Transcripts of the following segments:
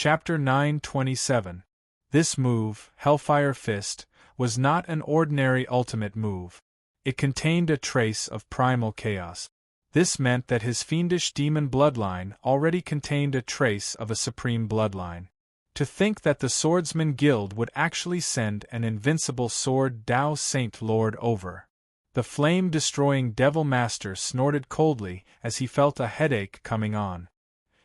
Chapter 9:27. This move, Hellfire Fist, was not an ordinary ultimate move. It contained a trace of primal chaos. This meant that his fiendish demon bloodline already contained a trace of a supreme bloodline. To think that the Swordsman Guild would actually send an invincible sword Dao Saint Lord over. The flame-destroying Devil Master snorted coldly as he felt a headache coming on.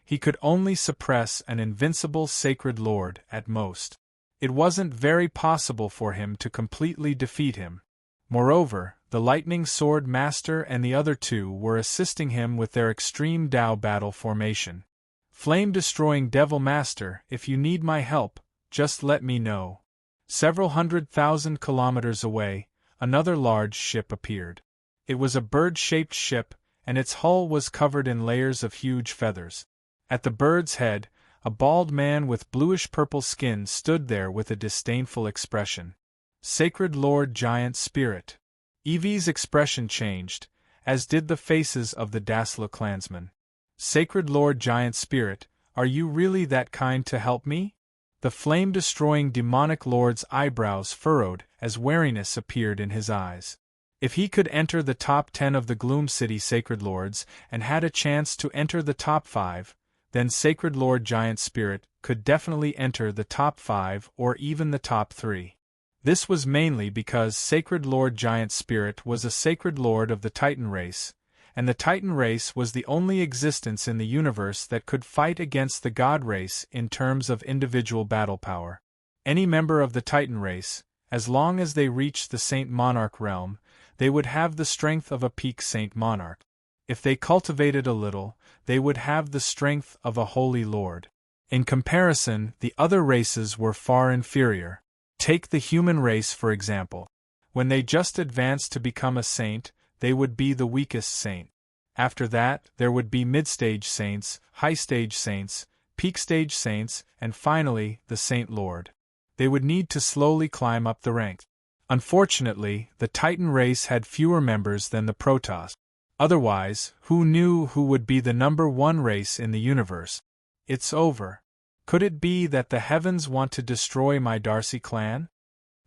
He could only suppress an invincible Sacred Lord at most. It wasn't very possible for him to completely defeat him. Moreover, the Lightning Sword Master and the other two were assisting him with their extreme Dao battle formation. Flame-destroying Devil Master, if you need my help, just let me know. Several 100,000 kilometers away, another large ship appeared. It was a bird-shaped ship, and its hull was covered in layers of huge feathers. At the bird's head, a bald man with bluish-purple skin stood there with a disdainful expression. Sacred Lord Giant Spirit. Evie's expression changed, as did the faces of the Dasla clansmen. Sacred Lord Giant Spirit, are you really that kind to help me? The flame-destroying demonic lord's eyebrows furrowed as wariness appeared in his eyes. If he could enter the top 10 of the Gloom City Sacred Lords and had a chance to enter the top 5, then Sacred Lord Giant Spirit could definitely enter the top 5 or even the top 3. This was mainly because Sacred Lord Giant Spirit was a Sacred Lord of the Titan race, and the Titan race was the only existence in the universe that could fight against the God race in terms of individual battle power. Any member of the Titan race, as long as they reached the Saint Monarch realm, they would have the strength of a peak Saint Monarch. If they cultivated a little, they would have the strength of a Holy Lord. In comparison, the other races were far inferior. Take the human race for example. When they just advanced to become a saint, they would be the weakest saint. After that, there would be mid-stage saints, high-stage saints, peak-stage saints, and finally, the Saint Lord. They would need to slowly climb up the ranks. Unfortunately, the Titan race had fewer members than the Protoss. Otherwise, who knew who would be the number 1 race in the universe? It's over. Could it be that the heavens want to destroy my Darcy clan?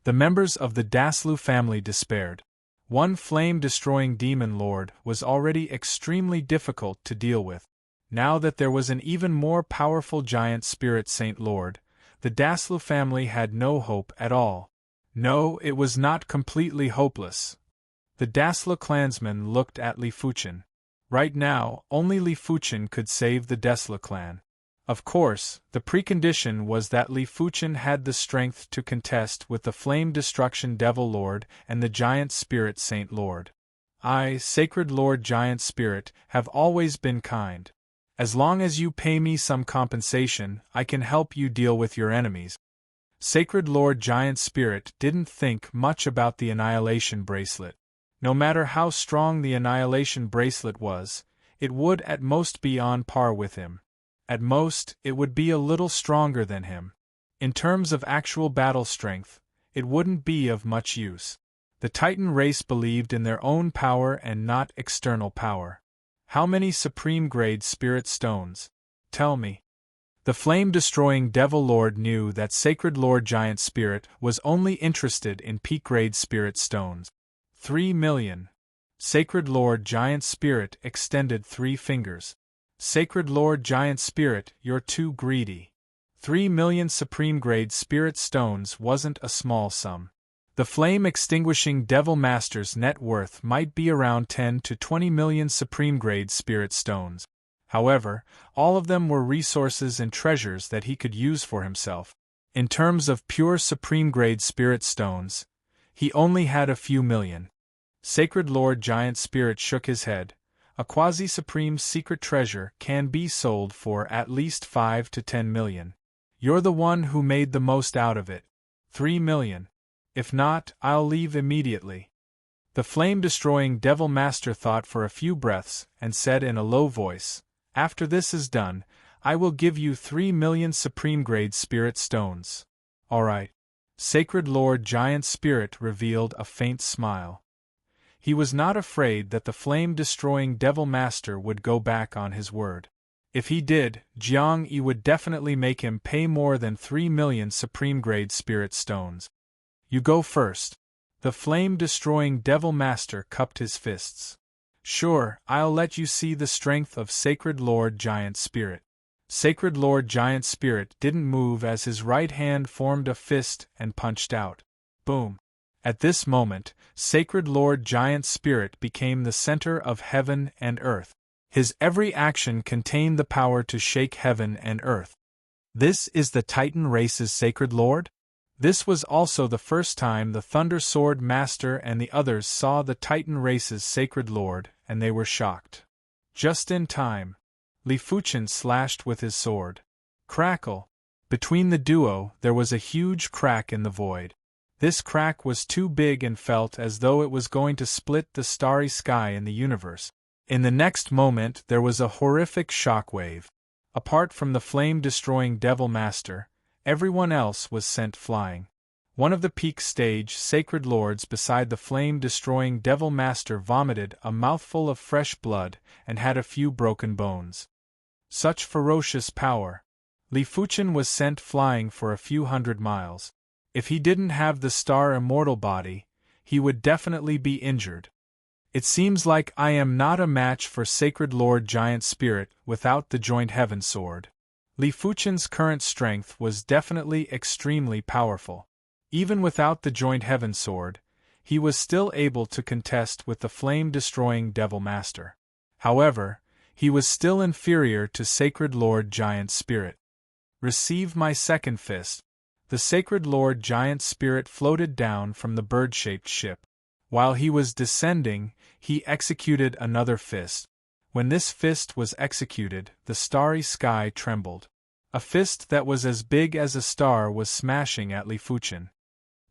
The members of the Daslu family despaired. One flame-destroying demon lord was already extremely difficult to deal with. Now that there was an even more powerful giant spirit Saint Lord, the Daslu family had no hope at all. No, it was not completely hopeless. The Dasla clansmen looked at Li Fuchen. Right now, only Li Fuchen could save the Dasla clan. Of course, the precondition was that Li Fuchen had the strength to contest with the Flame Destruction Devil Lord and the Giant Spirit Saint Lord. I, Sacred Lord Giant Spirit, have always been kind. As long as you pay me some compensation, I can help you deal with your enemies. Sacred Lord Giant Spirit didn't think much about the Annihilation Bracelet. No matter how strong the Annihilation Bracelet was, it would at most be on par with him. At most, it would be a little stronger than him. In terms of actual battle strength, it wouldn't be of much use. The Titan race believed in their own power and not external power. How many supreme-grade spirit stones? Tell me. The flame-destroying Devil Lord knew that Sacred Lord Giant Spirit was only interested in peak-grade spirit stones. 3 million. Sacred Lord Giant Spirit extended 3 fingers. Sacred Lord Giant Spirit, you're too greedy. 3 million supreme-grade spirit stones wasn't a small sum. The flame-extinguishing Devil Master's net worth might be around 10 to 20 million supreme-grade spirit stones. However, all of them were resources and treasures that he could use for himself. In terms of pure supreme-grade spirit stones, he only had a few million. Sacred Lord Giant Spirit shook his head. A quasi-supreme secret treasure can be sold for at least 5 to 10 million. You're the one who made the most out of it. 3 million. If not, I'll leave immediately. The flame-destroying Devil Master thought for a few breaths and said in a low voice, after this is done, I will give you 3 million supreme-grade spirit stones. All right. Sacred Lord Giant Spirit revealed a faint smile. He was not afraid that the flame-destroying Devil Master would go back on his word. If he did, Jiang Yi would definitely make him pay more than 3 million supreme-grade spirit stones. You go first. The flame-destroying Devil Master cupped his fists. Sure, I'll let you see the strength of Sacred Lord Giant Spirit. Sacred Lord Giant Spirit didn't move as his right hand formed a fist and punched out. Boom. At this moment, Sacred Lord Giant Spirit became the center of heaven and earth. His every action contained the power to shake heaven and earth. This is the Titan race's Sacred Lord? This was also the first time the Thunder Sword Master and the others saw the Titan race's Sacred Lord, and they were shocked. Just in time, Li Fuchen slashed with his sword. Crackle! Between the duo, there was a huge crack in the void. This crack was too big and felt as though it was going to split the starry sky in the universe. In the next moment, there was a horrific shockwave. Apart from the flame-destroying Devil Master, everyone else was sent flying. One of the peak stage Sacred Lords beside the flame-destroying Devil Master vomited a mouthful of fresh blood and had a few broken bones. Such ferocious power! Li Fuchen was sent flying for a few hundred miles. If he didn't have the Star Immortal body, he would definitely be injured. It seems like I am not a match for Sacred Lord Giant Spirit without the Joint Heaven Sword. Li Fuchen's current strength was definitely extremely powerful. Even without the Joint Heaven Sword, he was still able to contest with the flame-destroying Devil Master. However, he was still inferior to Sacred Lord Giant Spirit. Receive my second fist. The Sacred Lord Giant Spirit floated down from the bird-shaped ship. While he was descending, he executed another fist. When this fist was executed, the starry sky trembled. A fist that was as big as a star was smashing at Li Fuchen.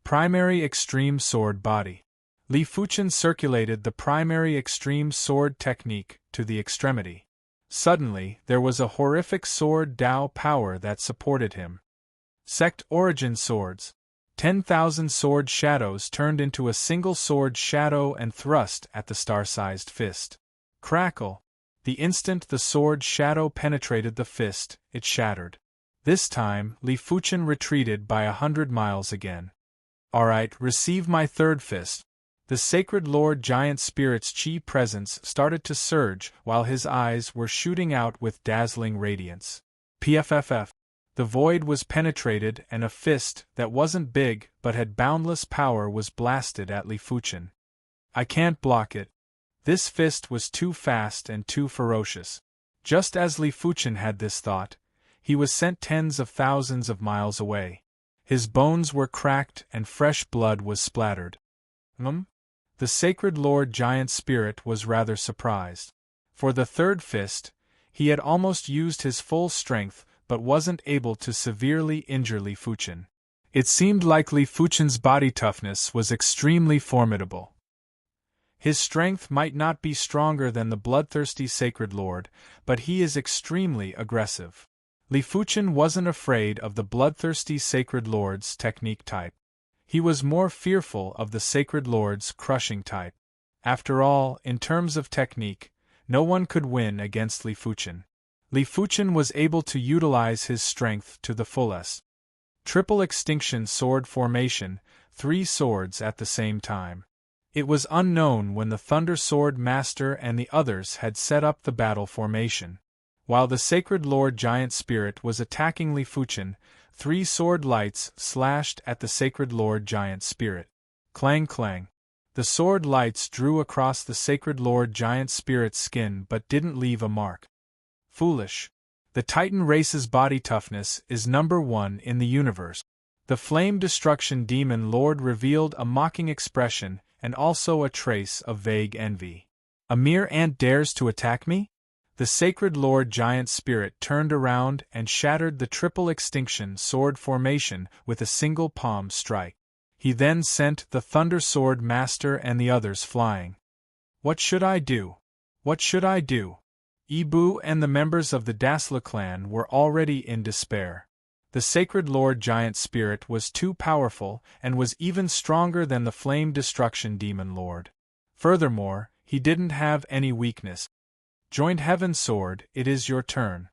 Primary Extreme Sword Body. Li Fuchen circulated the Primary Extreme Sword technique to the extremity. Suddenly, there was a horrific sword Dao power that supported him. Sect Origin Swords. 10,000 sword shadows turned into a single sword shadow and thrust at the star-sized fist. Crackle! The instant the sword shadow penetrated the fist, it shattered. This time, Li Fuchen retreated by 100 miles again. Alright, receive my third fist. The Sacred Lord Giant Spirit's chi presence started to surge while his eyes were shooting out with dazzling radiance. PFFF. The void was penetrated and a fist that wasn't big but had boundless power was blasted at Li Fuchen. I can't block it. This fist was too fast and too ferocious. Just as Li Fuchen had this thought, he was sent tens of thousands of miles away. His bones were cracked and fresh blood was splattered. The Sacred Lord Giant Spirit was rather surprised. For the third fist, he had almost used his full strength but wasn't able to severely injure Li Fuchen. It seemed like Li Fuchen's body toughness was extremely formidable. His strength might not be stronger than the bloodthirsty Sacred Lord, but he is extremely aggressive. Li Fuchen wasn't afraid of the bloodthirsty Sacred Lord's technique type. He was more fearful of the Sacred Lord's crushing type. After all, in terms of technique, no one could win against Li Fuchen. Li Fuchen was able to utilize his strength to the fullest. Triple Extinction Sword Formation, 3 swords at the same time. It was unknown when the Thunder Sword Master and the others had set up the battle formation. While the Sacred Lord Giant Spirit was attacking Li Fuchen, 3 sword lights slashed at the Sacred Lord Giant Spirit. Clang clang. The sword lights drew across the Sacred Lord Giant Spirit's skin but didn't leave a mark. Foolish. The Titan race's body toughness is number 1 in the universe. The Flame Destruction Demon Lord revealed a mocking expression and also a trace of vague envy. A mere ant dares to attack me? The Sacred Lord Giant Spirit turned around and shattered the Triple Extinction Sword Formation with a single palm strike. He then sent the Thunder Sword Master and the others flying. What should I do? What should I do? Ibu and the members of the Dassler clan were already in despair. The Sacred Lord Giant Spirit was too powerful and was even stronger than the Flame Destruction Demon Lord. Furthermore, he didn't have any weakness. Joint Heaven Sword, it is your turn.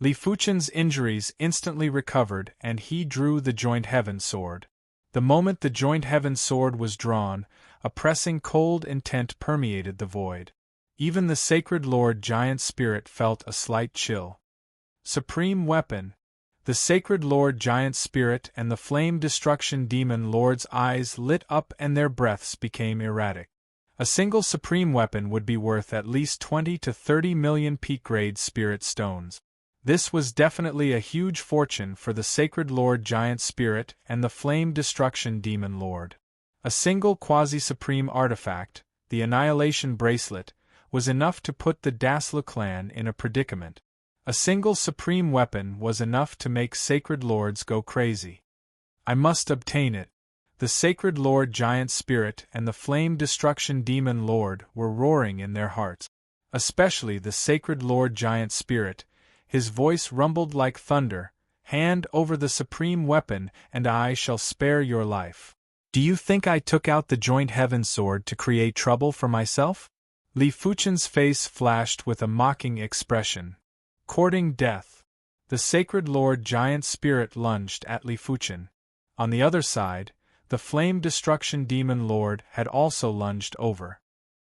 Li Fuchen's injuries instantly recovered and he drew the joint heaven sword. The moment the joint heaven sword was drawn, a pressing cold intent permeated the void. Even the sacred Lord Giant Spirit felt a slight chill. Supreme weapon. The sacred Lord Giant Spirit and the Flame Destruction Demon Lord's eyes lit up and their breaths became erratic. A single supreme weapon would be worth at least 20 to 30 million peak-grade spirit stones. This was definitely a huge fortune for the sacred Lord Giant Spirit and the Flame Destruction Demon Lord. A single quasi-supreme artifact, the Annihilation Bracelet, was enough to put the Daslu clan in a predicament. A single supreme weapon was enough to make sacred lords go crazy. I must obtain it. The sacred Lord Giant Spirit and the Flame Destruction Demon Lord were roaring in their hearts. Especially the sacred Lord Giant Spirit. His voice rumbled like thunder. Hand over the supreme weapon and I shall spare your life. Do you think I took out the joint heaven sword to create trouble for myself? Li Fuchen's face flashed with a mocking expression. Courting death. The sacred Lord Giant Spirit lunged at Li Fuchen. On the other side, the Flame Destruction Demon Lord had also lunged over.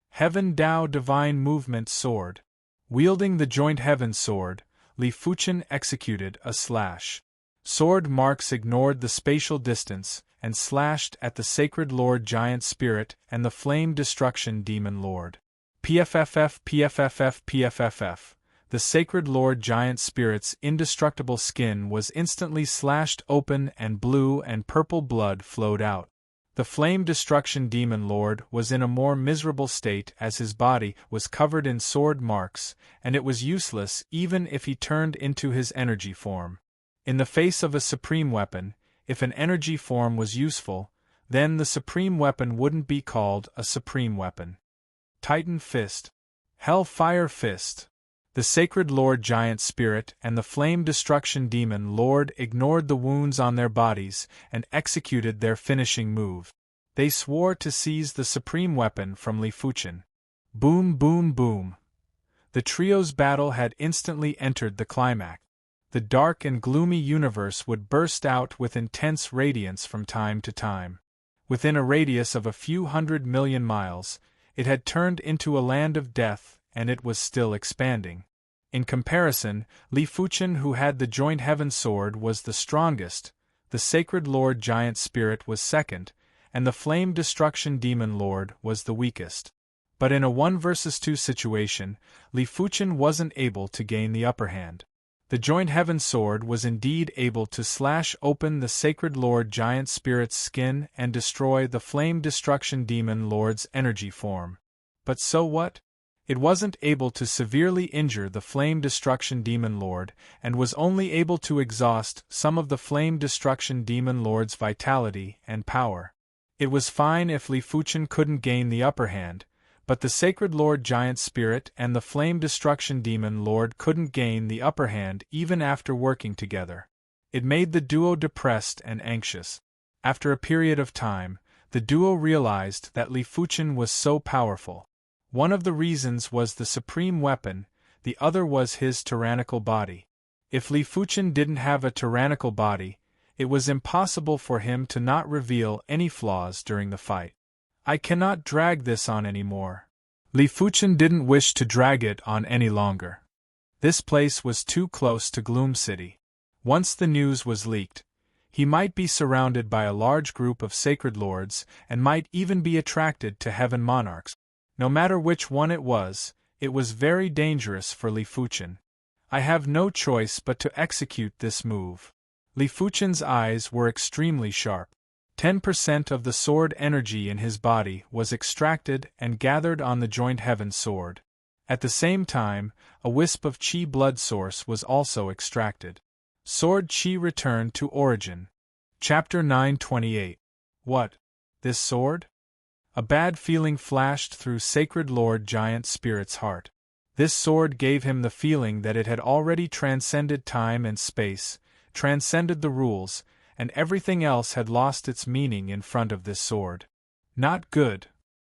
Heaven Dao Divine Movement Sword. Wielding the joint heaven sword, Li Fuchen executed a slash. Sword marks ignored the spatial distance and slashed at the sacred Lord Giant Spirit and the Flame Destruction Demon Lord. PFFF PFFF PFFF. The sacred Lord Giant Spirit's indestructible skin was instantly slashed open and blue and purple blood flowed out. The Flame Destruction Demon Lord was in a more miserable state as his body was covered in sword marks, and it was useless even if he turned into his energy form. In the face of a supreme weapon, if an energy form was useful, then the supreme weapon wouldn't be called a supreme weapon. Titan Fist. Hellfire Fist. The sacred Lord Giant Spirit and the Flame Destruction Demon Lord ignored the wounds on their bodies and executed their finishing move. They swore to seize the supreme weapon from Li Fuchen. Boom boom boom. The trio's battle had instantly entered the climax. The dark and gloomy universe would burst out with intense radiance from time to time. Within a radius of a few 100 million miles, it had turned into a land of death, and it was still expanding. In comparison, Li Fuchen, who had the joint heaven sword, was the strongest, the sacred Lord Giant Spirit was second, and the Flame Destruction Demon Lord was the weakest. But in a 1 versus 2 situation, Li Fuchen wasn't able to gain the upper hand. The joint heaven sword was indeed able to slash open the sacred Lord Giant Spirit's skin and destroy the Flame Destruction Demon Lord's energy form. But so what? It wasn't able to severely injure the Flame Destruction Demon Lord, and was only able to exhaust some of the Flame Destruction Demon Lord's vitality and power. It was fine if Li Fuchen couldn't gain the upper hand, but the sacred Lord Giant Spirit and the Flame Destruction Demon Lord couldn't gain the upper hand even after working together. It made the duo depressed and anxious. After a period of time, the duo realized that Li Fuchen was so powerful. One of the reasons was the supreme weapon, the other was his tyrannical body. If Li Fuchen didn't have a tyrannical body, it was impossible for him to not reveal any flaws during the fight. I cannot drag this on anymore. Li Fuchen didn't wish to drag it on any longer. This place was too close to Gloom City. Once the news was leaked, he might be surrounded by a large group of sacred lords and might even be attracted to heaven monarchs. No matter which one it was very dangerous for Li Fuchen. I have no choice but to execute this move. Li Fuchen's eyes were extremely sharp. 10% of the sword energy in his body was extracted and gathered on the joint heaven sword. At the same time, a wisp of chi blood source was also extracted. Sword chi returned to origin. Chapter 928. What? This sword? A bad feeling flashed through Sacred Lord Giant Spirit's heart. This sword gave him the feeling that it had already transcended time and space, transcended the rules, and everything else had lost its meaning in front of this sword. Not good.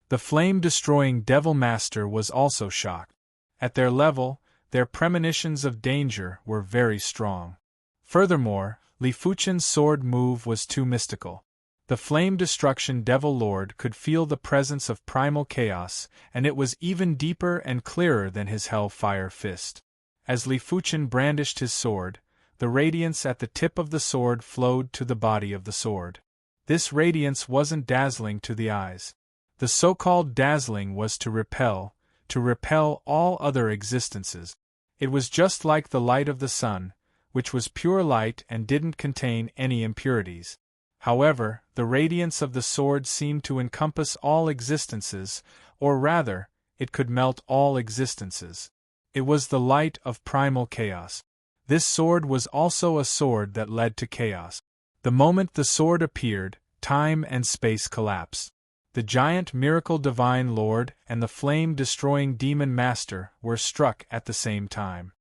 The flame-destroying Devil Master was also shocked. At their level, their premonitions of danger were very strong. Furthermore, Li Fuchen's sword move was too mystical. The Flame Destruction Devil Lord could feel the presence of primal chaos, and it was even deeper and clearer than his Hellfire Fist. As Li Fuchen brandished his sword, the radiance at the tip of the sword flowed to the body of the sword. This radiance wasn't dazzling to the eyes. The so-called dazzling was to repel all other existences. It was just like the light of the sun, which was pure light and didn't contain any impurities. However, the radiance of the sword seemed to encompass all existences, or rather, it could melt all existences. It was the light of primal chaos. This sword was also a sword that led to chaos. The moment the sword appeared, time and space collapsed. The giant miracle divine lord and the flame-destroying demon master were struck at the same time.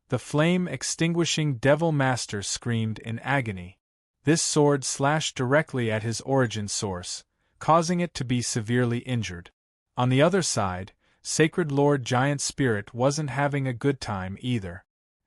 The flame-extinguishing devil master screamed in agony. This sword slashed directly at his origin source, causing it to be severely injured. On the other side, Sacred Lord Giant Spirit wasn't having a good time either.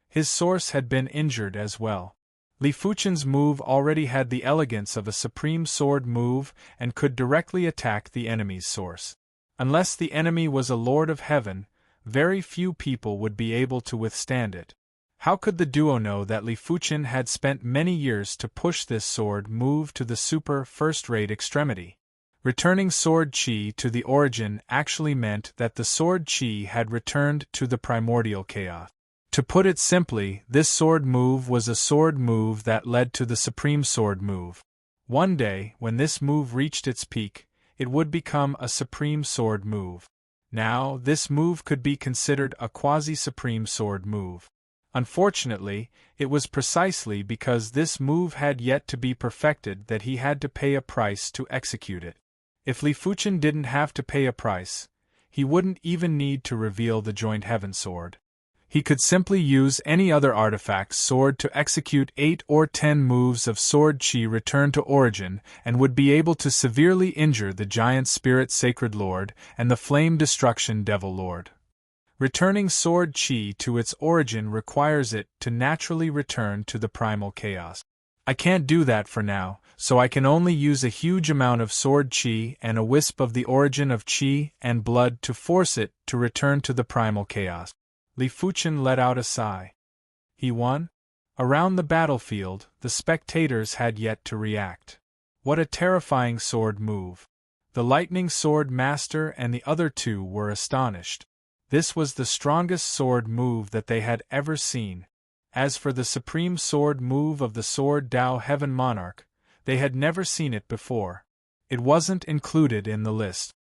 His source had been injured as well. Li Fuchen's move already had the elegance of a supreme sword move and could directly attack the enemy's source. Unless the enemy was a Lord of Heaven, very few people would be able to withstand it. How could the duo know that Li Fuchen had spent many years to push this sword move to the super first-rate extremity? Returning sword chi to the origin actually meant that the sword chi had returned to the primordial chaos. To put it simply, this sword move was a sword move that led to the supreme sword move. One day, when this move reached its peak, it would become a supreme sword move. Now, this move could be considered a quasi-supreme sword move. Unfortunately, it was precisely because this move had yet to be perfected that he had to pay a price to execute it. If Li Fuchen didn't have to pay a price, he wouldn't even need to reveal the Joint Heaven Sword. He could simply use any other artifact's sword to execute 8 or 10 moves of sword chi return to origin and would be able to severely injure the Giant Spirit Sacred Lord and the Flame Destruction Devil Lord. Returning sword chi to its origin requires it to naturally return to the primal chaos. I can't do that for now, so I can only use a huge amount of sword chi and a wisp of the origin of chi and blood to force it to return to the primal chaos. Li Fuchen let out a sigh. He won? Around the battlefield, the spectators had yet to react. What a terrifying sword move. The Lightning Sword Master and the other two were astonished. This was the strongest sword move that they had ever seen. As for the supreme sword move of the Sword Dao Heaven Monarch, they had never seen it before. It wasn't included in the list.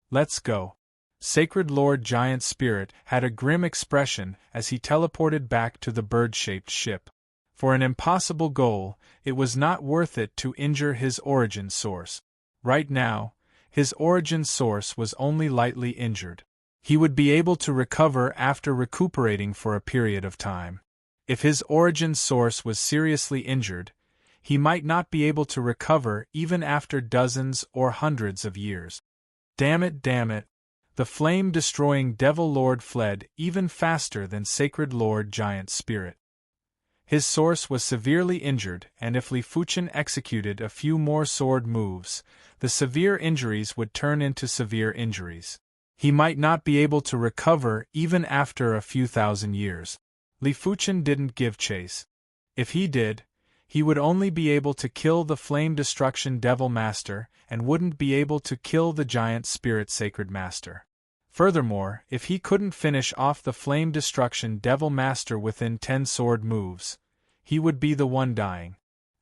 Let's go. Sacred Lord Giant Spirit had a grim expression as he teleported back to the bird-shaped ship. For an impossible goal, it was not worth it to injure his origin source. Right now, his origin source was only lightly injured. He would be able to recover after recuperating for a period of time. If his origin source was seriously injured, he might not be able to recover even after dozens or hundreds of years. Damn it, damn it. The flame-destroying Devil Lord fled even faster than Sacred Lord Giant Spirit. His source was severely injured, and if Li Fuchen executed a few more sword moves, the severe injuries would turn into severe injuries. He might not be able to recover even after a few thousand years. Li Fuchen didn't give chase. If he did, he would only be able to kill the Flame Destruction Devil Master and wouldn't be able to kill the Giant Spirit Sacred Master. Furthermore, if he couldn't finish off the Flame Destruction Devil Master within 10 sword moves, he would be the one dying.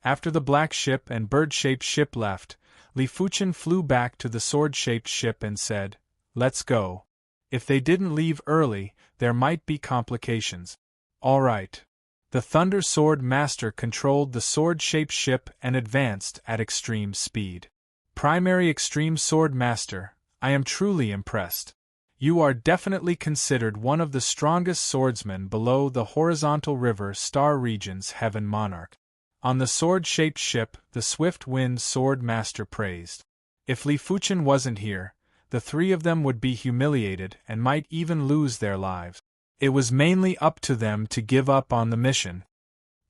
After the black ship and bird-shaped ship left, Li Fuchen flew back to the sword-shaped ship and said, "Let's go." If they didn't leave early, there might be complications. All right. The Thunder Sword Master controlled the sword-shaped ship and advanced at extreme speed. Primary Extreme Sword Master, I am truly impressed. You are definitely considered one of the strongest swordsmen below the horizontal river Star Region's Heaven Monarch. On the sword-shaped ship, the Swift Wind Sword Master praised. If Li Fuchen wasn't here, the three of them would be humiliated and might even lose their lives. It was mainly up to them to give up on the mission.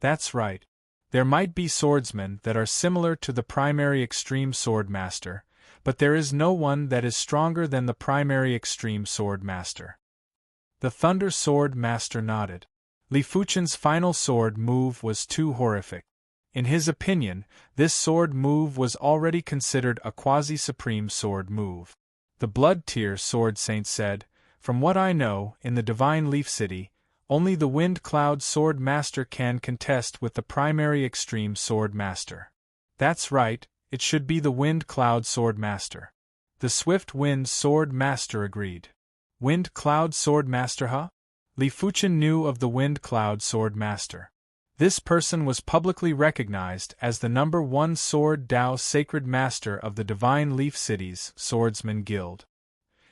That's right. There might be swordsmen that are similar to the primary extreme sword master, but there is no one that is stronger than the primary extreme sword master. The Thunder Sword Master nodded. Li Fuchen's final sword move was too horrific. In his opinion, this sword move was already considered a quasi-supreme sword move. The Blood Tear Sword Saint said, "From what I know, in the Divine Leaf City, only the Wind Cloud Sword Master can contest with the primary extreme sword master." That's right, it should be the Wind Cloud Sword Master. The Swift Wind Sword Master agreed. Wind Cloud Sword Master, huh? Li Fuchen knew of the Wind Cloud Sword Master. This person was publicly recognized as the #1 Sword Dao Sacred Master of the Divine Leaf City's Swordsman Guild.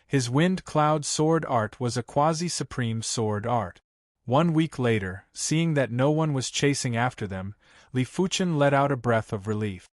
His Wind Cloud Sword art was a quasi-supreme sword art. 1 week later, seeing that no one was chasing after them, Li Fuchen let out a breath of relief.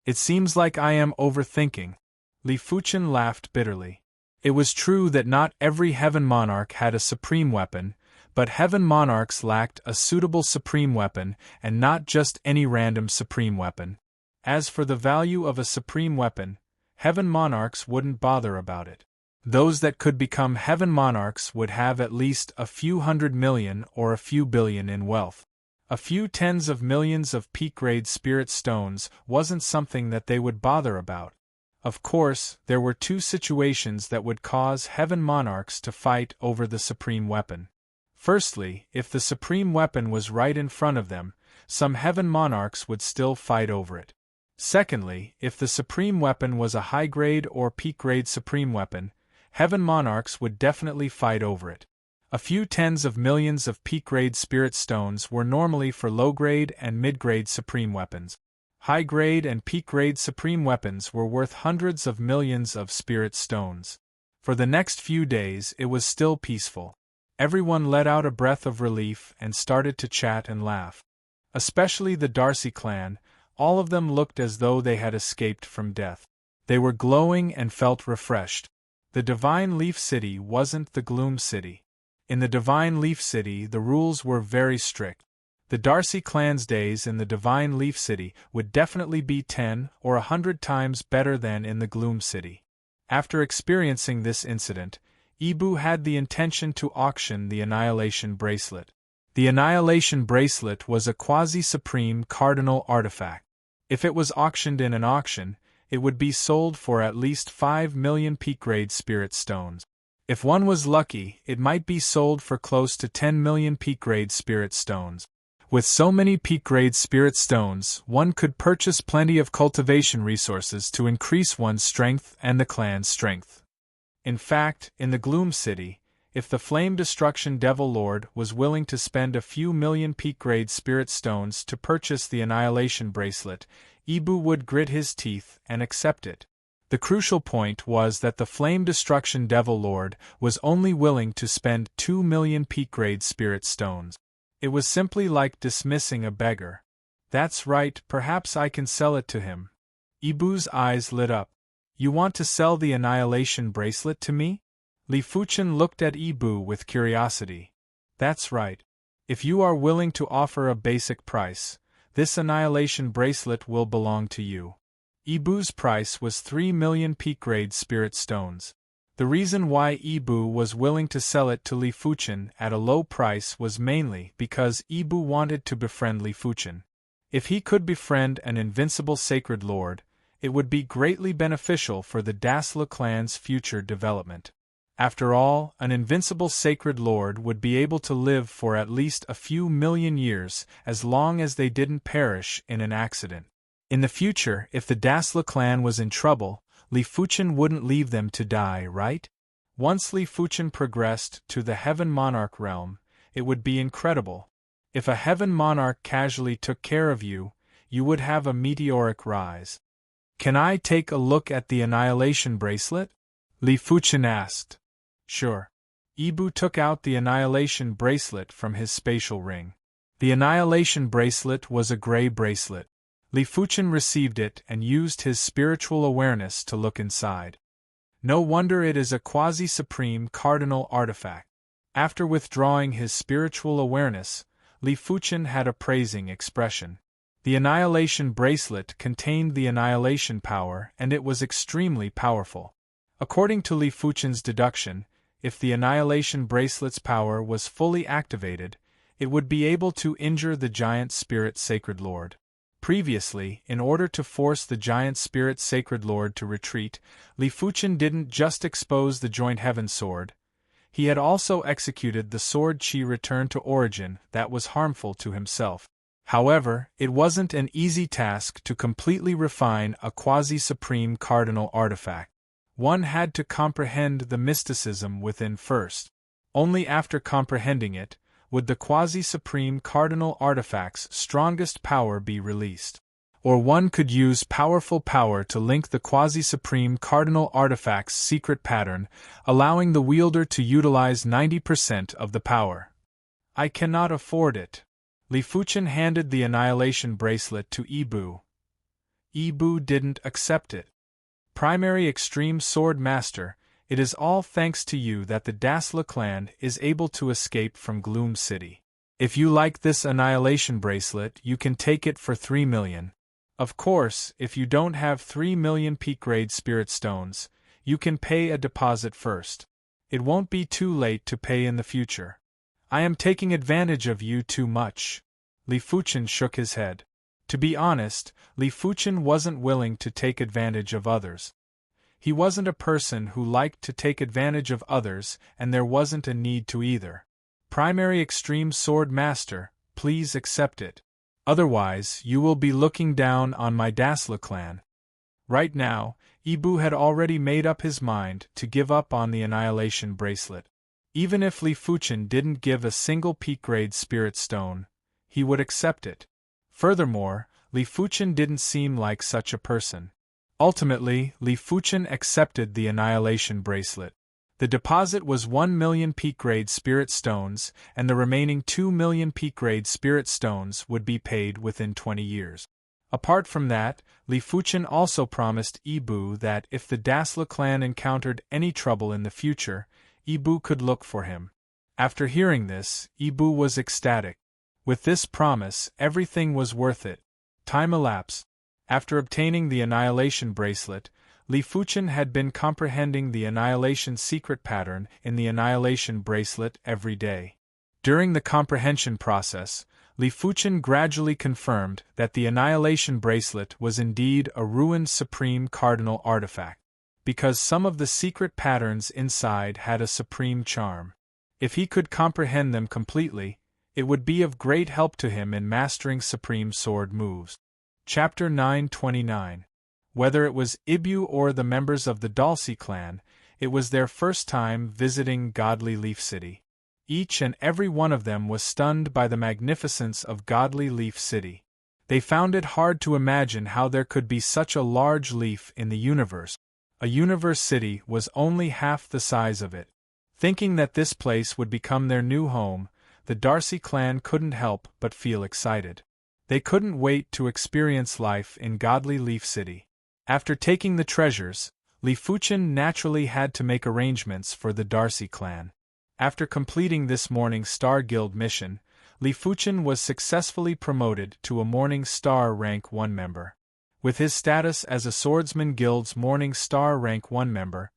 It seems like I am overthinking. Li Fuchen laughed bitterly. It was true that not every Heaven Monarch had a supreme weapon, but Heaven Monarchs lacked a suitable supreme weapon, and not just any random supreme weapon. As for the value of a supreme weapon, Heaven Monarchs wouldn't bother about it. Those that could become Heaven Monarchs would have at least a few hundred million or a few billion in wealth. A few tens of millions of peak-grade spirit stones wasn't something that they would bother about. Of course, there were 2 situations that would cause Heaven Monarchs to fight over the supreme weapon. Firstly, if the supreme weapon was right in front of them, some Heaven Monarchs would still fight over it. Secondly, if the supreme weapon was a high-grade or peak-grade supreme weapon, Heaven Monarchs would definitely fight over it. A few tens of millions of peak-grade spirit stones were normally for low-grade and mid-grade supreme weapons. High-grade and peak-grade supreme weapons were worth hundreds of millions of spirit stones. For the next few days it was still peaceful. Everyone let out a breath of relief and started to chat and laugh. Especially the Darcy clan, all of them looked as though they had escaped from death. They were glowing and felt refreshed. The Divine Leaf City wasn't the Gloom City. In the Divine Leaf City the rules were very strict. The Darcy clan's days in the Divine Leaf City would definitely be 10 or 100 times better than in the Gloom City. After experiencing this incident, Ibu had the intention to auction the Annihilation Bracelet. The Annihilation Bracelet was a quasi-supreme cardinal artifact. If it was auctioned in an auction, it would be sold for at least 5 million peak-grade spirit stones. If one was lucky, it might be sold for close to 10 million peak-grade spirit stones. With so many peak-grade spirit stones, one could purchase plenty of cultivation resources to increase one's strength and the clan's strength. In fact, in the Gloom City, if the Flame Destruction Devil Lord was willing to spend a few million peak-grade spirit stones to purchase the Annihilation Bracelet, Ibu would grit his teeth and accept it. The crucial point was that the Flame Destruction Devil Lord was only willing to spend 2 million peak-grade spirit stones. It was simply like dismissing a beggar. That's right, perhaps I can sell it to him. Ibu's eyes lit up. You want to sell the Annihilation Bracelet to me? Li Fuchen looked at Ibu with curiosity. That's right. If you are willing to offer a basic price, this Annihilation Bracelet will belong to you. Ibu's price was 3 million peak-grade spirit stones. The reason why Ibu was willing to sell it to Li Fuchen at a low price was mainly because Ibu wanted to befriend Li Fuchen. If he could befriend an invincible sacred lord, it would be greatly beneficial for the Dassler clan's future development. After all, an invincible sacred lord would be able to live for at least a few million years as long as they didn't perish in an accident. In the future, if the Dassler clan was in trouble, Li Fuchen wouldn't leave them to die, right? Once Li Fuchen progressed to the Heaven Monarch realm, it would be incredible. If a Heaven Monarch casually took care of you, you would have a meteoric rise. Can I take a look at the Annihilation Bracelet? Li Fuchen asked. Sure. Ibu took out the Annihilation Bracelet from his spatial ring. The Annihilation Bracelet was a gray bracelet. Li Fuchen received it and used his spiritual awareness to look inside. No wonder it is a quasi-supreme cardinal artifact. After withdrawing his spiritual awareness, Li Fuchen had a praising expression. The Annihilation Bracelet contained the Annihilation power, and it was extremely powerful. According to Li Fuchen's deduction, if the Annihilation Bracelet's power was fully activated, it would be able to injure the Giant Spirit Sacred Lord. Previously, in order to force the Giant Spirit Sacred Lord to retreat, Li Fuchen didn't just expose the Joint Heaven Sword. He had also executed the Sword Qi Return to Origin that was harmful to himself. However, it wasn't an easy task to completely refine a quasi-supreme cardinal artifact. One had to comprehend the mysticism within first. Only after comprehending it would the quasi-supreme cardinal artifact's strongest power be released. Or one could use powerful power to link the quasi-supreme cardinal artifact's secret pattern, allowing the wielder to utilize 90% of the power. I cannot afford it. Li Fuchen handed the Annihilation Bracelet to Yibu. Yibu didn't accept it. Primary Extreme Sword Master, it is all thanks to you that the Dassla clan is able to escape from Gloom City. If you like this Annihilation Bracelet, you can take it for 3 million. Of course, if you don't have 3 million peak-grade Spirit Stones, you can pay a deposit first. It won't be too late to pay in the future. I am taking advantage of you too much. Li Fuchen shook his head. To be honest, Li Fuchen wasn't willing to take advantage of others. He wasn't a person who liked to take advantage of others, and there wasn't a need to either. Primary Extreme Sword Master, please accept it. Otherwise, you will be looking down on my Dassla clan. Right now, Yibu had already made up his mind to give up on the Annihilation Bracelet. Even if Li Fuchen didn't give a single peak-grade Spirit Stone, he would accept it. Furthermore, Li Fuchen didn't seem like such a person. Ultimately, Li Fuchen accepted the Annihilation Bracelet. The deposit was 1 million peak-grade Spirit Stones, and the remaining 2 million peak-grade Spirit Stones would be paid within 20 years. Apart from that, Li Fuchen also promised Yibu that if the Dassla clan encountered any trouble in the future, Yibu could look for him. After hearing this, Yibu was ecstatic. With this promise, everything was worth it. Time elapsed. After obtaining the Annihilation Bracelet, Li Fuchen had been comprehending the Annihilation secret pattern in the Annihilation Bracelet every day. During the comprehension process, Li Fuchen gradually confirmed that the Annihilation Bracelet was indeed a ruined supreme cardinal artifact, because some of the secret patterns inside had a supreme charm. If he could comprehend them completely, it would be of great help to him in mastering supreme sword moves. Chapter 929. Whether it was Yibu or the members of the Dalsi clan, it was their first time visiting Godly Leaf City. Each and every one of them was stunned by the magnificence of Godly Leaf City. They found it hard to imagine how there could be such a large leaf in the universe. A universe city was only half the size of it. Thinking that this place would become their new home, the Darcy clan couldn't help but feel excited. They couldn't wait to experience life in Godly Leaf City. After taking the treasures, Li Fuchen naturally had to make arrangements for the Darcy clan. After completing this Morning Star Guild mission, Li Fuchen was successfully promoted to a Morning Star Rank 1 member. With his status as a Swordsman Guild's Morning Star Rank 1 member,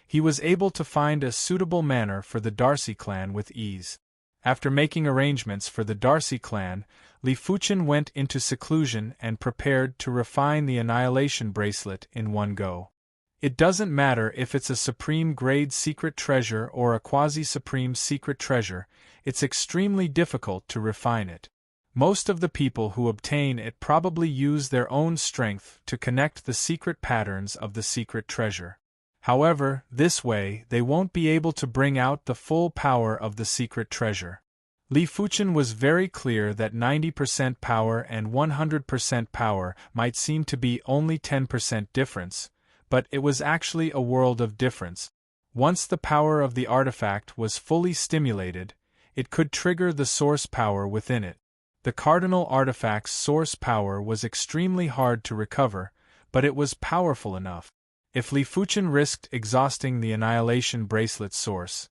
he was able to find a suitable manor for the Darcy clan with ease. After making arrangements for the Darcy clan, Li Fuchen went into seclusion and prepared to refine the Annihilation Bracelet in one go. It doesn't matter if it's a supreme-grade secret treasure or a quasi-supreme secret treasure, it's extremely difficult to refine it. Most of the people who obtain it probably use their own strength to connect the secret patterns of the secret treasure. However, this way they won't be able to bring out the full power of the secret treasure. Li Fuchen was very clear that 90% power and 100% power might seem to be only 10% difference, but it was actually a world of difference. Once the power of the artifact was fully stimulated, it could trigger the source power within it. The cardinal artifact's source power was extremely hard to recover, but it was powerful enough. If Li Fuchen risked exhausting the Annihilation Bracelet's source,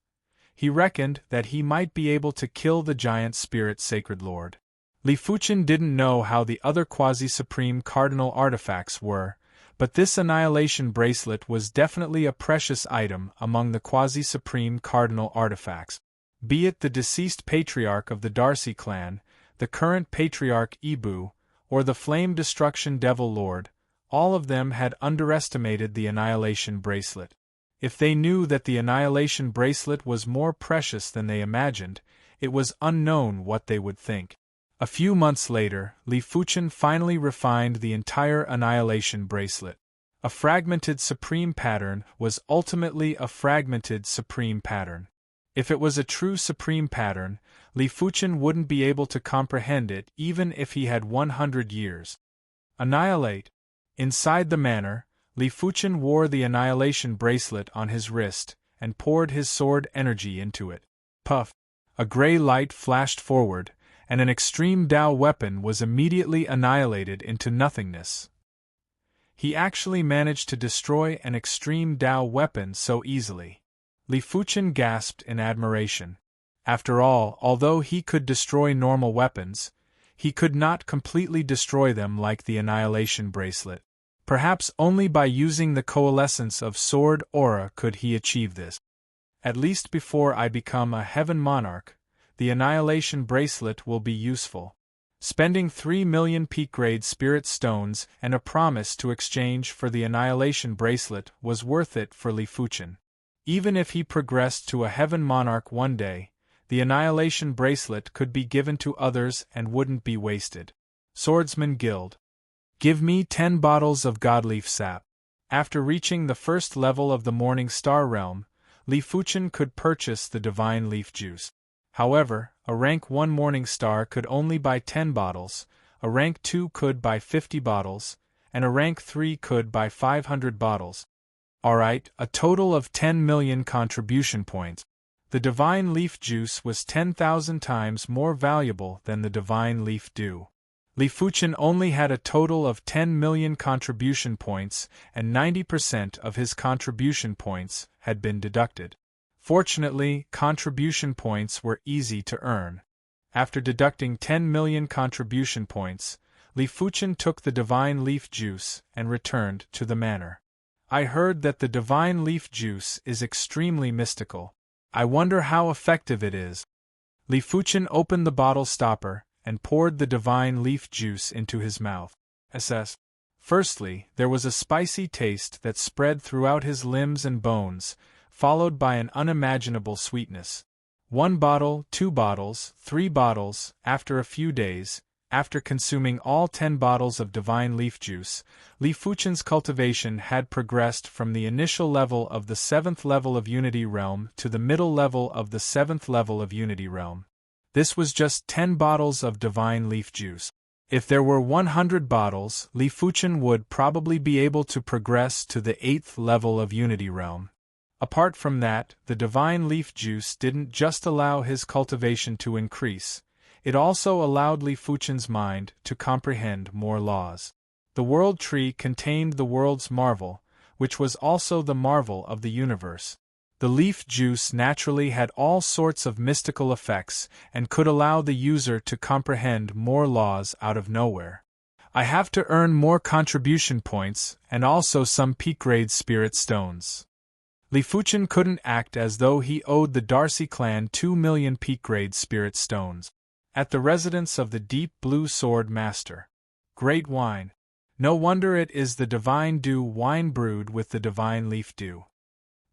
He reckoned that he might be able to kill the giant spirit sacred lord. Li Fuchen didn't know how the other quasi-supreme cardinal artifacts were, but this annihilation bracelet was definitely a precious item among the quasi-supreme cardinal artifacts. Be it the deceased patriarch of the Darcy clan, the current patriarch Ibu, or the flame destruction devil lord, all of them had underestimated the annihilation bracelet. If they knew that the annihilation bracelet was more precious than they imagined, it was unknown what they would think. A few months later, Li Fuchen finally refined the entire annihilation bracelet. A fragmented supreme pattern was ultimately a fragmented supreme pattern. If it was a true supreme pattern, Li Fuchen wouldn't be able to comprehend it even if he had 100 years. Annihilate. Inside the manor, Li Fuchen wore the annihilation bracelet on his wrist and poured his sword energy into it. Puff! A gray light flashed forward, and an extreme Dao weapon was immediately annihilated into nothingness. He actually managed to destroy an extreme Dao weapon so easily. Li Fuchen gasped in admiration. After all, although he could destroy normal weapons, he could not completely destroy them like the annihilation bracelet. Perhaps only by using the coalescence of sword aura could he achieve this. At least before I become a heaven monarch, the annihilation bracelet will be useful. Spending 3 million peak-grade spirit stones and a promise to exchange for the annihilation bracelet was worth it for Li Fuchen. Even if he progressed to a heaven monarch one day, the annihilation bracelet could be given to others and wouldn't be wasted. Swordsman Guild. Give me 10 bottles of Godleaf sap. After reaching the first level of the Morning Star realm, Li Fuchen could purchase the divine leaf juice. However, a rank 1 Morning Star could only buy 10 bottles, a rank 2 could buy 50 bottles, and a rank 3 could buy 500 bottles. Alright, a total of 10 million contribution points. The divine leaf juice was 10,000 times more valuable than the divine leaf dew. Li Fuchen only had a total of 10 million contribution points, and 90% of his contribution points had been deducted. Fortunately, contribution points were easy to earn. After deducting 10 million contribution points, Li Fuchen took the divine leaf juice and returned to the manor. I heard that the divine leaf juice is extremely mystical. I wonder how effective it is. Li Fuchen opened the bottle stopper and poured the divine leaf juice into his mouth. SS. Firstly, there was a spicy taste that spread throughout his limbs and bones, followed by an unimaginable sweetness. 1 bottle, 2 bottles, 3 bottles, after a few days, after consuming all 10 bottles of divine leaf juice, Li Fuchen's cultivation had progressed from the initial level of the 7th level of Unity Realm to the middle level of the 7th level of Unity Realm. This was just 10 bottles of divine leaf juice. If there were 100 bottles, Li Fuchen would probably be able to progress to the 8th level of Unity Realm. Apart from that, the divine leaf juice didn't just allow his cultivation to increase, it also allowed Li Fuchen's mind to comprehend more laws. The world tree contained the world's marvel, which was also the marvel of the universe. The leaf juice naturally had all sorts of mystical effects and could allow the user to comprehend more laws out of nowhere. I have to earn more contribution points and also some peak-grade spirit stones. Li Fuchen couldn't act as though he owed the Darcy clan 2 million peak-grade spirit stones. At the residence of the Deep Blue Sword Master. Great wine. No wonder it is the divine dew wine brewed with the divine leaf dew.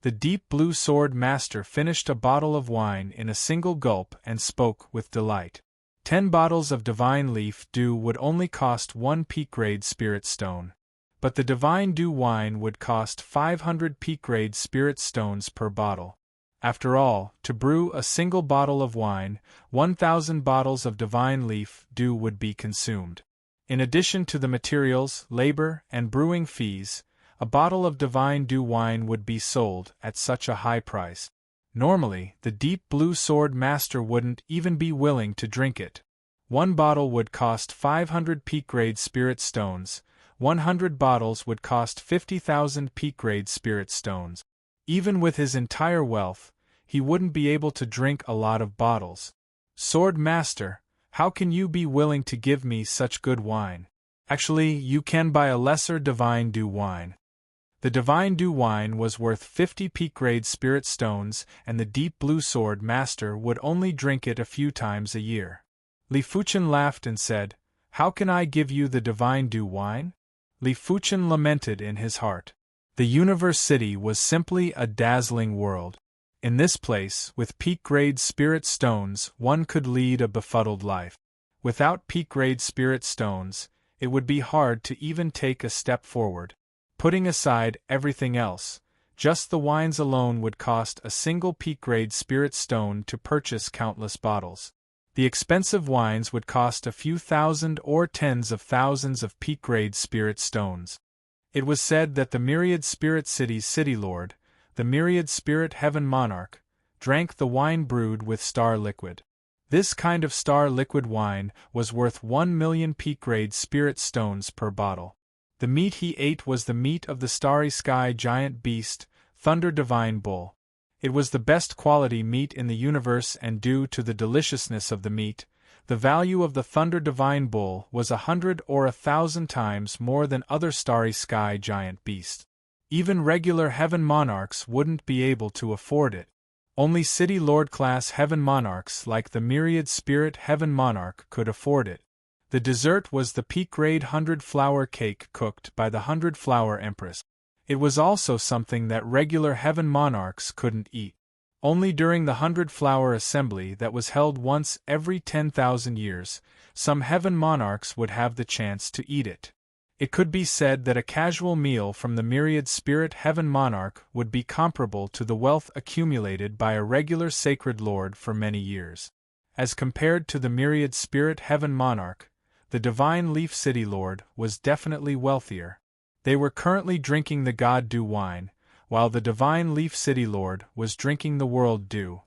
The Deep Blue Sword Master finished a bottle of wine in a single gulp and spoke with delight. 10 bottles of divine leaf dew would only cost 1 peak-grade spirit stone. But the divine dew wine would cost 500 peak-grade spirit stones per bottle. After all, to brew a single bottle of wine, 1,000 bottles of divine leaf dew would be consumed. In addition to the materials, labor, and brewing fees, a bottle of divine dew wine would be sold at such a high price. Normally, the Deep Blue Sword Master wouldn't even be willing to drink it. 1 bottle would cost 500 peak-grade spirit stones, 100 bottles would cost 50,000 peak-grade spirit stones. Even with his entire wealth, he wouldn't be able to drink a lot of bottles. Sword Master, how can you be willing to give me such good wine? Actually, you can buy a lesser divine dew wine. The divine dew wine was worth 50 peak-grade spirit stones, and the deep blue sword master would only drink it a few times a year. Li Fuchen laughed and said, "How can I give you the divine dew wine?" Li Fuchen lamented in his heart. The Universe City was simply a dazzling world. In this place, with peak-grade spirit stones, one could lead a befuddled life. Without peak-grade spirit stones, it would be hard to even take a step forward. Putting aside everything else, just the wines alone would cost a single peak-grade spirit stone to purchase countless bottles. The expensive wines would cost a few thousand or tens of thousands of peak-grade spirit stones. It was said that the myriad spirit city's city lord, the myriad spirit heaven monarch, drank the wine brewed with star liquid. This kind of star liquid wine was worth 1 million peak-grade spirit stones per bottle. The meat he ate was the meat of the starry sky giant beast, Thunder Divine Bull. It was the best quality meat in the universe, and due to the deliciousness of the meat, the value of the Thunder Divine Bull was 100 or 1,000 times more than other starry sky giant beasts. Even regular heaven monarchs wouldn't be able to afford it. Only city lord-class heaven monarchs like the myriad spirit heaven monarch could afford it. The dessert was the peak-grade 100-flower cake cooked by the 100-flower empress. It was also something that regular heaven monarchs couldn't eat. Only during the 100-flower assembly that was held once every 10,000 years, some heaven monarchs would have the chance to eat it. It could be said that a casual meal from the myriad spirit heaven monarch would be comparable to the wealth accumulated by a regular sacred lord for many years. As compared to the myriad spirit heaven monarch, the divine leaf city lord was definitely wealthier. They were currently drinking the God Dew wine, while the divine leaf city lord was drinking the world dew.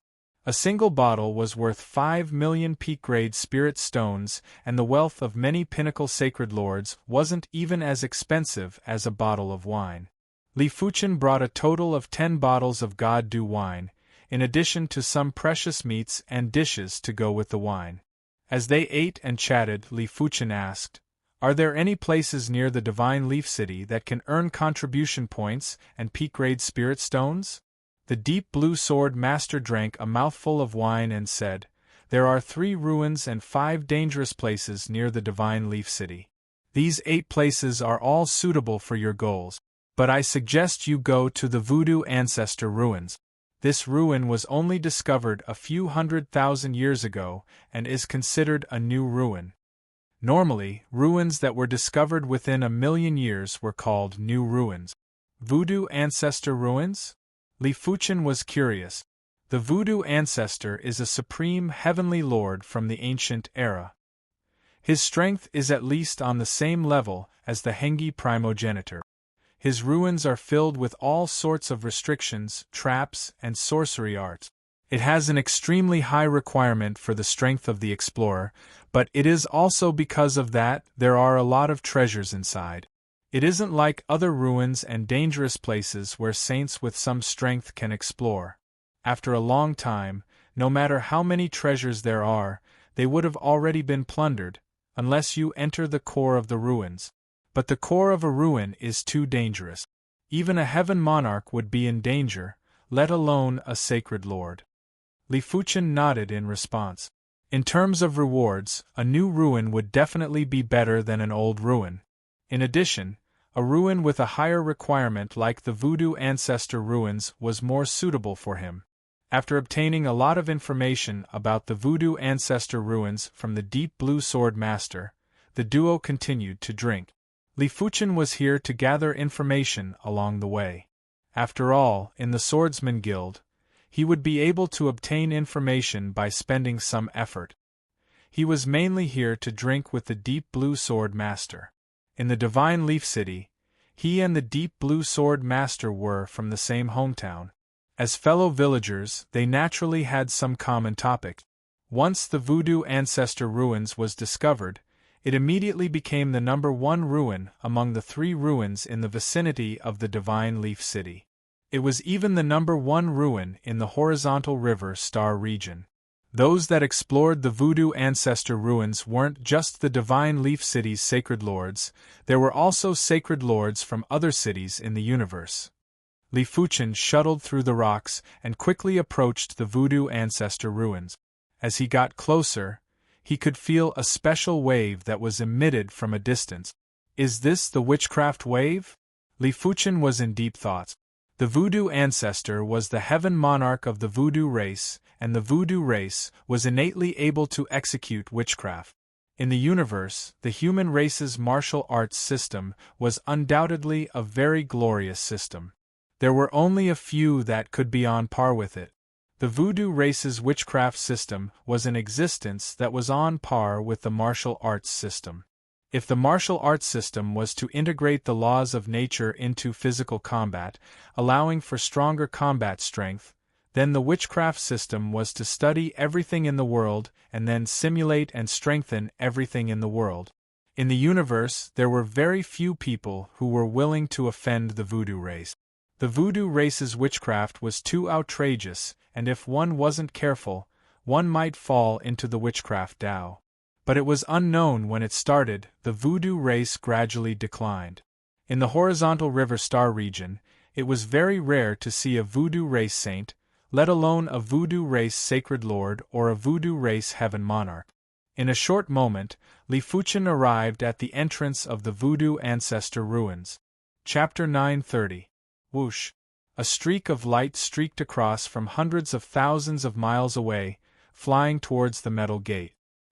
A single bottle was worth 5 million peak-grade spirit stones, and the wealth of many pinnacle sacred lords wasn't even as expensive as a bottle of wine. Li Fuchen brought a total of 10 bottles of God Dew wine, in addition to some precious meats and dishes to go with the wine. As they ate and chatted, Li Fuchen asked, "Are there any places near the Divine Leaf City that can earn contribution points and peak-grade spirit stones?" The deep blue sword master drank a mouthful of wine and said, "There are 3 ruins and 5 dangerous places near the Divine Leaf City. These 8 places are all suitable for your goals, but I suggest you go to the Voodoo Ancestor Ruins. This ruin was only discovered a few 100,000 years ago and is considered a new ruin. Normally, ruins that were discovered within 1,000,000 years were called new ruins." Voodoo Ancestor Ruins? Li Fuchen was curious. The Voodoo Ancestor is a supreme heavenly lord from the ancient era. His strength is at least on the same level as the Hengi Primogenitor. His ruins are filled with all sorts of restrictions, traps, and sorcery arts. It has an extremely high requirement for the strength of the explorer, but it is also because of that there are a lot of treasures inside. It isn't like other ruins and dangerous places where saints with some strength can explore. After a long time, no matter how many treasures there are, they would have already been plundered, unless you enter the core of the ruins. But the core of a ruin is too dangerous. Even a heaven monarch would be in danger, let alone a sacred lord. Li Fuchen nodded in response. In terms of rewards, a new ruin would definitely be better than an old ruin. In addition, a ruin with a higher requirement like the Voodoo Ancestor Ruins was more suitable for him. After obtaining a lot of information about the Voodoo Ancestor Ruins from the Deep Blue Sword Master, the duo continued to drink. Li Fuchen was here to gather information along the way. After all, in the Swordsman Guild, he would be able to obtain information by spending some effort. He was mainly here to drink with the Deep Blue Sword Master. In the Divine Leaf City, he and the Deep Blue Sword Master were from the same hometown. As fellow villagers, they naturally had some common topics. Once the Voodoo Ancestor Ruins was discovered, it immediately became the #1 ruin among the 3 ruins in the vicinity of the Divine Leaf City. It was even the #1 ruin in the horizontal river star region. Those that explored the Voodoo ancestor ruins weren't just the Divine Leaf City's sacred lords, there were also sacred lords from other cities in the universe. Li Fuchen shuttled through the rocks and quickly approached the Voodoo ancestor ruins. As he got closer, he could feel a special wave that was emitted from a distance. Is this the witchcraft wave? Li Fuchen was in deep thought. The Voodoo ancestor was the heaven monarch of the Voodoo race, and the Voodoo race was innately able to execute witchcraft. In the universe, the human race's martial arts system was undoubtedly a very glorious system. There were only a few that could be on par with it. The Voodoo race's witchcraft system was an existence that was on par with the martial arts system. If the martial arts system was to integrate the laws of nature into physical combat, allowing for stronger combat strength, then the witchcraft system was to study everything in the world and then simulate and strengthen everything in the world. In the universe, there were very few people who were willing to offend the Voodoo race. The Voodoo race's witchcraft was too outrageous, and if one wasn't careful, one might fall into the witchcraft Tao. But it was unknown when it started. The Voodoo race gradually declined. In the horizontal river star region, it was very rare to see a Voodoo race saint, let alone a Voodoo race sacred lord or a Voodoo race heaven monarch. In a short moment, Li Fuchen arrived at the entrance of the Voodoo ancestor ruins. Chapter 930. Whoosh! A streak of light streaked across from hundreds of thousands of miles away, flying towards the metal gate.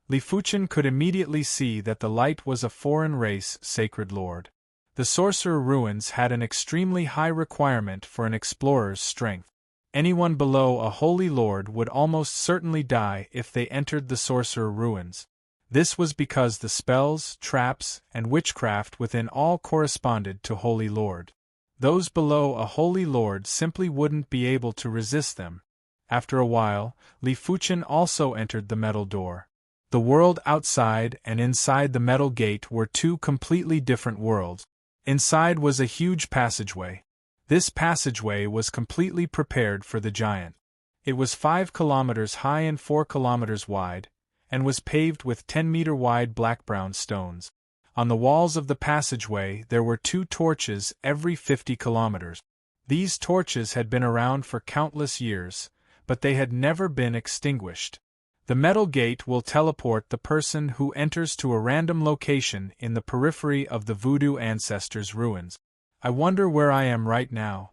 Li Fuchen could immediately see that the light was a foreign race sacred lord. The sorcerer ruins had an extremely high requirement for an explorer's strength. Anyone below a holy lord would almost certainly die if they entered the sorcerer ruins. This was because the spells, traps, and witchcraft within all corresponded to holy lord. Those below a holy lord simply wouldn't be able to resist them. After a while, Li Fuchen also entered the metal door. The world outside and inside the metal gate were two completely different worlds. Inside was a huge passageway. This passageway was completely prepared for the giant. It was 5 kilometers high and 4 kilometers wide, and was paved with 10-meter wide black-brown stones. On the walls of the passageway there were 2 torches every 50 kilometers. These torches had been around for countless years, but they had never been extinguished. The metal gate will teleport the person who enters to a random location in the periphery of the Voodoo ancestors' ruins. I wonder where I am right now.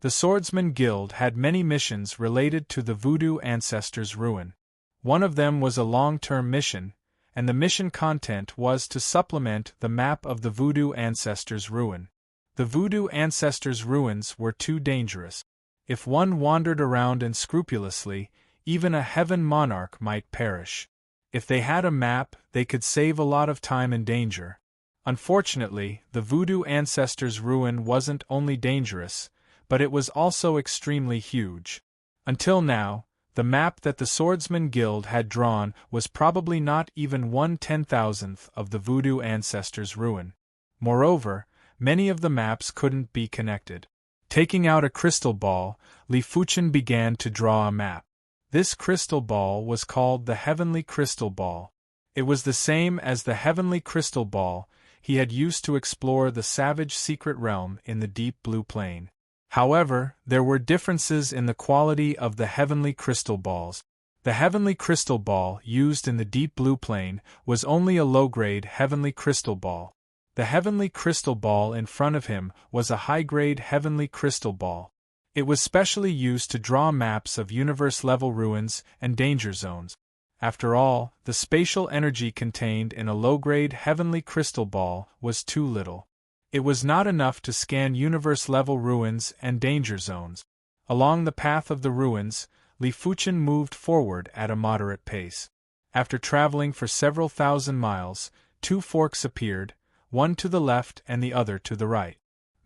The Swordsman Guild had many missions related to the Voodoo ancestors' ruin. One of them was a long-term mission, and the mission content was to supplement the map of the Voodoo ancestors' ruin. The Voodoo ancestors' ruins were too dangerous. If one wandered around unscrupulously, even a heaven monarch might perish. If they had a map, they could save a lot of time and danger. Unfortunately, the Voodoo ancestors' ruin wasn't only dangerous, but it was also extremely huge. Until now, the map that the Swordsman Guild had drawn was probably not even 1/10,000th of the Voodoo ancestors' ruin. Moreover, many of the maps couldn't be connected. Taking out a crystal ball, Li Fuchen began to draw a map. This crystal ball was called the Heavenly Crystal Ball. It was the same as the Heavenly Crystal Ball he had used to explore the savage secret realm in the deep blue plain. However, there were differences in the quality of the Heavenly Crystal Balls. The Heavenly Crystal Ball used in the deep blue plain was only a low-grade Heavenly Crystal Ball. The Heavenly Crystal Ball in front of him was a high-grade Heavenly Crystal Ball. It was specially used to draw maps of universe-level ruins and danger zones. After all, the spatial energy contained in a low-grade Heavenly Crystal Ball was too little. It was not enough to scan universe-level ruins and danger zones. Along the path of the ruins, Li Fuchen moved forward at a moderate pace. After traveling for several thousand miles, 2 forks appeared, one to the left and the other to the right.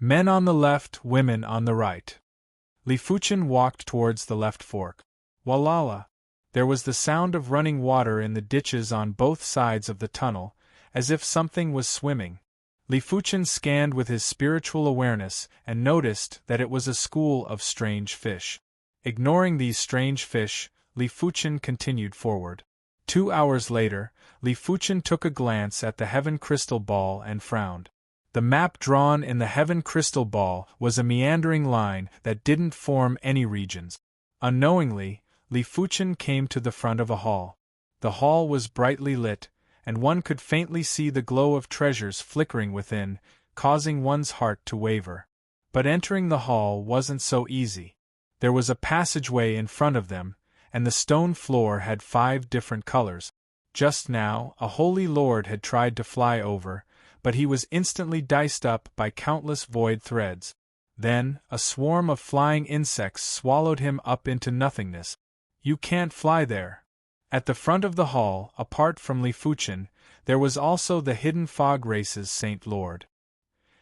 Men on the left, women on the right. Li Fuchen walked towards the left fork. Walala! There was the sound of running water in the ditches on both sides of the tunnel, as if something was swimming. Li Fuchen scanned with his spiritual awareness and noticed that it was a school of strange fish. Ignoring these strange fish, Li Fuchen continued forward. 2 hours later, Li Fuchen took a glance at the heaven crystal ball and frowned. The map drawn in the heaven crystal ball was a meandering line that didn't form any regions. Unknowingly, Li Fuchen came to the front of a hall. The hall was brightly lit, and one could faintly see the glow of treasures flickering within, causing one's heart to waver. But entering the hall wasn't so easy. There was a passageway in front of them, and the stone floor had 5 different colors. Just now, a holy lord had tried to fly over, but he was instantly diced up by countless void threads. Then, a swarm of flying insects swallowed him up into nothingness. You can't fly there. At the front of the hall, apart from Li Fuchen, there was also the hidden fog race's Saint Lord.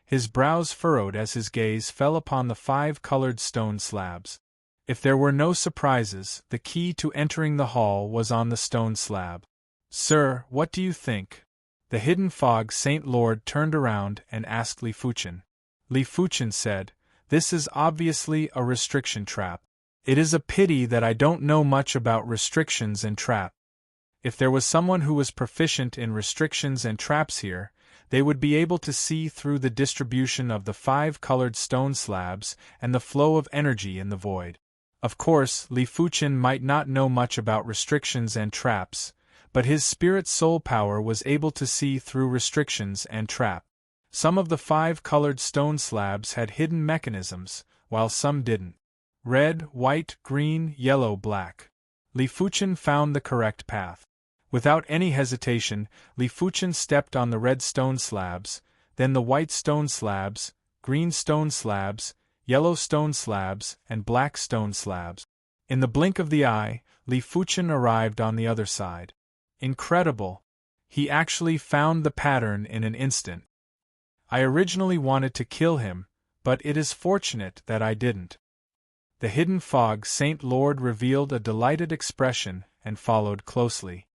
His brows furrowed as his gaze fell upon the 5-colored stone slabs. If there were no surprises, the key to entering the hall was on the stone slab. Sir, what do you think? The hidden fog Saint Lord turned around and asked Li Fuchen. Li Fuchen said, "This is obviously a restriction trap. It is a pity that I don't know much about restrictions and trap. If there was someone who was proficient in restrictions and traps here, they would be able to see through the distribution of the 5-colored stone slabs and the flow of energy in the void." Of course, Li Fuchen might not know much about restrictions and traps, but his spirit soul power was able to see through restrictions and trap. Some of the 5-colored stone slabs had hidden mechanisms, while some didn't. Red, white, green, yellow, black. Li Fuchen found the correct path. Without any hesitation, Li Fuchen stepped on the red stone slabs, then the white stone slabs, green stone slabs, yellow stone slabs, and black stone slabs. In the blink of the eye, Li Fuchen arrived on the other side. Incredible! He actually found the pattern in an instant. I originally wanted to kill him, but it is fortunate that I didn't. The hidden fog Saint Lord revealed a delighted expression and followed closely.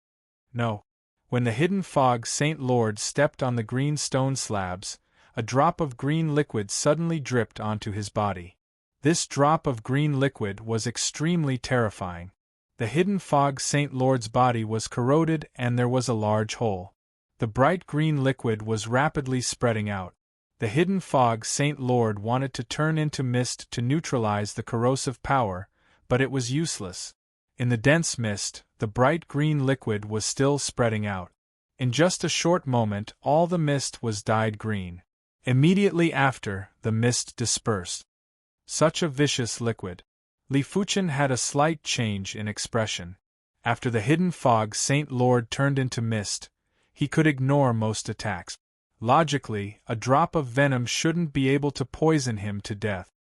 No. When the hidden fog Saint Lord stepped on the green stone slabs, a drop of green liquid suddenly dripped onto his body. This drop of green liquid was extremely terrifying. The hidden fog Saint Lord's body was corroded and there was a large hole. The bright green liquid was rapidly spreading out. The hidden fog Saint Lord wanted to turn into mist to neutralize the corrosive power, but it was useless. In the dense mist, the bright green liquid was still spreading out. In just a short moment, all the mist was dyed green. Immediately after, the mist dispersed. Such a vicious liquid. Li Fuchen had a slight change in expression. After the hidden fog Saint Lord turned into mist, he could ignore most attacks. Logically, a drop of venom shouldn't be able to poison him to death.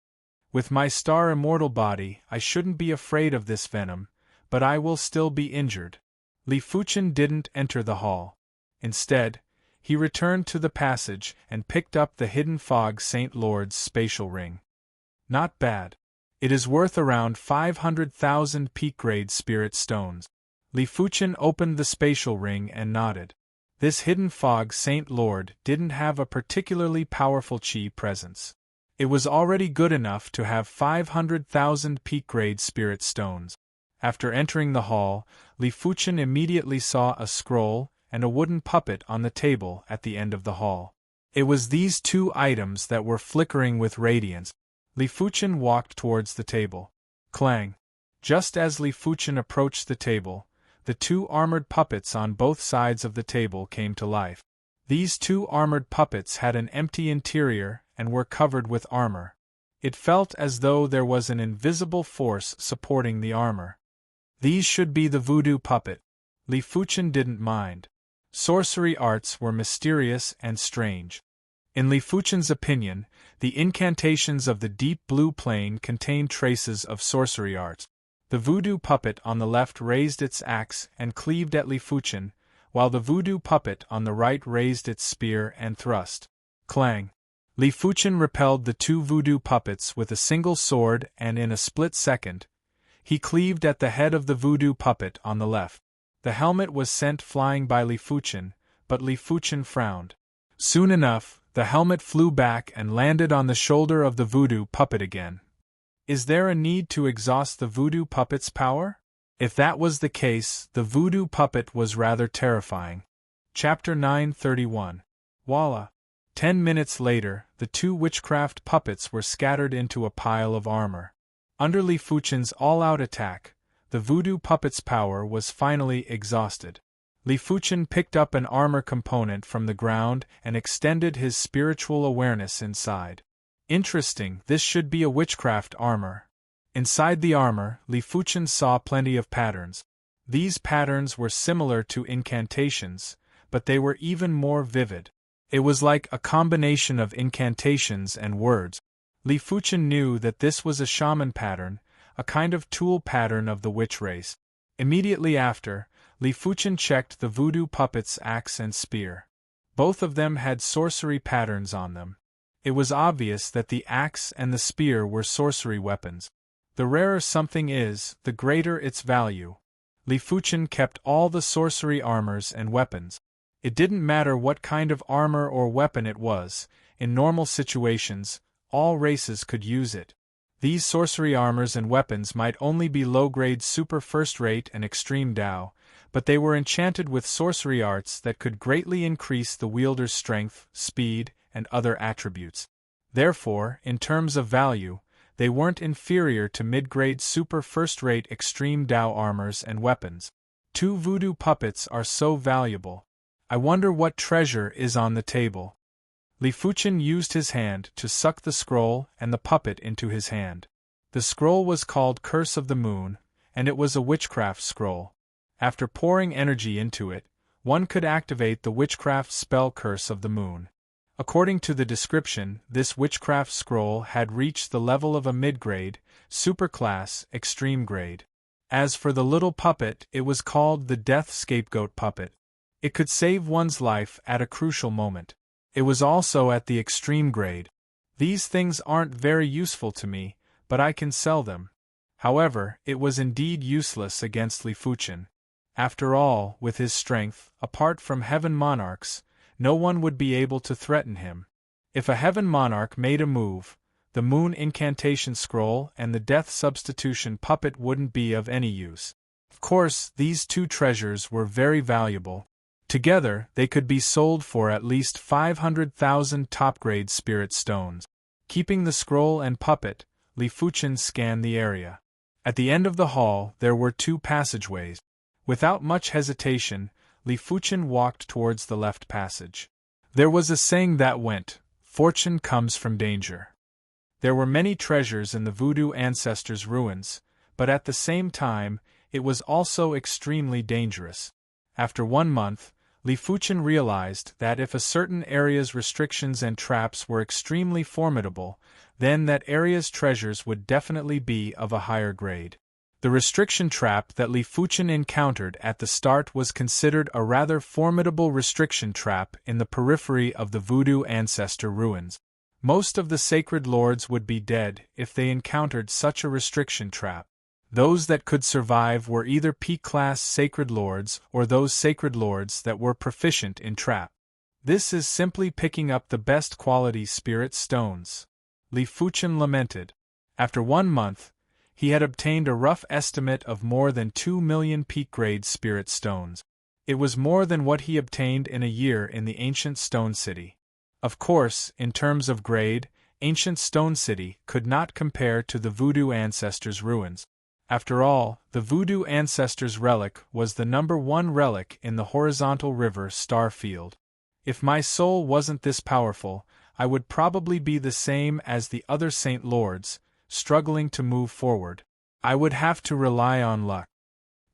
With my star immortal body, I shouldn't be afraid of this venom, but I will still be injured. Li Fuchen didn't enter the hall. Instead, he returned to the passage and picked up the hidden fog Saint Lord's spatial ring. Not bad. It is worth around 500,000 peak-grade spirit stones. Li Fuchen opened the spatial ring and nodded. This hidden fog Saint Lord didn't have a particularly powerful chi presence. It was already good enough to have 500,000 peak-grade spirit stones. After entering the hall, Li Fuchen immediately saw a scroll and a wooden puppet on the table at the end of the hall. It was these 2 items that were flickering with radiance. Li Fuchen walked towards the table. Clang! Just as Li Fuchen approached the table, the 2 armored puppets on both sides of the table came to life. These 2 armored puppets had an empty interior and were covered with armor. It felt as though there was an invisible force supporting the armor. These should be the voodoo puppet. Li Fuchen didn't mind. Sorcery arts were mysterious and strange. In Li Fuchen's opinion, the incantations of the deep blue plane contained traces of sorcery arts. The voodoo puppet on the left raised its axe and cleaved at Li Fuchen, while the voodoo puppet on the right raised its spear and thrust. Clang! Li Fuchen repelled the 2 voodoo puppets with a single sword and in a split second, he cleaved at the head of the voodoo puppet on the left. The helmet was sent flying by Li Fuchen, but Li Fuchen frowned. Soon enough, The helmet flew back and landed on the shoulder of the voodoo puppet again. Is there a need to exhaust the voodoo puppet's power? If that was the case, the voodoo puppet was rather terrifying. Chapter 931. Voila! 10 minutes later, the two witchcraft puppets were scattered into a pile of armor. Under Li Fuchen's all-out attack, the voodoo puppet's power was finally exhausted. Li Fuchen picked up an armor component from the ground and extended his spiritual awareness inside. Interesting, this should be a witchcraft armor. Inside the armor, Li Fuchen saw plenty of patterns. These patterns were similar to incantations, but they were even more vivid. It was like a combination of incantations and words. Li Fuchen knew that this was a shaman pattern, a kind of tool pattern of the witch race. Immediately after, Li Fuchen checked the voodoo puppet's axe and spear. Both of them had sorcery patterns on them. It was obvious that the axe and the spear were sorcery weapons. The rarer something is, the greater its value. Li Fuchen kept all the sorcery armors and weapons. It didn't matter what kind of armor or weapon it was, in normal situations, all races could use it. These sorcery armors and weapons might only be low-grade super first-rate and extreme Dao, but they were enchanted with sorcery arts that could greatly increase the wielder's strength, speed, and other attributes. Therefore, in terms of value, they weren't inferior to mid-grade super first-rate extreme Dao armors and weapons. Two voodoo puppets are so valuable. I wonder what treasure is on the table. Li Fuchen used his hand to suck the scroll and the puppet into his hand. The scroll was called Curse of the Moon, and it was a witchcraft scroll. After pouring energy into it, one could activate the witchcraft spell Curse of the Moon. According to the description, this witchcraft scroll had reached the level of a mid-grade, superclass, extreme grade. As for the little puppet, it was called the Death Scapegoat Puppet. It could save one's life at a crucial moment. It was also at the extreme grade. These things aren't very useful to me, but I can sell them. However, it was indeed useless against Li Fuchen. After all, with his strength, apart from heaven monarchs, no one would be able to threaten him. If a heaven monarch made a move, the moon incantation scroll and the death substitution puppet wouldn't be of any use. Of course, these two treasures were very valuable. Together, they could be sold for at least 500,000 top-grade spirit stones. Keeping the scroll and puppet, Li Fuchen scanned the area. At the end of the hall, there were two passageways. Without much hesitation, Li Fuchen walked towards the left passage. There was a saying that went, "Fortune comes from danger." There were many treasures in the voodoo ancestors' ruins, but at the same time, it was also extremely dangerous. After 1 month, Li Fuchen realized that if a certain area's restrictions and traps were extremely formidable, then that area's treasures would definitely be of a higher grade. The restriction trap that Li Fuchen encountered at the start was considered a rather formidable restriction trap in the periphery of the voodoo ancestor ruins. Most of the sacred lords would be dead if they encountered such a restriction trap. Those that could survive were either P-class sacred lords or those sacred lords that were proficient in trap. This is simply picking up the best quality spirit stones. Li Fuchen lamented. After 1 month, he had obtained a rough estimate of more than 2 million peak-grade spirit stones. It was more than what he obtained in a year in the ancient Stone City. Of course, in terms of grade, ancient Stone City could not compare to the voodoo ancestors' ruins. After all, the voodoo ancestors' relic was the #1 relic in the horizontal river star field. If my soul wasn't this powerful, I would probably be the same as the other saint lords, struggling to move forward. I would have to rely on luck.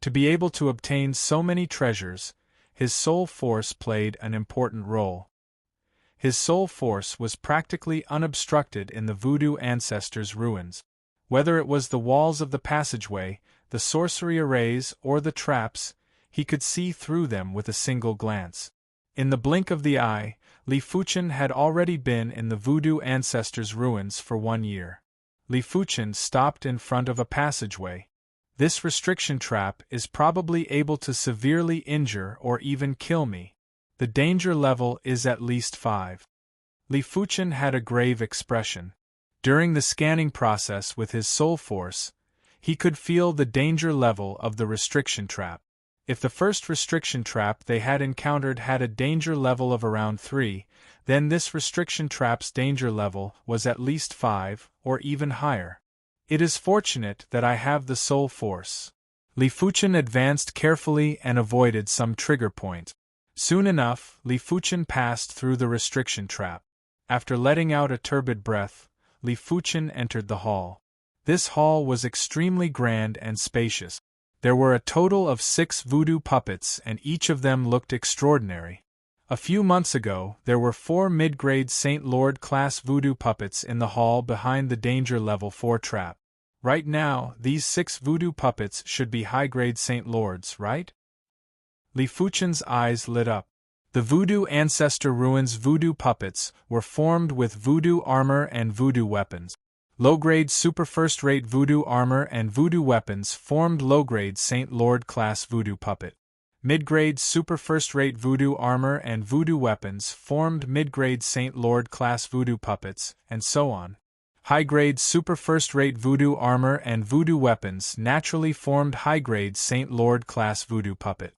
To be able to obtain so many treasures, his soul force played an important role. His soul force was practically unobstructed in the voodoo ancestors' ruins. Whether it was the walls of the passageway, the sorcery arrays, or the traps, he could see through them with a single glance. In the blink of the eye, Li Fuchen had already been in the voodoo ancestors' ruins for 1 year. Li Fuchen stopped in front of a passageway. This restriction trap is probably able to severely injure or even kill me. The danger level is at least 5. Li Fuchen had a grave expression. During the scanning process with his soul force, he could feel the danger level of the restriction trap. If the first restriction trap they had encountered had a danger level of around 3, then this restriction trap's danger level was at least 5, or even higher. It is fortunate that I have the soul force. Li Fuchen advanced carefully and avoided some trigger point. Soon enough, Li Fuchen passed through the restriction trap. After letting out a turbid breath, Li Fuchen entered the hall. This hall was extremely grand and spacious. There were a total of 6 voodoo puppets and each of them looked extraordinary. A few months ago, there were 4 mid-grade Saint Lord class voodoo puppets in the hall behind the danger level 4 trap. Right now, these 6 voodoo puppets should be high-grade Saint Lords, right? Li Fuchen's eyes lit up. The Voodoo Ancestor Ruins voodoo puppets were formed with voodoo armor and voodoo weapons. Low-grade super first-rate voodoo armor and voodoo weapons formed low-grade Saint Lord class voodoo puppet. Mid-grade super first-rate voodoo armor and voodoo weapons formed mid-grade Saint Lord class voodoo puppets, and so on. High-grade super first-rate voodoo armor and voodoo weapons naturally formed high-grade Saint Lord class voodoo puppet.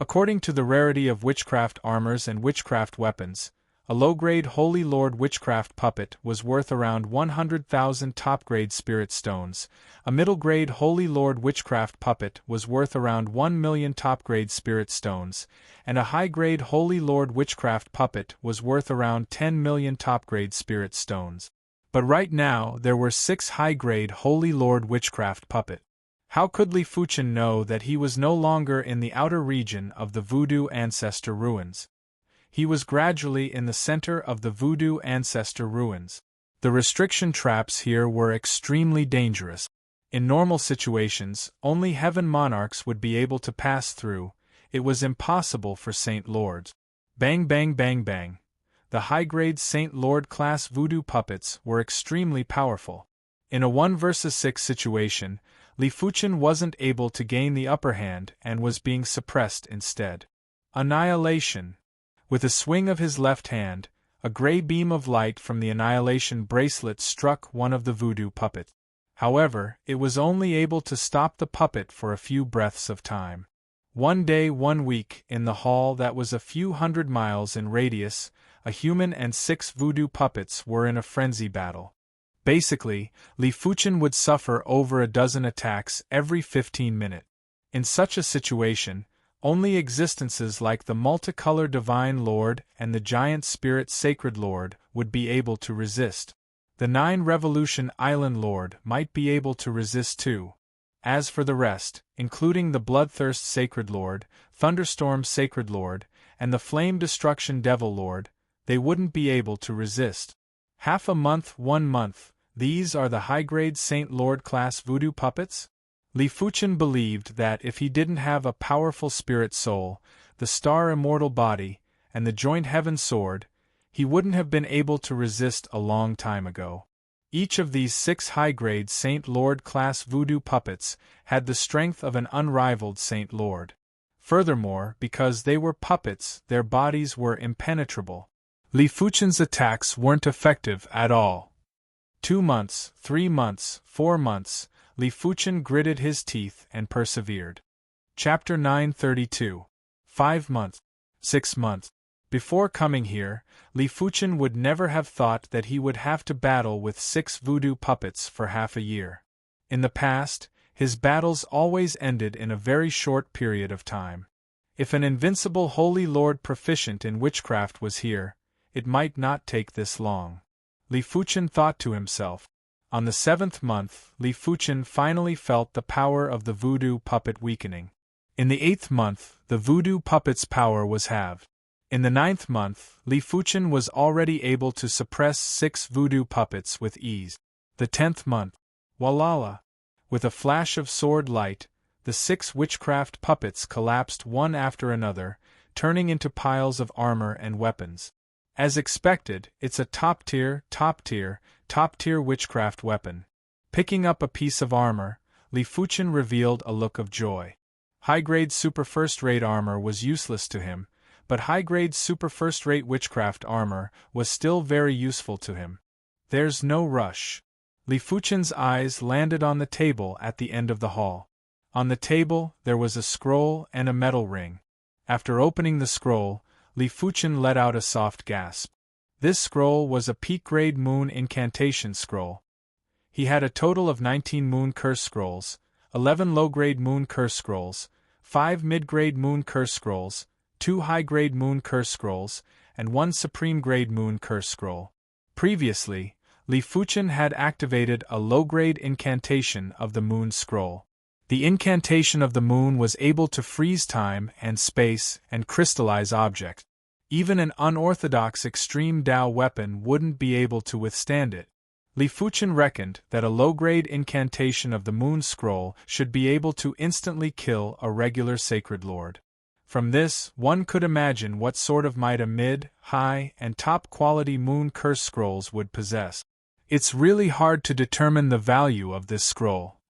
According to the rarity of witchcraft armors and witchcraft weapons, a low-grade Holy Lord witchcraft puppet was worth around 100,000 top-grade spirit stones, a middle-grade Holy Lord witchcraft puppet was worth around 1 million top-grade spirit stones, and a high-grade Holy Lord witchcraft puppet was worth around 10 million top-grade spirit stones. But right now there were 6 high-grade Holy Lord witchcraft puppet. How could Li Fuchen know that he was no longer in the outer region of the Voodoo Ancestor Ruins? He was gradually in the center of the Voodoo Ancestor Ruins. The restriction traps here were extremely dangerous. In normal situations, only Heaven Monarchs would be able to pass through. It was impossible for Saint Lords. Bang bang bang bang. The high-grade Saint Lord class voodoo puppets were extremely powerful. In a 1 versus 6 situation, Li Fuchen wasn't able to gain the upper hand and was being suppressed instead. Annihilation. With a swing of his left hand, a gray beam of light from the annihilation bracelet struck one of the voodoo puppets. However, it was only able to stop the puppet for a few breaths of time. 1 day 1 week, in the hall that was a few hundred miles in radius, a human and 6 voodoo puppets were in a frenzy battle. Basically, Li Fuchen would suffer over a dozen attacks every 15 minutes. In such a situation, only existences like the multicolor Divine Lord and the giant spirit Sacred Lord would be able to resist. The 9 Revolution Island Lord might be able to resist too. As for the rest, including the Bloodthirst Sacred Lord, Thunderstorm Sacred Lord, and the Flame Destruction Devil Lord, they wouldn't be able to resist. Half a month, 1 month. These are the high-grade Saint Lord class voodoo puppets? Li Fuchen believed that if he didn't have a powerful spirit soul, the star immortal body, and the joint heaven sword, he wouldn't have been able to resist a long time ago. Each of these 6 high-grade Saint Lord class voodoo puppets had the strength of an unrivaled Saint Lord. Furthermore, because they were puppets, their bodies were impenetrable. Li Fuchen's attacks weren't effective at all. 2 months, 3 months, 4 months, Li Fuchen gritted his teeth and persevered. Chapter 932. 5 months. 6 months. Before coming here, Li Fuchen would never have thought that he would have to battle with 6 voodoo puppets for half a year. In the past, his battles always ended in a very short period of time. If an invincible Holy Lord proficient in witchcraft was here, it might not take this long. Li Fuchen thought to himself. On the 7th month, Li Fuchen finally felt the power of the voodoo puppet weakening. In the 8th month, the voodoo puppet's power was halved. In the 9th month, Li Fuchen was already able to suppress 6 voodoo puppets with ease. The 10th month. Walala! With a flash of sword light, the 6 witchcraft puppets collapsed one after another, turning into piles of armor and weapons. As expected, it's a top-tier witchcraft weapon. Picking up a piece of armor, Li Fuchen revealed a look of joy. High-grade super first-rate armor was useless to him, but high-grade super first-rate witchcraft armor was still very useful to him. There's no rush. Li Fuchen's eyes landed on the table at the end of the hall. On the table, there was a scroll and a metal ring. After opening the scroll, Li Fuchen let out a soft gasp. This scroll was a peak-grade moon incantation scroll. He had a total of 19 moon curse scrolls, 11 low-grade moon curse scrolls, 5 mid-grade moon curse scrolls, 2 high-grade moon curse scrolls, and 1 supreme-grade moon curse scroll. Previously, Li Fuchen had activated a low-grade incantation of the moon scroll. The incantation of the moon was able to freeze time and space and crystallize objects. Even an unorthodox extreme Dao weapon wouldn't be able to withstand it. Li Fuchen reckoned that a low-grade incantation of the moon scroll should be able to instantly kill a regular sacred lord. From this, one could imagine what sort of might a mid, high, and top-quality moon curse scrolls would possess. It's really hard to determine the value of this scroll.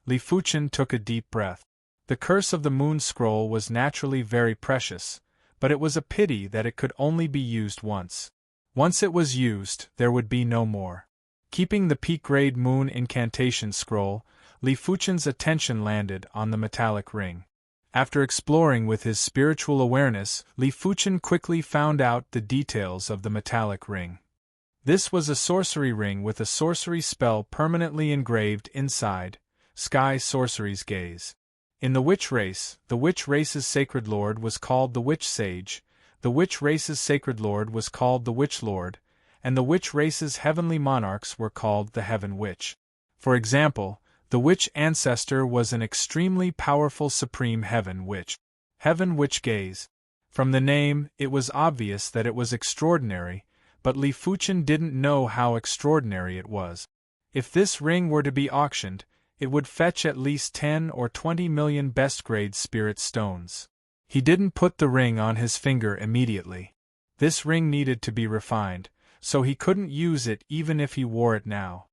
Li Fuchen took a deep breath. The curse of the moon scroll was naturally very precious, but it was a pity that it could only be used once. Once it was used, there would be no more. Keeping the peak-grade moon incantation scroll, Li Fuchen's attention landed on the metallic ring. After exploring with his spiritual awareness, Li Fuchen quickly found out the details of the metallic ring. This was a sorcery ring with a sorcery spell permanently engraved inside, Sky Sorcery's Gaze. In the witch race, the witch race's sacred lord was called the Witch Sage, the witch race's sacred lord was called the Witch Lord, and the witch race's heavenly monarchs were called the Heaven Witch. For example, the witch ancestor was an extremely powerful supreme heaven witch. Heaven Witch Gaze. From the name, it was obvious that it was extraordinary, but Li Fuchen didn't know how extraordinary it was. If this ring were to be auctioned, it would fetch at least 10 or 20 million best-grade spirit stones. He didn't put the ring on his finger immediately. This ring needed to be refined, so he couldn't use it even if he wore it now.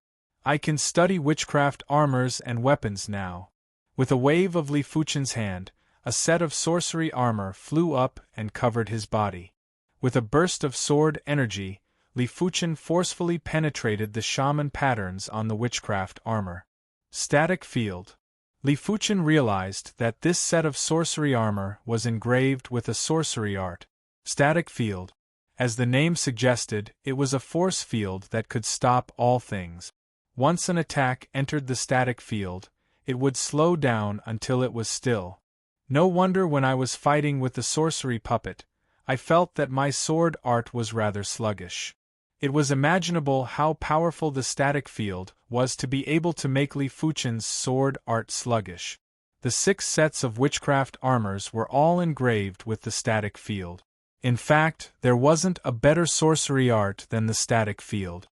I can study witchcraft armors and weapons now. With a wave of Li Fuchen's hand, a set of sorcery armor flew up and covered his body. With a burst of sword energy, Li Fuchen forcefully penetrated the shaman patterns on the witchcraft armor. Static field. Li Fuchen realized that this set of sorcery armor was engraved with a sorcery art. Static field. As the name suggested, it was a force field that could stop all things. Once an attack entered the static field, it would slow down until it was still. No wonder when I was fighting with the sorcery puppet, I felt that my sword art was rather sluggish. It was imaginable how powerful the static field was to be able to make Li Fuchen's sword art sluggish. The 6 sets of witchcraft armors were all engraved with the static field. In fact, there wasn't a better sorcery art than the static field.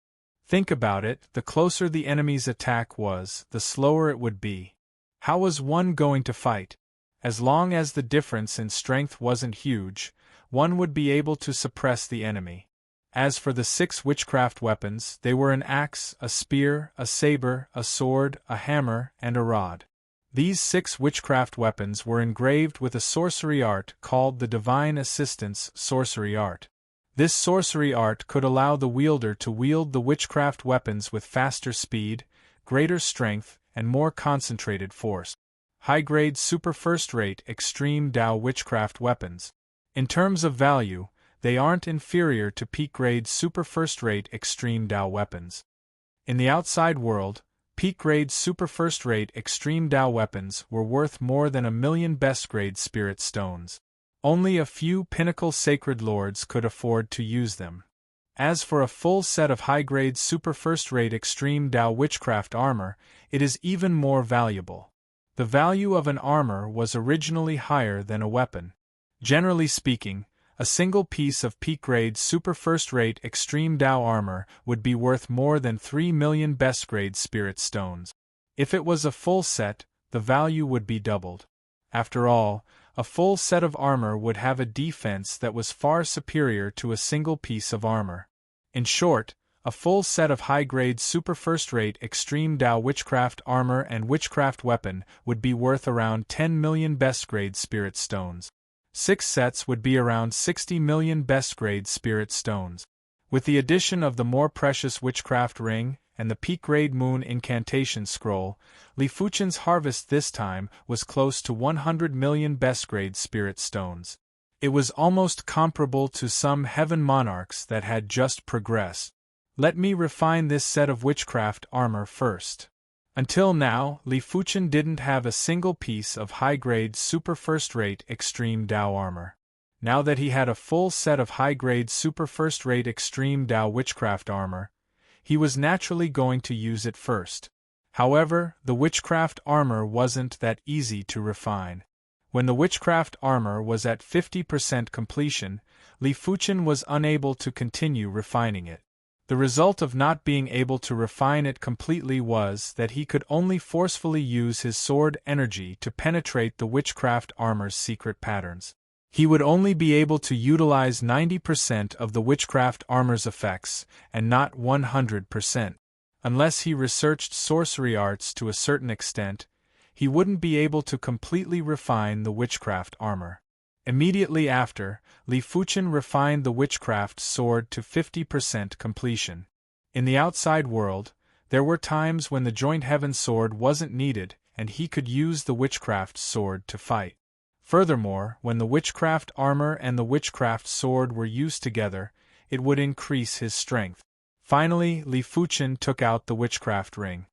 Think about it, the closer the enemy's attack was, the slower it would be. How was one going to fight? As long as the difference in strength wasn't huge, one would be able to suppress the enemy. As for the 6 witchcraft weapons, they were an axe, a spear, a saber, a sword, a hammer, and a rod. These 6 witchcraft weapons were engraved with a sorcery art called the Divine Assistance Sorcery Art. This sorcery art could allow the wielder to wield the witchcraft weapons with faster speed, greater strength, and more concentrated force. High-grade super first-rate extreme Dao witchcraft weapons. In terms of value, they aren't inferior to peak-grade super first-rate extreme Dao weapons. In the outside world, peak-grade super first-rate extreme Dao weapons were worth more than 1 million best-grade spirit stones. Only a few pinnacle sacred lords could afford to use them. As for a full set of high-grade super first-rate extreme Dao witchcraft armor, it is even more valuable. The value of an armor was originally higher than a weapon. Generally speaking, a single piece of peak-grade super first-rate extreme Dao armor would be worth more than 3 million best-grade spirit stones. If it was a full set, the value would be doubled. After all, a full set of armor would have a defense that was far superior to a single piece of armor. In short, a full set of high-grade super first-rate extreme Dao witchcraft armor and witchcraft weapon would be worth around 10 million best-grade spirit stones. 6 sets would be around 60 million best-grade spirit stones. With the addition of the more precious witchcraft ring and the peak-grade moon incantation scroll, Li Fuchen's harvest this time was close to 100 million best-grade spirit stones. It was almost comparable to some heaven monarchs that had just progressed. Let me refine this set of witchcraft armor first. Until now, Li Fuchen didn't have a single piece of high-grade super first-rate extreme Dao armor. Now that he had a full set of high-grade super first-rate extreme Dao witchcraft armor, he was naturally going to use it first. However, the witchcraft armor wasn't that easy to refine. When the witchcraft armor was at 50% completion, Li Fuchen was unable to continue refining it. The result of not being able to refine it completely was that he could only forcefully use his sword energy to penetrate the witchcraft armor's secret patterns. He would only be able to utilize 90% of the witchcraft armor's effects, and not 100%. Unless he researched sorcery arts to a certain extent, he wouldn't be able to completely refine the witchcraft armor. Immediately after, Li Fuchen refined the witchcraft sword to 50% completion. In the outside world, there were times when the joint heaven sword wasn't needed and he could use the witchcraft sword to fight. Furthermore, when the witchcraft armor and the witchcraft sword were used together, it would increase his strength. Finally, Li Fuchen took out the witchcraft ring.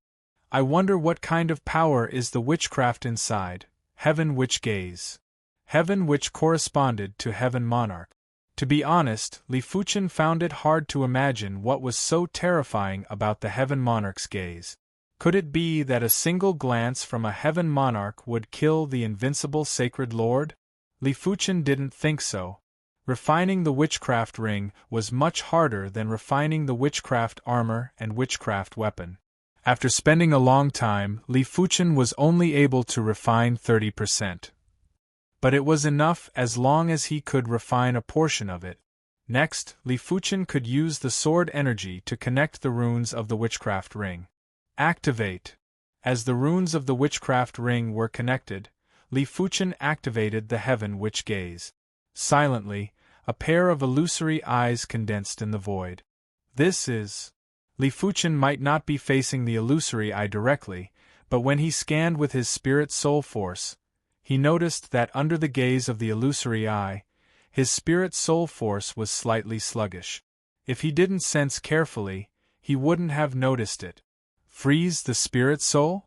I wonder what kind of power is the witchcraft inside, heaven witch gaze. Heaven which corresponded to heaven monarch. To be honest, Li Fuchen found it hard to imagine what was so terrifying about the heaven monarch's gaze. Could it be that a single glance from a heaven monarch would kill the invincible sacred lord? Li Fuchen didn't think so. Refining the witchcraft ring was much harder than refining the witchcraft armor and witchcraft weapon. After spending a long time, Li Fuchen was only able to refine 30%. But it was enough as long as he could refine a portion of it. Next, Li Fuchen could use the sword energy to connect the runes of the witchcraft ring. Activate. As the runes of the witchcraft ring were connected, Li Fuchen activated the heaven witch gaze. Silently, a pair of illusory eyes condensed in the void. This is... Li Fuchen might not be facing the illusory eye directly, but when he scanned with his spirit soul force, he noticed that under the gaze of the illusory eye, his spirit soul force was slightly sluggish. If he didn't sense carefully, he wouldn't have noticed it. Freeze the spirit soul?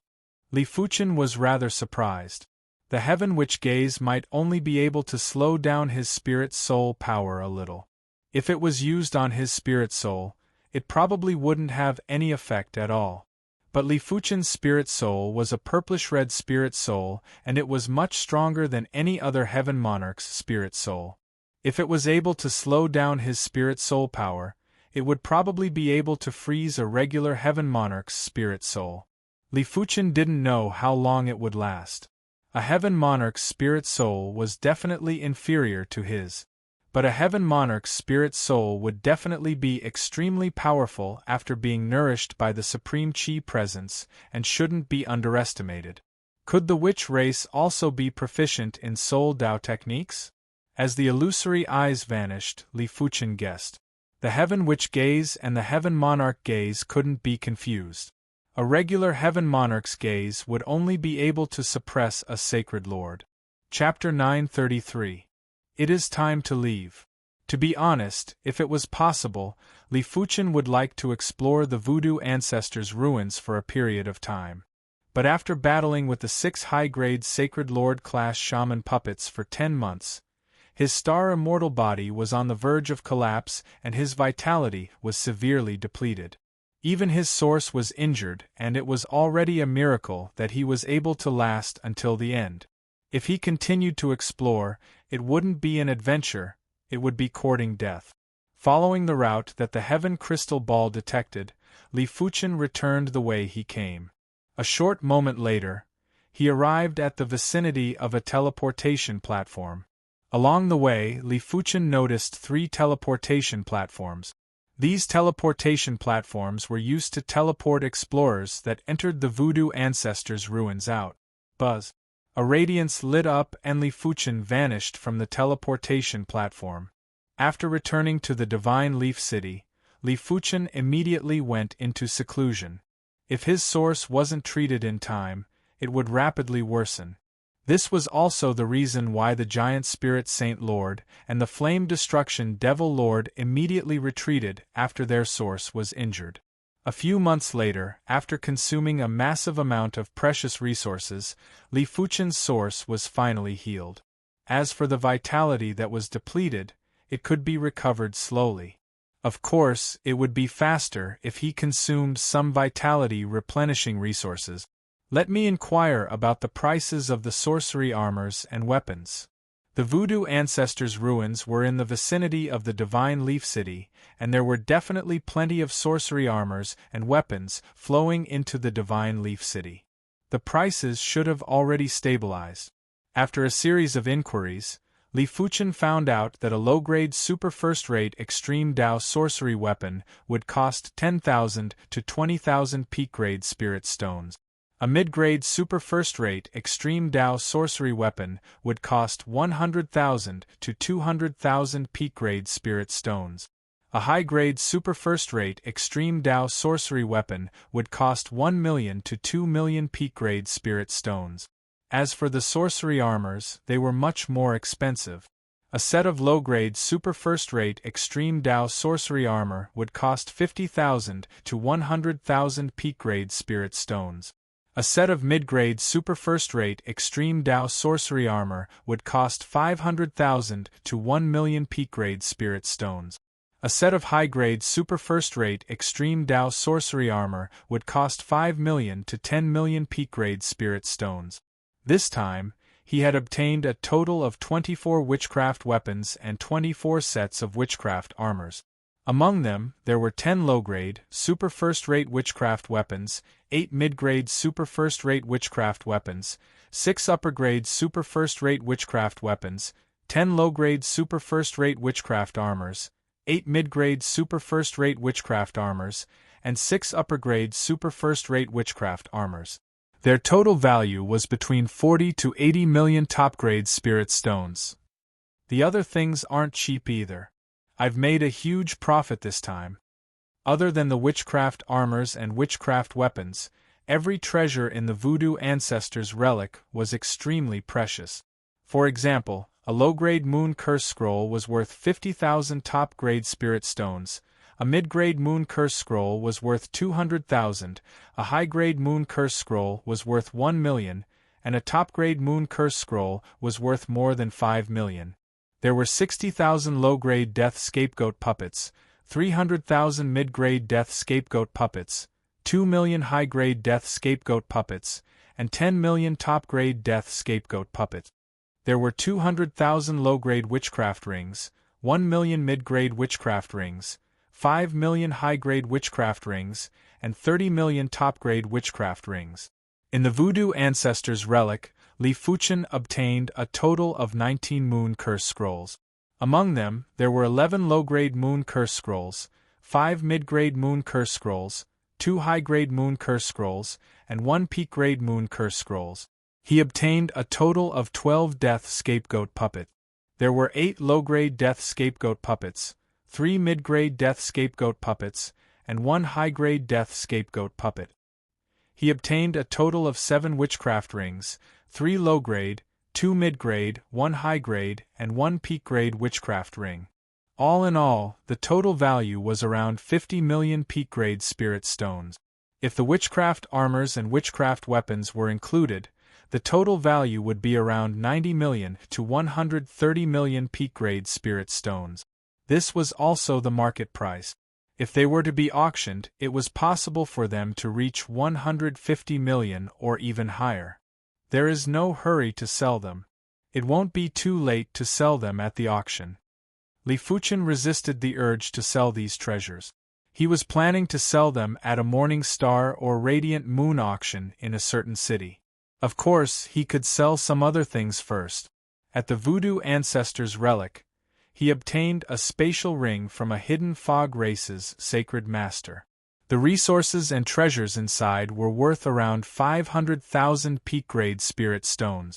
Li Fuchen was rather surprised. The heaven witch gaze might only be able to slow down his spirit soul power a little. If it was used on his spirit soul, it probably wouldn't have any effect at all. But Li Fuchen's spirit soul was a purplish-red spirit soul, and it was much stronger than any other heaven monarch's spirit soul. If it was able to slow down his spirit soul power, it would probably be able to freeze a regular heaven monarch's spirit soul. Li Fuchen didn't know how long it would last. A heaven monarch's spirit soul was definitely inferior to his. But a heaven monarch's spirit soul would definitely be extremely powerful after being nourished by the supreme Qi presence and shouldn't be underestimated. Could the witch race also be proficient in soul Dao techniques? As the illusory eyes vanished, Li Fuchen guessed. The heaven witch gaze and the heaven monarch gaze couldn't be confused. A regular heaven monarch's gaze would only be able to suppress a sacred lord. Chapter 933. It is time to leave. To be honest, if it was possible, Li Fuchen would like to explore the voodoo ancestors' ruins for a period of time. But after battling with the 6 high-grade Sacred Lord-class shaman puppets for 10 months, his star immortal body was on the verge of collapse and his vitality was severely depleted. Even his source was injured, and it was already a miracle that he was able to last until the end. If he continued to explore, it wouldn't be an adventure, it would be courting death. Following the route that the heaven crystal ball detected, Li Fuchen returned the way he came. A short moment later, he arrived at the vicinity of a teleportation platform. Along the way, Li Fuchen noticed 3 teleportation platforms. These teleportation platforms were used to teleport explorers that entered the voodoo ancestors' ruins out. Buzz. A radiance lit up and Li Fuchen vanished from the teleportation platform. After returning to the Divine Leaf City, Li Fuchen immediately went into seclusion. If his source wasn't treated in time, it would rapidly worsen. This was also the reason why the Giant Spirit Saint Lord and the Flame Destruction Devil Lord immediately retreated after their source was injured. A few months later, after consuming a massive amount of precious resources, Li Fuchen's source was finally healed. As for the vitality that was depleted, it could be recovered slowly. Of course, it would be faster if he consumed some vitality replenishing resources. Let me inquire about the prices of the sorcery armors and weapons. The Voodoo Ancestors' ruins were in the vicinity of the Divine Leaf City, and there were definitely plenty of sorcery armors and weapons flowing into the Divine Leaf City. The prices should have already stabilized. After a series of inquiries, Li Fuchen found out that a low-grade super first-rate extreme Dao sorcery weapon would cost 10,000 to 20,000 peak-grade spirit stones. A mid-grade super first-rate extreme Dao sorcery weapon would cost 100,000 to 200,000 peak-grade spirit stones. A high-grade super first-rate extreme Dao sorcery weapon would cost 1 million to 2 million peak-grade spirit stones. As for the sorcery armors, they were much more expensive. A set of low-grade super first-rate extreme Dao sorcery armor would cost 50,000 to 100,000 peak-grade spirit stones. A set of mid-grade super first-rate extreme Dao sorcery armor would cost 500,000 to 1 million peak-grade spirit stones. A set of high-grade super first-rate extreme Dao sorcery armor would cost 5 million to 10 million peak-grade spirit stones. This time, he had obtained a total of 24 witchcraft weapons and 24 sets of witchcraft armors. Among them, there were 10 low-grade, super first-rate witchcraft weapons, 8 mid-grade super first-rate witchcraft weapons, 6 upper-grade super first-rate witchcraft weapons, 10 low-grade super first-rate witchcraft armors, 8 mid-grade super first-rate witchcraft armors, and 6 upper-grade super first-rate witchcraft armors. Their total value was between 40 to 80 million top-grade spirit stones. The other things aren't cheap either. I've made a huge profit this time. Other than the witchcraft armors and witchcraft weapons, every treasure in the Voodoo Ancestors' relic was extremely precious. For example, a low-grade Moon Curse Scroll was worth 50,000 top-grade spirit stones, a mid-grade Moon Curse Scroll was worth 200,000, a high-grade Moon Curse Scroll was worth 1 million, and a top-grade Moon Curse Scroll was worth more than 5 million. There were 60,000 low-grade Death Scapegoat puppets, 300,000 mid-grade Death Scapegoat puppets, 2 million high-grade Death Scapegoat puppets, and 10 million top-grade Death Scapegoat puppets. There were 200,000 low-grade Witchcraft rings, 1 million mid-grade Witchcraft rings, 5 million high-grade Witchcraft rings, and 30 million top-grade Witchcraft rings. In the Voodoo Ancestors' relic, Li Fuchen obtained a total of 19 Moon Curse Scrolls. Among them, there were 11 low-grade Moon Curse Scrolls, 5 mid-grade Moon Curse Scrolls, 2 high-grade Moon Curse Scrolls, and 1 peak-grade Moon Curse Scrolls. He obtained a total of 12 Death Scapegoat puppets. There were 8 low-grade Death Scapegoat puppets, 3 mid-grade Death Scapegoat puppets, and 1 high-grade Death Scapegoat puppet. He obtained a total of 7 Witchcraft rings, 3 low-grade, 2 mid-grade, 1 high-grade, and 1 peak-grade Witchcraft ring. All in all, the total value was around 50 million peak-grade spirit stones. If the Witchcraft armors and Witchcraft weapons were included, the total value would be around 90 million to 130 million peak-grade spirit stones. This was also the market price. If they were to be auctioned, it was possible for them to reach 150 million or even higher. There is no hurry to sell them. It won't be too late to sell them at the auction. Li Fuchen resisted the urge to sell these treasures. He was planning to sell them at a Morning Star or Radiant Moon auction in a certain city. Of course, he could sell some other things first. At the Voodoo Ancestors' relic, he obtained a spatial ring from a Hidden Fog race's sacred master. The resources and treasures inside were worth around 500,000 peak-grade spirit stones.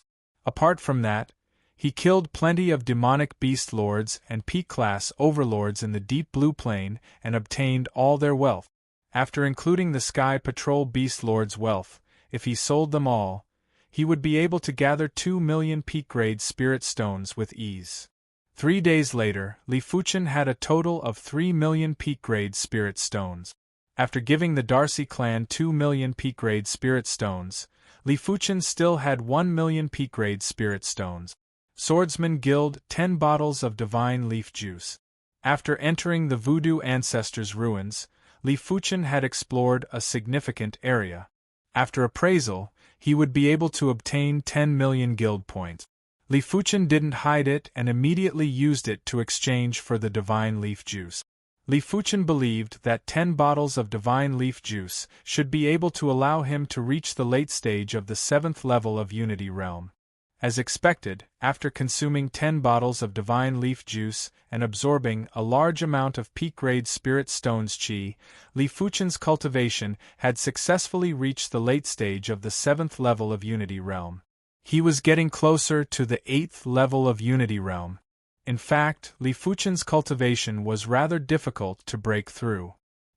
Apart from that, he killed plenty of demonic beast lords and peak-class overlords in the deep blue plane and obtained all their wealth. After including the Sky Patrol beast lords' wealth, if he sold them all, he would be able to gather 2 million peak-grade spirit stones with ease. 3 days later, Li Fuchen had a total of 3 million peak-grade spirit stones. After giving the Darcy clan 2 million peak-grade spirit stones, Li Fuchen still had 1 million peak-grade spirit stones. Swordsman Guild 10 bottles of divine leaf juice. After entering the Voodoo Ancestors' ruins, Li Fuchen had explored a significant area. After appraisal, he would be able to obtain 10 million guild points. Li Fuchen didn't hide it and immediately used it to exchange for the divine leaf juice. Li Fuchen believed that 10 bottles of divine leaf juice should be able to allow him to reach the late stage of the 7th level of Unity Realm. As expected, after consuming 10 bottles of divine leaf juice and absorbing a large amount of peak-grade spirit stones chi, Li Fuchen's cultivation had successfully reached the late stage of the 7th level of Unity Realm. He was getting closer to the 8th level of Unity Realm. In fact, Li Fuchen's cultivation was rather difficult to break through.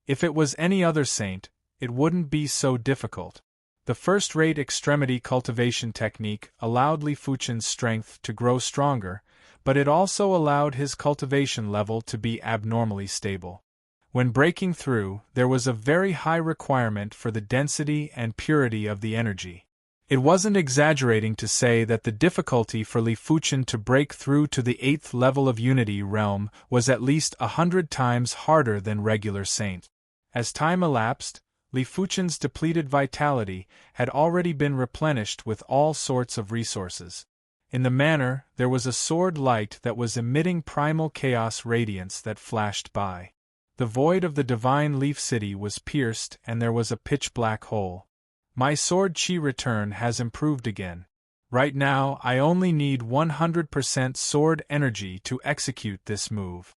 If it was any other saint, it wouldn't be so difficult. The first-rate extremity cultivation technique allowed Li Fuchen's strength to grow stronger, but it also allowed his cultivation level to be abnormally stable. When breaking through, there was a very high requirement for the density and purity of the energy. It wasn't exaggerating to say that the difficulty for Li Fuchen to break through to the 8th level of Unity Realm was at least 100 times harder than regular saint. As time elapsed, Li Fuchen's depleted vitality had already been replenished with all sorts of resources. In the manor, there was a sword light that was emitting primal chaos radiance that flashed by. The void of the divine leaf city was pierced and there was a pitch-black hole. My sword chi return has improved again. Right now, I only need 100% sword energy to execute this move.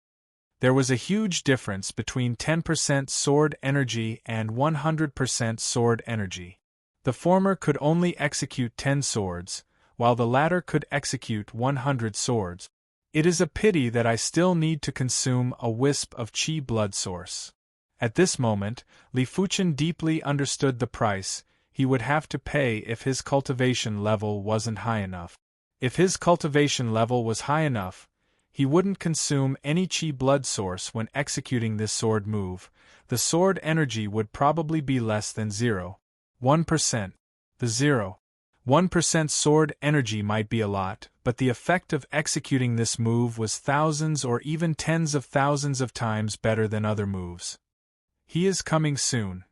There was a huge difference between 10% sword energy and 100% sword energy. The former could only execute 10 swords, while the latter could execute 100 swords. It is a pity that I still need to consume a wisp of chi blood source. At this moment, Li Fuchen deeply understood the price he would have to pay if his cultivation level wasn't high enough. If his cultivation level was high enough, he wouldn't consume any chi blood source when executing this sword move. The sword energy would probably be less than 0.1%. The 0.1% sword energy might be a lot, but the effect of executing this move was thousands or even tens of thousands of times better than other moves. He is coming soon.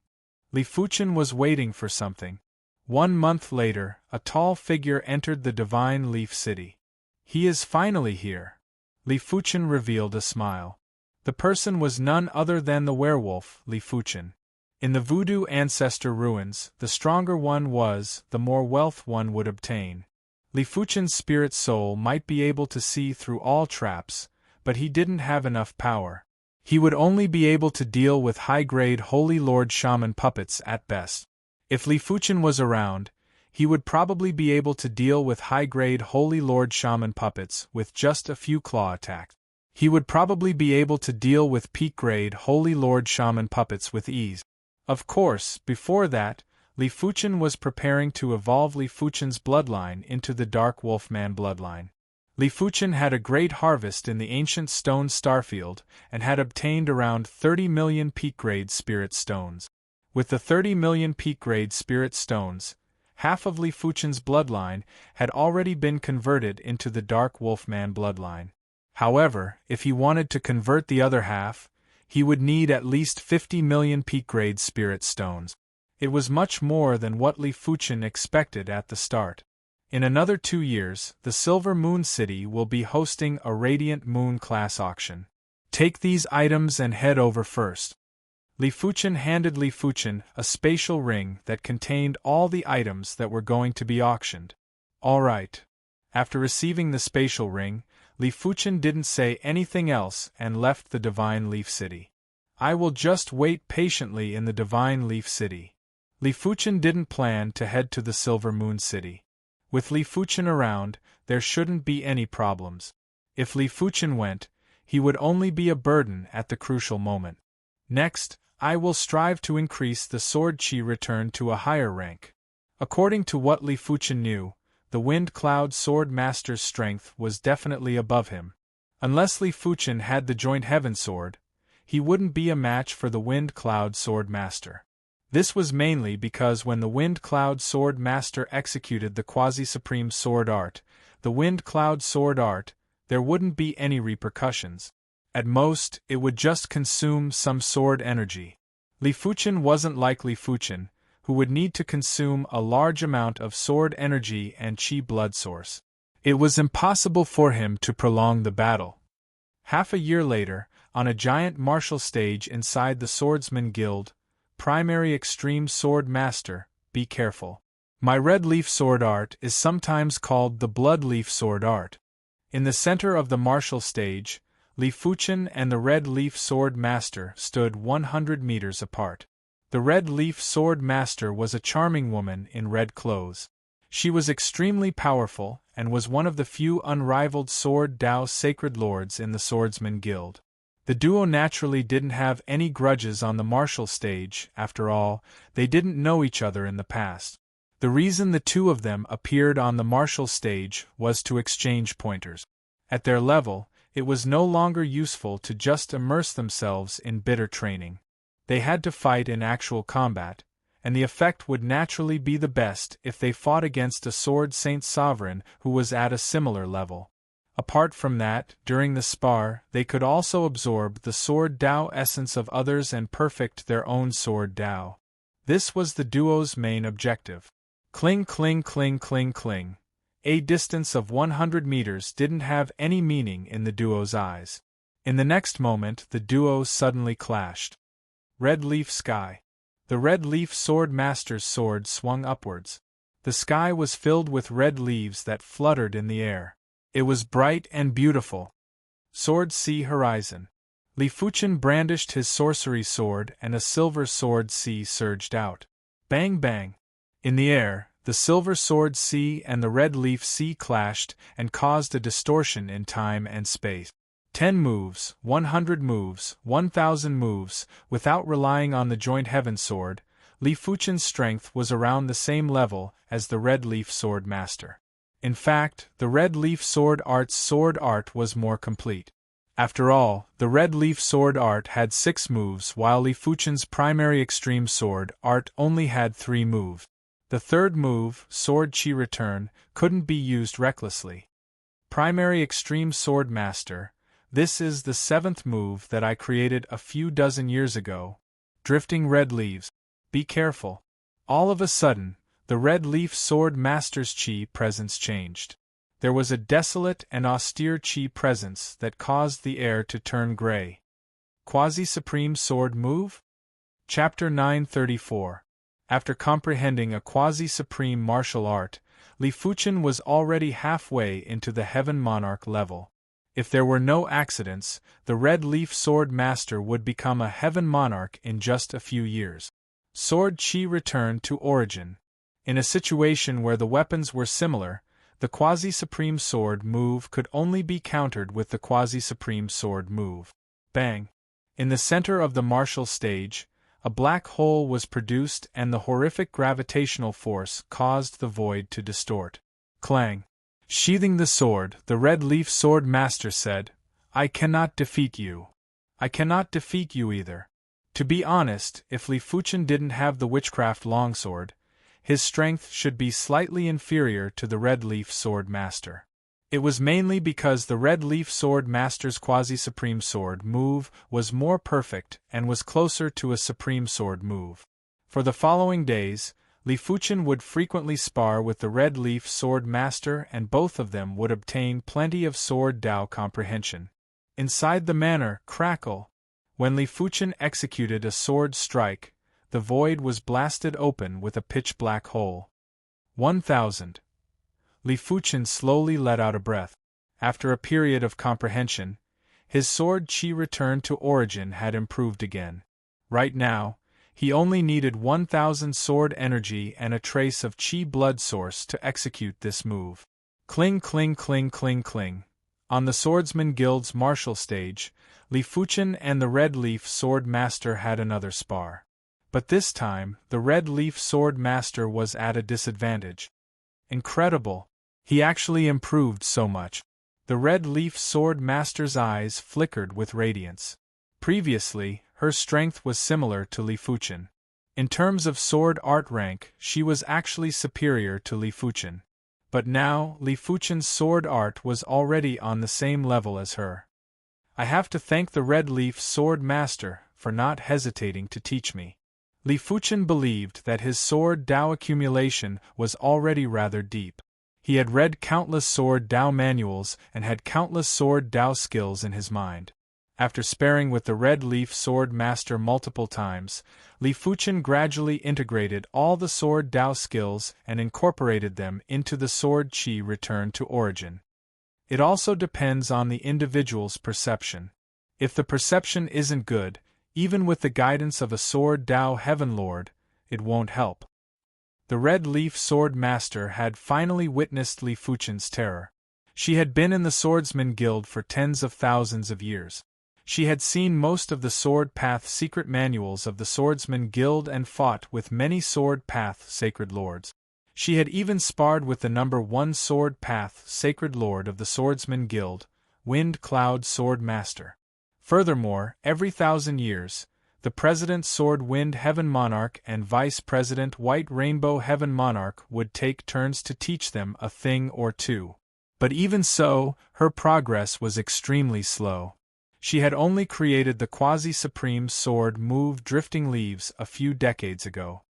Li Fuchen was waiting for something. 1 month later, a tall figure entered the Divine Leaf City. He is finally here. Li Fuchen revealed a smile. The person was none other than the werewolf, Li Fuchen. In the Voodoo Ancestor ruins, the stronger one was, the more wealth one would obtain. Li Fuchen's spirit soul might be able to see through all traps, but he didn't have enough power. He would only be able to deal with high-grade Holy Lord Shaman puppets at best. If Li Fuchen was around, he would probably be able to deal with high-grade Holy Lord Shaman puppets with just a few claw attacks. He would probably be able to deal with peak-grade Holy Lord Shaman puppets with ease. Of course, before that, Li Fuchen was preparing to evolve Li Fuchen's bloodline into the Dark Wolfman bloodline. Li Fuchen had a great harvest in the ancient stone starfield and had obtained around 30 million peak-grade spirit stones. With the 30 million peak-grade spirit stones, half of Li Fuchen's bloodline had already been converted into the Dark Wolfman bloodline. However, if he wanted to convert the other half, he would need at least 50 million peak-grade spirit stones. It was much more than what Li Fuchen expected at the start. In another 2 years, the Silver Moon City will be hosting a Radiant Moon class auction. Take these items and head over first. Li Fuchen handed Li Fuchen a spatial ring that contained all the items that were going to be auctioned. All right. After receiving the spatial ring, Li Fuchen didn't say anything else and left the Divine Leaf City. I will just wait patiently in the Divine Leaf City. Li Fuchen didn't plan to head to the Silver Moon City. With Li Fuchen around, there shouldn't be any problems. If Li Fuchen went, he would only be a burden at the crucial moment. Next, I will strive to increase the sword qi return to a higher rank. According to what Li Fuchen knew, the Wind Cloud Sword Master's strength was definitely above him. Unless Li Fuchen had the Joint Heaven Sword, he wouldn't be a match for the Wind Cloud Sword Master. This was mainly because when the Wind Cloud Sword Master executed the Quasi-Supreme Sword Art, the Wind Cloud Sword Art, there wouldn't be any repercussions. At most, it would just consume some sword energy. Li Fuchen wasn't like Li Fuchen, who would need to consume a large amount of sword energy and qi blood source. It was impossible for him to prolong the battle. Half a year later, on a giant martial stage inside the Swordsman Guild, Primary Extreme Sword Master, be careful. My Red Leaf Sword Art is sometimes called the Blood Leaf Sword Art. In the center of the martial stage, Li Fuchen and the Red Leaf Sword Master stood 100 meters apart. The Red Leaf Sword Master was a charming woman in red clothes. She was extremely powerful and was one of the few unrivaled Sword Dao Sacred Lords in the Swordsman Guild. The duo naturally didn't have any grudges on the martial stage. After all, they didn't know each other in the past. The reason the two of them appeared on the martial stage was to exchange pointers. At their level, it was no longer useful to just immerse themselves in bitter training. They had to fight in actual combat, and the effect would naturally be the best if they fought against a Sword Saint Sovereign who was at a similar level. Apart from that, during the spar, they could also absorb the Sword Dao essence of others and perfect their own Sword Dao. This was the duo's main objective. Cling, cling, cling, cling, cling. A distance of 100 meters didn't have any meaning in the duo's eyes. In the next moment, the duo suddenly clashed. Red Leaf Sky. The Red Leaf Sword Master's sword swung upwards. The sky was filled with red leaves that fluttered in the air. It was bright and beautiful. Sword Sea Horizon. Li Fuchen brandished his sorcery sword and a silver sword sea surged out. Bang bang. In the air, the silver sword sea and the red leaf sea clashed and caused a distortion in time and space. 10 moves, 100 moves, 1,000 moves, without relying on the Joint Heaven Sword, Li Fuchen's strength was around the same level as the Red Leaf Sword Master. In fact, the Red Leaf Sword Art's sword art was more complete. After all, the Red Leaf Sword Art had 6 moves while Li Fuchen's Primary Extreme Sword Art only had 3 moves. The third move, Sword Qi Return, couldn't be used recklessly. Primary Extreme Sword Master, this is the 7th move that I created a few dozen years ago. Drifting Red Leaves. Be careful. All of a sudden, the Red Leaf Sword Master's Qi presence changed. There was a desolate and austere Qi presence that caused the air to turn gray. Quasi-Supreme Sword Move? Chapter 934. After comprehending a quasi-supreme martial art, Li Fuchen was already halfway into the Heaven Monarch level. If there were no accidents, the Red Leaf Sword Master would become a Heaven Monarch in just a few years. Sword Qi returned to origin. In a situation where the weapons were similar, the Quasi-Supreme Sword move could only be countered with the Quasi-Supreme Sword move. Bang! In the center of the martial stage, a black hole was produced and the horrific gravitational force caused the void to distort. Clang! Sheathing the sword, the Red Leaf Sword Master said, "I cannot defeat you. I cannot defeat you either." To be honest, if Li Fuchen didn't have the Witchcraft Longsword, his strength should be slightly inferior to the Red Leaf Sword Master. It was mainly because the Red Leaf Sword Master's Quasi-Supreme Sword move was more perfect and was closer to a Supreme Sword move. For the following days, Li Fuchen would frequently spar with the Red Leaf Sword Master and both of them would obtain plenty of Sword Dao comprehension. Inside the manor, crackle! When Li Fuchen executed a sword strike, the void was blasted open with a pitch-black hole. 1,000. Li Fuchen slowly let out a breath. After a period of comprehension, his sword Qi return to origin had improved again. Right now, He only needed 1,000 sword energy and a trace of chi blood source to execute this move. Cling cling cling cling cling. On the Swordsman Guild's martial stage, Li Fuchen and the Red Leaf Sword Master had another spar. But this time, the Red Leaf Sword Master was at a disadvantage. Incredible! He actually improved so much. The Red Leaf Sword Master's eyes flickered with radiance. Previously, her strength was similar to Li Fuchen. In terms of sword art rank, she was actually superior to Li Fuchen. But now, Li Fuchen's sword art was already on the same level as her. I have to thank the Red Leaf Sword Master for not hesitating to teach me. Li Fuchen believed that his sword Dao accumulation was already rather deep. He had read countless sword Dao manuals and had countless sword Dao skills in his mind. After sparring with the Red Leaf Sword Master multiple times, Li Fuchen gradually integrated all the sword Dao skills and incorporated them into the sword Qi returned to origin. It also depends on the individual's perception. If the perception isn't good, even with the guidance of a sword Dao Heaven Lord, it won't help. The Red Leaf Sword Master had finally witnessed Li Fuchen's terror. She had been in the Swordsman Guild for tens of thousands of years. She had seen most of the Sword Path secret manuals of the Swordsman Guild and fought with many Sword Path Sacred Lords. She had even sparred with the number 1 Sword Path Sacred Lord of the Swordsman Guild, Wind Cloud Sword Master. Furthermore, every 1,000 years, the President Sword Wind Heaven Monarch and Vice President White Rainbow Heaven Monarch would take turns to teach them a thing or two. But even so, her progress was extremely slow. She had only created the quasi-supreme sword move Drifting Leaves a few decades ago.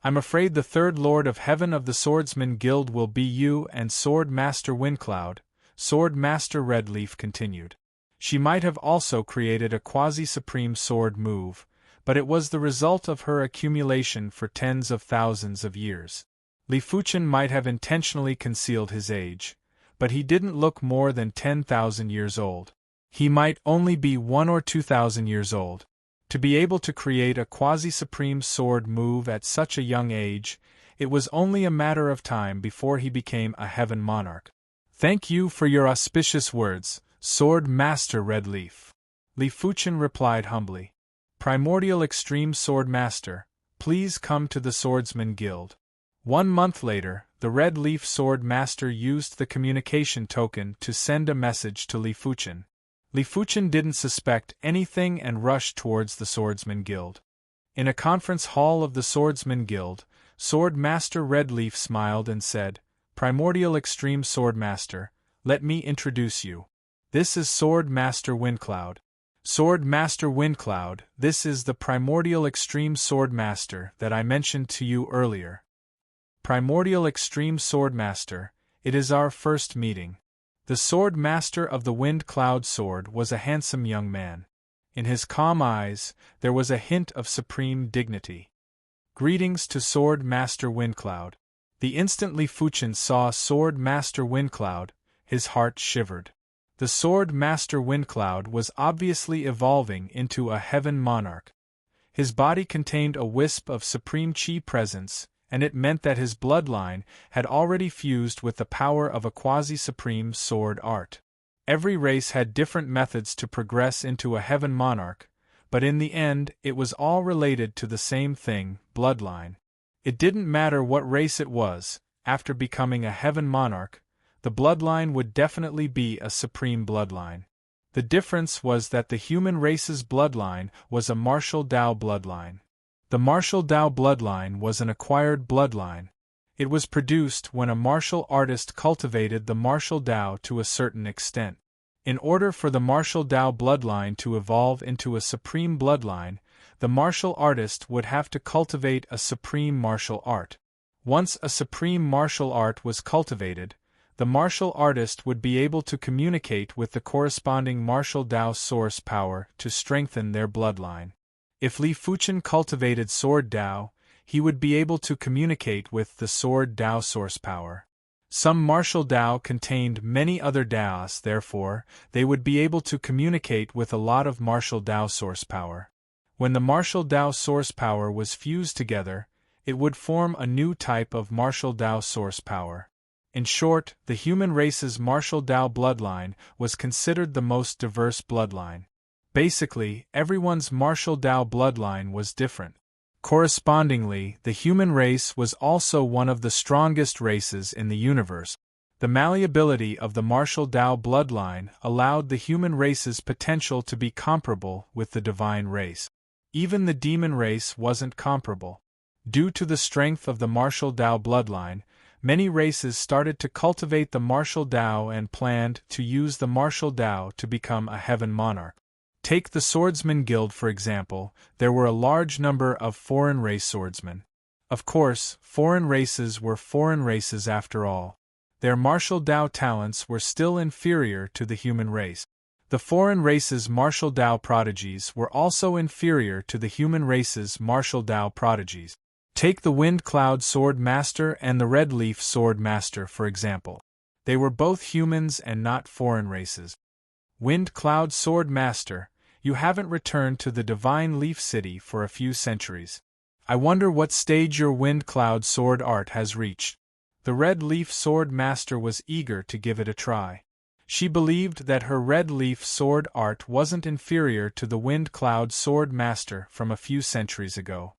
I'm afraid the third Lord of Heaven of the Swordsman Guild will be you and Sword Master Windcloud, Sword Master Redleaf continued. She might have also created a quasi-supreme sword move, but it was the result of her accumulation for tens of thousands of years. Li Fuchen might have intentionally concealed his age, but he didn't look more than 10,000 years old. He might only be 1 or 2,000 years old. To be able to create a quasi-supreme sword move at such a young age, it was only a matter of time before he became a Heaven Monarch. Thank you for your auspicious words, Sword Master Redleaf. Li Fuchen replied humbly. Primordial Extreme Sword Master, please come to the Swordsman Guild. 1 month later, the Red Leaf Sword Master used the communication token to send a message to Li Fuchen. Li Fuchen didn't suspect anything and rushed towards the Swordsman Guild. In a conference hall of the Swordsman Guild, Sword Master Redleaf smiled and said, Primordial Extreme Sword Master, let me introduce you. This is Sword Master Windcloud. Sword Master Windcloud, this is the Primordial Extreme Sword Master that I mentioned to you earlier. Primordial Extreme Sword Master, it is our first meeting. The Sword Master of the Wind Cloud Sword was a handsome young man. In his calm eyes, there was a hint of supreme dignity. Greetings to Sword Master Windcloud. The instant Li Fuchen saw Sword Master Windcloud, his heart shivered. The Sword Master Windcloud was obviously evolving into a Heaven Monarch. His body contained a wisp of supreme chi presence, and it meant that his bloodline had already fused with the power of a quasi-supreme sword art. Every race had different methods to progress into a Heaven Monarch, but in the end it was all related to the same thing, bloodline. It didn't matter what race it was, after becoming a Heaven Monarch, the bloodline would definitely be a supreme bloodline. The difference was that the human race's bloodline was a martial Dao bloodline. The martial Dao bloodline was an acquired bloodline. It was produced when a martial artist cultivated the martial Dao to a certain extent. In order for the martial Dao bloodline to evolve into a supreme bloodline, the martial artist would have to cultivate a supreme martial art. Once a supreme martial art was cultivated, the martial artist would be able to communicate with the corresponding martial Dao source power to strengthen their bloodline. If Li Fuchen cultivated Sword Dao, he would be able to communicate with the Sword Dao source power. Some martial Dao contained many other Daos, therefore, they would be able to communicate with a lot of martial Dao source power. When the martial Tao source power was fused together, it would form a new type of martial Tao source power. In short, the human race's martial Tao bloodline was considered the most diverse bloodline. Basically, everyone's martial Tao bloodline was different. Correspondingly, the human race was also one of the strongest races in the universe. The malleability of the martial Tao bloodline allowed the human race's potential to be comparable with the divine race. Even the demon race wasn't comparable. Due to the strength of the martial Tao bloodline, many races started to cultivate the martial Tao and planned to use the martial Tao to become a heaven monarch. Take the Swordsman Guild for example. There were a large number of foreign race swordsmen. Of course, foreign races were foreign races after all. Their martial Tao talents were still inferior to the human race. The foreign race's martial Tao prodigies were also inferior to the human race's martial Tao prodigies. Take the Wind Cloud Sword Master and the Red Leaf Sword Master for example. They were both humans and not foreign races. Wind Cloud Sword Master, you haven't returned to the Divine Leaf City for a few centuries. I wonder what stage your Wind Cloud Sword art has reached. The Red Leaf Sword Master was eager to give it a try. She believed that her Red Leaf Sword art wasn't inferior to the Wind Cloud Sword Master from a few centuries ago.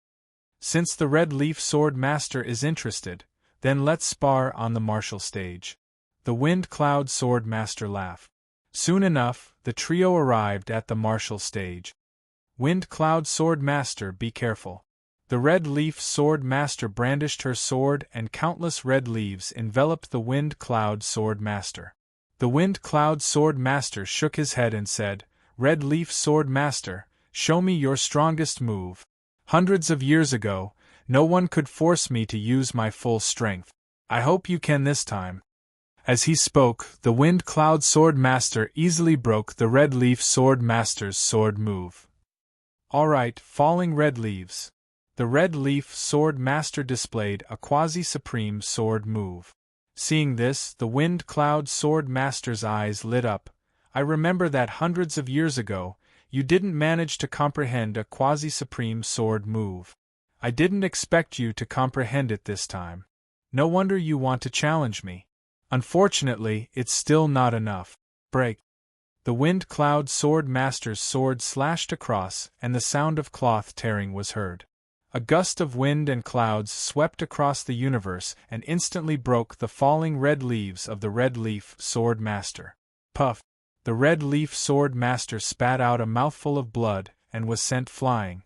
Since the Red Leaf Sword Master is interested, then let's spar on the martial stage. The Wind Cloud Sword Master laughed. Soon enough, the trio arrived at the martial stage. Wind Cloud Sword Master, be careful. The Red Leaf Sword Master brandished her sword and countless red leaves enveloped the Wind Cloud Sword Master. The Wind Cloud Sword Master shook his head and said, "Red Leaf Sword Master, show me your strongest move. Hundreds of years ago, no one could force me to use my full strength. I hope you can this time." As he spoke, the Wind Cloud Sword Master easily broke the Red Leaf Sword Master's sword move. All right, falling red leaves. The Red Leaf Sword Master displayed a quasi-supreme sword move. Seeing this, the Wind Cloud Sword Master's eyes lit up. I remember that hundreds of years ago, you didn't manage to comprehend a quasi-supreme sword move. I didn't expect you to comprehend it this time. No wonder you want to challenge me. Unfortunately, it's still not enough. Break. The Wind Cloud Sword Master's sword slashed across, and the sound of cloth tearing was heard. A gust of wind and clouds swept across the universe and instantly broke the falling red leaves of the Red Leaf Sword Master. Puff! The Red Leaf Sword Master spat out a mouthful of blood and was sent flying.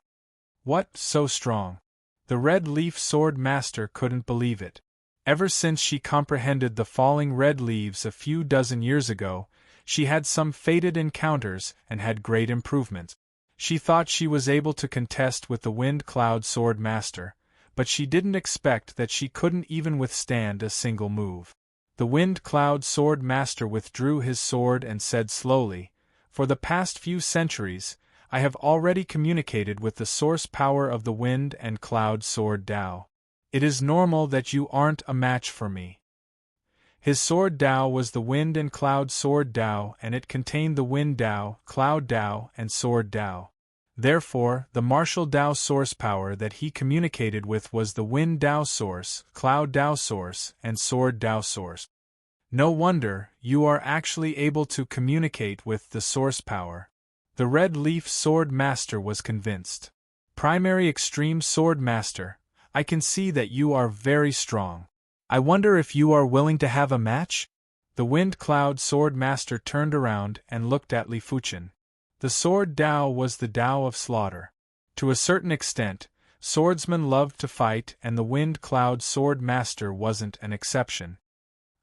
What, so strong? The Red Leaf Sword Master couldn't believe it. Ever since she comprehended the falling red leaves a few dozen years ago, she had some fated encounters and had great improvements. She thought she was able to contest with the Wind Cloud Sword Master, but she didn't expect that she couldn't even withstand a single move. The Wind Cloud Sword Master withdrew his sword and said slowly, "For the past few centuries, I have already communicated with the source power of the Wind and Cloud Sword Tao. It is normal that you aren't a match for me." His sword Tao was the Wind and Cloud Sword Tao, and it contained the Wind Tao, Cloud Tao, and Sword Tao. Therefore, the martial Tao source power that he communicated with was the Wind Tao source, Cloud Tao source, and Sword Tao source. No wonder you are actually able to communicate with the source power. The Red Leaf Sword Master was convinced. Primary Extreme Sword Master, I can see that you are very strong. I wonder if you are willing to have a match? The Wind Cloud Sword Master turned around and looked at Li Fuchen. The Sword Tao was the Tao of slaughter. To a certain extent, swordsmen loved to fight, and the Wind Cloud Sword Master wasn't an exception.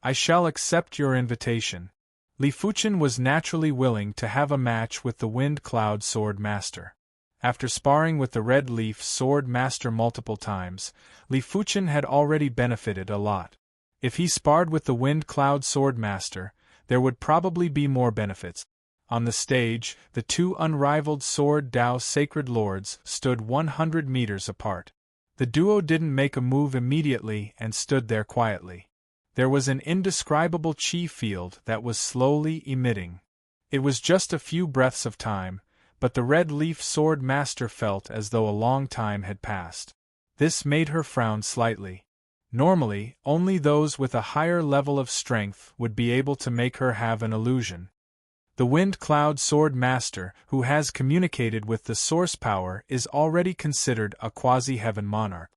I shall accept your invitation. Li Fuchen was naturally willing to have a match with the Wind Cloud Sword Master. After sparring with the Red Leaf Sword Master multiple times, Li Fuchen had already benefited a lot. If he sparred with the Wind Cloud Sword Master, there would probably be more benefits. On the stage, the two unrivaled Sword Tao Sacred Lords stood 100 meters apart. The duo didn't make a move immediately and stood there quietly. There was an indescribable chi field that was slowly emitting. It was just a few breaths of time, but the Red Leaf Sword Master felt as though a long time had passed. This made her frown slightly. Normally, only those with a higher level of strength would be able to make her have an illusion. The Wind Cloud Sword Master, who has communicated with the source power, is already considered a quasi-heaven monarch.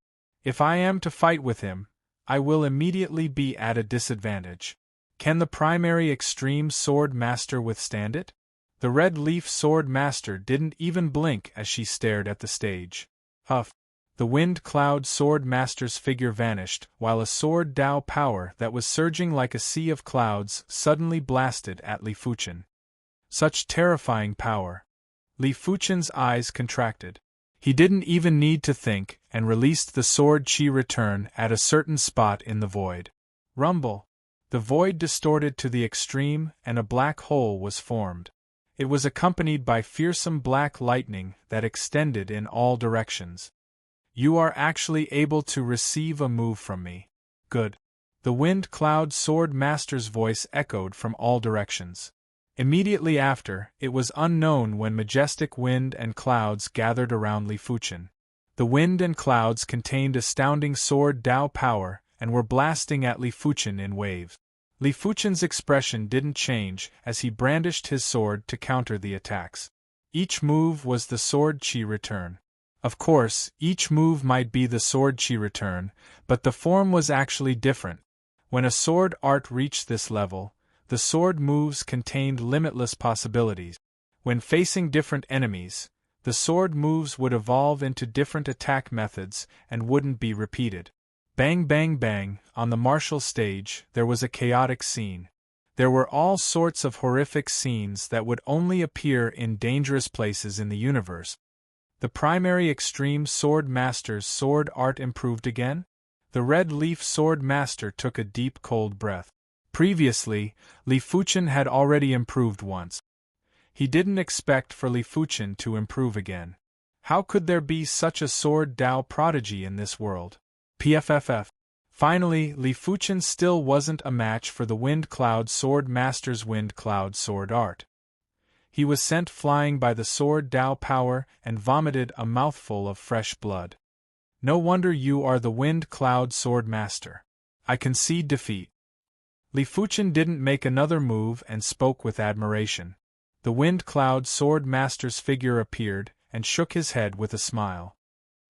If I am to fight with him, I will immediately be at a disadvantage. Can the primary Extreme Sword Master withstand it? The Red Leaf Sword Master didn't even blink as she stared at the stage. Huff! The Wind Cloud Sword Master's figure vanished, while a sword Dao power that was surging like a sea of clouds suddenly blasted at Li Fuchen. Such terrifying power! Li Fuchen's eyes contracted. He didn't even need to think, and released the sword chi return at a certain spot in the void. Rumble! The void distorted to the extreme, and a black hole was formed. It was accompanied by fearsome black lightning that extended in all directions. You are actually able to receive a move from me. Good. The Wind Cloud Sword Master's voice echoed from all directions. Immediately after, it was unknown when majestic wind and clouds gathered around Li Fuchen. The wind and clouds contained astounding sword Dao power and were blasting at Li Fuchen in waves. Li Fuchen's expression didn't change as he brandished his sword to counter the attacks. Each move was the sword chi return. Of course, each move might be the sword chi return, but the form was actually different. When a sword art reached this level, the sword moves contained limitless possibilities. When facing different enemies, the sword moves would evolve into different attack methods and wouldn't be repeated. Bang bang bang, on the martial stage there was a chaotic scene. There were all sorts of horrific scenes that would only appear in dangerous places in the universe. The primary Extreme Sword Master's sword art improved again? The Red Leaf Sword Master took a deep cold breath. Previously, Li Fuchen had already improved once. He didn't expect for Li Fuchen to improve again. How could there be such a sword Dao prodigy in this world? PFFF. Finally, Li Fuchen still wasn't a match for the Wind Cloud Sword Master's Wind Cloud Sword art. He was sent flying by the sword Dao power and vomited a mouthful of fresh blood. No wonder you are the Wind Cloud Sword Master. I concede defeat. Li Fuchen didn't make another move and spoke with admiration. The Wind Cloud Sword Master's figure appeared and shook his head with a smile.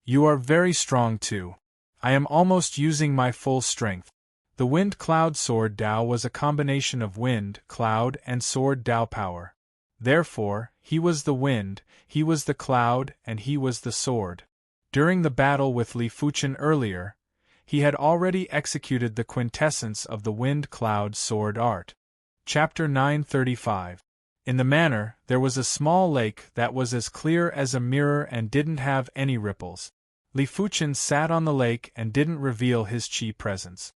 You are very strong too. I am almost using my full strength. The Wind Cloud Sword Dao was a combination of wind, cloud, and sword Dao power. Therefore, he was the wind, he was the cloud, and he was the sword. During the battle with Li Fuchen earlier, he had already executed the quintessence of the Wind Cloud Sword art. Chapter 935. In the manor, there was a small lake that was as clear as a mirror and didn't have any ripples. Li Fuchen sat on the lake and didn't reveal his chi presence.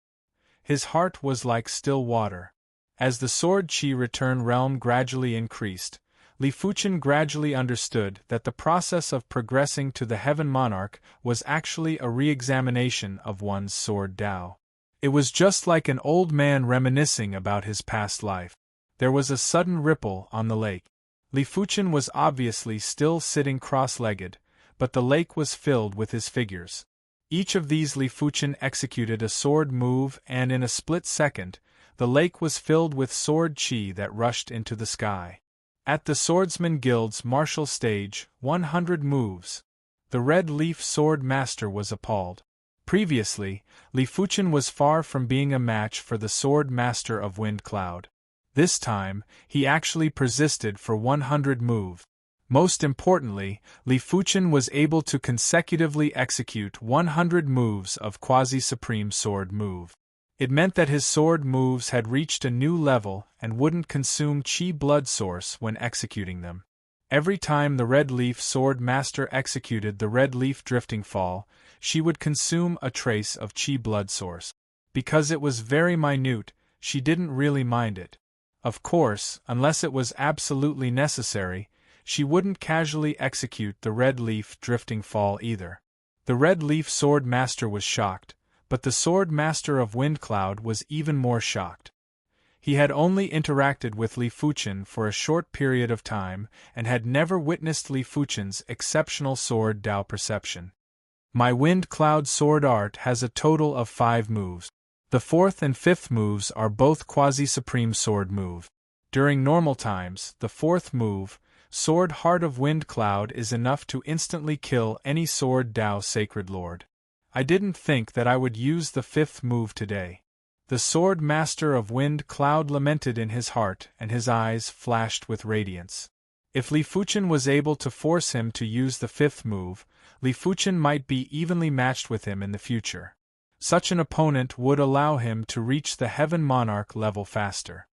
His heart was like still water. As the sword chi return realm gradually increased, Li Fuchen gradually understood that the process of progressing to the Heaven Monarch was actually a re-examination of one's sword Dao. It was just like an old man reminiscing about his past life. There was a sudden ripple on the lake. Li Fuchen was obviously still sitting cross-legged, but the lake was filled with his figures. Each of these Li Fuchen executed a sword move and in a split second, the lake was filled with sword chi that rushed into the sky. At the Swordsman Guild's martial stage, 100 moves. The Red Leaf Sword Master was appalled. Previously, Li Fuchen was far from being a match for the Sword Master of Wind Cloud. This time, he actually persisted for 100 moves. Most importantly, Li Fuchen was able to consecutively execute 100 moves of quasi-supreme sword move. It meant that his sword moves had reached a new level and wouldn't consume chi blood source when executing them. Every time the Red Leaf Sword Master executed the Red Leaf Drifting Fall, she would consume a trace of chi blood source. Because it was very minute, she didn't really mind it. Of course, unless it was absolutely necessary, she wouldn't casually execute the Red Leaf Drifting Fall either. The Red Leaf Sword Master was shocked, but the Sword Master of Wind Cloud was even more shocked. He had only interacted with Li Fuchen for a short period of time and had never witnessed Li Fuchen's exceptional sword Dao perception. My Wind Cloud sword art has a total of 5 moves. The 4th and 5th moves are both quasi-supreme sword moves. During normal times, the 4th move, Sword Heart of Wind Cloud, is enough to instantly kill any sword Dao Sacred Lord. I didn't think that I would use the 5th move today. The Sword Master of Wind Cloud lamented in his heart, and his eyes flashed with radiance. If Li Fuchen was able to force him to use the 5th move, Li Fuchen might be evenly matched with him in the future. Such an opponent would allow him to reach the Heaven Monarch level faster.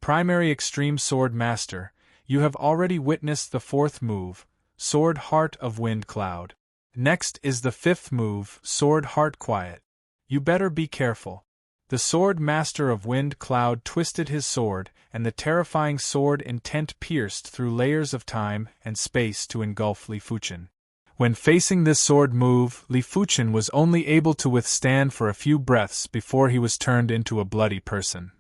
Primary Extreme Sword Master, you have already witnessed the 4th move, Sword Heart of Wind Cloud. Next is the 5th move, Sword Heart Quiet. You better be careful. The Sword Master of Wind Cloud twisted his sword, and the terrifying sword intent pierced through layers of time and space to engulf Li Fuchen. When facing this sword move, Li Fuchen was only able to withstand for a few breaths before he was turned into a bloody person.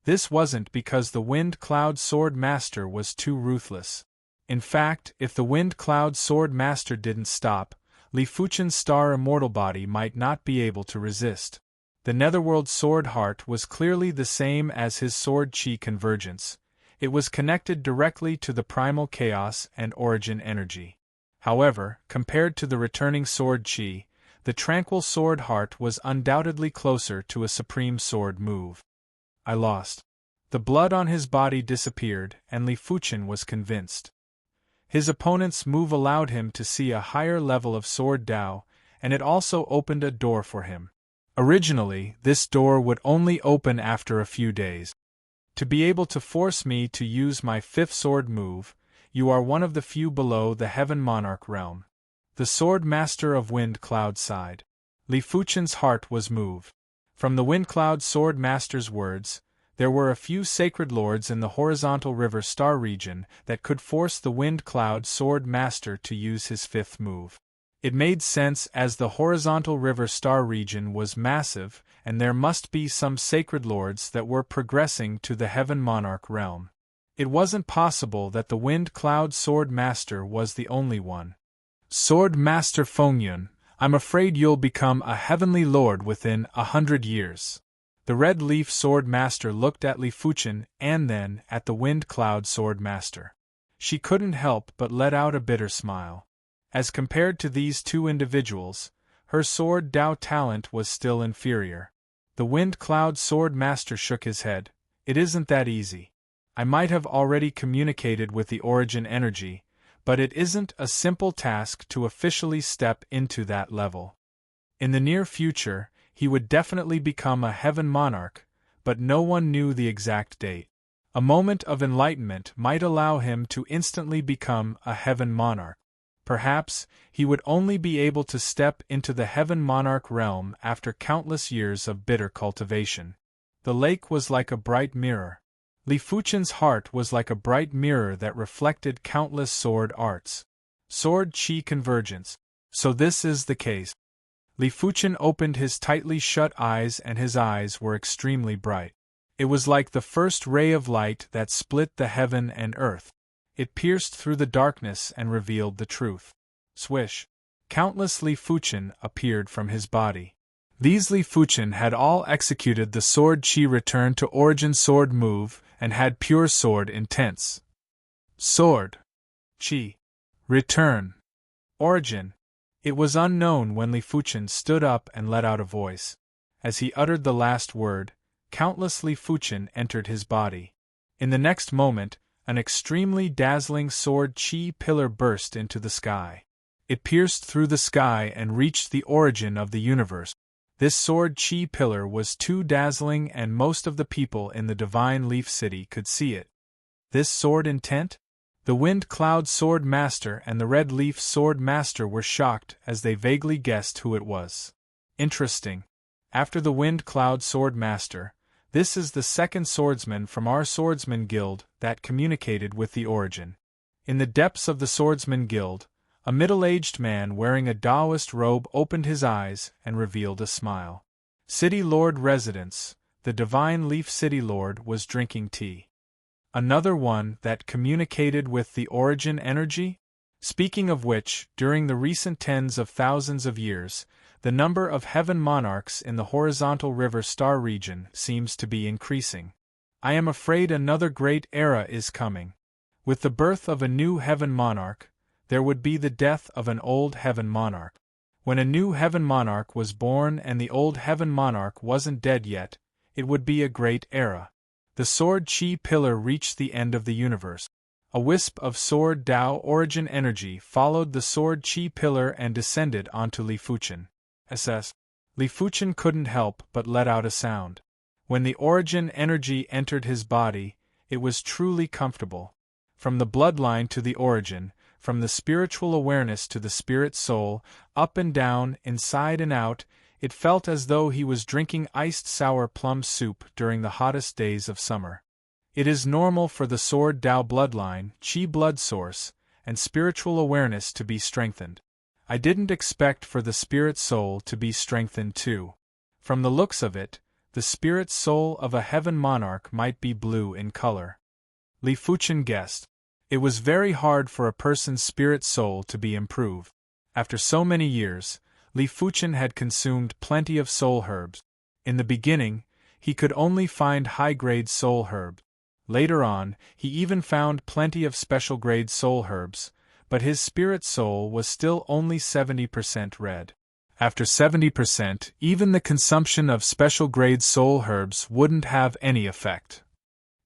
This wasn't because the Wind Cloud Sword Master was too ruthless. In fact, if the Wind Cloud Sword Master didn't stop, Li Fuchen's star immortal body might not be able to resist. The Netherworld Sword Heart was clearly the same as his Sword Chi convergence. It was connected directly to the primal chaos and origin energy. However, compared to the returning Sword Chi, the Tranquil Sword Heart was undoubtedly closer to a supreme sword move. I lost. The blood on his body disappeared, and Li Fuchen was convinced. His opponent's move allowed him to see a higher level of Sword Dao, and it also opened a door for him. Originally, this door would only open after a few days. To be able to force me to use my 5th sword move, you are one of the few below the Heaven Monarch realm. The Sword Master of Wind Cloud sighed. Li Fuchen's heart was moved. From the Wind Cloud Sword Master's words, there were a few sacred lords in the horizontal river star region that could force the Wind Cloud Sword Master to use his 5th move. It made sense as the horizontal river star region was massive, and there must be some sacred lords that were progressing to the Heaven Monarch realm. It wasn't possible that the Wind Cloud Sword Master was the only one. Sword Master Fengyun, I'm afraid you'll become a heavenly lord within 100 years. The Red Leaf Sword Master looked at Li Fuchen and then at the Wind Cloud Sword Master. She couldn't help but let out a bitter smile. As compared to these two individuals, her Sword Dao talent was still inferior. The Wind Cloud Sword Master shook his head. It isn't that easy. I might have already communicated with the origin energy, but it isn't a simple task to officially step into that level. In the near future, he would definitely become a Heaven Monarch, but no one knew the exact date. A moment of enlightenment might allow him to instantly become a Heaven Monarch. Perhaps, he would only be able to step into the Heaven Monarch realm after countless years of bitter cultivation. The lake was like a bright mirror. Li Fuchen's heart was like a bright mirror that reflected countless sword arts. Sword Chi convergence. So this is the case. Li Fuchen opened his tightly shut eyes, and his eyes were extremely bright. It was like the first ray of light that split the heaven and earth. It pierced through the darkness and revealed the truth. Swish! Countless Li Fuchen appeared from his body. These Li Fuchen had all executed the Sword Chi return to origin sword move and had pure sword intents. Sword Chi return origin. It was unknown when Li Fuchen stood up and let out a voice. As he uttered the last word, countless Li Fuchen entered his body. In the next moment, an extremely dazzling Sword Chi pillar burst into the sky. It pierced through the sky and reached the origin of the universe. This Sword Chi pillar was too dazzling, and most of the people in the Divine Leaf City could see it. This sword intent? The Wind Cloud Sword Master and the Red Leaf Sword Master were shocked as they vaguely guessed who it was. Interesting. After the Wind Cloud Sword Master, this is the second swordsman from our Swordsman Guild that communicated with the origin. In the depths of the Swordsman Guild, a middle-aged man wearing a Taoist robe opened his eyes and revealed a smile. City Lord Residence, the divine Leaf City Lord was drinking tea. Another one that communicated with the origin energy? Speaking of which, during the recent tens of thousands of years, the number of heaven monarchs in the horizontal river star region seems to be increasing. I am afraid another great era is coming. With the birth of a new heaven monarch, there would be the death of an old heaven monarch. When a new heaven monarch was born and the old heaven monarch wasn't dead yet, it would be a great era. The Sword Chi pillar reached the end of the universe. A wisp of Sword Tao origin energy followed the Sword Chi pillar and descended onto Li Fuchen. SS. Li Fuchen couldn't help but let out a sound. When the origin energy entered his body, it was truly comfortable. From the bloodline to the origin, from the spiritual awareness to the spirit soul, up and down, inside and out, it felt as though he was drinking iced sour plum soup during the hottest days of summer. It is normal for the Sword Tao bloodline, Qi blood source, and spiritual awareness to be strengthened. I didn't expect for the spirit soul to be strengthened too. From the looks of it, the spirit soul of a heaven monarch might be blue in color. Li Fuchen guessed. It was very hard for a person's spirit soul to be improved. After so many years, Li Fuchen had consumed plenty of soul herbs. In the beginning, he could only find high-grade soul herbs. Later on, he even found plenty of special-grade soul herbs, but his spirit soul was still only 70% red. After 70%, even the consumption of special-grade soul herbs wouldn't have any effect.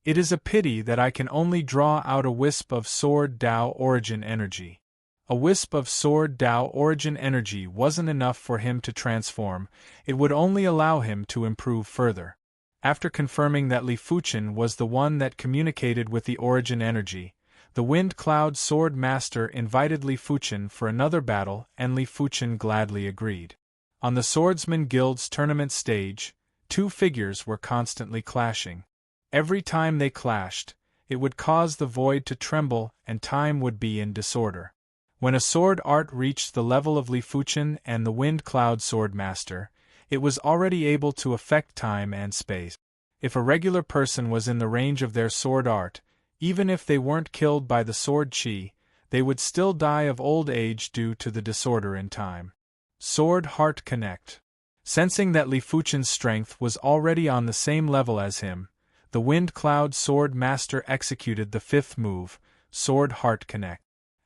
It is a pity that I can only draw out a wisp of Sword Tao origin energy. A wisp of Sword Tao origin energy wasn't enough for him to transform, it would only allow him to improve further. After confirming that Li Fuchen was the one that communicated with the origin energy, the Wind Cloud Sword Master invited Li Fuchen for another battle and Li Fuchen gladly agreed. On the Swordsman Guild's tournament stage, two figures were constantly clashing. Every time they clashed, it would cause the void to tremble and time would be in disorder. When a sword art reached the level of Li Fuchen and the Wind Cloud Sword Master, it was already able to affect time and space. If a regular person was in the range of their sword art, even if they weren't killed by the sword chi, they would still die of old age due to the disorder in time. Sword Heart Connect. Sensing that Li Fuchen's strength was already on the same level as him, the Wind Cloud Sword Master executed the fifth move, Sword Heart Connect.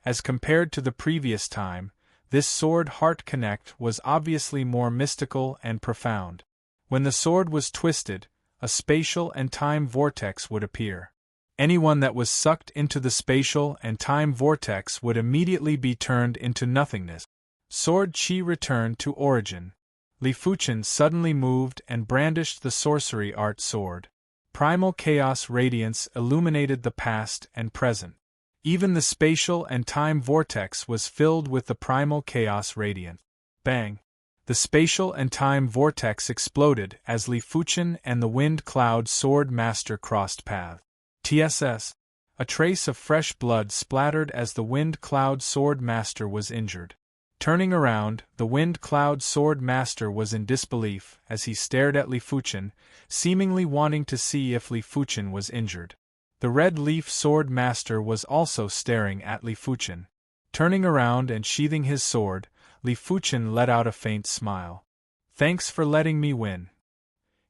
As compared to the previous time, this Sword Heart Connect was obviously more mystical and profound. When the sword was twisted, a spatial and time vortex would appear. Anyone that was sucked into the spatial and time vortex would immediately be turned into nothingness. Sword Chi returned to origin. Li Fuchen suddenly moved and brandished the sorcery art sword. Primal chaos radiance illuminated the past and present. Even the spatial and time vortex was filled with the primal chaos radiance. Bang! The spatial and time vortex exploded as Li Fuchen and the Wind Cloud Sword Master crossed paths. TSS. A trace of fresh blood splattered as the Wind Cloud Sword Master was injured. Turning around, the Wind Cloud Sword Master was in disbelief as he stared at Li Fuchen, seemingly wanting to see if Li Fuchen was injured. The Red Leaf Sword Master was also staring at Li Fuchen. Turning around and sheathing his sword, Li Fuchen let out a faint smile. "Thanks for letting me win."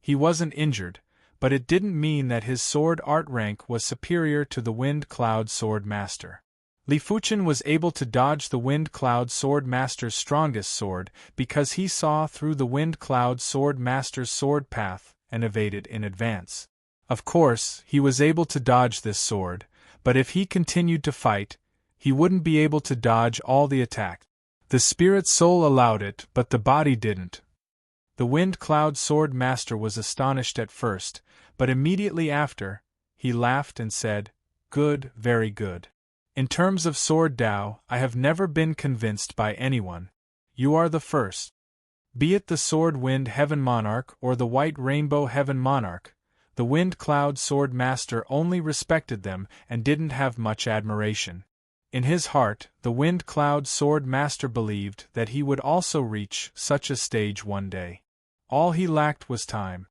He wasn't injured, but it didn't mean that his sword art rank was superior to the Wind Cloud Sword Master. Li Fuchen was able to dodge the Wind Cloud Sword Master's strongest sword because he saw through the Wind Cloud Sword Master's sword path and evaded in advance. Of course, he was able to dodge this sword, but if he continued to fight, he wouldn't be able to dodge all the attacks. The spirit soul allowed it, but the body didn't. The Wind Cloud Sword Master was astonished at first, but immediately after, he laughed and said, "Good, very good. In terms of Sword Tao, I have never been convinced by anyone. You are the first. Be it the Sword Wind Heaven Monarch or the White Rainbow Heaven Monarch, the Wind Cloud Sword Master only respected them and didn't have much admiration. In his heart, the Wind Cloud Sword Master believed that he would also reach such a stage one day. All he lacked was time.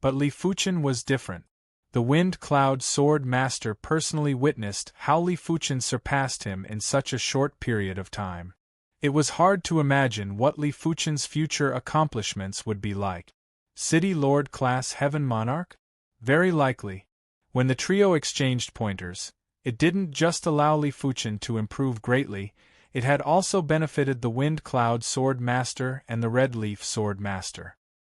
But Li Fuchen was different. The Wind Cloud Sword Master personally witnessed how Li Fuchen surpassed him in such a short period of time. It was hard to imagine what Li Fuchen's future accomplishments would be like. City Lord class Heaven Monarch? Very likely. When the trio exchanged pointers, it didn't just allow Li Fuchen to improve greatly, it had also benefited the Wind Cloud Sword Master and the Red Leaf Sword Master.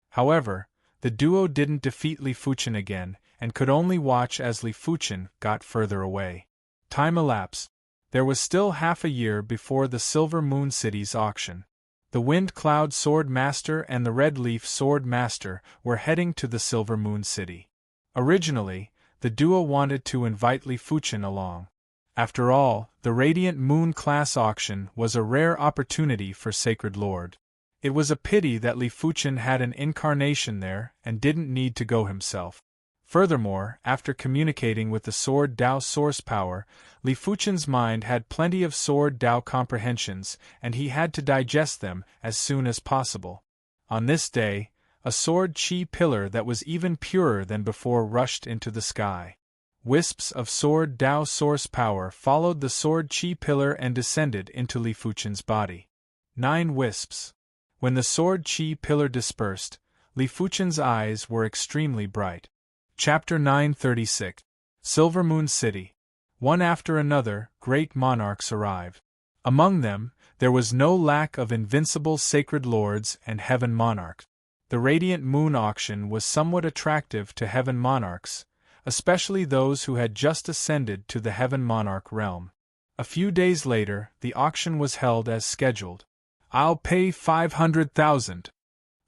However, the duo didn't defeat Li Fuchen again, and could only watch as Li Fuchen got further away. Time elapsed. There was still half a year before the Silver Moon City's auction. The Wind Cloud Sword Master and the Red Leaf Sword Master were heading to the Silver Moon City. Originally, the duo wanted to invite Li Fuchen along. After all, the Radiant Moon class auction was a rare opportunity for Sacred Lord. It was a pity that Li Fuchen had an incarnation there and didn't need to go himself. Furthermore, after communicating with the Sword Dao source power, Li Fuchen's mind had plenty of Sword Dao comprehensions, and he had to digest them as soon as possible. On this day, a Sword Chi pillar that was even purer than before rushed into the sky. Wisps of Sword Dao source power followed the Sword Chi pillar and descended into Li Fuchen's body. 9 wisps. When the Sword Chi pillar dispersed, Li Fuchen's eyes were extremely bright. Chapter 936. Silver Moon City. One after another, great monarchs arrived. Among them, there was no lack of invincible sacred lords and heaven monarchs. The Radiant Moon auction was somewhat attractive to heaven monarchs, especially those who had just ascended to the heaven monarch realm. A few days later, the auction was held as scheduled. "I'll pay 500,000.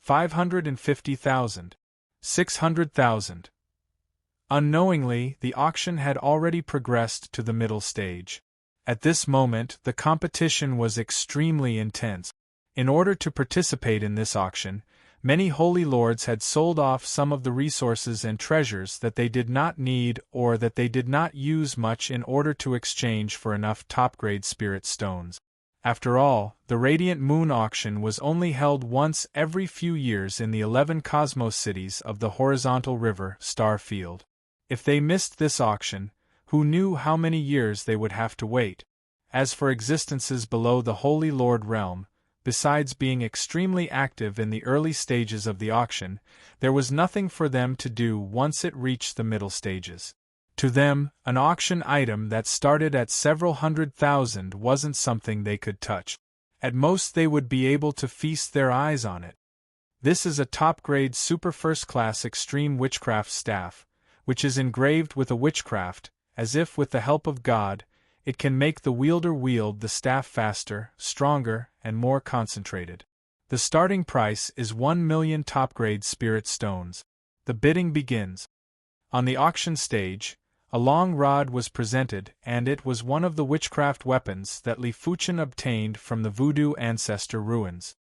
550,000. 600,000. Unknowingly, the auction had already progressed to the middle stage. At this moment, the competition was extremely intense. In order to participate in this auction, many holy lords had sold off some of the resources and treasures that they did not need or that they did not use much in order to exchange for enough top-grade spirit stones. After all, the Radiant Moon auction was only held once every few years in the 11 cosmos cities of the horizontal river Star Field. If they missed this auction, who knew how many years they would have to wait? As for existences below the Holy Lord realm, besides being extremely active in the early stages of the auction, there was nothing for them to do once it reached the middle stages. To them, an auction item that started at several 100,000 wasn't something they could touch. At most they would be able to feast their eyes on it. This is a top-grade super first-class extreme witchcraft staff, which is engraved with a witchcraft, as if with the help of God, it can make the wielder wield the staff faster, stronger, and more concentrated. The starting price is 1 million top-grade spirit stones. The bidding begins. On the auction stage, a long rod was presented, and it was one of the witchcraft weapons that Li Fuchen obtained from the Voodoo Ancestor ruins.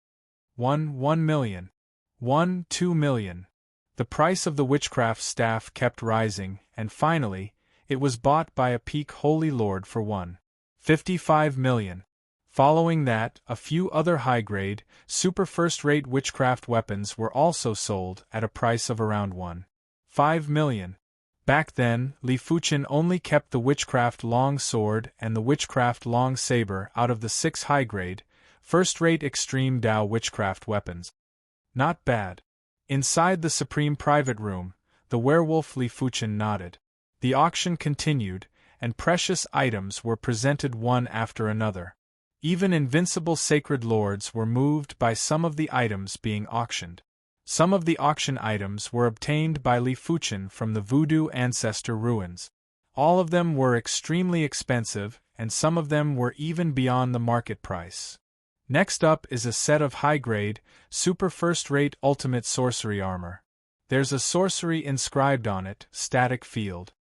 1 million. 2 million. The price of the witchcraft staff kept rising, and finally, it was bought by a peak holy lord for 1.55 million. Following that, a few other high-grade, super first-rate witchcraft weapons were also sold at a price of around 1.5 million. Back then, Li Fuchen only kept the witchcraft long sword and the witchcraft long saber out of the 6 high-grade, first-rate extreme Dao witchcraft weapons. Not bad. Inside the supreme private room, the werewolf Li Fuchen nodded. The auction continued, and precious items were presented one after another. Even invincible sacred lords were moved by some of the items being auctioned. Some of the auction items were obtained by Li Fuchen from the Voodoo Ancestor ruins. All of them were extremely expensive, and some of them were even beyond the market price. Next up is a set of high-grade, super first-rate ultimate sorcery armor. There's a sorcery inscribed on it, Static Field.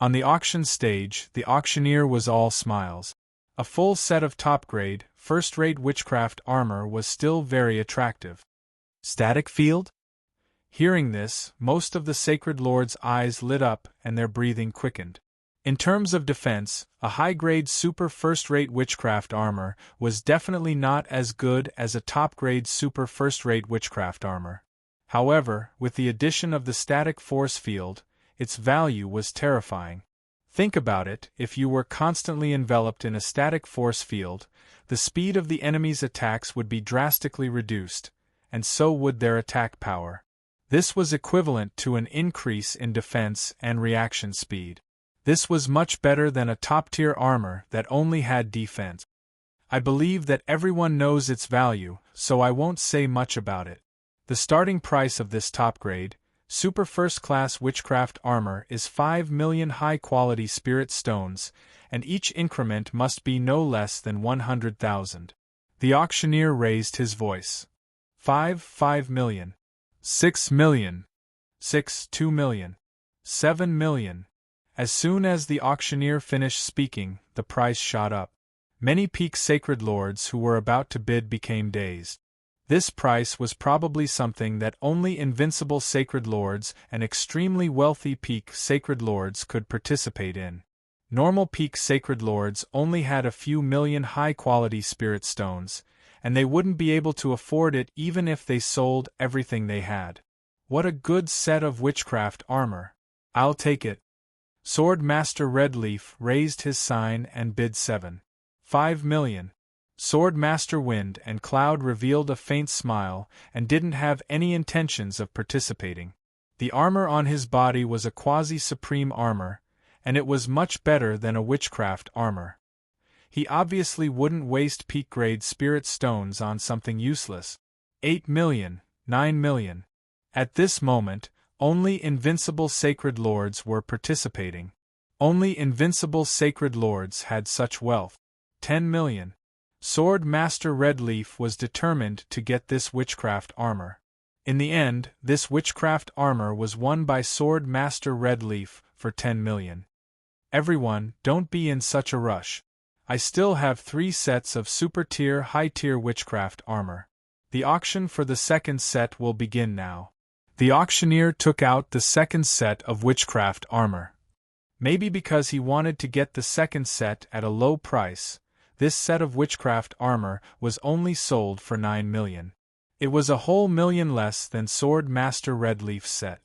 On the auction stage, the auctioneer was all smiles. A full set of top-grade, first-rate witchcraft armor was still very attractive. Static Field? Hearing this, most of the sacred lords' eyes lit up and their breathing quickened. In terms of defense, a high-grade super first-rate witchcraft armor was definitely not as good as a top-grade super first-rate witchcraft armor. However, with the addition of the static force field, its value was terrifying. Think about it, if you were constantly enveloped in a static force field, the speed of the enemy's attacks would be drastically reduced, and so would their attack power. This was equivalent to an increase in defense and reaction speed. This was much better than a top-tier armor that only had defense. I believe that everyone knows its value, so I won't say much about it. The starting price of this top-grade, super first-class witchcraft armor is 5 million high-quality spirit stones, and each increment must be no less than 100,000. The auctioneer raised his voice. 5 million. 6 million. 2 million. 7 million. As soon as the auctioneer finished speaking, the price shot up. Many peak sacred lords who were about to bid became dazed. This price was probably something that only invincible sacred lords and extremely wealthy peak sacred lords could participate in. Normal peak sacred lords only had a few million high-quality spirit stones, and they wouldn't be able to afford it even if they sold everything they had. What a good set of witchcraft armor. I'll take it. Sword Master Redleaf raised his sign and bid 5 million. Sword Master Wind and Cloud revealed a faint smile and didn't have any intentions of participating. The armor on his body was a quasi-supreme armor, and it was much better than a witchcraft armor. He obviously wouldn't waste peak-grade spirit stones on something useless. 8 million, 9 million. At this moment, only invincible sacred lords were participating. Only invincible sacred lords had such wealth. 10 million. Sword Master Redleaf was determined to get this witchcraft armor. In the end, this witchcraft armor was won by Sword Master Redleaf for 10 million. Everyone, don't be in such a rush. I still have 3 sets of super-tier, high-tier witchcraft armor. The auction for the second set will begin now. The auctioneer took out the second set of witchcraft armor. Maybe because he wanted to get the second set at a low price, this set of witchcraft armor was only sold for 9 million. It was a whole million less than Sword Master Redleaf's set.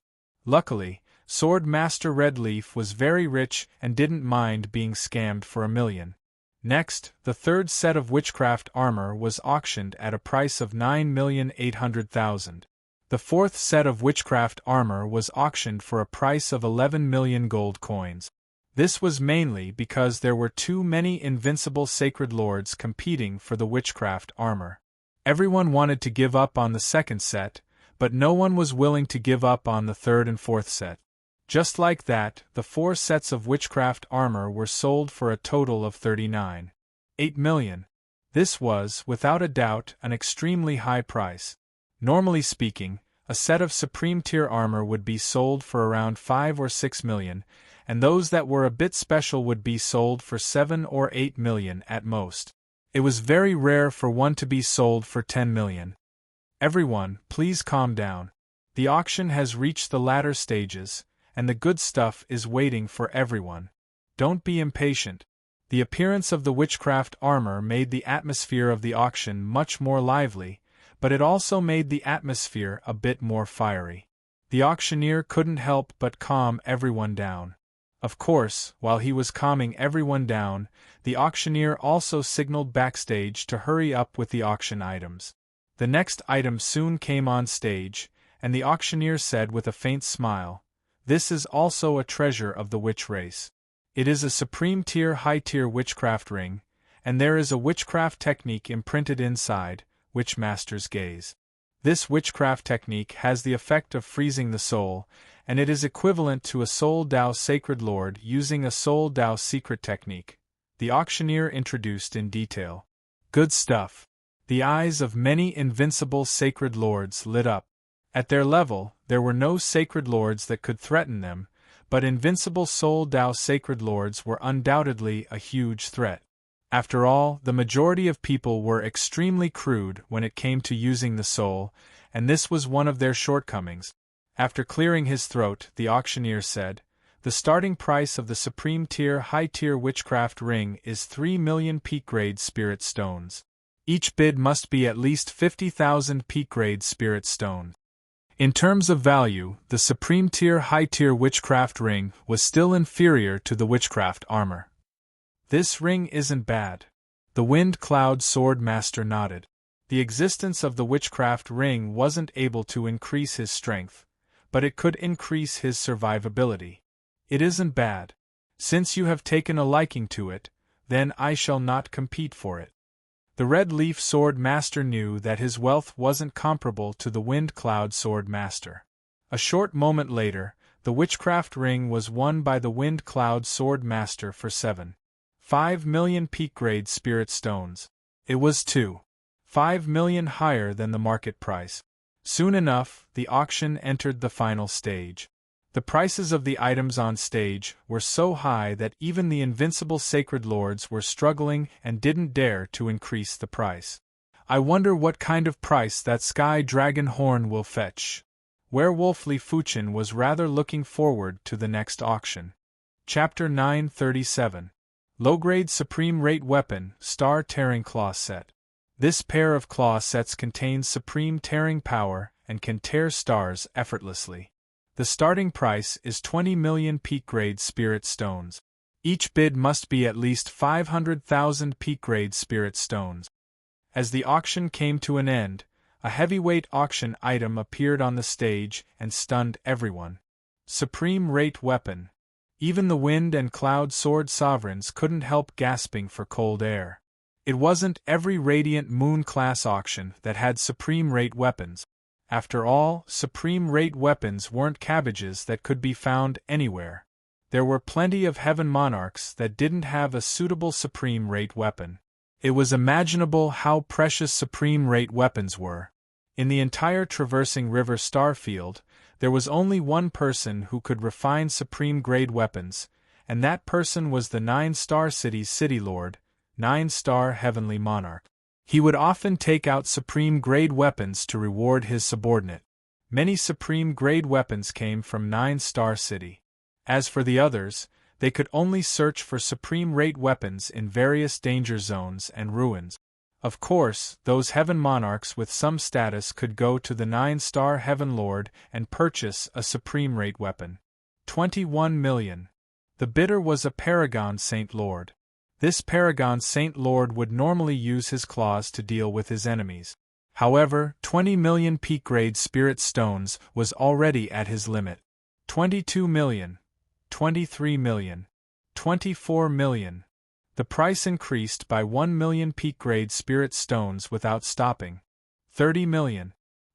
Luckily, Sword Master Redleaf was very rich and didn't mind being scammed for $1 million. Next, the third set of witchcraft armor was auctioned at a price of 9,800,000. The fourth set of witchcraft armor was auctioned for a price of 11 million gold coins. This was mainly because there were too many invincible sacred lords competing for the witchcraft armor. Everyone wanted to give up on the second set, but no one was willing to give up on the third and fourth set. Just like that, the 4 sets of witchcraft armor were sold for a total of 39.8 million. This was, without a doubt, an extremely high price. Normally speaking, a set of supreme tier armor would be sold for around 5 or 6 million, and those that were a bit special would be sold for 7 or 8 million at most. It was very rare for one to be sold for 10 million. Everyone, please calm down. The auction has reached the latter stages, and the good stuff is waiting for everyone. Don't be impatient. The appearance of the witchcraft armor made the atmosphere of the auction much more lively, but it also made the atmosphere a bit more fiery. The auctioneer couldn't help but calm everyone down. Of course, while he was calming everyone down, the auctioneer also signaled backstage to hurry up with the auction items. The next item soon came on stage, and the auctioneer said with a faint smile, "This is also a treasure of the witch race. It is a supreme tier, high-tier witchcraft ring, and there is a witchcraft technique imprinted inside, Witchmaster's Gaze. This witchcraft technique has the effect of freezing the soul, and it is equivalent to a Soul Dao Sacred Lord using a Soul Dao secret technique," the auctioneer introduced in detail. Good stuff. The eyes of many invincible sacred lords lit up. At their level, there were no sacred lords that could threaten them, but invincible Soul Dao sacred lords were undoubtedly a huge threat. After all, the majority of people were extremely crude when it came to using the soul, and this was one of their shortcomings. After clearing his throat, the auctioneer said, "The starting price of the supreme tier, high-tier witchcraft ring is 3 million peak-grade spirit stones. Each bid must be at least 50,000 peak-grade spirit stones. In terms of value, the Supreme Tier High-Tier Witchcraft Ring was still inferior to the Witchcraft Armor. This ring isn't bad. The Wind Cloud Sword Master nodded. The existence of the Witchcraft Ring wasn't able to increase his strength, but it could increase his survivability. It isn't bad. Since you have taken a liking to it, then I shall not compete for it. The Red Leaf Sword Master knew that his wealth wasn't comparable to the Wind Cloud Sword Master. A short moment later, the Witchcraft Ring was won by the Wind Cloud Sword Master for 7.5 million peak-grade spirit stones. It was 2.5 million higher than the market price. Soon enough, the auction entered the final stage. The prices of the items on stage were so high that even the invincible Sacred Lords were struggling and didn't dare to increase the price. I wonder what kind of price that Sky Dragon Horn will fetch. Werewolf Li Fuchen was rather looking forward to the next auction. Chapter 937. Low-grade Supreme Rate Weapon, Star Tearing Claw Set. This pair of claw sets contains supreme tearing power and can tear stars effortlessly. The starting price is 20 million peak-grade spirit stones. Each bid must be at least 500,000 peak-grade spirit stones. As the auction came to an end, a heavyweight auction item appeared on the stage and stunned everyone. Supreme Rate Weapon. Even the Wind and Cloud Sword Sovereigns couldn't help gasping for cold air. It wasn't every Radiant Moon-class auction that had Supreme Rate weapons. After all, Supreme Rate weapons weren't cabbages that could be found anywhere. There were plenty of Heaven Monarchs that didn't have a suitable Supreme Rate weapon. It was imaginable how precious Supreme Rate weapons were. In the entire Traversing River Starfield, there was only one person who could refine Supreme Grade weapons, and that person was the 9-Star City's City Lord, 9-Star Heavenly Monarch. He would often take out Supreme Grade weapons to reward his subordinate. Many Supreme Grade weapons came from 9-Star City. As for the others, they could only search for Supreme Rate weapons in various danger zones and ruins. Of course, those Heaven Monarchs with some status could go to the 9-Star Heaven Lord and purchase a Supreme Rate weapon. 21 million. The bidder was a Paragon Saint Lord. This Paragon Saint Lord would normally use his claws to deal with his enemies. However, 20 million peak-grade spirit stones was already at his limit. 22 million. 23 million. 24 million. The price increased by 1 million peak-grade spirit stones without stopping. 30 million.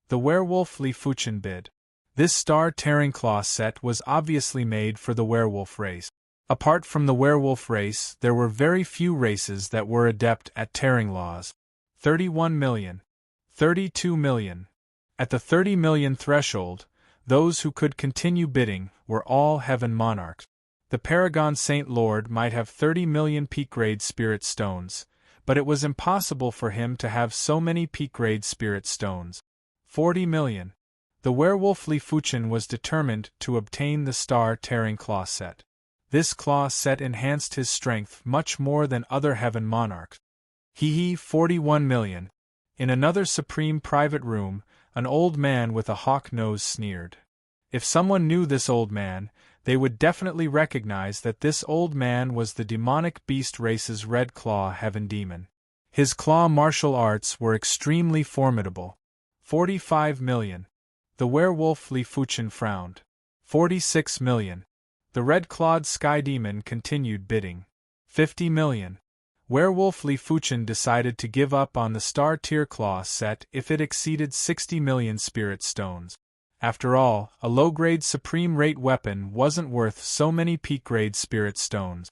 The Werewolf Li Fuchen bid. This Star Tearing Claw set was obviously made for the werewolf race. Apart from the werewolf race, there were very few races that were adept at tearing laws. 31 million. 32 million. At the 30 million threshold, those who could continue bidding were all Heaven Monarchs. The Paragon Saint Lord might have 30 million peak-grade spirit stones, but it was impossible for him to have so many peak-grade spirit stones. 40 million. The Werewolf Li Fuchen was determined to obtain the Star Tearing Claw set. This claw set enhanced his strength much more than other Heaven Monarchs. 41 million. In another supreme private room, an old man with a hawk nose sneered. If someone knew this old man, they would definitely recognize that this old man was the demonic beast race's Red Claw Heaven Demon. His claw martial arts were extremely formidable. 45 million. The Werewolf Li Fuchen frowned. 46 million. The red-clawed Sky Demon continued bidding. 50 million. Werewolf Li Fuchen decided to give up on the Star Tier Claw set if it exceeded 60 million spirit stones. After all, a low-grade Supreme Rate weapon wasn't worth so many peak-grade spirit stones.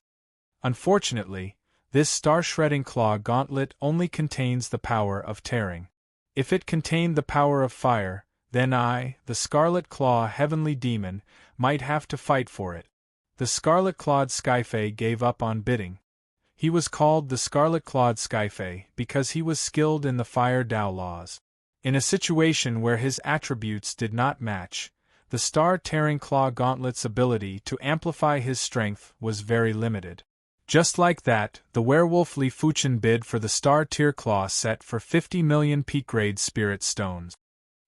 Unfortunately, this Star-Shredding Claw Gauntlet only contains the power of tearing. If it contained the power of fire, then I, the Scarlet Claw Heavenly Demon, might have to fight for it. The Scarlet-Clawed Skyfae gave up on bidding. He was called the Scarlet-Clawed Skyfae because he was skilled in the Fire Dao laws. In a situation where his attributes did not match, the Star-Tearing Claw Gauntlet's ability to amplify his strength was very limited. Just like that, the Werewolf Li Fuchen bid for the Star Tier Claw set for 50 million peak-grade spirit stones.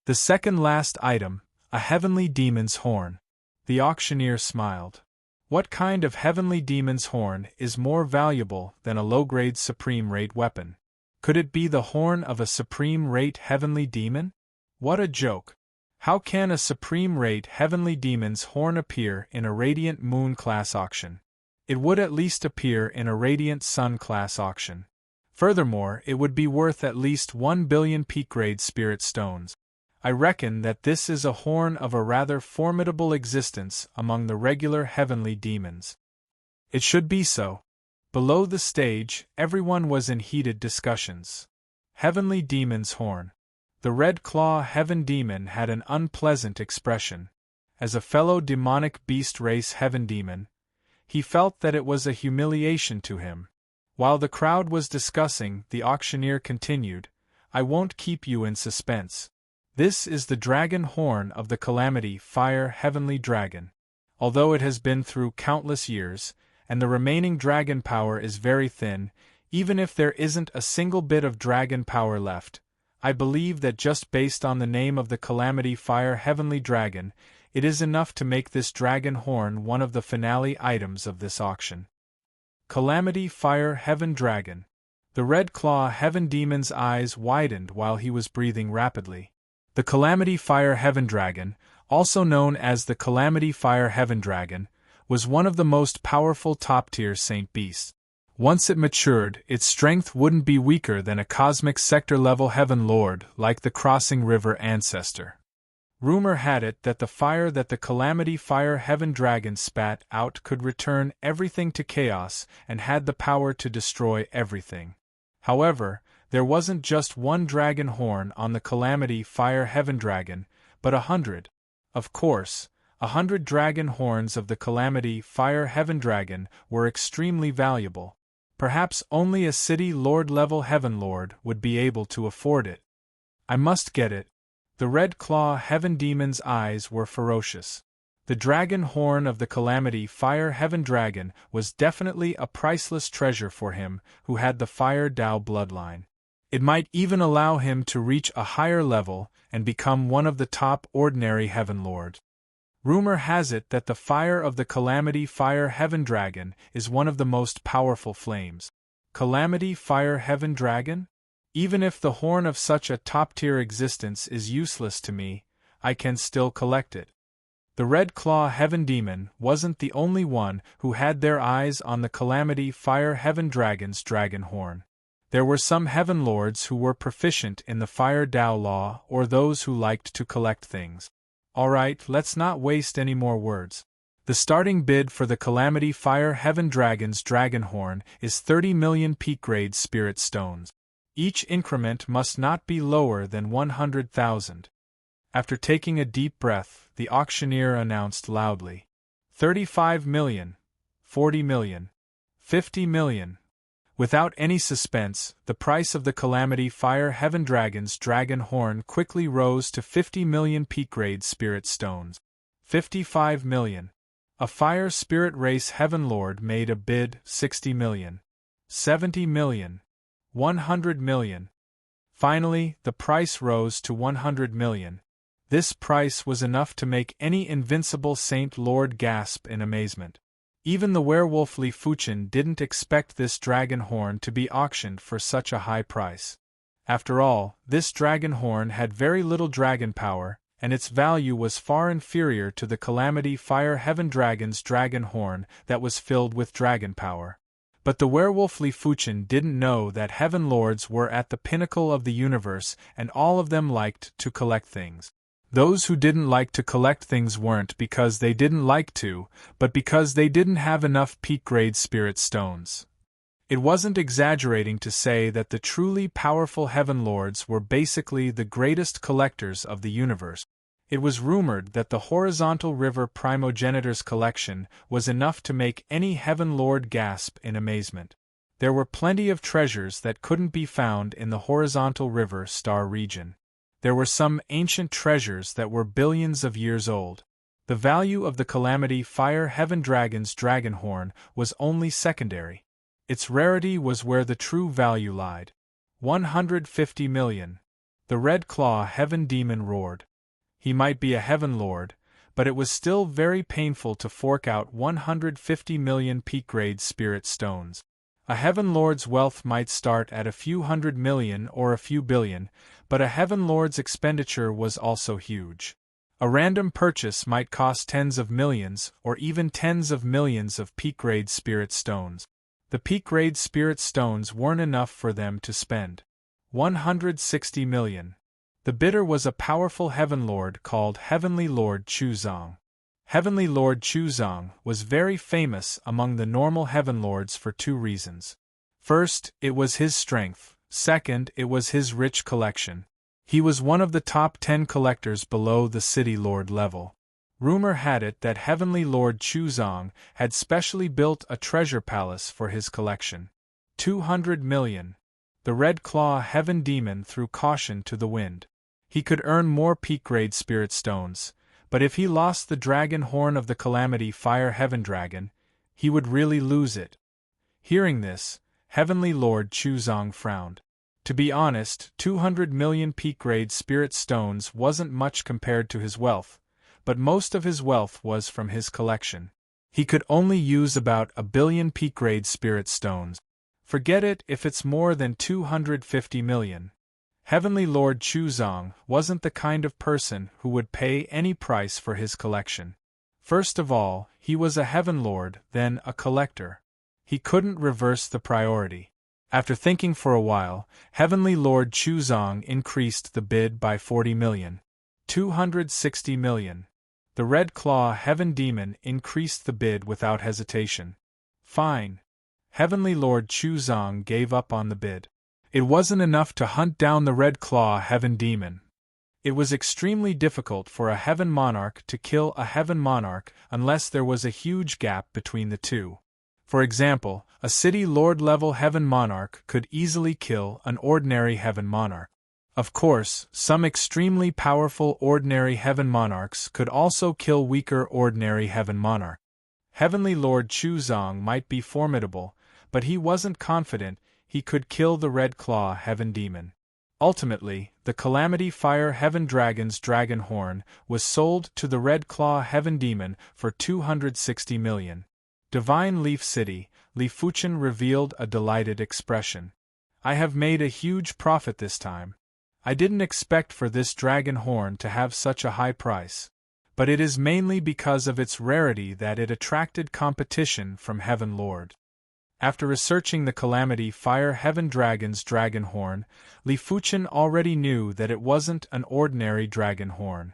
The second last item, A heavenly demon's horn. The auctioneer smiled. What kind of heavenly demon's horn is more valuable than a low-grade supreme-rate weapon? Could it be the horn of a supreme-rate heavenly demon? What a joke! How can a supreme-rate heavenly demon's horn appear in a radiant moon-class auction? It would at least appear in a radiant sun-class auction. Furthermore, it would be worth at least 1 billion peak-grade spirit stones. I reckon that this is a horn of a rather formidable existence among the regular heavenly demons. It should be so. Below the stage, everyone was in heated discussions. Heavenly demon's horn. The Red Claw Heaven Demon had an unpleasant expression. As a fellow demonic beast race heaven demon, he felt that it was a humiliation to him. While the crowd was discussing, the auctioneer continued, "I won't keep you in suspense. This is the dragon horn of the Calamity Fire Heavenly Dragon. Although it has been through countless years, and the remaining dragon power is very thin, even if there isn't a single bit of dragon power left, I believe that just based on the name of the Calamity Fire Heavenly Dragon, it is enough to make this dragon horn one of the finale items of this auction." Calamity Fire Heaven Dragon. The Red Claw Heaven Demon's eyes widened while he was breathing rapidly. The Calamity Fire Heaven Dragon, also known as the Calamity Fire Heaven Dragon, was one of the most powerful top-tier saint beasts. Once it matured, its strength wouldn't be weaker than a cosmic sector-level heaven lord like the Crossing River Ancestor. Rumor had it that the fire that the Calamity Fire Heaven Dragon spat out could return everything to chaos and had the power to destroy everything. However, there wasn't just one dragon horn on the Calamity Fire Heaven Dragon, but 100. Of course, 100 dragon horns of the Calamity Fire Heaven Dragon were extremely valuable. Perhaps only a city lord-level heaven lord would be able to afford it. I must get it. The Red Claw Heaven Demon's eyes were ferocious. The dragon horn of the Calamity Fire Heaven Dragon was definitely a priceless treasure for him who had the Fire Tao bloodline. It might even allow him to reach a higher level and become one of the top ordinary heaven lords. Rumor has it that the fire of the Calamity Fire Heaven Dragon is one of the most powerful flames. Calamity Fire Heaven Dragon? Even if the horn of such a top-tier existence is useless to me, I can still collect it. The Red Claw Heaven Demon wasn't the only one who had their eyes on the Calamity Fire Heaven Dragon's dragon horn. There were some heaven lords who were proficient in the Fire Tao law or those who liked to collect things. Alright, let's not waste any more words. The starting bid for the Calamity Fire Heaven Dragon's dragon horn is 30 million peak-grade spirit stones. Each increment must not be lower than 100,000. After taking a deep breath, the auctioneer announced loudly, 35 million, 40 million, 50 million. Without any suspense, the price of the Calamity Fire Heaven Dragon's dragon horn quickly rose to 50 million peak-grade spirit stones. 55 million. A fire spirit race heaven lord made a bid, 60 million. 70 million. 100 million. Finally, the price rose to 100 million. This price was enough to make any invincible saint lord gasp in amazement. Even the werewolf Li Fuchen didn't expect this dragon horn to be auctioned for such a high price. After all, this dragon horn had very little dragon power, and its value was far inferior to the Calamity Fire Heaven Dragon's dragon horn that was filled with dragon power. But the werewolf Li Fuchen didn't know that heaven lords were at the pinnacle of the universe and all of them liked to collect things. Those who didn't like to collect things weren't because they didn't like to, but because they didn't have enough peak-grade spirit stones. It wasn't exaggerating to say that the truly powerful heaven lords were basically the greatest collectors of the universe. It was rumored that the Horizontal River Primogenitor's collection was enough to make any heaven lord gasp in amazement. There were plenty of treasures that couldn't be found in the Horizontal River Star region. There were some ancient treasures that were billions of years old. The value of the Calamity Fire Heaven Dragon's dragon horn was only secondary. Its rarity was where the true value lied. 150 million. The Red Claw Heaven Demon roared. He might be a heaven lord, but it was still very painful to fork out 150 million peak-grade spirit stones. A heaven lord's wealth might start at a few hundred million or a few billion, but a heaven lord's expenditure was also huge. A random purchase might cost tens of millions or even tens of millions of peak-grade spirit stones. The peak-grade spirit stones weren't enough for them to spend 160 million. The bidder was a powerful heaven lord called Heavenly Lord Chuzong. Heavenly Lord Chuzong was very famous among the normal heaven lords for two reasons. First, it was his strength. Second, it was his rich collection. He was one of the top 10 collectors below the city lord level. Rumor had it that Heavenly Lord Chuzong had specially built a treasure palace for his collection. 200 million. The Red Claw Heaven Demon threw caution to the wind. He could earn more peak-grade spirit stones, but if he lost the dragon horn of the Calamity Fire Heaven Dragon, he would really lose it. Hearing this, Heavenly Lord Chuzong frowned. To be honest, 200 million peak-grade spirit stones wasn't much compared to his wealth, but most of his wealth was from his collection. He could only use about 1 billion peak-grade spirit stones. Forget it if it's more than 250 million. Heavenly Lord Chuzong wasn't the kind of person who would pay any price for his collection. First of all, he was a heaven lord, then a collector. He couldn't reverse the priority. After thinking for a while, Heavenly Lord Chuzong increased the bid by 40 million. 260 million. The Red Claw Heaven Demon increased the bid without hesitation. Fine. Heavenly Lord Chuzong gave up on the bid. It wasn't enough to hunt down the Red Claw Heaven Demon. It was extremely difficult for a heaven monarch to kill a heaven monarch unless there was a huge gap between the two. For example, a city lord-level heaven monarch could easily kill an ordinary heaven monarch. Of course, some extremely powerful ordinary heaven monarchs could also kill weaker ordinary heaven monarchs. Heavenly Lord Chuzong might be formidable, but he wasn't confident he could kill the Red Claw Heaven Demon. Ultimately, the Calamity Fire Heaven Dragon's dragon horn was sold to the Red Claw Heaven Demon for 260 million. Divine Leaf City, Li Fuchen revealed a delighted expression. I have made a huge profit this time. I didn't expect for this dragon horn to have such a high price. But it is mainly because of its rarity that it attracted competition from Heaven Lord. After researching the Calamity Fire Heaven Dragon's dragon horn, Li Fuchen already knew that it wasn't an ordinary dragon horn.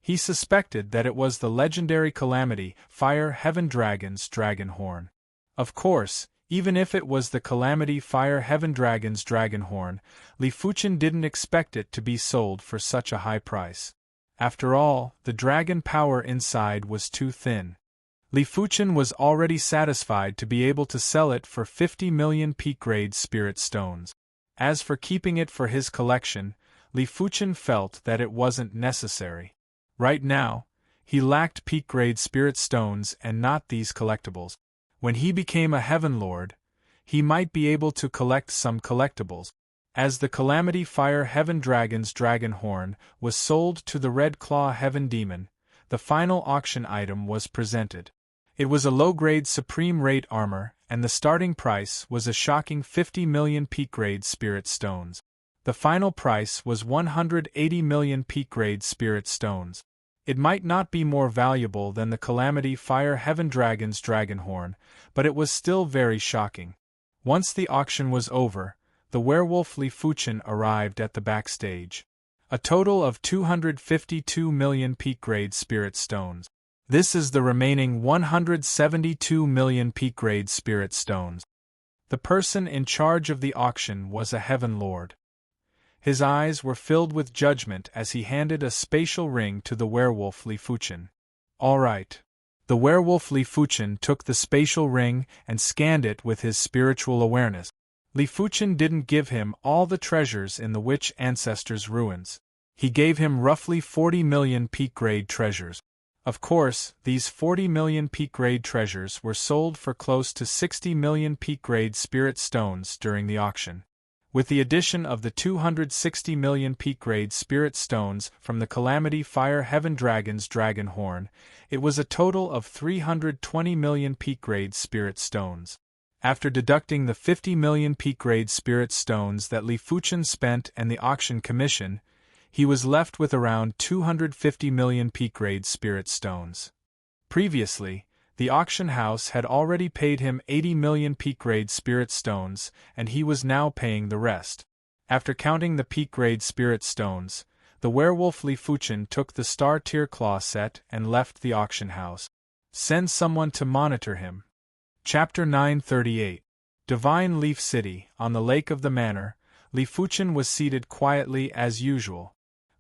He suspected that it was the legendary Calamity Fire Heaven Dragon's dragon horn. Of course, even if it was the Calamity Fire Heaven Dragon's dragon horn, Li Fuchen didn't expect it to be sold for such a high price. After all, the dragon power inside was too thin. Li Fuchen was already satisfied to be able to sell it for 50 million peak-grade spirit stones. As for keeping it for his collection, Li Fuchen felt that it wasn't necessary. Right now, he lacked peak-grade spirit stones and not these collectibles. When he became a heaven lord, he might be able to collect some collectibles. As the Calamity Fire Heaven Dragon's dragon horn was sold to the Red Claw Heaven Demon, the final auction item was presented. It was a low-grade supreme rate armor, and the starting price was a shocking 50 million peak-grade spirit stones. The final price was 180 million peak-grade spirit stones. It might not be more valuable than the Calamity Fire Heaven Dragon's dragon horn, but it was still very shocking. Once the auction was over, the werewolf Li Fuchen arrived at the backstage. A total of 252 million peak-grade spirit stones. This is the remaining 172 million peak-grade spirit stones. The person in charge of the auction was a heaven lord. His eyes were filled with judgment as he handed a spatial ring to the werewolf Li Fuchen. All right. The werewolf Li Fuchen took the spatial ring and scanned it with his spiritual awareness. Li Fuchen didn't give him all the treasures in the witch ancestors' ruins. He gave him roughly 40 million peak-grade treasures. Of course, these 40 million peak-grade treasures were sold for close to 60 million peak-grade spirit stones during the auction. With the addition of the 260 million peak-grade spirit stones from the Calamity Fire Heaven Dragon's dragon horn, it was a total of 320 million peak-grade spirit stones. After deducting the 50 million peak-grade spirit stones that Li Fuchen spent and the auction commission, he was left with around 250 million peak-grade spirit stones. Previously, the auction house had already paid him 80 million peak-grade spirit stones, and he was now paying the rest. After counting the peak-grade spirit stones, the werewolf Li Fuchen took the star-tier claw set and left the auction house. Send someone to monitor him. Chapter 938. Divine Leaf City. On the lake of the manor, Li Fuchen was seated quietly as usual.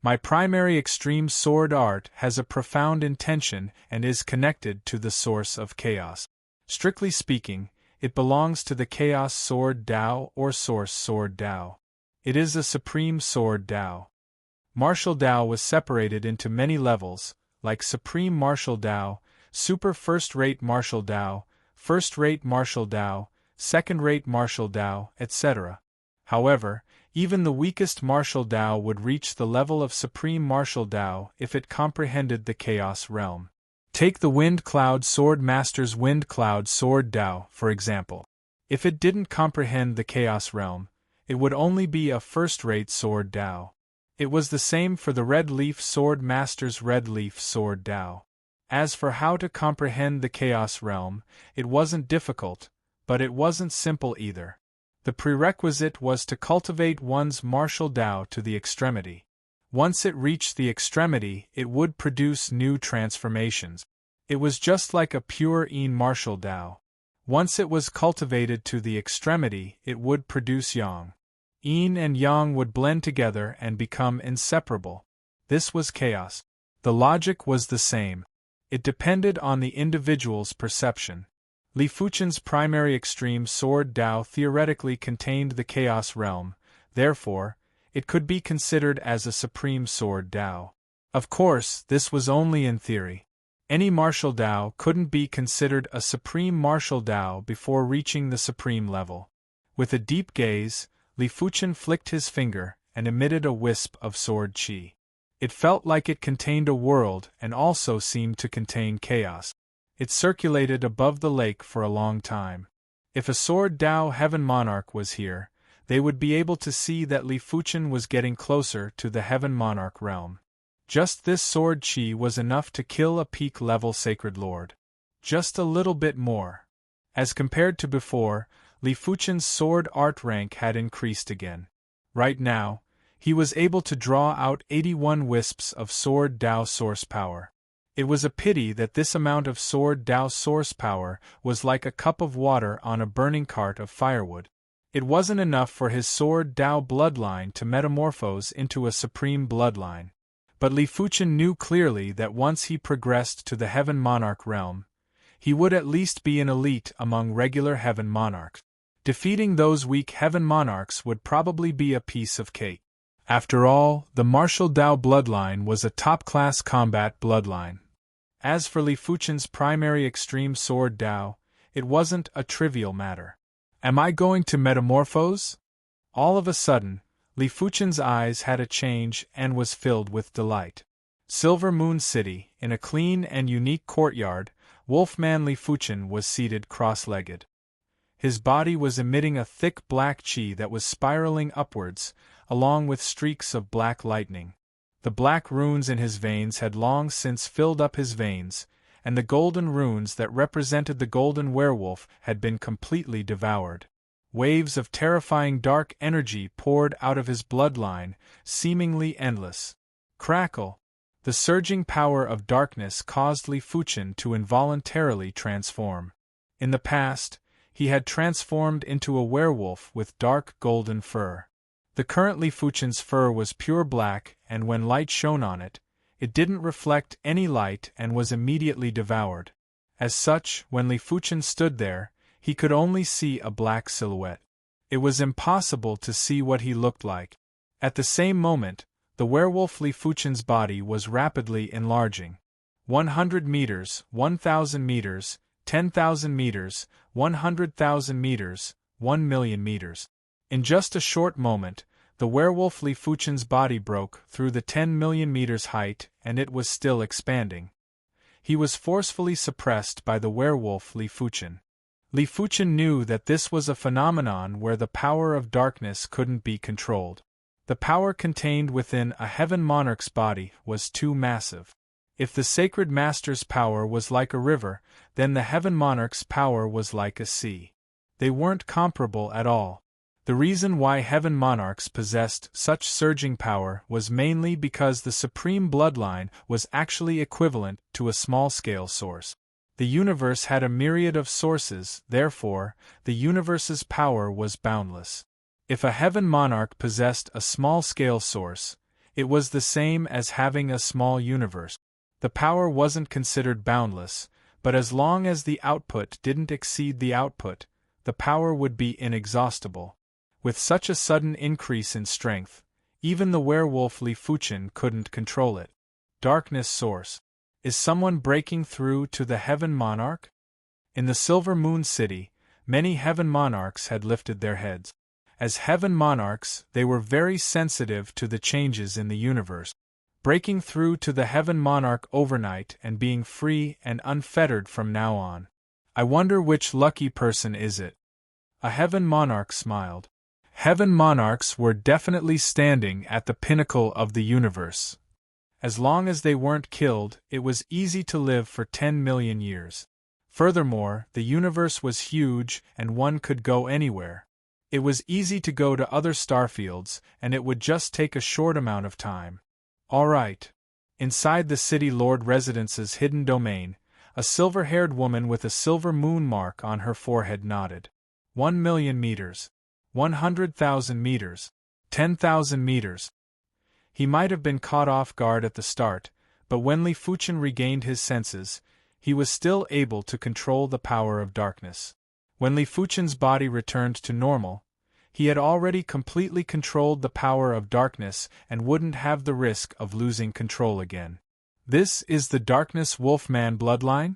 My primary extreme sword art has a profound intention and is connected to the source of chaos. Strictly speaking, it belongs to the Chaos Sword Dao or Source Sword Dao. It is a supreme sword Dao. Martial Dao was separated into many levels, like Supreme Martial Dao, Super First-Rate Martial Dao, First-Rate Martial Dao, Second-Rate Martial Dao, etc. However, even the weakest Martial Dao would reach the level of Supreme Martial Dao if it comprehended the Chaos Realm. Take the Wind Cloud Sword Master's Wind Cloud Sword Dao, for example. If it didn't comprehend the Chaos Realm, it would only be a first-rate Sword Dao. It was the same for the Red Leaf Sword Master's Red Leaf Sword Dao. As for how to comprehend the Chaos Realm, it wasn't difficult, but it wasn't simple either. The prerequisite was to cultivate one's martial Dao to the extremity. Once it reached the extremity, it would produce new transformations. It was just like a pure Yin martial Dao. Once it was cultivated to the extremity, it would produce Yang. Yin and Yang would blend together and become inseparable. This was chaos. The logic was the same. It depended on the individual's perception. Li Fuchen's primary extreme sword Dao theoretically contained the Chaos Realm, therefore, it could be considered as a supreme sword Dao. Of course, this was only in theory. Any martial Dao couldn't be considered a supreme martial Dao before reaching the supreme level. With a deep gaze, Li Fuchen flicked his finger and emitted a wisp of sword qi. It felt like it contained a world and also seemed to contain chaos. It circulated above the lake for a long time. If a Sword Dao Heaven Monarch was here, they would be able to see that Li Fuchen was getting closer to the Heaven Monarch realm. Just this sword qi was enough to kill a peak-level Sacred Lord. Just a little bit more. As compared to before, Li Fuchen's sword art rank had increased again. Right now, he was able to draw out 81 wisps of Sword Dao source power. It was a pity that this amount of Sword Dao source power was like a cup of water on a burning cart of firewood. It wasn't enough for his Sword Dao bloodline to metamorphose into a supreme bloodline. But Li Fuchen knew clearly that once he progressed to the Heaven Monarch realm, he would at least be an elite among regular Heaven Monarchs. Defeating those weak Heaven Monarchs would probably be a piece of cake. After all, the martial Dao bloodline was a top-class combat bloodline. As for Li Fuchen's primary extreme sword Dao, it wasn't a trivial matter. Am I going to metamorphose? All of a sudden, Li Fuchen's eyes had a change and was filled with delight. Silver Moon City, in a clean and unique courtyard, Wolfman Li Fuchen was seated cross-legged. His body was emitting a thick black qi that was spiraling upwards, along with streaks of black lightning. The black runes in his veins had long since filled up his veins, and the golden runes that represented the golden werewolf had been completely devoured. Waves of terrifying dark energy poured out of his bloodline, seemingly endless. Crackle! The surging power of darkness caused Li Fuchen to involuntarily transform. In the past, he had transformed into a werewolf with dark golden fur. The current Li Fuchen's fur was pure black, and when light shone on it, it didn't reflect any light and was immediately devoured. As such, when Li Fuchen stood there, he could only see a black silhouette. It was impossible to see what he looked like. At the same moment, the werewolf Li Fuchen's body was rapidly enlarging. 100 meters, 1,000 meters, 10,000 meters, 100,000 meters, 1,000,000 meters. In just a short moment, the werewolf Li Fuchen's body broke through the 10 million meters height, and it was still expanding. He was forcefully suppressed by the werewolf Li Fuchen. Li Fuchen knew that this was a phenomenon where the power of darkness couldn't be controlled. The power contained within a heaven monarch's body was too massive. If the sacred master's power was like a river, then the heaven monarch's power was like a sea. They weren't comparable at all. The reason why heaven monarchs possessed such surging power was mainly because the supreme bloodline was actually equivalent to a small-scale source. The universe had a myriad of sources, therefore, the universe's power was boundless. If a heaven monarch possessed a small-scale source, it was the same as having a small universe. The power wasn't considered boundless, but as long as the output didn't exceed the output, the power would be inexhaustible. With such a sudden increase in strength, even the werewolf Li Fuchen couldn't control it. Darkness source. Is someone breaking through to the heaven monarch? In the Silver Moon City, many heaven monarchs had lifted their heads. As heaven monarchs, they were very sensitive to the changes in the universe. Breaking through to the heaven monarch overnight and being free and unfettered from now on. I wonder which lucky person is it? A heaven monarch smiled. Heaven monarchs were definitely standing at the pinnacle of the universe. As long as they weren't killed, it was easy to live for 10 million years. Furthermore, the universe was huge and one could go anywhere. It was easy to go to other starfields, and it would just take a short amount of time. All right. Inside the city lord residence's hidden domain, a silver-haired woman with a silver moon mark on her forehead nodded. 1 million meters. 100,000 meters. 10,000 meters. He might have been caught off guard at the start, but when Li Fuchen regained his senses, he was still able to control the power of darkness. When Li Fuchen's body returned to normal, he had already completely controlled the power of darkness and wouldn't have the risk of losing control again. This is the Darkness Wolfman bloodline?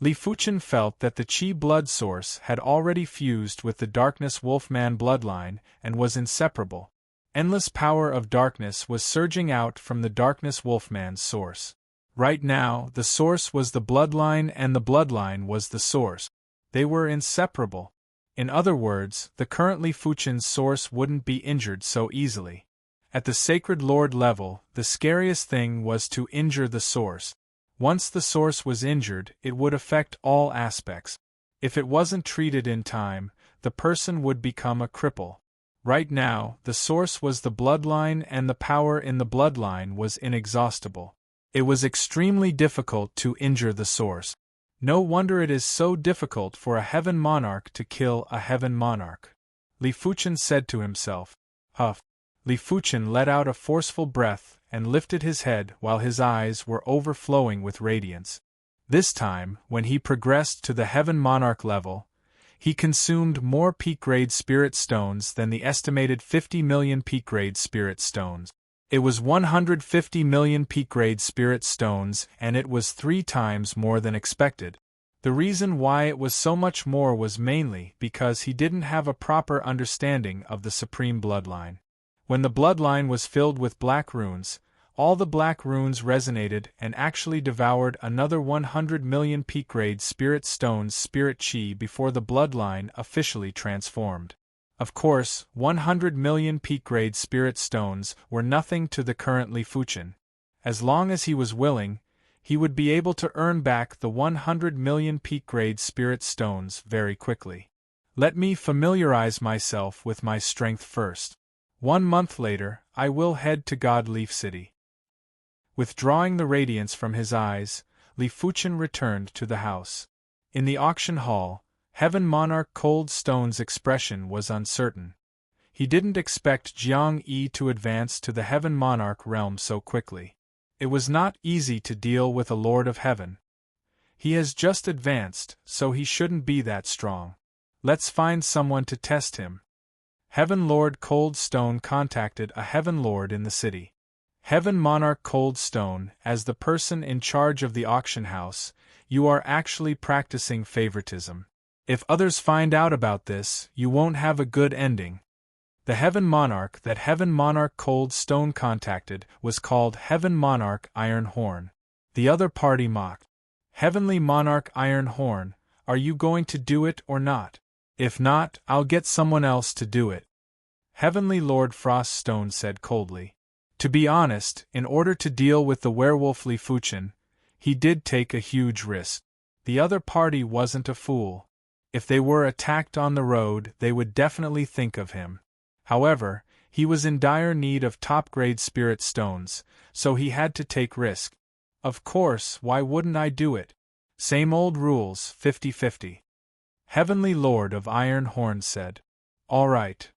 Li Fuchen felt that the Qi blood source had already fused with the Darkness Wolfman bloodline and was inseparable. Endless power of darkness was surging out from the Darkness Wolfman's source. Right now, the source was the bloodline and the bloodline was the source. They were inseparable. In other words, the current Li Fuchen's source wouldn't be injured so easily. At the Sacred Lord level, the scariest thing was to injure the source. Once the source was injured, it would affect all aspects. If it wasn't treated in time, the person would become a cripple. Right now, the source was the bloodline and the power in the bloodline was inexhaustible. It was extremely difficult to injure the source. No wonder it is so difficult for a heaven monarch to kill a heaven monarch. Li Fuchen said to himself. Huff. Li Fuchen let out a forceful breath and lifted his head while his eyes were overflowing with radiance. This time, when he progressed to the heaven monarch level, he consumed more peak-grade spirit stones than the estimated 50 million peak-grade spirit stones. It was 150 million peak-grade spirit stones, and it was 3 times more than expected. The reason why it was so much more was mainly because he didn't have a proper understanding of the supreme bloodline. When the bloodline was filled with black runes, all the black runes resonated and actually devoured another 100 million peak-grade spirit stones spirit chi before the bloodline officially transformed. Of course, 100 million peak-grade spirit stones were nothing to the current Li Fuchen. As long as he was willing, he would be able to earn back the 100 million peak-grade spirit stones very quickly. Let me familiarize myself with my strength first. 1 month later, I will head to God Leaf City. Withdrawing the radiance from his eyes, Li Fuchen returned to the house. In the auction hall, Heaven Monarch Cold Stone's expression was uncertain. He didn't expect Jiang Yi to advance to the Heaven Monarch realm so quickly. It was not easy to deal with a Lord of Heaven. He has just advanced, so he shouldn't be that strong. Let's find someone to test him. Heaven Lord Cold Stone contacted a Heaven Lord in the city. Heaven Monarch Cold Stone, as the person in charge of the auction house, you are actually practicing favoritism. If others find out about this, you won't have a good ending. The Heaven Monarch that Heaven Monarch Cold Stone contacted was called Heaven Monarch Iron Horn. The other party mocked. Heavenly Monarch Iron Horn, are you going to do it or not? If not, I'll get someone else to do it. Heavenly Lord Frost Stone said coldly. To be honest, in order to deal with the werewolf Li Fuchen, he did take a huge risk. The other party wasn't a fool. If they were attacked on the road, they would definitely think of him. However, he was in dire need of top-grade spirit stones, so he had to take risk. Of course, why wouldn't I do it? Same old rules, 50-50. Heavenly Lord of Iron Horn said. All right.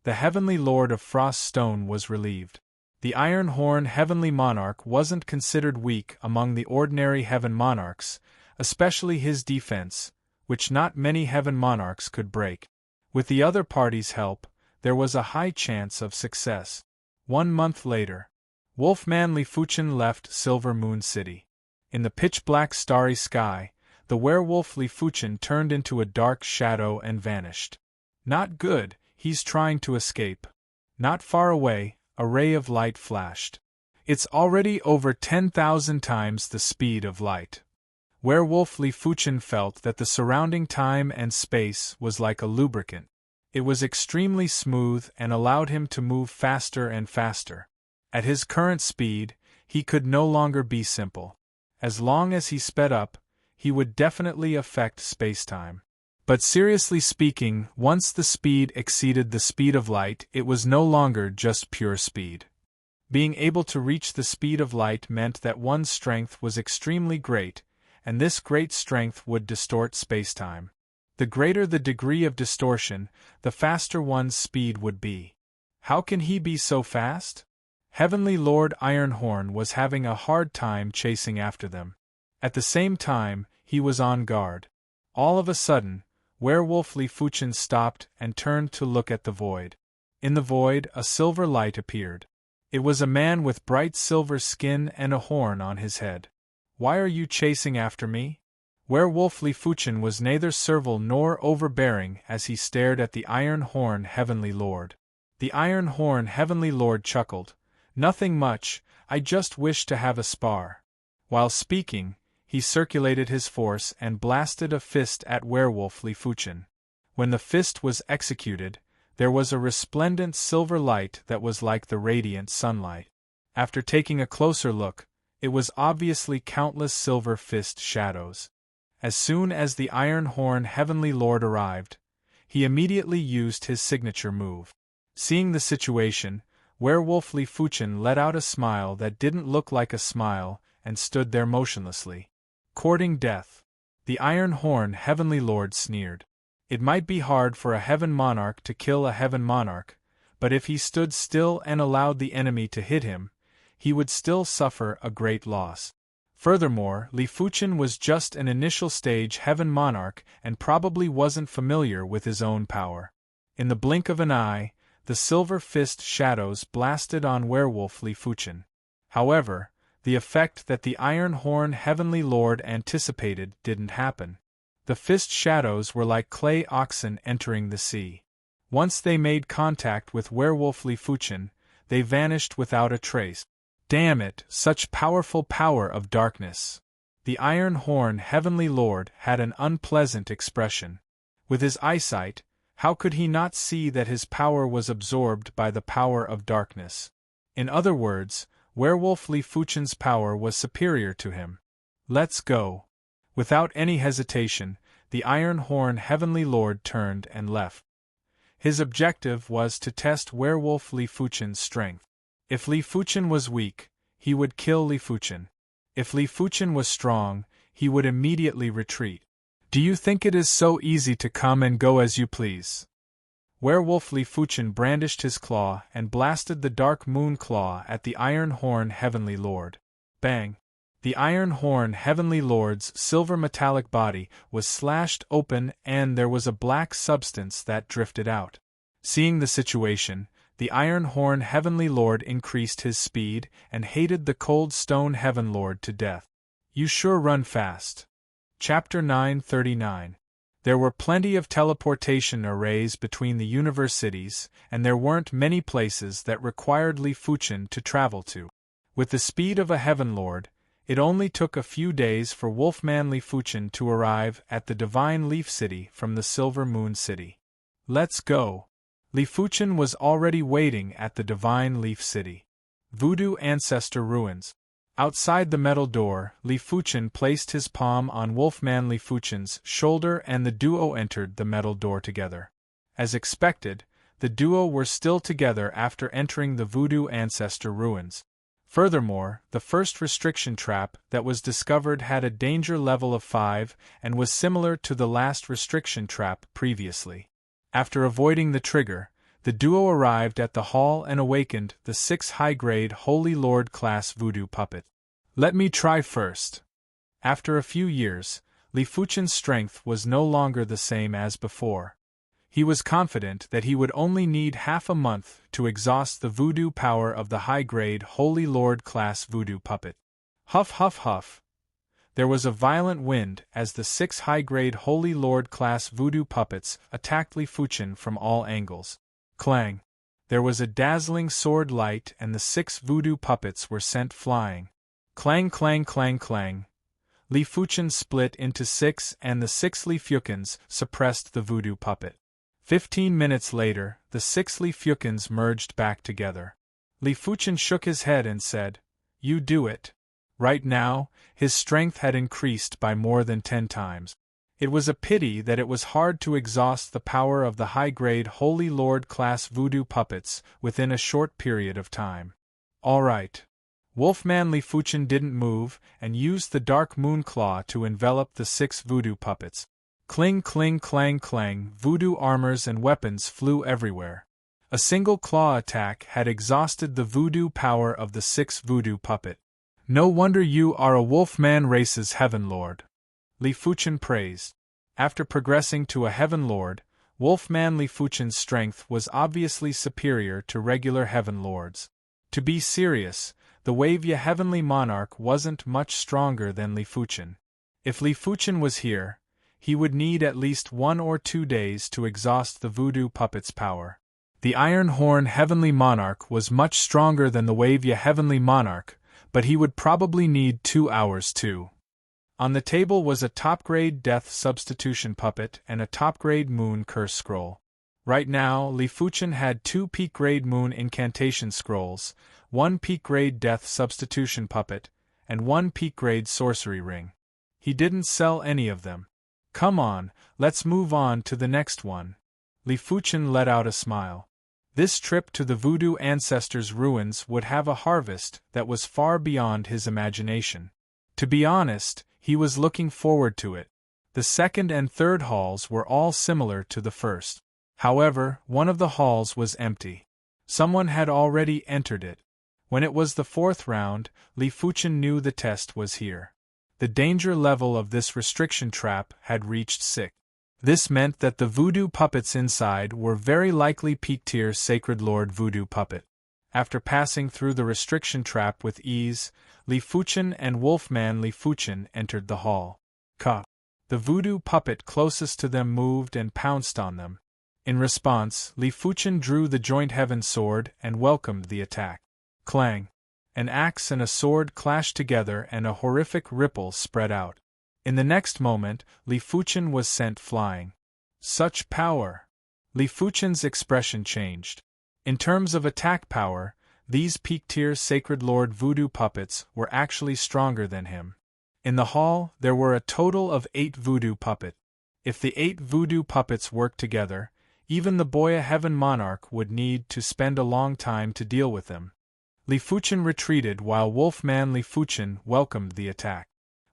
The Heavenly Lord of Frost Stone was relieved. The Iron Horn Heavenly Monarch wasn't considered weak among the ordinary Heaven Monarchs, especially his defense, which not many Heaven Monarchs could break. With the other party's help, there was a high chance of success. 1 month later, Wolfman Li Fuchen left Silver Moon City. In the pitch-black starry sky, the werewolf Li Fuchen turned into a dark shadow and vanished. Not good, he's trying to escape. Not far away, a ray of light flashed. It's already over 10,000 times the speed of light. Werewolf Li Fuchen felt that the surrounding time and space was like a lubricant. It was extremely smooth and allowed him to move faster and faster. At his current speed, he could no longer be simple. As long as he sped up, he would definitely affect spacetime. But seriously speaking, once the speed exceeded the speed of light, it was no longer just pure speed. Being able to reach the speed of light meant that one's strength was extremely great, and this great strength would distort spacetime. The greater the degree of distortion, the faster one's speed would be. How can he be so fast? Heavenly Lord Ironhorn was having a hard time chasing after them. At the same time, he was on guard. All of a sudden, Werewolf Li Fuchen stopped and turned to look at the void. In the void, a silver light appeared. It was a man with bright silver skin and a horn on his head. Why are you chasing after me? Werewolf Li Fuchen was neither servile nor overbearing as he stared at the Iron Horn Heavenly Lord. The Iron Horn Heavenly Lord chuckled. Nothing much, I just wish to have a spar. While speaking, he circulated his force and blasted a fist at Werewolf Li Fuchen. When the fist was executed, there was a resplendent silver light that was like the radiant sunlight. After taking a closer look, it was obviously countless silver fist shadows. As soon as the Iron Horn Heavenly Lord arrived, he immediately used his signature move. Seeing the situation, Werewolf Li Fuchen let out a smile that didn't look like a smile and stood there motionlessly. Courting death. The Iron Horn Heavenly Lord sneered. It might be hard for a Heaven Monarch to kill a Heaven Monarch, but if he stood still and allowed the enemy to hit him, he would still suffer a great loss. Furthermore, Li Fuchen was just an initial stage Heaven Monarch and probably wasn't familiar with his own power. In the blink of an eye, the silver fist shadows blasted on Werewolf Li Fuchen. However, the effect that the Iron Horn Heavenly Lord anticipated didn't happen. The fist shadows were like clay oxen entering the sea. Once they made contact with Werewolf Li Fuchen, they vanished without a trace. Damn it, such powerful power of darkness! The Iron Horn Heavenly Lord had an unpleasant expression. With his eyesight, how could he not see that his power was absorbed by the power of darkness? In other words, Werewolf Li Fuchen's power was superior to him. Let's go. Without any hesitation, the Iron Horn Heavenly Lord turned and left. His objective was to test Werewolf Li Fuchen's strength. If Li Fuchen was weak, he would kill Li Fuchen. If Li Fuchen was strong, he would immediately retreat. Do you think it is so easy to come and go as you please? Werewolf Li Fuchen brandished his claw and blasted the Dark Moon Claw at the Iron Horn Heavenly Lord. Bang! The Iron Horn Heavenly Lord's silver metallic body was slashed open and there was a black substance that drifted out. Seeing the situation, the Iron Horn Heavenly Lord increased his speed and hated the Cold Stone Heaven Lord to death. You sure run fast. Chapter 939. There were plenty of teleportation arrays between the universities, and there weren't many places that required Li Fuchen to travel to. With the speed of a Heaven Lord, it only took a few days for Wolfman Li Fuchen to arrive at the Divine Leaf City from the Silver Moon City. Let's go! Li Fuchen was already waiting at the Divine Leaf City. Voodoo Ancestor Ruins. Outside the metal door, Li Fuchen placed his palm on Wolfman Li Fuchen's shoulder and the duo entered the metal door together. As expected, the duo were still together after entering the Voodoo Ancestor Ruins. Furthermore, the first restriction trap that was discovered had a danger level of 5 and was similar to the last restriction trap previously. After avoiding the trigger, the duo arrived at the hall and awakened the 6 high-grade Holy Lord class voodoo puppet. Let me try first. After a few years, Li Fuchen's strength was no longer the same as before. He was confident that he would only need half a month to exhaust the voodoo power of the high-grade Holy Lord class voodoo puppet. Huff huff huff. There was a violent wind as the 6 high-grade Holy Lord class voodoo puppets attacked Li Fuchen from all angles. Clang! There was a dazzling sword light and the 6 voodoo puppets were sent flying. Clang clang clang clang. Li Fuchen split into 6 and the 6 Li Fuchens suppressed the voodoo puppet. 15 minutes later, the 6 Li Fuchens merged back together. Li Fuchen shook his head and said, "You do it." Right now, his strength had increased by more than 10 times. It was a pity that it was hard to exhaust the power of the high-grade Holy Lord class voodoo puppets within a short period of time. All right. Wolfman Li Fuchen didn't move and used the Dark Moon Claw to envelop the 6 voodoo puppets. Cling cling clang clang, voodoo armors and weapons flew everywhere. A single claw attack had exhausted the voodoo power of the 6 voodoo puppet. No wonder you are a Wolfman race's Heaven Lord. Li Fuchen praised. After progressing to a Heaven Lord, Wolfman Li Fuchen's strength was obviously superior to regular Heaven Lords. To be serious, the Wavia Heavenly Monarch wasn't much stronger than Li Fuchen. If Li Fuchen was here, he would need at least 1 or 2 days to exhaust the voodoo puppet's power. The Iron Horn Heavenly Monarch was much stronger than the Wavia Heavenly Monarch, but he would probably need 2 hours too. On the table was a top-grade Death Substitution Puppet and a top-grade Moon Curse Scroll. Right now, Li Fuchen had 2 peak-grade Moon Incantation Scrolls, 1 peak-grade Death Substitution Puppet, and 1 peak-grade Sorcery Ring. He didn't sell any of them. Come on, let's move on to the next one. Li Fuchen let out a smile. This trip to the Voodoo Ancestors' ruins would have a harvest that was far beyond his imagination. To be honest, he was looking forward to it. The second and third halls were all similar to the first. However, one of the halls was empty. Someone had already entered it. When it was the 4th round, Li Fuchen knew the test was here. The danger level of this restriction trap had reached 6. This meant that the voodoo puppets inside were very likely peak-tier Sacred Lord voodoo puppet. After passing through the restriction trap with ease, Li Fuchen and Wolfman Li Fuchen entered the hall. Ka! The voodoo puppet closest to them moved and pounced on them. In response, Li Fuchen drew the Joint Heaven sword and welcomed the attack. Clang! An axe and a sword clashed together and a horrific ripple spread out. In the next moment, Li Fuchen was sent flying. Such power! Li Fuchen's expression changed. In terms of attack power, these peak-tier Sacred Lord voodoo puppets were actually stronger than him. In the hall, there were a total of 8 voodoo puppets. If the 8 voodoo puppets worked together, even the Boya Heaven Monarch would need to spend a long time to deal with them. Li Fuchen retreated while Wolfman Li Fuchen welcomed the attack.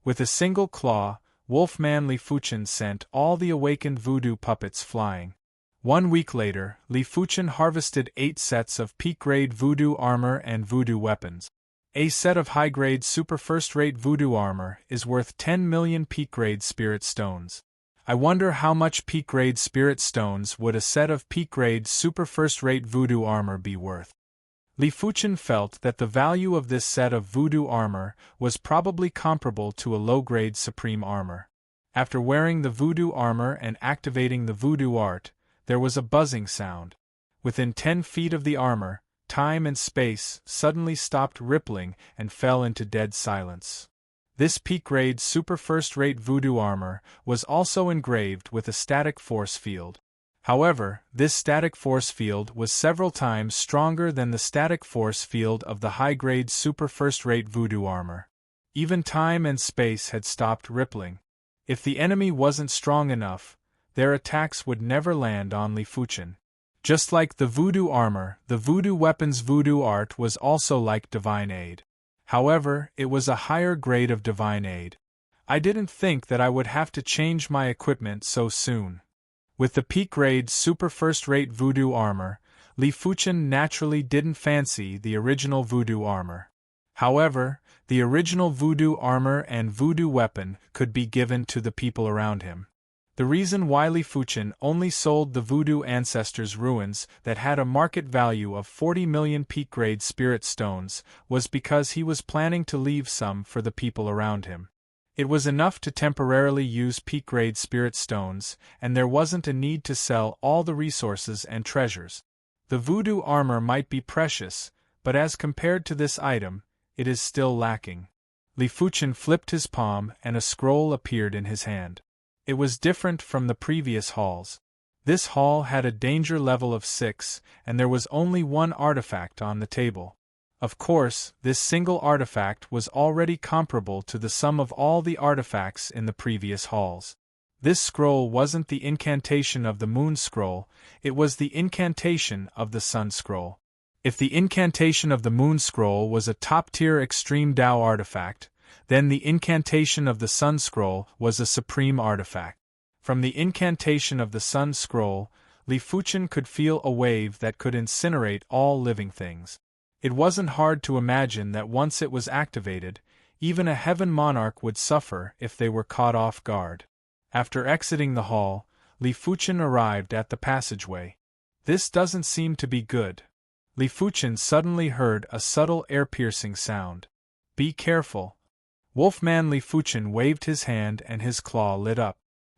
With a single claw, Wolfman Li Fuchen sent all the awakened voodoo puppets flying. 1 week later, Li Fuchen harvested 8 sets of peak-grade voodoo armor and voodoo weapons. A set of high-grade super first-rate voodoo armor is worth 10 million peak-grade spirit stones. I wonder how much peak-grade spirit stones would a set of peak-grade super first-rate voodoo armor be worth. Li Fuchen felt that the value of this set of voodoo armor was probably comparable to a low-grade supreme armor. After wearing the voodoo armor and activating the voodoo art, there was a buzzing sound. Within 10 feet of the armor, time and space suddenly stopped rippling and fell into dead silence. This peak-grade super first-rate voodoo armor was also engraved with a static force field. However, this static force field was several times stronger than the static force field of the high-grade super first-rate voodoo armor. Even time and space had stopped rippling. If the enemy wasn't strong enough, their attacks would never land on Li Fuchen. Just like the voodoo armor, the voodoo weapon's voodoo art was also like divine aid. However, it was a higher grade of divine aid. I didn't think that I would have to change my equipment so soon. With the peak-grade super first-rate voodoo armor, Li Fuchen naturally didn't fancy the original voodoo armor. However, the original voodoo armor and voodoo weapon could be given to the people around him. The reason why Li Fuchen only sold the voodoo ancestors' ruins that had a market value of 40 million peak-grade spirit stones was because he was planning to leave some for the people around him. It was enough to temporarily use peak-grade spirit stones, and there wasn't a need to sell all the resources and treasures. The voodoo armor might be precious, but as compared to this item, it is still lacking. Li Fuchen flipped his palm and a scroll appeared in his hand. It was different from the previous halls. This hall had a danger level of 6, and there was only one artifact on the table. Of course, this single artifact was already comparable to the sum of all the artifacts in the previous halls. This scroll wasn't the incantation of the Moon Scroll, it was the incantation of the Sun Scroll. If the incantation of the Moon Scroll was a top-tier extreme Dao artifact, then the incantation of the Sun Scroll was a supreme artifact. From the incantation of the Sun Scroll, Li Fuchen could feel a wave that could incinerate all living things. It wasn't hard to imagine that once it was activated, even a heaven monarch would suffer if they were caught off guard. After exiting the hall, Li Fuchen arrived at the passageway. This doesn't seem to be good. Li Fuchen suddenly heard a subtle air-piercing sound. Be careful. Wolfman Li Fuchen waved his hand and his claw lit up.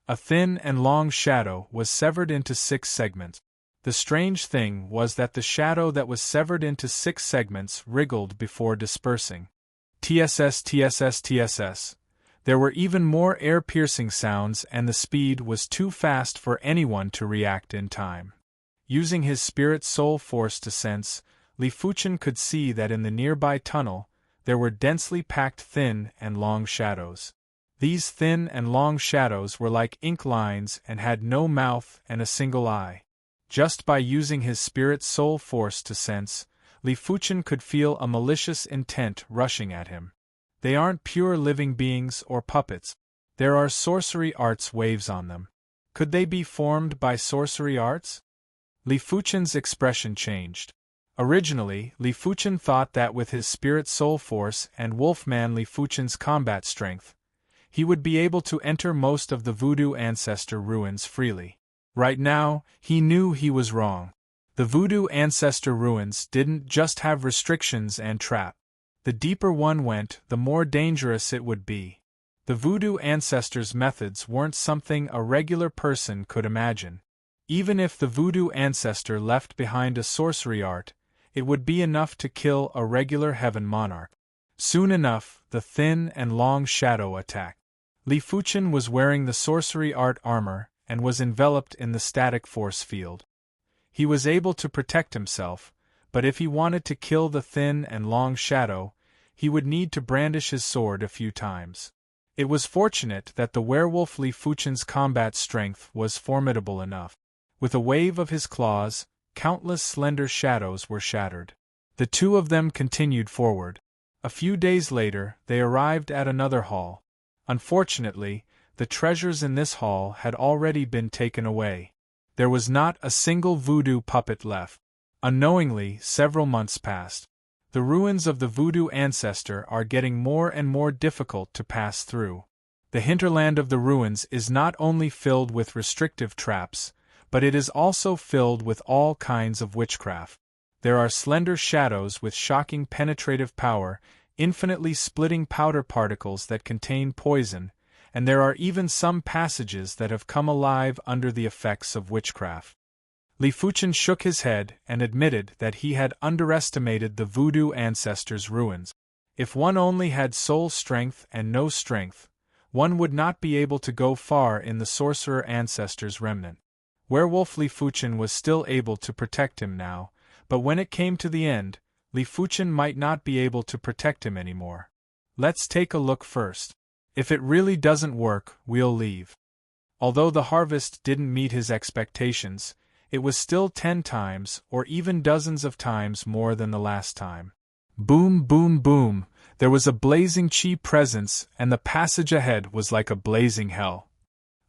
A thin and long shadow was severed into 6 segments. The strange thing was that the shadow that was severed into 6 segments wriggled before dispersing. TSS TSS TSS. There were even more air-piercing sounds and the speed was too fast for anyone to react in time. Using his spirit soul force to sense, Li Fuchen could see that in the nearby tunnel, there were densely packed thin and long shadows. These thin and long shadows were like ink lines and had no mouth and a single eye. Just by using his spirit soul force to sense, Li Fuchen could feel a malicious intent rushing at him. They aren't pure living beings or puppets. There are sorcery arts waves on them. Could they be formed by sorcery arts? Li Fuchen's expression changed. Originally, Li Fuchen thought that with his spirit soul force and Wolfman Li Fuchen's combat strength, he would be able to enter most of the voodoo ancestor ruins freely. Right now, he knew he was wrong. The voodoo ancestor ruins didn't just have restrictions and trap. The deeper one went, the more dangerous it would be. The voodoo ancestors' methods weren't something a regular person could imagine. Even if the voodoo ancestor left behind a sorcery art, it would be enough to kill a regular heaven monarch. Soon enough, the thin and long shadow attacked. Li Fuchen was wearing the sorcery art armor and was enveloped in the static force field. He was able to protect himself, but if he wanted to kill the thin and long shadow, he would need to brandish his sword a few times. It was fortunate that the werewolf Li Fuchen's combat strength was formidable enough. With a wave of his claws, countless slender shadows were shattered. The two of them continued forward. A few days later, they arrived at another hall. Unfortunately, the treasures in this hall had already been taken away. There was not a single voodoo puppet left. Unknowingly, several months passed. The ruins of the voodoo ancestor are getting more and more difficult to pass through. The hinterland of the ruins is not only filled with restrictive traps, but it is also filled with all kinds of witchcraft. There are slender shadows with shocking penetrative power, infinitely splitting powder particles that contain poison, and there are even some passages that have come alive under the effects of witchcraft. Li Fuchen shook his head and admitted that he had underestimated the voodoo ancestors' ruins. If one only had soul strength and no strength, one would not be able to go far in the sorcerer ancestors' remnant. Werewolf Li Fuchen was still able to protect him now, but when it came to the end, Li Fuchen might not be able to protect him anymore. Let's take a look first. If it really doesn't work, we'll leave. Although the harvest didn't meet his expectations, it was still 10 times or even dozens of times more than the last time. Boom, boom, boom, there was a blazing chi presence, and the passage ahead was like a blazing hell.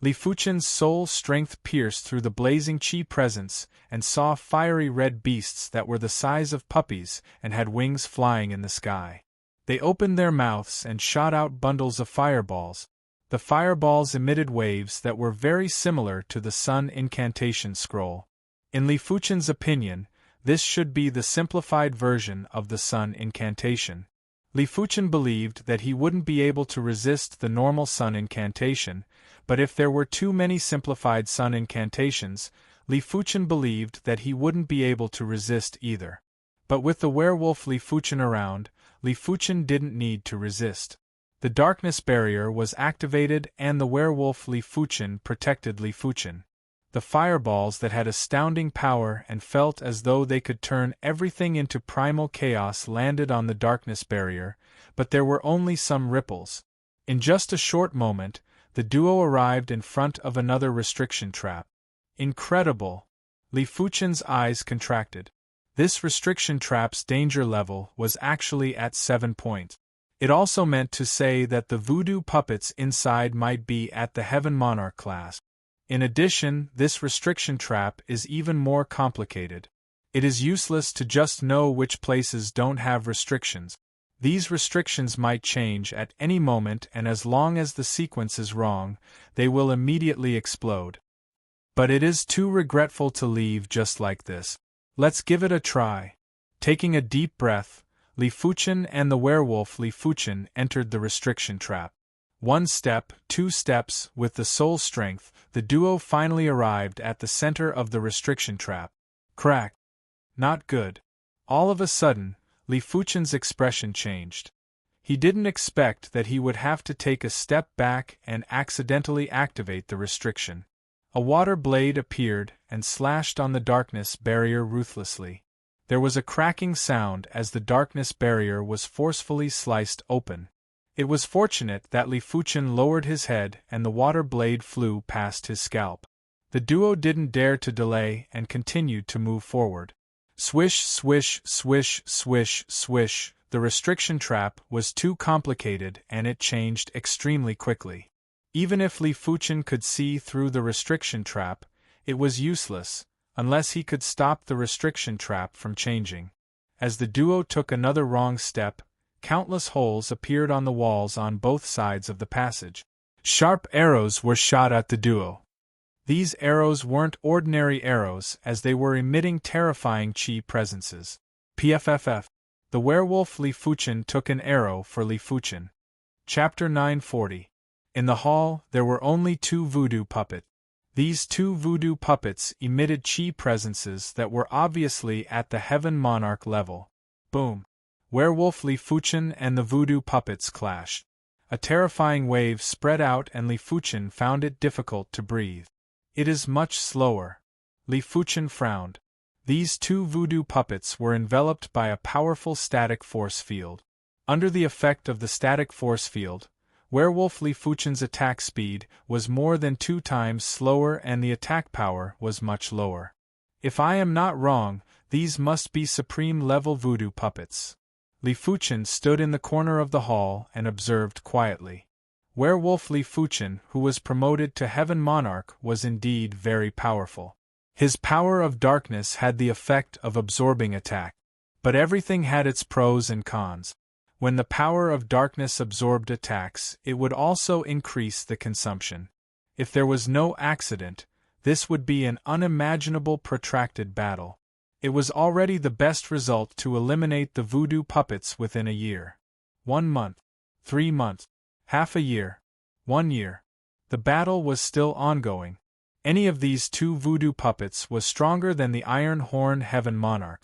Li Fuchen's soul strength pierced through the blazing chi presence and saw fiery red beasts that were the size of puppies and had wings flying in the sky. They opened their mouths and shot out bundles of fireballs. The fireballs emitted waves that were very similar to the sun incantation scroll. In Li Fuchen's opinion, this should be the simplified version of the sun incantation. Li Fuchen believed that he wouldn't be able to resist the normal sun incantation, but if there were too many simplified sun incantations, Li Fuchen believed that he wouldn't be able to resist either. But with the werewolf Li Fuchen around, Li Fuchen didn't need to resist. The darkness barrier was activated and the werewolf Li Fuchen protected Li Fuchen. The fireballs that had astounding power and felt as though they could turn everything into primal chaos landed on the darkness barrier, but there were only some ripples. In just a short moment, the duo arrived in front of another restriction trap. Incredible! Li Fuchen's eyes contracted. This restriction trap's danger level was actually at 7 points. It also meant to say that the voodoo puppets inside might be at the Heaven Monarch class. In addition, this restriction trap is even more complicated. It is useless to just know which places don't have restrictions. These restrictions might change at any moment, and as long as the sequence is wrong, they will immediately explode. But it is too regretful to leave just like this. Let's give it a try. Taking a deep breath, Li Fuchen and the werewolf Li Fuchen entered the restriction trap. 1 step, 2 steps, with the soul strength, the duo finally arrived at the center of the restriction trap. Crack! Not good. All of a sudden, Li Fuchen's expression changed. He didn't expect that he would have to take a step back and accidentally activate the restriction. A water blade appeared and slashed on the darkness barrier ruthlessly. There was a cracking sound as the darkness barrier was forcefully sliced open. It was fortunate that Li Fuchen lowered his head and the water blade flew past his scalp. The duo didn't dare to delay and continued to move forward. Swish, swish, swish, swish, swish. The restriction trap was too complicated and it changed extremely quickly. Even if Li Fuchen could see through the restriction trap, it was useless, unless he could stop the restriction trap from changing. As the duo took another wrong step, countless holes appeared on the walls on both sides of the passage. Sharp arrows were shot at the duo. These arrows weren't ordinary arrows, as they were emitting terrifying chi presences. PFFF. The werewolf Li Fuchen took an arrow for Li Fuchen. Chapter 940. In the hall, there were only 2 voodoo puppets. These 2 voodoo puppets emitted chi presences that were obviously at the Heaven Monarch level. Boom! Werewolf Li Fuchen and the voodoo puppets clashed. A terrifying wave spread out and Li Fuchen found it difficult to breathe. It is much slower. Li Fuchen frowned. These 2 voodoo puppets were enveloped by a powerful static force field. Under the effect of the static force field, werewolf Li Fuchen's attack speed was more than 2 times slower and the attack power was much lower. If I am not wrong, these must be supreme-level voodoo puppets. Li Fuchen stood in the corner of the hall and observed quietly. Werewolf Li Fuchen, who was promoted to Heaven Monarch, was indeed very powerful. His power of darkness had the effect of absorbing attack. But everything had its pros and cons. When the power of darkness absorbed attacks, it would also increase the consumption. If there was no accident, this would be an unimaginable protracted battle. It was already the best result to eliminate the voodoo puppets within a year. 1 month. 3 months. Half a year. 1 year. The battle was still ongoing. Any of these two voodoo puppets was stronger than the Iron Horn Heaven Monarch.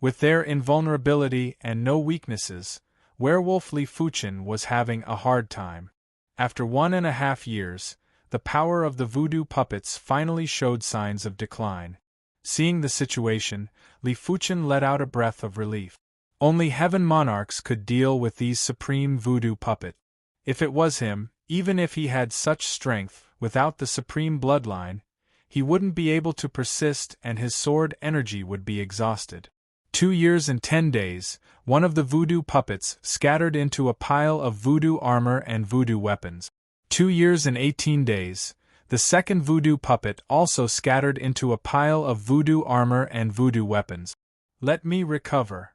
With their invulnerability and no weaknesses, Werewolf Li Fuchen was having a hard time. After 1.5 years, the power of the voodoo puppets finally showed signs of decline. Seeing the situation, Li Fuchen let out a breath of relief. Only Heaven Monarchs could deal with these supreme voodoo puppets. If it was him, even if he had such strength, without the supreme bloodline, he wouldn't be able to persist and his sword energy would be exhausted. 2 years and 10 days, one of the voodoo puppets scattered into a pile of voodoo armor and voodoo weapons. 2 years and 18 days, the second voodoo puppet also scattered into a pile of voodoo armor and voodoo weapons. Let me recover.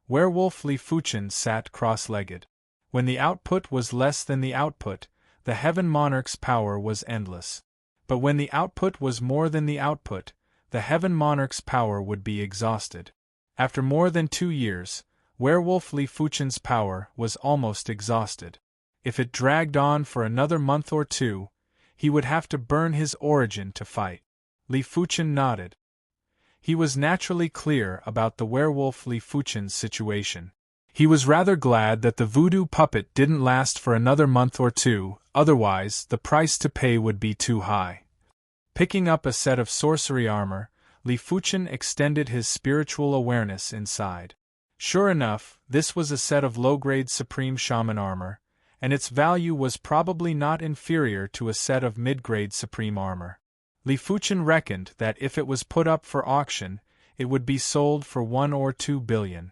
Werewolf Li Fuchen sat cross-legged. When the output was less than the output, the Heaven Monarch's power was endless. But when the output was more than the output, the Heaven Monarch's power would be exhausted. After more than 2 years, Werewolf Li Fuchen's power was almost exhausted. If it dragged on for another month or two, he would have to burn his origin to fight. Li Fuchen nodded. He was naturally clear about the Werewolf Li Fuchen's situation. He was rather glad that the voodoo puppet didn't last for another month or two, otherwise the price to pay would be too high. Picking up a set of sorcery armor, Li Fuchen extended his spiritual awareness inside. Sure enough, this was a set of low-grade Supreme Shaman armor, and its value was probably not inferior to a set of mid-grade Supreme armor. Li Fuchen reckoned that if it was put up for auction, it would be sold for 1 or 2 billion.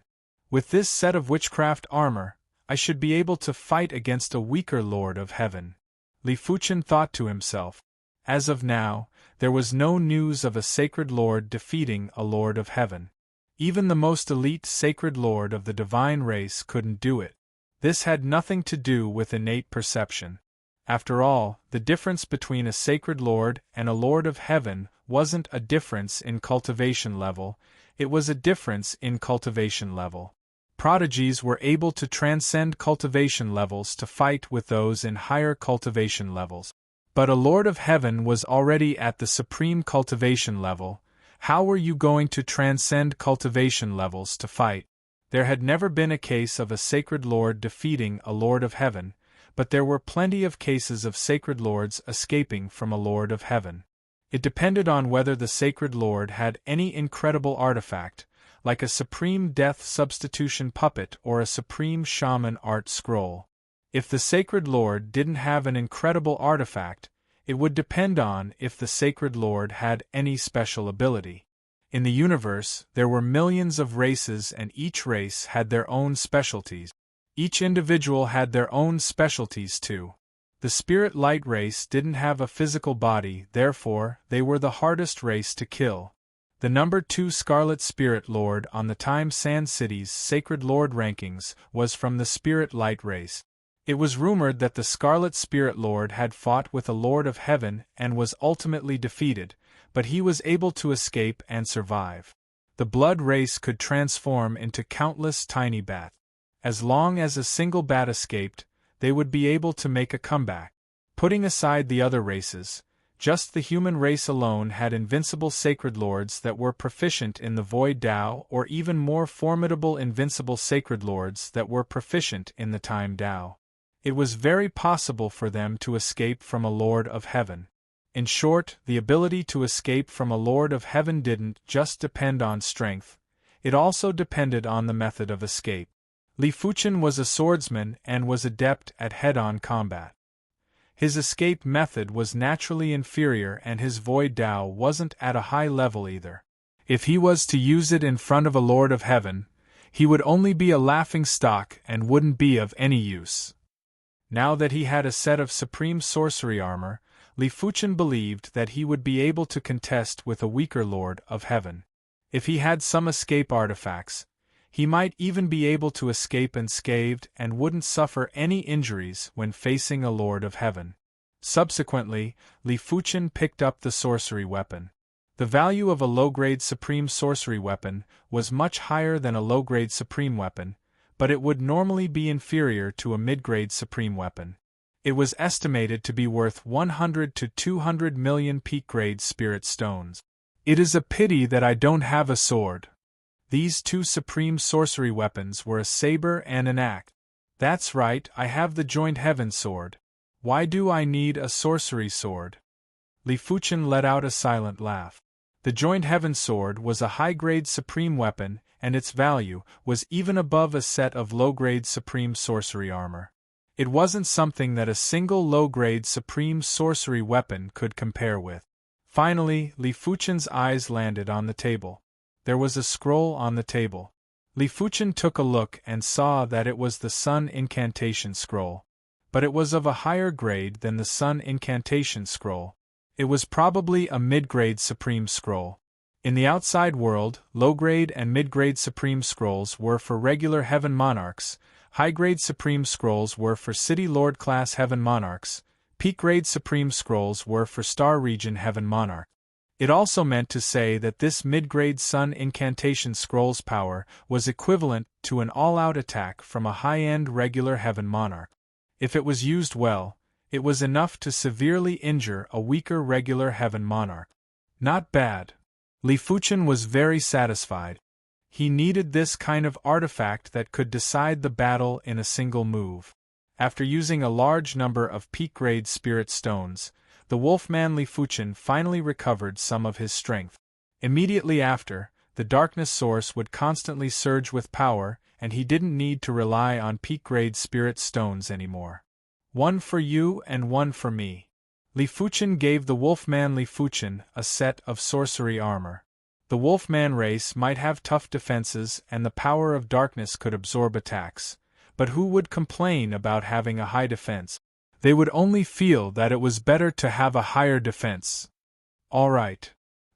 With this set of witchcraft armor, I should be able to fight against a weaker Lord of Heaven. Li Fuchen thought to himself. As of now, there was no news of a sacred lord defeating a Lord of Heaven. Even the most elite sacred lord of the divine race couldn't do it. This had nothing to do with innate perception. After all, the difference between a sacred lord and a Lord of Heaven wasn't a difference in cultivation level, it was a difference in cultivation level. Prodigies were able to transcend cultivation levels to fight with those in higher cultivation levels. But a Lord of Heaven was already at the supreme cultivation level. How were you going to transcend cultivation levels to fight? There had never been a case of a sacred lord defeating a Lord of Heaven, but there were plenty of cases of sacred lords escaping from a Lord of Heaven. It depended on whether the sacred lord had any incredible artifact, like a supreme death substitution puppet or a supreme shaman art scroll. If the sacred lord didn't have an incredible artifact, it would depend on if the sacred lord had any special ability. In the universe, there were millions of races and each race had their own specialties. Each individual had their own specialties too. The spirit light race didn't have a physical body, therefore, they were the hardest race to kill. The number 2 Scarlet Spirit Lord on the Time Sand City's Sacred Lord rankings was from the spirit light race. It was rumored that the Scarlet Spirit Lord had fought with a Lord of Heaven and was ultimately defeated, but he was able to escape and survive. The blood race could transform into countless tiny bats. As long as a single bat escaped, they would be able to make a comeback. Putting aside the other races, just the human race alone had invincible sacred lords that were proficient in the Void Tao, or even more formidable invincible sacred lords that were proficient in the Time Tao. It was very possible for them to escape from a Lord of Heaven. In short, the ability to escape from a Lord of Heaven didn't just depend on strength, it also depended on the method of escape. Li Fuchen was a swordsman and was adept at head-on combat. His escape method was naturally inferior and his Void Tao wasn't at a high level either. If he was to use it in front of a Lord of Heaven, he would only be a laughing stock and wouldn't be of any use. Now that he had a set of supreme sorcery armor, Li Fuchen believed that he would be able to contest with a weaker Lord of Heaven. If he had some escape artifacts, he might even be able to escape unscathed and wouldn't suffer any injuries when facing a Lord of Heaven. Subsequently, Li Fuchen picked up the sorcery weapon. The value of a low-grade supreme sorcery weapon was much higher than a low-grade supreme weapon, but it would normally be inferior to a mid-grade supreme weapon. It was estimated to be worth 100 to 200 million peak-grade spirit stones. It is a pity that I don't have a sword. These two supreme sorcery weapons were a saber and an axe. That's right, I have the joint heaven sword. Why do I need a sorcery sword? Li Fuchen let out a silent laugh. The joint heaven sword was a high-grade supreme weapon, and its value was even above a set of low-grade supreme sorcery armor. It wasn't something that a single low-grade supreme sorcery weapon could compare with. Finally, Li Fuchen's eyes landed on the table. There was a scroll on the table. Li Fuchen took a look and saw that it was the Sun Incantation Scroll. But it was of a higher grade than the Sun Incantation Scroll. It was probably a mid-grade Supreme Scroll. In the outside world, low-grade and mid-grade Supreme Scrolls were for regular Heaven Monarchs, high-grade Supreme Scrolls were for City Lord-class Heaven Monarchs, peak-grade Supreme Scrolls were for Star Region Heaven Monarch. It also meant to say that this mid-grade Sun Incantation Scroll's power was equivalent to an all-out attack from a high-end regular Heaven Monarch. If it was used well, it was enough to severely injure a weaker regular Heaven Monarch. Not bad. Li Fuchen was very satisfied. He needed this kind of artifact that could decide the battle in a single move. After using a large number of peak-grade spirit stones, the wolfman Li Fuchen finally recovered some of his strength. Immediately after, the darkness source would constantly surge with power, and he didn't need to rely on peak-grade spirit stones anymore. One for you and one for me. Li Fuchen gave the wolfman Li Fuchen a set of sorcery armor. The wolfman race might have tough defenses and the power of darkness could absorb attacks, but who would complain about having a high defense? They would only feel that it was better to have a higher defense. All right.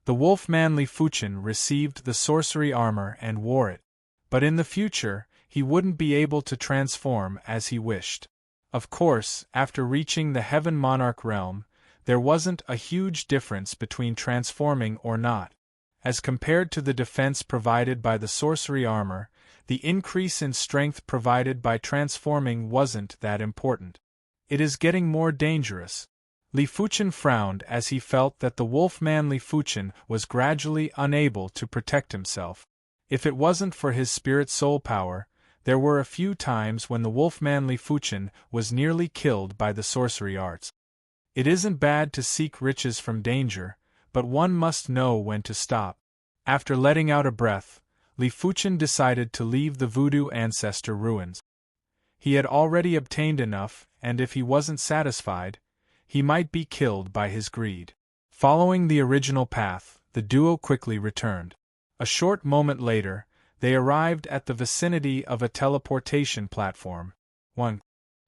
The wolfman Li Fuchen received the sorcery armor and wore it. But in the future, he wouldn't be able to transform as he wished. Of course, after reaching the Heaven Monarch realm, there wasn't a huge difference between transforming or not. As compared to the defense provided by the sorcery armor, the increase in strength provided by transforming wasn't that important. It is getting more dangerous. Li Fuchen frowned as he felt that the wolfman Li Fuchen was gradually unable to protect himself. If it wasn't for his spirit soul power, there were a few times when the wolfman Li Fuchen was nearly killed by the sorcery arts. It isn't bad to seek riches from danger, but one must know when to stop. After letting out a breath, Li Fuchen decided to leave the Voodoo Ancestor ruins. He had already obtained enough, and if he wasn't satisfied, he might be killed by his greed. Following the original path, the duo quickly returned. A short moment later, they arrived at the vicinity of a teleportation platform. 1.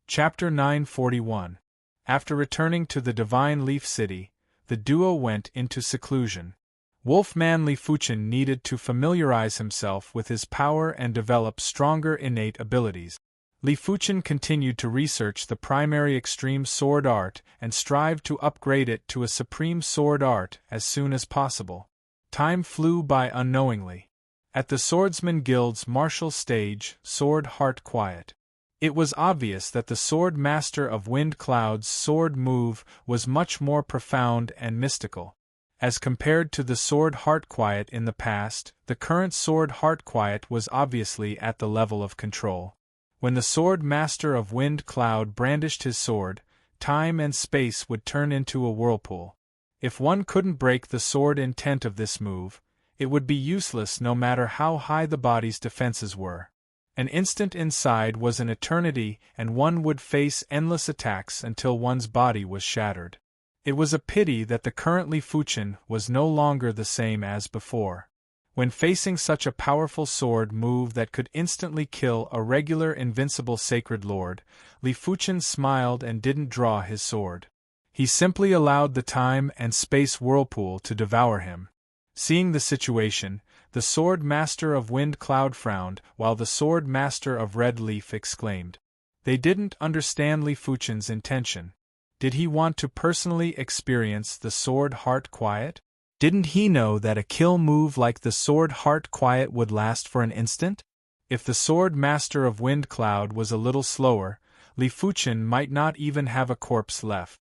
Chapter 941. After returning to the Divine Leaf City, the duo went into seclusion. Wolfman Li Fuchen needed to familiarize himself with his power and develop stronger innate abilities. Li Fuchen continued to research the primary extreme sword art and strive to upgrade it to a supreme sword art as soon as possible. Time flew by unknowingly. At the Swordsman Guild's martial stage, Sword Heart Quiet. It was obvious that the Sword Master of Wind Cloud's sword move was much more profound and mystical. As compared to the Sword Heart Quiet in the past, the current Sword Heart Quiet was obviously at the level of control. When the Sword Master of Wind Cloud brandished his sword, time and space would turn into a whirlpool. If one couldn't break the sword intent of this move, it would be useless no matter how high the body's defenses were. An instant inside was an eternity, and one would face endless attacks until one's body was shattered. It was a pity that the current Li Fuchen was no longer the same as before. When facing such a powerful sword move that could instantly kill a regular invincible sacred lord, Li Fuchen smiled and didn't draw his sword. He simply allowed the time and space whirlpool to devour him. Seeing the situation, the Sword Master of Wind Cloud frowned, while the Sword Master of Red Leaf exclaimed. They didn't understand Li Fuchen's intention. Did he want to personally experience the Sword Heart Quiet? Didn't he know that a kill move like the Sword Heart Quiet would last for an instant? If the Sword Master of Wind Cloud was a little slower, Li Fuchen might not even have a corpse left.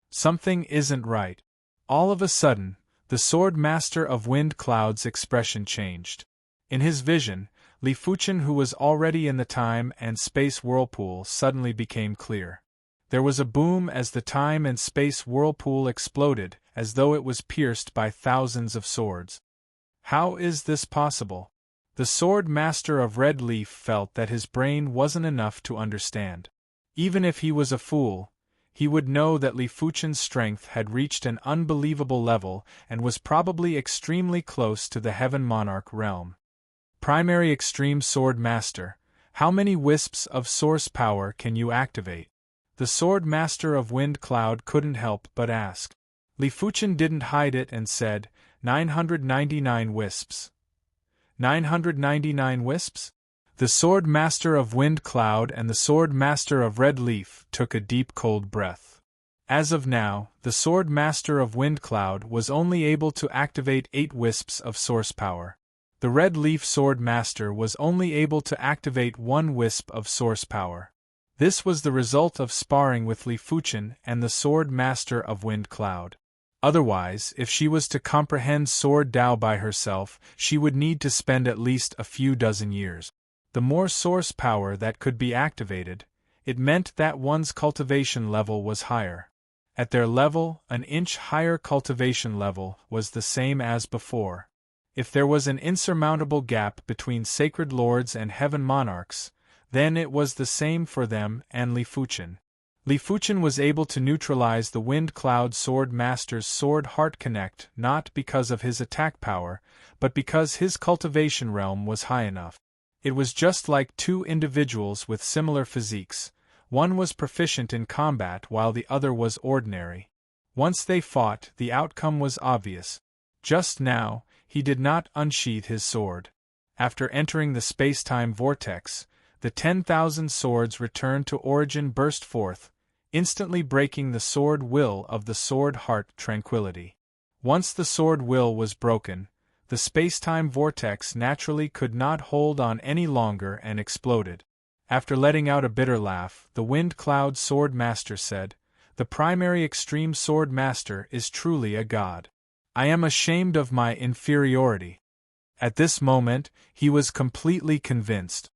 Something isn't right. All of a sudden, the Sword Master of Wind Cloud's expression changed. In his vision, Li Fuchen, who was already in the time and space whirlpool, suddenly became clear. There was a boom as the time and space whirlpool exploded, as though it was pierced by thousands of swords. How is this possible? The Sword Master of Red Leaf felt that his brain wasn't enough to understand. Even if he was a fool, he would know that Li Fuchen's strength had reached an unbelievable level and was probably extremely close to the Heaven Monarch realm. Primary Extreme Sword Master, how many wisps of source power can you activate? The Sword Master of Wind Cloud couldn't help but ask. Li Fuchen didn't hide it and said, 999 wisps. 999 wisps? The Sword Master of Wind Cloud and the Sword Master of Red Leaf took a deep cold breath. As of now, the Sword Master of Wind Cloud was only able to activate 8 wisps of source power. The Red Leaf Sword Master was only able to activate 1 wisp of source power. This was the result of sparring with Li Fuchen and the Sword Master of Wind Cloud. Otherwise, if she was to comprehend Sword Dao by herself, she would need to spend at least a few dozen years. The more source power that could be activated, it meant that one's cultivation level was higher. At their level, an inch higher cultivation level was the same as before. If there was an insurmountable gap between Sacred Lords and Heaven Monarchs, then it was the same for them and Li Fuchen. Li Fuchen was able to neutralize the Wind Cloud Sword Master's Sword Heart Connect not because of his attack power, but because his cultivation realm was high enough. It was just like 2 individuals with similar physiques. One was proficient in combat while the other was ordinary. Once they fought, the outcome was obvious. Just now, he did not unsheath his sword. After entering the space-time vortex, the 10,000 swords returned to origin burst forth, instantly breaking the sword will of the Sword Heart Tranquility. Once the sword will was broken, the space-time vortex naturally could not hold on any longer and exploded. After letting out a bitter laugh, the Wind Cloud Sword Master said, "The Primary Extreme Sword Master is truly a god. I am ashamed of my inferiority." At this moment, he was completely convinced.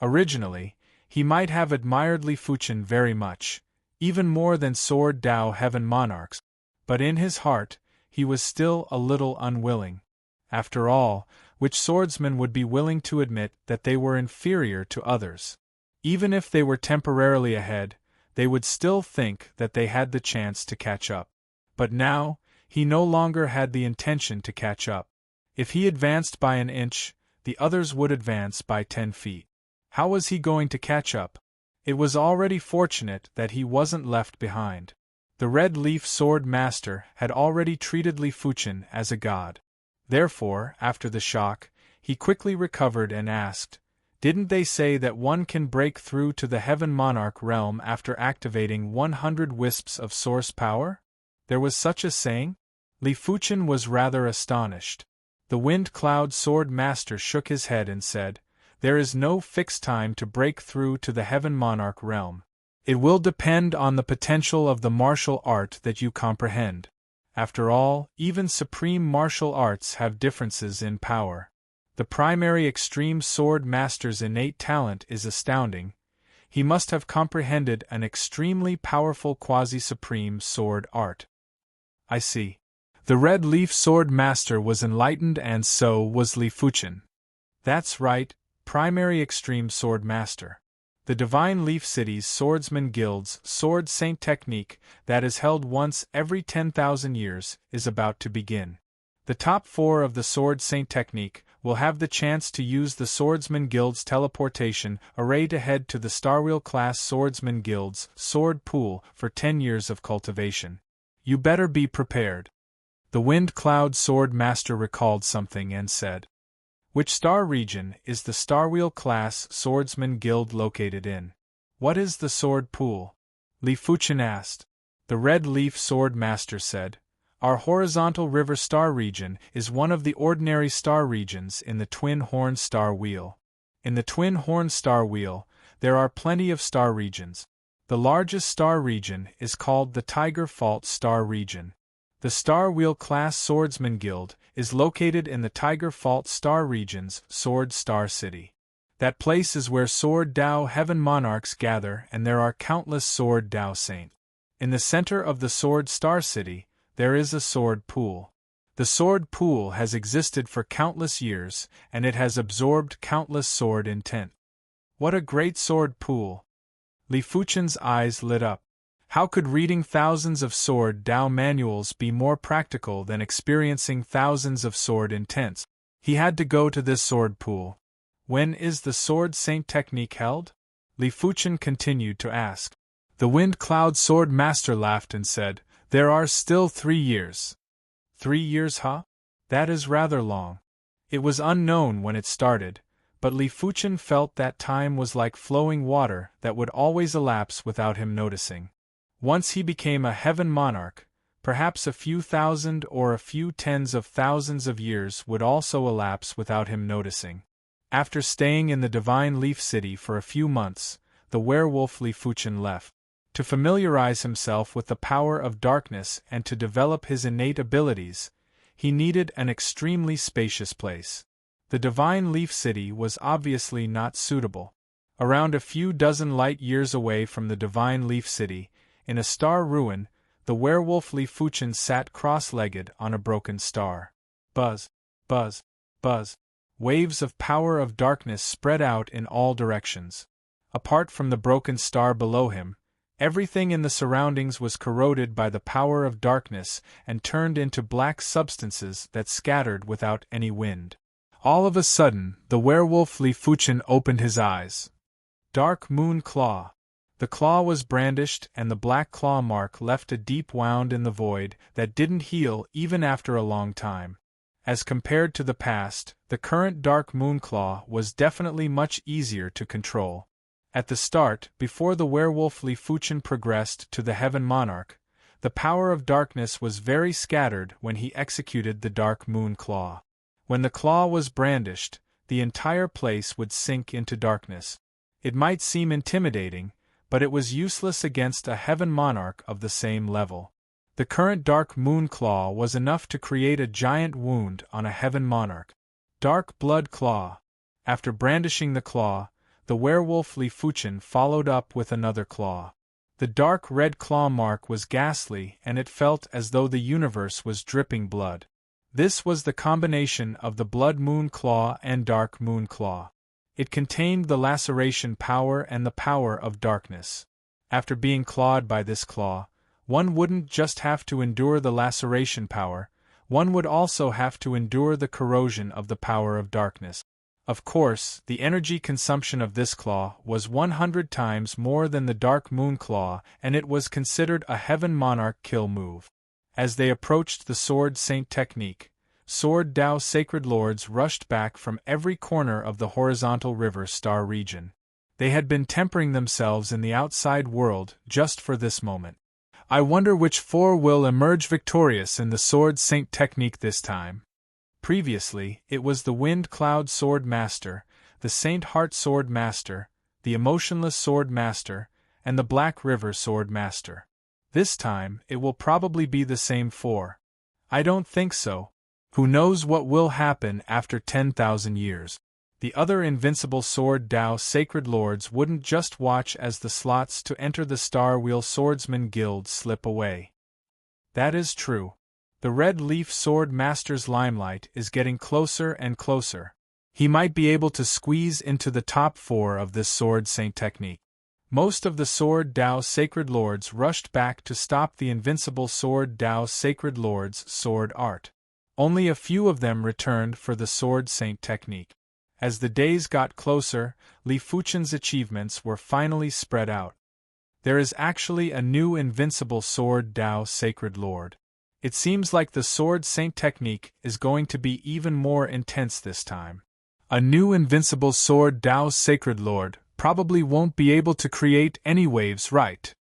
Originally, he might have admired Li Fuchen very much, even more than Sword Dao Heaven Monarchs, but in his heart, he was still a little unwilling. After all, which swordsman would be willing to admit that they were inferior to others? Even if they were temporarily ahead, they would still think that they had the chance to catch up. But now, he no longer had the intention to catch up. If he advanced by an inch, the others would advance by 10 feet. How was he going to catch up? It was already fortunate that he wasn't left behind. The Red Leaf Sword Master had already treated Li Fuchen as a god. Therefore, after the shock, he quickly recovered and asked, "Didn't they say that one can break through to the Heaven Monarch realm after activating 100 wisps of source power? There was such a saying?" Li Fuchen was rather astonished. The Wind Cloud Sword Master shook his head and said, "There is no fixed time to break through to the Heaven Monarch realm. It will depend on the potential of the martial art that you comprehend. After all, even supreme martial arts have differences in power. The Primary Extreme Sword Master's innate talent is astounding. He must have comprehended an extremely powerful quasi-supreme sword art." "I see." The Red Leaf Sword Master was enlightened, and so was Li Fuchen. "That's right, Primary Extreme Sword Master. The Divine Leaf City's Swordsman Guild's Sword Saint technique, that is held once every 10,000 years, is about to begin. The top 4 of the Sword Saint technique will have the chance to use the Swordsman Guild's teleportation array to head to the Starwheel class Swordsman Guild's Sword Pool for 10 years of cultivation. You better be prepared." The Wind Cloud Sword Master recalled something and said, "Which star region is the Starwheel class Swordsman Guild located in?" "What is the Sword Pool?" Li Fuchen asked. The Red Leaf Sword Master said, "Our horizontal river star region is one of the ordinary star regions in the Twin Horn Star Wheel. In the Twin Horn Star Wheel, there are plenty of star regions. The largest star region is called the Tiger Fault Star Region. The Star Wheel Class Swordsman Guild is located in the Tiger Fault Star Region's Sword Star City. That place is where Sword Dao Heaven Monarchs gather, and there are countless Sword Dao Saints. In the center of the Sword Star City, there is a sword pool. The sword pool has existed for countless years, and it has absorbed countless sword intent. What a great sword pool! Li Fuchen's eyes lit up. How could reading thousands of Sword Dao manuals be more practical than experiencing thousands of sword intents? He had to go to this sword pool. When is the Sword Saint technique held? Li Fuchen continued to ask. The Wind Cloud Sword Master laughed and said, "There are still 3 years." 3 years, huh? That is rather long. It was unknown when it started, but Li Fuchen felt that time was like flowing water that would always elapse without him noticing. Once he became a Heaven Monarch, perhaps a few thousand or a few tens of thousands of years would also elapse without him noticing. After staying in the Divine Leaf City for a few months, the werewolf Li Fuchen left. To familiarize himself with the power of darkness and to develop his innate abilities, he needed an extremely spacious place. The Divine Leaf City was obviously not suitable. Around a few dozen light years away from the Divine Leaf City, in a star ruin, the werewolf Li Fuchen sat cross-legged on a broken star. Buzz, buzz, buzz. Waves of power of darkness spread out in all directions. Apart from the broken star below him, everything in the surroundings was corroded by the power of darkness and turned into black substances that scattered without any wind. All of a sudden, the werewolf Li Fuchen opened his eyes. Dark Moon Claw. The claw was brandished and the black claw mark left a deep wound in the void that didn't heal even after a long time. As compared to the past, the current Dark Moon Claw was definitely much easier to control. At the start, before the werewolf Li Fuchen progressed to the Heaven Monarch, the power of darkness was very scattered when he executed the Dark Moon Claw. When the claw was brandished, the entire place would sink into darkness. It might seem intimidating, but it was useless against a Heaven Monarch of the same level. The current Dark Moon Claw was enough to create a giant wound on a Heaven Monarch. Dark Blood Claw. After brandishing the claw, the werewolf Li Fuchen followed up with another claw. The dark red claw mark was ghastly and it felt as though the universe was dripping blood. This was the combination of the Blood Moon Claw and Dark Moon Claw. It contained the laceration power and the power of darkness. After being clawed by this claw, one wouldn't just have to endure the laceration power, one would also have to endure the corrosion of the power of darkness. Of course, the energy consumption of this claw was 100 times more than the Dark Moon Claw, and it was considered a Heaven Monarch kill move. As they approached the Sword Saint technique, Sword Dao Sacred Lords rushed back from every corner of the horizontal river star region. They had been tempering themselves in the outside world just for this moment. I wonder which 4 will emerge victorious in the Sword Saint technique this time. Previously, it was the Wind Cloud Sword Master, the Saint Heart Sword Master, the Emotionless Sword Master, and the Black River Sword Master. This time, it will probably be the same 4. I don't think so. Who knows what will happen after 10,000 years? The other invincible Sword Dao Sacred Lords wouldn't just watch as the slots to enter the Star Wheel Swordsman Guild slip away. That is true. The Red Leaf Sword Master's limelight is getting closer and closer. He might be able to squeeze into the top 4 of this Sword Saint technique. Most of the Sword Dao Sacred Lords rushed back to stop the invincible Sword Dao Sacred Lord's sword art. Only a few of them returned for the Sword Saint technique. As the days got closer, Li Fuchen's achievements were finally spread out. There is actually a new invincible Sword Dao Sacred Lord. It seems like the Sword Saint technique is going to be even more intense this time. A new invincible Sword Dao Sacred Lord probably won't be able to create any waves, right?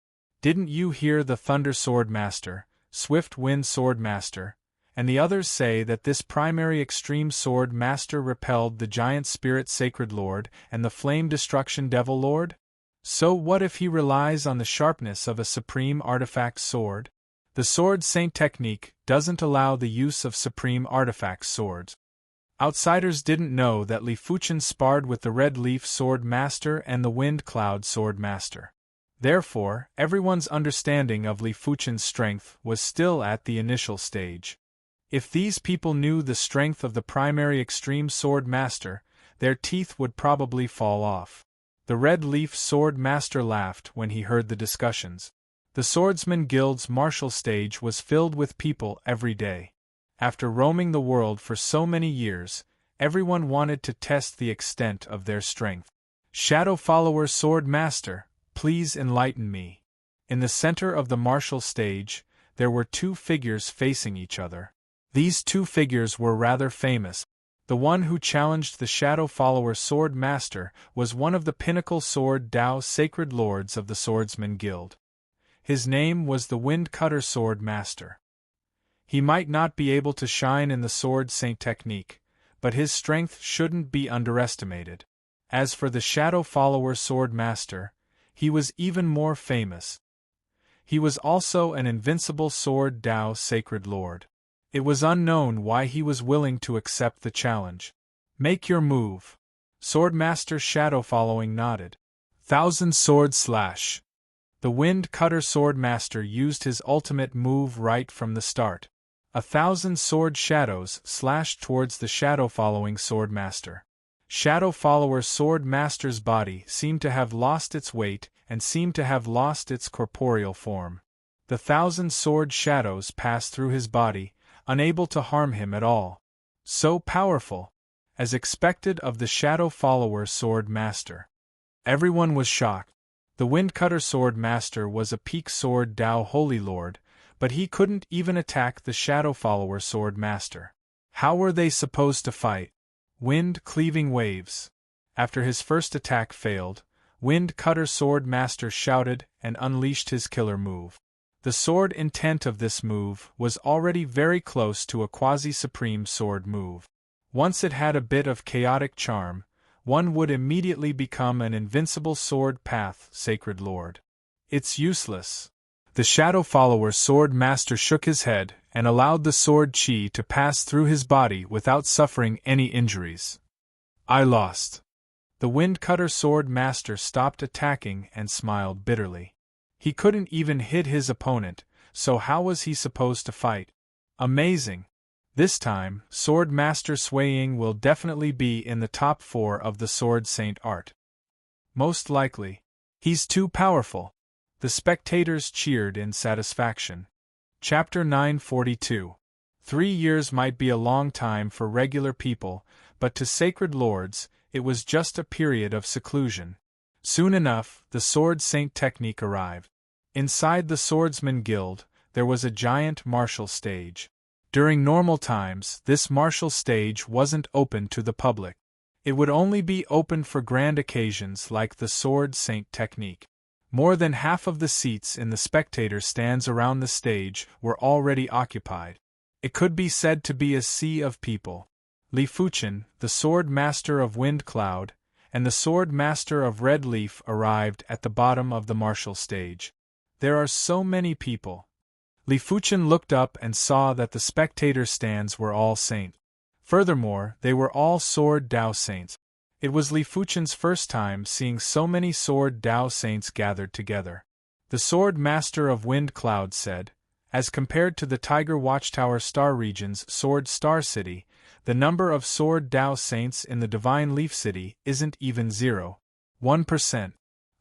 Didn't you hear the Thunder Sword Master, Swift Wind Sword Master, and the others say that this primary Extreme Sword Master repelled the Giant Spirit Sacred Lord and the Flame Destruction Devil Lord? So what if he relies on the sharpness of a supreme artifact sword? The Sword Saint technique doesn't allow the use of supreme artifact swords. Outsiders didn't know that Li Fuchen sparred with the Red Leaf Sword Master and the Wind Cloud Sword Master. Therefore, everyone's understanding of Li Fuchen's strength was still at the initial stage. If these people knew the strength of the primary Extreme Sword Master, their teeth would probably fall off. The Red Leaf Sword Master laughed when he heard the discussions. The Swordsman Guild's martial stage was filled with people every day. After roaming the world for so many years, everyone wanted to test the extent of their strength. Shadow Follower Sword Master, please enlighten me. In the center of the martial stage, there were two figures facing each other. These two figures were rather famous. The one who challenged the Shadow Follower Sword Master was one of the pinnacle Sword Dao Sacred Lords of the Swordsman Guild. His name was the Wind Cutter Sword Master. He might not be able to shine in the Sword Saint technique, but his strength shouldn't be underestimated. As for the Shadow Follower Sword Master, he was even more famous. He was also an invincible Sword Dao Sacred Lord. It was unknown why he was willing to accept the challenge. Make your move. Swordmaster Shadow Following nodded. Thousand Sword Slash. The Wind Cutter Sword Master used his ultimate move right from the start. 1,000 sword shadows slashed towards the Shadow Following Sword Master. Shadow Follower Sword Master's body seemed to have lost its weight and seemed to have lost its corporeal form. The 1,000 sword shadows passed through his body, unable to harm him at all. So powerful, as expected of the Shadow Follower Sword Master. Everyone was shocked. The Windcutter Sword Master was a peak Sword Dao Holy Lord, but he couldn't even attack the Shadow Follower Sword Master. How were they supposed to fight? Wind-cleaving waves. After his first attack failed, Wind Cutter Sword Master shouted and unleashed his killer move. The sword intent of this move was already very close to a quasi-supreme sword move. Once it had a bit of chaotic charm, one would immediately become an invincible sword path Sacred Lord. It's useless. The Shadow Follower Sword Master shook his head and allowed the sword chi to pass through his body without suffering any injuries. I lost. The Windcutter Sword Master stopped attacking and smiled bitterly. He couldn't even hit his opponent, so how was he supposed to fight? Amazing. This time, Sword Master Sui Ying will definitely be in the top 4 of the Sword Saint art. Most likely. He's too powerful. The spectators cheered in satisfaction. Chapter 942. 3 years might be a long time for regular people, but to sacred lords, it was just a period of seclusion. Soon enough, the Sword Saint technique arrived. Inside the Swordsman Guild, there was a giant martial stage. During normal times, this martial stage wasn't open to the public. It would only be open for grand occasions like the Sword Saint technique. More than half of the seats in the spectator stands around the stage were already occupied. It could be said to be a sea of people. Li Fuchen, the Sword Master of Wind Cloud, and the Sword Master of Red Leaf arrived at the bottom of the martial stage. There are so many people. Li Fuchen looked up and saw that the spectator stands were all saints. Furthermore, they were all Sword Dao Saints. It was Li Fuchen's first time seeing so many Sword Dao Saints gathered together. The Sword Master of Wind Cloud said, as compared to the Tiger Watchtower Star Region's Sword Star City, the number of Sword Dao Saints in the Divine Leaf City isn't even 0.1%.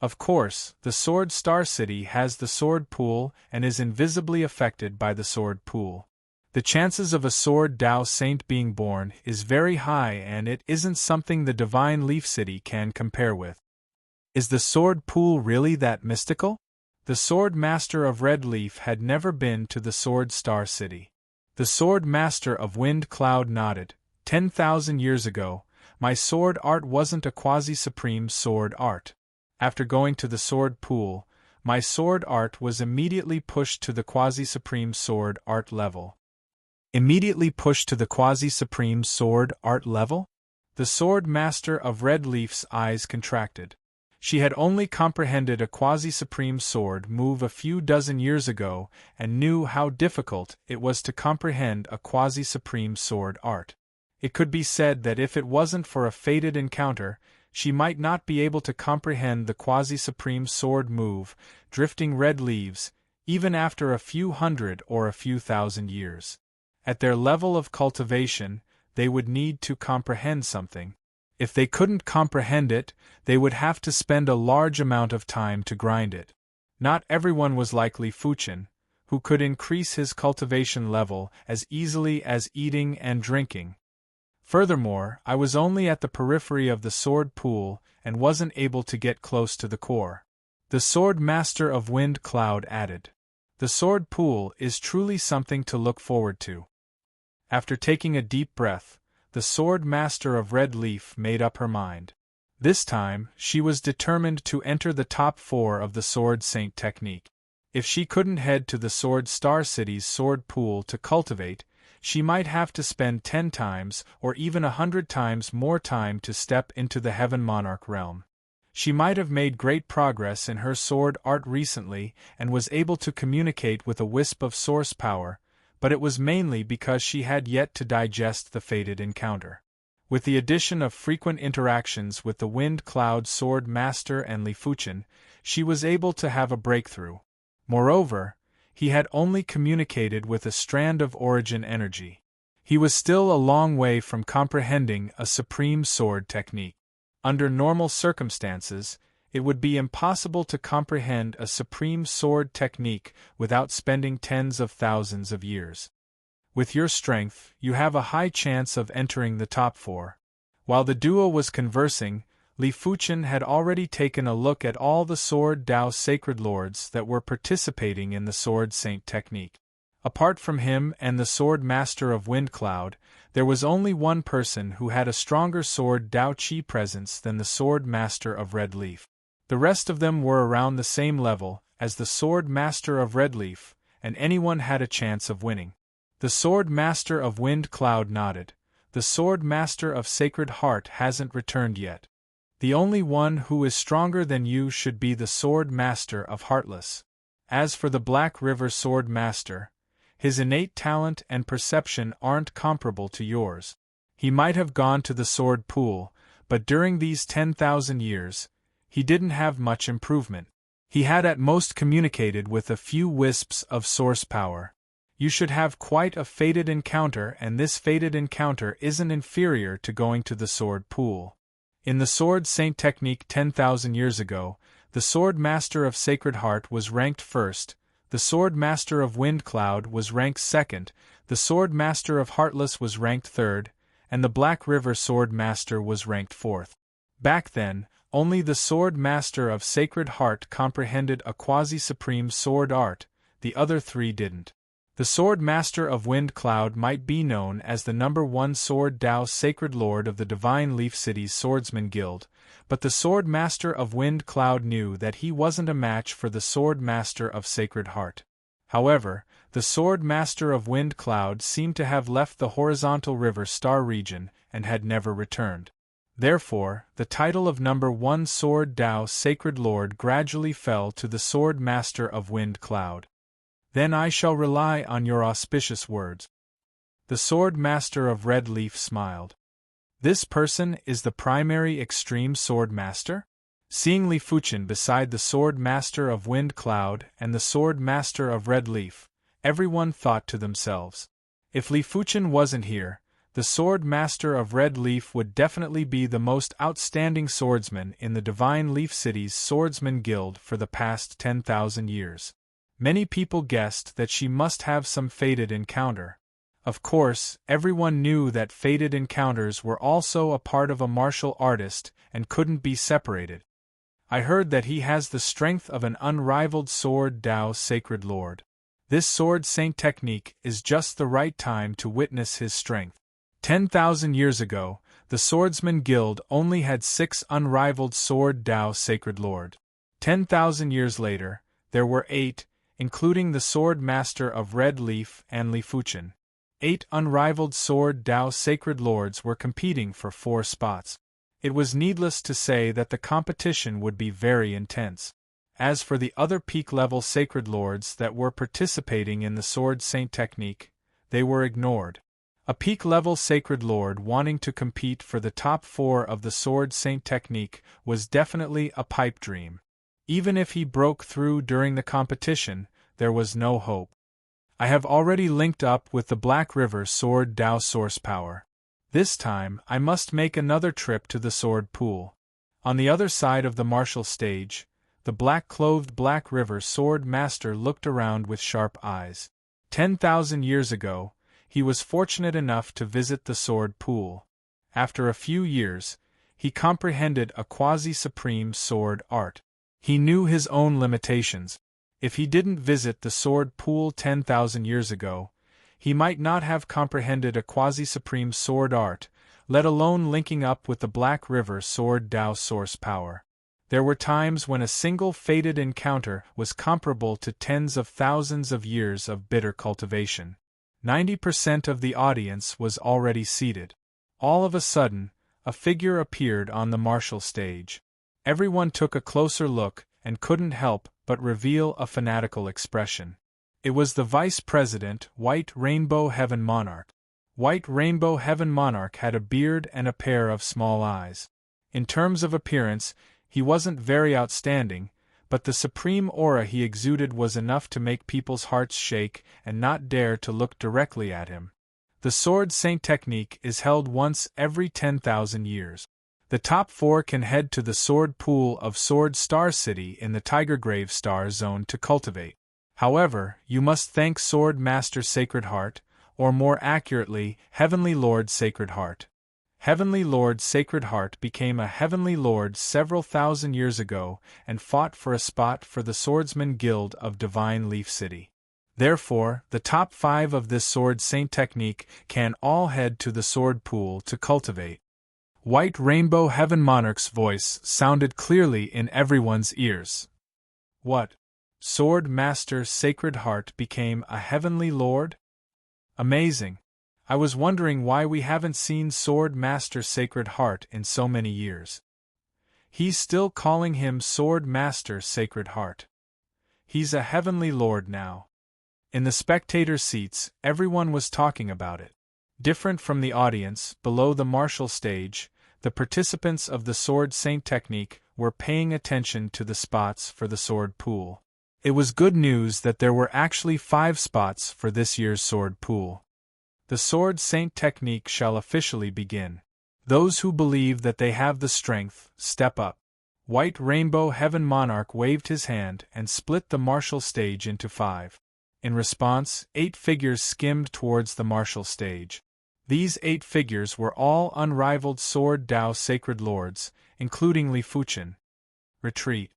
Of course, the Sword Star City has the Sword Pool and is invisibly affected by the Sword Pool. The chances of a Sword Dao Saint being born is very high, and it isn't something the Divine Leaf City can compare with. Is the Sword Pool really that mystical? The Sword Master of Red Leaf had never been to the Sword Star City. The Sword Master of Wind Cloud nodded. 10,000 years ago, my sword art wasn't a quasi-supreme sword art. After going to the Sword Pool, my sword art was immediately pushed to the quasi-supreme sword art level. Immediately pushed to the quasi-supreme sword art level? The Sword Master of Red Leaf's eyes contracted. She had only comprehended a quasi-supreme sword move a few dozen years ago and knew how difficult it was to comprehend a quasi-supreme sword art. It could be said that if it wasn't for a fated encounter, she might not be able to comprehend the quasi-supreme sword move, drifting red leaves, even after a few hundred or a few thousand years. At their level of cultivation, they would need to comprehend something. If they couldn't comprehend it, they would have to spend a large amount of time to grind it. Not everyone was like Li Fuchen, who could increase his cultivation level as easily as eating and drinking. Furthermore, I was only at the periphery of the sword pool and wasn't able to get close to the core. The Sword Master of Wind Cloud added. The sword pool is truly something to look forward to. After taking a deep breath, the Sword Master of Red Leaf made up her mind. This time, she was determined to enter the top 4 of the Sword Saint technique. If she couldn't head to the Sword Star City's sword pool to cultivate, she might have to spend 10 times or even 100 times more time to step into the Heaven Monarch realm. She might have made great progress in her sword art recently and was able to communicate with a wisp of source power, but it was mainly because she had yet to digest the fated encounter. With the addition of frequent interactions with the Wind Cloud Sword Master and Li Fuchen, she was able to have a breakthrough. Moreover, he had only communicated with a strand of origin energy. He was still a long way from comprehending a supreme sword technique. Under normal circumstances, it would be impossible to comprehend a supreme sword technique without spending tens of thousands of years. With your strength, you have a high chance of entering the top 4. While the duo was conversing, Li Fuchen had already taken a look at all the Sword Dao Sacred Lords that were participating in the Sword Saint technique. Apart from him and the Sword Master of Wind Cloud, there was only one person who had a stronger Sword Dao Qi presence than the Sword Master of Red Leaf. The rest of them were around the same level as the Sword Master of Red Leaf, and anyone had a chance of winning. The Sword Master of Wind Cloud nodded. The Sword Master of Sacred Heart hasn't returned yet. The only one who is stronger than you should be the Sword Master of Heartless. As for the Black River Sword Master, his innate talent and perception aren't comparable to yours. He might have gone to the sword pool, but during these 10,000 years, he didn't have much improvement. He had at most communicated with a few wisps of source power. You should have quite a fated encounter, and this fated encounter isn't inferior to going to the sword pool. In the Sword Saint technique 10,000 years ago, the Sword Master of Sacred Heart was ranked first, the Sword Master of Wind Cloud was ranked second, the Sword Master of Heartless was ranked third, and the Black River Sword Master was ranked fourth. Back then, only the Sword Master of Sacred Heart comprehended a quasi-supreme sword art, the other 3 didn't. The Sword Master of Wind Cloud might be known as the #1 Sword Dao Sacred Lord of the Divine Leaf City's Swordsman Guild, but the Sword Master of Wind Cloud knew that he wasn't a match for the Sword Master of Sacred Heart. However, the Sword Master of Wind Cloud seemed to have left the Horizontal River Star region and had never returned. Therefore, the title of #1 Sword Dao Sacred Lord gradually fell to the Sword Master of Wind Cloud. Then I shall rely on your auspicious words. The Sword Master of Red Leaf smiled. This person is the primary Extreme Sword Master? Seeing Li Fuchen beside the Sword Master of Wind Cloud and the Sword Master of Red Leaf, everyone thought to themselves. If Li Fuchen wasn't here, the Sword Master of Red Leaf would definitely be the most outstanding swordsman in the Divine Leaf City's Swordsman Guild for the past 10,000 years. Many people guessed that she must have some fated encounter. Of course, everyone knew that fated encounters were also a part of a martial artist and couldn't be separated. I heard that he has the strength of an unrivaled Sword Dao Sacred Lord. This Sword Saint technique is just the right time to witness his strength. 10,000 years ago, the Swordsman Guild only had 6 unrivaled Sword Dao Sacred Lord. 10,000 years later, there were 8, including the Sword Master of Red Leaf and Li Fuchen. 8 unrivaled Sword Dao Sacred Lords were competing for 4 spots. It was needless to say that the competition would be very intense. As for the other peak-level sacred lords that were participating in the Sword Saint technique, they were ignored. A peak-level sacred lord wanting to compete for the top 4 of the Sword Saint technique was definitely a pipe dream. Even if he broke through during the competition, there was no hope. I have already linked up with the Black River Sword Dao source power. This time, I must make another trip to the sword pool. On the other side of the martial stage, the black-clothed Black River Sword Master looked around with sharp eyes. 10,000 years ago, he was fortunate enough to visit the sword pool. After a few years, he comprehended a quasi-supreme sword art. He knew his own limitations. If he didn't visit the sword pool 10,000 years ago, he might not have comprehended a quasi-supreme sword art, let alone linking up with the Black River Sword Dao source power. There were times when a single fated encounter was comparable to tens of thousands of years of bitter cultivation. 90% of the audience was already seated. All of a sudden, a figure appeared on the martial stage. Everyone took a closer look and couldn't help but reveal a fanatical expression. It was the Vice President, White Rainbow Heaven Monarch. White Rainbow Heaven Monarch had a beard and a pair of small eyes. In terms of appearance, he wasn't very outstanding, but the supreme aura he exuded was enough to make people's hearts shake and not dare to look directly at him. The Sword Saint technique is held once every 10,000 years. The top 4 can head to the sword pool of Sword Star City in the Tiger Grave Star Zone to cultivate. However, you must thank Sword Master Sacred Heart, or more accurately, Heavenly Lord Sacred Heart. Heavenly Lord Sacred Heart became a Heavenly Lord several thousand years ago and fought for a spot for the Swordsman Guild of Divine Leaf City. Therefore, the top 5 of this Sword Saint technique can all head to the sword pool to cultivate. White Rainbow Heaven Monarch's voice sounded clearly in everyone's ears. What? Sword Master Sacred Heart became a Heavenly Lord? Amazing. I was wondering why we haven't seen Sword Master Sacred Heart in so many years. He's still calling him Sword Master Sacred Heart. He's a Heavenly Lord now. In the spectator seats, everyone was talking about it. Different from the audience, below the martial stage, the participants of the Sword Saint technique were paying attention to the spots for the sword pool. It was good news that there were actually 5 spots for this year's sword pool. The Sword Saint technique shall officially begin. Those who believe that they have the strength, step up. White Rainbow Heaven Monarch waved his hand and split the martial stage into 5. In response, 8 figures skimmed towards the martial stage. These 8 figures were all unrivaled Sword Dao sacred lords, including Li Fuchen. Retreat.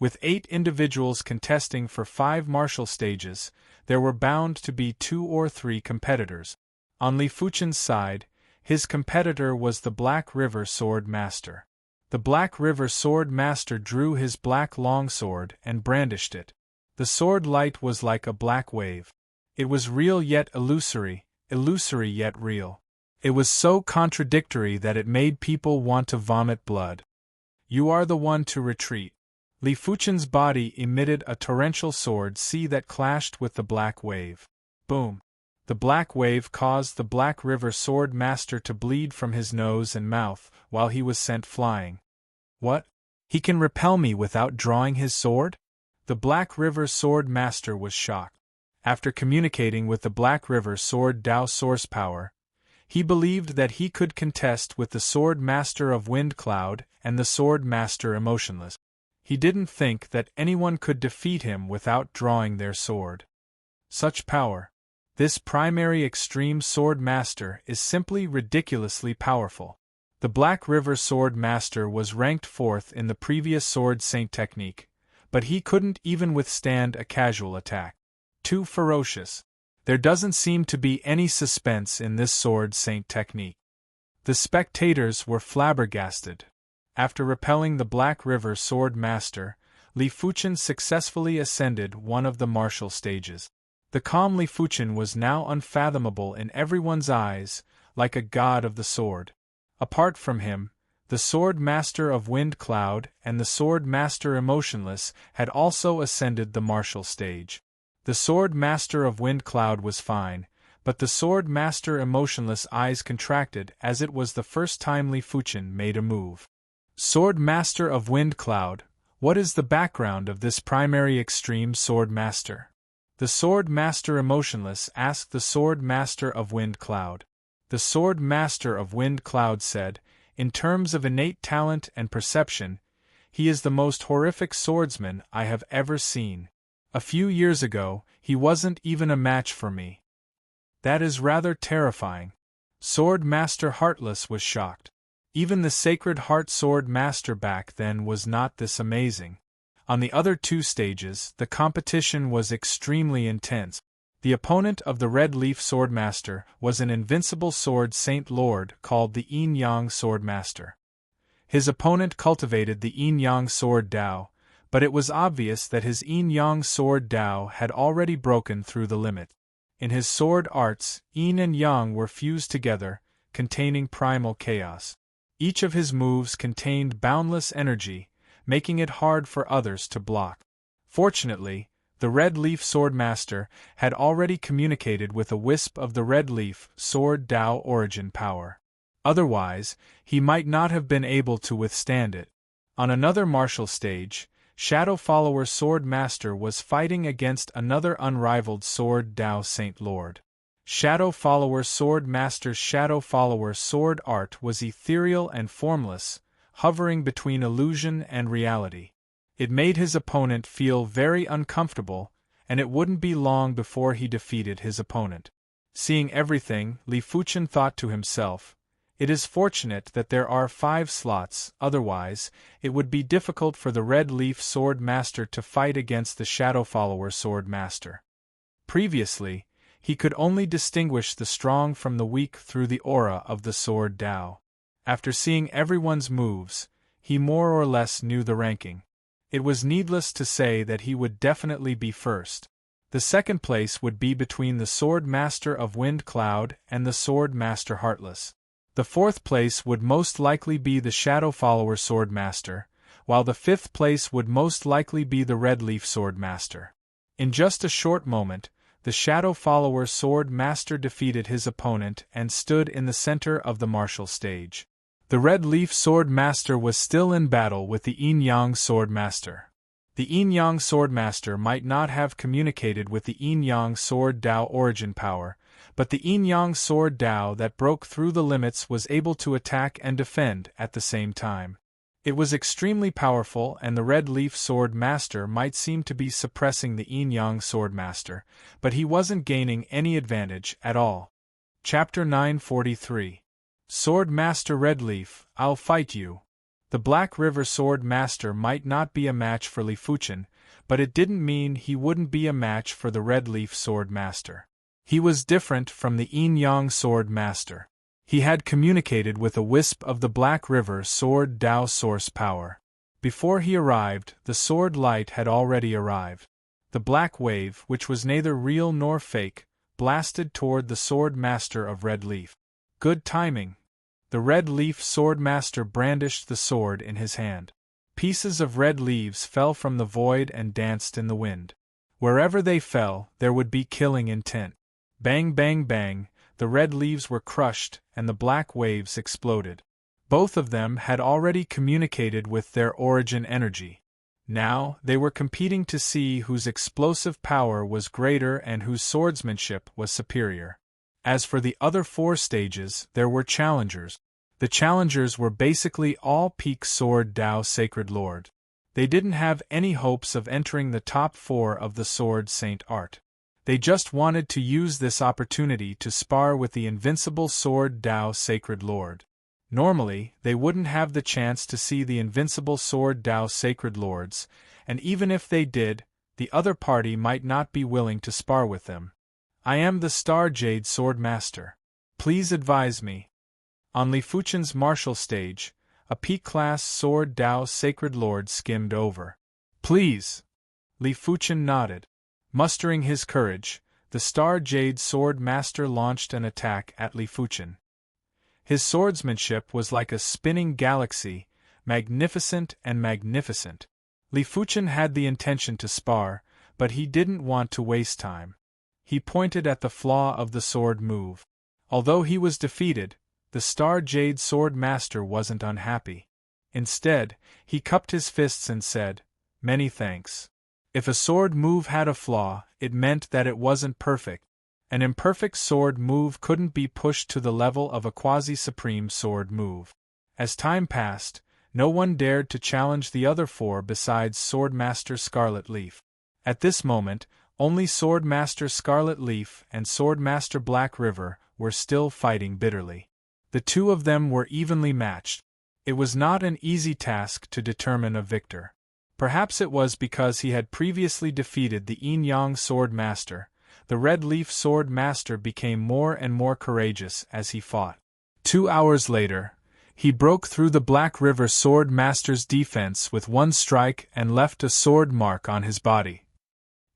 With 8 individuals contesting for 5 martial stages, there were bound to be 2 or 3 competitors. On Li Fuchen's side, his competitor was the Black River Sword Master. The Black River Sword Master drew his black longsword and brandished it. The sword light was like a black wave. It was real yet illusory, illusory yet real. It was so contradictory that it made people want to vomit blood. You are the one to retreat. Li Fuchen's body emitted a torrential sword sea that clashed with the black wave. Boom! The black wave caused the Black River Sword Master to bleed from his nose and mouth while he was sent flying. What? He can repel me without drawing his sword? The Black River Sword Master was shocked. After communicating with the Black River Sword Dao source power, he believed that he could contest with the Sword Master of Wind Cloud and the Sword Master Emotionless. He didn't think that anyone could defeat him without drawing their sword. Such power. This primary extreme Sword Master is simply ridiculously powerful. The Black River Sword Master was ranked 4th in the previous Sword Saint technique, but he couldn't even withstand a casual attack. Too ferocious. There doesn't seem to be any suspense in this Sword Saint technique. The spectators were flabbergasted. After repelling the Black River Sword Master, Li Fuchen successfully ascended one of the martial stages. The calm Li Fuchen was now unfathomable in everyone's eyes, like a god of the sword. Apart from him, The Sword Master of Wind Cloud and the Sword Master Emotionless had also ascended the martial stage. The Sword Master of Wind Cloud was fine, but the Sword Master Emotionless' eyes contracted as it was the first time Li Fuchen made a move. Sword Master of Wind Cloud, what is the background of this primary extreme Sword Master? The Sword Master Emotionless asked the Sword Master of Wind Cloud. The Sword Master of Wind Cloud said, in terms of innate talent and perception, he is the most horrific swordsman I have ever seen. A few years ago, he wasn't even a match for me. That is rather terrifying. Sword Master Heartless was shocked. Even the Sacred Heart Sword Master back then was not this amazing. On the other two stages, the competition was extremely intense. The opponent of the Red Leaf Sword Master was an invincible Sword Saint Lord called the Yin Yang Sword Master. His opponent cultivated the Yin Yang Sword Dao, but it was obvious that his Yin Yang Sword Dao had already broken through the limit. In his sword arts, Yin and Yang were fused together, containing primal chaos. Each of his moves contained boundless energy, making it hard for others to block. Fortunately, the Red Leaf Sword Master had already communicated with a wisp of the Red Leaf Sword Dao origin power. Otherwise, he might not have been able to withstand it. On another martial stage, Shadow Follower Sword Master was fighting against another unrivaled Sword Dao Saint Lord. Shadow Follower Sword Master's Shadow Follower sword art was ethereal and formless, hovering between illusion and reality. It made his opponent feel very uncomfortable, and it wouldn't be long before he defeated his opponent. Seeing everything, Li Fuchen thought to himself, it is fortunate that there are 5 slots, otherwise, it would be difficult for the Red Leaf Sword Master to fight against the Shadow Follower Sword Master. Previously, he could only distinguish the strong from the weak through the aura of the Sword Dao. After seeing everyone's moves, he more or less knew the ranking. It was needless to say that he would definitely be first. The second place would be between the Sword Master of Wind Cloud and the Sword Master Heartless. The fourth place would most likely be the Shadow Follower Sword Master, while the fifth place would most likely be the Red Leaf Sword Master. In just a short moment, the Shadow Follower Sword Master defeated his opponent and stood in the center of the martial stage. The Red Leaf Sword Master was still in battle with the Yin Yang Sword Master. The Yin Yang Sword Master might not have communicated with the Yin Yang Sword Dao origin power, but the Yin Yang Sword Dao that broke through the limits was able to attack and defend at the same time. It was extremely powerful, and the Red Leaf Sword Master might seem to be suppressing the Yin Yang Sword Master, but he wasn't gaining any advantage at all. Chapter 943. Sword Master Red Leaf, I'll fight you. The Black River Sword Master might not be a match for Li Fuchen, but it didn't mean he wouldn't be a match for the Red Leaf Sword Master. He was different from the Yin Yang Sword Master. He had communicated with a wisp of the Black River Sword Dao source power. Before he arrived, the Sword Light had already arrived. The Black Wave, which was neither real nor fake, blasted toward the Sword Master of Red Leaf. Good timing. The Red Leaf Sword Master brandished the sword in his hand. Pieces of red leaves fell from the void and danced in the wind. Wherever they fell, there would be killing intent. Bang bang bang, the red leaves were crushed and the black waves exploded. Both of them had already communicated with their origin energy. Now, they were competing to see whose explosive power was greater and whose swordsmanship was superior. As for the other 4 stages, there were challengers. The challengers were basically all peak Sword Dao Sacred Lord. They didn't have any hopes of entering the top 4 of the Sword Saint art. They just wanted to use this opportunity to spar with the invincible Sword Dao Sacred Lord. Normally, they wouldn't have the chance to see the invincible Sword Dao Sacred Lords, and even if they did, the other party might not be willing to spar with them. I am the Star Jade Sword Master. Please advise me. On Li Fuchen's martial stage, a P-class Sword Dao Sacred Lord skimmed over. Please. Li Fuchen nodded. Mustering his courage, the Star Jade Sword Master launched an attack at Li Fuchen. His swordsmanship was like a spinning galaxy, magnificent and magnificent. Li Fuchen had the intention to spar, but he didn't want to waste time. He pointed at the flaw of the sword move. Although he was defeated, the Star Jade Sword Master wasn't unhappy. Instead, he cupped his fists and said, "Many thanks." If a sword move had a flaw, it meant that it wasn't perfect. An imperfect sword move couldn't be pushed to the level of a quasi-supreme sword move. As time passed, no one dared to challenge the other four besides Swordmaster Scarlet Leaf. At this moment, only Swordmaster Scarlet Leaf and Swordmaster Black River were still fighting bitterly. The two of them were evenly matched. It was not an easy task to determine a victor. Perhaps it was because he had previously defeated the Yin-Yang Sword Master. The Red Leaf Sword Master became more and more courageous as he fought. 2 hours later, he broke through the Black River Sword Master's defense with one strike and left a sword mark on his body.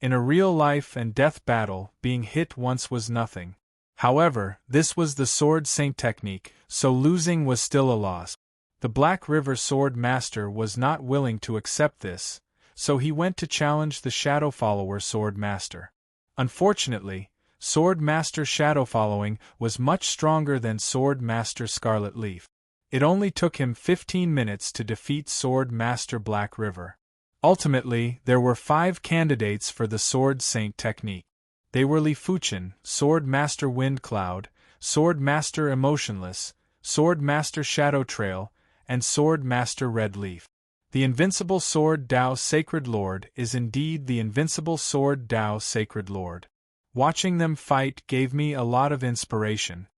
In a real life and death battle, being hit once was nothing. However, this was the Sword Saint technique, so losing was still a loss. The Black River Sword Master was not willing to accept this, so he went to challenge the Shadow Follower Sword Master. Unfortunately, Sword Master Shadow Following was much stronger than Sword Master Scarlet Leaf. It only took him 15 minutes to defeat Sword Master Black River. Ultimately, there were 5 candidates for the Sword Saint technique. They were Li Fuchen, Sword Master Wind Cloud, Sword Master Emotionless, Sword Master Shadow Trail, and Sword Master Red Leaf. The invincible Sword Dao Sacred Lord is indeed the invincible Sword Dao Sacred Lord. Watching them fight gave me a lot of inspiration.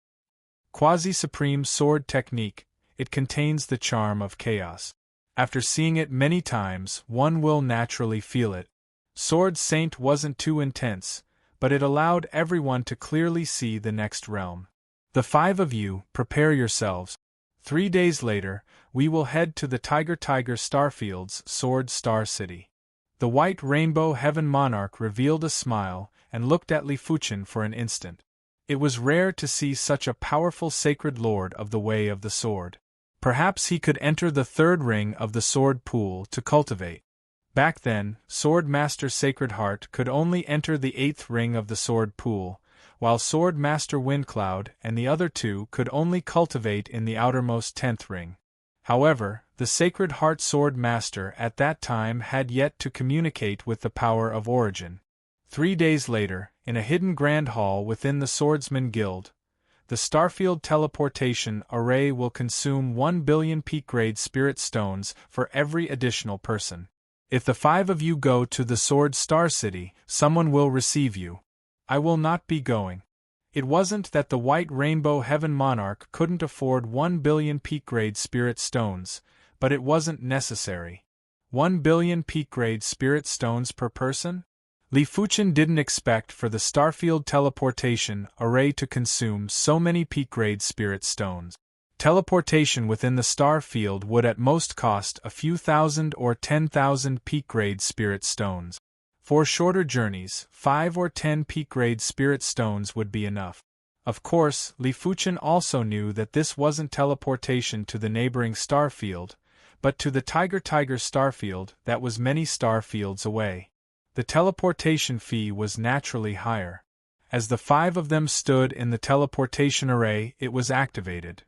Quasi-Supreme Sword Technique, it contains the charm of chaos. After seeing it many times, one will naturally feel it. Sword Saint wasn't too intense, but it allowed everyone to clearly see the next realm. The 5 of you, prepare yourselves. 3 days later, we will head to the Tiger Starfield's Sword Star City. The White Rainbow Heaven Monarch revealed a smile and looked at Li Fuchen for an instant. It was rare to see such a powerful sacred lord of the Way of the Sword. Perhaps he could enter the 3rd ring of the sword pool to cultivate. Back then, Sword Master Sacred Heart could only enter the 8th ring of the sword pool, while Sword Master Windcloud and the other 2 could only cultivate in the outermost 10th ring. However, the Sacred Heart Sword Master at that time had yet to communicate with the power of origin. 3 days later, in a hidden grand hall within the Swordsman Guild, the Starfield Teleportation Array will consume 1 billion peak-grade Spirit Stones for every additional person. If the 5 of you go to the Sword Star City, someone will receive you. I will not be going. It wasn't that the White Rainbow Heaven Monarch couldn't afford 1 billion peak-grade Spirit Stones, but it wasn't necessary. 1 billion peak-grade Spirit Stones per person? Li Fuchen didn't expect for the Starfield Teleportation Array to consume so many peak-grade Spirit Stones. Teleportation within the star field would at most cost a few thousand or 10,000 peak-grade Spirit Stones. For shorter journeys, 5 or 10 peak-grade Spirit Stones would be enough. Of course, Li Fuchen also knew that this wasn't teleportation to the neighboring star field, but to the Tiger Starfield that was many star fields away. The teleportation fee was naturally higher. As the 5 of them stood in the teleportation array, it was activated.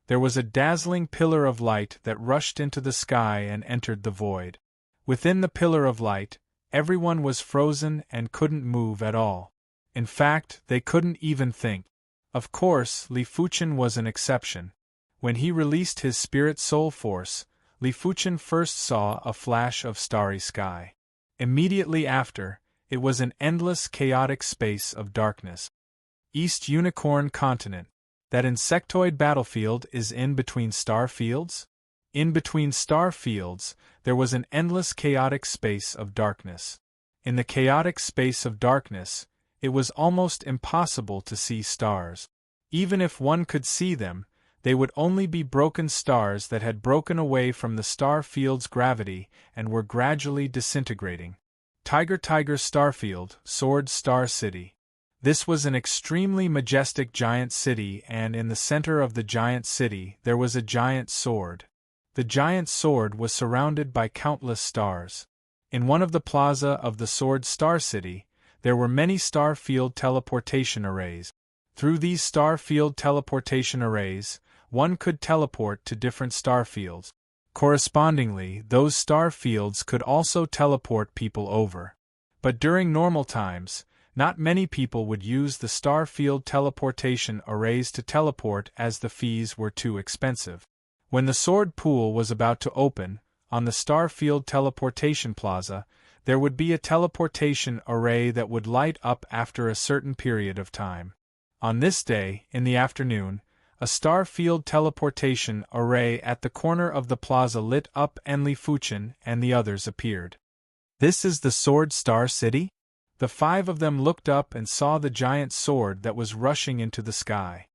There was a dazzling pillar of light that rushed into the sky and entered the void. Within the pillar of light, everyone was frozen and couldn't move at all. In fact, they couldn't even think. Of course, Li Fuchen was an exception. When he released his spirit soul force, Li Fuchen first saw a flash of starry sky. Immediately after, it was an endless chaotic space of darkness. East Unicorn Continent. That insectoid battlefield is in between star fields? In between star fields, there was an endless chaotic space of darkness. In the chaotic space of darkness, it was almost impossible to see stars. Even if one could see them, they would only be broken stars that had broken away from the star field's gravity and were gradually disintegrating. Tiger Starfield, Sword Star City. This was an extremely majestic giant city, and in the center of the giant city there was a giant sword. The giant sword was surrounded by countless stars. In one of the plaza of the Sword Star City, there were many star field teleportation arrays. Through these star field teleportation arrays, one could teleport to different star fields. Correspondingly, those star fields could also teleport people over. But during normal times, not many people would use the star field teleportation arrays to teleport as the fees were too expensive. When the sword pool was about to open, on the star field teleportation plaza, there would be a teleportation array that would light up after a certain period of time. On this day, in the afternoon, a star field teleportation array at the corner of the plaza lit up and Li Fuchen and the others appeared. "This is the Sword Star City?" The five of them looked up and saw the giant sword that was rushing into the sky.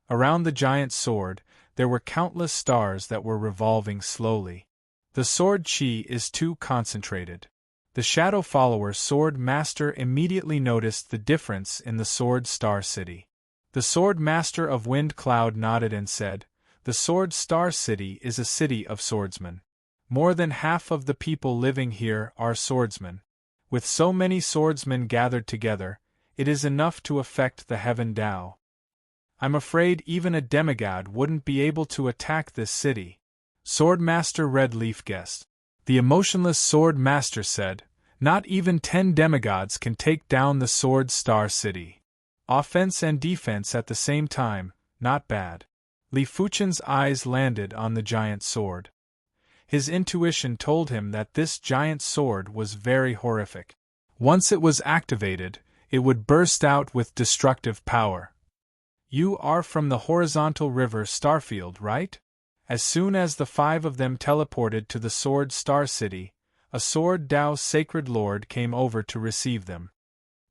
Around the giant sword, there were countless stars that were revolving slowly. The sword chi is too concentrated. The Shadow Follower Sword Master immediately noticed the difference in the Sword Star City. The Sword Master of Wind Cloud nodded and said, "The Sword Star City is a city of swordsmen. More than half of the people living here are swordsmen. With so many swordsmen gathered together, it is enough to affect the Heaven Tao. I'm afraid even a demigod wouldn't be able to attack this city." Sword Master Red Leaf guessed. The emotionless Sword Master said, "Not even 10 demigods can take down the Sword Star City. Offense and defense at the same time, not bad." Li Fuchen's eyes landed on the giant sword. His intuition told him that this giant sword was very horrific. Once it was activated, it would burst out with destructive power. "You are from the Horizontal River Starfield, right?" As soon as the five of them teleported to the Sword Star City, a Sword Tao Sacred Lord came over to receive them.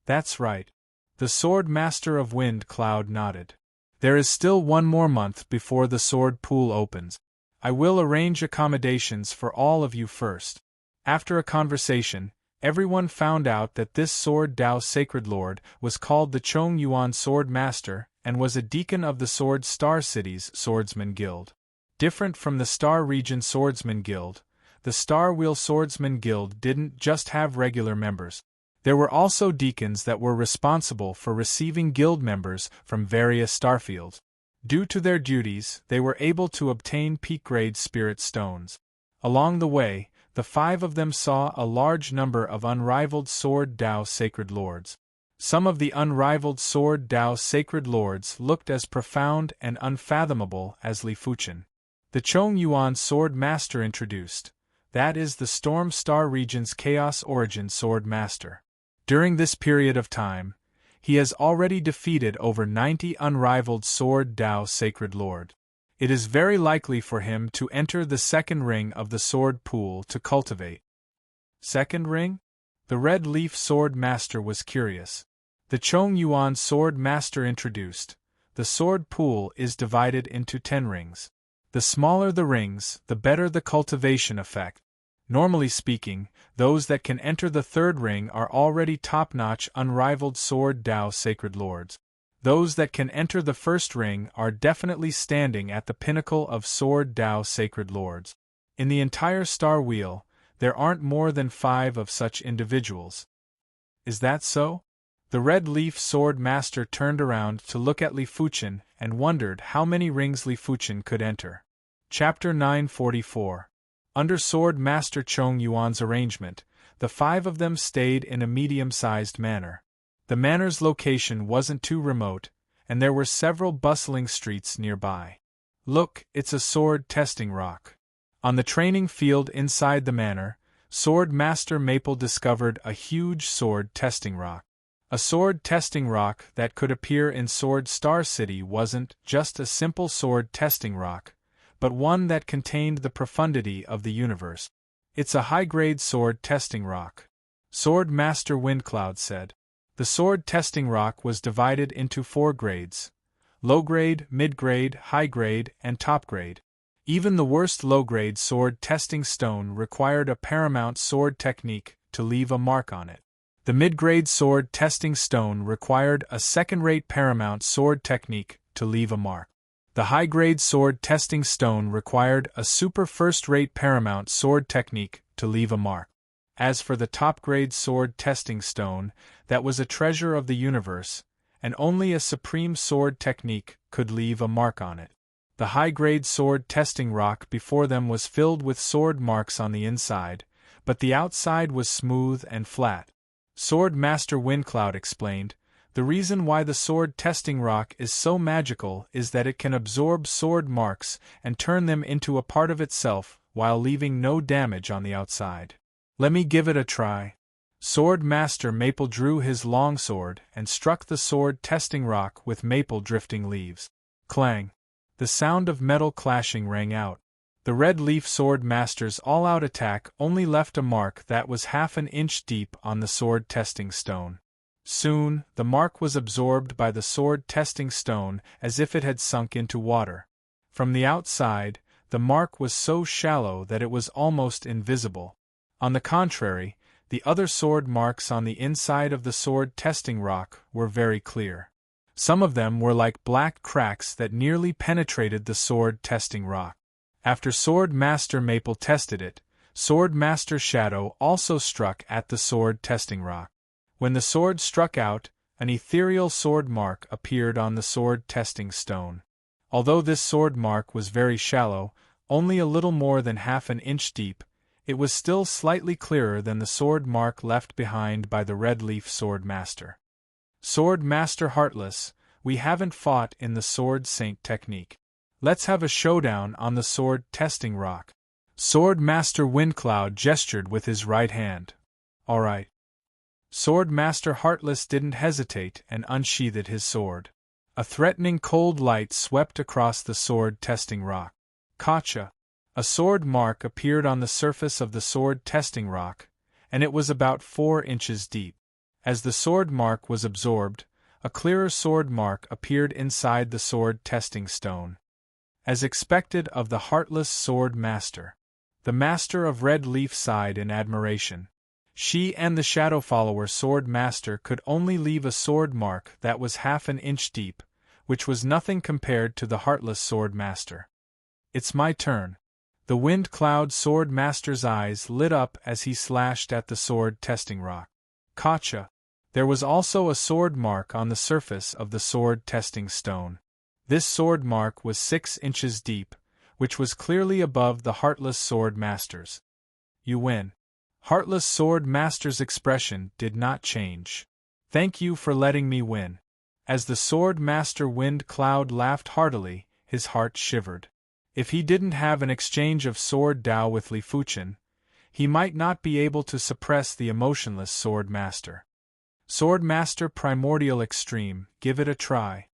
"That's right." The Sword Master of Wind Cloud nodded. "There is still one more month before the sword pool opens. I will arrange accommodations for all of you first." After a conversation, everyone found out that this Sword Tao Sacred Lord was called the Chong Yuan Sword Master and was a deacon of the Sword Star City's Swordsman Guild. Different from the Star Region Swordsman Guild, the Star Wheel Swordsman Guild didn't just have regular members. There were also deacons that were responsible for receiving guild members from various starfields. Due to their duties, they were able to obtain peak-grade spirit stones. Along the way, the five of them saw a large number of unrivaled Sword Tao Sacred Lords. Some of the unrivaled Sword Tao Sacred Lords looked as profound and unfathomable as Li Fuchen. The Chong Yuan Sword Master introduced. That is the Storm Star Region's Chaos Origin Sword Master. During this period of time, he has already defeated over 90 unrivaled Sword Tao Sacred Lord. It is very likely for him to enter the second ring of the sword pool to cultivate. Second ring? The Red Leaf Sword Master was curious. The Chong Yuan Sword Master introduced. The sword pool is divided into 10 rings. The smaller the rings, the better the cultivation effect. Normally speaking, those that can enter the third ring are already top-notch unrivaled Sword Tao Sacred Lords. Those that can enter the first ring are definitely standing at the pinnacle of Sword Tao Sacred Lords. In the entire Star Wheel, there aren't more than 5 of such individuals. Is that so? The Red Leaf Sword Master turned around to look at Li Fuchen and wondered how many rings Li Fuchen could enter. Chapter 944. Under Sword Master Chong Yuan's arrangement, the 5 of them stayed in a medium-sized manor. The manor's location wasn't too remote, and there were several bustling streets nearby. "Look, it's a sword testing rock." On the training field inside the manor, Sword Master Maple discovered a huge sword testing rock. A sword testing rock that could appear in Sword Star City wasn't just a simple sword testing rock, but one that contained the profundity of the universe. "It's a high-grade sword testing rock," Sword Master Windcloud said. The sword testing rock was divided into 4 grades: low-grade, mid-grade, high-grade, and top-grade. Even the worst low-grade sword testing stone required a paramount sword technique to leave a mark on it. The mid-grade sword testing stone required a second-rate paramount sword technique to leave a mark. The high-grade sword testing stone required a super first-rate paramount sword technique to leave a mark. As for the top-grade sword testing stone, that was a treasure of the universe, and only a supreme sword technique could leave a mark on it. The high-grade sword testing rock before them was filled with sword marks on the inside, but the outside was smooth and flat. Sword Master Windcloud explained, "The reason why the sword testing rock is so magical is that it can absorb sword marks and turn them into a part of itself while leaving no damage on the outside. Let me give it a try." Sword Master Maple drew his longsword and struck the sword testing rock with maple drifting leaves. Clang! The sound of metal clashing rang out. The Red Leaf Sword Master's all-out attack only left a mark that was half an inch deep on the sword testing stone. Soon, the mark was absorbed by the sword testing stone as if it had sunk into water. From the outside, the mark was so shallow that it was almost invisible. On the contrary, the other sword marks on the inside of the sword testing rock were very clear. Some of them were like black cracks that nearly penetrated the sword testing rock. After Sword Master Maple tested it, Sword Master Shadow also struck at the sword testing rock. When the sword struck out, an ethereal sword mark appeared on the sword testing stone. Although this sword mark was very shallow, only a little more than half an inch deep, it was still slightly clearer than the sword mark left behind by the Red Leaf Sword Master. Sword Master Heartless, we haven't fought in the Sword Saint technique. Let's have a showdown on the sword testing rock. Sword Master Windcloud gestured with his right hand. All right. Sword Master Heartless didn't hesitate and unsheathed his sword. A threatening cold light swept across the sword testing rock. Gotcha! A sword mark appeared on the surface of the sword testing rock, and it was about 4 inches deep. As the sword mark was absorbed, a clearer sword mark appeared inside the sword testing stone. As expected of the Heartless Sword Master, the Master of Red Leaf sighed in admiration. She and the Shadow Follower Sword Master could only leave a sword mark that was half an inch deep, which was nothing compared to the Heartless Sword Master. It's my turn. The Wind Cloud Sword Master's eyes lit up as he slashed at the sword testing rock. Gotcha! There was also a sword mark on the surface of the sword testing stone. This sword mark was 6 inches deep, which was clearly above the Heartless Sword Master's. You win. Heartless Sword Master's expression did not change. Thank you for letting me win. As the Sword Master Wind Cloud laughed heartily, his heart shivered. If he didn't have an exchange of sword Dao with Li Fuchen, he might not be able to suppress the emotionless Sword Master. Sword Master Primordial Extreme, give it a try.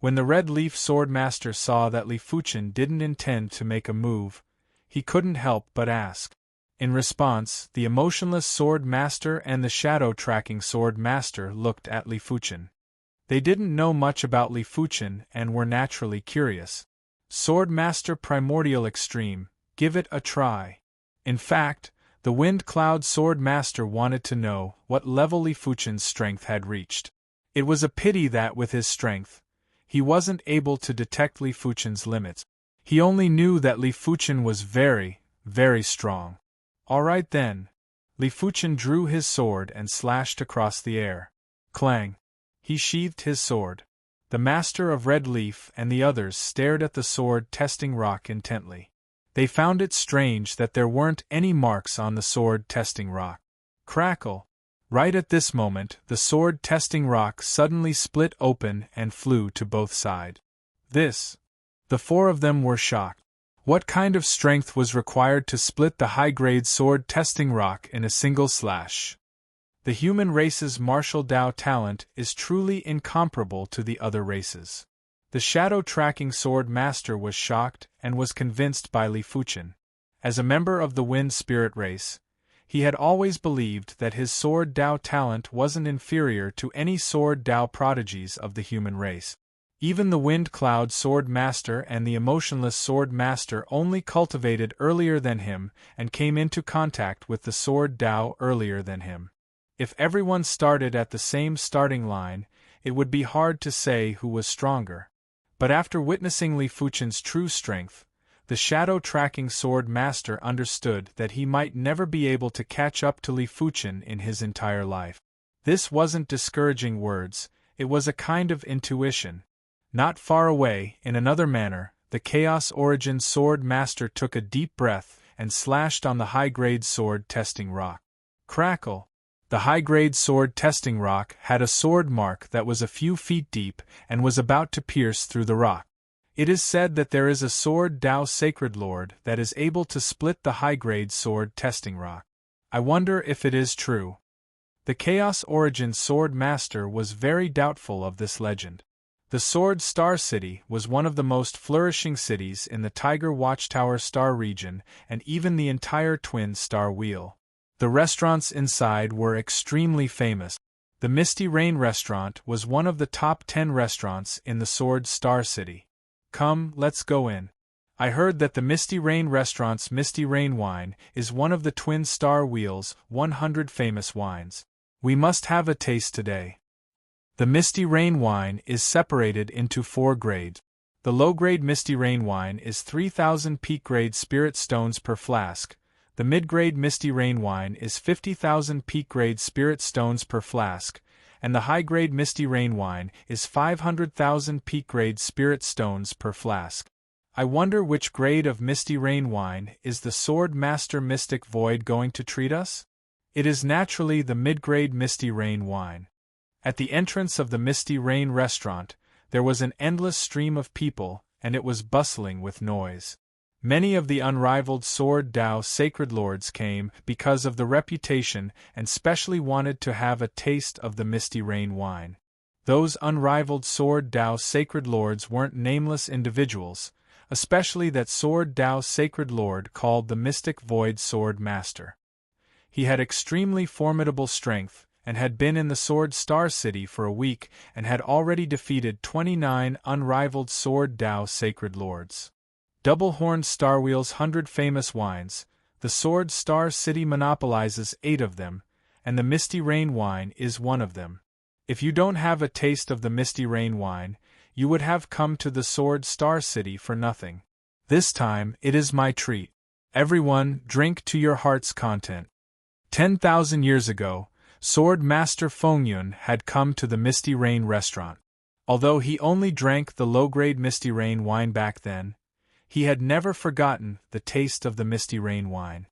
When the Red Leaf Sword Master saw that Li Fuchen didn't intend to make a move, he couldn't help but ask. In response, the emotionless Sword Master and the Shadow Tracking Sword Master looked at Li Fuchen. They didn't know much about Li Fuchen and were naturally curious. Sword Master Primordial Extreme, give it a try. In fact, the Wind Cloud Sword Master wanted to know what level Li Fuchen's strength had reached. It was a pity that with his strength, he wasn't able to detect Li Fuchen's limits. He only knew that Li Fuchen was very, very strong. All right then. Li Fuchen drew his sword and slashed across the air. Clang! He sheathed his sword. The Master of Red Leaf and the others stared at the sword testing rock intently. They found it strange that there weren't any marks on the sword testing rock. Crackle! Right at this moment, the sword testing rock suddenly split open and flew to both sides. The 4 of them were shocked. What kind of strength was required to split the high-grade sword testing rock in a single slash? The human race's martial Dao talent is truly incomparable to the other races. The Shadow Tracking Sword Master was shocked and was convinced by Li Fuchen. As a member of the Wind Spirit race, he had always believed that his sword Dao talent wasn't inferior to any sword Dao prodigies of the human race. Even the Wind Cloud Sword Master and the Emotionless Sword Master only cultivated earlier than him and came into contact with the sword Dao earlier than him. If everyone started at the same starting line, it would be hard to say who was stronger. But after witnessing Li Fuchen's true strength, the shadow-tracking sword master understood that he might never be able to catch up to Li Fuchen in his entire life. This wasn't discouraging words, it was a kind of intuition. Not far away, in another manner, the Chaos Origin sword master took a deep breath and slashed on the high-grade sword testing rock. Crackle! The high-grade sword testing rock had a sword mark that was a few feet deep and was about to pierce through the rock. It is said that there is a sword Tao Sacred Lord that is able to split the high-grade sword testing rock. I wonder if it is true. The Chaos Origin sword master was very doubtful of this legend. The Sword Star City was one of the most flourishing cities in the Tiger Watchtower Star region and even the entire Twin Star Wheel. The restaurants inside were extremely famous. The Misty Rain restaurant was one of the top 10 restaurants in the Sword Star City. Come, let's go in. I heard that the Misty Rain restaurant's Misty Rain wine is one of the Twin Star Wheel's 100 famous wines. We must have a taste today. The Misty Rain wine is separated into 4 grades. The low-grade Misty Rain wine is 3,000 peak-grade spirit stones per flask. The mid-grade Misty Rain wine is 50,000 peak-grade spirit stones per flask, and the high-grade Misty Rain wine is 500,000 peak-grade spirit stones per flask. I wonder which grade of Misty Rain wine is the Sword Master Mystic Void going to treat us? It is naturally the mid-grade Misty Rain wine. At the entrance of the Misty Rain restaurant, there was an endless stream of people, and it was bustling with noise. Many of the unrivaled Sword Tao Sacred Lords came because of the reputation and specially wanted to have a taste of the Misty Rain wine. Those unrivaled Sword Tao Sacred Lords weren't nameless individuals, especially that Sword Tao Sacred Lord called the Mystic Void Sword Master. He had extremely formidable strength, and had been in the Sword Star City for a week and had already defeated 29 unrivaled Sword Tao Sacred Lords. Double-horned Starwheel's 100 famous wines, the Sword Star City monopolizes 8 of them, and the Misty Rain wine is one of them. If you don't have a taste of the Misty Rain wine, you would have come to the Sword Star City for nothing. This time, it is my treat. Everyone, drink to your heart's content. 10,000 years ago, Sword Master Fengyun had come to the Misty Rain restaurant. Although he only drank the low-grade Misty Rain wine back then, he had never forgotten the taste of the Misty Rain wine.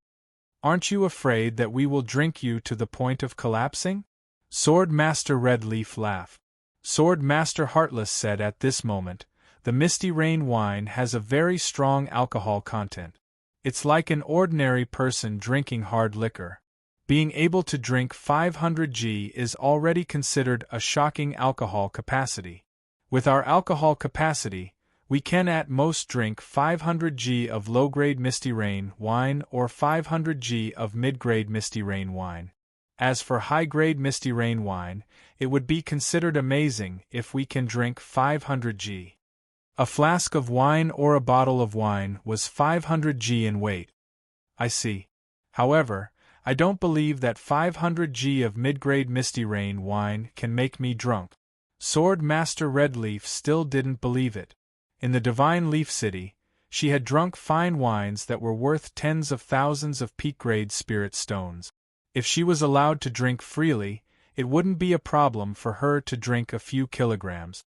Aren't you afraid that we will drink you to the point of collapsing? Sword Master Red Leaf laughed. Sword Master Heartless said at this moment, the Misty Rain wine has a very strong alcohol content. It's like an ordinary person drinking hard liquor. Being able to drink 500 g is already considered a shocking alcohol capacity. With our alcohol capacity, we can at most drink 500 g of low-grade Misty Rain wine or 500 g of mid-grade Misty Rain wine. As for high-grade Misty Rain wine, it would be considered amazing if we can drink 500 g. A flask of wine or a bottle of wine was 500 g in weight. I see. However, I don't believe that 500 g of mid-grade Misty Rain wine can make me drunk. Sword Master Red Leaf still didn't believe it. In the Divine Leaf City, she had drunk fine wines that were worth tens of thousands of peak-grade spirit stones. If she was allowed to drink freely, it wouldn't be a problem for her to drink a few kilograms.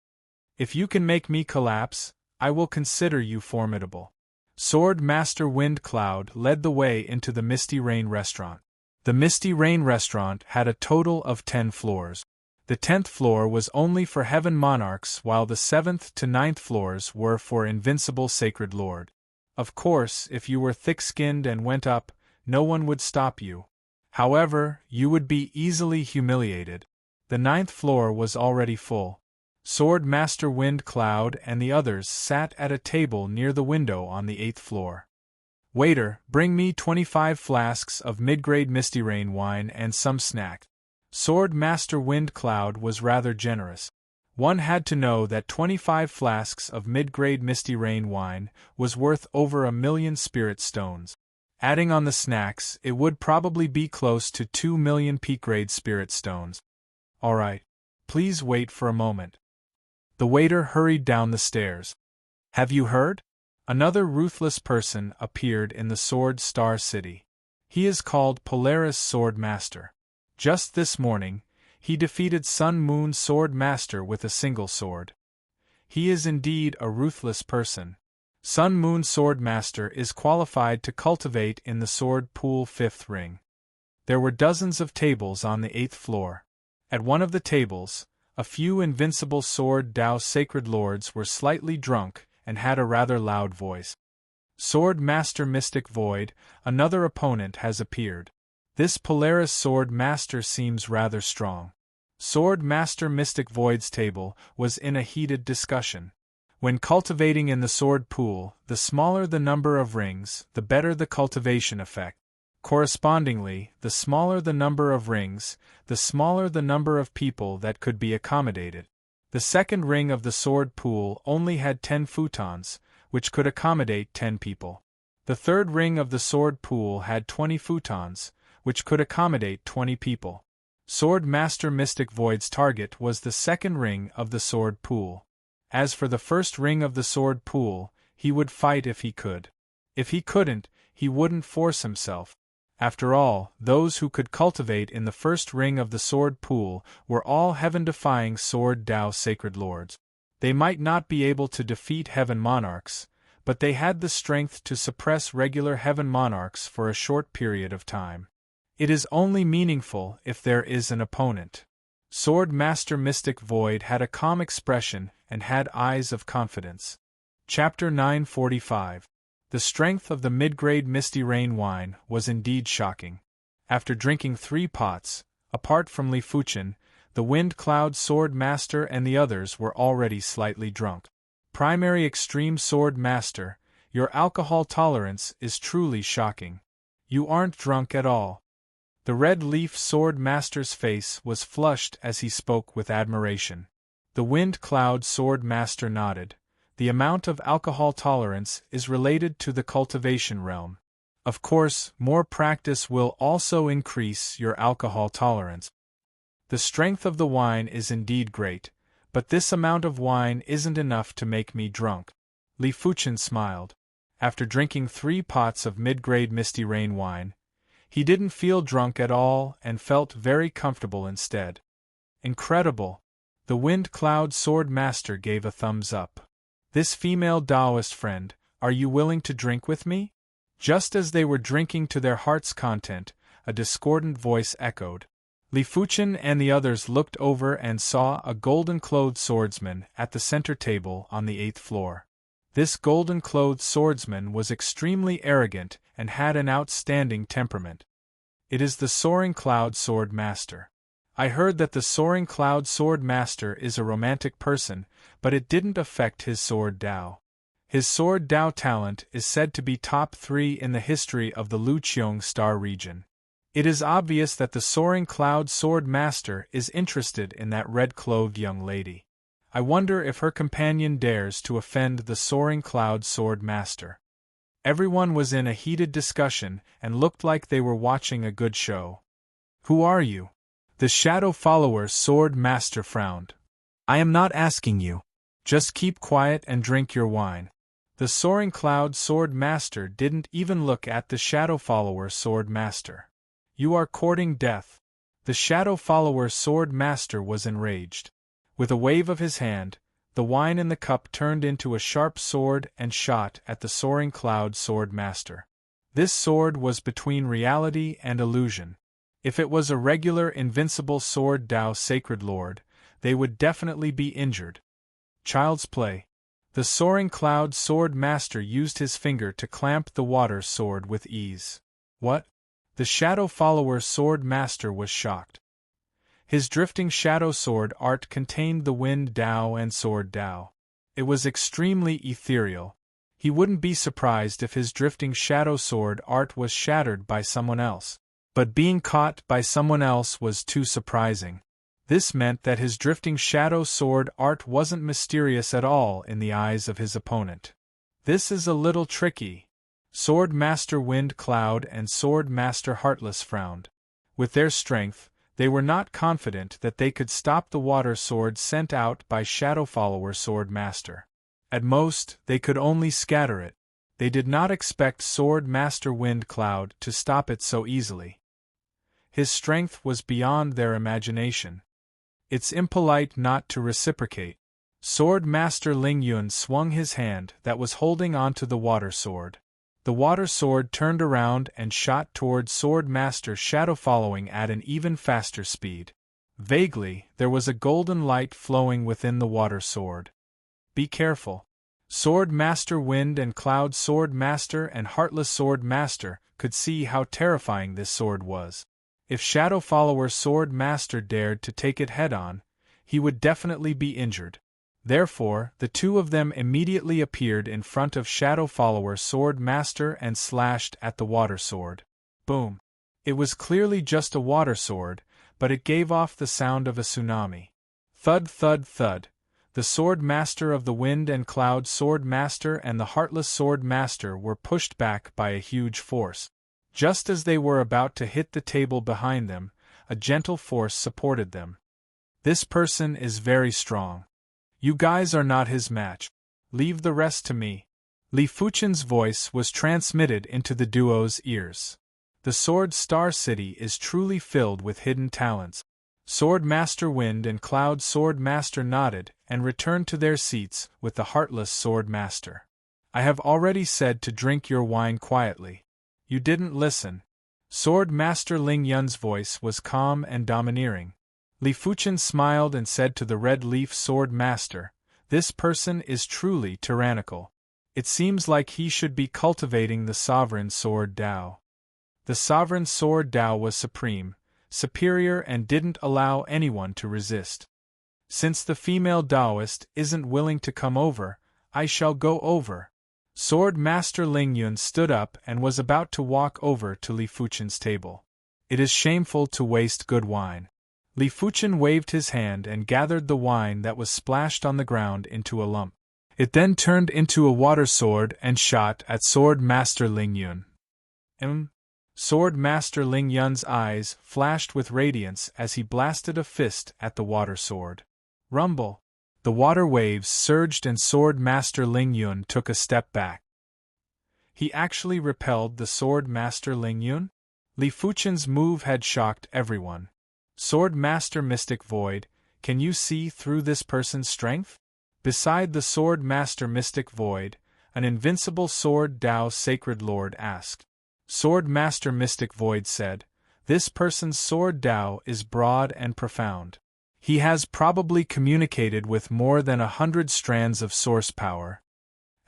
If you can make me collapse, I will consider you formidable. Sword Master Wind Cloud led the way into the Misty Rain restaurant. The Misty Rain restaurant had a total of 10 floors. The 10th floor was only for Heaven Monarchs while the 7th to 9th floors were for Invincible Sacred Lord. Of course, if you were thick-skinned and went up, no one would stop you. However, you would be easily humiliated. The 9th floor was already full. Sword Master Wind Cloud and the others sat at a table near the window on the 8th floor. Waiter, bring me 25 flasks of mid-grade Misty Rain wine and some snack. Sword Master Wind Cloud was rather generous. One had to know that 25 flasks of mid-grade Misty Rain wine was worth over 1,000,000 spirit stones. Adding on the snacks, it would probably be close to 2 million peak-grade spirit stones. Alright. Please wait for a moment. The waiter hurried down the stairs. Have you heard? Another ruthless person appeared in the Sword Star City. He is called Polaris Sword Master. Just this morning, he defeated Sun Moon Sword Master with a single sword. He is indeed a ruthless person. Sun Moon Sword Master is qualified to cultivate in the Sword Pool 5th ring. There were dozens of tables on the 8th floor. At one of the tables, a few invincible Sword Dao Sacred Lords were slightly drunk and had a rather loud voice. Sword Master Mystic Void, another opponent has appeared. This Polaris Sword Master seems rather strong. Sword Master Mystic Void's table was in a heated discussion. When cultivating in the sword pool, the smaller the number of rings, the better the cultivation effect. Correspondingly, the smaller the number of rings, the smaller the number of people that could be accommodated. The second ring of the sword pool only had 10 futons, which could accommodate 10 people. The third ring of the sword pool had 20 futons, which could accommodate 20 people. Sword Master Mystic Void's target was the second ring of the sword pool. As for the first ring of the sword pool, he would fight if he could. If he couldn't, he wouldn't force himself. After all, those who could cultivate in the first ring of the sword pool were all heaven-defying Sword Dao Sacred Lords. They might not be able to defeat Heaven Monarchs, but they had the strength to suppress regular Heaven Monarchs for a short period of time. It is only meaningful if there is an opponent. Sword Master Mystic Void had a calm expression and had eyes of confidence. Chapter 945. The strength of the mid-grade Misty Rain wine was indeed shocking. After drinking 3 pots, apart from Li Fuchen, the Wind Cloud Sword Master and the others were already slightly drunk. Primary Extreme Sword Master, your alcohol tolerance is truly shocking. You aren't drunk at all. The Red Leaf Sword Master's face was flushed as he spoke with admiration. The Wind Cloud Sword Master nodded. The amount of alcohol tolerance is related to the cultivation realm. Of course, more practice will also increase your alcohol tolerance. The strength of the wine is indeed great, but this amount of wine isn't enough to make me drunk. Li Fuchen smiled. After drinking 3 pots of mid-grade Misty Rain wine, he didn't feel drunk at all and felt very comfortable instead. Incredible! The Wind Cloud Sword Master gave a thumbs up. This female Taoist friend, are you willing to drink with me? Just as they were drinking to their heart's content, a discordant voice echoed. Li Fuchen and the others looked over and saw a golden-clothed swordsman at the center table on the 8th floor. This golden-clothed swordsman was extremely arrogant and had an outstanding temperament. It is the Soaring Cloud Sword Master. I heard that the Soaring Cloud Sword Master is a romantic person, but it didn't affect his Sword Dao. His Sword Dao talent is said to be top 3 in the history of the Luqiong Star region. It is obvious that the Soaring Cloud Sword Master is interested in that red-clothed young lady. I wonder if her companion dares to offend the Soaring Cloud Sword Master. Everyone was in a heated discussion and looked like they were watching a good show. Who are you? The Shadow Follower Sword Master frowned. I am not asking you. Just keep quiet and drink your wine. The Soaring Cloud Sword Master didn't even look at the Shadow Follower Sword Master. You are courting death. The Shadow Follower Sword Master was enraged. With a wave of his hand, the wine in the cup turned into a sharp sword and shot at the Soaring Cloud Sword Master. This sword was between reality and illusion. If it was a regular invincible Sword Dao Sacred Lord, they would definitely be injured. Child's play. The Soaring Cloud Sword Master used his finger to clamp the water sword with ease. What? The Shadow Follower Sword Master was shocked. His drifting shadow sword art contained the Wind Dao and Sword Dao. It was extremely ethereal. He wouldn't be surprised if his drifting shadow sword art was shattered by someone else. But being caught by someone else was too surprising. This meant that his drifting shadow sword art wasn't mysterious at all in the eyes of his opponent. This is a little tricky. Sword Master Wind Cloud and Sword Master Heartless frowned. With their strength, they were not confident that they could stop the water sword sent out by Shadow Follower Sword Master. At most, they could only scatter it. They did not expect Sword Master Wind Cloud to stop it so easily. His strength was beyond their imagination. It's impolite not to reciprocate. Sword Master Ling Yun swung his hand that was holding onto the water sword. The water sword turned around and shot toward Sword Master Shadow Following at an even faster speed. Vaguely, there was a golden light flowing within the water sword. Be careful. Sword Master Wind and Cloud Sword Master and Heartless Sword Master could see how terrifying this sword was. If Shadow Follower Sword Master dared to take it head-on, he would definitely be injured. Therefore, the two of them immediately appeared in front of Shadow Follower Sword Master and slashed at the water sword. Boom! It was clearly just a water sword, but it gave off the sound of a tsunami. Thud thud thud. The Sword Master of the Wind and Cloud Sword Master and the Heartless Sword Master were pushed back by a huge force. Just as they were about to hit the table behind them, a gentle force supported them. This person is very strong. You guys are not his match. Leave the rest to me. Li Fuchen's voice was transmitted into the duo's ears. The Sword Star City is truly filled with hidden talents. Sword Master Wind and Cloud Sword Master nodded and returned to their seats with the Heartless Sword Master. I have already said to drink your wine quietly. You didn't listen. Sword Master Ling Yun's voice was calm and domineering. Li Fuchen smiled and said to the Red Leaf Sword Master, "This person is truly tyrannical. It seems like he should be cultivating the Sovereign Sword Dao." The Sovereign Sword Dao was supreme, superior and didn't allow anyone to resist. Since the female Taoist isn't willing to come over, I shall go over. Sword Master Ling Yun stood up and was about to walk over to Li Fuchen's table. It is shameful to waste good wine. Li Fuchen waved his hand and gathered the wine that was splashed on the ground into a lump. It then turned into a water sword and shot at Sword Master Ling Yun. Sword Master Ling Yun's eyes flashed with radiance as he blasted a fist at the water sword. Rumble! The water waves surged and Sword Master Ling Yun took a step back. He actually repelled the Sword Master Ling Yun? Li Fuchen's move had shocked everyone. Sword Master Mystic Void, can you see through this person's strength? Beside the Sword Master Mystic Void, an invincible Sword Dao Sacred Lord asked. Sword Master Mystic Void said, "This person's Sword Dao is broad and profound. He has probably communicated with more than 100 strands of source power.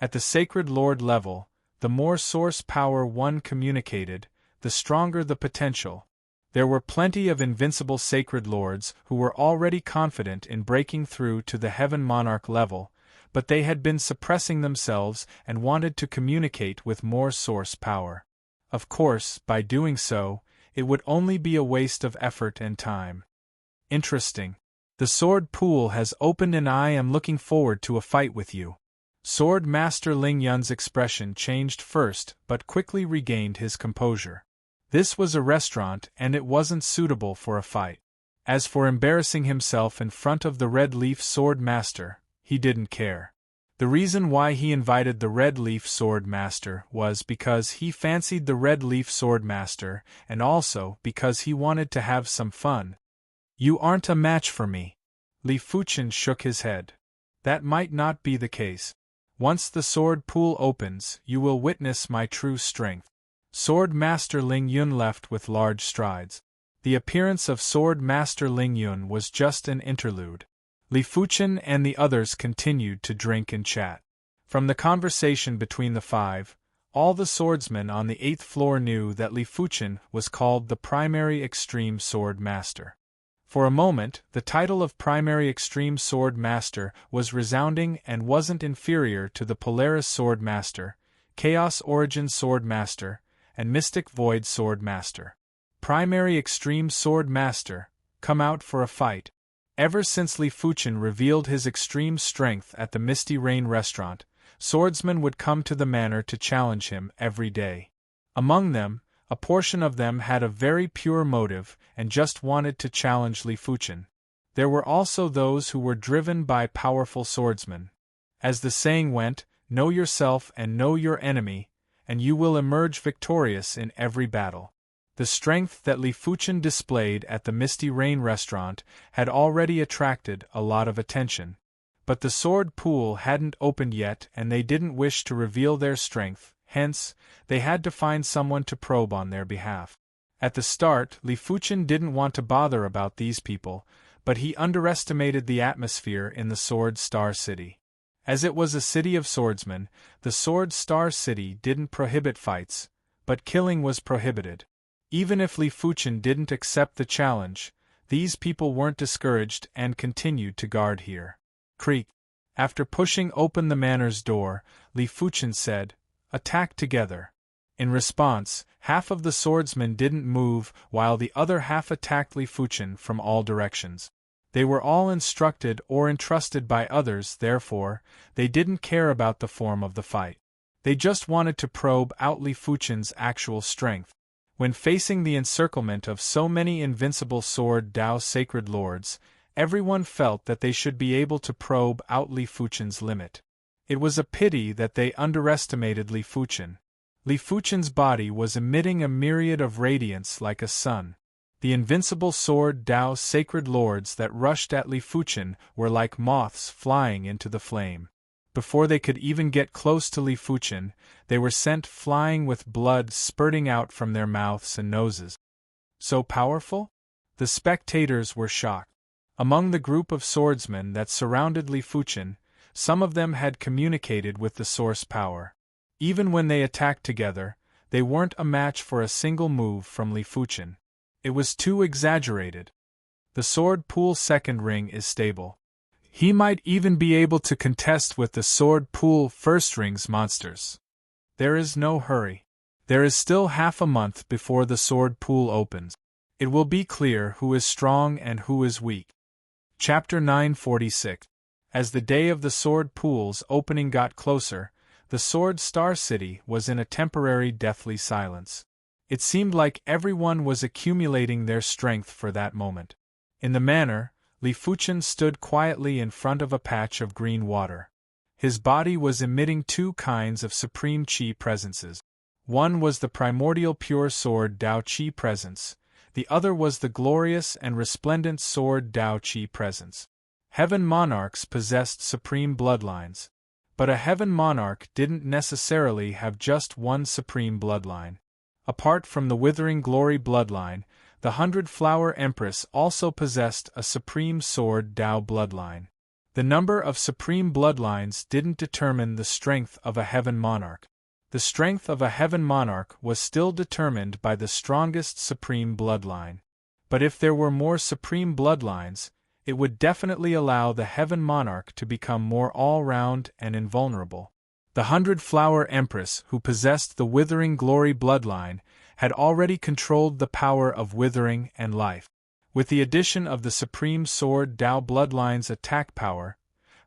At the Sacred Lord level, the more source power one communicated, the stronger the potential. There were plenty of invincible Sacred Lords who were already confident in breaking through to the Heaven Monarch level, but they had been suppressing themselves and wanted to communicate with more source power. Of course, by doing so, it would only be a waste of effort and time. Interesting. The sword pool has opened and I am looking forward to a fight with you." Sword Master Ling Yun's expression changed first but quickly regained his composure. This was a restaurant and it wasn't suitable for a fight. As for embarrassing himself in front of the Red Leaf Sword Master, he didn't care. The reason why he invited the Red Leaf Sword Master was because he fancied the Red Leaf Sword Master and also because he wanted to have some fun. "You aren't a match for me." Li Fuchen shook his head. "That might not be the case. Once the sword pool opens, you will witness my true strength." Sword Master Ling Yun left with large strides. The appearance of Sword Master Ling Yun was just an interlude. Li Fuchen and the others continued to drink and chat. From the conversation between the five, all the swordsmen on the 8th floor knew that Li Fuchen was called the Primary Extreme Sword Master. For a moment, the title of Primary Extreme Sword Master was resounding and wasn't inferior to the Polaris Sword Master, Chaos Origin Sword Master, and Mystic Void Sword Master. Primary Extreme Sword Master, come out for a fight. Ever since Li Fuchen revealed his extreme strength at the Misty Rain restaurant, swordsmen would come to the manor to challenge him every day. Among them, a portion of them had a very pure motive and just wanted to challenge Li Fuchen. There were also those who were driven by powerful swordsmen. As the saying went, know yourself and know your enemy, and you will emerge victorious in every battle. The strength that Li Fuchen displayed at the Misty Rain restaurant had already attracted a lot of attention. But the sword pool hadn't opened yet and they didn't wish to reveal their strength, hence, they had to find someone to probe on their behalf. At the start, Li Fuchen didn't want to bother about these people, but he underestimated the atmosphere in the Sword Star City. As it was a city of swordsmen, the Sword Star City didn't prohibit fights, but killing was prohibited. Even if Li Fuchen didn't accept the challenge, these people weren't discouraged and continued to guard here. Creak. After pushing open the manor's door, Li Fuchen said, "Attack together." In response, half of the swordsmen didn't move while the other half attacked Li Fuchen from all directions. They were all instructed or entrusted by others, therefore, they didn't care about the form of the fight. They just wanted to probe out Li Fuchen's actual strength. When facing the encirclement of so many invincible Sword Dao sacred lords, everyone felt that they should be able to probe out Li Fuchen's limit. It was a pity that they underestimated Li Fuchen. Li Fuchen's body was emitting a myriad of radiance like a sun. The invincible Sword Dao sacred lords that rushed at Li Fuchen were like moths flying into the flame. Before they could even get close to Li Fuchen, they were sent flying with blood spurting out from their mouths and noses. So powerful? The spectators were shocked. Among the group of swordsmen that surrounded Li Fuchen, some of them had communicated with the source power. Even when they attacked together, they weren't a match for a single move from Li Fuchen. It was too exaggerated. The sword pool second ring is stable. He might even be able to contest with the sword pool first ring's monsters. There is no hurry. There is still half a month before the sword pool opens. It will be clear who is strong and who is weak. Chapter 946. As the day of the sword pool's opening got closer, the Sword Star City was in a temporary deathly silence. It seemed like everyone was accumulating their strength for that moment. In the manor, Li Fuchen stood quietly in front of a patch of green water. His body was emitting two kinds of supreme Qi presences. One was the primordial pure Sword Dao Qi presence, the other was the glorious and resplendent Sword Dao Qi presence. Heaven monarchs possessed supreme bloodlines. But a heaven monarch didn't necessarily have just one supreme bloodline. Apart from the Withering Glory bloodline, the 100-Flower Empress also possessed a supreme Sword Dao bloodline. The number of supreme bloodlines didn't determine the strength of a heaven monarch. The strength of a heaven monarch was still determined by the strongest supreme bloodline. But if there were more supreme bloodlines, it would definitely allow the heaven monarch to become more all-round and invulnerable. The 100-Flower Empress, who possessed the Withering Glory bloodline, had already controlled the power of withering and life. With the addition of the Supreme Sword Dao bloodline's attack power,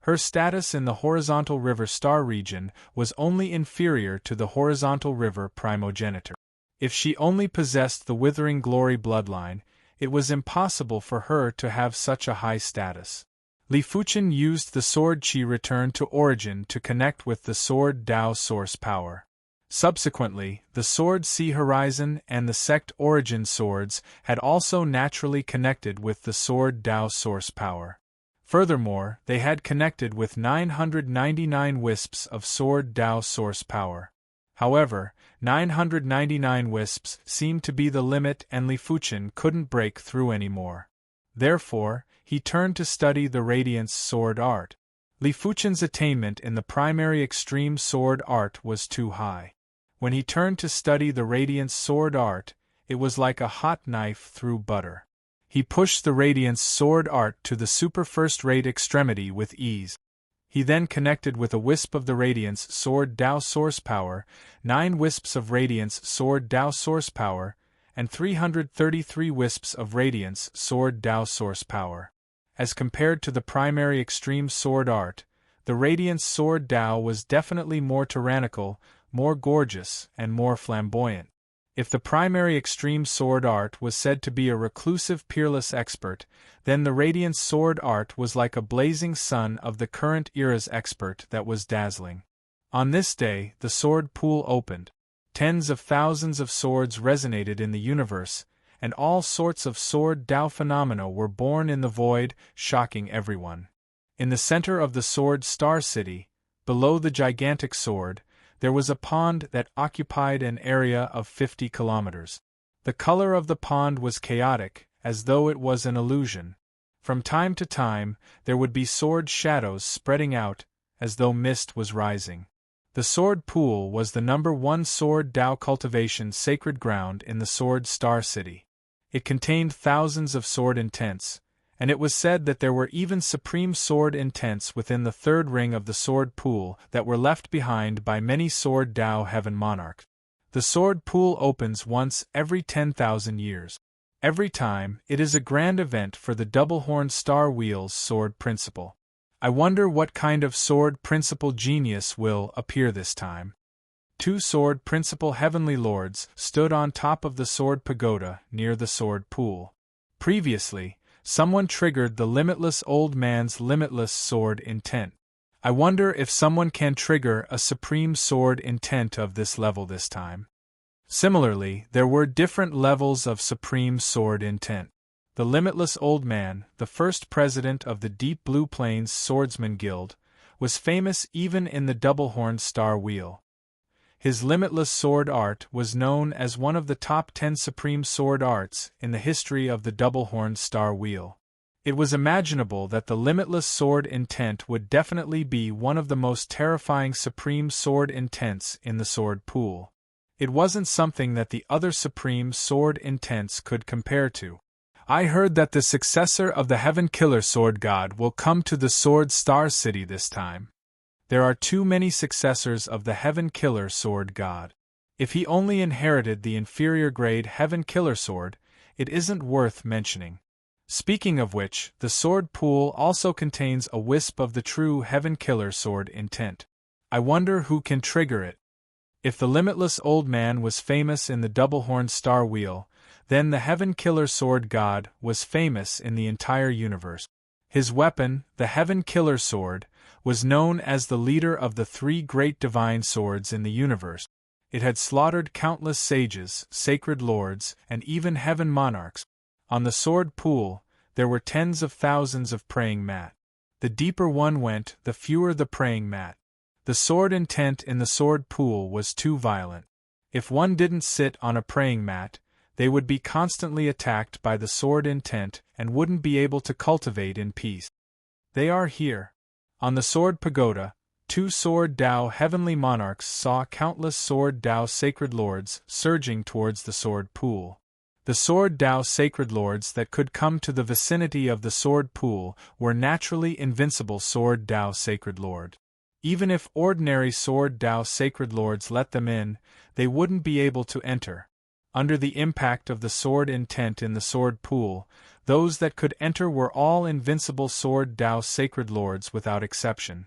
her status in the Horizontal River Star region was only inferior to the Horizontal River primogenitor. If she only possessed the Withering Glory bloodline, it was impossible for her to have such a high status. Li Fuchen used the Sword Qi Return to Origin to connect with the Sword Dao source power. Subsequently, the Sword Sea Horizon and the Sect Origin swords had also naturally connected with the Sword Dao source power. Furthermore, they had connected with 999 wisps of Sword Dao source power. However, 999 wisps seemed to be the limit and Li Fuchen couldn't break through anymore. Therefore, he turned to study the Radiance sword art. Li Fuchen's attainment in the primary extreme sword art was too high. When he turned to study the Radiance sword art, it was like a hot knife through butter. He pushed the Radiance sword art to the super first-rate extremity with ease. He then connected with a wisp of the Radiance Sword Dao source power, 9 wisps of Radiance Sword Dao source power, and 333 wisps of Radiance Sword Dao source power. As compared to the primary extreme sword art, the Radiance Sword Dao was definitely more tyrannical, more gorgeous, and more flamboyant. If the primary extreme sword art was said to be a reclusive peerless expert, then the Radiance Sword art was like a blazing sun of the current era's expert that was dazzling. On this day, the sword pool opened. Tens of thousands of swords resonated in the universe, and all sorts of sword Dao phenomena were born in the void, shocking everyone. In the center of the Sword Star City, below the gigantic sword, there was a pond that occupied an area of 50 kilometers. The color of the pond was chaotic, as though it was an illusion. From time to time, there would be sword shadows spreading out, as though mist was rising. The sword pool was the #1 sword Dao cultivation sacred ground in the Sword Star City. It contained thousands of sword intents, and it was said that there were even supreme sword intents within the third ring of the sword pool that were left behind by many sword Dao heaven monarchs. The sword pool opens once every 10,000 years. Every time, it is a grand event for the double-horned Star Wheel's sword principle. I wonder what kind of sword principle genius will appear this time. 2 sword principle heavenly lords stood on top of the sword pagoda near the sword pool. Previously, someone triggered the limitless old man's limitless sword intent. I wonder if someone can trigger a supreme sword intent of this level this time. Similarly, there were different levels of supreme sword intent. The limitless old man, the first president of the Deep Blue Plains Swordsman Guild, was famous even in the double-horned Star Wheel. His limitless sword art was known as one of the top 10 supreme sword arts in the history of the double-horned Star Wheel. It was imaginable that the limitless sword intent would definitely be one of the most terrifying supreme sword intents in the sword pool. It wasn't something that the other supreme sword intents could compare to. I heard that the successor of the Heaven Killer Sword God will come to the Sword Star City this time. There are too many successors of the Heaven Killer Sword God. If he only inherited the inferior grade Heaven Killer Sword, it isn't worth mentioning. Speaking of which, the sword pool also contains a wisp of the true Heaven Killer Sword intent. I wonder who can trigger it. If the limitless old man was famous in the double-horned Star Wheel, then the Heaven Killer Sword God was famous in the entire universe. His weapon, the Heaven Killer Sword, was known as the leader of the 3 great divine swords in the universe. It had slaughtered countless sages, sacred lords, and even heaven monarchs. On the sword pool, there were tens of thousands of praying mat. The deeper one went, the fewer the praying mat. The sword intent in the sword pool was too violent. If one didn't sit on a praying mat, they would be constantly attacked by the sword intent and wouldn't be able to cultivate in peace. They are here. On the sword pagoda, 2 sword Dao heavenly monarchs saw countless sword Dao sacred lords surging towards the sword pool. The sword Dao sacred lords that could come to the vicinity of the sword pool were naturally invincible sword Dao sacred lord. Even if ordinary sword Dao sacred lords let them in, they wouldn't be able to enter. Under the impact of the sword intent in the sword pool, those that could enter were all invincible sword Dao sacred lords without exception.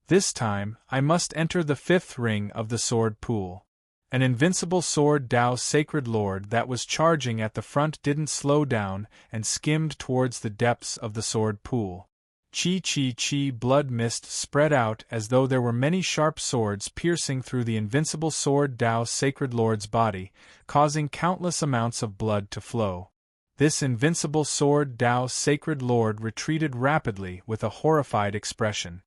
This time, I must enter the 5th ring of the sword pool. An invincible sword Dao sacred lord that was charging at the front didn't slow down and skimmed towards the depths of the sword pool. Chi blood mist spread out as though there were many sharp swords piercing through the invincible sword Dao sacred lord's body, causing countless amounts of blood to flow. This invincible sword Dao sacred lord retreated rapidly with a horrified expression.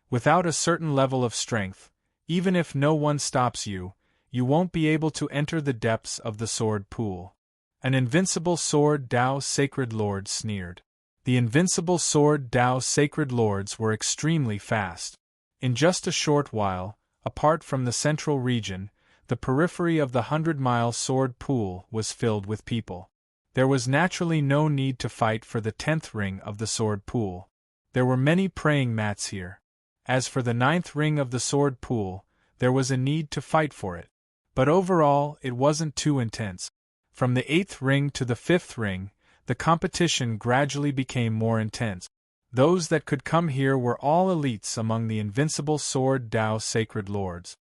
Without a certain level of strength, even if no one stops you, you won't be able to enter the depths of the sword pool. An invincible sword Dao sacred lord sneered. The invincible sword Dao sacred lords were extremely fast. In just a short while, apart from the central region, the periphery of the 100-mile sword pool was filled with people. There was naturally no need to fight for the 10th ring of the sword pool. There were many praying mats here. As for the 9th ring of the sword pool, there was a need to fight for it. But overall, it wasn't too intense. From the 8th ring to the 5th ring, the competition gradually became more intense. Those that could come here were all elites among the invincible sword Tao sacred lords.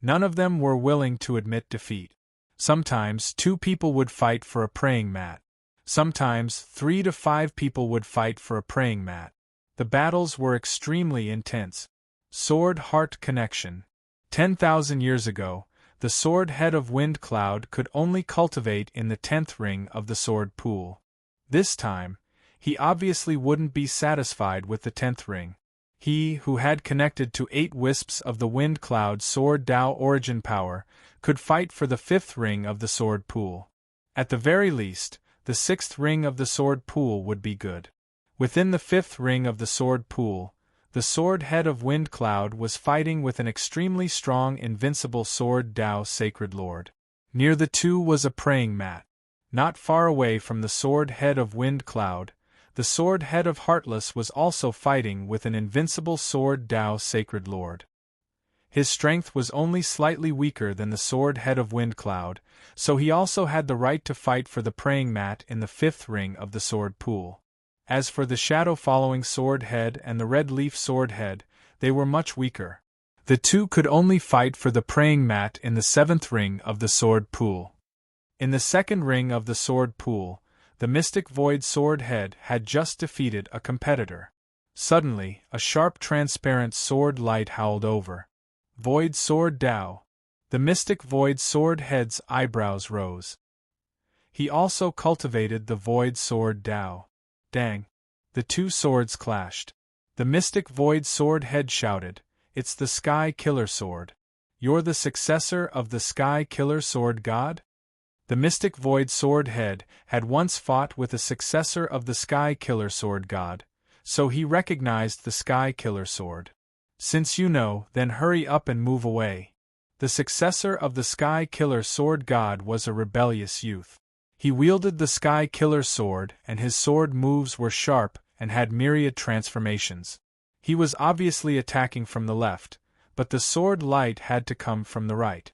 None of them were willing to admit defeat. Sometimes 2 people would fight for a praying mat. Sometimes 3 to 5 people would fight for a praying mat. The battles were extremely intense. Sword-heart connection. 10,000 years ago, the sword head of Wind Cloud could only cultivate in the 10th ring of the sword pool. This time, he obviously wouldn't be satisfied with the 10th ring. He, who had connected to 8 wisps of the Wind Cloud sword Tao origin power, could fight for the 5th ring of the sword pool. At the very least, the 6th ring of the sword pool would be good. Within the 5th ring of the sword pool, the sword head of Wind Cloud was fighting with an extremely strong invincible sword Tao sacred lord. Near the 2 was a praying mat. Not far away from the sword head of Wind Cloud, the sword head of Heartless was also fighting with an invincible sword Tao sacred lord. His strength was only slightly weaker than the sword head of Wind Cloud, so he also had the right to fight for the praying mat in the 5th ring of the sword pool. As for the shadow-following sword head and the red leaf sword head, they were much weaker. The 2 could only fight for the praying mat in the 7th ring of the sword pool. In the 2nd ring of the sword pool, the mystic void sword head had just defeated a competitor. Suddenly, a sharp transparent sword light howled over. Void sword Tao. The mystic void sword head's eyebrows rose. He also cultivated the void sword Tao. Dang. The 2 swords clashed. The mystic void sword head shouted, "It's the Sky Killer Sword. You're the successor of the Sky Killer Sword God?" The mystic void sword head had once fought with a successor of the Sky Killer Sword God, so he recognized the Sky Killer Sword. "Since you know, then hurry up and move away." The successor of the Sky Killer Sword God was a rebellious youth. He wielded the Sky Killer Sword, and his sword moves were sharp and had myriad transformations. He was obviously attacking from the left, but the sword light had to come from the right.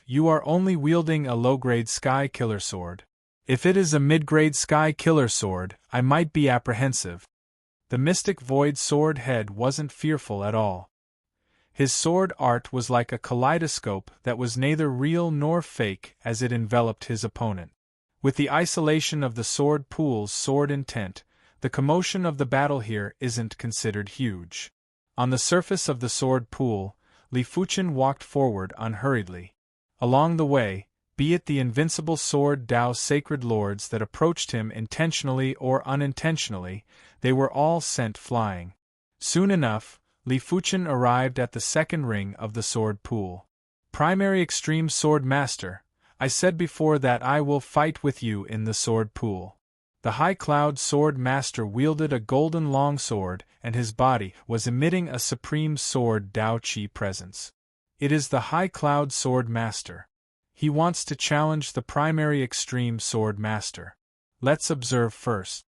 You are only wielding a low-grade Sky Killer Sword. If it is a mid-grade Sky Killer Sword, I might be apprehensive." The mystic void sword head wasn't fearful at all. His sword art was like a kaleidoscope that was neither real nor fake as it enveloped his opponent. With the isolation of the sword pool's sword intent, the commotion of the battle here isn't considered huge. On the surface of the sword pool, Li Fuchen walked forward unhurriedly. Along the way, be it the invincible sword Tao sacred lords that approached him intentionally or unintentionally, they were all sent flying. Soon enough, Li Fuchen arrived at the 2nd ring of the sword pool. "Primary Extreme Sword Master, I said before that I will fight with you in the sword pool." The High Cloud Sword Master wielded a golden longsword, and his body was emitting a supreme sword Tao Qi presence. It is the High Cloud Sword Master. He wants to challenge the Primary Extreme Sword Master. Let's observe first.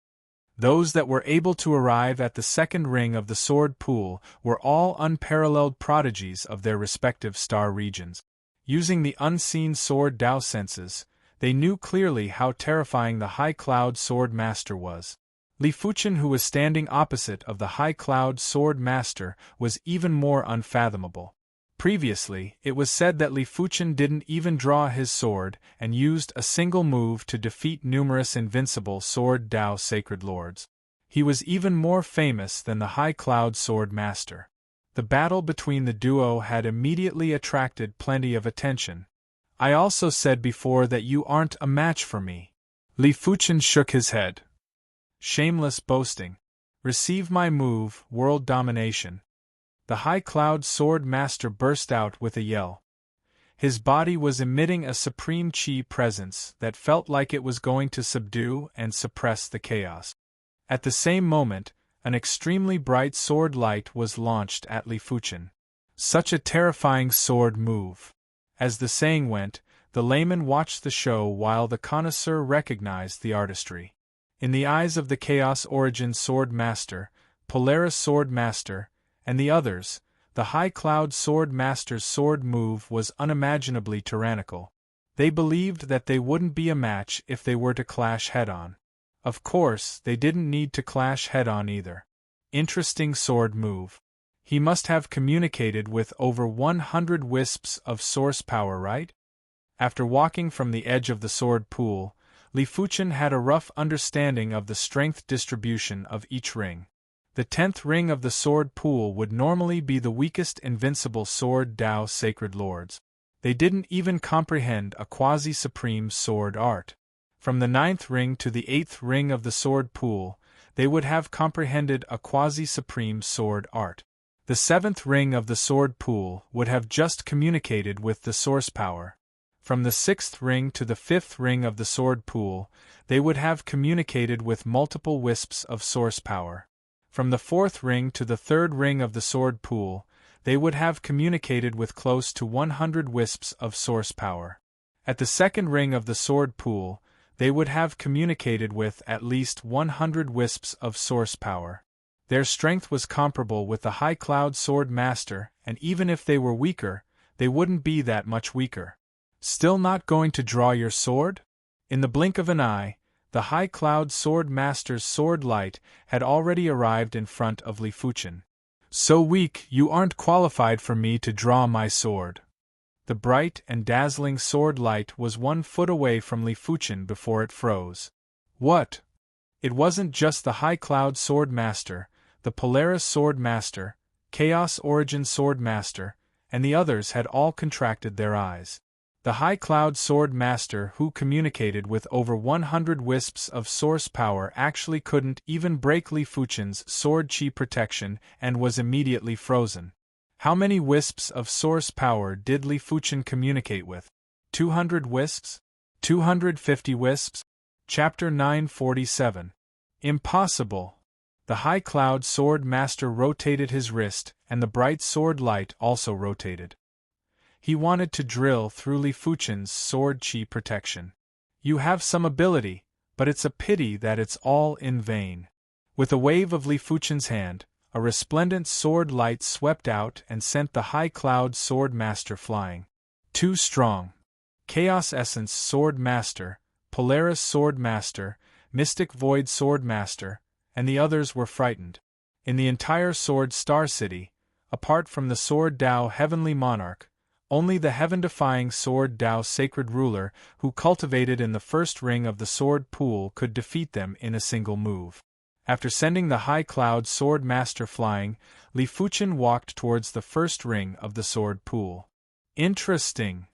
Those that were able to arrive at the 2nd ring of the sword pool were all unparalleled prodigies of their respective star regions. Using the unseen sword Tao senses, they knew clearly how terrifying the High Cloud Sword Master was. Li Fuchen, who was standing opposite of the High Cloud Sword Master, was even more unfathomable. Previously, it was said that Li Fuchen didn't even draw his sword and used a single move to defeat numerous invincible sword Tao sacred lords. He was even more famous than the High Cloud Sword Master. The battle between the duo had immediately attracted plenty of attention. "I also said before that you aren't a match for me." Li Fuchen shook his head. "Shameless boasting. Receive my move, World Domination." The High Cloud Sword Master burst out with a yell. His body was emitting a supreme chi presence that felt like it was going to subdue and suppress the chaos. At the same moment, an extremely bright sword light was launched at Li Fuchen. Such a terrifying sword move. As the saying went, the layman watched the show while the connoisseur recognized the artistry. In the eyes of the Chaos Origin Sword Master, Polaris Sword Master, and the others, the High Cloud Sword Master's sword move was unimaginably tyrannical. They believed that they wouldn't be a match if they were to clash head-on. Of course, they didn't need to clash head-on either. Interesting sword move. He must have communicated with over 100 wisps of source power, right? After walking from the edge of the sword pool, Li Fuchen had a rough understanding of the strength distribution of each ring. The 10th ring of the sword pool would normally be the weakest invincible sword Dao sacred lords. They didn't even comprehend a quasi-supreme sword art. From the 9th ring to the 8th ring of the sword pool, they would have comprehended a quasi-supreme sword art. The 7th ring of the sword pool would have just communicated with the source power. From the 6th ring to the 5th ring of the sword pool, they would have communicated with multiple wisps of source power. From the 4th ring to the 3rd ring of the sword pool, they would have communicated with close to 100 wisps of source power. At the 2nd ring of the sword pool, they would have communicated with at least 100 wisps of source power. Their strength was comparable with the High Cloud Sword Master, and even if they were weaker, they wouldn't be that much weaker. Still not going to draw your sword? In the blink of an eye, the High Cloud Sword Master's sword light had already arrived in front of Li Fuchen. So weak, you aren't qualified for me to draw my sword. The bright and dazzling sword light was 1 foot away from Li Fuchen before it froze. What? It wasn't just the High Cloud Sword Master, the Polaris Sword Master, Chaos Origin Sword Master, and the others had all contracted their eyes. The High Cloud Sword Master, who communicated with over 100 wisps of source power, actually couldn't even break Li Fuchen's sword chi protection and was immediately frozen. How many wisps of source power did Li Fuchen communicate with? 200 wisps? 250 wisps? Chapter 947. Impossible. The High Cloud Sword Master rotated his wrist, and the bright sword light also rotated. He wanted to drill through Li Fuchen's sword chi protection. You have some ability, but it's a pity that it's all in vain. With a wave of Li Fuchen's hand, a resplendent sword light swept out and sent the High Cloud Sword Master flying. Too strong. Chaos Essence Sword Master, Polaris Sword Master, Mystic Void Sword Master, and the others were frightened. In the entire Sword Star City, apart from the Sword Dao Heavenly Monarch, only the heaven-defying Sword Dao Sacred Ruler, who cultivated in the 1st ring of the Sword Pool, could defeat them in a single move. After sending the High Cloud Sword Master flying, Li Fuchen walked towards the 1st ring of the Sword Pool. Interesting.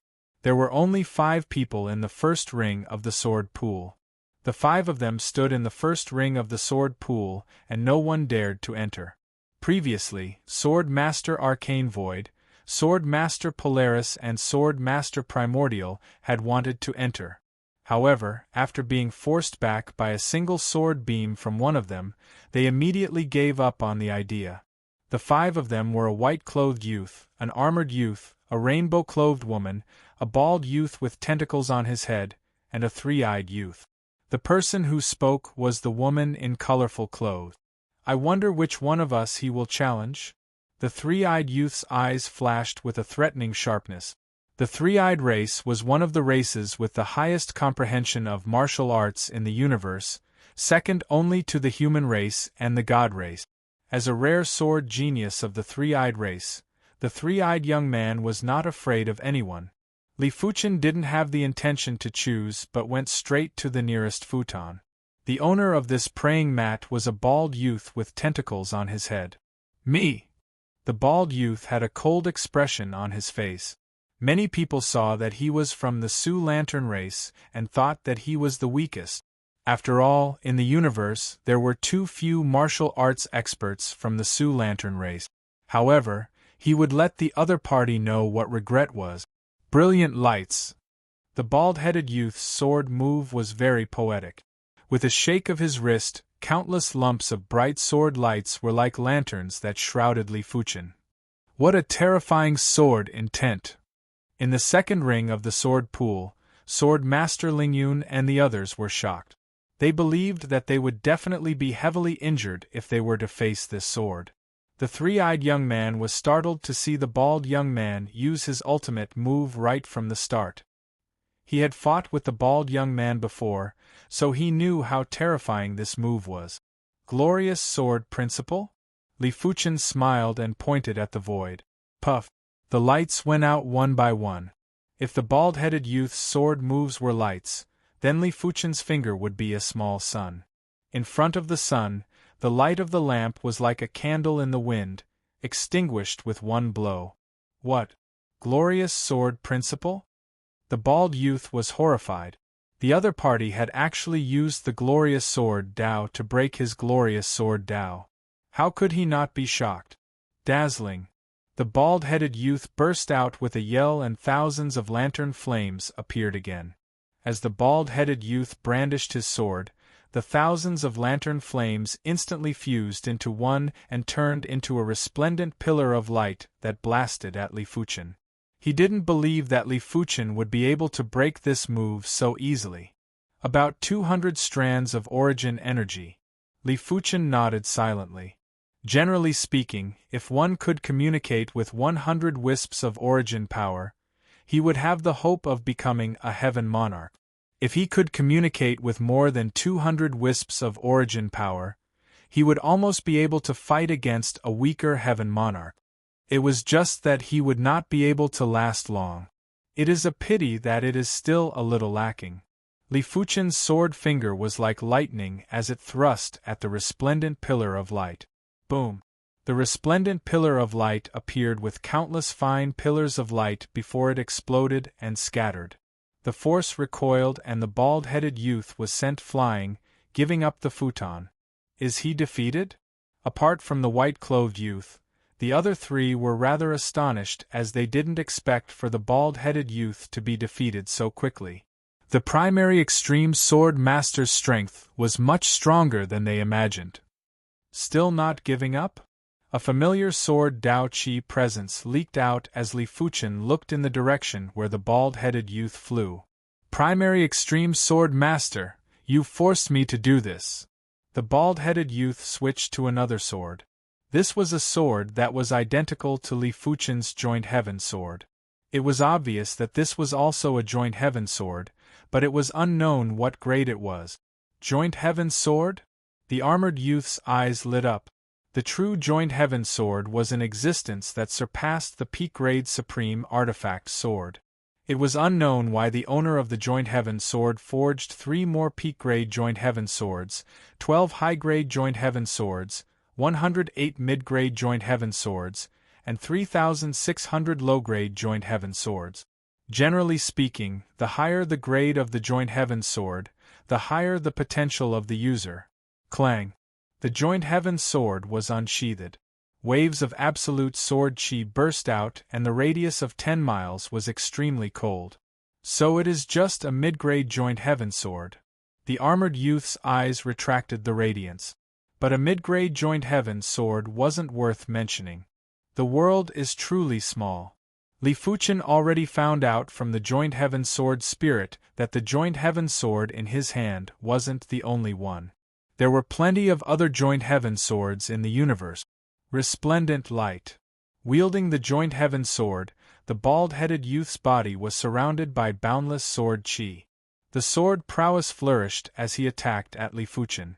There were only 5 people in the 1st ring of the Sword Pool. The 5 of them stood in the 1st ring of the Sword Pool, and no one dared to enter. Previously, Sword Master Arcane Void, Sword Master Polaris and Sword Master Primordial had wanted to enter. However, after being forced back by a single sword beam from one of them, they immediately gave up on the idea. The 5 of them were a white-clothed youth, an armored youth, a rainbow-clothed woman, a bald youth with tentacles on his head, and a 3-eyed youth. The person who spoke was the woman in colorful clothes. I wonder which one of us he will challenge? The 3-eyed youth's eyes flashed with a threatening sharpness. The 3-eyed race was one of the races with the highest comprehension of martial arts in the universe, second only to the human race and the god race. As a rare sword genius of the 3-eyed race, the 3-eyed young man was not afraid of anyone. Li Fuchen didn't have the intention to choose but went straight to the nearest futon. The owner of this praying mat was a bald youth with tentacles on his head. Me! The bald youth had a cold expression on his face. Many people saw that he was from the Sioux Lantern race and thought that he was the weakest. After all, in the universe, there were too few martial arts experts from the Sioux Lantern race. However, he would let the other party know what regret was. Brilliant lights. The bald-headed youth's sword move was very poetic. With a shake of his wrist, countless lumps of bright sword lights were like lanterns that shrouded Li Fuchen. What a terrifying sword intent! In the 2nd ring of the Sword Pool, Sword Master Lingyun and the others were shocked. They believed that they would definitely be heavily injured if they were to face this sword. The 3-eyed young man was startled to see the bald young man use his ultimate move right from the start. He had fought with the bald young man before, so he knew how terrifying this move was. Glorious sword principle? Li Fuchen smiled and pointed at the void. Puff! The lights went out one by one. If the bald-headed youth's sword moves were lights, then Li Fuchen's finger would be a small sun. In front of the sun, the light of the lamp was like a candle in the wind, extinguished with one blow. What? Glorious sword principle? The bald youth was horrified. The other party had actually used the glorious sword Dao to break his glorious sword Dao. How could he not be shocked? Dazzling. The bald-headed youth burst out with a yell and thousands of lantern flames appeared again. As the bald-headed youth brandished his sword, the thousands of lantern flames instantly fused into one and turned into a resplendent pillar of light that blasted at Li Fuchen. He didn't believe that Li Fuchen would be able to break this move so easily. About 200 strands of origin energy. Li Fuchen nodded silently. Generally speaking, if one could communicate with 100 wisps of origin power, he would have the hope of becoming a heaven monarch. If he could communicate with more than 200 wisps of origin power, he would almost be able to fight against a weaker heaven monarch. It was just that he would not be able to last long. It is a pity that it is still a little lacking. Li Fuchen's sword finger was like lightning as it thrust at the resplendent pillar of light. Boom! The resplendent pillar of light appeared with countless fine pillars of light before it exploded and scattered. The force recoiled and the bald-headed youth was sent flying, giving up the futon. Is he defeated? Apart from the white-clothed youth, the other three were rather astonished as they didn't expect for the bald-headed youth to be defeated so quickly. The primary extreme sword master's strength was much stronger than they imagined. Still not giving up? A familiar sword Dao Qi presence leaked out as Li Fuchen looked in the direction where the bald-headed youth flew. Primary extreme sword master, you forced me to do this. The bald-headed youth switched to another sword. This was a sword that was identical to Li Fuchen's joint heaven sword. It was obvious that this was also a joint heaven sword, but it was unknown what grade it was. Joint heaven sword? The armored youth's eyes lit up. The true joint heaven sword was an existence that surpassed the peak-grade supreme artifact sword. It was unknown why the owner of the joint heaven sword forged 3 more peak-grade joint heaven swords, 12 high-grade joint heaven swords, 108 mid-grade joint heaven swords, and 3,600 low-grade joint heaven swords. Generally speaking, the higher the grade of the joint heaven sword, the higher the potential of the user. Clang! The joint heaven sword was unsheathed. Waves of absolute sword chi burst out and the radius of 10 miles was extremely cold. So it is just a mid-grade joint heaven sword. The armored youth's eyes retracted the radiance. But a mid-grade joint heaven sword wasn't worth mentioning. The world is truly small. Li Fuchen already found out from the joint heaven sword spirit that the joint heaven sword in his hand wasn't the only one. There were plenty of other joint heaven swords in the universe. Resplendent light. Wielding the joint heaven sword, the bald-headed youth's body was surrounded by boundless sword chi. The sword prowess flourished as he attacked at Li Fuchen.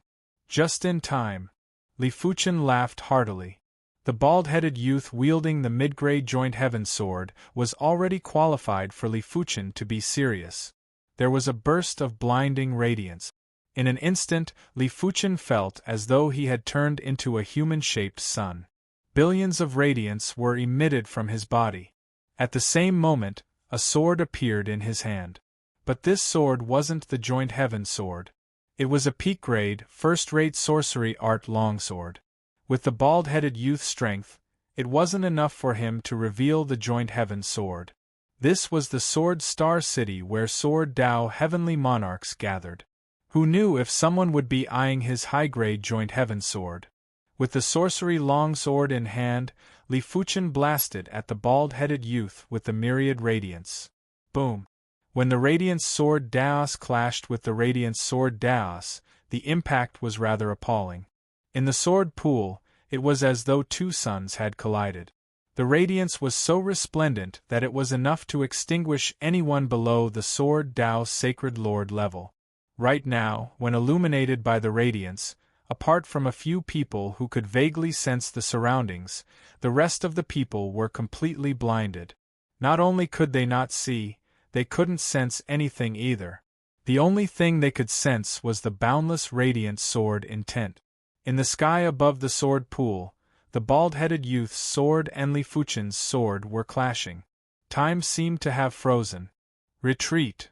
Just in time. Li Fuchen laughed heartily. The bald-headed youth wielding the mid-grade joint heaven sword was already qualified for Li Fuchen to be serious. There was a burst of blinding radiance. In an instant, Li Fuchen felt as though he had turned into a human-shaped sun. Billions of radiance were emitted from his body. At the same moment, a sword appeared in his hand. But this sword wasn't the joint heaven sword. It was a peak-grade, first-rate sorcery art longsword. With the bald-headed youth's strength, it wasn't enough for him to reveal the joint heaven sword. This was the Sword Star City where Sword Dao heavenly monarchs gathered. Who knew if someone would be eyeing his high-grade joint heaven sword? With the sorcery longsword in hand, Li Fuchen blasted at the bald-headed youth with the myriad radiance. Boom! When the radiance sword Daos clashed with the radiance sword Daos, the impact was rather appalling. In the sword pool, it was as though 2 suns had collided. The radiance was so resplendent that it was enough to extinguish anyone below the sword Dao's sacred lord level. Right now, when illuminated by the radiance, Apart from a few people who could vaguely sense the surroundings, the rest of the people were completely blinded. Not only could they not see, they couldn't sense anything either. The only thing they could sense was the boundless radiant sword intent. In the sky above the sword pool, the bald-headed youth's sword and Li Fuchen's sword were clashing. Time seemed to have frozen. Retreat!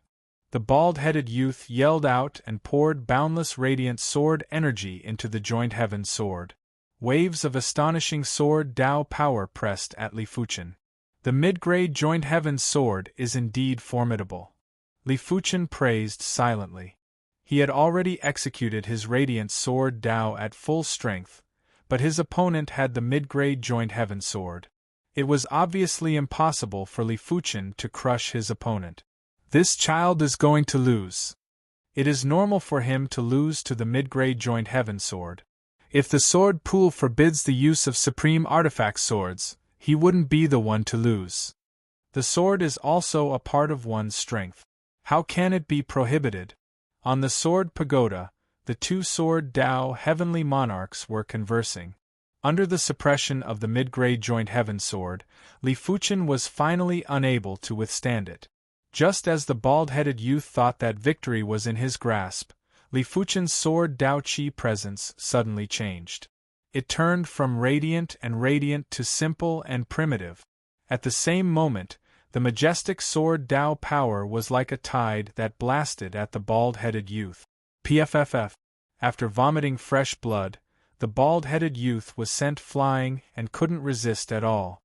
The bald-headed youth yelled out and poured boundless radiant sword energy into the joint heaven sword. Waves of astonishing sword Dao power pressed at Li Fuchen. The mid-grade joint heaven sword is indeed formidable. Li Fuchen praised silently. He had already executed his radiant sword Dao at full strength, but his opponent had the mid-grade joint heaven sword. It was obviously impossible for Li Fuchen to crush his opponent. This child is going to lose. It is normal for him to lose to the mid-grade joint heaven sword. If the sword pool forbids the use of supreme artifact swords, he wouldn't be the one to lose. The sword is also a part of one's strength. How can it be prohibited? On the sword pagoda, the two sword Dao heavenly monarchs were conversing. Under the suppression of the mid-grade joint heaven sword, Li Fuchen was finally unable to withstand it. Just as the bald-headed youth thought that victory was in his grasp, Li Fuchen's sword Dao Qi presence suddenly changed. It turned from radiant to simple and primitive. At the same moment, the majestic sword Dao power was like a tide that blasted at the bald-headed youth. PFFF. After vomiting fresh blood, the bald-headed youth was sent flying and couldn't resist at all.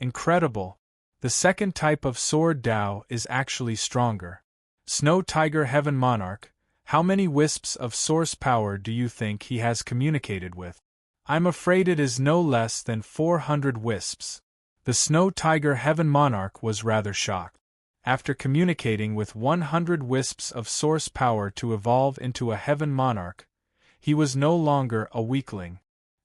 Incredible! The second type of sword Dao is actually stronger. Snow Tiger Heaven Monarch, how many wisps of source power do you think he has communicated with? I'm afraid it is no less than 400 wisps. The Snow Tiger Heaven Monarch was rather shocked. After communicating with 100 wisps of source power to evolve into a Heaven Monarch, he was no longer a weakling.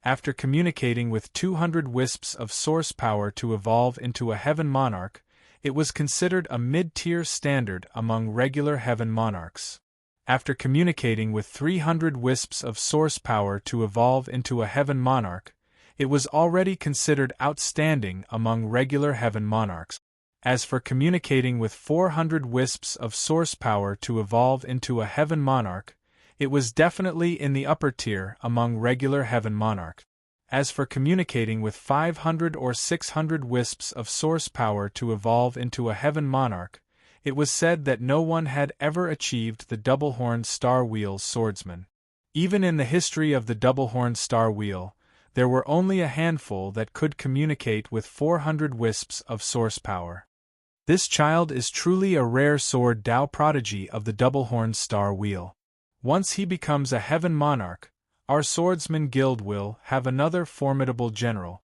After communicating with 200 wisps of source power to evolve into a Heaven Monarch, it was considered a mid-tier standard among regular Heaven Monarchs. After communicating with 300 wisps of source power to evolve into a Heaven Monarch, it was already considered outstanding among regular Heaven Monarchs. As for communicating with 400 wisps of source power to evolve into a Heaven Monarch, it was definitely in the upper tier among regular Heaven Monarchs. As for communicating with 500 or 600 wisps of source power to evolve into a Heaven Monarch, it was said that no one had ever achieved the double-horned Star Wheel swordsman. Even in the history of the double-horned Star Wheel, there were only a handful that could communicate with 400 wisps of source power. This child is truly a rare sword Dao prodigy of the double-horned Star Wheel. Once he becomes a Heaven Monarch, our Swordsman Guild will have another formidable general.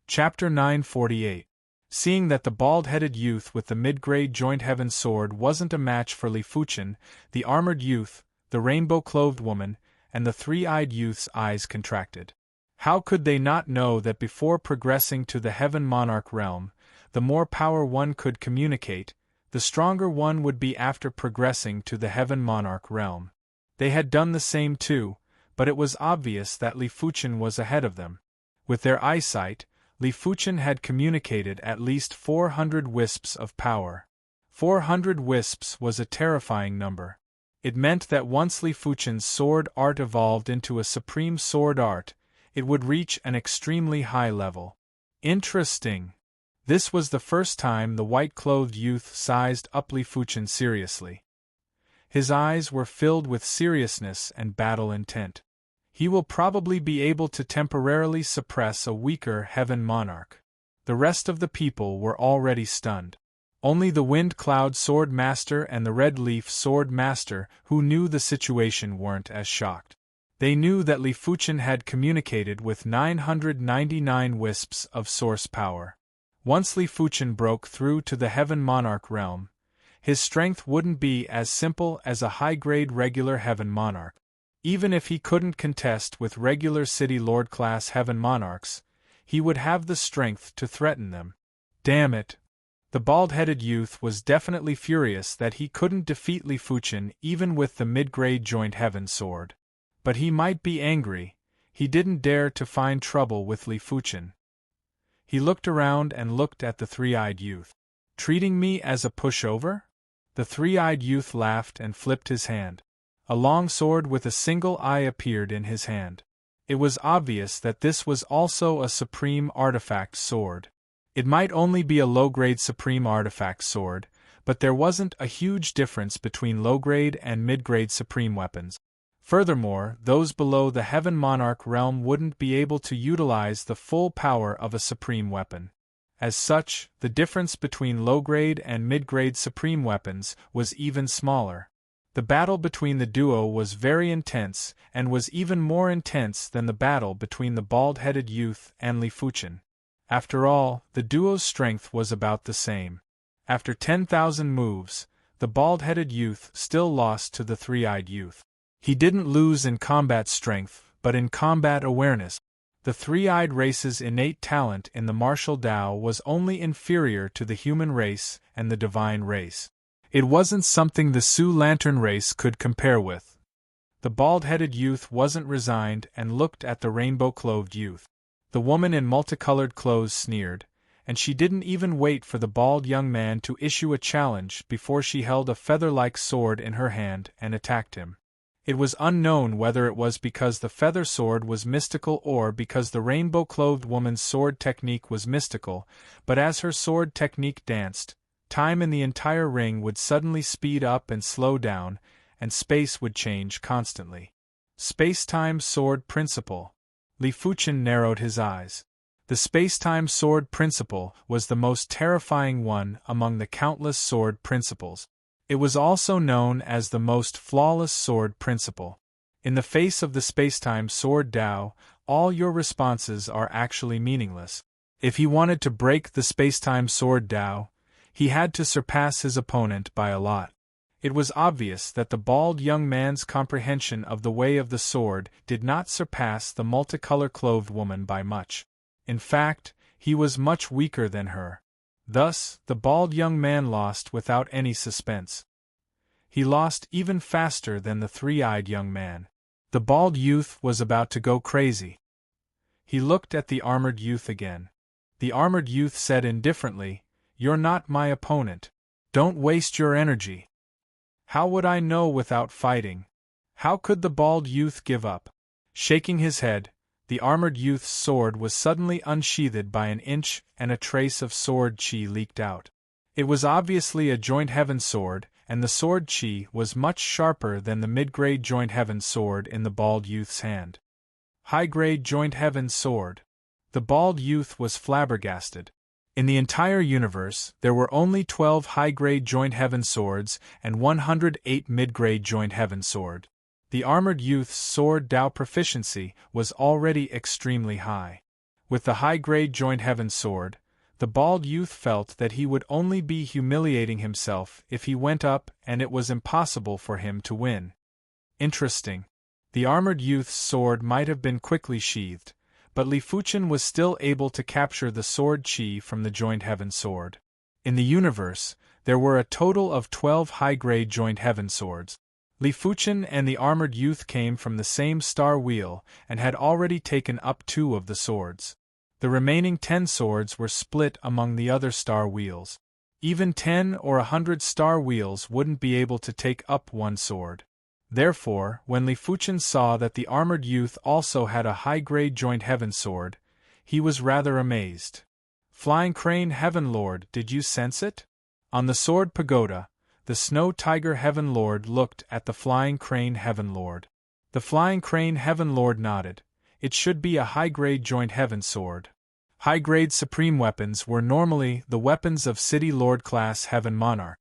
Chapter 948. Seeing that the bald-headed youth with the mid-grade joint heaven sword wasn't a match for Li Fuchen, the armored youth, the rainbow-clothed woman, and the three-eyed youth's eyes contracted. How could they not know that before progressing to the Heaven Monarch realm, the more power one could communicate, the stronger one would be after progressing to the Heaven Monarch realm? They had done the same too, but it was obvious that Li Fuchen was ahead of them. With their eyesight, Li Fuchen had communicated at least 400 wisps of power. 400 wisps was a terrifying number. It meant that once Li Fuchen's sword art evolved into a supreme sword art, it would reach an extremely high level. Interesting. This was the first time the white-clothed youth sized up Li Fuchen seriously. His eyes were filled with seriousness and battle intent. He will probably be able to temporarily suppress a weaker Heaven Monarch. The rest of the people were already stunned. Only the Wind Cloud Sword Master and the Red Leaf Sword Master who knew the situation weren't as shocked. They knew that Li Fuchen had communicated with 999 wisps of source power. Once Li Fuchen broke through to the Heaven Monarch realm, his strength wouldn't be as simple as a high-grade regular Heaven Monarch. Even if he couldn't contest with regular City Lord-class Heaven Monarchs, he would have the strength to threaten them. Damn it! The bald-headed youth was definitely furious that he couldn't defeat Li Fuchen even with the mid-grade joint heaven sword. But he might be angry. He didn't dare to find trouble with Li Fuchen. He looked around and looked at the three-eyed youth. Treating me as a pushover? The three-eyed youth laughed and flipped his hand. A long sword with a single eye appeared in his hand. It was obvious that this was also a supreme artifact sword. It might only be a low-grade supreme artifact sword, but there wasn't a huge difference between low-grade and mid-grade supreme weapons. Furthermore, those below the Heaven Monarch realm wouldn't be able to utilize the full power of a supreme weapon. As such, the difference between low-grade and mid-grade supreme weapons was even smaller. The battle between the duo was very intense and was even more intense than the battle between the bald-headed youth and Li Fuchen. After all, the duo's strength was about the same. After 10,000 moves, the bald-headed youth still lost to the three-eyed youth. He didn't lose in combat strength, but in combat awareness. The three-eyed race's innate talent in the martial Tao was only inferior to the human race and the divine race. It wasn't something the Su Lantern race could compare with. The bald-headed youth wasn't resigned and looked at the rainbow-clothed youth. The woman in multicolored clothes sneered, and she didn't even wait for the bald young man to issue a challenge before she held a feather-like sword in her hand and attacked him. It was unknown whether it was because the feather sword was mystical or because the rainbow-clothed woman's sword technique was mystical, but as her sword technique danced, time in the entire ring would suddenly speed up and slow down, and space would change constantly. Space-time sword principle. Li Fuchen narrowed his eyes. The space-time sword principle was the most terrifying one among the countless sword principles. It was also known as the most flawless sword principle. In the face of the space-time sword Tao, all your responses are actually meaningless. If he wanted to break the space-time sword Tao, he had to surpass his opponent by a lot. It was obvious that the bald young man's comprehension of the way of the sword did not surpass the multicolor-clothed woman by much. In fact, he was much weaker than her. Thus, the bald young man lost without any suspense. He lost even faster than the three-eyed young man. The bald youth was about to go crazy. He looked at the armored youth again. The armored youth said indifferently, "You're not my opponent. Don't waste your energy." How would I know without fighting? How could the bald youth give up? Shaking his head, the armored youth's sword was suddenly unsheathed by an inch and a trace of sword chi leaked out. It was obviously a joint heaven sword, and the sword chi was much sharper than the mid-grade joint heaven sword in the bald youth's hand. High-grade joint heaven sword. The bald youth was flabbergasted. In the entire universe, there were only 12 high-grade joint heaven swords and 108 mid-grade joint heaven sword. The armored youth's sword Tao proficiency was already extremely high. With the high-grade joint heaven sword, the bald youth felt that he would only be humiliating himself if he went up, and it was impossible for him to win. Interesting. The armored youth's sword might have been quickly sheathed, but Li Fuchen was still able to capture the sword chi from the joint heaven sword. In the universe, there were a total of 12 high-grade joint heaven swords. Li Fuchen and the armored youth came from the same star wheel and had already taken up 2 of the swords. The remaining 10 swords were split among the other star wheels. Even 10 or 100 star wheels wouldn't be able to take up 1 sword. Therefore, when Li Fuchen saw that the armored youth also had a high-grade joint heaven sword, he was rather amazed. "Flying Crane Heaven Lord, did you sense it?" On the sword pagoda, the Snow Tiger Heaven Lord looked at the Flying Crane Heaven Lord. The Flying Crane Heaven Lord nodded. It should be a high-grade joint heaven sword. High-grade supreme weapons were normally the weapons of City Lord class Heaven Monarch.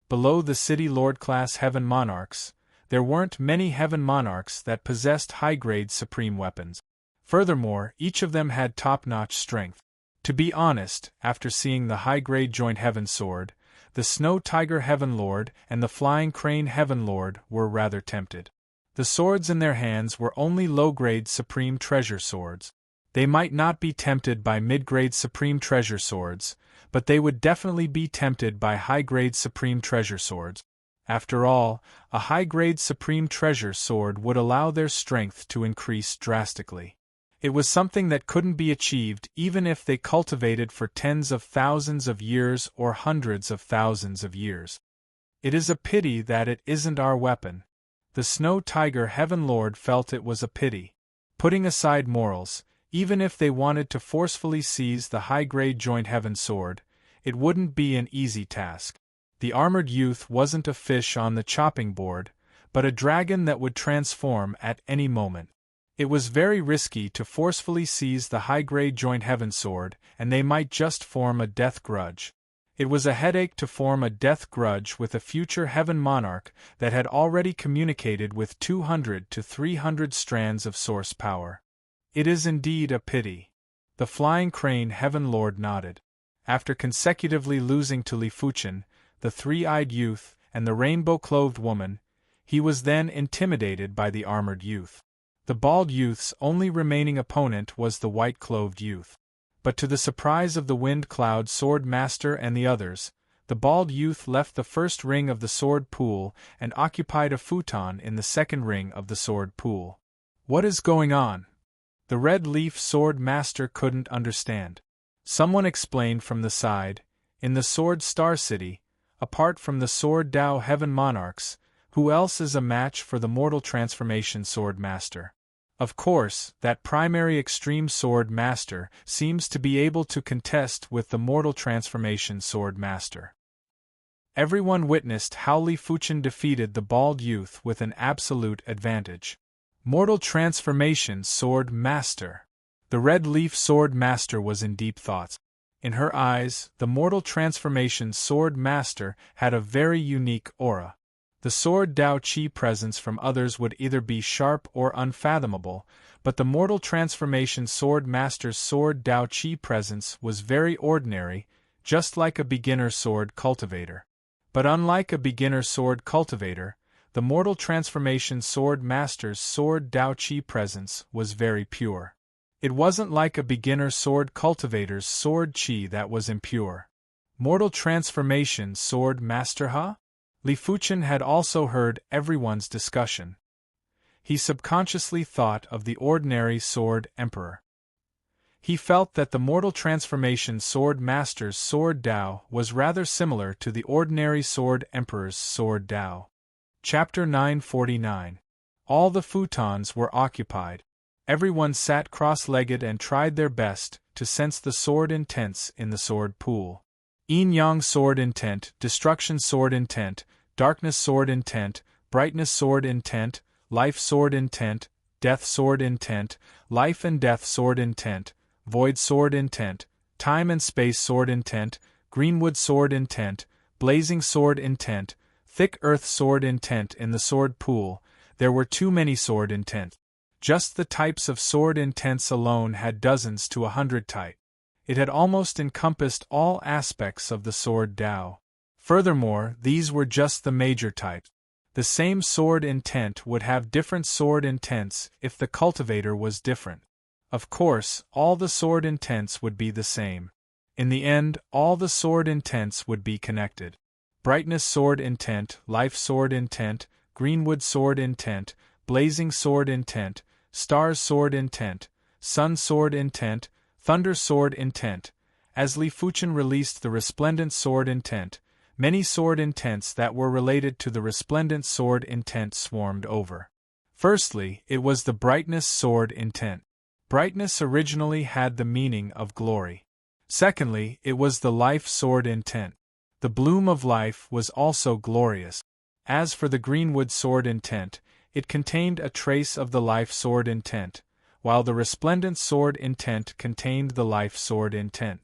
Below the City Lord class Heaven Monarchs, there weren't many Heaven Monarchs that possessed high-grade supreme weapons. Furthermore, each of them had top-notch strength. To be honest, after seeing the high-grade joint heaven sword, the Snow Tiger Heaven Lord and the Flying Crane Heaven Lord were rather tempted. The swords in their hands were only low-grade supreme treasure swords. They might not be tempted by mid-grade supreme treasure swords, but they would definitely be tempted by high-grade supreme treasure swords. After all, a high-grade supreme treasure sword would allow their strength to increase drastically. It was something that couldn't be achieved even if they cultivated for tens of thousands of years or hundreds of thousands of years. It is a pity that it isn't our weapon. The Snow Tiger Heaven Lord felt it was a pity. Putting aside morals, even if they wanted to forcefully seize the high-grade Joint Heaven sword, it wouldn't be an easy task. The armored youth wasn't a fish on the chopping board, but a dragon that would transform at any moment. It was very risky to forcefully seize the high-grade Joint Heaven sword, and they might just form a death grudge. It was a headache to form a death grudge with a future Heaven Monarch that had already communicated with 200 to 300 strands of source power. It is indeed a pity. The Flying Crane Heaven Lord nodded. After consecutively losing to Li Fuchen, the Three-Eyed Youth, and the Rainbow-Clothed Woman, he was then intimidated by the Armored Youth. The Bald Youth's only remaining opponent was the White-Clothed Youth. But to the surprise of the Wind Cloud Sword Master and the others, the Bald Youth left the first ring of the sword pool and occupied a futon in the second ring of the sword pool. What is going on? The Red Leaf Sword Master couldn't understand. Someone explained from the side, in the Sword Star City, apart from the Sword Dao Heaven Monarchs, who else is a match for the Mortal Transformation Sword Master? Of course, that primary Extreme Sword Master seems to be able to contest with the Mortal Transformation Sword Master. Everyone witnessed how Li Fuchen defeated the Bald Youth with an absolute advantage. Mortal Transformation Sword Master. The Red Leaf Sword Master was in deep thought. In her eyes, the Mortal Transformation Sword Master had a very unique aura. The Sword Dao Qi presence from others would either be sharp or unfathomable, but the Mortal Transformation Sword Master's Sword Dao Qi presence was very ordinary, just like a beginner sword cultivator. But unlike a beginner sword cultivator, the Mortal Transformation Sword Master's Sword Dao Qi presence was very pure. It wasn't like a beginner sword cultivator's sword qi that was impure. Mortal Transformation Sword Master, huh? Li Fuchen had also heard everyone's discussion. He subconsciously thought of the ordinary Sword Emperor. He felt that the Mortal Transformation Sword Master's Sword Dao was rather similar to the ordinary Sword Emperor's Sword Dao. Chapter 949. All the futons were occupied. Everyone sat cross-legged and tried their best to sense the sword intents in the sword pool. Yin-Yang Sword Intent, Destruction Sword Intent, Darkness Sword Intent, Brightness Sword Intent, Life Sword Intent, Death Sword Intent, Life and Death Sword Intent, Void Sword Intent, Time and Space Sword Intent, Greenwood Sword Intent, Blazing Sword Intent, Thick Earth Sword Intent. In the sword pool, there were too many sword intent. Just the types of sword intents alone had dozens to 100 type. It had almost encompassed all aspects of the Sword Dao. Furthermore, these were just the major types. The same sword intent would have different sword intents if the cultivator was different. Of course, all the sword intents would be the same. In the end, all the sword intents would be connected. Brightness Sword Intent, Life Sword Intent, Greenwood Sword Intent, Blazing Sword Intent, Stars Sword Intent, Sun Sword Intent, Thunder Sword Intent. As Li Fuchen released the Resplendent Sword Intent, many sword intents that were related to the Resplendent Sword Intent swarmed over. Firstly, it was the Brightness Sword Intent. Brightness originally had the meaning of glory. Secondly, it was the Life Sword Intent. The bloom of life was also glorious. As for the Greenwood Sword Intent, it contained a trace of the Life Sword Intent, while the Resplendent Sword Intent contained the Life Sword Intent.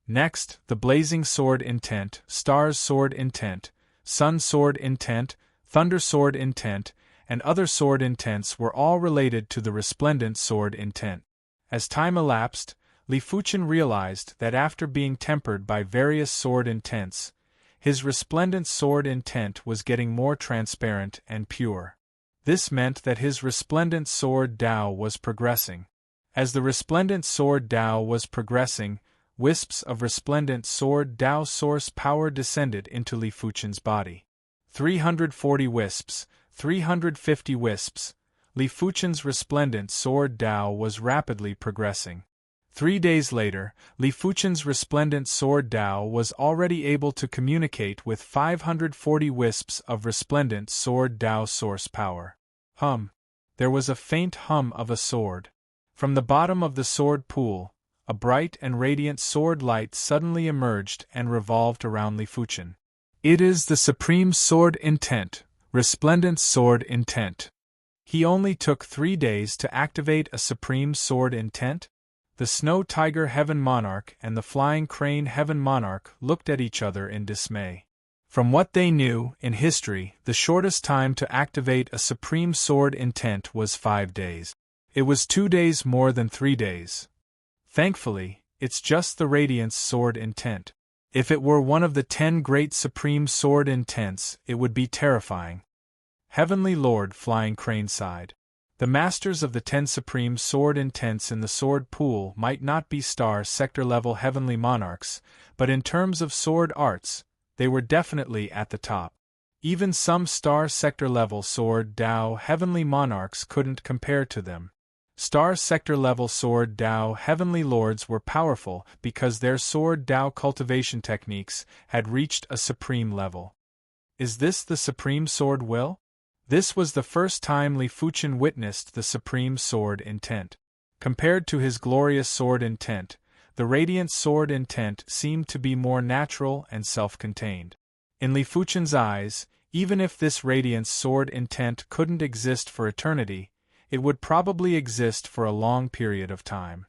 Next, the Blazing Sword Intent, Stars Sword Intent, Sun Sword Intent, Thunder Sword Intent, and other sword intents were all related to the Resplendent Sword Intent. As time elapsed, Li Fuchen realized that after being tempered by various sword intents, his Resplendent Sword Intent was getting more transparent and pure. This meant that his Resplendent Sword Dao was progressing. As the Resplendent Sword Dao was progressing, wisps of Resplendent Sword Dao source power descended into Li Fuchen's body. 340 wisps, 350 wisps. Li Fuchen's resplendent sword Dao was rapidly progressing. 3 days later, Li Fuchen's resplendent sword Dao was already able to communicate with 540 wisps of resplendent sword Dao source power. Hum. There was a faint hum of a sword. From the bottom of the sword pool, a bright and radiant sword light suddenly emerged and revolved around Li Fuchen. It is the supreme sword intent, resplendent sword intent. He only took 3 days to activate a supreme sword intent? The Snow Tiger Heaven Monarch and the Flying Crane Heaven Monarch looked at each other in dismay. From what they knew, in history, the shortest time to activate a supreme sword intent was 5 days. It was 2 days more than 3 days. Thankfully, it's just the Radiance sword intent. If it were one of the 10 great supreme sword intents, it would be terrifying. Heavenly Lord Flying Crane sighed. The masters of the 10 supreme sword intents in the sword pool might not be star sector level heavenly monarchs, but in terms of sword arts, they were definitely at the top. Even some star sector level sword Dao heavenly monarchs couldn't compare to them. Star sector level sword Dao heavenly lords were powerful because their sword Dao cultivation techniques had reached a supreme level. Is this the supreme sword will? This was the first time Li Fuchen witnessed the supreme sword intent. Compared to his glorious sword intent, the radiant sword intent seemed to be more natural and self-contained. In Li Fuchen's eyes, even if this radiant sword intent couldn't exist for eternity, it would probably exist for a long period of time.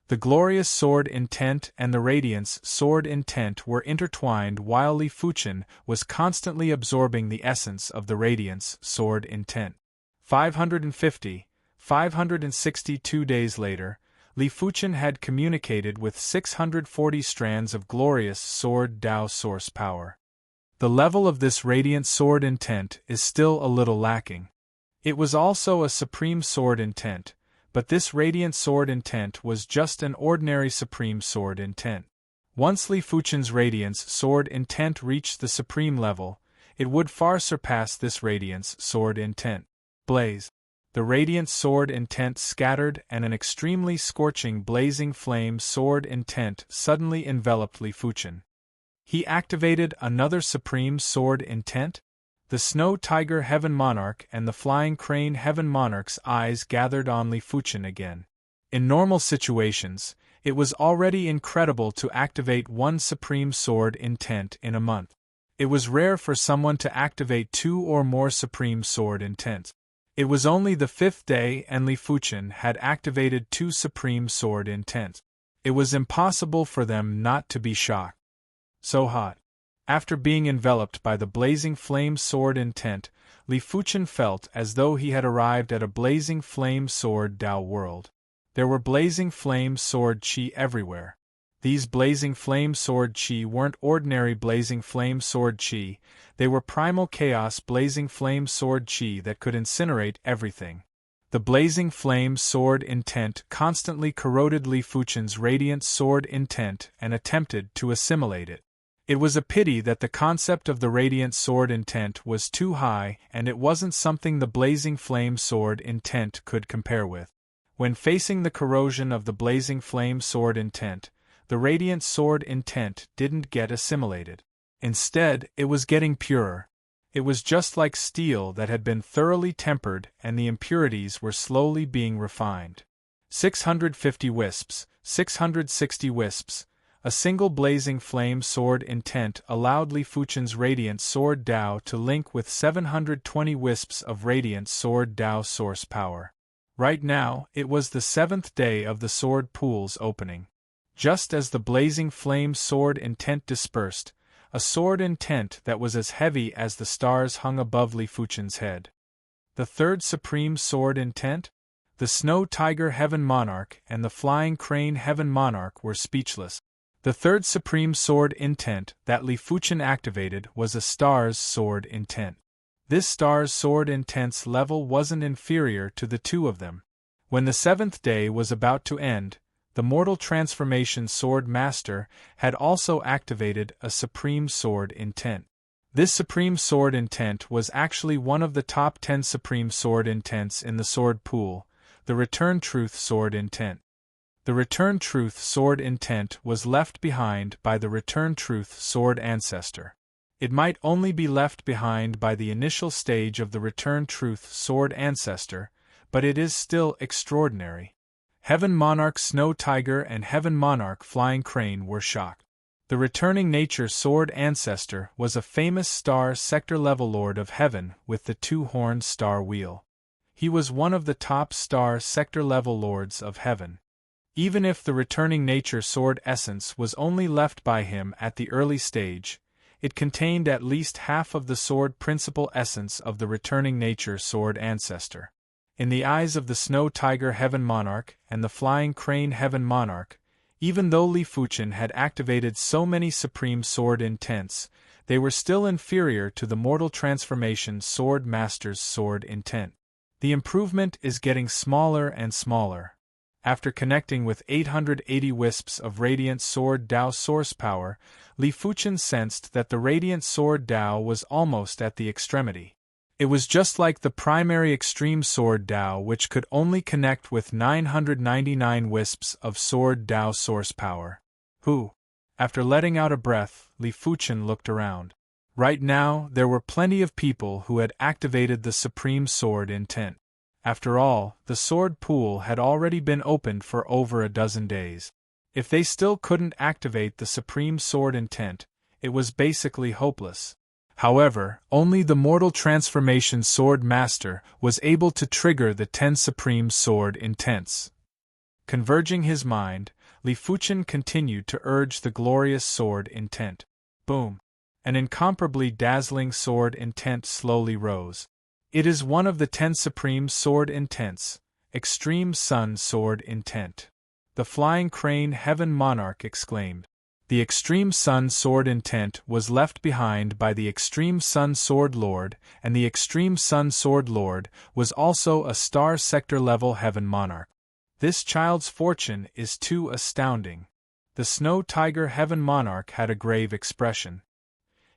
The glorious sword intent and the radiance sword intent were intertwined while Li Fuchen was constantly absorbing the essence of the radiance sword intent. 562 days later, Li Fuchen had communicated with 640 strands of glorious sword Dao source power. The level of this radiant sword intent is still a little lacking. It was also a supreme sword intent, but this radiant sword intent was just an ordinary supreme sword intent. Once Li Fuchen's radiance sword intent reached the supreme level, it would far surpass this radiance sword intent. Blaze. The radiant sword intent scattered and an extremely scorching blazing flame sword intent suddenly enveloped Li Fuchen. He activated another supreme sword intent? The Snow Tiger Heaven Monarch and the Flying Crane Heaven Monarch's eyes gathered on Li Fuchen again. In normal situations, it was already incredible to activate one supreme sword intent in a month. It was rare for someone to activate 2 or more supreme sword intents. It was only the 5th day and Li Fuchen had activated 2 supreme sword intents. It was impossible for them not to be shocked. So hot. After being enveloped by the blazing flame sword intent, Li Fuchen felt as though he had arrived at a blazing flame sword Dao world. There were blazing flame sword chi everywhere. These blazing flame sword chi weren't ordinary blazing flame sword chi, they were primal chaos blazing flame sword chi that could incinerate everything. The blazing flame sword intent constantly corroded Li Fuchen's radiant sword intent and attempted to assimilate it. It was a pity that the concept of the radiant sword intent was too high and it wasn't something the blazing flame sword intent could compare with. When facing the corrosion of the blazing flame sword intent, the radiant sword intent didn't get assimilated. Instead, it was getting purer. It was just like steel that had been thoroughly tempered and the impurities were slowly being refined. 650 wisps, 660 wisps. A single blazing flame sword intent allowed Li Fuchen's radiant sword Dao to link with 720 wisps of radiant sword Dao source power. Right now, it was the 7th day of the sword pool's opening. Just as the blazing flame sword intent dispersed, a sword intent that was as heavy as the stars hung above Li Fuchen's head. The 3rd supreme sword intent? The Snow Tiger Heaven Monarch and the Flying Crane Heaven Monarch were speechless. The 3rd supreme sword intent that Li Fuchen activated was a star's sword intent. This star's sword intent's level wasn't inferior to the 2 of them. When the 7th day was about to end, the Mortal Transformation Sword Master had also activated a supreme sword intent. This supreme sword intent was actually one of the top 10 supreme sword intents in the sword pool, the Return Truth sword intent. The Return Truth sword intent was left behind by the Return Truth sword ancestor. It might only be left behind by the initial stage of the Return Truth sword ancestor, but it is still extraordinary. Heaven Monarch Snow Tiger and Heaven Monarch Flying Crane were shocked. The Returning Nature sword ancestor was a famous star sector level lord of heaven with the two-horned star wheel. He was one of the top star sector level lords of heaven. Even if the Returning Nature sword essence was only left by him at the early stage, it contained at least half of the sword principal essence of the Returning Nature sword ancestor. In the eyes of the Snow Tiger Heaven Monarch and the Flying Crane Heaven Monarch, even though Li Fuchen had activated so many supreme sword intents, they were still inferior to the Mortal Transformation Sword Master's sword intent. The improvement is getting smaller and smaller. After connecting with 880 wisps of Radiant Sword Dao source power, Li Fuchen sensed that the Radiant Sword Dao was almost at the extremity. It was just like the primary Extreme Sword Dao, which could only connect with 999 wisps of Sword Dao source power. After letting out a breath, Li Fuchen looked around. Right now, there were plenty of people who had activated the Supreme Sword intent. After all, the sword pool had already been opened for over a dozen days. If they still couldn't activate the Supreme Sword intent, it was basically hopeless. However, only the Mortal Transformation Sword Master was able to trigger the 10 Supreme Sword intents. Converging his mind, Li Fuchen continued to urge the glorious sword intent. Boom! An incomparably dazzling sword intent slowly rose. It is one of the 10 supreme sword intents, Extreme Sun Sword Intent. The Flying Crane Heaven Monarch exclaimed. The Extreme Sun Sword Intent was left behind by the Extreme Sun Sword Lord, and the Extreme Sun Sword Lord was also a star sector level Heaven Monarch. This child's fortune is too astounding. The Snow Tiger Heaven Monarch had a grave expression.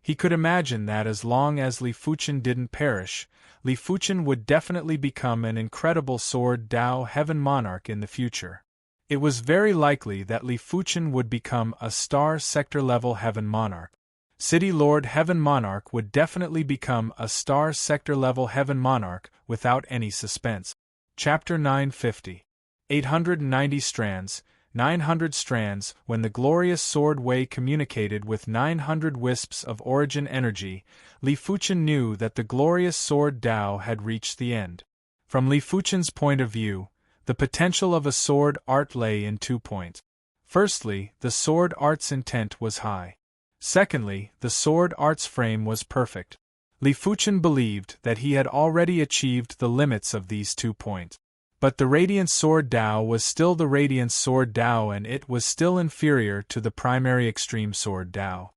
He could imagine that as long as Li Fuchen didn't perish, Li Fuchen would definitely become an incredible Sword Dao Heaven Monarch in the future. It was very likely that Li Fuchen would become a star sector level Heaven Monarch. City Lord Heaven Monarch would definitely become a star sector level Heaven Monarch without any suspense. Chapter 950. 890 strands. 900 strands. When the glorious sword way communicated with 900 wisps of origin energy, Li Fuchen knew that the glorious sword Dao had reached the end. From Li Fuchen's point of view, the potential of a sword art lay in 2 points. Firstly, the sword art's intent was high. Secondly, the sword art's frame was perfect. Li Fuchen believed that he had already achieved the limits of these 2 points. But the Radiant Sword Dao was still the Radiant Sword Dao, and it was still inferior to the primary Extreme Sword Dao.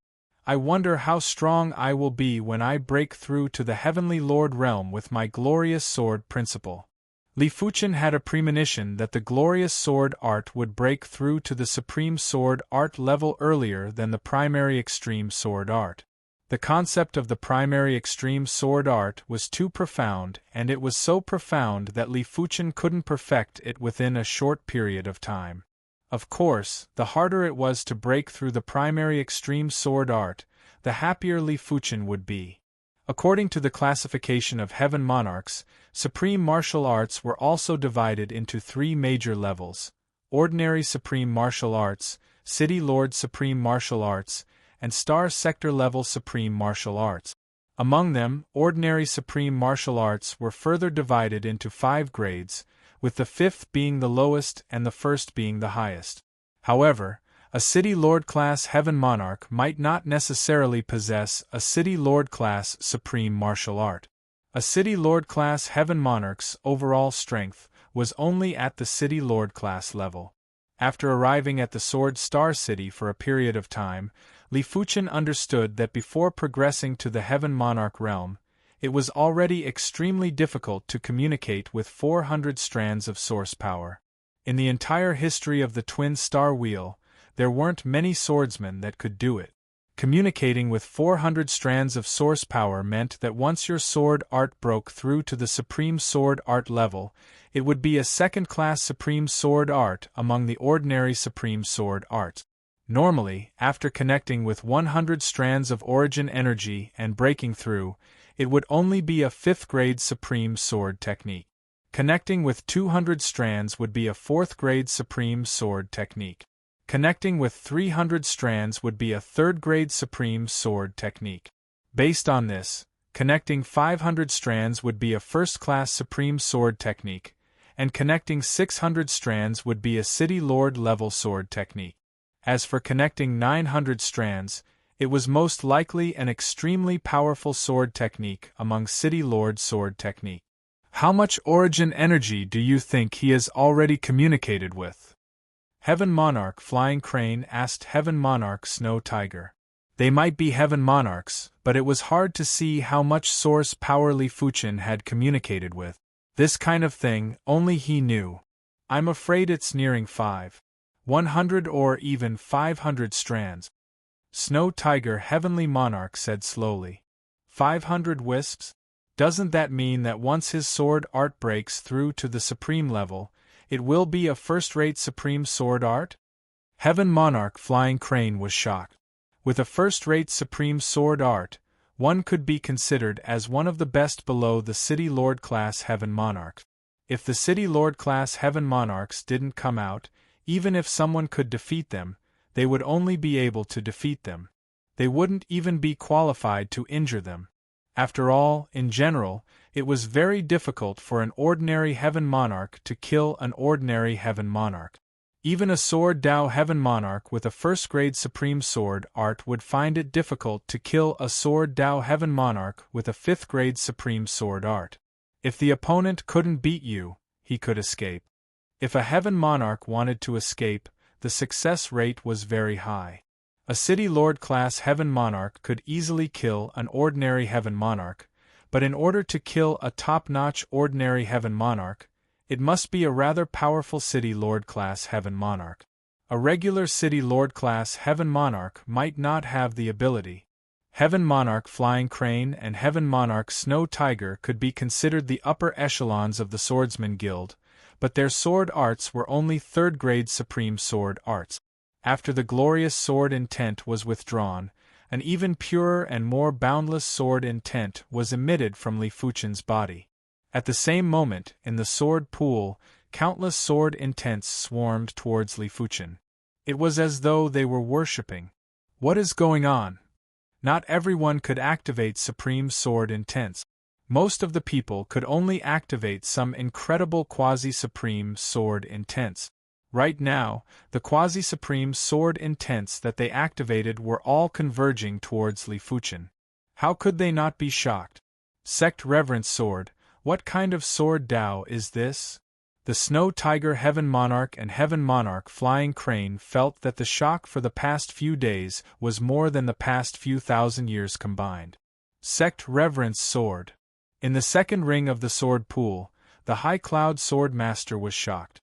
I wonder how strong I will be when I break through to the Heavenly Lord realm with my glorious sword principle. Li Fuchen had a premonition that the glorious sword art would break through to the Supreme Sword Art level earlier than the primary Extreme Sword Art. The concept of the primary Extreme Sword Art was too profound, and it was so profound that Li Fuchen couldn't perfect it within a short period of time. Of course, the harder it was to break through the primary Extreme Sword Art, the happier Li Fuchen would be. According to the classification of Heaven Monarchs, Supreme Martial Arts were also divided into 3 major levels: Ordinary Supreme Martial Arts, City Lord Supreme Martial Arts, and Star Sector Level Supreme Martial Arts. Among them, Ordinary Supreme Martial Arts were further divided into 5 grades, with the 5th being the lowest and the 1st being the highest. However, a City Lord class Heaven Monarch might not necessarily possess a City Lord class Supreme Martial Art. A City Lord class Heaven Monarch's overall strength was only at the City Lord class level. After arriving at the Sword Star City for a period of time, Li Fuchen understood that before progressing to the Heaven Monarch realm, it was already extremely difficult to communicate with 400 strands of source power. In the entire history of the Twin Star Wheel, there weren't many swordsmen that could do it. Communicating with 400 strands of source power meant that once your sword art broke through to the supreme sword art level, it would be a second-class supreme sword art among the ordinary supreme sword arts. Normally, after connecting with 100 strands of origin energy and breaking through, it would only be a 5th-grade supreme sword technique. Connecting with 200 strands would be a 4th-grade supreme sword technique. Connecting with 300 strands would be a 3rd-grade supreme sword technique. Based on this, connecting 500 strands would be a 1st-class supreme sword technique, and connecting 600 strands would be a City Lord level sword technique. As for connecting 900 strands, it was most likely an extremely powerful sword technique among City Lord sword technique. How much origin energy do you think he has already communicated with? Heaven Monarch Flying Crane asked Heaven Monarch Snow Tiger. They might be Heaven Monarchs, but it was hard to see how much source power Li Fuchen had communicated with. This kind of thing, only he knew. I'm afraid it's nearing 100 or even 500 strands. Snow Tiger Heavenly Monarch said slowly. 500 wisps? Doesn't that mean that once his sword art breaks through to the supreme level, it will be a first-rate supreme sword art? Heaven Monarch Flying Crane was shocked. With a first-rate supreme sword art, one could be considered as one of the best below the City Lord class Heaven Monarchs. If the City Lord class Heaven Monarchs didn't come out, even if someone could defeat them, they would only be able to defeat them. They wouldn't even be qualified to injure them. After all, in general, it was very difficult for an ordinary Heaven Monarch to kill an ordinary Heaven Monarch. Even a Sword Dao Heaven Monarch with a first-grade Supreme Sword art would find it difficult to kill a Sword Dao Heaven Monarch with a 5th-grade Supreme Sword art. If the opponent couldn't beat you, he could escape. If a Heaven Monarch wanted to escape, the success rate was very high. A City Lord class Heaven Monarch could easily kill an ordinary Heaven Monarch, but in order to kill a top-notch ordinary Heaven Monarch, it must be a rather powerful City Lord class Heaven Monarch. A regular City Lord class Heaven Monarch might not have the ability. Heaven Monarch Flying Crane and Heaven Monarch Snow Tiger could be considered the upper echelons of the Swordsman Guild, but their sword arts were only 3rd-grade Supreme Sword arts. After the glorious sword intent was withdrawn, an even purer and more boundless sword intent was emitted from Li Fuchen's body. At the same moment, in the sword pool, countless sword intents swarmed towards Li Fuchen. It was as though they were worshipping. What is going on? Not everyone could activate supreme sword intents. Most of the people could only activate some incredible quasi-supreme sword intents. Right now, the quasi-supreme sword intents that they activated were all converging towards Li Fuchen. How could they not be shocked? Sect Reverence Sword, what kind of sword Dao is this? The Snow Tiger Heaven Monarch and Heaven Monarch Flying Crane felt that the shock for the past few days was more than the past few thousand years combined. Sect Reverence Sword. In the second ring of the sword pool, the High Cloud Sword Master was shocked.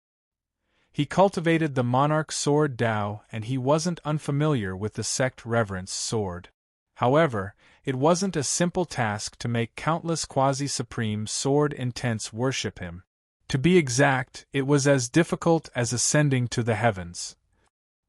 He cultivated the Monarch Sword Dao and he wasn't unfamiliar with the Sect Reverence Sword. However, it wasn't a simple task to make countless quasi-supreme sword intents worship him. To be exact, it was as difficult as ascending to the heavens.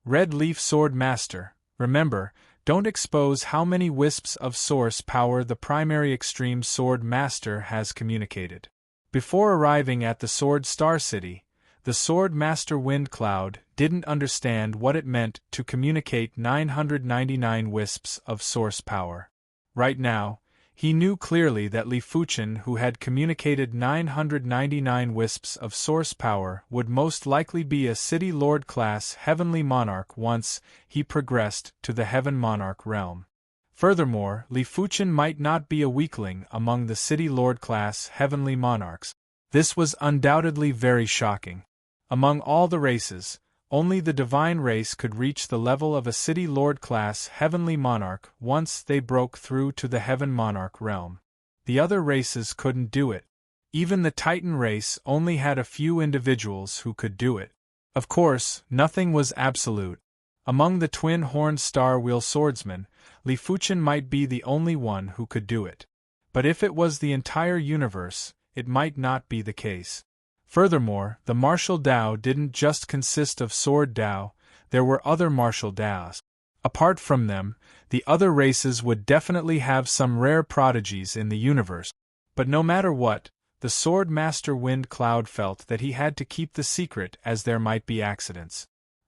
Red Leaf Sword Master, remember, don't expose how many wisps of source power the primary Extreme Sword Master has communicated. Before arriving at the Sword Star City, the Sword Master Wind Cloud didn't understand what it meant to communicate 999 wisps of source power. Right now, he knew clearly that Li Fuchen, who had communicated 999 wisps of source power, would most likely be a City Lord class Heavenly Monarch once he progressed to the Heaven Monarch realm. Furthermore, Li Fuchen might not be a weakling among the City Lord class Heavenly Monarchs. This was undoubtedly very shocking. Among all the races, only the divine race could reach the level of a City Lord class Heavenly Monarch once they broke through to the Heaven Monarch realm. The other races couldn't do it. Even the Titan race only had a few individuals who could do it. Of course, nothing was absolute. Among the twin-horned star-wheel swordsmen, Li Fuchen might be the only one who could do it. But if it was the entire universe, it might not be the case. Furthermore, the martial Dao didn't just consist of sword Dao, there were other martial Daos. Apart from them, the other races would definitely have some rare prodigies in the universe. But no matter what, the Sword Master Wind Cloud felt that he had to keep the secret as there might be accidents.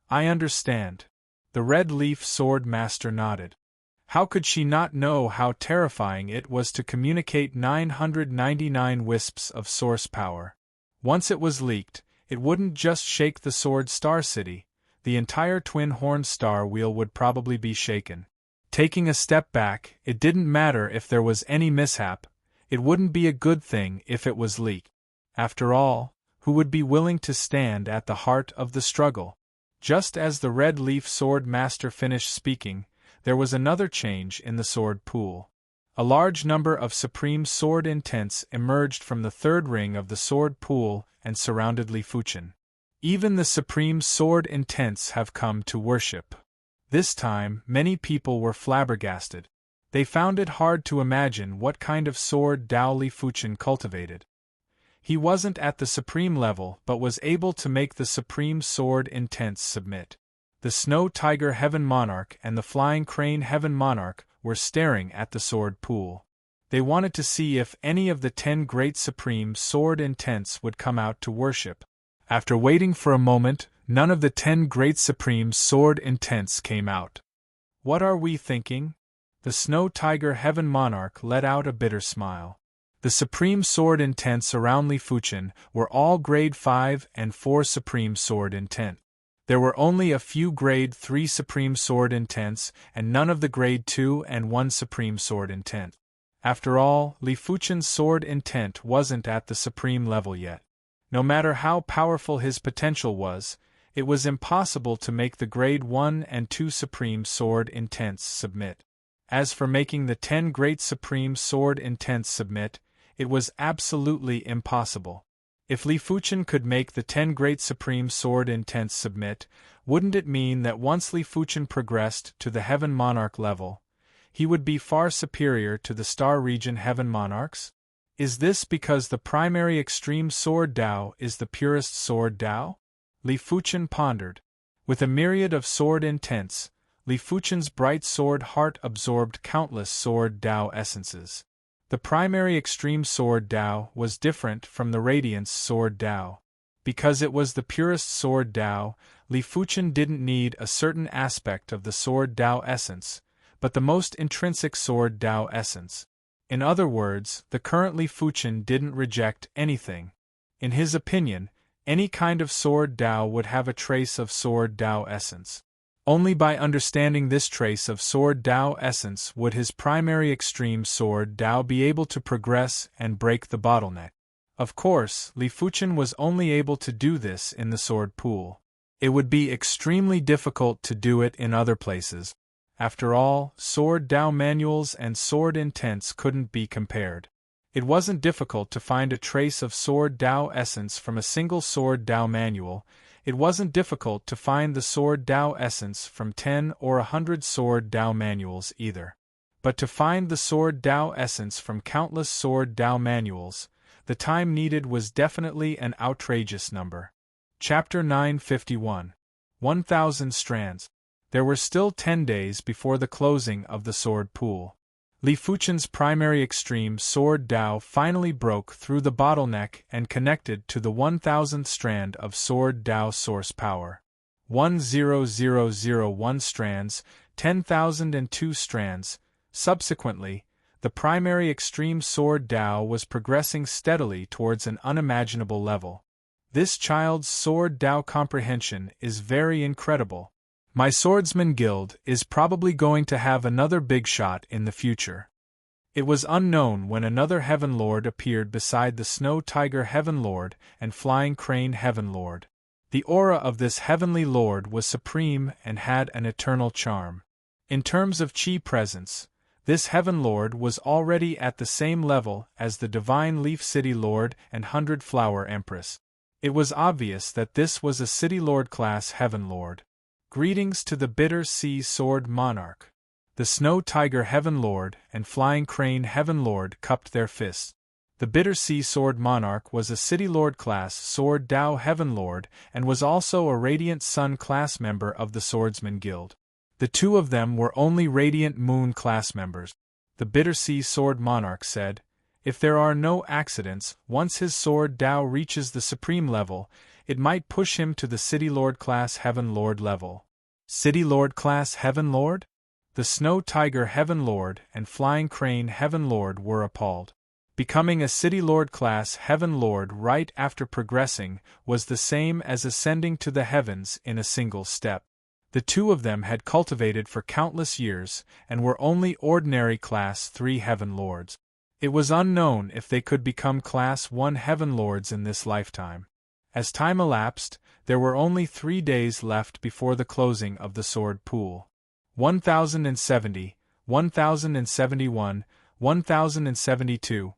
I understand. The Red Leaf Sword Master nodded. How could she not know how terrifying it was to communicate 999 wisps of source power? Once it was leaked, it wouldn't just shake the Sword Star City, the entire twin-horned star wheel would probably be shaken. Taking a step back, it didn't matter if there was any mishap, it wouldn't be a good thing if it was leaked. After all, who would be willing to stand at the heart of the struggle? Just as the Red Leaf Sword Master finished speaking, there was another change in the sword pool. A large number of Supreme Sword Intents emerged from the third ring of the sword pool and surrounded Li Fuchen. Even the Supreme Sword Intents have come to worship. This time, many people were flabbergasted. They found it hard to imagine what kind of sword Dao Li Fuchen cultivated. He wasn't at the supreme level but was able to make the Supreme Sword Intents submit. The Snow Tiger Heaven Monarch and the Flying Crane Heaven Monarch were staring at the sword pool. They wanted to see if any of the 10 great Supreme Sword Intents would come out to worship. After waiting for a moment, none of the 10 great Supreme Sword Intents came out. What are we thinking? The Snow Tiger Heaven Monarch let out a bitter smile. The Supreme Sword Intents around Li Fuchen were all Grade 5 and 4 Supreme Sword Intent. There were only a few Grade 3 Supreme Sword Intents and none of the Grade 2 and 1 Supreme Sword Intent. After all, Li Fuchen's Sword Intent wasn't at the supreme level yet. No matter how powerful his potential was, it was impossible to make the Grade 1 and 2 Supreme Sword Intents submit. As for making the 10 great Supreme Sword Intents submit, it was absolutely impossible. If Li Fuchen could make the 10 great Supreme Sword Intents submit, wouldn't it mean that once Li Fuchen progressed to the Heaven Monarch level, he would be far superior to the Star Region Heaven Monarchs? Is this because the primary extreme Sword Dao is the purest Sword Dao? Li Fuchen pondered. With a myriad of sword intents, Li Fuchen's bright sword heart absorbed countless Sword Dao essences. The primary extreme Sword Dao was different from the Radiance Sword Dao. Because it was the purest Sword Dao, Li Fuchen didn't need a certain aspect of the Sword Dao essence, but the most intrinsic Sword Dao essence. In other words, the current Li Fuchen didn't reject anything. In his opinion, any kind of Sword Dao would have a trace of Sword Dao essence. Only by understanding this trace of Sword Dao essence would his primary extreme Sword Dao be able to progress and break the bottleneck. Of course, Li Fuchen was only able to do this in the sword pool. It would be extremely difficult to do it in other places. After all, Sword Dao manuals and sword intents couldn't be compared. It wasn't difficult to find a trace of Sword Dao essence from a single Sword Dao manual. It wasn't difficult to find the Sword Dao essence from 10 or 100 Sword Dao manuals either. But to find the Sword Dao essence from countless Sword Dao manuals, the time needed was definitely an outrageous number. Chapter 951. 1000 Strands. There were still 10 days before the closing of the sword pool. Li Fuchen's primary extreme Sword Dao finally broke through the bottleneck and connected to the 1000th strand of Sword Dao source power. 10,001 strands, 10,002 strands. Subsequently, the primary extreme Sword Dao was progressing steadily towards an unimaginable level. This child's Sword Dao comprehension is very incredible. My Swordsman Guild is probably going to have another big shot in the future. It was unknown when another Heaven Lord appeared beside the Snow Tiger Heaven Lord and Flying Crane Heaven Lord. The aura of this Heavenly Lord was supreme and had an eternal charm. In terms of chi presence, this Heaven Lord was already at the same level as the Divine Leaf City Lord and 100 Flower Empress. It was obvious that this was a City Lord class Heaven Lord. Greetings to the bitter sea sword monarch. The snow tiger heaven lord and flying crane heaven lord cupped their fists. The bitter sea sword monarch was a city lord class sword Tao heaven lord and was also a radiant sun class member of the swordsman guild. The two of them were only radiant moon class members. The bitter sea sword monarch said, if there are no accidents, once his sword Tao reaches the supreme level, it might push him to the City Lord class Heaven Lord level. City Lord class Heaven Lord? The Snow Tiger Heaven Lord and Flying Crane Heaven Lord were appalled. Becoming a City Lord class Heaven Lord right after progressing was the same as ascending to the heavens in a single step. The two of them had cultivated for countless years and were only ordinary class 3 Heaven Lords. It was unknown if they could become class 1 Heaven Lords in this lifetime. As time elapsed, there were only 3 days left before the closing of the sword pool. 1070, 1071, 1072.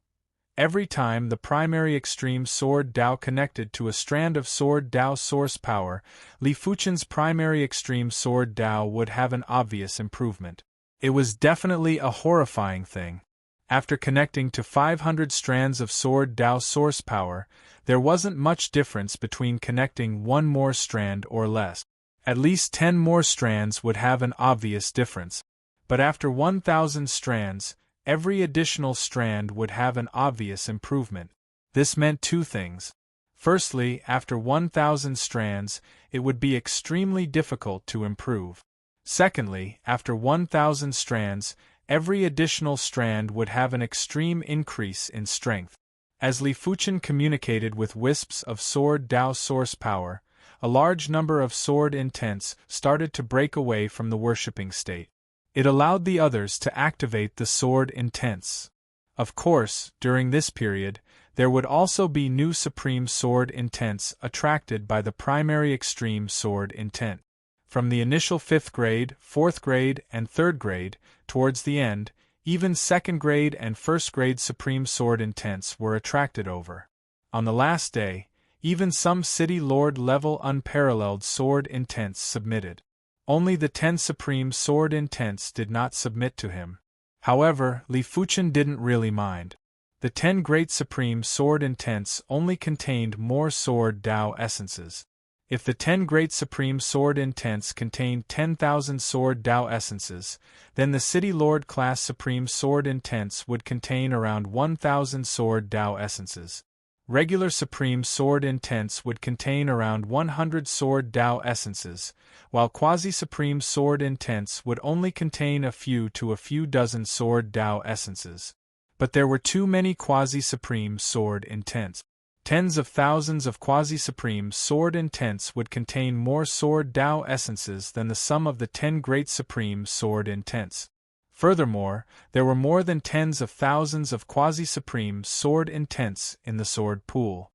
Every time the primary extreme sword Tao connected to a strand of sword Tao source power, Li Fuchen's primary extreme sword Tao would have an obvious improvement. It was definitely a horrifying thing. After connecting to 500 strands of sword Tao source power, there wasn't much difference between connecting one more strand or less. At least 10 more strands would have an obvious difference. But after 1000 strands, every additional strand would have an obvious improvement. This meant two things. Firstly, after 1000 strands, it would be extremely difficult to improve. Secondly, after 1000 strands, every additional strand would have an extreme increase in strength. As Li Fuchen communicated with wisps of sword Tao source power, a large number of sword intents started to break away from the worshipping state. It allowed the others to activate the sword intents. Of course, during this period, there would also be new supreme sword intents attracted by the primary extreme sword intent. From the initial 5th grade, 4th grade, and 3rd grade, towards the end, even 2nd grade and 1st grade supreme sword intents were attracted over. On the last day, even some City Lord level unparalleled sword intents submitted. Only the 10 supreme sword intents did not submit to him. However, Li Fuchen didn't really mind. The 10 great supreme sword intents only contained more sword Tao essences. If the 10 great supreme sword intents contained 10,000 sword Tao essences, then the City Lord class supreme sword intents would contain around 1,000 sword Tao essences. Regular supreme sword intents would contain around 100 sword Tao essences, while quasi-supreme sword intents would only contain a few to a few dozen sword Tao essences. But there were too many quasi-supreme sword intents. Tens of thousands of quasi-supreme sword intents would contain more sword Tao essences than the sum of the 10 great supreme sword intents. Furthermore, there were more than tens of thousands of quasi-supreme sword intents in the sword pool.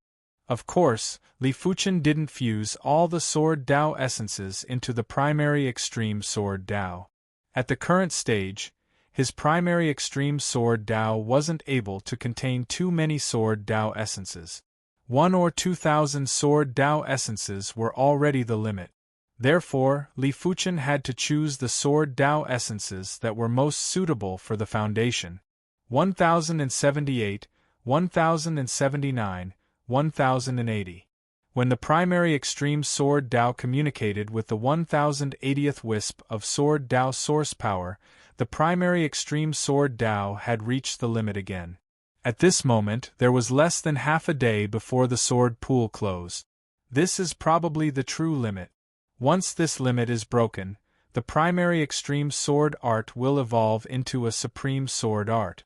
Of course, Li Fuchen didn't fuse all the sword Tao essences into the primary extreme sword Tao. At the current stage, his primary extreme sword Tao wasn't able to contain too many sword Tao essences. 1 or 2,000 sword Tao essences were already the limit. Therefore, Li Fuchen had to choose the sword Tao essences that were most suitable for the foundation. 1078, 1079, 1080. When the primary extreme sword Tao communicated with the 1080th wisp of sword Tao source power, the primary extreme sword Tao had reached the limit again. At this moment, there was less than half a day before the sword pool closed. This is probably the true limit. Once this limit is broken, the primary extreme sword art will evolve into a supreme sword art.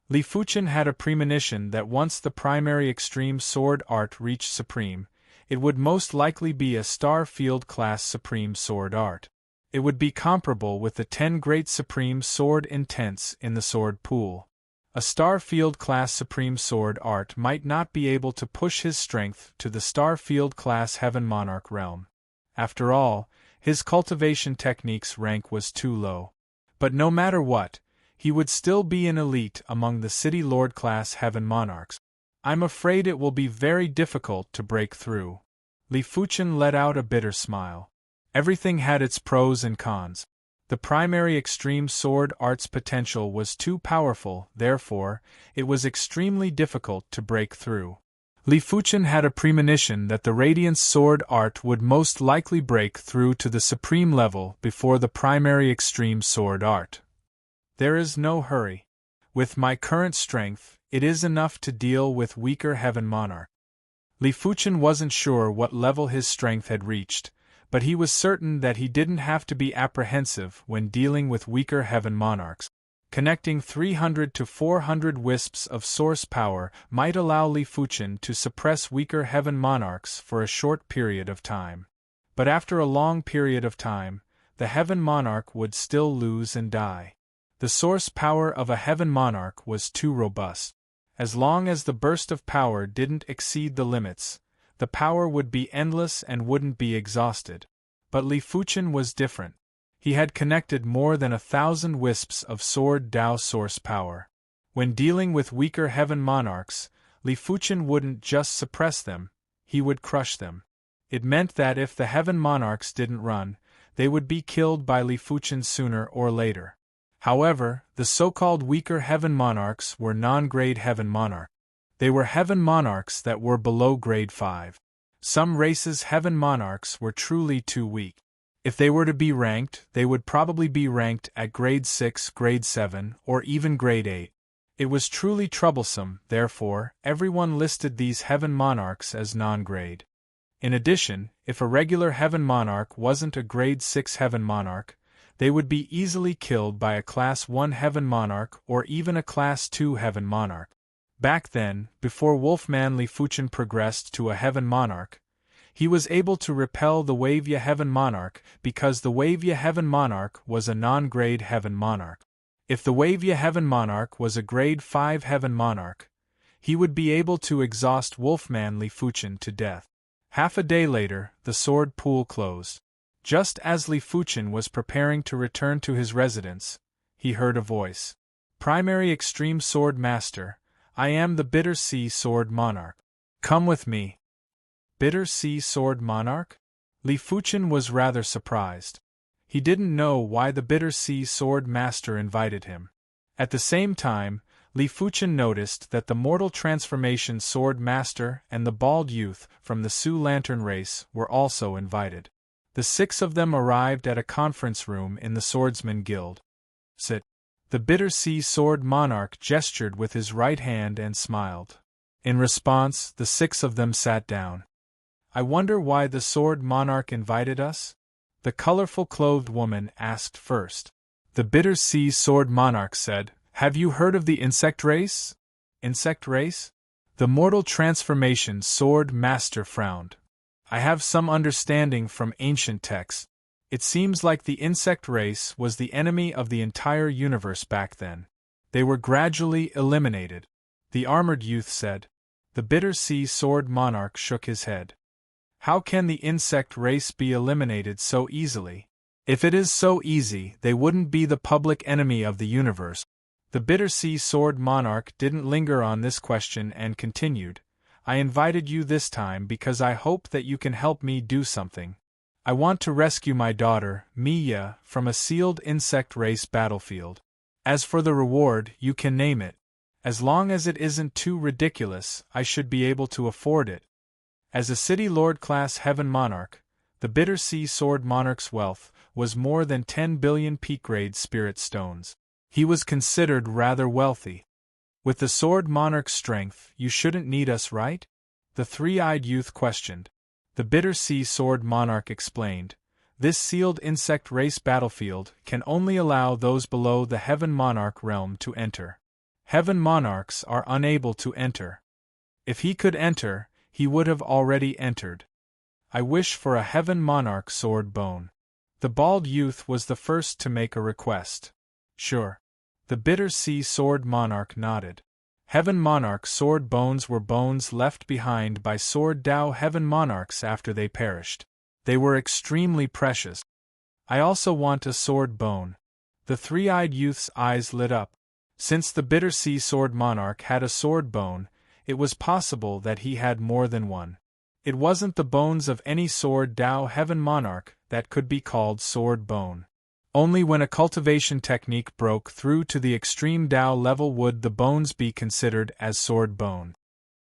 Li Fuchen had a premonition that once the primary extreme sword art reached supreme, it would most likely be a star field class supreme sword art. It would be comparable with the 10 great supreme sword intents in the sword pool. A star field class supreme sword art might not be able to push his strength to the star field class heaven monarch realm. After all, his cultivation technique's rank was too low. But no matter what, he would still be an elite among the City Lord class heaven monarchs. I'm afraid it will be very difficult to break through. Li Fuchen let out a bitter smile. Everything had its pros and cons. The primary extreme sword art's potential was too powerful, therefore, it was extremely difficult to break through. Li Fuchen had a premonition that the Radiance sword art would most likely break through to the supreme level before the primary extreme sword art. There is no hurry. With my current strength, it is enough to deal with weaker Heaven Monarch. Li Fuchen wasn't sure what level his strength had reached, but he was certain that he didn't have to be apprehensive when dealing with weaker Heaven Monarchs. Connecting 300 to 400 wisps of source power might allow Li Fuchen to suppress weaker Heaven Monarchs for a short period of time. But after a long period of time, the Heaven Monarch would still lose and die. The source power of a Heaven Monarch was too robust. As long as the burst of power didn't exceed the limits, the power would be endless and wouldn't be exhausted. But Li Fuchen was different. He had connected more than 1,000 wisps of Sword Dao source power. When dealing with weaker Heaven Monarchs, Li Fuchen wouldn't just suppress them, he would crush them. It meant that if the Heaven Monarchs didn't run, they would be killed by Li Fuchen sooner or later. However, the so-called weaker Heaven Monarchs were non-grade Heaven Monarchs. They were Heaven Monarchs that were below grade 5. Some races' Heaven Monarchs were truly too weak. If they were to be ranked, they would probably be ranked at grade 6, grade 7, or even grade 8. It was truly troublesome, therefore, everyone listed these Heaven Monarchs as non-grade. In addition, if a regular Heaven Monarch wasn't a grade 6 Heaven Monarch, they would be easily killed by a Class 1 Heaven Monarch or even a Class 2 Heaven Monarch. Back then, before Wolfman Li Fuchen progressed to a Heaven Monarch, he was able to repel the Wavya Heaven Monarch because the Wavya Heaven Monarch was a non-grade Heaven Monarch. If the Wavya Heaven Monarch was a grade 5 Heaven Monarch, he would be able to exhaust Wolfman Li Fuchen to death. Half a day later, the sword pool closed. Just as Li Fuchen was preparing to return to his residence, he heard a voice. Primary Extreme Sword Master, I am the Bitter Sea Sword Monarch. Come with me. Bitter Sea Sword Monarch? Li Fuchen was rather surprised. He didn't know why the Bitter Sea Sword Master invited him. At the same time, Li Fuchen noticed that the Mortal Transformation Sword Master and the Bald Youth from the Sioux Lantern race were also invited. The 6 of them arrived at a conference room in the Swordsman Guild. Sit. The Bitter Sea Sword Monarch gestured with his right hand and smiled. In response, the 6 of them sat down. I wonder why the Sword Monarch invited us? The colorful clothed woman asked first. The Bitter Sea Sword Monarch said, Have you heard of the insect race? Insect race? The Mortal Transformation Sword Master frowned. I have some understanding from ancient texts. It seems like the insect race was the enemy of the entire universe back then. They were gradually eliminated. The armored youth said. The Bitter Sea Sword Monarch shook his head. How can the insect race be eliminated so easily? If it is so easy, they wouldn't be the public enemy of the universe. The Bitter Sea Sword Monarch didn't linger on this question and continued. I invited you this time because I hope that you can help me do something. I want to rescue my daughter, Mia, from a sealed insect race battlefield. As for the reward, you can name it. As long as it isn't too ridiculous, I should be able to afford it. As a City Lord class Heaven Monarch, the Bitter Sea Sword Monarch's wealth was more than 10 billion peak-grade spirit stones. He was considered rather wealthy. With the Sword Monarch's strength, you shouldn't need us, right? The three-eyed youth questioned. The Bitter Sea Sword Monarch explained. This sealed insect race battlefield can only allow those below the Heaven Monarch realm to enter. Heaven Monarchs are unable to enter. If he could enter, he would have already entered. I wish for a Heaven Monarch sword bone. The bald youth was the first to make a request. Sure. The Bitter Sea Sword Monarch nodded. Heaven Monarch sword bones were bones left behind by Sword Dao Heaven Monarchs after they perished. They were extremely precious. I also want a sword bone. The three-eyed youth's eyes lit up. Since the Bitter Sea Sword Monarch had a sword bone, it was possible that he had more than one. It wasn't the bones of any sword Dao heaven monarch that could be called sword bone. Only when a cultivation technique broke through to the extreme Dao level would the bones be considered as sword bone.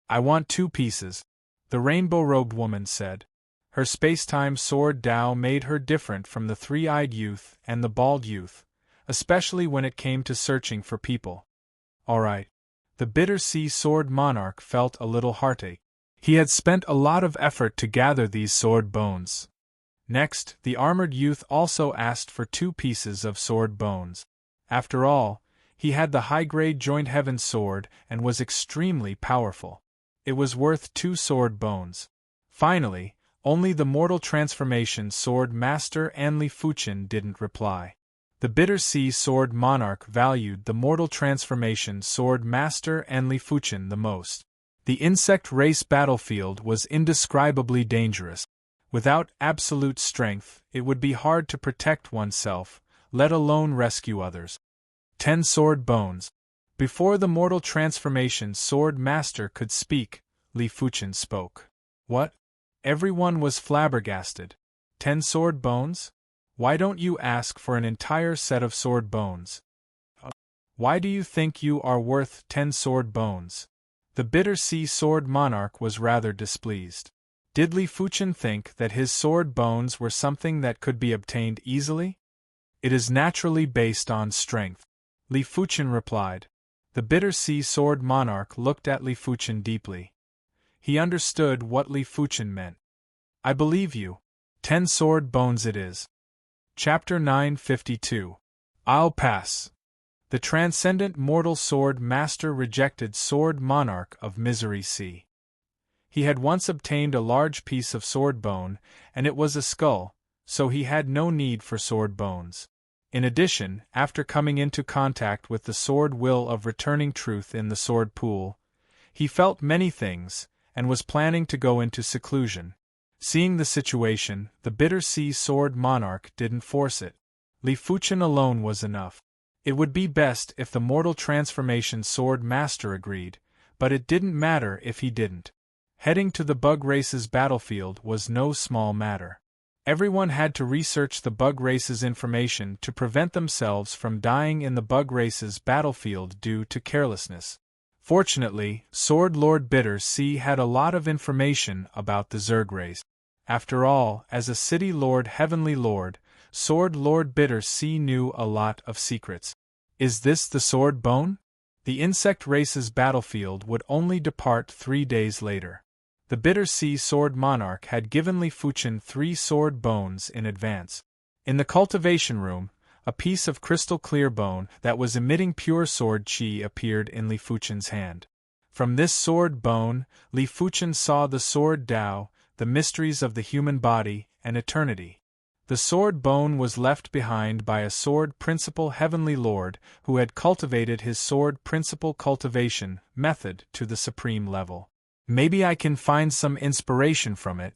I want 2 pieces, the rainbow-robed woman said. Her space-time sword Dao made her different from the 3-eyed youth and the bald youth, especially when it came to searching for people. All right. The Bitter Sea Sword Monarch felt a little heartache. He had spent a lot of effort to gather these sword bones. Next, the armored youth also asked for 2 pieces of sword bones. After all, he had the high-grade joint heaven sword and was extremely powerful. It was worth 2 sword bones. Finally, only the mortal transformation sword master Anli Fuchen didn't reply. The Bitter Sea Sword Monarch valued the mortal transformation sword master Anli Fuchen the most. The insect race battlefield was indescribably dangerous. Without absolute strength, it would be hard to protect oneself, let alone rescue others. 10 sword bones. Before the mortal transformation sword master could speak, Li Fuchen spoke. What? Everyone was flabbergasted. 10 sword bones? Why don't you ask for an entire set of sword bones? Why do you think you are worth 10 sword bones? The Bitter Sea Sword Monarch was rather displeased. Did Li Fuchen think that his sword bones were something that could be obtained easily? It is naturally based on strength, Li Fuchen replied. The Bitter Sea Sword Monarch looked at Li Fuchen deeply. He understood what Li Fuchen meant. I believe you. 10 sword bones it is. Chapter 952. I'll pass. The transcendent mortal sword master rejected sword monarch of Misery Sea. He had once obtained a large piece of sword bone, and it was a skull, so he had no need for sword bones. In addition, after coming into contact with the sword will of returning truth in the sword pool, he felt many things, and was planning to go into seclusion. Seeing the situation, the Bitter Sea Sword Monarch didn't force it. Li Fuchen alone was enough. It would be best if the mortal transformation sword master agreed, but it didn't matter if he didn't. Heading to the bug race's battlefield was no small matter. Everyone had to research the bug race's information to prevent themselves from dying in the bug race's battlefield due to carelessness. Fortunately, Sword Lord Bitter Sea had a lot of information about the Zerg race. After all, as a City Lord Heavenly Lord, Sword Lord Bitter Sea knew a lot of secrets. Is this the sword bone? The insect race's battlefield would only depart 3 days later. The Bitter Sea Sword Monarch had given Li Fuchen 3 sword bones in advance. In the cultivation room, a piece of crystal clear bone that was emitting pure sword chi appeared in Li Fuchen's hand. From this sword bone, Li Fuchen saw the sword Dao, the mysteries of the human body, and eternity. The sword bone was left behind by a sword principal Heavenly Lord who had cultivated his sword principal cultivation method to the supreme level. Maybe I can find some inspiration from it.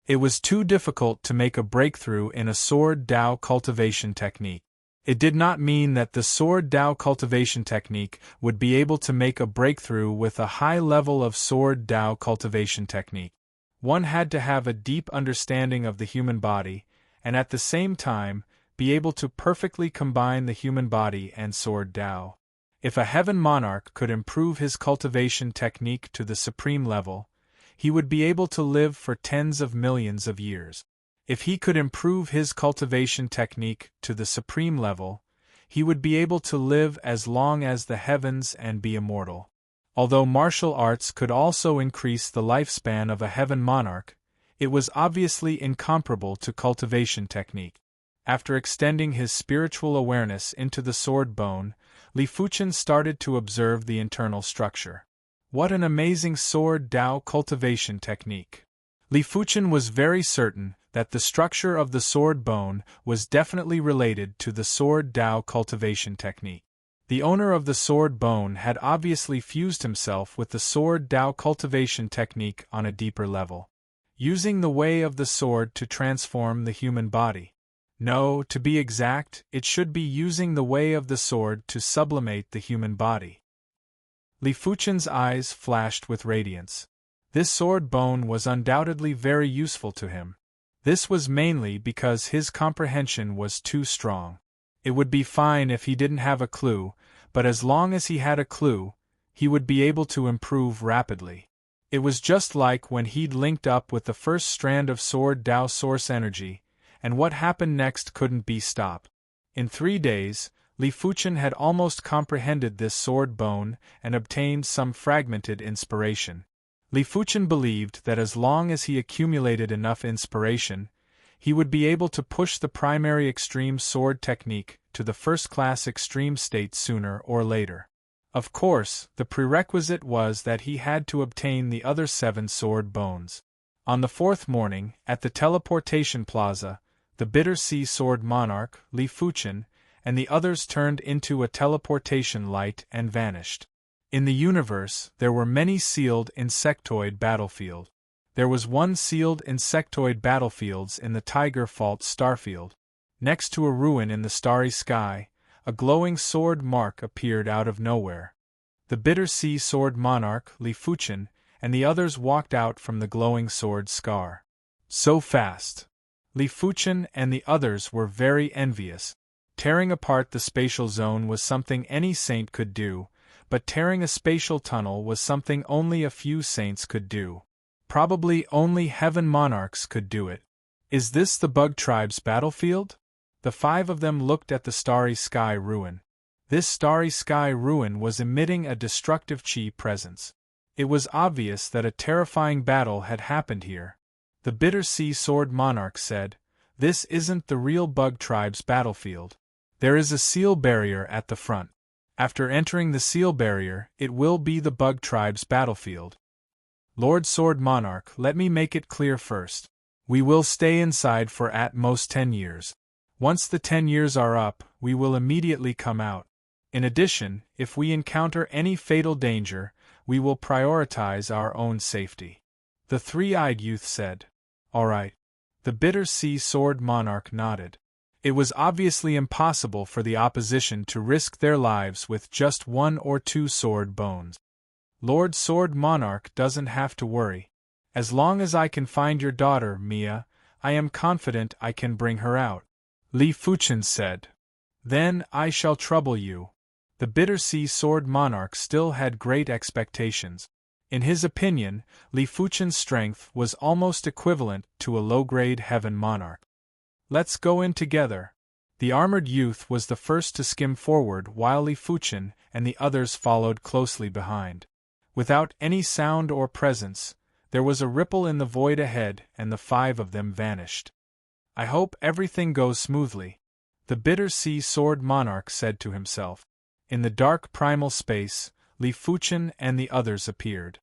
It was too difficult to make a breakthrough in a sword Dao cultivation technique. It did not mean that the sword Dao cultivation technique would be able to make a breakthrough with a high level of sword Dao cultivation technique. One had to have a deep understanding of the human body, and at the same time, be able to perfectly combine the human body and sword Dao. If a heaven monarch could improve his cultivation technique to the supreme level, he would be able to live for tens of millions of years. If he could improve his cultivation technique to the supreme level, he would be able to live as long as the heavens and be immortal. Although martial arts could also increase the lifespan of a heaven monarch, it was obviously incomparable to cultivation technique. After extending his spiritual awareness into the sword bone, Li Fuchen started to observe the internal structure. What an amazing sword Dao cultivation technique! Li Fuchen was very certain that the structure of the sword bone was definitely related to the sword Dao cultivation technique. The owner of the sword bone had obviously fused himself with the sword Dao cultivation technique on a deeper level, using the way of the sword to transform the human body. No, to be exact, it should be using the way of the sword to sublimate the human body. Li Fuchen's eyes flashed with radiance. This sword bone was undoubtedly very useful to him. This was mainly because his comprehension was too strong. It would be fine if he didn't have a clue, but as long as he had a clue, he would be able to improve rapidly. It was just like when he'd linked up with the first strand of Sword Dao source energy, and what happened next couldn't be stopped. In 3 days, Li Fuchen had almost comprehended this sword bone and obtained some fragmented inspiration. Li Fuchen believed that as long as he accumulated enough inspiration, he would be able to push the primary extreme sword technique to the first-class extreme state sooner or later. Of course, the prerequisite was that he had to obtain the other 7 sword bones. On the 4th morning, at the teleportation plaza, the Bitter Sea Sword Monarch, Li Fuchen, and the others turned into a teleportation light and vanished. In the universe, there were many sealed insectoid battlefields. There was one sealed insectoid battlefields in the Tiger Fault starfield. Next to a ruin in the starry sky, a glowing sword mark appeared out of nowhere. The Bitter Sea Sword Monarch, Li Fuchen, and the others walked out from the glowing sword scar. So fast! Li Fuchen and the others were very envious. Tearing apart the spatial zone was something any saint could do, but tearing a spatial tunnel was something only a few saints could do. Probably only heaven monarchs could do it. Is this the Bug Tribe's battlefield? The 5 of them looked at the starry sky ruin. This starry sky ruin was emitting a destructive chi presence. It was obvious that a terrifying battle had happened here. The Bitter Sea Sword Monarch said, "This isn't the real Bug Tribe's battlefield. There is a seal barrier at the front. After entering the seal barrier, it will be the Bug Tribe's battlefield." Lord Sword Monarch, let me make it clear first. We will stay inside for at most 10 years. Once the 10 years are up, we will immediately come out. In addition, if we encounter any fatal danger, we will prioritize our own safety. The 3-eyed youth said. All right. The Bitter Sea Sword Monarch nodded. It was obviously impossible for the opposition to risk their lives with just 1 or 2 sword bones. Lord Sword Monarch doesn't have to worry. As long as I can find your daughter, Mia, I am confident I can bring her out. Li Fuchen said. Then I shall trouble you. The Bitter Sea Sword Monarch still had great expectations. In his opinion, Li Fuchen's strength was almost equivalent to a low-grade heaven monarch. Let's go in together. The armored youth was the first to skim forward while Li Fuchen and the others followed closely behind. Without any sound or presence, there was a ripple in the void ahead and the 5 of them vanished. I hope everything goes smoothly, the Bitter Sea Sword Monarch said to himself. In the dark primal space, Li Fuchen and the others appeared.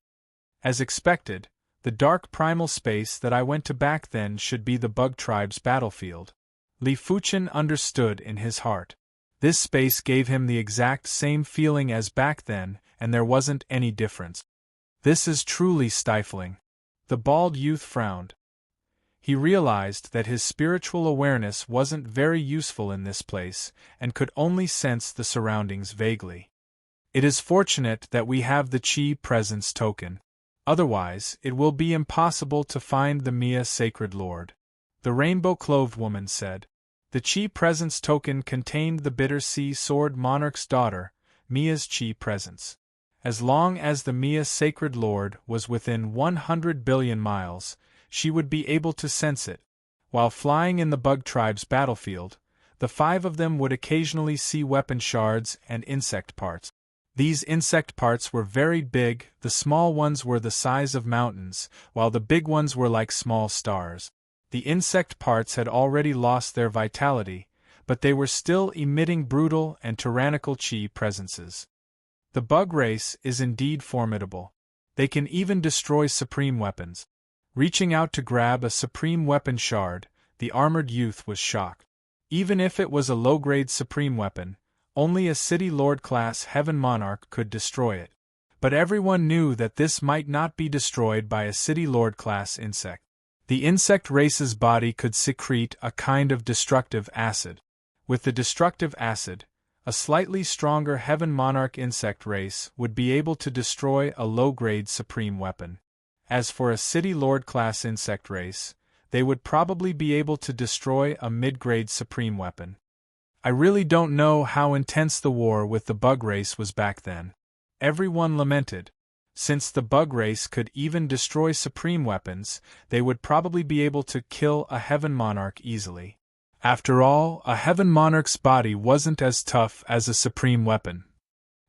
As expected, the dark primal space that I went to back then should be the Bug Tribe's battlefield. Li Fuchen understood in his heart. This space gave him the exact same feeling as back then, and there wasn't any difference. This is truly stifling. The bald youth frowned. He realized that his spiritual awareness wasn't very useful in this place, and could only sense the surroundings vaguely. It is fortunate that we have the Chi Presence token. Otherwise, it will be impossible to find the Mia Sacred Lord. The rainbow-clothed woman said. The Chi Presence token contained the Bitter Sea Sword Monarch's daughter, Mia's Chi Presence. As long as the Mia Sacred Lord was within 100 billion miles, she would be able to sense it. While flying in the Bug Tribe's battlefield, the 5 of them would occasionally see weapon shards and insect parts. These insect parts were very big, the small ones were the size of mountains, while the big ones were like small stars. The insect parts had already lost their vitality, but they were still emitting brutal and tyrannical chi presences. The bug race is indeed formidable. They can even destroy supreme weapons. Reaching out to grab a supreme weapon shard, the armored youth was shocked. Even if it was a low-grade supreme weapon, only a City Lord-class Heaven Monarch could destroy it. But everyone knew that this might not be destroyed by a City Lord-class insect. The insect race's body could secrete a kind of destructive acid. With the destructive acid, a slightly stronger Heaven Monarch insect race would be able to destroy a low-grade supreme weapon. As for a City Lord-class insect race, they would probably be able to destroy a mid-grade supreme weapon. I really don't know how intense the war with the bug race was back then. Everyone lamented. Since the bug race could even destroy supreme weapons, they would probably be able to kill a Heaven Monarch easily. After all, a Heaven Monarch's body wasn't as tough as a supreme weapon.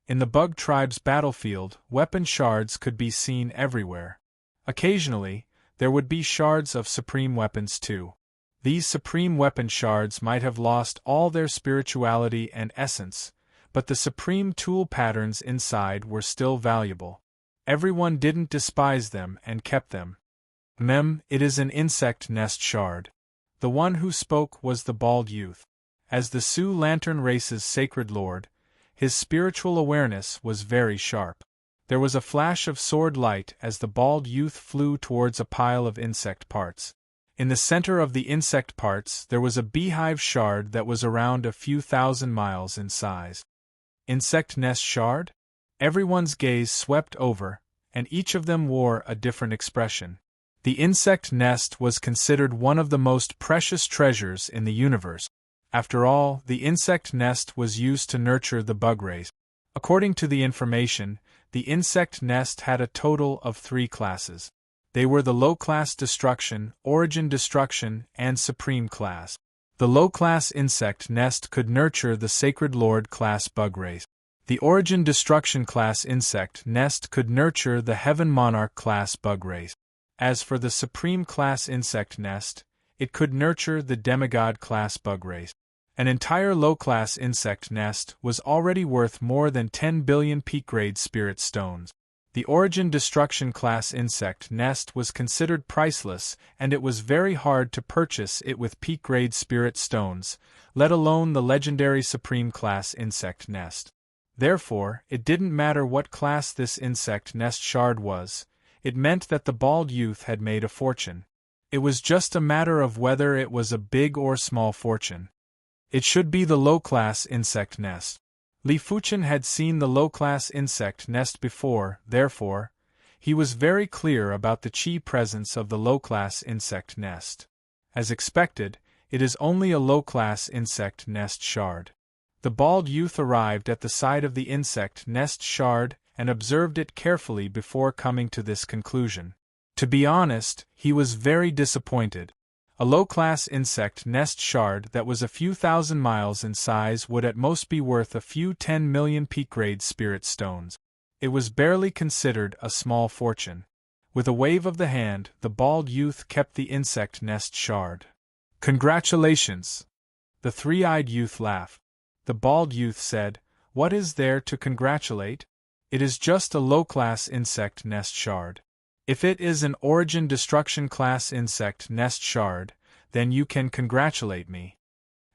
In the bug tribe's battlefield, weapon shards could be seen everywhere. Occasionally, there would be shards of supreme weapons too. These supreme weapon shards might have lost all their spirituality and essence, but the supreme tool patterns inside were still valuable. Everyone didn't despise them and kept them. It is an insect nest shard. The one who spoke was the bald youth. As the Sioux Lantern race's sacred lord, his spiritual awareness was very sharp. There was a flash of sword light as the bald youth flew towards a pile of insect parts. In the center of the insect parts there was a beehive shard that was around a few thousand miles in size. Insect nest shard? Everyone's gaze swept over, and each of them wore a different expression. The insect nest was considered one of the most precious treasures in the universe. After all, the insect nest was used to nurture the bug race. According to the information, the insect nest had a total of 3 classes. They were the low-class destruction, origin destruction, and supreme class. The low-class insect nest could nurture the Sacred Lord class bug race. The origin destruction class insect nest could nurture the Heaven Monarch class bug race. As for the supreme class insect nest, it could nurture the demigod class bug race. An entire low-class insect nest was already worth more than 10 billion peak-grade spirit stones. The origin destruction class insect nest was considered priceless, and it was very hard to purchase it with peak-grade spirit stones, let alone the legendary supreme class insect nest. Therefore, it didn't matter what class this insect nest shard was, it meant that the bald youth had made a fortune. It was just a matter of whether it was a big or small fortune. It should be the low-class insect nest. Li Fuchen had seen the low-class insect nest before, therefore, he was very clear about the chi presence of the low-class insect nest. As expected, it is only a low-class insect nest shard. The bald youth arrived at the side of the insect nest shard and observed it carefully before coming to this conclusion. To be honest, he was very disappointed. A low-class insect nest shard that was a few thousand miles in size would at most be worth a few 10 million peak-grade spirit stones. It was barely considered a small fortune. With a wave of the hand, the bald youth kept the insect nest shard. "Congratulations!" The three-eyed youth laughed. The bald youth said, "What is there to congratulate? It is just a low-class insect nest shard. If it is an origin destruction class insect nest shard, then you can congratulate me.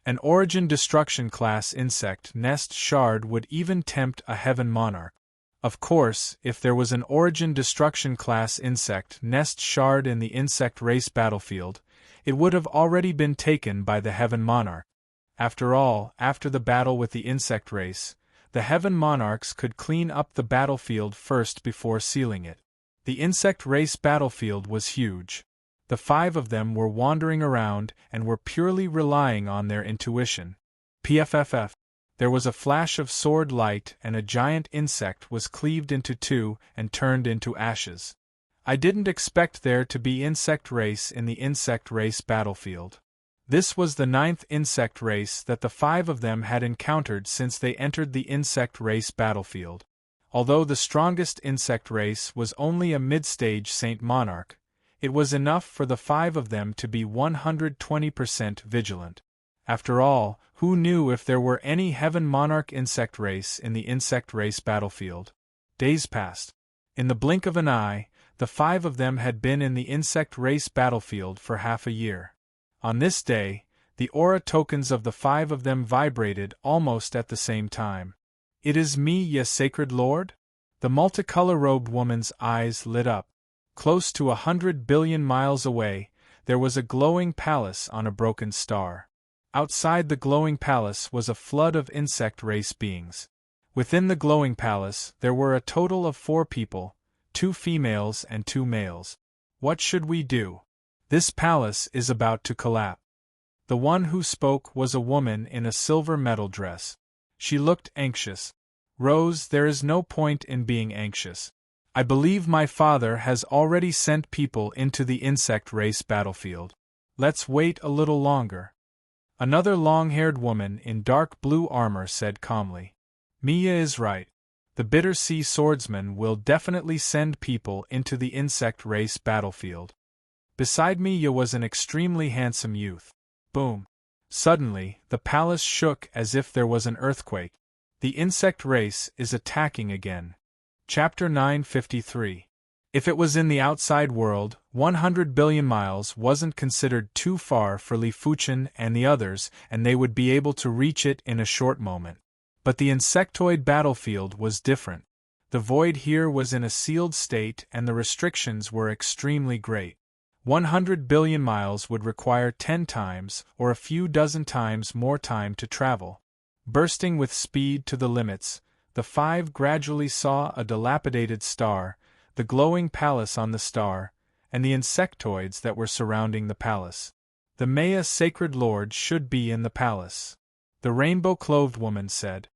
An origin destruction class insect nest shard would even tempt a Heaven Monarch. Of course, if there was an origin destruction class insect nest shard in the insect race battlefield, it would have already been taken by the Heaven Monarch. After all, after the battle with the insect race, the Heaven Monarchs could clean up the battlefield first before sealing it. The insect race battlefield was huge. The 5 of them were wandering around and were purely relying on their intuition. PFFF. There was a flash of sword light and a giant insect was cleaved into 2 and turned into ashes. I didn't expect there to be insect race in the insect race battlefield. This was the 9th insect race that the 5 of them had encountered since they entered the insect race battlefield. Although the strongest insect race was only a mid-stage Saint Monarch, it was enough for the 5 of them to be 120% vigilant. After all, who knew if there were any Heaven Monarch insect race in the insect race battlefield? Days passed. In the blink of an eye, the 5 of them had been in the insect race battlefield for half a year. On this day, the aura tokens of the 5 of them vibrated almost at the same time. "It is me, ye Sacred Lord?" The multicolor-robed woman's eyes lit up. Close to 100 billion miles away, there was a glowing palace on a broken star. Outside the glowing palace was a flood of insect race beings. Within the glowing palace, there were a total of 4 people, 2 females and 2 males. What should we do? This palace is about to collapse. The one who spoke was a woman in a silver metal dress. She looked anxious. Rose, there is no point in being anxious. I believe my father has already sent people into the insect race battlefield. Let's wait a little longer. Another long-haired woman in dark blue armor said calmly. Mia is right. The bitter sea swordsman will definitely send people into the insect race battlefield. Beside Mia was an extremely handsome youth. Boom. Suddenly, the palace shook as if there was an earthquake. The insect race is attacking again. Chapter 953. If it was in the outside world, 100 billion miles wasn't considered too far for Li Fuchen and the others, and they would be able to reach it in a short moment. But the insectoid battlefield was different. The void here was in a sealed state and the restrictions were extremely great. 100 billion miles would require 10 times or a few dozen times more time to travel. Bursting with speed to the limits, the 5 gradually saw a dilapidated star, the glowing palace on the star, and the insectoids that were surrounding the palace. The Maya Sacred Lord should be in the palace. The rainbow-clothed woman said.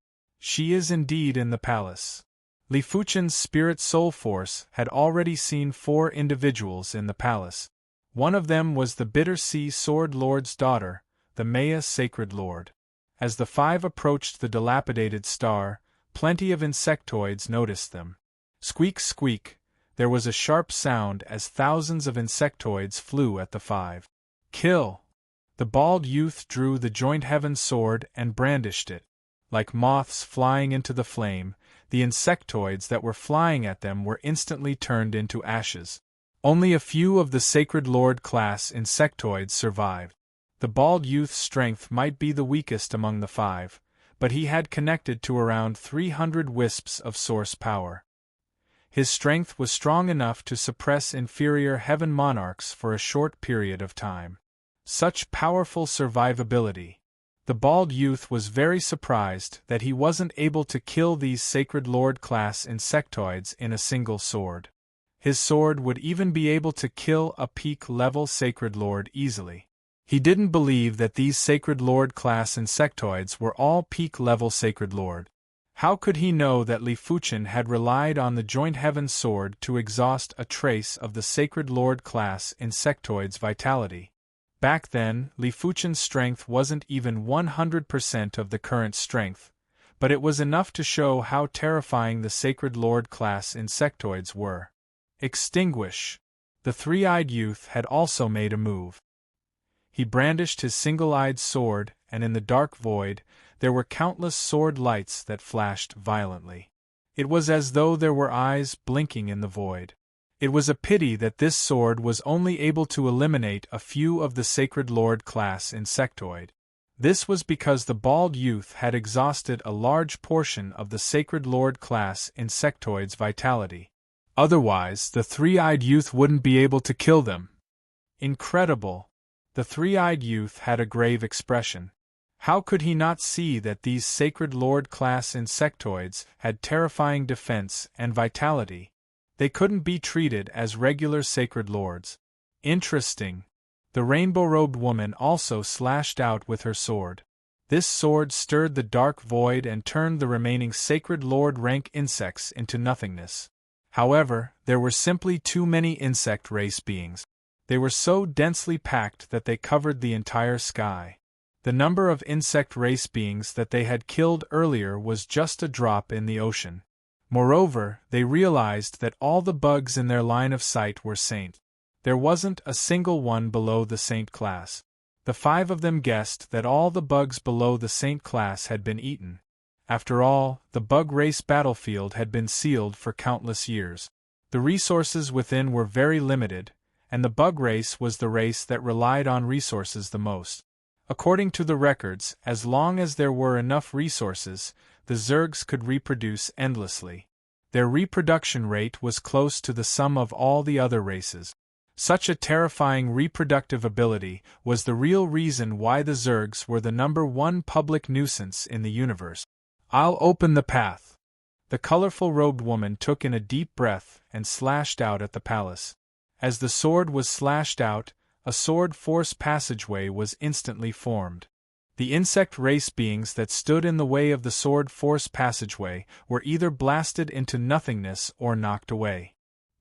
She is indeed in the palace. Li Fuchen's spirit soul force had already seen 4 individuals in the palace. One of them was the Bitter Sea Sword Lord's daughter, the Maya Sacred Lord. As the 5 approached the dilapidated star, plenty of insectoids noticed them. Squeak, squeak, there was a sharp sound as thousands of insectoids flew at the 5. Kill! The bald youth drew the joint heaven sword and brandished it. Like moths flying into the flame, the insectoids that were flying at them were instantly turned into ashes. Only a few of the Sacred Lord class insectoids survived. The bald youth's strength might be the weakest among the 5, but he had connected to around 300 wisps of source power. His strength was strong enough to suppress inferior heaven monarchs for a short period of time. Such powerful survivability. The bald youth was very surprised that he wasn't able to kill these Sacred Lord class insectoids in a single sword. His sword would even be able to kill a peak-level Sacred Lord easily. He didn't believe that these Sacred Lord class insectoids were all peak-level Sacred Lord. How could he know that Li Fuchen had relied on the Joint Heaven Sword to exhaust a trace of the Sacred Lord class insectoid's vitality? Back then, Li Fuchen's strength wasn't even 100% of the current strength, but it was enough to show how terrifying the Sacred Lord class insectoids were. Extinguish! The 3-eyed youth had also made a move. He brandished his single-eyed sword, and in the dark void, there were countless sword lights that flashed violently. It was as though there were eyes blinking in the void. It was a pity that this sword was only able to eliminate a few of the Sacred Lord class insectoid. This was because the bald youth had exhausted a large portion of the Sacred Lord class insectoid's vitality. Otherwise, the 3-eyed youth wouldn't be able to kill them. Incredible! The 3-eyed youth had a grave expression. How could he not see that these Sacred Lord class insectoids had terrifying defense and vitality? They couldn't be treated as regular Sacred Lords. Interesting. The rainbow-robed woman also slashed out with her sword. This sword stirred the dark void and turned the remaining Sacred Lord rank insects into nothingness. However, there were simply too many insect race beings. They were so densely packed that they covered the entire sky. The number of insect race beings that they had killed earlier was just a drop in the ocean. Moreover, they realized that all the bugs in their line of sight were saint. There wasn't a single one below the saint class. The 5 of them guessed that all the bugs below the saint class had been eaten. After all, the bug race battlefield had been sealed for countless years. The resources within were very limited, and the bug race was the race that relied on resources the most. According to the records, as long as there were enough resources, the Zergs could reproduce endlessly. Their reproduction rate was close to the sum of all the other races. Such a terrifying reproductive ability was the real reason why the Zergs were the #1 public nuisance in the universe. I'll open the path. The colorful robed woman took in a deep breath and slashed out at the palace. As the sword was slashed out, a sword force passageway was instantly formed. The insect race beings that stood in the way of the sword force passageway were either blasted into nothingness or knocked away.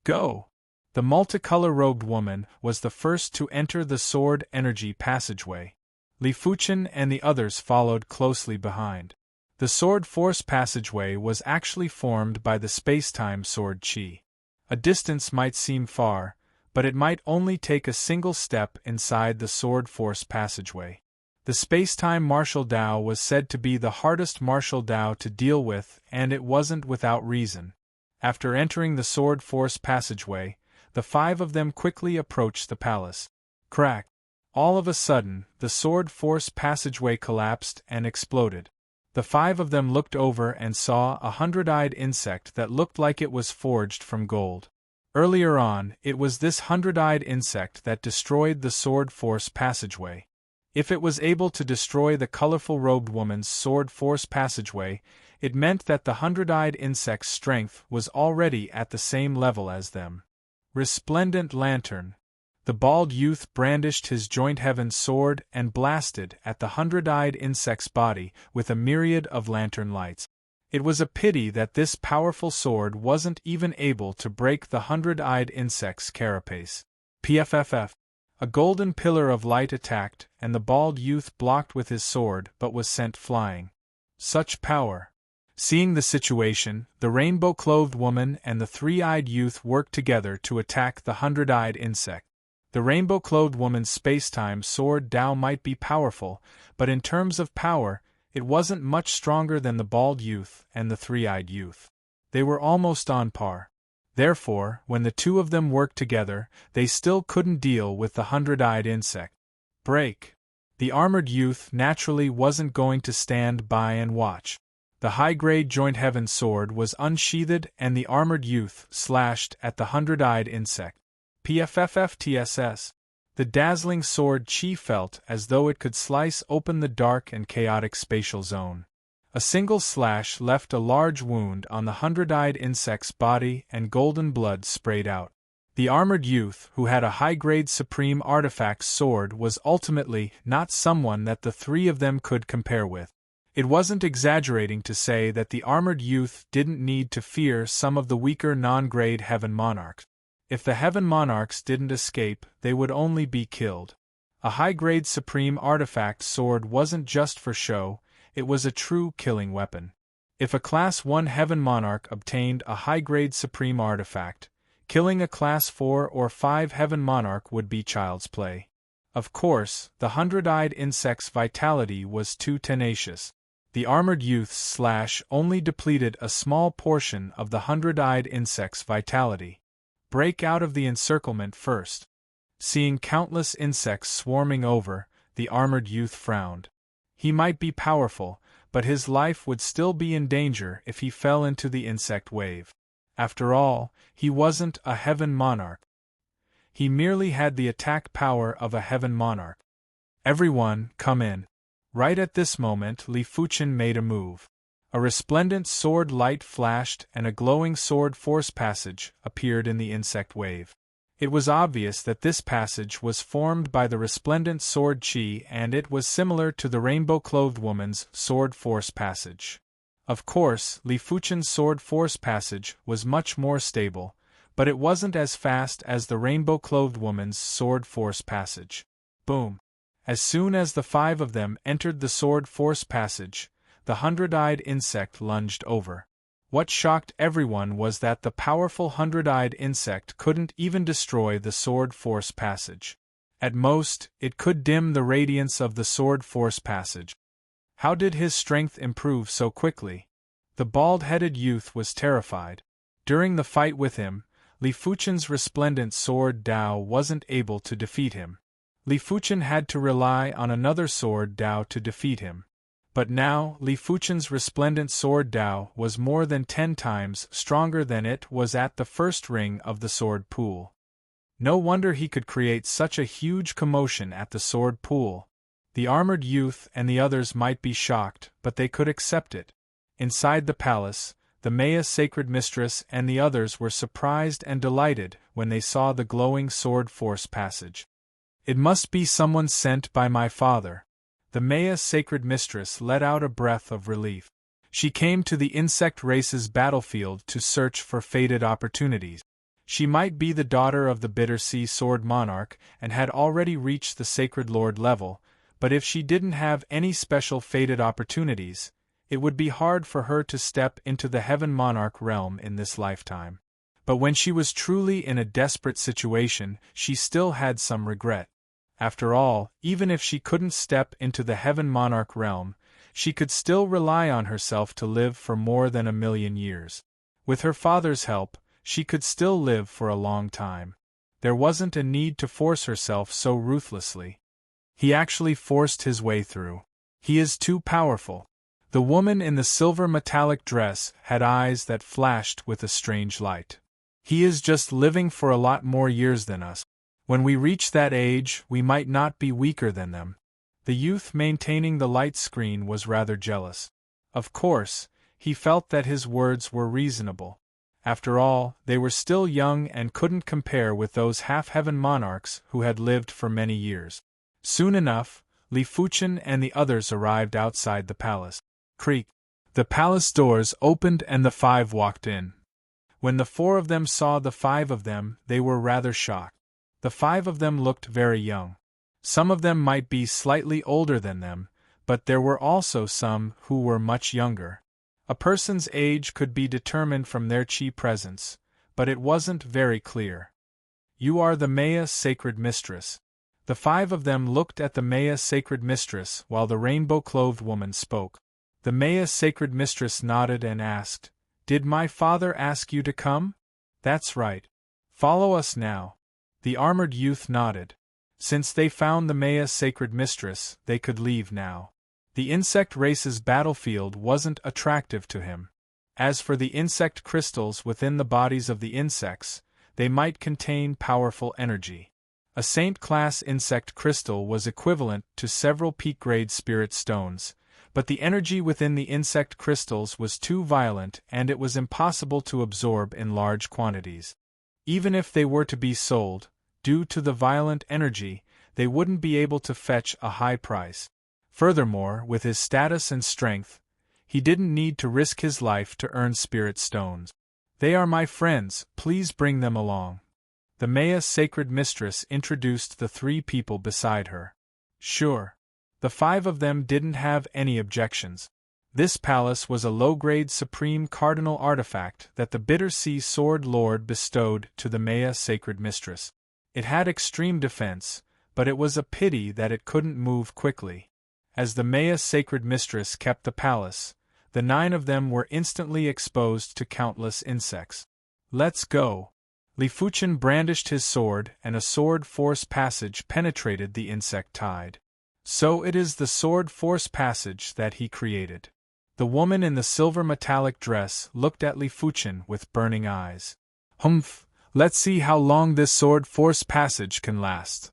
Go! The multicolor-robed woman was the first to enter the sword energy passageway. Li Fuchen and the others followed closely behind. The sword force passageway was actually formed by the space-time sword chi. A distance might seem far, but it might only take a single step inside the sword force passageway. The space-time martial Dao was said to be the hardest martial Dao to deal with, and it wasn't without reason. After entering the sword force passageway, the 5 of them quickly approached the palace. Crack! All of a sudden, the sword force passageway collapsed and exploded. The 5 of them looked over and saw a 100-eyed insect that looked like it was forged from gold. Earlier on, it was this 100-eyed insect that destroyed the sword force passageway. If it was able to destroy the colorful robed woman's sword force passageway, it meant that the 100-eyed insect's strength was already at the same level as them. Resplendent lantern. The bald youth brandished his joint heaven sword and blasted at the 100-eyed insect's body with a myriad of lantern lights. It was a pity that this powerful sword wasn't even able to break the 100-eyed insect's carapace. PFFF. A golden pillar of light attacked, and the bald youth blocked with his sword but was sent flying. Such power! Seeing the situation, the rainbow-clothed woman and the 3-eyed youth worked together to attack the 100-eyed insect. The rainbow-clothed woman's space-time sword Dao might be powerful, but in terms of power, it wasn't much stronger than the bald youth and the 3-eyed youth. They were almost on par. Therefore, when the 2 of them worked together, they still couldn't deal with the 100-eyed insect. Break! The armored youth naturally wasn't going to stand by and watch. The high-grade joint heaven sword was unsheathed and the armored youth slashed at the 100-eyed insect. PFFFTSS. The dazzling sword Chi felt as though it could slice open the dark and chaotic spatial zone. A single slash left a large wound on the 100-eyed insect's body and golden blood sprayed out. The armored youth, who had a high-grade supreme artifact sword, was ultimately not someone that the 3 of them could compare with. It wasn't exaggerating to say that the armored youth didn't need to fear some of the weaker non-grade heaven monarchs. If the heaven monarchs didn't escape, they would only be killed. A high-grade supreme artifact sword wasn't just for show, it was a true killing weapon. If a Class 1 heaven monarch obtained a high-grade supreme artifact, killing a Class 4 or 5 heaven monarch would be child's play. Of course, the 100-eyed insect's vitality was too tenacious. The armored youth's slash only depleted a small portion of the 100-eyed insect's vitality. Break out of the encirclement first. Seeing countless insects swarming over, the armored youth frowned. He might be powerful, but his life would still be in danger if he fell into the insect wave. After all, he wasn't a heaven monarch. He merely had the attack power of a heaven monarch. Everyone, come in. Right at this moment, Li Fuchen made a move. A resplendent sword light flashed and a glowing sword force passage appeared in the insect wave. It was obvious that this passage was formed by the resplendent sword chi and it was similar to the rainbow-clothed woman's sword force passage. Of course, Li Fuchen's sword force passage was much more stable, but it wasn't as fast as the rainbow-clothed woman's sword force passage. Boom! As soon as the 5 of them entered the sword force passage, the 100-eyed insect lunged over. What shocked everyone was that the powerful 100-eyed insect couldn't even destroy the sword force passage. At most, it could dim the radiance of the sword force passage. How did his strength improve so quickly? The bald-headed youth was terrified. During the fight with him, Li Fuchen's resplendent sword Dao wasn't able to defeat him. Li Fuchen had to rely on another sword Dao to defeat him. But now, Li Fuchen's resplendent sword Dao was more than 10 times stronger than it was at the first ring of the sword pool. No wonder he could create such a huge commotion at the sword pool. The armored youth and the others might be shocked, but they could accept it. Inside the palace, the Maya sacred mistress and the others were surprised and delighted when they saw the glowing sword force passage. It must be someone sent by my father. The Maya sacred mistress let out a breath of relief. She came to the insect race's battlefield to search for fated opportunities. She might be the daughter of the Bitter Sea Sword Monarch and had already reached the Sacred Lord level, but if she didn't have any special fated opportunities, it would be hard for her to step into the Heaven Monarch realm in this lifetime. But when she was truly in a desperate situation, she still had some regret. After all, even if she couldn't step into the Heaven Monarch realm, she could still rely on herself to live for more than 1,000,000 years. With her father's help, she could still live for a long time. There wasn't a need to force herself so ruthlessly. He actually forced his way through. He is too powerful. The woman in the silver metallic dress had eyes that flashed with a strange light. He is just living for a lot more years than us. When we reach that age, we might not be weaker than them. The youth maintaining the light screen was rather jealous. Of course, he felt that his words were reasonable. After all, they were still young and couldn't compare with those half-heaven monarchs who had lived for many years. Soon enough, Li Fuchen and the others arrived outside the palace. Creak. The palace doors opened and the 5 walked in. When the 4 of them saw the 5 of them, they were rather shocked. The 5 of them looked very young. Some of them might be slightly older than them, but there were also some who were much younger. A person's age could be determined from their chi presence, but it wasn't very clear. You are the Maya Sacred Mistress. The 5 of them looked at the Maya Sacred Mistress while the rainbow-clothed woman spoke. The Maya Sacred Mistress nodded and asked, "Did my father ask you to come?" "That's right. Follow us now." The armored youth nodded. Since they found the Maya Sacred Mistress, they could leave now. The insect race's battlefield wasn't attractive to him. As for the insect crystals within the bodies of the insects, they might contain powerful energy. A Saint-class insect crystal was equivalent to several peak-grade spirit stones, but the energy within the insect crystals was too violent and it was impossible to absorb in large quantities. Even if they were to be sold, due to the violent energy, they wouldn't be able to fetch a high price. Furthermore, with his status and strength, he didn't need to risk his life to earn spirit stones. "They are my friends, please bring them along." The Maya Sacred Mistress introduced the 3 people beside her. Sure. The 5 of them didn't have any objections. This palace was a low-grade supreme cardinal artifact that the Bitter Sea Sword Lord bestowed to the Maya Sacred Mistress. It had extreme defense, but it was a pity that it couldn't move quickly. As the Maya Sacred Mistress kept the palace, the 9 of them were instantly exposed to countless insects. "Let's go." Li Fuchen brandished his sword and a sword force passage penetrated the insect tide. So it is the sword force passage that he created. The woman in the silver metallic dress looked at Li Fuchen with burning eyes. "Humph, let's see how long this sword force passage can last."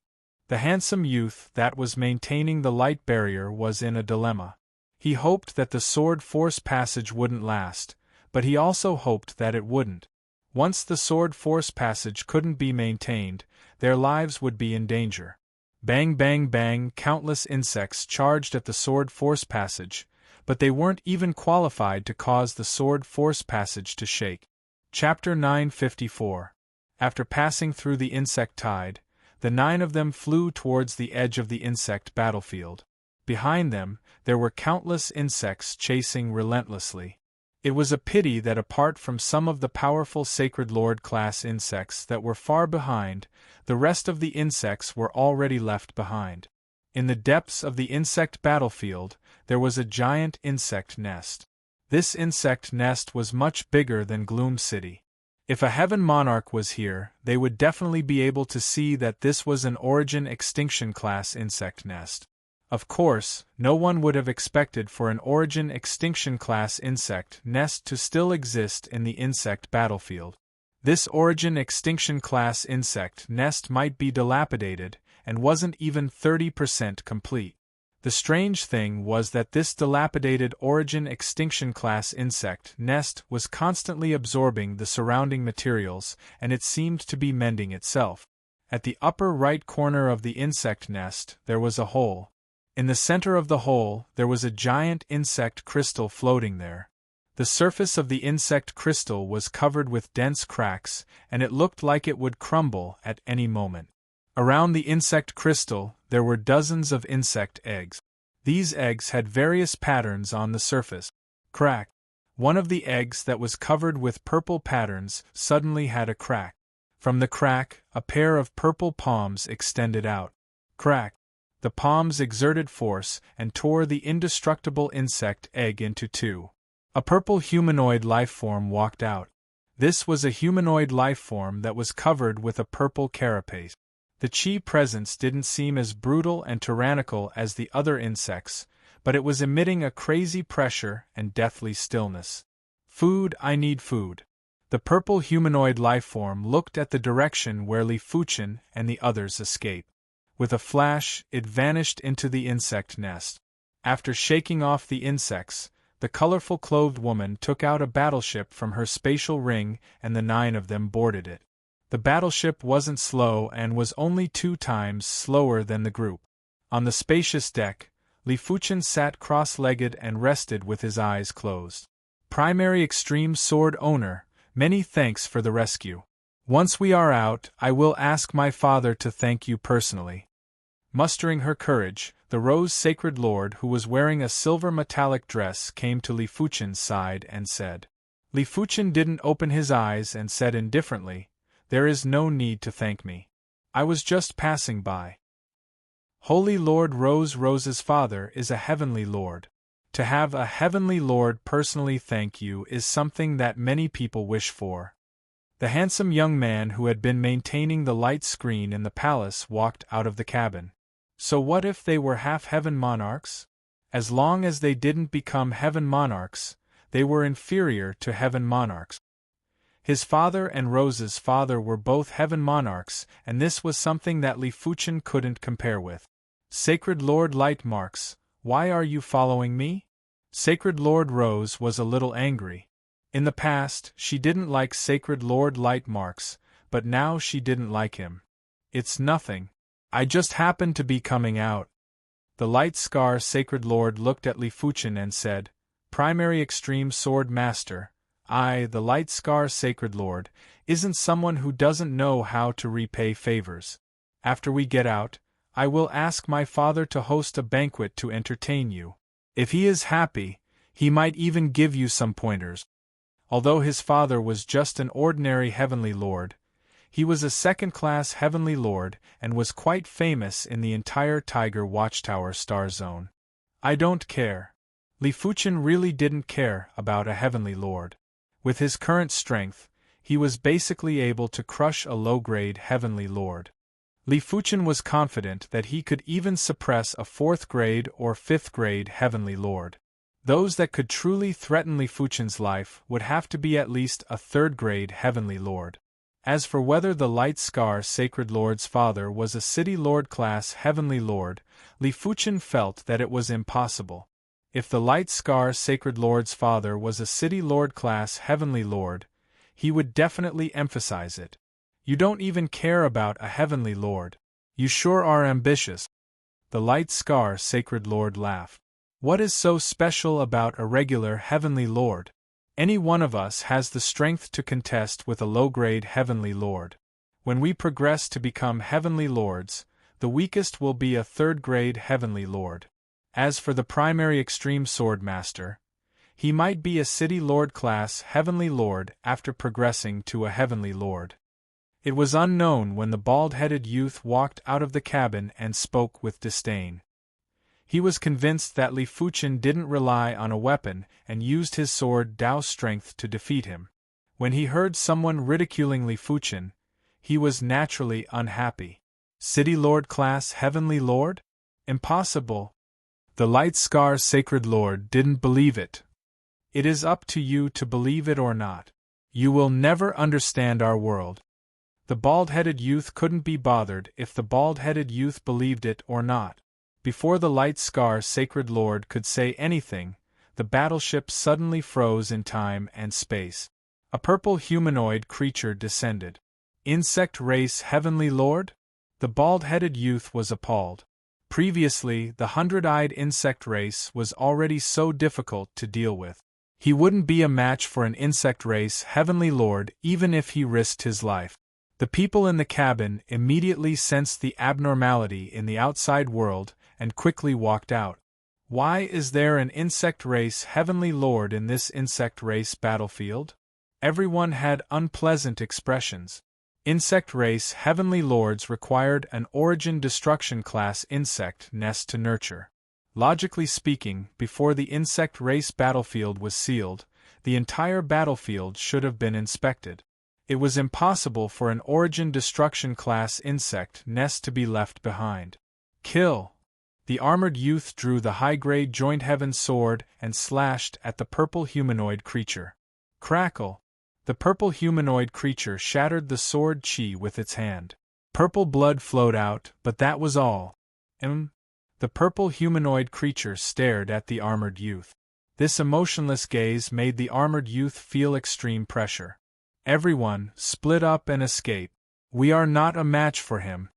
The handsome youth that was maintaining the light barrier was in a dilemma. He hoped that the sword force passage wouldn't last, but he also hoped that it wouldn't. Once the sword force passage couldn't be maintained, their lives would be in danger. Bang bang bang, countless insects charged at the sword force passage, but they weren't even qualified to cause the sword force passage to shake. Chapter 954. After passing through the insect tide, the 9 of them flew towards the edge of the insect battlefield. Behind them, there were countless insects chasing relentlessly. It was a pity that apart from some of the powerful Sacred Lord-class insects that were far behind, the rest of the insects were already left behind. In the depths of the insect battlefield, there was a giant insect nest. This insect nest was much bigger than Gloom City. If a Heaven Monarch was here, they would definitely be able to see that this was an Origin Extinction class insect nest. Of course, no one would have expected for an Origin Extinction class insect nest to still exist in the insect battlefield. This Origin Extinction class insect nest might be dilapidated and wasn't even 30% complete. The strange thing was that this dilapidated origin extinction class insect nest was constantly absorbing the surrounding materials, and it seemed to be mending itself. At the upper right corner of the insect nest there was a hole. In the center of the hole there was a giant insect crystal floating there. The surface of the insect crystal was covered with dense cracks, and it looked like it would crumble at any moment. Around the insect crystal there were dozens of insect eggs. These eggs had various patterns on the surface. Crack. One of the eggs that was covered with purple patterns suddenly had a crack. From the crack, a pair of purple palms extended out. Crack. The palms exerted force and tore the indestructible insect egg into two. A purple humanoid lifeform walked out. This was a humanoid lifeform that was covered with a purple carapace. The chi presence didn't seem as brutal and tyrannical as the other insects, but it was emitting a crazy pressure and deathly stillness. Food, I need food. The purple humanoid lifeform looked at the direction where Li Fuchen and the others escaped. With a flash, it vanished into the insect nest. After shaking off the insects, the colorful clothed woman took out a battleship from her spatial ring and the 9 of them boarded it. The battleship wasn't slow and was only 2 times slower than the group. On the spacious deck, Li Fuchen sat cross-legged and rested with his eyes closed. Primary Extreme Sword Owner, many thanks for the rescue. Once we are out, I will ask my father to thank you personally. Mustering her courage, the Rose Sacred Lord, who was wearing a silver metallic dress, came to Li Fuchen's side and said. Li Fuchen didn't open his eyes and said indifferently, "There is no need to thank me. I was just passing by." Holy Lord Rose's father is a heavenly lord. To have a heavenly lord personally thank you is something that many people wish for. The handsome young man who had been maintaining the light screen in the palace walked out of the cabin. So what if they were half-heaven monarchs? As long as they didn't become heaven monarchs, they were inferior to heaven monarchs. His father and Rose's father were both heaven monarchs, and this was something that Li Fuchen couldn't compare with. Sacred Lord Light Marks, why are you following me? Sacred Lord Rose was a little angry. In the past, she didn't like Sacred Lord Light Marks, but now she didn't like him. It's nothing. I just happened to be coming out. The Light Scar Sacred Lord looked at Li Fuchen and said, Primary Extreme Sword Master, I, the Light Scar Sacred Lord, isn't someone who doesn't know how to repay favors. After we get out, I will ask my father to host a banquet to entertain you. If he is happy, he might even give you some pointers. Although his father was just an ordinary heavenly lord, he was a second-class heavenly lord and was quite famous in the entire Tiger Watchtower star zone. I don't care. Li Fuchen really didn't care about a heavenly lord. With his current strength, he was basically able to crush a low-grade heavenly lord. Li Fuchen was confident that he could even suppress a 4th-grade or 5th-grade heavenly lord. Those that could truly threaten Li Fuchen's life would have to be at least a 3rd-grade heavenly lord. As for whether the Light Scar Sacred Lord's father was a City Lord class heavenly lord, Li Fuchen felt that it was impossible. If the Light Scar Sacred Lord's father was a City Lord class heavenly lord, he would definitely emphasize it. You don't even care about a heavenly lord. You sure are ambitious. The Light Scar Sacred Lord laughed. What is so special about a regular heavenly lord? Any one of us has the strength to contest with a low-grade heavenly lord. When we progress to become heavenly lords, the weakest will be a 3rd-grade heavenly lord. As for the Primary Extreme Sword Master, he might be a City Lord class heavenly lord after progressing to a heavenly lord. It was unknown when the bald-headed youth walked out of the cabin and spoke with disdain. He was convinced that Li Fuchen didn't rely on a weapon and used his sword Dao strength to defeat him. When he heard someone ridiculing Li Fuchen, he was naturally unhappy. City Lord class heavenly lord? Impossible. The Light Scar Sacred Lord didn't believe it. It is up to you to believe it or not. You will never understand our world. The bald-headed youth couldn't be bothered if the bald-headed youth believed it or not. Before the light scar Sacred Lord could say anything, the battleship suddenly froze in time and space. A purple humanoid creature descended. Insect race Heavenly Lord? The bald-headed youth was appalled. Previously, the hundred-eyed insect race was already so difficult to deal with. He wouldn't be a match for an insect race Heavenly Lord even if he risked his life. The people in the cabin immediately sensed the abnormality in the outside world and quickly walked out. Why is there an insect race Heavenly Lord in this insect race battlefield? Everyone had unpleasant expressions. Insect race Heavenly Lords required an Origin Destruction class insect nest to nurture. Logically speaking, before the insect race battlefield was sealed, the entire battlefield should have been inspected. It was impossible for an Origin Destruction class insect nest to be left behind. Kill! The armored youth drew the high-grade Joint Heaven sword and slashed at the purple humanoid creature. Crackle! The purple humanoid creature shattered the sword chi with its hand. Purple blood flowed out, but that was all. The purple humanoid creature stared at the armored youth. This emotionless gaze made the armored youth feel extreme pressure. Everyone, split up and escape. We are not a match for him.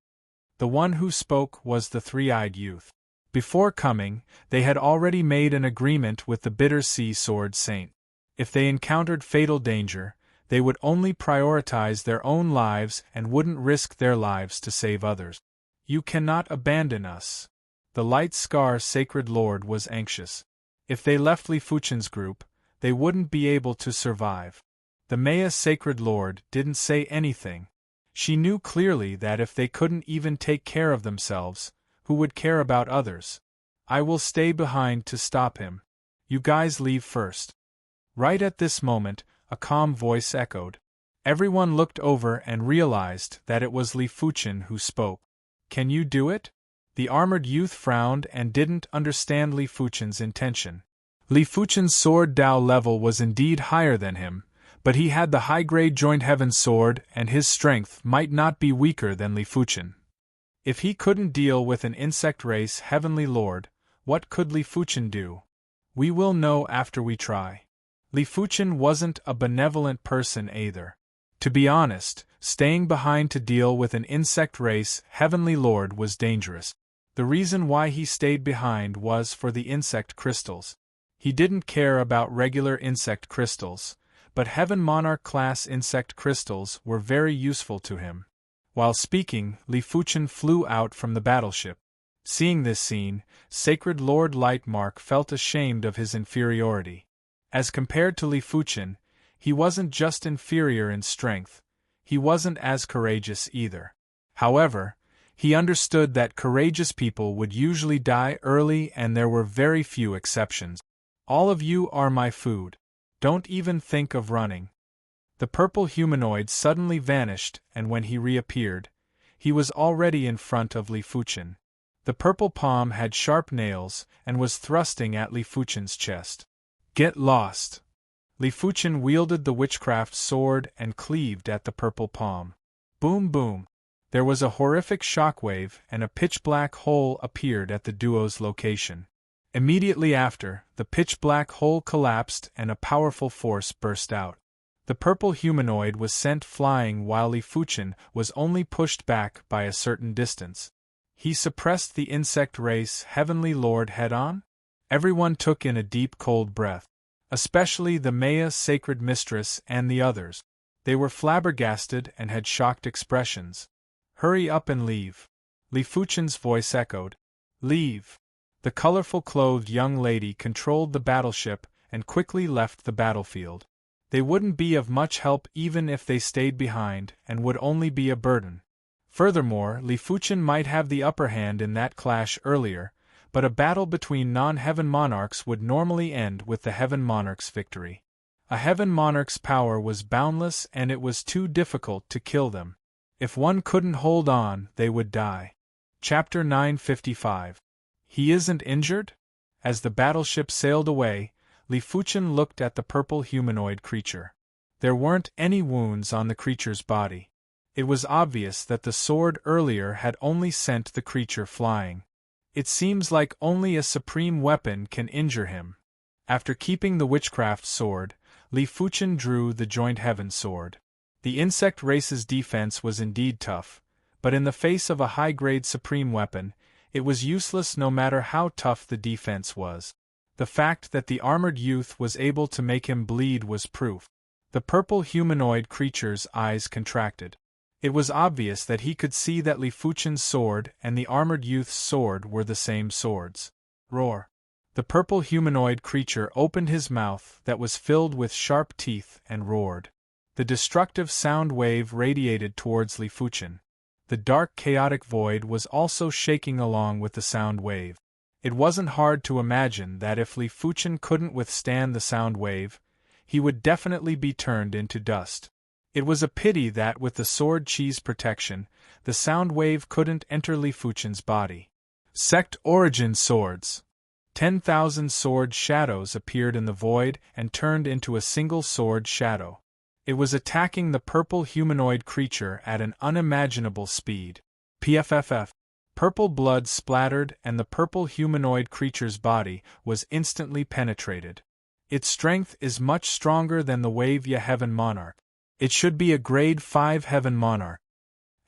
The one who spoke was the three-eyed youth. Before coming, they had already made an agreement with the Bitter Sea Sword Saint. If they encountered fatal danger, they would only prioritize their own lives and wouldn't risk their lives to save others. You cannot abandon us. The Light Scar Sacred Lord was anxious. If they left Li Fuchen's group, they wouldn't be able to survive. The Maya Sacred Lord didn't say anything. She knew clearly that if they couldn't even take care of themselves, who would care about others? I will stay behind to stop him. You guys leave first. Right at this moment, a calm voice echoed. Everyone looked over and realized that it was Li Fuchen who spoke. Can you do it? The armored youth frowned and didn't understand Li Fuchen's intention. Li Fuchen's sword Dao level was indeed higher than him, but he had the high-grade Joint Heaven sword and his strength might not be weaker than Li Fuchen. If he couldn't deal with an insect race Heavenly Lord, what could Li Fuchen do? We will know after we try. Li Fuchen wasn't a benevolent person either. To be honest, staying behind to deal with an insect race Heavenly Lord was dangerous. The reason why he stayed behind was for the insect crystals. He didn't care about regular insect crystals, but Heaven Monarch class insect crystals were very useful to him. While speaking, Li Fuchen flew out from the battleship. Seeing this scene, Sacred Lord Lightmark felt ashamed of his inferiority. As compared to Li Fuchen, he wasn't just inferior in strength, he wasn't as courageous either. However, he understood that courageous people would usually die early and there were very few exceptions. All of you are my food. Don't even think of running. The purple humanoid suddenly vanished, and when he reappeared, he was already in front of Li Fuchen. The purple palm had sharp nails and was thrusting at Li Fuchen's chest. Get lost! Li Fuchen wielded the witchcraft sword and cleaved at the purple palm. Boom boom! There was a horrific shockwave and a pitch-black hole appeared at the duo's location. Immediately after, the pitch-black hole collapsed and a powerful force burst out. The purple humanoid was sent flying while Li Fuchen was only pushed back by a certain distance. He suppressed the insect race Heavenly Lord head-on? Everyone took in a deep cold breath. Especially the Maya Sacred Mistress and the others. They were flabbergasted and had shocked expressions. Hurry up and leave. Li Fuchen's voice echoed. Leave. The colorful-clothed young lady controlled the battleship and quickly left the battlefield. They wouldn't be of much help even if they stayed behind and would only be a burden. Furthermore, Li Fuchen might have the upper hand in that clash earlier, but a battle between non-Heaven Monarchs would normally end with the Heaven Monarch's victory. A Heaven Monarch's power was boundless and it was too difficult to kill them. If one couldn't hold on, they would die. Chapter 955. He isn't injured? As the battleship sailed away, Li Fuchen looked at the purple humanoid creature. There weren't any wounds on the creature's body. It was obvious that the sword earlier had only sent the creature flying. It seems like only a supreme weapon can injure him. After keeping the witchcraft sword, Li Fuchen drew the joint heaven sword. The insect race's defense was indeed tough, but in the face of a high-grade supreme weapon, it was useless no matter how tough the defense was. The fact that the armored youth was able to make him bleed was proof. The purple humanoid creature's eyes contracted. It was obvious that he could see that Li Fuchen's sword and the armored youth's sword were the same swords. Roar! The purple humanoid creature opened his mouth that was filled with sharp teeth and roared. The destructive sound wave radiated towards Li Fuchen. The dark chaotic void was also shaking along with the sound wave. It wasn't hard to imagine that if Li Fuchen couldn't withstand the sound wave, he would definitely be turned into dust. It was a pity that with the sword chi's protection, the sound wave couldn't enter Li Fuchen's body. Sect Origin Swords. 10,000 sword shadows appeared in the void and turned into a single sword shadow. It was attacking the purple humanoid creature at an unimaginable speed. PFFF. Purple blood splattered and the purple humanoid creature's body was instantly penetrated. Its strength is much stronger than the Wave-Ya Heaven Monarch. It should be a grade 5 Heaven Monarch.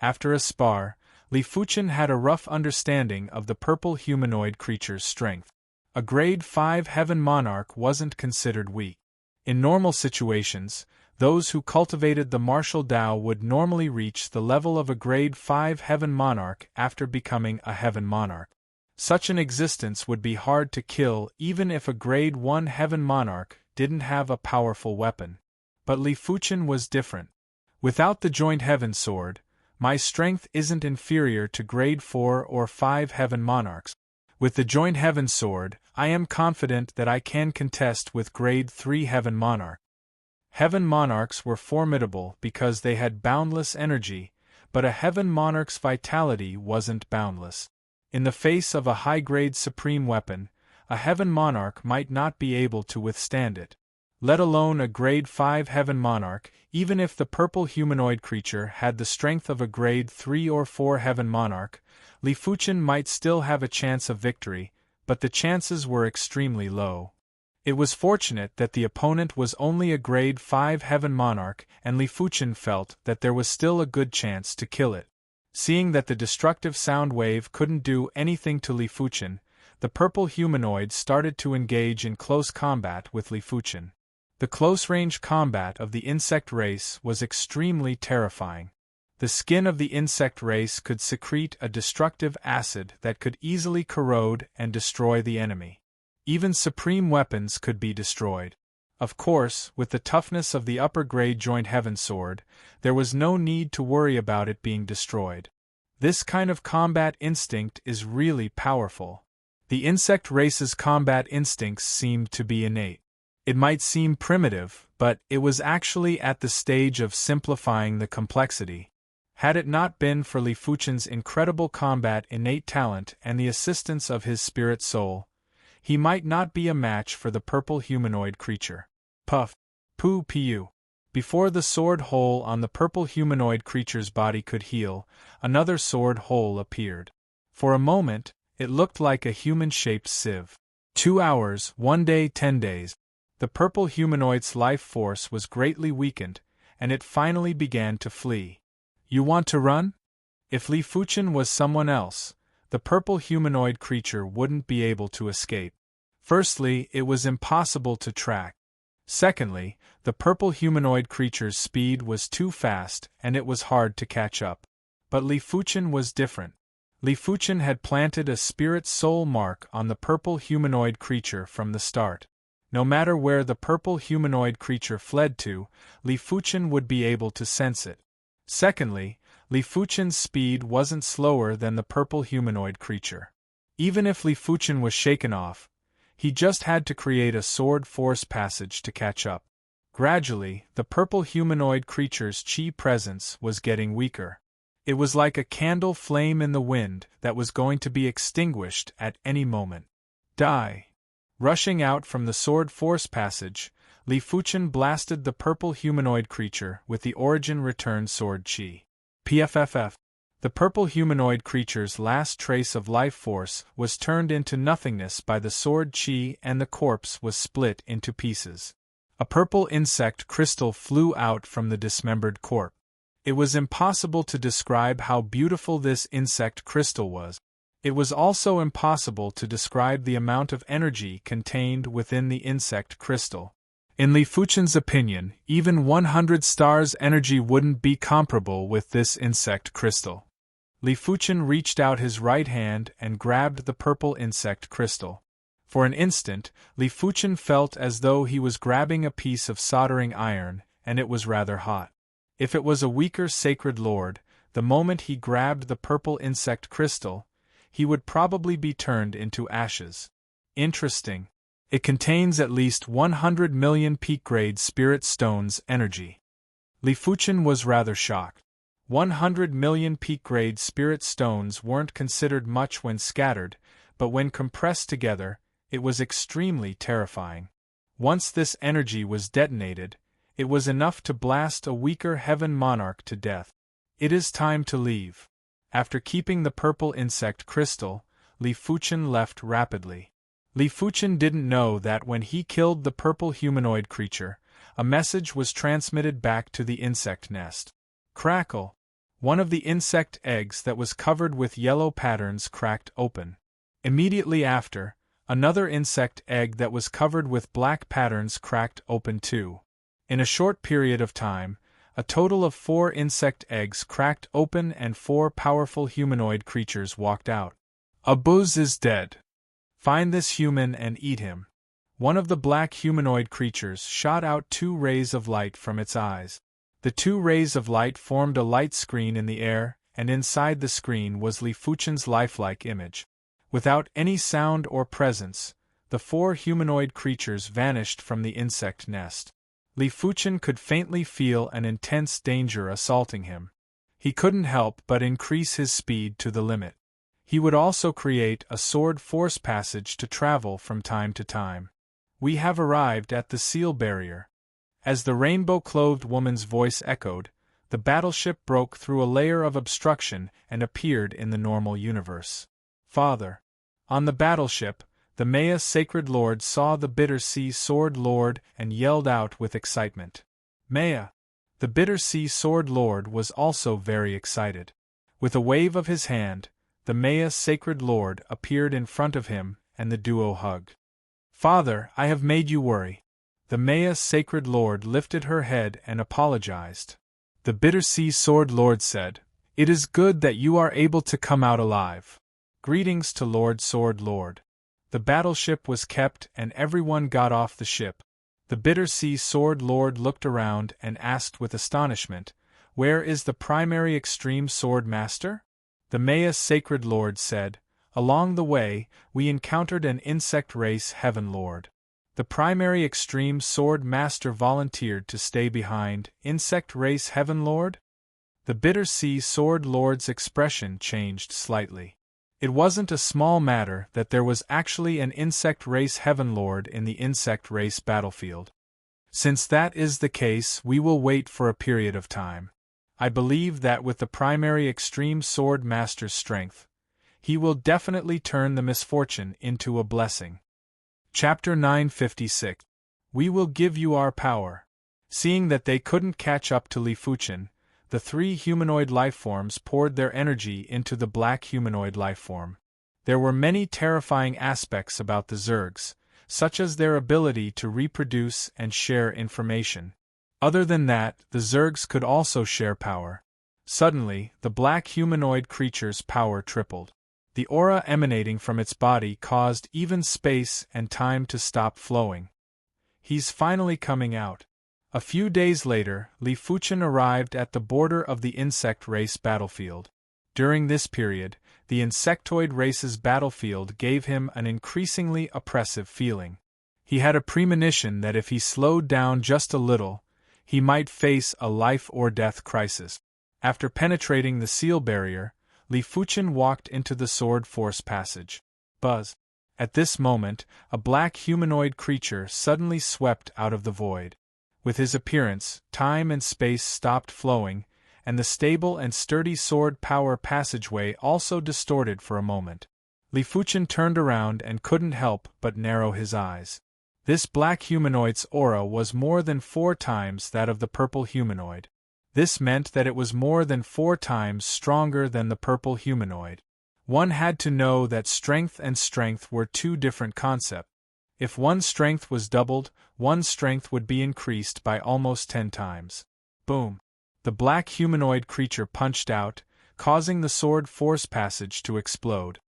After a spar, Li Fuchen had a rough understanding of the purple humanoid creature's strength. A grade 5 Heaven Monarch wasn't considered weak. In normal situations, those who cultivated the martial Tao would normally reach the level of a grade 5 Heaven Monarch after becoming a Heaven Monarch. Such an existence would be hard to kill even if a grade 1 Heaven Monarch didn't have a powerful weapon. But Li Fuchen was different. Without the joint heaven sword, my strength isn't inferior to grade 4 or 5 Heaven Monarchs. With the joint heaven sword, I am confident that I can contest with grade 3 Heaven Monarch. Heaven Monarchs were formidable because they had boundless energy, but a Heaven Monarch's vitality wasn't boundless. In the face of a high-grade supreme weapon, a Heaven Monarch might not be able to withstand it. Let alone a grade 5 Heaven Monarch, even if the purple humanoid creature had the strength of a grade 3 or 4 Heaven Monarch, Li Fuchen might still have a chance of victory, but the chances were extremely low. It was fortunate that the opponent was only a grade 5 Heaven Monarch and Li Fuchen felt that there was still a good chance to kill it. Seeing that the destructive sound wave couldn't do anything to Li Fuchen, the purple humanoid started to engage in close combat with Li Fuchen. The close-range combat of the insect race was extremely terrifying. The skin of the insect race could secrete a destructive acid that could easily corrode and destroy the enemy. Even supreme weapons could be destroyed. Of course, with the toughness of the upper-grade joint heaven sword, there was no need to worry about it being destroyed. This kind of combat instinct is really powerful. The insect race's combat instincts seemed to be innate. It might seem primitive, but it was actually at the stage of simplifying the complexity. Had it not been for Li Fuchen's incredible combat innate talent and the assistance of his spirit soul, he might not be a match for the purple humanoid creature. Puff. Poo pu. Before the sword hole on the purple humanoid creature's body could heal, another sword hole appeared. For a moment, it looked like a human-shaped sieve. 2 hours, 1 day, 10 days. The purple humanoid's life force was greatly weakened, and it finally began to flee. You want to run? If Li Fuchen was someone else, the purple humanoid creature wouldn't be able to escape. Firstly, it was impossible to track. Secondly, the purple humanoid creature's speed was too fast and it was hard to catch up. But Li Fuchen was different. Li Fuchen had planted a spirit soul mark on the purple humanoid creature from the start. No matter where the purple humanoid creature fled to, Li Fuchen would be able to sense it. Secondly, Li Fuchen's speed wasn't slower than the purple humanoid creature. Even if Li Fuchen was shaken off, he just had to create a sword force passage to catch up. Gradually, the purple humanoid creature's chi presence was getting weaker. It was like a candle flame in the wind that was going to be extinguished at any moment. Die! Rushing out from the sword force passage, Li Fuchen blasted the purple humanoid creature with the origin return sword chi. PFFF. The purple humanoid creature's last trace of life force was turned into nothingness by the sword chi, and the corpse was split into pieces. A purple insect crystal flew out from the dismembered corpse. It was impossible to describe how beautiful this insect crystal was. It was also impossible to describe the amount of energy contained within the insect crystal. In Li Fuchen's opinion, even 100 stars' energy wouldn't be comparable with this insect crystal. Li Fuchen reached out his right hand and grabbed the purple insect crystal. For an instant, Li Fuchen felt as though he was grabbing a piece of soldering iron, and it was rather hot. If it was a weaker sacred lord, the moment he grabbed the purple insect crystal, he would probably be turned into ashes. Interesting. It contains at least 100 million peak-grade spirit stones energy. Li Fuchen was rather shocked. 100 million peak-grade spirit stones weren't considered much when scattered, but when compressed together, it was extremely terrifying. Once this energy was detonated, it was enough to blast a weaker heaven monarch to death. It is time to leave. After keeping the purple insect crystal, Li Fuchen left rapidly. Li Fuchen didn't know that when he killed the purple humanoid creature, a message was transmitted back to the insect nest. Crackle! One of the insect eggs that was covered with yellow patterns cracked open. Immediately after, another insect egg that was covered with black patterns cracked open too. In a short period of time, a total of 4 insect eggs cracked open and 4 powerful humanoid creatures walked out. Abuz is dead. Find this human and eat him. One of the black humanoid creatures shot out 2 rays of light from its eyes. The 2 rays of light formed a light screen in the air, and inside the screen was Li Fuchen's lifelike image. Without any sound or presence, the 4 humanoid creatures vanished from the insect nest. Li Fuchen could faintly feel an intense danger assaulting him. He couldn't help but increase his speed to the limit. He would also create a sword force passage to travel from time to time. We have arrived at the seal barrier. As the rainbow-clothed woman's voice echoed, the battleship broke through a layer of obstruction and appeared in the normal universe. Father. On the battleship, the Maya Sacred Lord saw the Bitter Sea Sword Lord and yelled out with excitement. Maya! The Bitter Sea Sword Lord was also very excited. With a wave of his hand, the Maya Sacred Lord appeared in front of him, and the duo hugged. Father, I have made you worry. The Maya Sacred Lord lifted her head and apologized. The Bitter Sea Sword Lord said, "It is good that you are able to come out alive. Greetings to Lord Sword Lord." The battleship was kept and everyone got off the ship. The Bitter Sea Sword Lord looked around and asked with astonishment, "Where is the primary extreme sword master?" The Maya Sacred Lord said, "Along the way, we encountered an insect race heaven lord. The primary extreme sword master volunteered to stay behind. Insect race heaven lord?" The Bitter Sea Sword Lord's expression changed slightly. It wasn't a small matter that there was actually an insect race heaven lord in the insect race battlefield. Since that is the case, we will wait for a period of time. I believe that with the primary extreme sword master's strength, he will definitely turn the misfortune into a blessing. Chapter 956. We will give you our power. Seeing that they couldn't catch up to Li Fuchen, the 3 humanoid lifeforms poured their energy into the black humanoid lifeform. There were many terrifying aspects about the Zergs, such as their ability to reproduce and share information. Other than that, the Zergs could also share power. Suddenly, the black humanoid creature's power tripled. The aura emanating from its body caused even space and time to stop flowing. He's finally coming out. A few days later, Li Fuchen arrived at the border of the insect race battlefield. During this period, the insectoid race's battlefield gave him an increasingly oppressive feeling. He had a premonition that if he slowed down just a little, he might face a life-or-death crisis. After penetrating the seal barrier, Li Fuchen walked into the sword force passage. Buzz! At this moment, a black humanoid creature suddenly swept out of the void. With his appearance, time and space stopped flowing, and the stable and sturdy sword power passageway also distorted for a moment. Li Fuchen turned around and couldn't help but narrow his eyes. This black humanoid's aura was more than 4 times that of the purple humanoid. This meant that it was more than 4 times stronger than the purple humanoid. One had to know that strength and strength were 2 different concepts. If one's strength was doubled, one's strength would be increased by almost 10 times. Boom! The black humanoid creature punched out, causing the sword force passage to explode.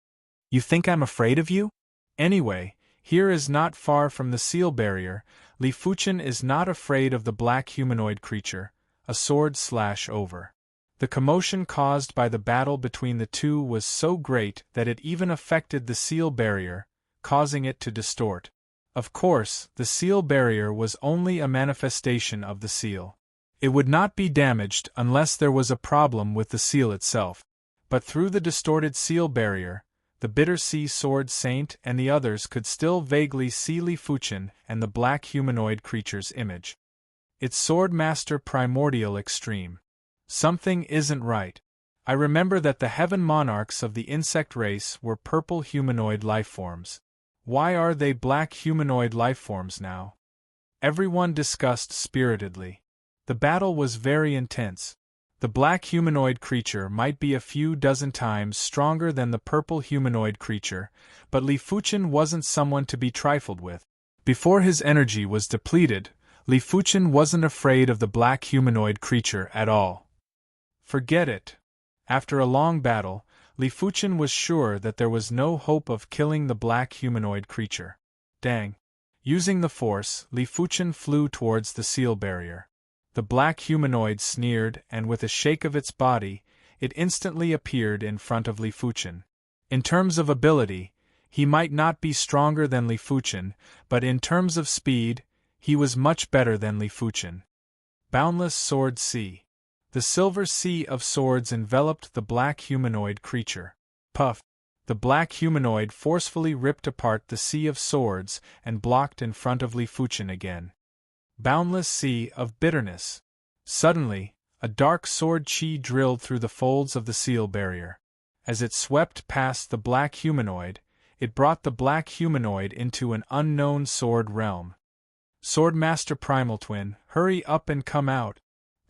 You think I'm afraid of you? Anyway, here is not far from the seal barrier. Li Fuchen is not afraid of the black humanoid creature, a sword slash over. The commotion caused by the battle between the two was so great that it even affected the seal barrier, causing it to distort. Of course, the seal barrier was only a manifestation of the seal. It would not be damaged unless there was a problem with the seal itself. But through the distorted seal barrier, the Bitter Sea Sword Saint and the others could still vaguely see Li Fuchen and the black humanoid creature's image. It's Swordmaster Primordial Extreme. Something isn't right. I remember that the heaven monarchs of the insect race were purple humanoid lifeforms. Why are they black humanoid lifeforms now? Everyone discussed spiritedly. The battle was very intense. The black humanoid creature might be a few dozen times stronger than the purple humanoid creature, but Li Fuchen wasn't someone to be trifled with. Before his energy was depleted, Li Fuchen wasn't afraid of the black humanoid creature at all. Forget it. After a long battle, Li Fuchen was sure that there was no hope of killing the black humanoid creature. Dang. Using the force, Li Fuchen flew towards the seal barrier. The black humanoid sneered, and with a shake of its body, it instantly appeared in front of Li Fuchen. In terms of ability, he might not be stronger than Li Fuchen, but in terms of speed, he was much better than Li Fuchen. Boundless Sword Sea. The silver sea of swords enveloped the black humanoid creature. Puff! The black humanoid forcefully ripped apart the sea of swords and blocked in front of Li Fuchen again. Boundless Sea of Bitterness. Suddenly, a dark sword chi drilled through the folds of the seal barrier. As it swept past the black humanoid, it brought the black humanoid into an unknown sword realm. Swordmaster Primal Twin, hurry up and come out.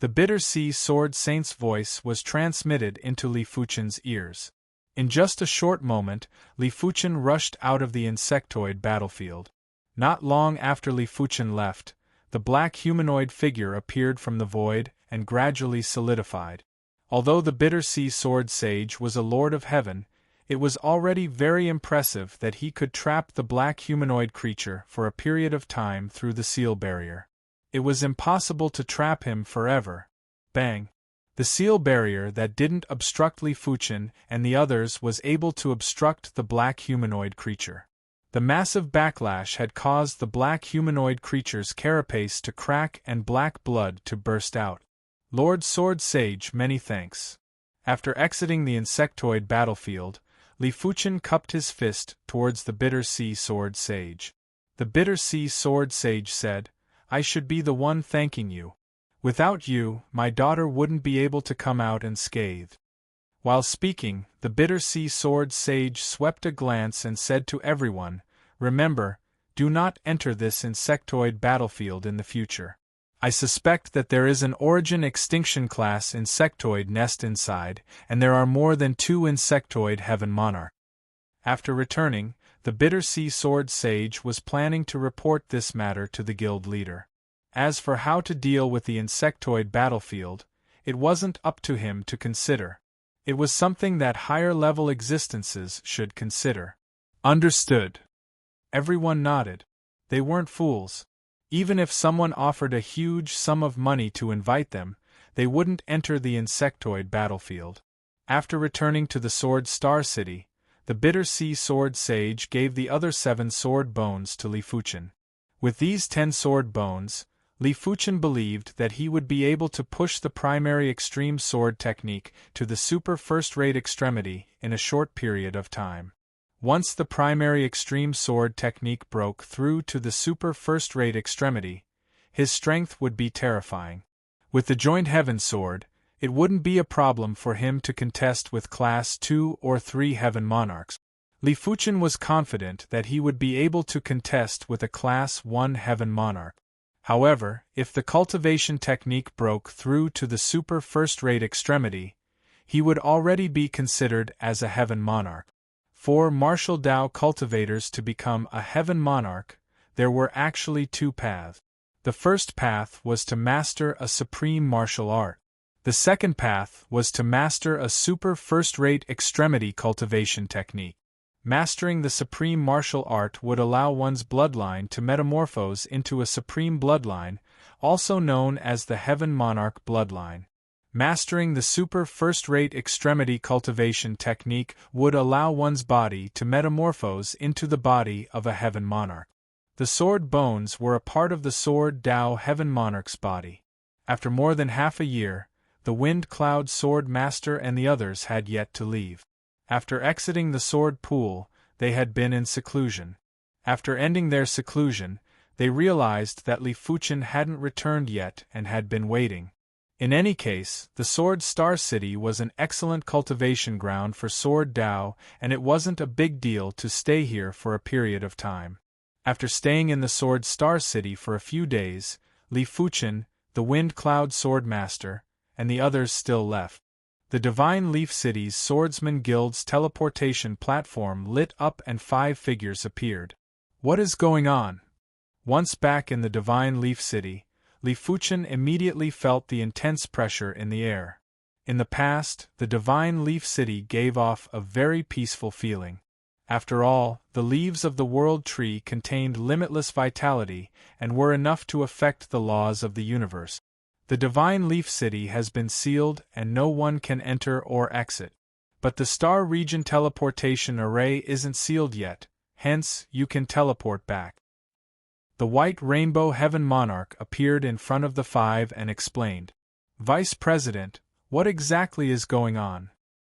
The Bitter Sea Sword Saint's voice was transmitted into Li Fuchen's ears. In just a short moment, Li Fuchen rushed out of the insectoid battlefield. Not long after Li Fuchen left, the black humanoid figure appeared from the void and gradually solidified. Although the Bitter Sea Sword Sage was a Lord of Heaven, it was already very impressive that he could trap the black humanoid creature for a period of time through the seal barrier. It was impossible to trap him forever. Bang! The seal barrier that didn't obstruct Li Fuchen and the others was able to obstruct the black humanoid creature. The massive backlash had caused the black humanoid creature's carapace to crack and black blood to burst out. Lord Sword Sage, many thanks. After exiting the insectoid battlefield, Li Fuchen cupped his fist towards the Bitter Sea Sword Sage. The Bitter Sea Sword Sage said, I should be the one thanking you. Without you, my daughter wouldn't be able to come out unscathed. While speaking, the Bitter Sea Sword Sage swept a glance and said to everyone, remember, do not enter this insectoid battlefield in the future. I suspect that there is an Origin Extinction class insectoid nest inside, and there are more than 2 insectoid heaven monarchs. After returning, the Bitter Sea Sword Sage was planning to report this matter to the guild leader. As for how to deal with the insectoid battlefield, it wasn't up to him to consider. It was something that higher-level existences should consider. Understood. Everyone nodded. They weren't fools. Even if someone offered a huge sum of money to invite them, they wouldn't enter the insectoid battlefield. After returning to the Sword Star City, the Bitter Sea Sword Sage gave the other 7 sword bones to Li Fuchen. With these 10 sword bones, Li Fuchen believed that he would be able to push the primary extreme sword technique to the super first-rate extremity in a short period of time. Once the primary extreme sword technique broke through to the super first-rate extremity, his strength would be terrifying. With the joint heaven sword, It wouldn't be a problem for him to contest with Class 2 or 3 Heaven Monarchs. Li Fuchen was confident that he would be able to contest with a Class 1 Heaven Monarch. However, if the cultivation technique broke through to the super first-rate extremity, he would already be considered as a Heaven Monarch. For martial Dao cultivators to become a Heaven Monarch, there were actually two paths. The first path was to master a supreme martial art. The second path was to master a super first-rate extremity cultivation technique. Mastering the supreme martial art would allow one's bloodline to metamorphose into a supreme bloodline, also known as the Heaven Monarch bloodline. Mastering the super first-rate extremity cultivation technique would allow one's body to metamorphose into the body of a Heaven Monarch. The sword bones were a part of the sword Dao Heaven Monarch's body. After more than half a year, the Wind Cloud Sword Master and the others had yet to leave. After exiting the sword pool, they had been in seclusion. After ending their seclusion, they realized that Li Fuchen hadn't returned yet and had been waiting. In any case, the Sword Star City was an excellent cultivation ground for Sword Dao, and it wasn't a big deal to stay here for a period of time. After staying in the Sword Star City for a few days, Li Fuchen, the Wind Cloud Sword Master, and the others still left. The Divine Leaf City's Swordsman Guild's teleportation platform lit up and 5 figures appeared. What is going on? Once back in the Divine Leaf City, Li Fuchen immediately felt the intense pressure in the air. In the past, the Divine Leaf City gave off a very peaceful feeling. After all, the leaves of the World Tree contained limitless vitality and were enough to affect the laws of the universe. The Divine Leaf City has been sealed and no one can enter or exit. But the Star Region teleportation array isn't sealed yet, hence you can teleport back. The White Rainbow Heaven Monarch appeared in front of the 5 and explained. Vice President, what exactly is going on?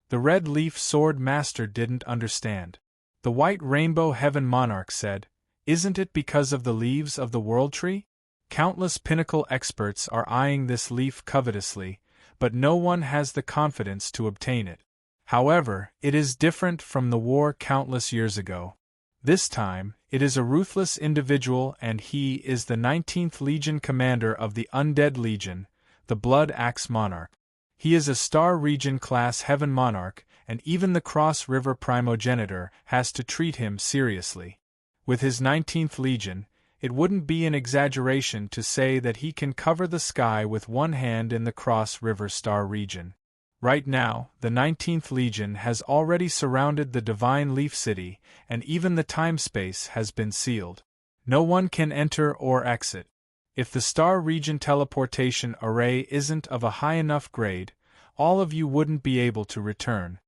The Red Leaf Sword Master didn't understand. The White Rainbow Heaven Monarch said, Isn't it because of the leaves of the World Tree? Countless pinnacle experts are eyeing this leaf covetously, but no one has the confidence to obtain it. However, it is different from the war countless years ago. This time, it is a ruthless individual and he is the 19th Legion commander of the Undead Legion, the Blood Axe Monarch. He is a Star Region class Heaven Monarch, and even the Cross River Primogenitor has to treat him seriously. With his 19th Legion, it wouldn't be an exaggeration to say that he can cover the sky with one hand in the Cross River Star Region. Right now, the 19th Legion has already surrounded the Divine Leaf City, and even the time-space has been sealed. No one can enter or exit. If the Star Region teleportation array isn't of a high enough grade, all of you wouldn't be able to return.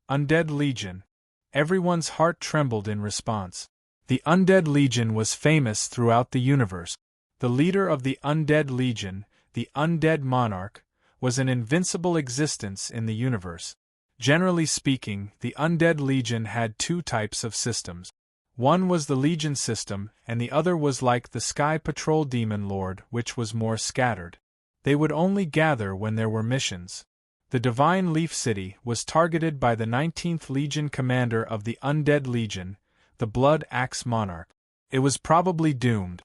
Undead Legion. Everyone's heart trembled in response. The Undead Legion was famous throughout the universe. The leader of the Undead Legion, the Undead Monarch, was an invincible existence in the universe. Generally speaking, the Undead Legion had 2 types of systems. One was the Legion system, and the other was like the Sky Patrol Demon Lord, which was more scattered. They would only gather when there were missions. The Divine Leaf City was targeted by the 19th Legion commander of the Undead Legion, the Blood Axe Monarch. It was probably doomed.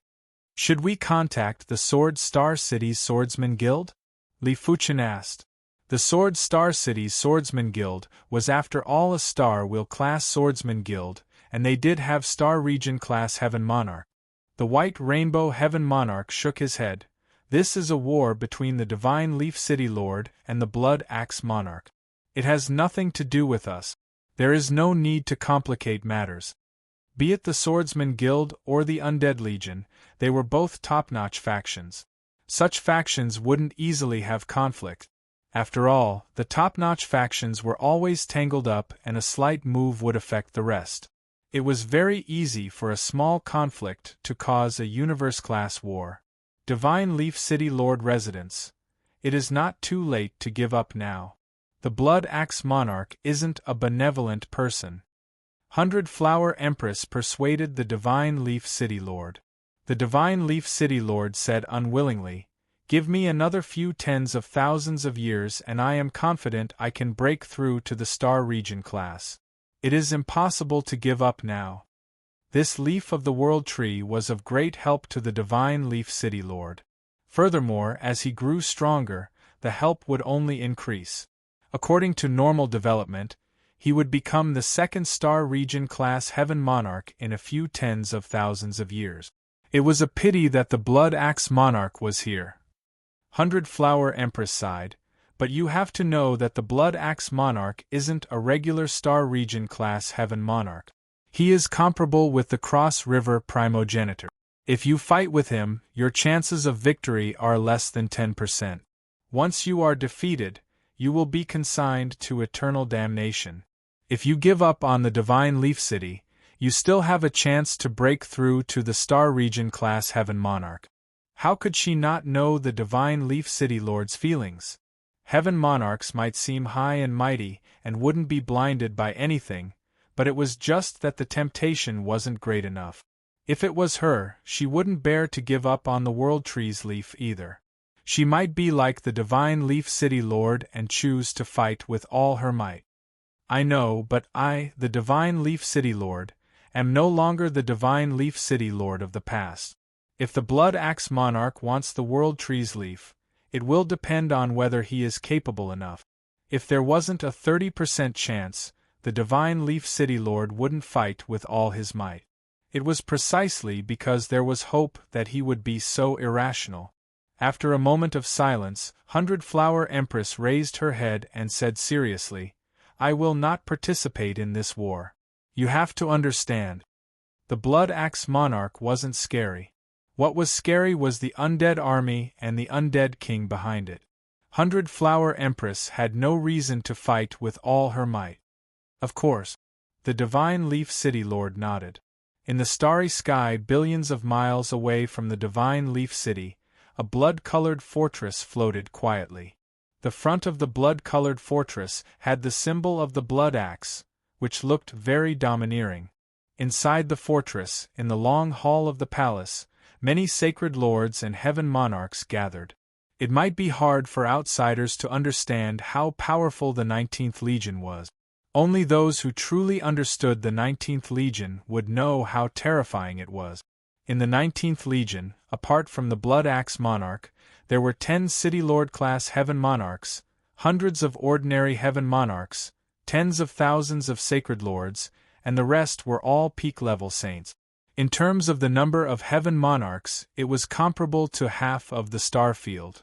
Should we contact the Sword Star City's Swordsman Guild? Li Fuchen asked. The Sword Star City's Swordsman Guild was after all a Star Will class Swordsman Guild, and they did have Star Region class Heaven Monarch. The White Rainbow Heaven Monarch shook his head. This is a war between the Divine Leaf City Lord and the Blood Axe Monarch. It has nothing to do with us. There is no need to complicate matters. Be it the Swordsman Guild or the Undead Legion, they were both top-notch factions. Such factions wouldn't easily have conflict. After all, the top-notch factions were always tangled up and a slight move would affect the rest. It was very easy for a small conflict to cause a universe-class war. Divine Leaf City Lord Residence. It is not too late to give up now. The Blood Axe Monarch isn't a benevolent person. 100 Flower Empress persuaded the Divine Leaf City Lord. The Divine Leaf City Lord said unwillingly, Give me another few tens of thousands of years and I am confident I can break through to the Star Region class. It is impossible to give up now. This leaf of the World Tree was of great help to the Divine Leaf City Lord. Furthermore, as he grew stronger, the help would only increase. According to normal development, he would become the second Star Region class Heaven Monarch in a few tens of thousands of years. It was a pity that the Blood Axe Monarch was here. 100-Flower Empress sighed, but you have to know that the Blood Axe Monarch isn't a regular Star Region class Heaven Monarch. He is comparable with the Cross River Primogenitor. If you fight with him, your chances of victory are less than 10%. Once you are defeated, you will be consigned to eternal damnation. If you give up on the Divine Leaf City, you still have a chance to break through to the Star Region class Heaven Monarch. How could she not know the Divine Leaf City Lord's feelings? Heaven Monarchs might seem high and mighty and wouldn't be blinded by anything, but it was just that the temptation wasn't great enough. If it was her, she wouldn't bear to give up on the World Tree's leaf either. She might be like the Divine Leaf City Lord and choose to fight with all her might. I know, but I, the Divine Leaf City Lord, am no longer the Divine Leaf City Lord of the past. If the Blood Axe Monarch wants the World Tree's leaf, it will depend on whether he is capable enough. If there wasn't a 30% chance, the Divine Leaf City Lord wouldn't fight with all his might. It was precisely because there was hope that he would be so irrational. After a moment of silence, 100-Flower Empress raised her head and said seriously, I will not participate in this war. You have to understand. The Blood Axe Monarch wasn't scary. What was scary was the undead army and the undead king behind it. 100-Flower Empress had no reason to fight with all her might. Of course. The Divine Leaf City Lord nodded. In the starry sky billions of miles away from the Divine Leaf City, a blood-colored fortress floated quietly. The front of the blood-colored fortress had the symbol of the blood axe, which looked very domineering. Inside the fortress, in the long hall of the palace, many sacred lords and heaven monarchs gathered. It might be hard for outsiders to understand how powerful the 19th Legion was. Only those who truly understood the 19th Legion would know how terrifying it was. In the 19th Legion, apart from the Blood Axe Monarch, there were 10 City Lord-class Heaven Monarchs, hundreds of ordinary Heaven Monarchs, tens of thousands of Sacred Lords, and the rest were all peak-level saints. In terms of the number of Heaven Monarchs, it was comparable to half of the star field.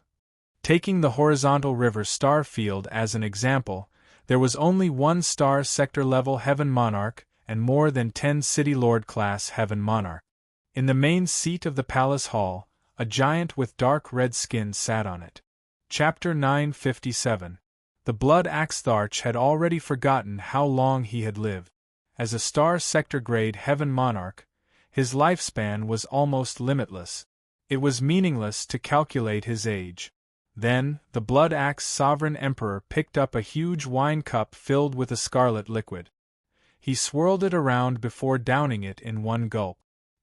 Taking the horizontal river star field as an example, there was only one star sector-level Heaven Monarch and more than 10 City Lord-class Heaven Monarch. In the main seat of the palace hall, a giant with dark red skin sat on it. Chapter 957. The Blood Axe Tharch had already forgotten how long he had lived. As a star sector-grade Heaven Monarch, his lifespan was almost limitless. It was meaningless to calculate his age. Then, the Blood Axe Sovereign Emperor picked up a huge wine cup filled with a scarlet liquid. He swirled it around before downing it in one gulp.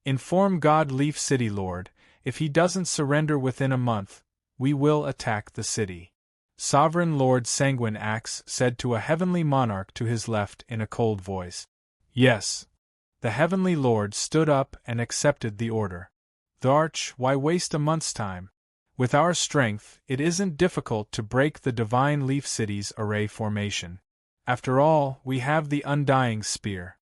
Inform God Leaf City Lord, if he doesn't surrender within a month, we will attack the city. Sovereign Lord Sanguine Axe said to a heavenly monarch to his left in a cold voice. Yes. The heavenly lord stood up and accepted the order. Tharch, why waste a month's time? With our strength, it isn't difficult to break the Divine Leaf City's array formation. After all, we have the Undying Spear.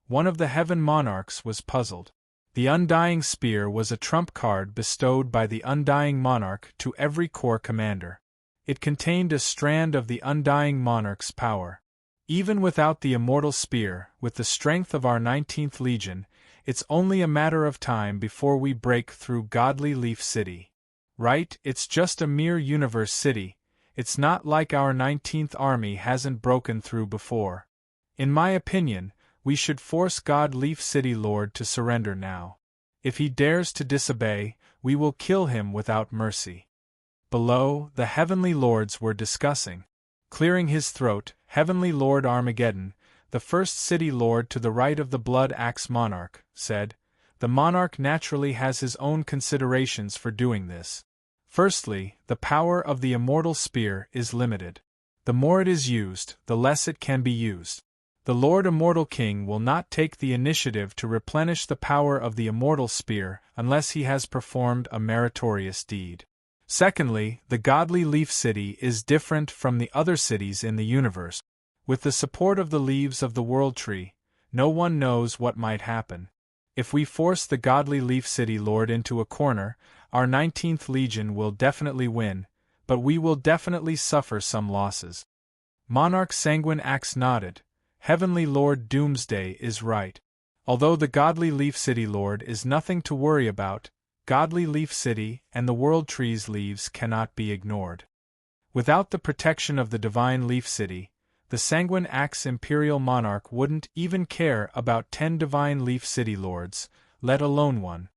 One of the Heaven Monarchs was puzzled. The Undying Spear was a trump card bestowed by the Undying Monarch to every corps commander. It contained a strand of the Undying Monarch's power. Even without the Immortal Spear, with the strength of our 19th Legion, it's only a matter of time before we break through Godly Leaf City. Right, it's just a mere universe city. It's not like our 19th Army hasn't broken through before. In my opinion, we should force God Leaf City Lord to surrender now. If he dares to disobey, we will kill him without mercy. Below, the Heavenly Lords were discussing. Clearing his throat, Heavenly Lord Armageddon, the first City Lord to the right of the Blood Axe Monarch, said, The monarch naturally has his own considerations for doing this. Firstly, the power of the immortal spear is limited. The more it is used, the less it can be used. The Lord Immortal King will not take the initiative to replenish the power of the immortal spear unless he has performed a meritorious deed. Secondly, the godly leaf city is different from the other cities in the universe. With the support of the leaves of the world tree, no one knows what might happen. If we force the godly leaf city lord into a corner, our 19th Legion will definitely win, but we will definitely suffer some losses. Monarch Sanguine Axe nodded. Heavenly Lord Doomsday is right. Although the godly leaf city lord is nothing to worry about, godly leaf city and the world tree's leaves cannot be ignored. Without the protection of the divine leaf city, the Sanguine Axe Imperial Monarch wouldn't even care about 10 divine leaf city lords, let alone one.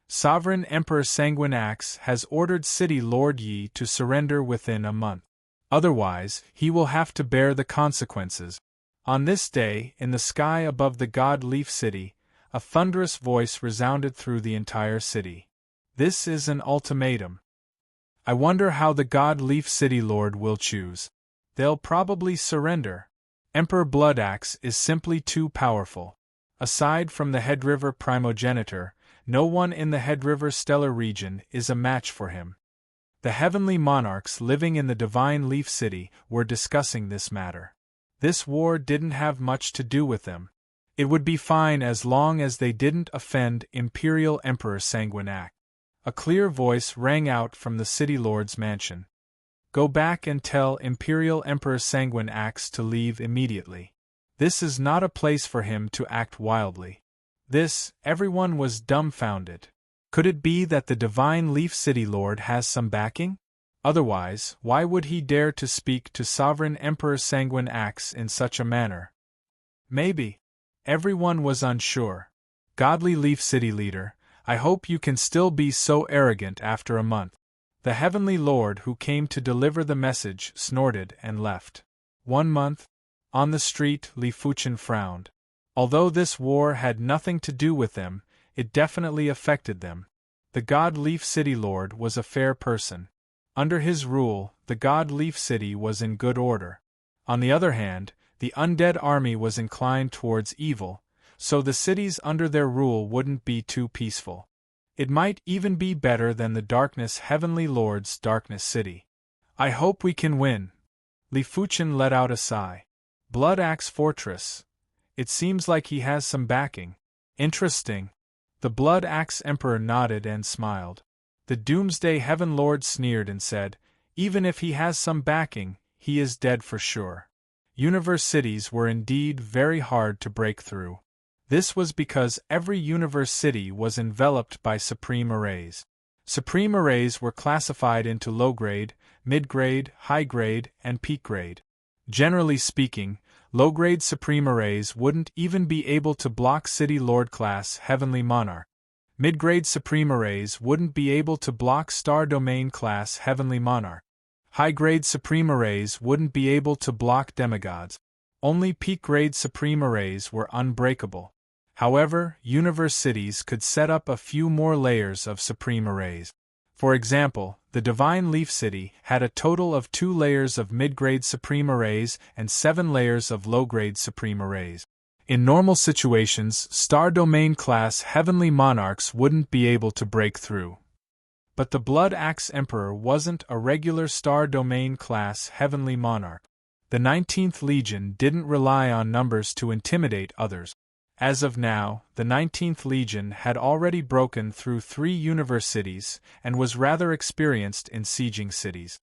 Sovereign Emperor Sanguine Axe has ordered City Lord Yi to surrender within a month. Otherwise, he will have to bear the consequences. On this day, in the sky above the God Leaf City, a thunderous voice resounded through the entire city. This is an ultimatum. I wonder how the God Leaf City Lord will choose. They'll probably surrender. Emperor Bloodaxe is simply too powerful. Aside from the Headriver primogenitor, no one in the Headriver stellar region is a match for him. The heavenly monarchs living in the divine Leaf City were discussing this matter. This war didn't have much to do with them. It would be fine as long as they didn't offend Imperial Emperor Sanguine Axe. A clear voice rang out from the City Lord's mansion. Go back and tell Imperial Emperor Sanguine Axe to leave immediately. This is not a place for him to act wildly. Everyone was dumbfounded. Could it be that the divine Leaf City Lord has some backing? Otherwise, why would he dare to speak to Sovereign Emperor Sanguine Axe in such a manner? Maybe. Everyone was unsure. Godly Leaf City leader, I hope you can still be so arrogant after a month. The Heavenly Lord who came to deliver the message snorted and left. 1 month? On the street, Li Fuchen frowned. Although this war had nothing to do with them, it definitely affected them. The God Leaf City Lord was a fair person. Under his rule, the God Leaf City was in good order. On the other hand, the undead army was inclined towards evil, so the cities under their rule wouldn't be too peaceful. It might even be better than the Darkness Heavenly Lord's Darkness City. I hope we can win. Li Fuchen let out a sigh. Blood Axe Fortress. It seems like he has some backing. Interesting. The Blood Axe Emperor nodded and smiled. The Doomsday Heaven Lord sneered and said, even if he has some backing, he is dead for sure. Universe cities were indeed very hard to break through. This was because every universe city was enveloped by supreme arrays. Supreme arrays were classified into low-grade, mid-grade, high-grade, and peak-grade. Generally speaking, low-grade supreme arrays wouldn't even be able to block City Lord-class Heavenly Monarch. Mid-grade supreme arrays wouldn't be able to block Star Domain-class Heavenly Monarch. High-grade supreme arrays wouldn't be able to block demigods. Only peak-grade supreme arrays were unbreakable. However, universe cities could set up a few more layers of supreme arrays. For example, the Divine Leaf City had a total of 2 layers of mid-grade supreme arrays and 7 layers of low-grade supreme arrays. In normal situations, Star Domain-class Heavenly Monarchs wouldn't be able to break through. But the Blood Axe Emperor wasn't a regular Star Domain-class Heavenly Monarch. The 19th Legion didn't rely on numbers to intimidate others. As of now, the 19th Legion had already broken through 3 universe cities and was rather experienced in sieging cities.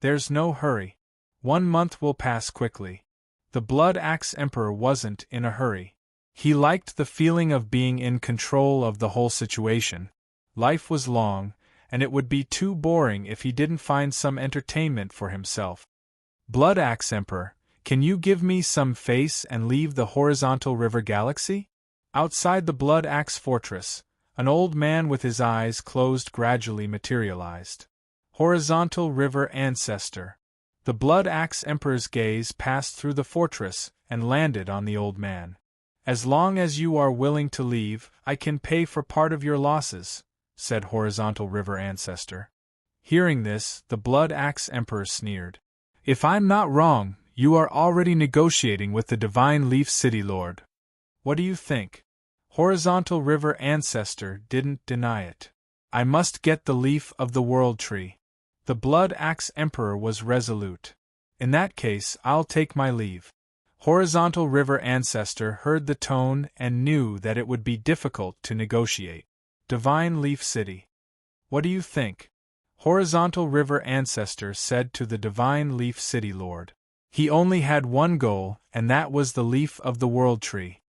There's no hurry. 1 month will pass quickly. The Blood Axe Emperor wasn't in a hurry. He liked the feeling of being in control of the whole situation. Life was long, and it would be too boring if he didn't find some entertainment for himself. Blood Axe Emperor, can you give me some face and leave the horizontal river galaxy? Outside the Blood Axe Fortress, an old man with his eyes closed gradually materialized. Horizontal River Ancestor. The Blood Axe Emperor's gaze passed through the fortress and landed on the old man. As long as you are willing to leave, I can pay for part of your losses, said Horizontal River Ancestor. Hearing this, the Blood Axe Emperor sneered. If I'm not wrong, you are already negotiating with the Divine Leaf City Lord. What do you think? Horizontal River Ancestor didn't deny it. I must get the leaf of the World Tree. The Blood Axe Emperor was resolute. In that case, I'll take my leave. Horizontal River Ancestor heard the tone and knew that it would be difficult to negotiate. Divine Leaf City. What do you think? Horizontal River Ancestor said to the Divine Leaf City Lord. He only had one goal, and that was the leaf of the World Tree.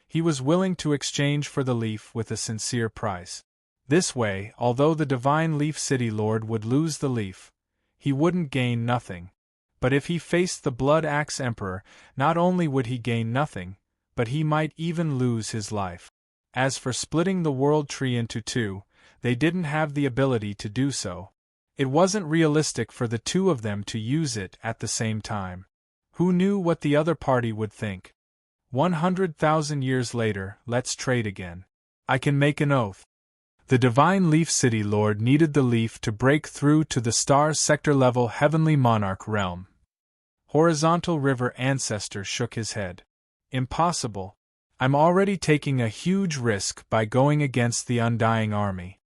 He was willing to exchange for the leaf with a sincere price. This way, although the Divine Leaf City Lord would lose the leaf, he wouldn't gain nothing. But if he faced the Blood Axe Emperor, not only would he gain nothing, but he might even lose his life. As for splitting the World Tree into two, they didn't have the ability to do so. It wasn't realistic for the two of them to use it at the same time. Who knew what the other party would think? 100,000 years later, let's trade again. I can make an oath. The Divine Leaf City Lord needed the leaf to break through to the star sector level Heavenly Monarch realm. Horizontal River Ancestor shook his head. Impossible. I'm already taking a huge risk by going against the Undying Army.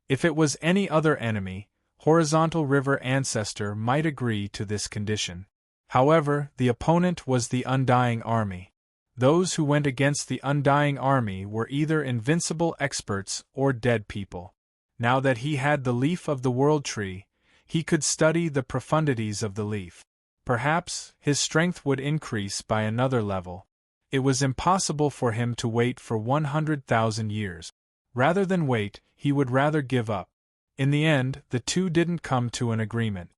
If it was any other enemy, Horizontal River Ancestor might agree to this condition. However, the opponent was the Undying Army. Those who went against the Undying Army were either invincible experts or dead people. Now that he had the leaf of the World Tree, he could study the profundities of the leaf. Perhaps his strength would increase by another level. It was impossible for him to wait for 100,000 years. Rather than wait, he would rather give up. In the end, the two didn't come to an agreement.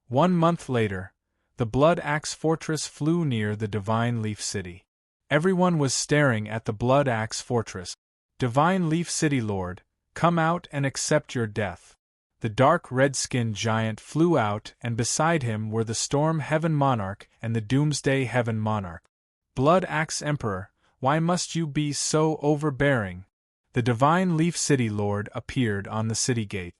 1 month later, the Blood Axe Fortress flew near the Divine Leaf City. Everyone was staring at the Blood Axe Fortress. Divine Leaf City Lord, come out and accept your death. The dark red-skinned giant flew out, and beside him were the Storm Heaven Monarch and the Doomsday Heaven Monarch. Blood Axe Emperor, why must you be so overbearing? The Divine Leaf City Lord appeared on the city gate.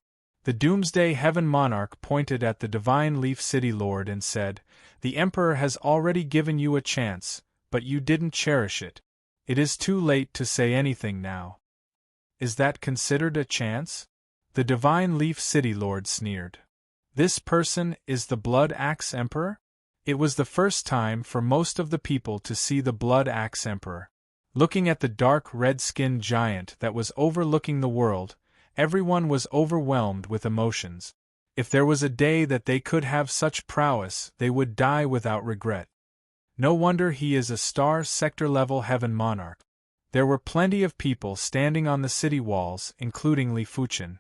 The Doomsday Heaven Monarch pointed at the Divine Leaf City Lord and said, "The Emperor has already given you a chance, but you didn't cherish it. It is too late to say anything now." Is that considered a chance? The Divine Leaf City Lord sneered. This person is the Blood Axe Emperor? It was the first time for most of the people to see the Blood Axe Emperor. Looking at the dark red-skinned giant that was overlooking the world, everyone was overwhelmed with emotions. If there was a day that they could have such prowess, they would die without regret. No wonder he is a star sector-level Heaven Monarch. There were plenty of people standing on the city walls, including Li Fuchen.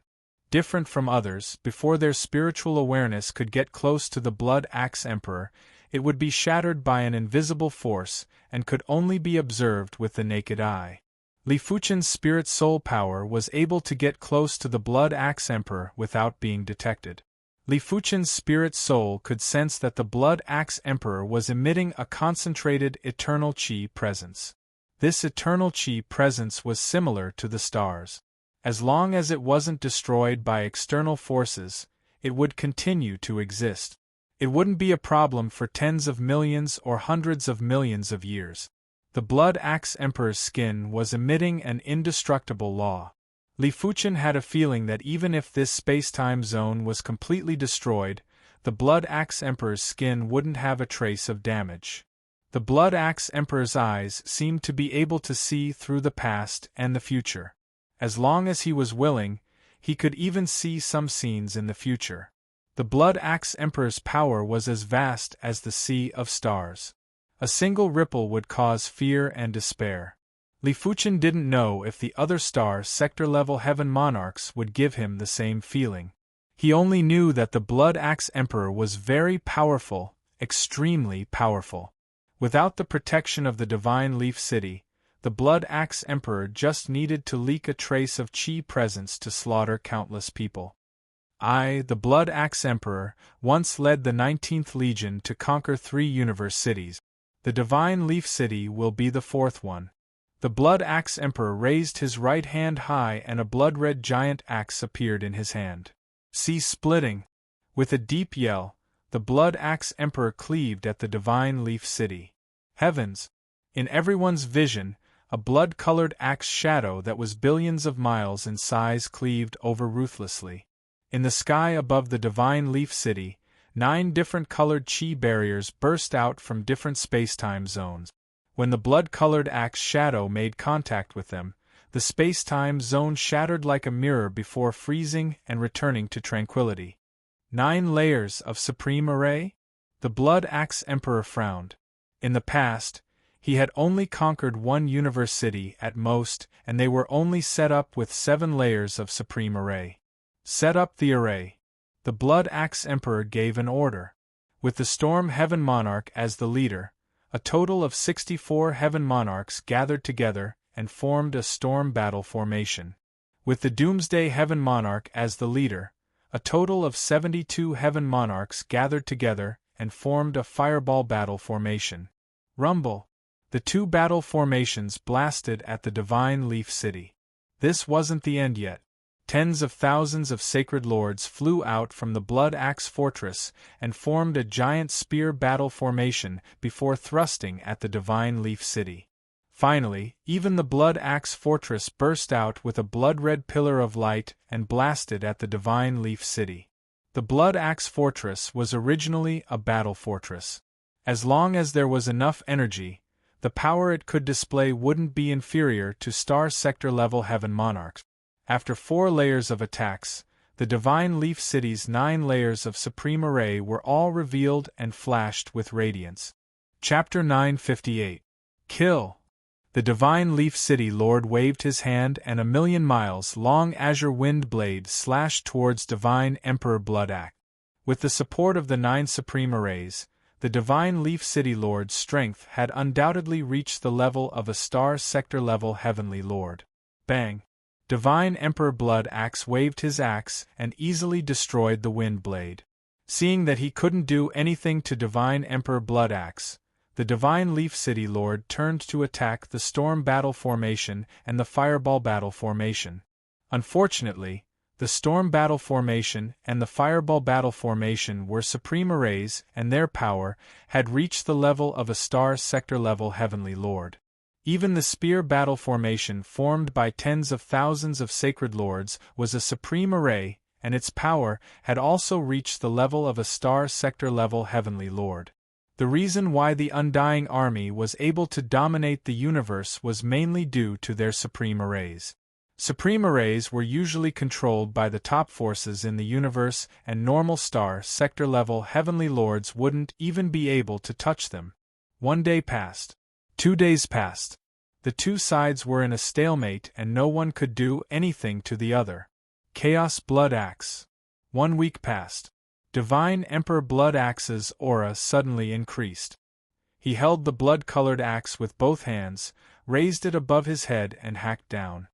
Different from others, before their spiritual awareness could get close to the Blood Axe Emperor, it would be shattered by an invisible force and could only be observed with the naked eye. Li Fuchen's spirit soul power was able to get close to the Blood Axe Emperor without being detected. Li Fuchen's spirit soul could sense that the Blood Axe Emperor was emitting a concentrated eternal chi presence. This eternal chi presence was similar to the stars. As long as it wasn't destroyed by external forces, it would continue to exist. It wouldn't be a problem for tens of millions or hundreds of millions of years. The Blood Axe Emperor's skin was emitting an indestructible law. Li Fuchen had a feeling that even if this space-time zone was completely destroyed, the Blood Axe Emperor's skin wouldn't have a trace of damage. The Blood Axe Emperor's eyes seemed to be able to see through the past and the future. As long as he was willing, he could even see some scenes in the future. The Blood Axe Emperor's power was as vast as the sea of stars. A single ripple would cause fear and despair. Li Fuchen didn't know if the other star sector-level Heaven Monarchs would give him the same feeling. He only knew that the Blood Axe Emperor was very powerful, extremely powerful. Without the protection of the Divine Leaf City, the Blood Axe Emperor just needed to leak a trace of chi presence to slaughter countless people. I, the Blood Axe Emperor, once led the 19th Legion to conquer 3 universe cities. The Divine Leaf City will be the 4th one. The Blood Axe Emperor raised his right hand high and a blood-red giant axe appeared in his hand. See splitting. With a deep yell, the Blood Axe Emperor cleaved at the divine leaf city. Heavens! In everyone's vision, a blood-colored axe shadow that was billions of miles in size cleaved over ruthlessly. In the sky above the divine leaf city, 9 different colored chi barriers burst out from different space-time zones. When the blood-colored axe shadow made contact with them, the space-time zone shattered like a mirror before freezing and returning to tranquility. 9 layers of supreme array? The Blood Axe Emperor frowned. In the past, he had only conquered one universe city at most, and they were only set up with 7 layers of supreme array. Set up the array. The Blood Axe Emperor gave an order. With the Storm Heaven Monarch as the leader, a total of 64 Heaven Monarchs gathered together and formed a storm battle formation. With the Doomsday Heaven Monarch as the leader, a total of 72 Heaven Monarchs gathered together and formed a fireball battle formation. Rumble! The 2 battle formations blasted at the divine leaf city. This wasn't the end yet. Tens of thousands of sacred lords flew out from the Blood Axe Fortress and formed a giant spear battle formation before thrusting at the divine leaf city. Finally, even the Blood Axe Fortress burst out with a blood-red pillar of light and blasted at the divine leaf city. The Blood Axe Fortress was originally a battle fortress. As long as there was enough energy, the power it could display wouldn't be inferior to Star Sector-level Heaven Monarchs. After 4 layers of attacks, the Divine Leaf City's 9 layers of Supreme Array were all revealed and flashed with radiance. Chapter 958. Kill! The Divine Leaf City Lord waved his hand and a 1,000,000 miles long azure wind blade slashed towards Divine Emperor Blood Axe. With the support of the 9 Supreme Arrays, the Divine Leaf City Lord's strength had undoubtedly reached the level of a Star Sector-level Heavenly Lord. Bang! Divine Emperor Blood Axe waved his axe and easily destroyed the wind blade. Seeing that he couldn't do anything to Divine Emperor Blood Axe, the Divine Leaf City Lord turned to attack the Storm Battle Formation and the Fireball Battle Formation. Unfortunately, the Storm Battle Formation and the Fireball Battle Formation were Supreme Arrays and their power had reached the level of a Star Sector-level Heavenly Lord. Even the Spear Battle Formation formed by tens of thousands of Sacred Lords was a Supreme Array, and its power had also reached the level of a Star Sector-level Heavenly Lord. The reason why the Undying Army was able to dominate the universe was mainly due to their Supreme Arrays. Supreme Arrays were usually controlled by the top forces in the universe, and normal Star Sector-level Heavenly Lords wouldn't even be able to touch them. 1 day passed. 2 days passed. The 2 sides were in a stalemate and no one could do anything to the other. Chaos Blood Axe. 1 week passed. Divine Emperor Blood Axe's aura suddenly increased. He held the blood-colored axe with both hands, raised it above his head and hacked down.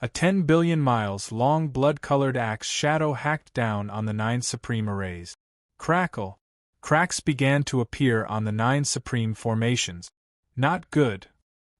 A 10 billion miles long blood-colored axe shadow hacked down on the 9 Supreme Arrays. Crackle! Cracks began to appear on the 9 Supreme Formations. Not good.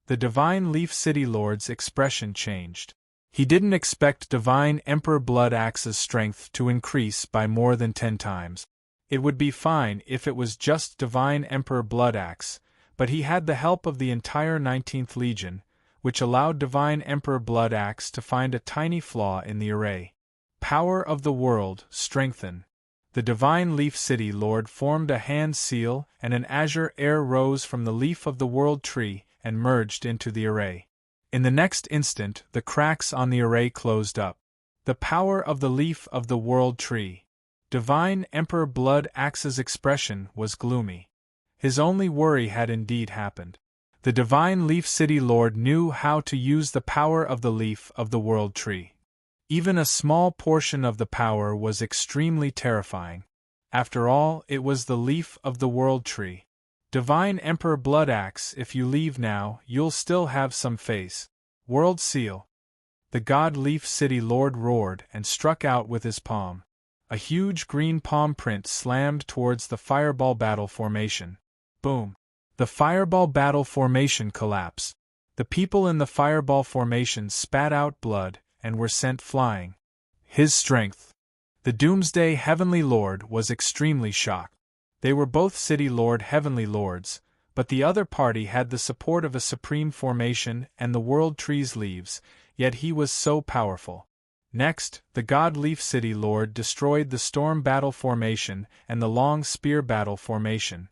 The Divine Leaf City Lord's expression changed. He didn't expect Divine Emperor Blood Axe's strength to increase by more than 10 times. It would be fine if it was just Divine Emperor Blood Axe, but he had the help of the entire 19th Legion, which allowed Divine Emperor Blood Axe to find a tiny flaw in the array. Power of the World, strengthen. The Divine Leaf City Lord formed a hand seal and an azure air rose from the leaf of the World Tree and merged into the array. In the next instant, the cracks on the array closed up. The power of the leaf of the World Tree. Divine Emperor Blood Axe's expression was gloomy. His only worry had indeed happened. The Divine Leaf City Lord knew how to use the power of the leaf of the World Tree. Even a small portion of the power was extremely terrifying. After all, it was the leaf of the World Tree. Divine Emperor Blood Axe, if you leave now, you'll still have some face. World Seal. The God Leaf City Lord roared and struck out with his palm. A huge green palm print slammed towards the Fireball Battle Formation. Boom. The Fireball Battle Formation collapsed. The people in the Fireball Formation spat out blood and were sent flying. His strength. The Doomsday Heavenly Lord was extremely shocked. They were both City Lord Heavenly Lords, but the other party had the support of a supreme formation and the World Tree's leaves, yet he was so powerful. Next, the God Leaf City Lord destroyed the Storm Battle Formation and the Long Spear Battle Formation.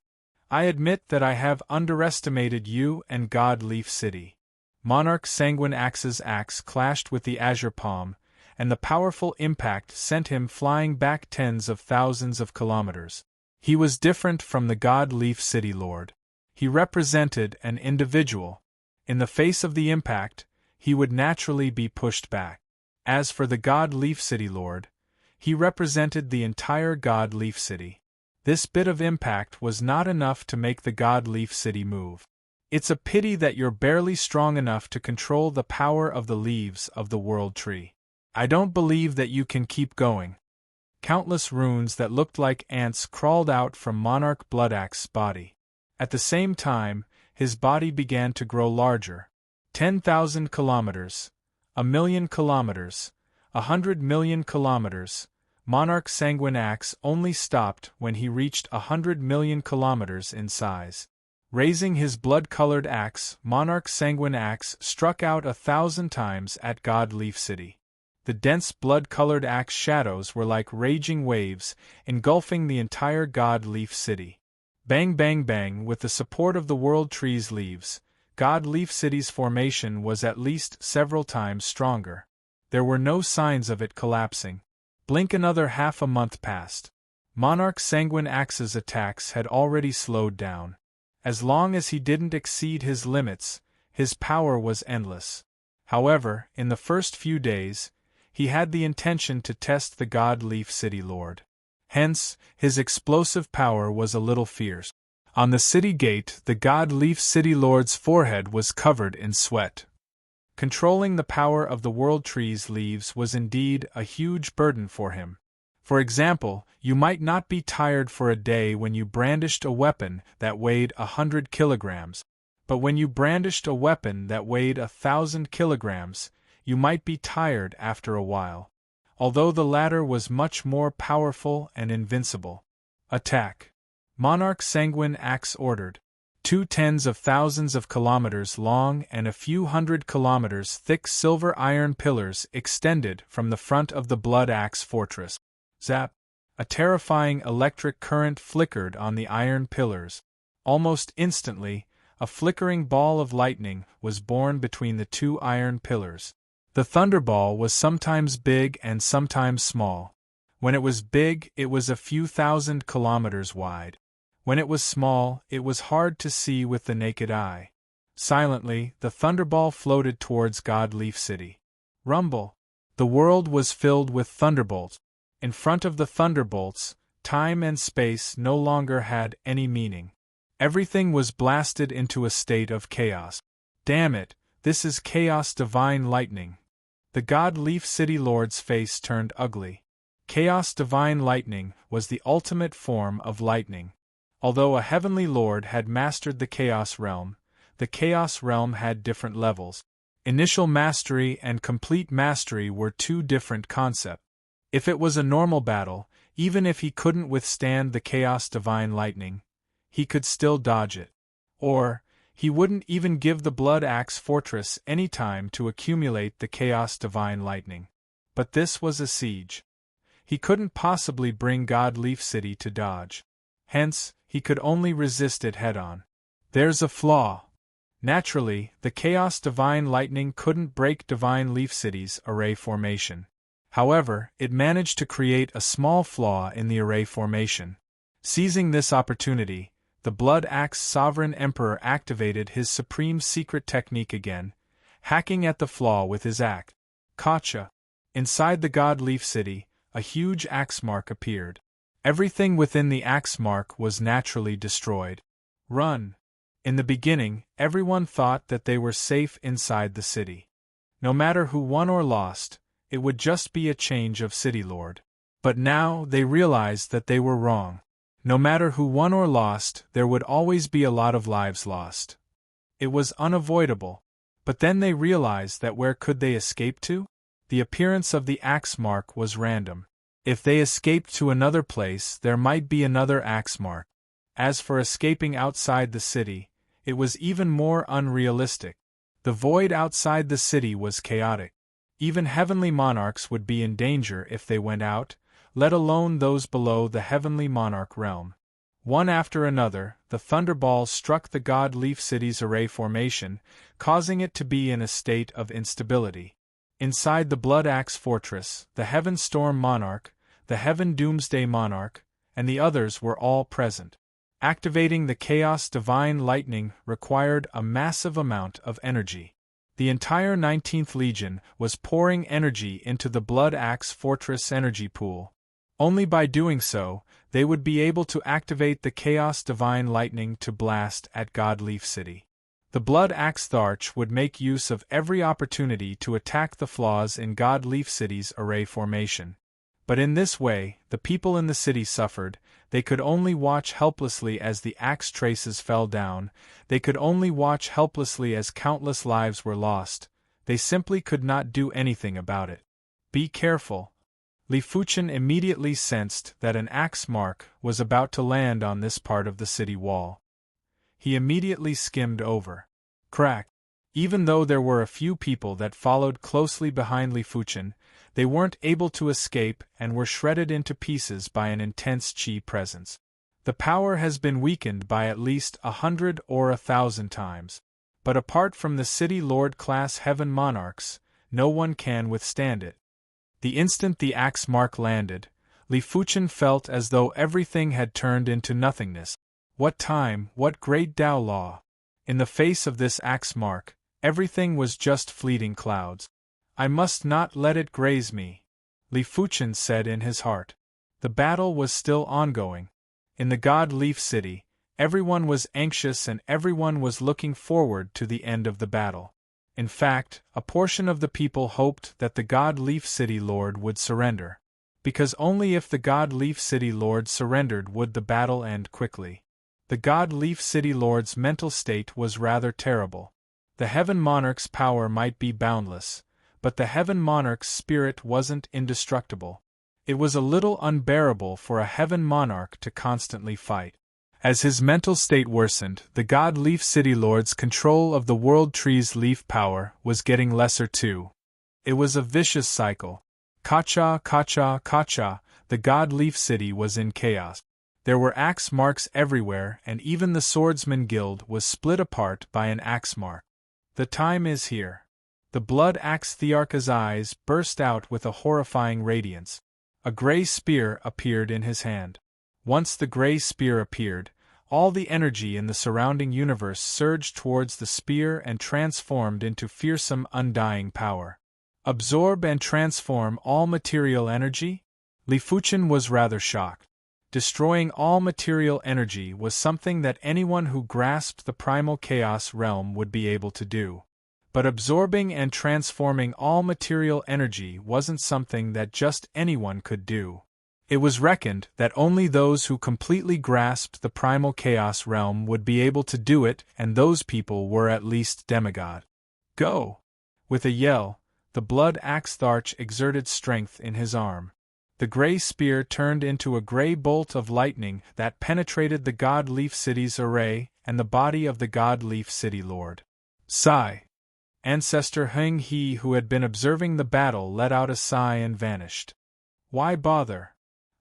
I admit that I have underestimated you and God Leaf City. Monarch Sanguine Axe's axe clashed with the Azure Palm, and the powerful impact sent him flying back tens of thousands of kilometers. He was different from the God Leaf City Lord. He represented an individual. In the face of the impact, he would naturally be pushed back. As for the God Leaf City Lord, he represented the entire God Leaf City. This bit of impact was not enough to make the God Leaf City move. It's a pity that you're barely strong enough to control the power of the leaves of the World Tree. I don't believe that you can keep going. Countless runes that looked like ants crawled out from Monarch Bloodaxe's body. At the same time, his body began to grow larger. 10,000 kilometers, 1,000,000 kilometers, 100,000,000 kilometers. Monarch Sanguine Axe only stopped when he reached 100,000,000 kilometers in size. Raising his blood-colored axe, Monarch Sanguine Axe struck out 1,000 times at God Leaf City. The dense blood-colored axe shadows were like raging waves, engulfing the entire God Leaf City. Bang bang bang. With the support of the World Tree's leaves, God Leaf City's formation was at least several times stronger. There were no signs of it collapsing. Blink, another half a month passed. Monarch Sanguine Axe's attacks had already slowed down. As long as he didn't exceed his limits, his power was endless. However, in the first few days, he had the intention to test the God Leaf City Lord. Hence, his explosive power was a little fierce. On the city gate, the God Leaf City Lord's forehead was covered in sweat. Controlling the power of the World Tree's leaves was indeed a huge burden for him. For example, you might not be tired for a day when you brandished a weapon that weighed 100 kilograms, but when you brandished a weapon that weighed 1,000 kilograms, you might be tired after a while. Although the latter was much more powerful and invincible. Attack! Monarch Sanguine Axe ordered. 2 tens of thousands of kilometers long and a few hundred kilometers thick silver iron pillars extended from the front of the Blood Axe fortress. Zap! A terrifying electric current flickered on the iron pillars. Almost instantly, a flickering ball of lightning was born between the 2 iron pillars. The thunderball was sometimes big and sometimes small. When it was big, it was a few thousand kilometers wide. When it was small, it was hard to see with the naked eye. Silently, the thunderball floated towards God Leaf City. Rumble! The world was filled with thunderbolts. In front of the thunderbolts, time and space no longer had any meaning. Everything was blasted into a state of chaos. Damn it, this is chaos divine lightning. The God Leaf City Lord's face turned ugly. Chaos divine lightning was the ultimate form of lightning. Although a heavenly lord had mastered the Chaos Realm, the Chaos Realm had different levels. Initial mastery and complete mastery were 2 different concepts. If it was a normal battle, even if he couldn't withstand the Chaos Divine Lightning, he could still dodge it. Or, he wouldn't even give the Blood Axe Fortress any time to accumulate the Chaos Divine Lightning. But this was a siege. He couldn't possibly bring God Leaf City to dodge. Hence, he could only resist it head-on. There's a flaw. Naturally, the Chaos Divine Lightning couldn't break Divine Leaf City's array formation. However, it managed to create a small flaw in the array formation. Seizing this opportunity, the Blood Axe Sovereign Emperor activated his supreme secret technique again, hacking at the flaw with his axe. Gotcha! Inside the God Leaf City, a huge axe mark appeared. Everything within the axe mark was naturally destroyed. Run! In the beginning, everyone thought that they were safe inside the city. No matter who won or lost, it would just be a change of city lord. But now they realized that they were wrong. No matter who won or lost, there would always be a lot of lives lost. It was unavoidable. But then they realized that where could they escape to? The appearance of the axe mark was random. If they escaped to another place, there might be another axe mark. As for escaping outside the city, it was even more unrealistic. The void outside the city was chaotic. Even heavenly monarchs would be in danger if they went out, let alone those below the heavenly monarch realm. One after another, the thunderballs struck the God Leaf City's array formation, causing it to be in a state of instability. Inside the Blood Axe Fortress, the Heaven Storm Monarch, the Heaven Doomsday Monarch, and the others were all present. Activating the Chaos Divine Lightning required a massive amount of energy. The entire 19th Legion was pouring energy into the Blood Axe Fortress energy pool. Only by doing so, they would be able to activate the Chaos Divine Lightning to blast at Godleaf City. The Blood Axe Tharch would make use of every opportunity to attack the flaws in Godleaf City's array formation. But in this way, the people in the city suffered. They could only watch helplessly as the axe traces fell down. They could only watch helplessly as countless lives were lost. They simply could not do anything about it. Be careful. Li Fuchen immediately sensed that an axe mark was about to land on this part of the city wall. He immediately skimmed over. Crack. Even though there were a few people that followed closely behind Li Fuchen, they weren't able to escape and were shredded into pieces by an intense Qi presence. The power has been weakened by at least 100 or 1,000 times. But apart from the City Lord-class Heaven Monarchs, no one can withstand it. The instant the axe mark landed, Li Fuchen felt as though everything had turned into nothingness. What time, what great Tao law! In the face of this axe mark, everything was just fleeting clouds. I must not let it graze me, Li Fuchen said in his heart. The battle was still ongoing. In the God Leaf City, everyone was anxious and everyone was looking forward to the end of the battle. In fact, a portion of the people hoped that the God Leaf City Lord would surrender. Because only if the God Leaf City Lord surrendered would the battle end quickly. The God Leaf City Lord's mental state was rather terrible. The Heaven Monarch's power might be boundless, but the Heaven Monarch's spirit wasn't indestructible. It was a little unbearable for a Heaven Monarch to constantly fight. As his mental state worsened, the God Leaf City Lord's control of the World Tree's leaf power was getting lesser too. It was a vicious cycle. Kacha, kacha, kacha, the God Leaf City was in chaos. There were axe marks everywhere, and even the Swordsman Guild was split apart by an axe mark. The time is here. The Blood Axe Thearcha's eyes burst out with a horrifying radiance. A gray spear appeared in his hand. Once the gray spear appeared, all the energy in the surrounding universe surged towards the spear and transformed into fearsome undying power. Absorb and transform all material energy? Li Fuchen was rather shocked. Destroying all material energy was something that anyone who grasped the primal chaos realm would be able to do. But absorbing and transforming all material energy wasn't something that just anyone could do. It was reckoned that only those who completely grasped the primal chaos realm would be able to do it, and those people were at least demigod. Go! With a yell, the Blood Axe Tharch exerted strength in his arm. The gray spear turned into a gray bolt of lightning that penetrated the God Leaf City's array and the body of the God Leaf City Lord. Sigh! Ancestor Heng He, who had been observing the battle, let out a sigh and vanished. Why bother?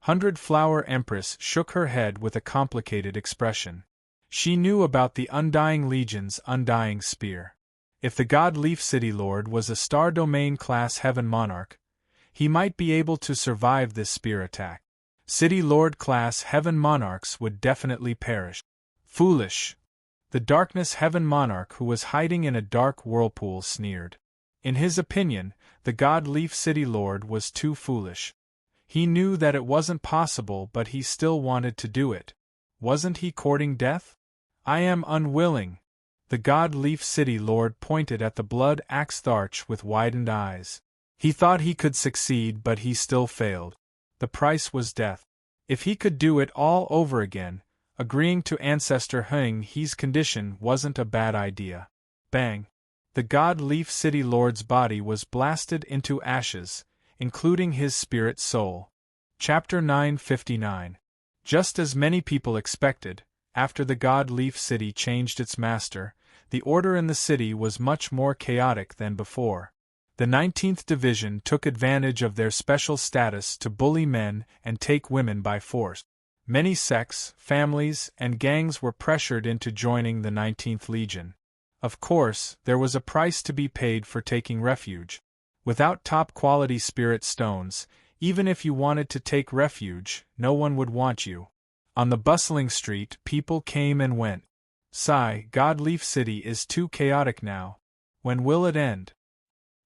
Hundred Flower Empress shook her head with a complicated expression. She knew about the Undying Legion's undying spear. If the God Leaf City Lord was a Star Domain class Heaven Monarch, he might be able to survive this spear attack. City Lord class Heaven Monarchs would definitely perish. Foolish! The Darkness Heaven Monarch, who was hiding in a dark whirlpool, sneered. In his opinion, the God Leaf City Lord was too foolish. He knew that it wasn't possible, but he still wanted to do it. Wasn't he courting death? I am unwilling. The God Leaf City Lord pointed at the Blood Axe Tharch with widened eyes. He thought he could succeed, but he still failed. The price was death. If he could do it all over again, agreeing to Ancestor Heng He's condition wasn't a bad idea. Bang! The God Leaf City Lord's body was blasted into ashes, including his spirit soul. Chapter 959. Just as many people expected, after the God Leaf City changed its master, the order in the city was much more chaotic than before. The 19th Division took advantage of their special status to bully men and take women by force. Many sects, families, and gangs were pressured into joining the 19th Legion. Of course, there was a price to be paid for taking refuge. Without top-quality spirit stones, even if you wanted to take refuge, no one would want you. On the bustling street, people came and went. Sigh, God Leaf City is too chaotic now. When will it end?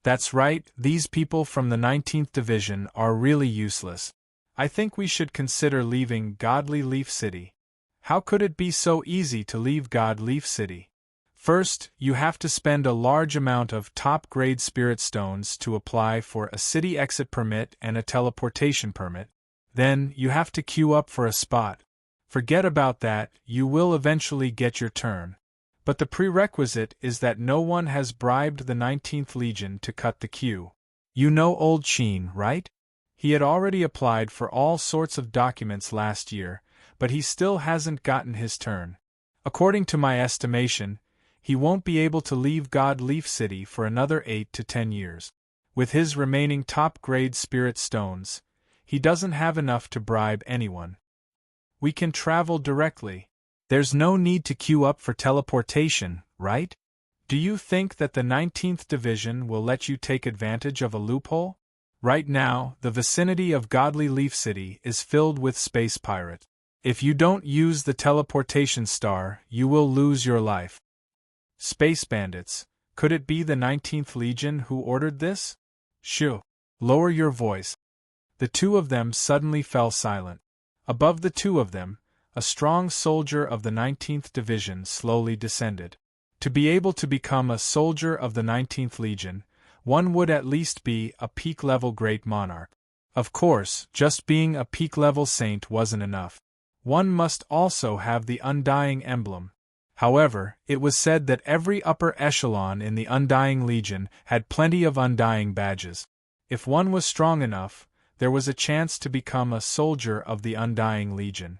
That's right, these people from the 19th Division are really useless. I think we should consider leaving Godly Leaf City. How could it be so easy to leave God Leaf City? First, you have to spend a large amount of top-grade spirit stones to apply for a city exit permit and a teleportation permit. Then, you have to queue up for a spot. Forget about that, you will eventually get your turn. But the prerequisite is that no one has bribed the 19th Legion to cut the queue. You know old Sheen, right? He had already applied for all sorts of documents last year, but he still hasn't gotten his turn. According to my estimation, he won't be able to leave God Leaf City for another 8 to 10 years. With his remaining top-grade spirit stones, he doesn't have enough to bribe anyone. We can travel directly. There's no need to queue up for teleportation, right? Do you think that the 19th Division will let you take advantage of a loophole? Right now, the vicinity of Godly Leaf City is filled with space pirates. If you don't use the teleportation star, you will lose your life. Space bandits. Could it be the 19th Legion who ordered this? Shoo! Lower your voice. The two of them suddenly fell silent. Above the two of them, a strong soldier of the 19th Division slowly descended. To be able to become a soldier of the 19th Legion, one would at least be a peak-level Great Monarch. Of course, just being a peak-level saint wasn't enough. One must also have the Undying emblem. However, it was said that every upper echelon in the Undying Legion had plenty of Undying badges. If one was strong enough, there was a chance to become a soldier of the Undying Legion.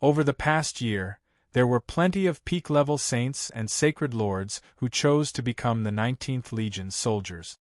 Over the past year, there were plenty of peak-level saints and sacred lords who chose to become the 19th Legion soldiers.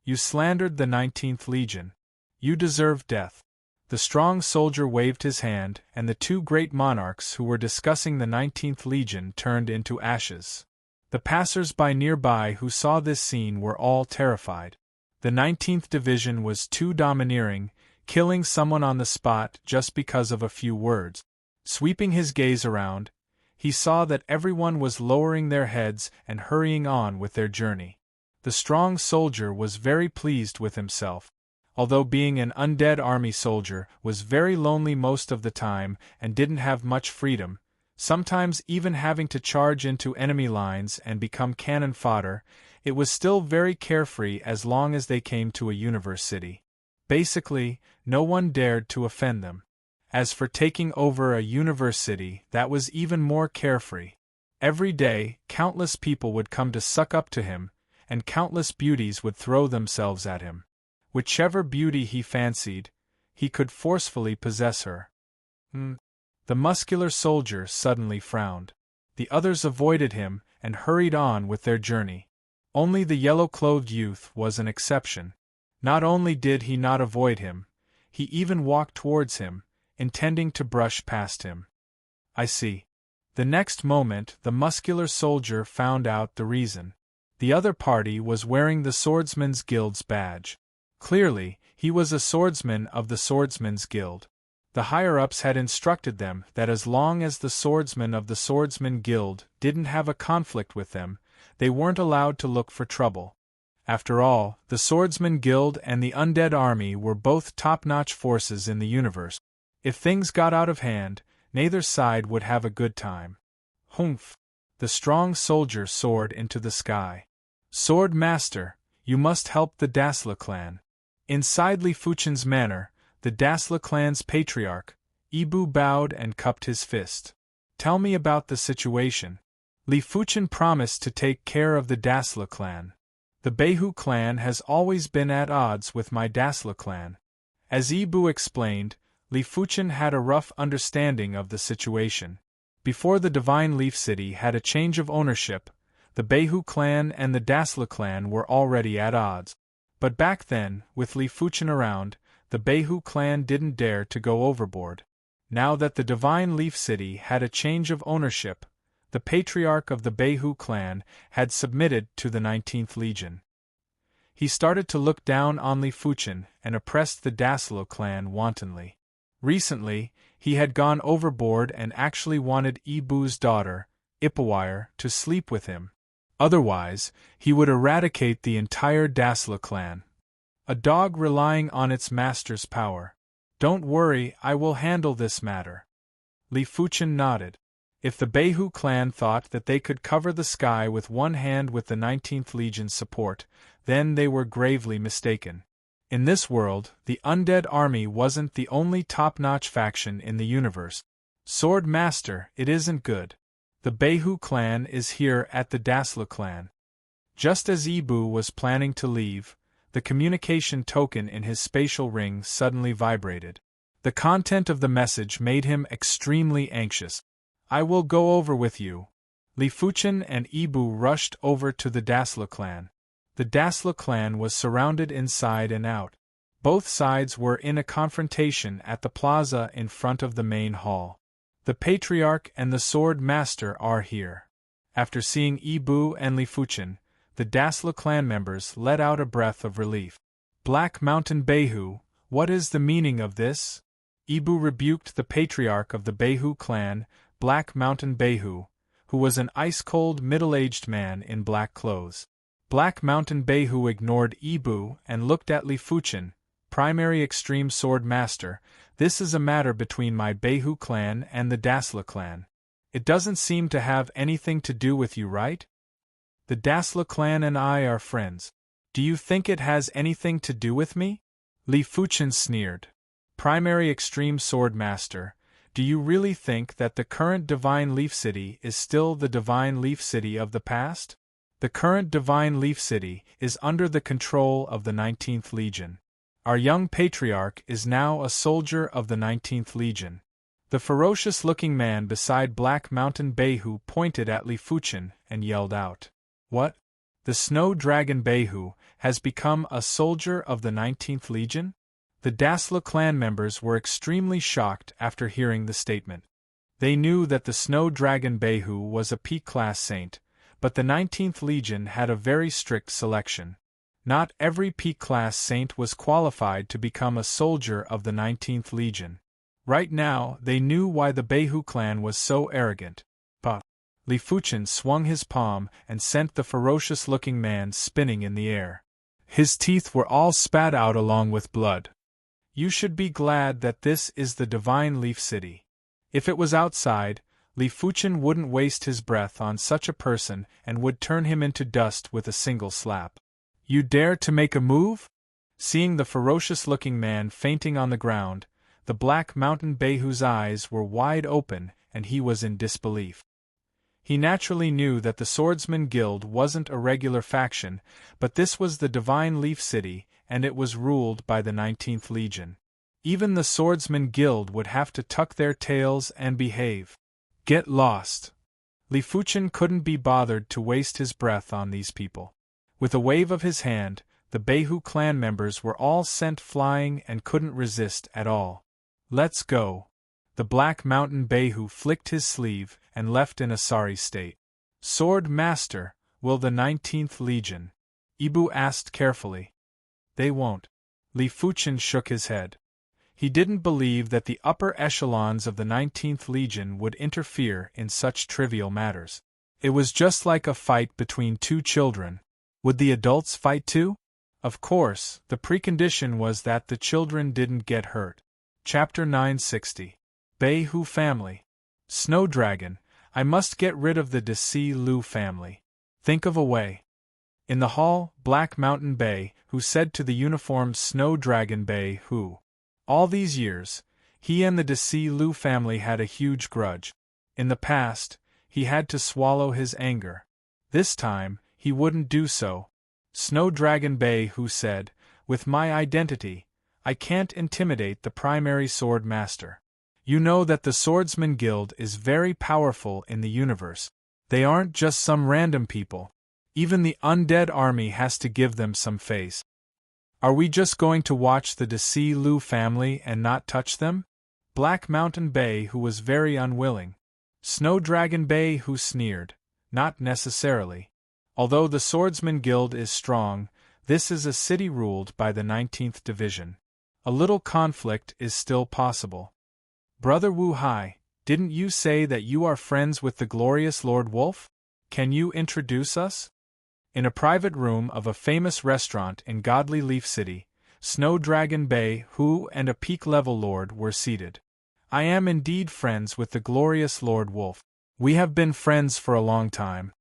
You slandered the 19th Legion. You deserve death. The strong soldier waved his hand, and the two great monarchs who were discussing the 19th Legion turned into ashes. The passers-by nearby who saw this scene were all terrified. The 19th Division was too domineering, killing someone on the spot just because of a few words. Sweeping his gaze around, he saw that everyone was lowering their heads and hurrying on with their journey. The strong soldier was very pleased with himself. Although being an undead army soldier was very lonely most of the time and didn't have much freedom, sometimes even having to charge into enemy lines and become cannon fodder, it was still very carefree as long as they came to a universe city. Basically, no one dared to offend them. As for taking over a universe city, that was even more carefree. Every day, countless people would come to suck up to him, and countless beauties would throw themselves at him. Whichever beauty he fancied, he could forcefully possess her. The muscular soldier suddenly frowned. The others avoided him and hurried on with their journey. Only the yellow-clothed youth was an exception. Not only did he not avoid him, he even walked towards him, intending to brush past him. I see. The next moment the muscular soldier found out the reason. The other party was wearing the Swordsman's Guild's badge. Clearly, he was a swordsman of the Swordsman's Guild. The higher-ups had instructed them that as long as the swordsmen of the Swordsman Guild didn't have a conflict with them, they weren't allowed to look for trouble. After all, the Swordsman Guild and the Undead Army were both top-notch forces in the universe. If things got out of hand, neither side would have a good time. Humph! The strong soldier soared into the sky. Sword Master, you must help the Dassla clan. Inside Li Fuchen's manor, the Dassla clan's patriarch, Ibu bowed and cupped his fist. Tell me about the situation. Li Fuchen promised to take care of the Dassla clan. The Behu clan has always been at odds with my Dassla clan. As Ibu explained, Li Fuchen had a rough understanding of the situation. Before the Divine Leaf City had a change of ownership, the Beihu clan and the Dasla clan were already at odds. But back then, with Li Fuchen around, the Beihu clan didn't dare to go overboard. Now that the Divine Leaf City had a change of ownership, the patriarch of the Beihu clan had submitted to the 19th Legion. He started to look down on Li Fuchen and oppressed the Daslo clan wantonly. Recently, he had gone overboard and actually wanted Ibu's daughter, Ipawire, to sleep with him. Otherwise, he would eradicate the entire Dasla clan. A dog relying on its master's power. Don't worry, I will handle this matter. Li Fuchen nodded. If the Beihu clan thought that they could cover the sky with one hand with the 19th Legion's support, then they were gravely mistaken. In this world, the undead army wasn't the only top-notch faction in the universe. Sword Master, it isn't good. The Beihu clan is here at the Dasla clan. Just as Ibu was planning to leave, the communication token in his spatial ring suddenly vibrated. The content of the message made him extremely anxious. I will go over with you. Li Fuchen and Ibu rushed over to the Dasla clan. The Dasla clan was surrounded inside and out. Both sides were in a confrontation at the plaza in front of the main hall. The Patriarch and the Sword Master are here. After seeing Ibu and Li Fuchen, the Dasla clan members let out a breath of relief. Black Mountain Beihu, what is the meaning of this? Ibu rebuked the Patriarch of the Beihu clan, Black Mountain Beihu, who was an ice-cold middle-aged man in black clothes. Black Mountain Beihu ignored Ibu and looked at Li Fuchen, Primary Extreme Sword Master. This is a matter between my Beihu clan and the Dasla clan. It doesn't seem to have anything to do with you, right? The Dasla clan and I are friends. Do you think it has anything to do with me? Li Fuchen sneered. Primary Extreme Sword Master, do you really think that the current Divine Leaf City is still the Divine Leaf City of the past? The current Divine Leaf City is under the control of the 19th Legion. Our young patriarch is now a soldier of the 19th Legion. The ferocious-looking man beside Black Mountain Beihu pointed at Li Fuchen and yelled out. What? The Snow Dragon Beihu has become a soldier of the 19th Legion? The Dasla clan members were extremely shocked after hearing the statement. They knew that the Snow Dragon Beihu was a P-class saint, but the 19th Legion had a very strict selection. Not every P-class saint was qualified to become a soldier of the 19th Legion. Right now, they knew why the Beihu clan was so arrogant. But Li Fuchen swung his palm and sent the ferocious-looking man spinning in the air. His teeth were all spat out along with blood. You should be glad that this is the Divine Leaf City. If it was outside, Li Fuchen wouldn't waste his breath on such a person and would turn him into dust with a single slap. You dare to make a move? Seeing the ferocious-looking man fainting on the ground, the Black Mountain Beihu's eyes were wide open and he was in disbelief. He naturally knew that the Swordsman Guild wasn't a regular faction, but this was the Divine Leaf City and it was ruled by the 19th Legion. Even the Swordsman Guild would have to tuck their tails and behave. Get lost. Li Fuchen couldn't be bothered to waste his breath on these people. With a wave of his hand, the Beihu clan members were all sent flying and couldn't resist at all. Let's go. The Black Mountain Beihu flicked his sleeve and left in a sorry state. Sword Master, will the 19th Legion? Ibu asked carefully. They won't. Li Fuchen shook his head. He didn't believe that the upper echelons of the 19th Legion would interfere in such trivial matters. It was just like a fight between two children. Would the adults fight too? Of course, the precondition was that the children didn't get hurt. Chapter 960. Beihu Family. Snow Dragon, I must get rid of the Desi Lu family. Think of a way. In the hall, Black Mountain Bay, who said to the uniformed Snow Dragon Bay, who, all these years, he and the Desi Lu family had a huge grudge. In the past, he had to swallow his anger. This time, he wouldn't do so. Snow Dragon Bay, who said, with my identity, I can't intimidate the primary sword master. You know that the Swordsman Guild is very powerful in the universe. They aren't just some random people. Even the undead army has to give them some face. Are we just going to watch the Desi Lu family and not touch them? Black Mountain Bay, who was very unwilling. Snow Dragon Bay, who sneered. Not necessarily. Although the Swordsman Guild is strong, this is a city ruled by the 19th Division. A little conflict is still possible. Brother Wu Hai, didn't you say that you are friends with the glorious Lord Wolf? Can you introduce us? In a private room of a famous restaurant in Godly Leaf City, Snow Dragon Bay, Hu and a peak-level lord were seated. I am indeed friends with the glorious Lord Wolf. We have been friends for a long time.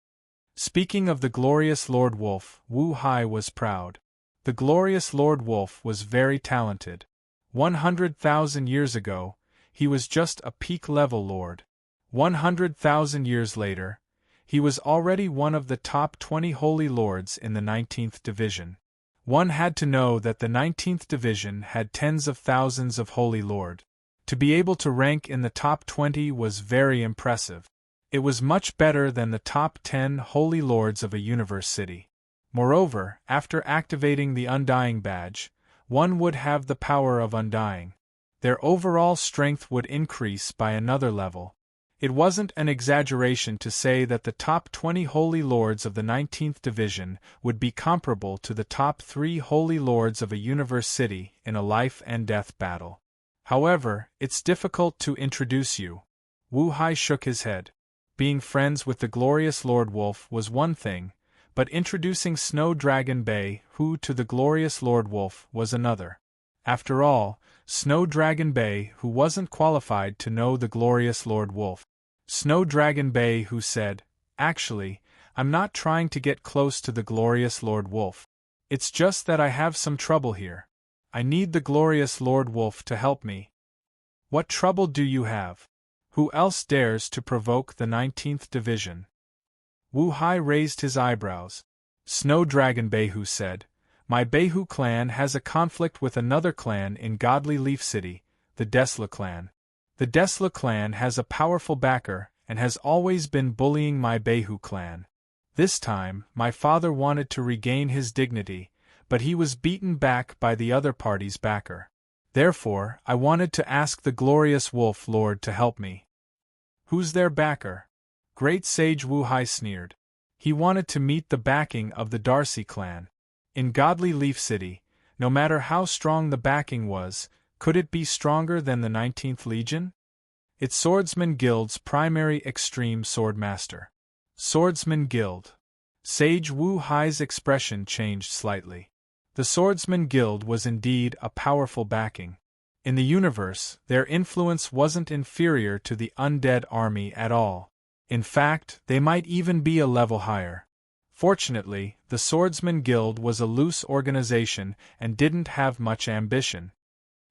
Speaking of the glorious Lord Wolf, Wu Hai was proud. The glorious Lord Wolf was very talented. 100,000 years ago, he was just a peak-level lord. 100,000 years later, he was already one of the top 20 holy lords in the 19th Division. One had to know that the 19th Division had tens of thousands of holy lord. To be able to rank in the top 20 was very impressive. It was much better than the top 10 holy lords of a universe city. Moreover, after activating the Undying Badge, one would have the power of undying. Their overall strength would increase by another level. It wasn't an exaggeration to say that the top 20 holy lords of the 19th Division would be comparable to the top 3 holy lords of a universe city in a life-and-death battle. However, it's difficult to introduce you. Wu Hai shook his head. Being friends with the glorious Lord Wolf was one thing, but introducing Snow Dragon Bay, Hu, to the glorious Lord Wolf was another. After all, Snow Dragon Bay, Hu wasn't qualified to know the glorious Lord Wolf. Snow Dragon Bay, Hu said, "Actually, I'm not trying to get close to the glorious Lord Wolf. It's just that I have some trouble here. I need the glorious Lord Wolf to help me." "What trouble do you have? Who else dares to provoke the 19th Division?" Wu Hai raised his eyebrows. Snow Dragon Behu said, "My Behu clan has a conflict with another clan in Godly Leaf City, the Desla clan. The Desla clan has a powerful backer and has always been bullying my Behu clan. This time, my father wanted to regain his dignity, but he was beaten back by the other party's backer. Therefore, I wanted to ask the glorious Wolf Lord to help me." "Who's their backer?" Great Sage Wu Hai sneered. He wanted to meet the backing of the Darcy clan. In Godly Leaf City, no matter how strong the backing was, could it be stronger than the 19th Legion? It's Swordsman Guild's primary extreme swordmaster. Swordsman Guild. Sage Wu Hai's expression changed slightly. The Swordsman Guild was indeed a powerful backing. In the universe, their influence wasn't inferior to the undead army at all. In fact, they might even be a level higher. Fortunately, the Swordsman Guild was a loose organization and didn't have much ambition.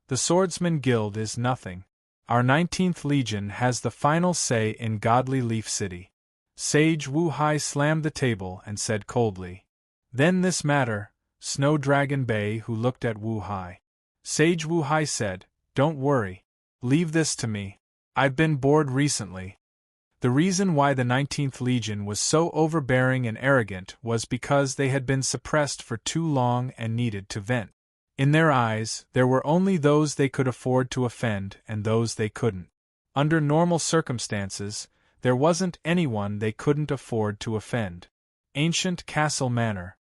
The Swordsman Guild is nothing. Our 19th Legion has the final say in Godly Leaf City. Sage Wu Hai slammed the table and said coldly. "Then this matter," Snow Dragon Bay, who looked at Wu Hai. Sage Wu Hai said, "Don't worry. Leave this to me. I've been bored recently." The reason why the 19th Legion was so overbearing and arrogant was because they had been suppressed for too long and needed to vent. In their eyes, there were only those they could afford to offend and those they couldn't. Under normal circumstances, there wasn't anyone they couldn't afford to offend. Ancient Castle Manor.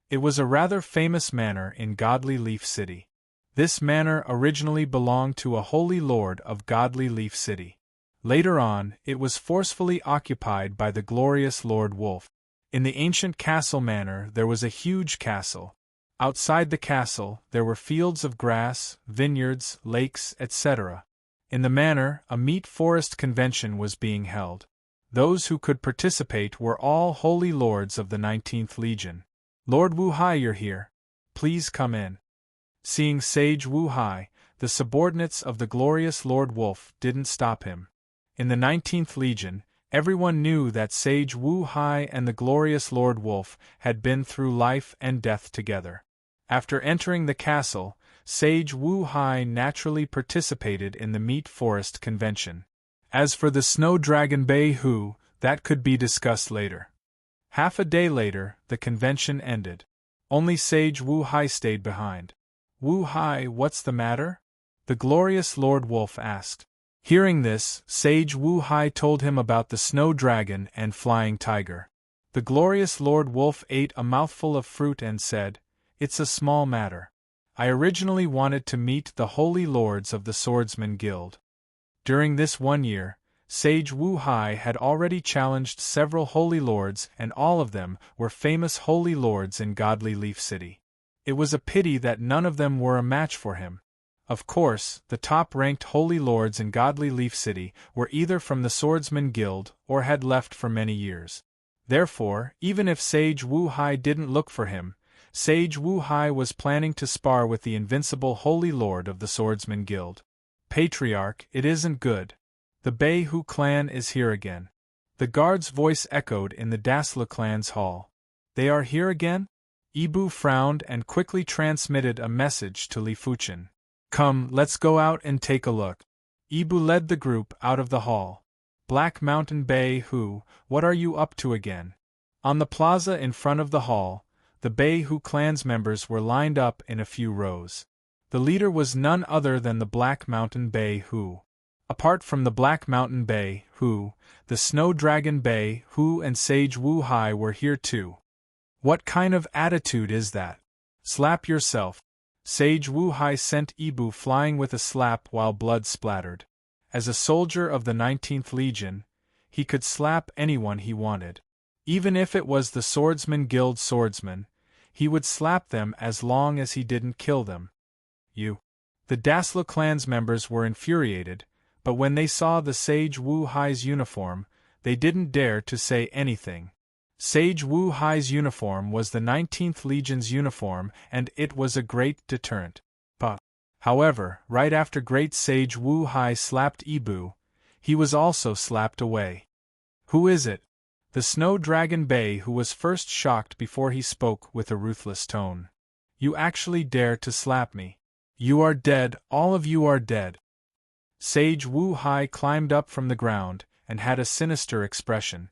It was a rather famous manor in Godly Leaf City. This manor originally belonged to a holy lord of Godly Leaf City. Later on, it was forcefully occupied by the glorious Lord Wolf. In the ancient castle manor there was a huge castle. Outside the castle, there were fields of grass, vineyards, lakes, etc. In the manor, a meat forest convention was being held. Those who could participate were all holy lords of the 19th Legion. "Lord Wu Hai, you're here. Please come in." Seeing Sage Wu Hai, the subordinates of the glorious Lord Wolf didn't stop him. In the 19th Legion, everyone knew that Sage Wu Hai and the glorious Lord Wolf had been through life and death together. After entering the castle, Sage Wu Hai naturally participated in the Meat Forest Convention. As for the Snow Dragon Bei Hu, that could be discussed later. Half a day later, the convention ended. Only Sage Wu Hai stayed behind. Wu Hai, what's the matter? The glorious Lord Wolf asked. Hearing this, Sage Wu Hai told him about the Snow Dragon and Flying Tiger. The glorious Lord Wolf ate a mouthful of fruit and said, "It's a small matter. I originally wanted to meet the holy lords of the Swordsman Guild." During this 1 year, Sage Wu Hai had already challenged several holy lords, and all of them were famous holy lords in Godly Leaf City. It was a pity that none of them were a match for him. Of course, the top-ranked holy lords in Godly Leaf City were either from the Swordsman Guild or had left for many years. Therefore, even if Sage Wu Hai didn't look for him, Sage Wu Hai was planning to spar with the invincible holy lord of the Swordsman Guild. Patriarch, it isn't good. The Bei Hu clan is here again. The guard's voice echoed in the Dasla clan's hall. They are here again? Ibu frowned and quickly transmitted a message to Li Fuchen. Come, let's go out and take a look. Ibu led the group out of the hall. Black Mountain Bei Hu, what are you up to again? On the plaza in front of the hall, the Bei Hu clan's members were lined up in a few rows. The leader was none other than the Black Mountain Bei Hu. Apart from the Black Mountain Bei Hu, the Snow Dragon Bei Hu and Sage Wu Hai were here too. What kind of attitude is that? Slap yourself. Sage Wu Hai sent Ibu flying with a slap while blood splattered. As a soldier of the 19th Legion, he could slap anyone he wanted. Even if it was the Swordsman Guild swordsman, he would slap them as long as he didn't kill them. The Dasla clan's members were infuriated, but when they saw the Sage Wu Hai's uniform, they didn't dare to say anything. Sage Wu Hai's uniform was the 19th Legion's uniform, and it was a great deterrent. However, right after Great Sage Wu Hai slapped Ibu, he was also slapped away. Who is it? The Snow Dragon Bei Hu was first shocked before he spoke with a ruthless tone. You actually dare to slap me? You are dead, all of you are dead. Sage Wu Hai climbed up from the ground and had a sinister expression.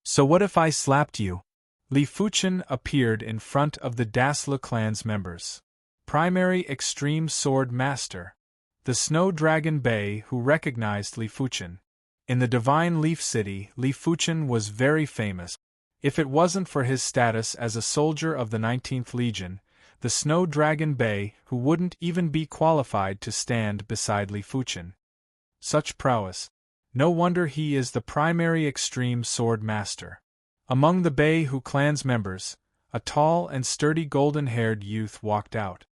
So what if I slapped you? Li Fuchen appeared in front of the Dasla clan's members. Primary Extreme Sword Master. The Snow Dragon Bei Hu recognized Li Fuchen. In the Divine Leaf City, Li Fuchen was very famous. If it wasn't for his status as a soldier of the 19th Legion, the Snow Dragon Bei Hu wouldn't even be qualified to stand beside Li Fuchen. Such prowess. No wonder he is the primary extreme sword master. Among the Bei Hu clan's members, a tall and sturdy golden-haired youth walked out.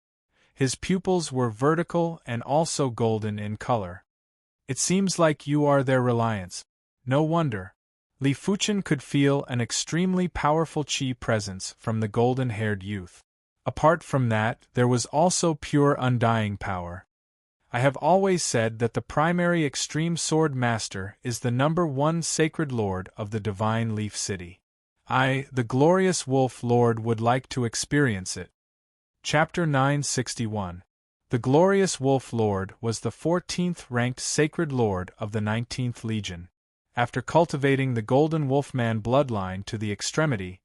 His pupils were vertical and also golden in color. It seems like you are their reliance. No wonder. Li Fuchen could feel an extremely powerful chi presence from the golden-haired youth. Apart from that, there was also pure undying power. I have always said that the primary extreme sword master is the #1 sacred lord of the Divine Leaf City. I, the glorious Wolf Lord, would like to experience it. Chapter 961. The glorious Wolf Lord was the 14th ranked sacred lord of the 19th Legion. After cultivating the Golden Wolfman bloodline to the extremity,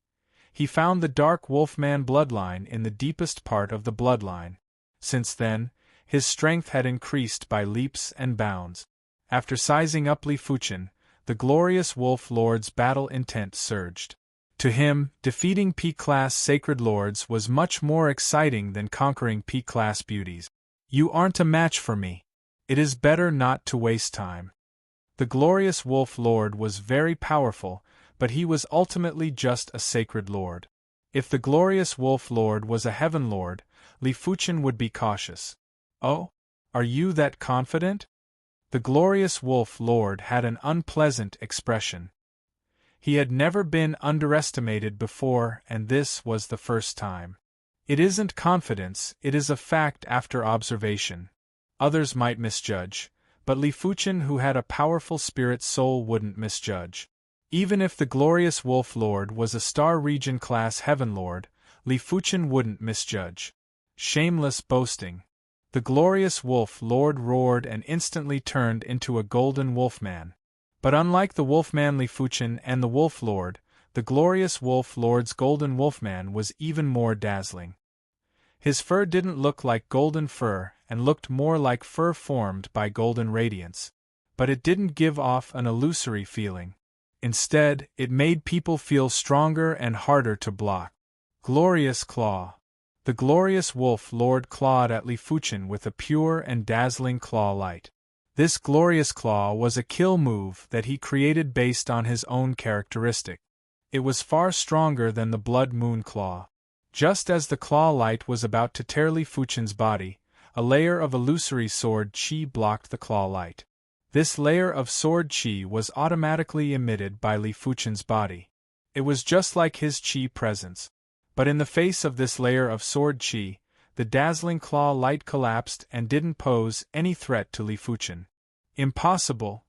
he found the Dark Wolfman bloodline in the deepest part of the bloodline. Since then, his strength had increased by leaps and bounds. After sizing up Li Fuchen, the glorious Wolf Lord's battle intent surged. To him, defeating P-class sacred lords was much more exciting than conquering P-class beauties. You aren't a match for me. It is better not to waste time. The glorious Wolf Lord was very powerful, but he was ultimately just a sacred lord. If the glorious Wolf Lord was a heaven lord, Li Fuchen would be cautious. Oh? Are you that confident? The glorious Wolf Lord had an unpleasant expression. He had never been underestimated before, and this was the first time. It isn't confidence, it is a fact after observation. Others might misjudge, but Li Fuchen, who had a powerful spirit soul, wouldn't misjudge. Even if the glorious Wolf Lord was a Star Region class Heaven Lord, Li Fuchen wouldn't misjudge. Shameless boasting. The glorious wolf lord roared and instantly turned into a golden wolfman. But unlike the wolfman Li Fuchen and the wolf lord, the glorious wolf lord's golden wolfman was even more dazzling. His fur didn't look like golden fur and looked more like fur formed by golden radiance. But it didn't give off an illusory feeling. Instead, it made people feel stronger and harder to block. Glorious claw. The glorious wolf lord clawed at Li Fuchen with a pure and dazzling claw light. This glorious claw was a kill move that he created based on his own characteristic. It was far stronger than the Blood Moon claw. Just as the claw light was about to tear Li Fuchen's body, a layer of illusory sword chi blocked the claw light. This layer of sword chi was automatically emitted by Li Fuchen's body. It was just like his chi presence. But in the face of this layer of sword chi, the dazzling claw light collapsed and didn't pose any threat to Li Fuchen. Impossible.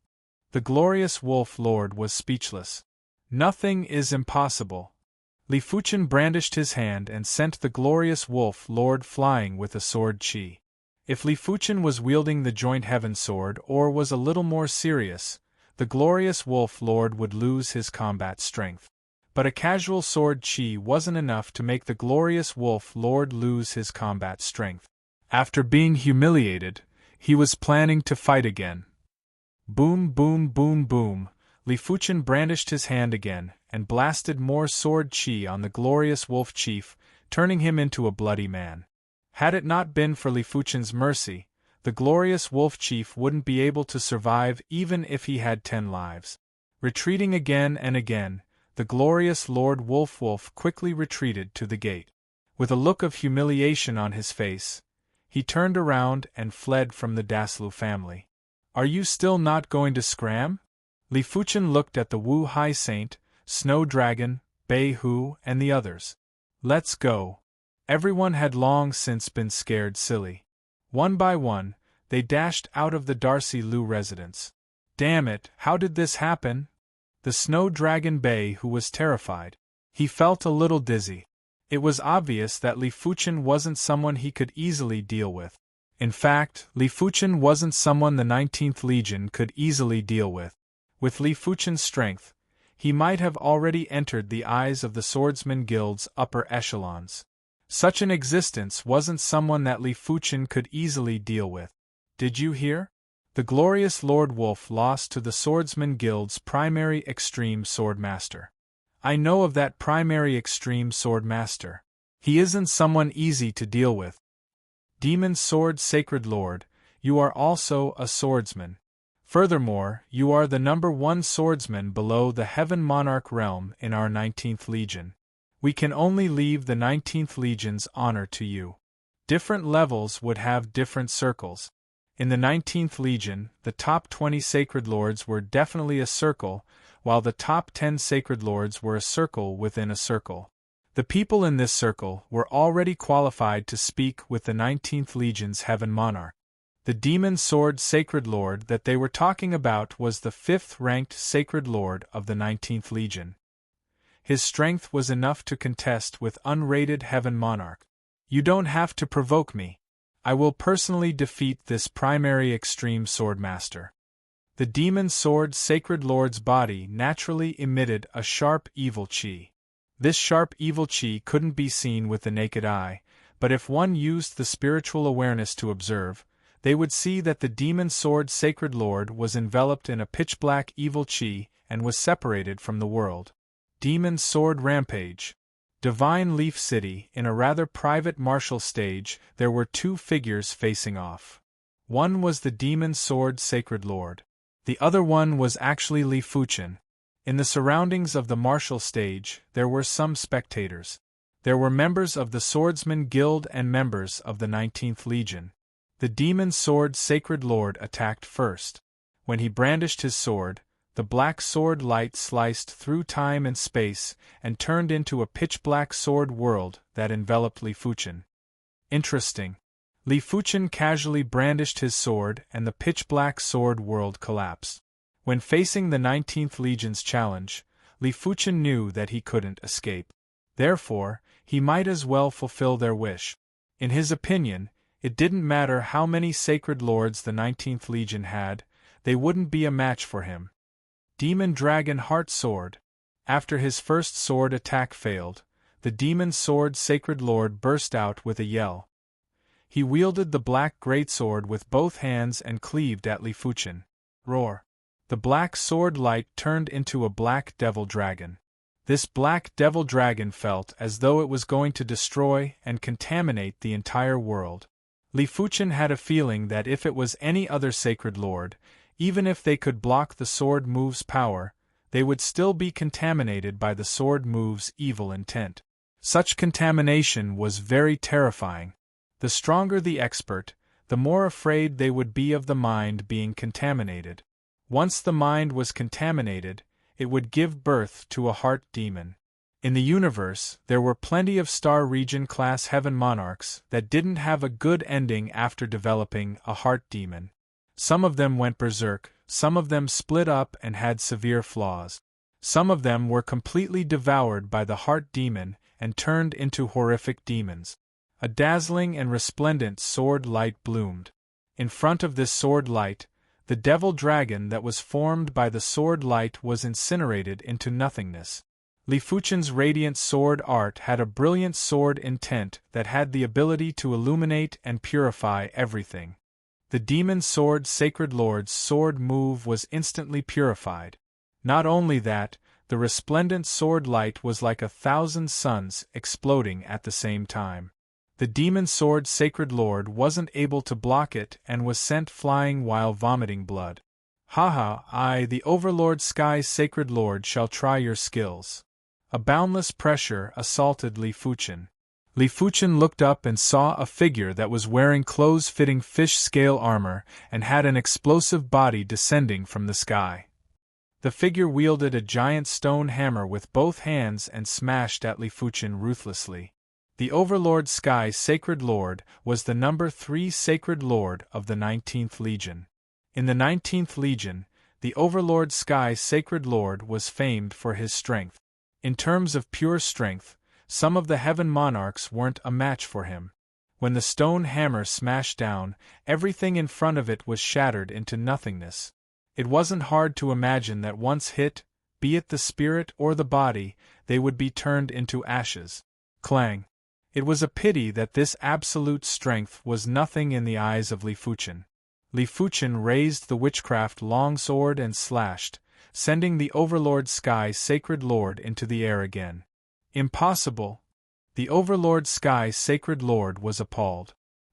The glorious wolf lord was speechless. Nothing is impossible. Li Fuchen brandished his hand and sent the glorious wolf lord flying with a sword chi. If Li Fuchen was wielding the joint heaven sword or was a little more serious, the glorious wolf lord would lose his combat strength. But a casual sword chi wasn't enough to make the glorious wolf lord lose his combat strength. After being humiliated, he was planning to fight again. Boom, boom, boom, boom. Li Fuchen brandished his hand again and blasted more sword chi on the glorious wolf chief, turning him into a bloody man. Had it not been for Li Fuchen's mercy, the glorious wolf chief wouldn't be able to survive even if he had 10 lives. Retreating again and again, the glorious Lord Wolf quickly retreated to the gate. With a look of humiliation on his face, he turned around and fled from the Daslu family. Are you still not going to scram? Li Fuchen looked at the Wu Hai Saint, Snow Dragon, Bei Hu, and the others. Let's go. Everyone had long since been scared silly. One by one, they dashed out of the Darcy Lu residence. Damn it, how did this happen? The Snow Dragon Bei Hu was terrified. He felt a little dizzy. It was obvious that Li Fuchen wasn't someone he could easily deal with. In fact, Li Fuchen wasn't someone the 19th Legion could easily deal with. With Li Fuchen's strength, he might have already entered the eyes of the Swordsman Guild's upper echelons. Such an existence wasn't someone that Li Fuchen could easily deal with. Did you hear? The glorious Lord Wolf lost to the Swordsman Guild's primary extreme sword master. I know of that primary extreme sword master. He isn't someone easy to deal with. Demon Sword Sacred Lord, you are also a swordsman. Furthermore, you are the #1 swordsman below the Heaven Monarch realm in our 19th Legion. We can only leave the 19th Legion's honor to you. Different levels would have different circles. In the 19th Legion, the top 20 Sacred Lords were definitely a circle, while the top 10 Sacred Lords were a circle within a circle. The people in this circle were already qualified to speak with the 19th Legion's Heaven Monarch. The Demon Sword Sacred Lord that they were talking about was the 5th-ranked Sacred Lord of the 19th Legion. His strength was enough to contest with unrated Heaven Monarch. You don't have to provoke me. I will personally defeat this primary extreme sword master. The Demon Sword Sacred Lord's body naturally emitted a sharp evil chi. This sharp evil chi couldn't be seen with the naked eye, but if one used the spiritual awareness to observe, they would see that the Demon Sword Sacred Lord was enveloped in a pitch-black evil chi and was separated from the world. Demon Sword Rampage. Divine Leaf City. In a rather private martial stage, there were 2 figures facing off. One was the Demon Sword Sacred Lord. The other one was actually Li Fuchen. In the surroundings of the martial stage, there were some spectators. There were members of the Swordsman Guild and members of the 19th Legion. The Demon Sword Sacred Lord attacked first. When he brandished his sword, the black sword light sliced through time and space and turned into a pitch-black sword world that enveloped Li Fuchen. Interesting. Li Fuchen casually brandished his sword and the pitch-black sword world collapsed. When facing the 19th Legion's challenge, Li Fuchen knew that he couldn't escape. Therefore, he might as well fulfill their wish. In his opinion, It didn't matter how many sacred lords the 19th Legion had, they wouldn't be a match for him. Demon Dragon Heart Sword. After his first sword attack failed, the Demon Sword Sacred Lord burst out with a yell. He wielded the black greatsword with both hands and cleaved at Lifuchen. Roar! The black sword light turned into a black devil dragon. This black devil dragon felt as though it was going to destroy and contaminate the entire world. Lifuchen had a feeling that if it was any other sacred lord, even if they could block the sword move's power, they would still be contaminated by the sword move's evil intent. Such contamination was very terrifying. The stronger the expert, the more afraid they would be of the mind being contaminated. Once the mind was contaminated, it would give birth to a heart demon. In the universe, there were plenty of Star Region-class heaven monarchs that didn't have a good ending after developing a heart demon. Some of them went berserk, some of them split up and had severe flaws. Some of them were completely devoured by the heart demon and turned into horrific demons. A dazzling and resplendent sword light bloomed. In front of this sword light, the devil dragon that was formed by the sword light was incinerated into nothingness. Lifuchen's radiant sword art had a brilliant sword intent that had the ability to illuminate and purify everything. The demon sword Sacred Lord's sword move was instantly purified. Not only that, the resplendent sword light was like 1,000 suns exploding at the same time. The demon sword Sacred Lord wasn't able to block it and was sent flying while vomiting blood. Haha, I, the Overlord Sky's Sacred Lord, shall try your skills. A boundless pressure assaulted Lifuchen. Lifuchen looked up and saw a figure that was wearing clothes-fitting fish-scale armor and had an explosive body descending from the sky. The figure wielded a giant stone hammer with both hands and smashed at Lifuchen ruthlessly. The Overlord Sky Sacred Lord was the number 3 Sacred Lord of the 19th Legion. In the 19th Legion, the Overlord Sky Sacred Lord was famed for his strength. In terms of pure strength, some of the heaven monarchs weren't a match for him. When the stone hammer smashed down, everything in front of it was shattered into nothingness. It wasn't hard to imagine that once hit, be it the spirit or the body, they would be turned into ashes. Clang! It was a pity that this absolute strength was nothing in the eyes of Lifuchen. Lifuchen raised the witchcraft longsword and slashed, sending the Overlord Sky Sacred Lord into the air again. Impossible! The Overlord Sky Sacred Lord was appalled.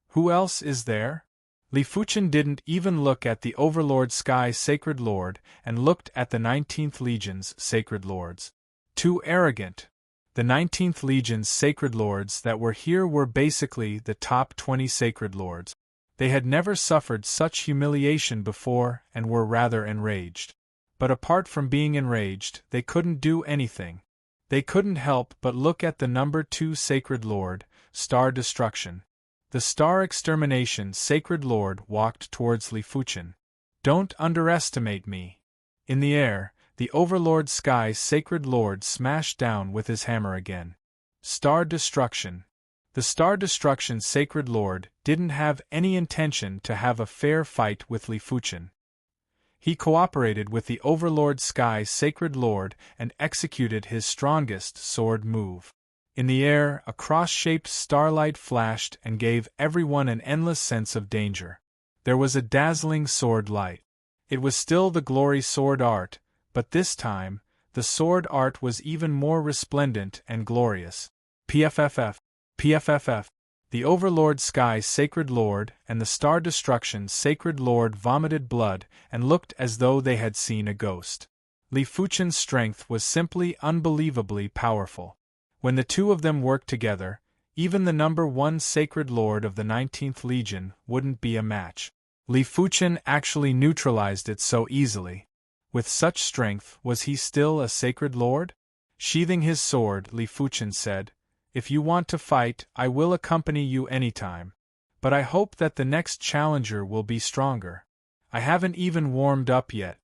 Who else is there? Lifuchen didn't even look at the Overlord Sky Sacred Lord and looked at the 19th Legion's Sacred Lords. Too arrogant. The 19th Legion's Sacred Lords that were here were basically the top 20 Sacred Lords. They had never suffered such humiliation before and were rather enraged. But apart from being enraged, they couldn't do anything. They couldn't help but look at the number 2 Sacred Lord, Star Destruction. The Star Extermination Sacred Lord walked towards Lifuchen. Don't underestimate me. In the air, the Overlord Sky's Sacred Lord smashed down with his hammer again. Star Destruction. The Star Destruction Sacred Lord didn't have any intention to have a fair fight with Lifuchen. He cooperated with the Overlord Sky Sacred Lord and executed his strongest sword move. In the air, a cross-shaped starlight flashed and gave everyone an endless sense of danger. There was a dazzling sword light. It was still the glory sword art, but this time, the sword art was even more resplendent and glorious. PFFF. PFFF. The Overlord Sky Sacred Lord and the Star Destruction Sacred Lord vomited blood and looked as though they had seen a ghost. Lifuchen's strength was simply unbelievably powerful. When the two of them worked together, even the number 1 Sacred Lord of the 19th Legion wouldn't be a match. Lifuchen actually neutralized it so easily. With such strength, was he still a Sacred Lord? Sheathing his sword, Lifuchen said, "If you want to fight, I will accompany you anytime. But I hope that the next challenger will be stronger. I haven't even warmed up yet."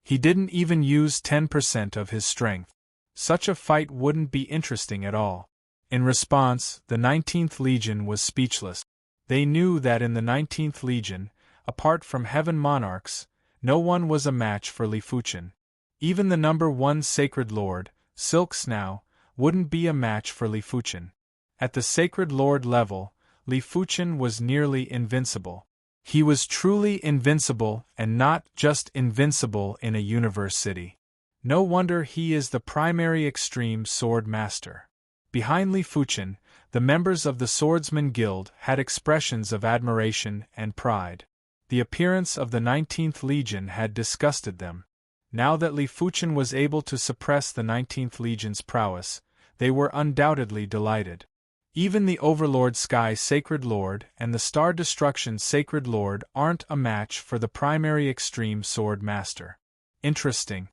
He didn't even use 10% of his strength. Such a fight wouldn't be interesting at all. In response, the 19th Legion was speechless. They knew that in the 19th Legion, apart from Heaven Monarchs, no one was a match for Li Fuchen. Even the number 1 Sacred Lord, Silk Snow, wouldn't be a match for Li Fuchen. At the Sacred Lord level, Li Fuchen was nearly invincible. He was truly invincible, and not just invincible in a universe city. No wonder he is the primary extreme sword master. Behind Li Fuchen, the members of the Swordsman Guild had expressions of admiration and pride. The appearance of the 19th Legion had disgusted them. Now that Li Fuchen was able to suppress the 19th Legion's prowess, they were undoubtedly delighted. Even the Overlord Sky Sacred Lord and the Star Destruction Sacred Lord aren't a match for the primary extreme sword master. Interesting.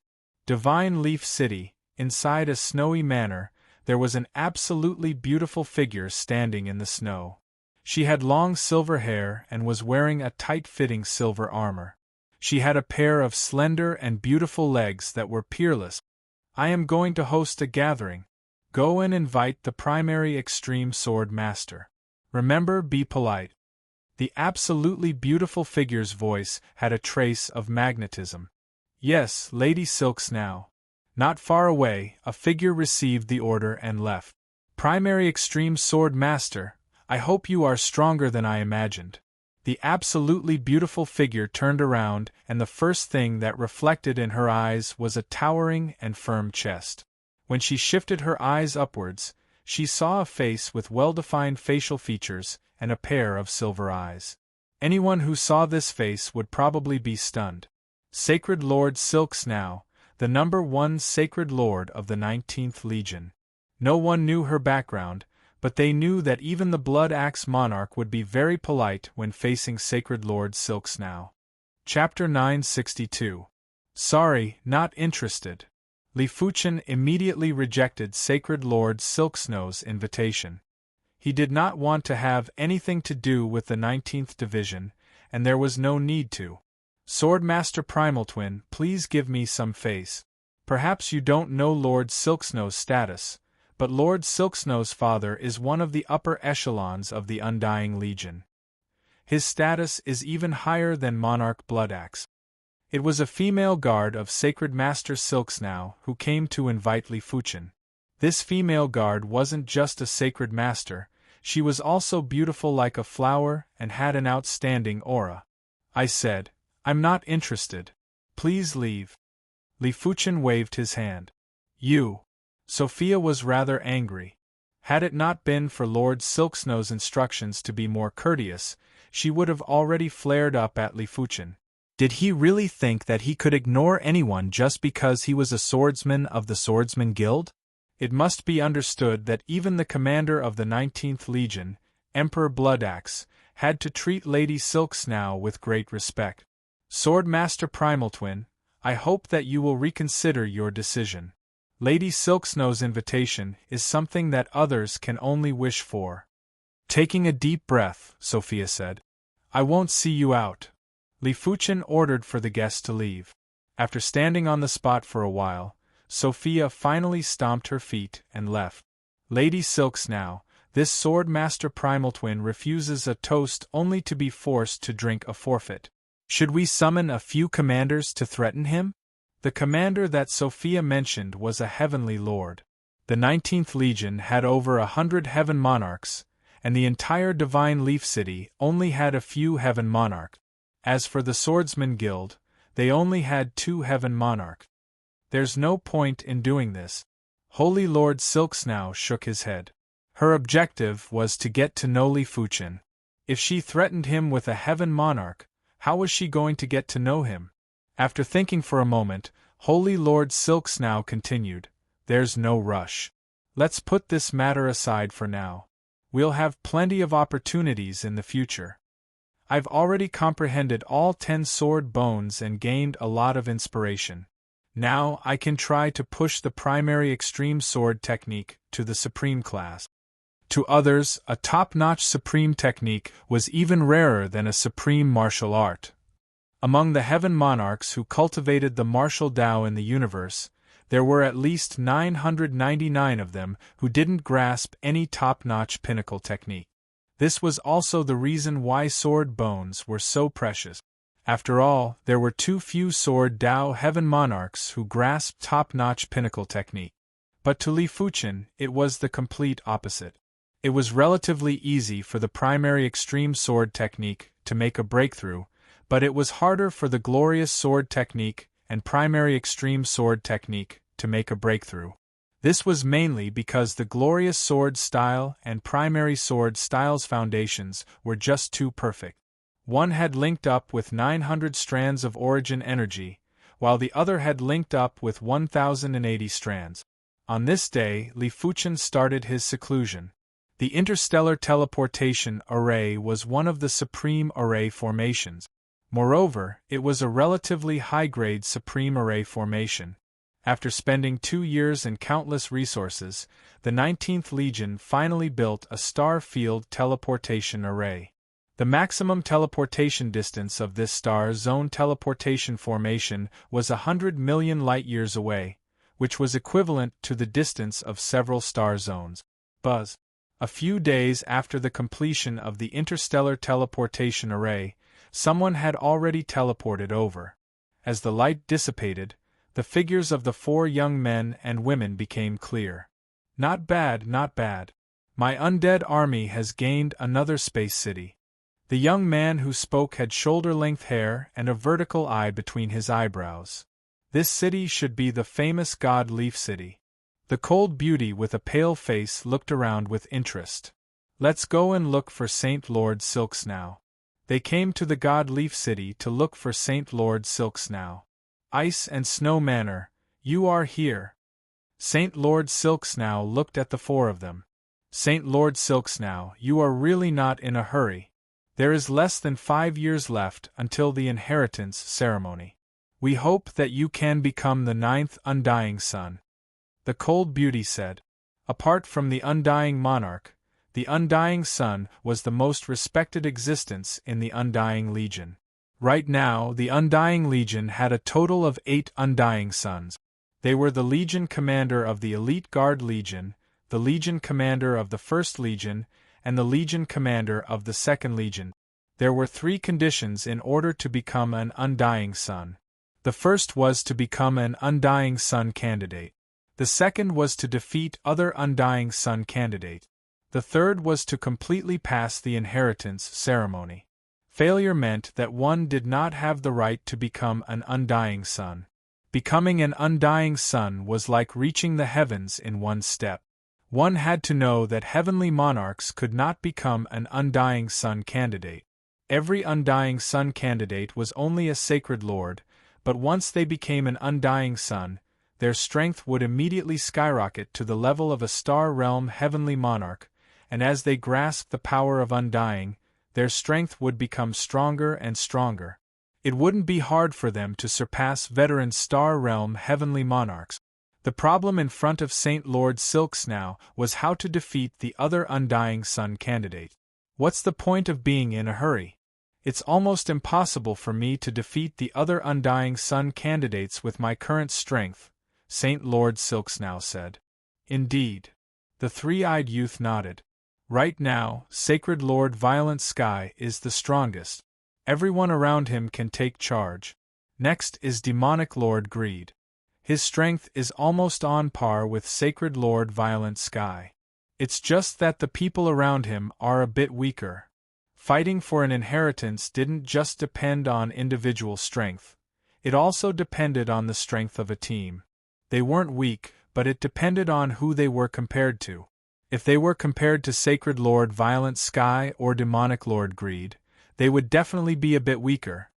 Divine Leaf City, inside a snowy manor, there was an absolutely beautiful figure standing in the snow. She had long silver hair and was wearing a tight-fitting silver armor. She had a pair of slender and beautiful legs that were peerless. I am going to host a gathering. Go and invite the primary extreme sword master. Remember, be polite. The absolutely beautiful figure's voice had a trace of magnetism. Yes, Lady Silk Snow. Not far away, a figure received the order and left. Primary extreme sword master, I hope you are stronger than I imagined. The absolutely beautiful figure turned around, and the first thing that reflected in her eyes was a towering and firm chest. When she shifted her eyes upwards, she saw a face with well-defined facial features and a pair of silver eyes. Anyone who saw this face would probably be stunned. Sacred Lord Silk Snow, the number 1 Sacred Lord of the 19th Legion. No one knew her background, but they knew that even the Blood Axe Monarch would be very polite when facing Sacred Lord Silk Snow. Chapter 962. Sorry, not interested. Li Fuchen immediately rejected Sacred Lord Silk Snow's invitation. He did not want to have anything to do with the 19th Division, and there was no need to. Swordmaster Primal Twin, please give me some face. Perhaps you don't know Lord Silksnow's status, but Lord Silksnow's father is one of the upper echelons of the Undying Legion. His status is even higher than Monarch Bloodaxe. It was a female guard of Sacred Master Silksnow who came to invite Li Fuchen. This female guard wasn't just a Sacred Master, she was also beautiful like a flower and had an outstanding aura. I said, I'm not interested. Please leave. Li Fuchen waved his hand. You. Sophia was rather angry. Had it not been for Lord Silksnow's instructions to be more courteous, she would have already flared up at Li Fuchen. Did he really think that he could ignore anyone just because he was a swordsman of the Swordsman Guild? It must be understood that even the commander of the 19th Legion, Emperor Bloodaxe, had to treat Lady Silksnow with great respect. Swordmaster Primal Twin, I hope that you will reconsider your decision. Lady Silksnow's invitation is something that others can only wish for. Taking a deep breath, Sophia said, I won't see you out. Li Fuchen ordered for the guest to leave. After standing on the spot for a while, Sophia finally stomped her feet and left. Lady Silksnow, this Swordmaster Primal Twin refuses a toast only to be forced to drink a forfeit. Should we summon a few commanders to threaten him? The commander that Sophia mentioned was a heavenly lord. The 19th Legion had over 100 heaven monarchs, and the entire Divine Leaf City only had a few heaven monarchs. As for the Swordsman Guild, they only had 2 heaven monarchs. There's no point in doing this. Holy Lord Silksnow shook his head. Her objective was to get to know Li Fuchen. If she threatened him with a heaven monarch, how was she going to get to know him? After thinking for a moment, Holy Lord Silksnow continued, There's no rush. Let's put this matter aside for now. We'll have plenty of opportunities in the future. I've already comprehended all 10 sword bones and gained a lot of inspiration. Now I can try to push the primary extreme sword technique to the supreme class. To others, a top-notch supreme technique was even rarer than a supreme martial art. Among the heaven monarchs who cultivated the martial Tao in the universe, there were at least 999 of them who didn't grasp any top-notch pinnacle technique. This was also the reason why sword bones were so precious. After all, there were too few sword Dao heaven monarchs who grasped top-notch pinnacle technique. But to Li Fuchen, it was the complete opposite. It was relatively easy for the primary extreme sword technique to make a breakthrough, but it was harder for the glorious sword technique and primary extreme sword technique to make a breakthrough. This was mainly because the glorious sword style and primary sword style's foundations were just too perfect. One had linked up with 900 strands of origin energy, while the other had linked up with 1080 strands. On this day, Li Fuchen started his seclusion. The interstellar teleportation array was one of the supreme array formations. Moreover, it was a relatively high-grade supreme array formation. After spending 2 years and countless resources, the 19th Legion finally built a star field teleportation array. The maximum teleportation distance of this star zone teleportation formation was 100 million light-years away, which was equivalent to the distance of several star zones. Buzz. A few days after the completion of the interstellar teleportation array, someone had already teleported over. As the light dissipated, the figures of the 4 young men and women became clear. Not bad, not bad. My undead army has gained another space city. The young man who spoke had shoulder-length hair and a vertical eye between his eyebrows. This city should be the famous God Leaf City. The cold beauty with a pale face looked around with interest. Let's go and look for St. Lord Silksnow. They came to the God Leaf City to look for St. Lord Silksnow. Ice and Snow Manor, you are here. St. Lord Silksnow looked at the 4 of them. St. Lord Silksnow, you are really not in a hurry. There is less than 5 years left until the inheritance ceremony. We hope that you can become the 9th Undying Son. The cold beauty said. Apart from the Undying Monarch, the Undying Son was the most respected existence in the Undying Legion. Right now, the Undying Legion had a total of 8 Undying Sons. They were the Legion Commander of the Elite Guard Legion, the Legion Commander of the First Legion, and the Legion Commander of the Second Legion. There were 3 conditions in order to become an Undying Son. The first was to become an Undying Son candidate. The second was to defeat other Undying Son candidates. The third was to completely pass the inheritance ceremony. Failure meant that one did not have the right to become an Undying Son. Becoming an Undying Son was like reaching the heavens in one step. One had to know that heavenly monarchs could not become an Undying Son candidate. Every Undying Son candidate was only a sacred lord, but once they became an Undying Son, their strength would immediately skyrocket to the level of a star realm heavenly monarch, and as they grasped the power of undying, their strength would become stronger and stronger. It wouldn't be hard for them to surpass veteran star realm heavenly monarchs. The problem in front of St. Lord Silksnow was how to defeat the other Undying Son candidate. What's the point of being in a hurry? It's almost impossible for me to defeat the other Undying Son candidates with my current strength, St. Lord Silksnow said. Indeed. The 3-eyed youth nodded. Right now, Sacred Lord Violent Sky is the strongest. Everyone around him can take charge. Next is Demonic Lord Greed. His strength is almost on par with Sacred Lord Violent Sky. It's just that the people around him are a bit weaker. Fighting for an inheritance didn't just depend on individual strength. It also depended on the strength of a team. They weren't weak, but it depended on who they were compared to. If they were compared to Sacred Lord Violent Sky or Demonic Lord Greed, they would definitely be a bit weaker.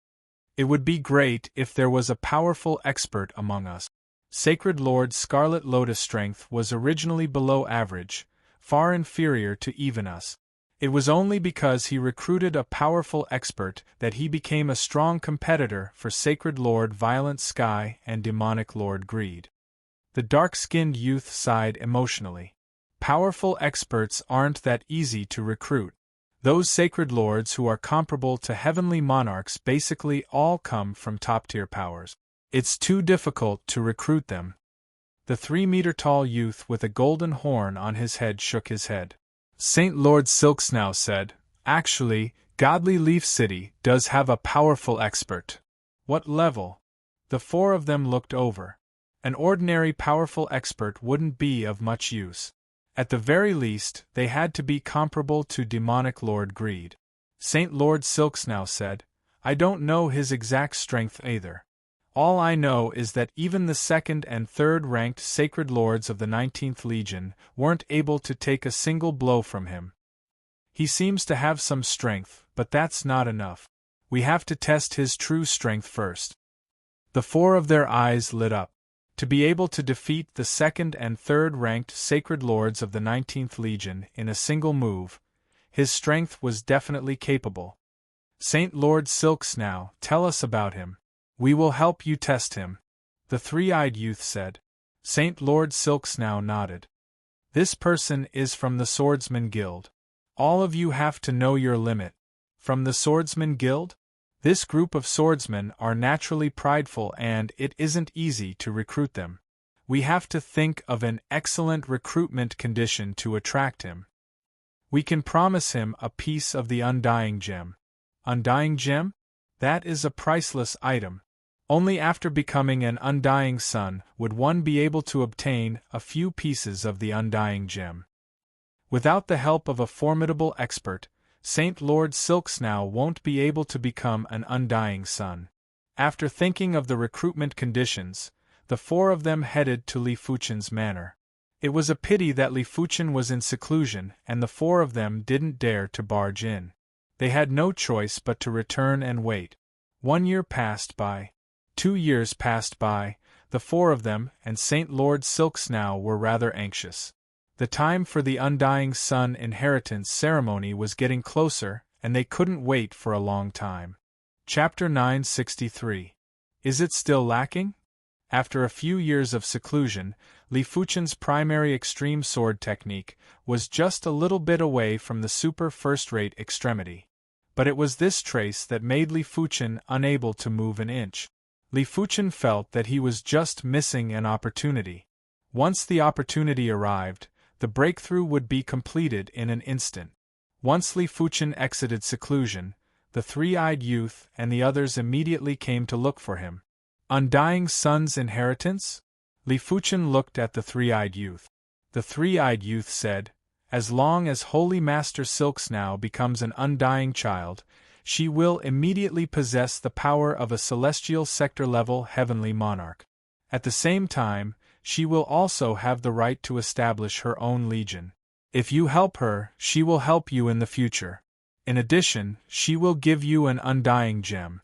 It would be great if there was a powerful expert among us. Sacred Lord Scarlet Lotus strength was originally below average, far inferior to even us. It was only because he recruited a powerful expert that he became a strong competitor for Sacred Lord Violent Sky and Demonic Lord Greed. The dark-skinned youth sighed emotionally. Powerful experts aren't that easy to recruit. Those sacred lords who are comparable to heavenly monarchs basically all come from top-tier powers. It's too difficult to recruit them. The 3-meter-tall youth with a golden horn on his head shook his head. Saint Lord Silksnow said, "Actually, Godly Leaf City does have a powerful expert." "What level?" The four of them looked over. An ordinary powerful expert wouldn't be of much use. At the very least, they had to be comparable to demonic Lord Greed. Saint Lord Silksnow said, "I don't know his exact strength either. All I know is that even the second and third ranked sacred lords of the 19th Legion weren't able to take a single blow from him. He seems to have some strength, but that's not enough. We have to test his true strength first." The four of their eyes lit up. To be able to defeat the second and third ranked sacred lords of the 19th Legion in a single move, his strength was definitely capable. "Saint Lord Silksnow, tell us about him. We will help you test him," the three-eyed youth said. Saint Lord Silksnow nodded. "This person is from the Swordsman Guild. All of you have to know your limit." "From the Swordsman Guild?" "This group of swordsmen are naturally prideful and it isn't easy to recruit them. We have to think of an excellent recruitment condition to attract him. We can promise him a piece of the Undying Gem." "Undying Gem?" "That is a priceless item. Only after becoming an Undying Son would one be able to obtain a few pieces of the Undying Gem. Without the help of a formidable expert, Saint Lord Silksnow won't be able to become an Undying Son." After thinking of the recruitment conditions, the four of them headed to Li Fuchen's manor. It was a pity that Li Fuchen was in seclusion and the four of them didn't dare to barge in. They had no choice but to return and wait. 1 year passed by. 2 years passed by. The four of them and Saint Lord Silksnow were rather anxious. The time for the Undying Son inheritance ceremony was getting closer, and they couldn't wait for a long time. Chapter 963. Is it still lacking? After a few years of seclusion, Li Fuchen's primary extreme sword technique was just a little bit away from the super first-rate extremity. But it was this trace that made Li Fuchen unable to move an inch. Li Fuchen felt that he was just missing an opportunity. Once the opportunity arrived, the breakthrough would be completed in an instant. Once Li Fuchen exited seclusion, the three-eyed youth and the others immediately came to look for him. Undying Son's inheritance? Li Fuchen looked at the three-eyed youth. The three-eyed youth said, "As long as Holy Master Silksnow becomes an undying child, she will immediately possess the power of a celestial sector-level heavenly monarch. At the same time, she will also have the right to establish her own legion. If you help her, she will help you in the future. In addition, she will give you an Undying Gem."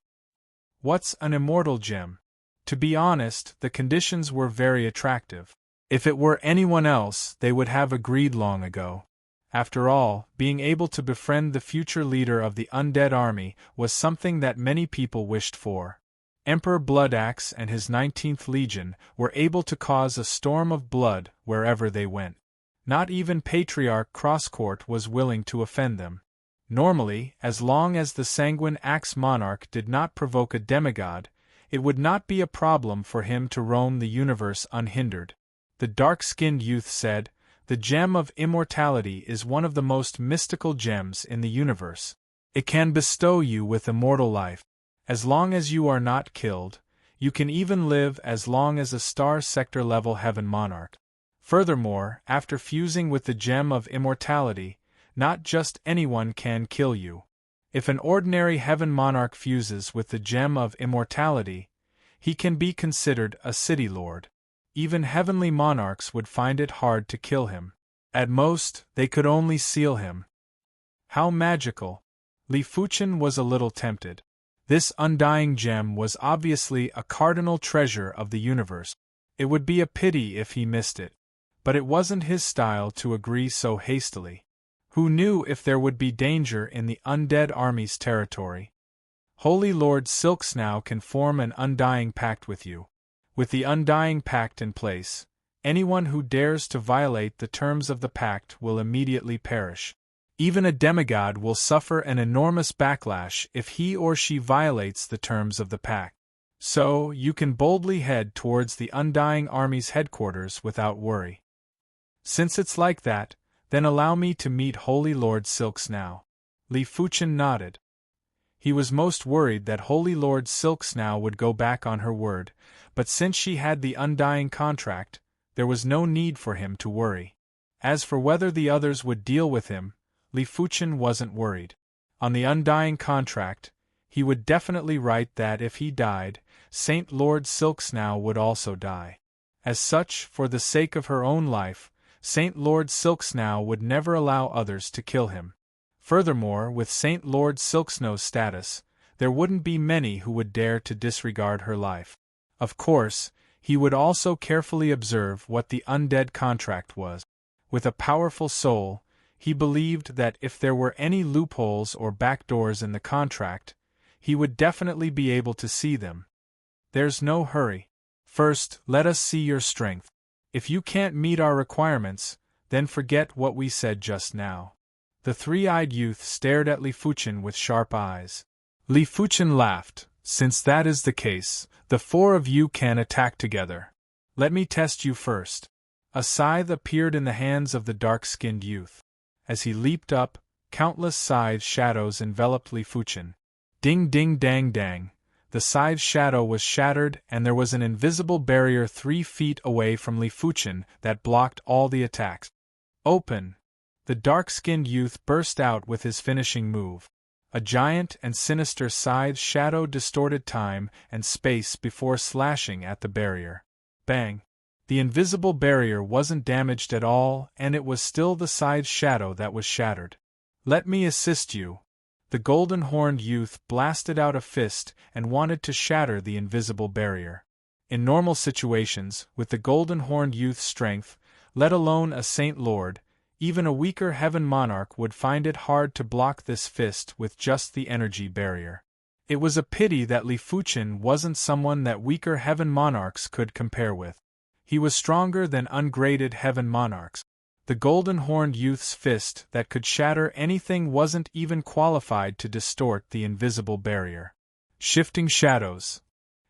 "What's an immortal gem?" To be honest, the conditions were very attractive. If it were anyone else, they would have agreed long ago. After all, being able to befriend the future leader of the undead army was something that many people wished for. Emperor Bloodaxe and his 19th Legion were able to cause a storm of blood wherever they went. Not even Patriarch Crosscourt was willing to offend them. Normally, as long as the Sanguine Axe Monarch did not provoke a demigod, it would not be a problem for him to roam the universe unhindered. The dark-skinned youth said, "The Gem of Immortality is one of the most mystical gems in the universe. It can bestow you with immortal life. As long as you are not killed, you can even live as long as a star sector-level heaven monarch. Furthermore, after fusing with the Gem of Immortality, not just anyone can kill you. If an ordinary heaven monarch fuses with the Gem of Immortality, he can be considered a city lord. Even heavenly monarchs would find it hard to kill him. At most, they could only seal him." How magical! Li Fuchen was a little tempted. This Undying Gem was obviously a cardinal treasure of the universe. It would be a pity if he missed it. But it wasn't his style to agree so hastily. Who knew if there would be danger in the undead army's territory? "Holy Lord Silksnow can form an Undying Pact with you. With the Undying Pact in place, anyone who dares to violate the terms of the pact will immediately perish. Even a demigod will suffer an enormous backlash if he or she violates the terms of the pact. So, you can boldly head towards the Undying Army's headquarters without worry. Since it's like that, Then allow me to meet Holy Lord Silks now. Li Fuchen nodded. He was most worried that Holy Lord Silksnow would go back on her word, but since she had the undying contract, there was no need for him to worry. As for whether the others would deal with him, Li Fuchen wasn't worried. On the undying contract, he would definitely write that if he died, Saint Lord Silksnow would also die. As such, for the sake of her own life, Saint Lord Silksnow would never allow others to kill him. Furthermore, with Saint Lord Silksnow's status, there wouldn't be many who would dare to disregard her life. Of course, he would also carefully observe what the undead contract was. With a powerful soul, he believed that if there were any loopholes or backdoors in the contract, he would definitely be able to see them. There's no hurry. First, let us see your strength. If you can't meet our requirements, then forget what we said just now. The three-eyed youth stared at Li Fuchen with sharp eyes. Li Fuchen laughed. Since that is the case, the four of you can attack together. Let me test you first. A scythe appeared in the hands of the dark-skinned youth. As he leaped up, countless scythe shadows enveloped Li Fuchen. Ding ding dang dang. The scythe shadow was shattered and there was an invisible barrier 3 feet away from Li Fuchen that blocked all the attacks. Open! The dark-skinned youth burst out with his finishing move. A giant and sinister scythe shadow distorted time and space before slashing at the barrier. Bang! The invisible barrier wasn't damaged at all, and it was still the scythe shadow that was shattered. Let me assist you. The golden-horned youth blasted out a fist and wanted to shatter the invisible barrier. In normal situations, with the golden-horned youth's strength, let alone a Saint Lord, even a weaker heaven monarch would find it hard to block this fist with just the energy barrier. It was a pity that Li Fuchen wasn't someone that weaker heaven monarchs could compare with. He was stronger than ungraded heaven monarchs. The golden-horned youth's fist that could shatter anything wasn't even qualified to distort the invisible barrier. Shifting shadows.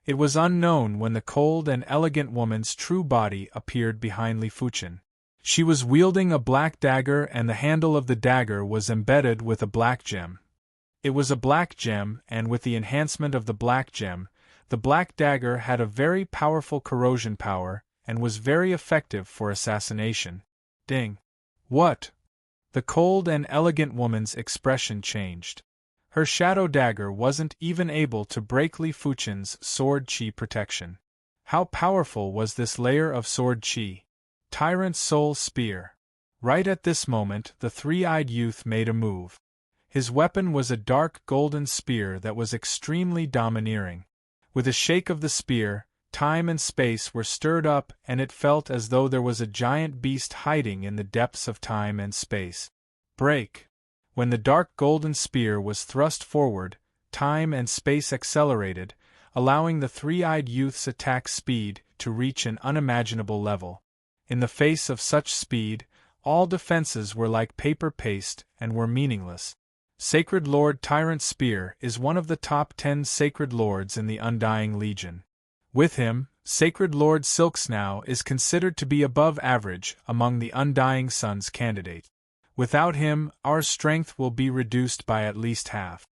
It was unknown when the cold and elegant woman's true body appeared behind Li Fuchen. She was wielding a black dagger and the handle of the dagger was embedded with a black gem. It was a black gem, and with the enhancement of the black gem, the black dagger had a very powerful corrosion power and was very effective for assassination. Ding! What? The cold and elegant woman's expression changed. Her shadow dagger wasn't even able to break Li Fuchen's sword chi protection. How powerful was this layer of sword chi? Tyrant Soul Spear. Right at this moment, the three-eyed youth made a move. His weapon was a dark golden spear that was extremely domineering. With a shake of the spear, time and space were stirred up and it felt as though there was a giant beast hiding in the depths of time and space. Break! When the dark golden spear was thrust forward, time and space accelerated, allowing the three-eyed youth's attack speed to reach an unimaginable level. In the face of such speed, all defenses were like paper paste and were meaningless. Sacred Lord Tyrant Spear is one of the top 10 Sacred Lords in the Undying Legion. With him, Sacred Lord Silksnow is considered to be above average among the Undying Sun's candidates. Without him, our strength will be reduced by at least half.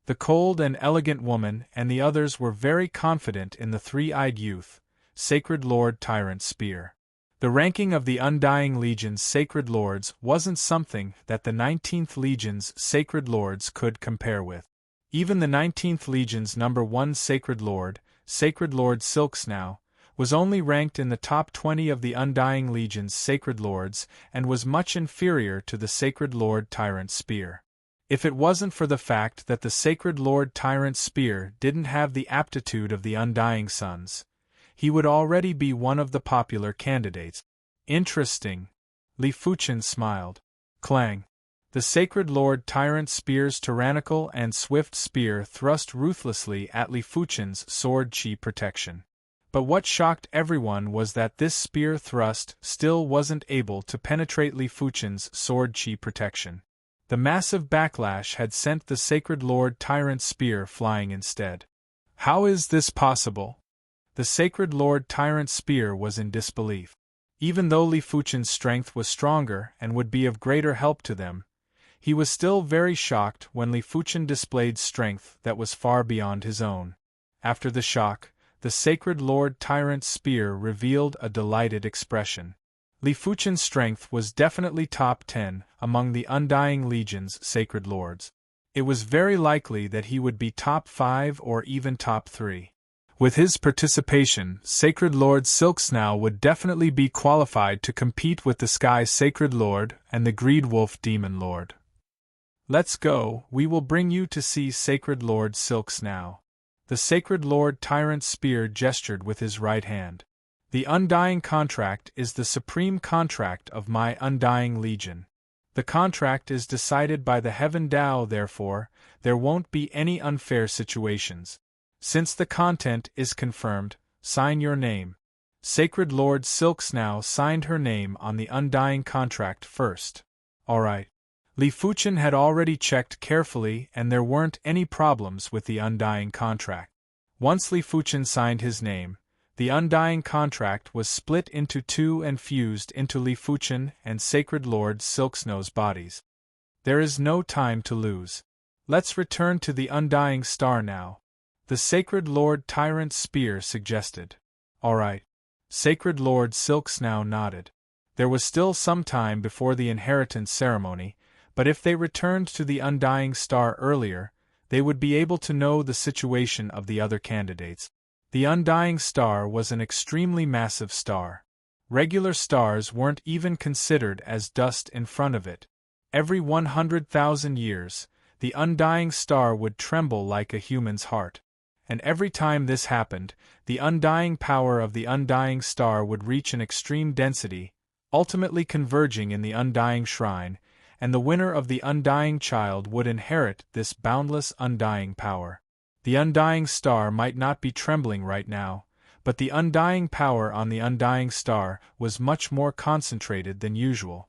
The cold and elegant woman and the others were very confident in the three-eyed youth, Sacred Lord Tyrant Spear. The ranking of the Undying Legion's Sacred Lords wasn't something that the 19th Legion's Sacred Lords could compare with. Even the 19th Legion's number 1 Sacred Lord Silksnow, was only ranked in the top 20 of the Undying Legion's Sacred Lords and was much inferior to the Sacred Lord Tyrant Spear. If it wasn't for the fact that the Sacred Lord Tyrant Spear didn't have the aptitude of the Undying Sons, he would already be one of the popular candidates. Interesting. Li Fuchen smiled. Clang. The Sacred Lord Tyrant Spear's tyrannical and swift spear thrust ruthlessly at Li Fuchen's sword chi protection. But what shocked everyone was that this spear thrust still wasn't able to penetrate Li Fuchen's sword chi protection. The massive backlash had sent the Sacred Lord Tyrant Spear flying instead. How is this possible? The Sacred Lord Tyrant Spear was in disbelief. Even though Li Fuchen's strength was stronger and would be of greater help to them, he was still very shocked when Li Fuchen displayed strength that was far beyond his own. After the shock, the Sacred Lord Tyrant's spear revealed a delighted expression. Li Fuchen's strength was definitely top 10 among the Undying Legion's Sacred Lords. It was very likely that he would be top 5 or even top 3. With his participation, Sacred Lord Silksnow would definitely be qualified to compete with the Sky Sacred Lord and the Greed Wolf Demon Lord. Let's go, we will bring you to see Sacred Lord Silksnow. The Sacred Lord Tyrant's spear gestured with his right hand. The Undying Contract is the supreme contract of my Undying Legion. The contract is decided by the Heaven Tao, therefore, there won't be any unfair situations. Since the content is confirmed, sign your name. Sacred Lord Silksnow signed her name on the Undying Contract first. Alright. Li Fuchen had already checked carefully and there weren't any problems with the Undying Contract. Once Li Fuchen signed his name, the Undying Contract was split into two and fused into Li Fuchen and Sacred Lord Silksnow's bodies. There is no time to lose. Let's return to the Undying Star now. The Sacred Lord Tyrant's spear suggested. Alright. Sacred Lord Silksnow nodded. There was still some time before the inheritance ceremony, but if they returned to the Undying Star earlier, they would be able to know the situation of the other candidates. The Undying Star was an extremely massive star. Regular stars weren't even considered as dust in front of it. Every 100,000 years, the Undying Star would tremble like a human's heart. And every time this happened, the undying power of the Undying Star would reach an extreme density, ultimately converging in the Undying Shrine, and the winner of the Undying Child would inherit this boundless undying power. The Undying Star might not be trembling right now, but the undying power on the Undying Star was much more concentrated than usual.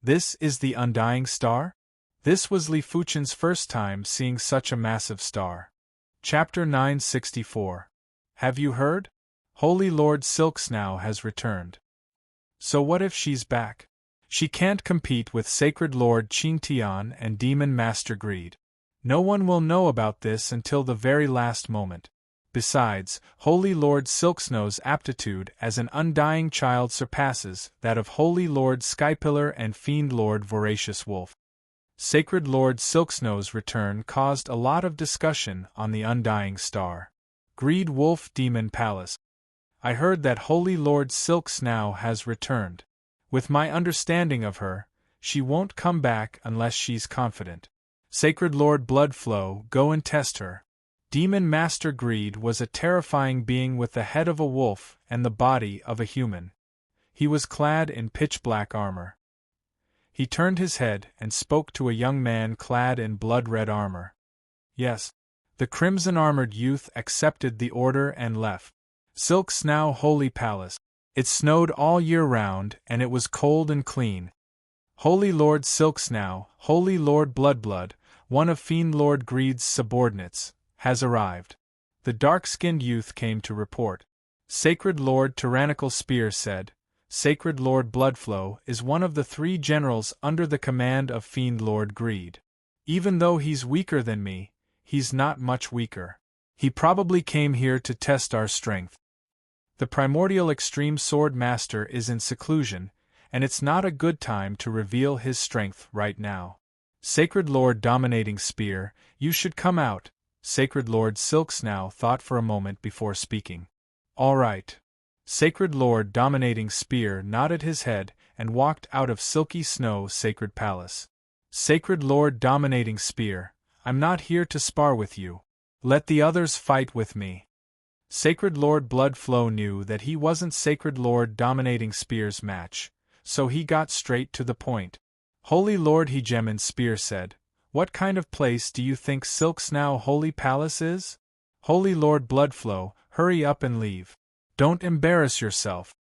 This is the Undying Star? This was Li Fuchen's first time seeing such a massive star. Chapter 964. Have you heard? Holy Lord Silksnow has returned. So what if she's back? She can't compete with Sacred Lord Qingtian and Demon Master Greed. No one will know about this until the very last moment. Besides, Holy Lord Silksnow's aptitude as an undying child surpasses that of Holy Lord Skypillar and Fiend Lord Voracious Wolf. Sacred Lord Silksnow's return caused a lot of discussion on the Undying Star. Greed Wolf Demon Palace. I heard that Holy Lord Silksnow has returned. With my understanding of her, she won't come back unless she's confident. Sacred Lord Bloodflow, go and test her. Demon Master Greed was a terrifying being with the head of a wolf and the body of a human. He was clad in pitch-black armor. He turned his head and spoke to a young man clad in blood-red armor. Yes. The crimson-armored youth accepted the order and left. Silksnow Holy Palace. It snowed all year round and it was cold and clean. Holy Lord Silksnow, Holy Lord Bloodblood, one of Fiend Lord Greed's subordinates, has arrived. The dark-skinned youth came to report. Sacred Lord Tyrannical Spear said, Sacred Lord Bloodflow is one of the 3 generals under the command of Fiend Lord Greed. Even though he's weaker than me, he's not much weaker. He probably came here to test our strength. The Primordial Extreme Sword Master is in seclusion, and it's not a good time to reveal his strength right now. Sacred Lord Dominating Spear, you should come out. Sacred Lord Silksnow thought for a moment before speaking. All right. Sacred Lord Dominating Spear nodded his head and walked out of Silky Snow Sacred Palace. Sacred Lord Dominating Spear, I'm not here to spar with you. Let the others fight with me. Sacred Lord Bloodflow knew that he wasn't Sacred Lord Dominating Spear's match, so he got straight to the point. Holy Lord Hegemon Spear said, What kind of place do you think Silksnow Holy Palace is? Holy Lord Bloodflow, hurry up and leave. Don't embarrass yourself.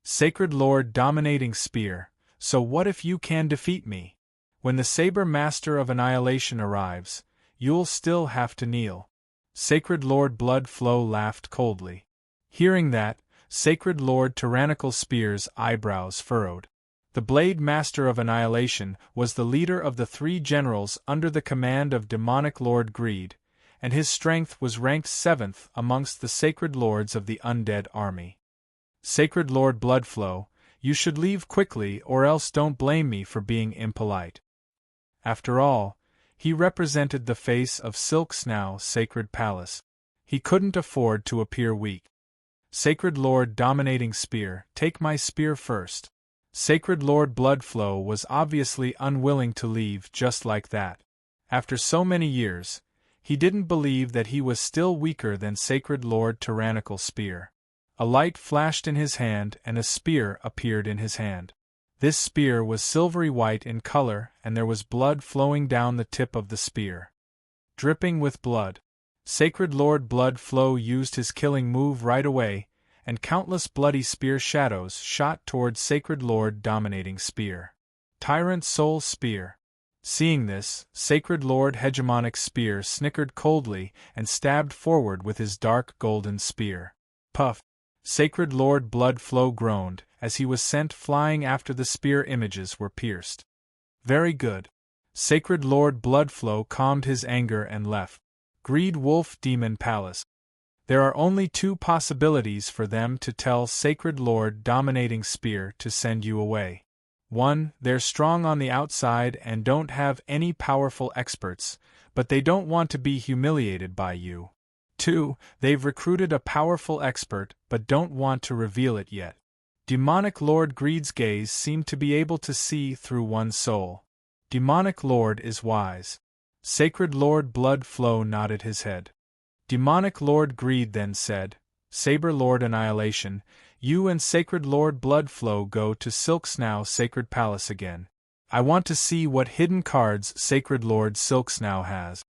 Sacred Lord Dominating Spear, so what if you can defeat me? When the Saber Master of Annihilation arrives, you'll still have to kneel. Sacred Lord Bloodflow laughed coldly. Hearing that, Sacred Lord Tyrannical Spear's eyebrows furrowed. The Blade Master of Annihilation was the leader of the 3 generals under the command of Demonic Lord Greed, and his strength was ranked 7th amongst the Sacred Lords of the Undead Army. Sacred Lord Bloodflow, you should leave quickly or else don't blame me for being impolite. After all, he represented the face of Silksnow Sacred Palace. He couldn't afford to appear weak. Sacred Lord Dominating Spear, take my spear first. Sacred Lord Bloodflow was obviously unwilling to leave just like that. After so many years, he didn't believe that he was still weaker than Sacred Lord Tyrannical Spear. A light flashed in his hand and a spear appeared in his hand. This spear was silvery white in color and there was blood flowing down the tip of the spear. Dripping with blood. Sacred Lord Bloodflow used his killing move right away, and countless bloody spear shadows shot toward Sacred Lord Dominating Spear. Tyrant Soul Spear. Seeing this, Sacred Lord Hegemonic Spear snickered coldly and stabbed forward with his dark golden spear. Puff! Sacred Lord Bloodflow groaned as he was sent flying after the spear images were pierced. Very good. Sacred Lord Bloodflow calmed his anger and left. Greed Wolf Demon Palace. There are only 2 possibilities for them to tell Sacred Lord Dominating Spear to send you away. 1. They're strong on the outside and don't have any powerful experts, but they don't want to be humiliated by you. 2. They've recruited a powerful expert but don't want to reveal it yet. Demonic Lord Greed's gaze seemed to be able to see through one's soul. Demonic Lord is wise. Sacred Lord Bloodflow nodded his head. Demonic Lord Greed then said, Saber Lord Annihilation, you and Sacred Lord Bloodflow go to Silksnow Sacred Palace again. I want to see what hidden cards Sacred Lord Silksnow has.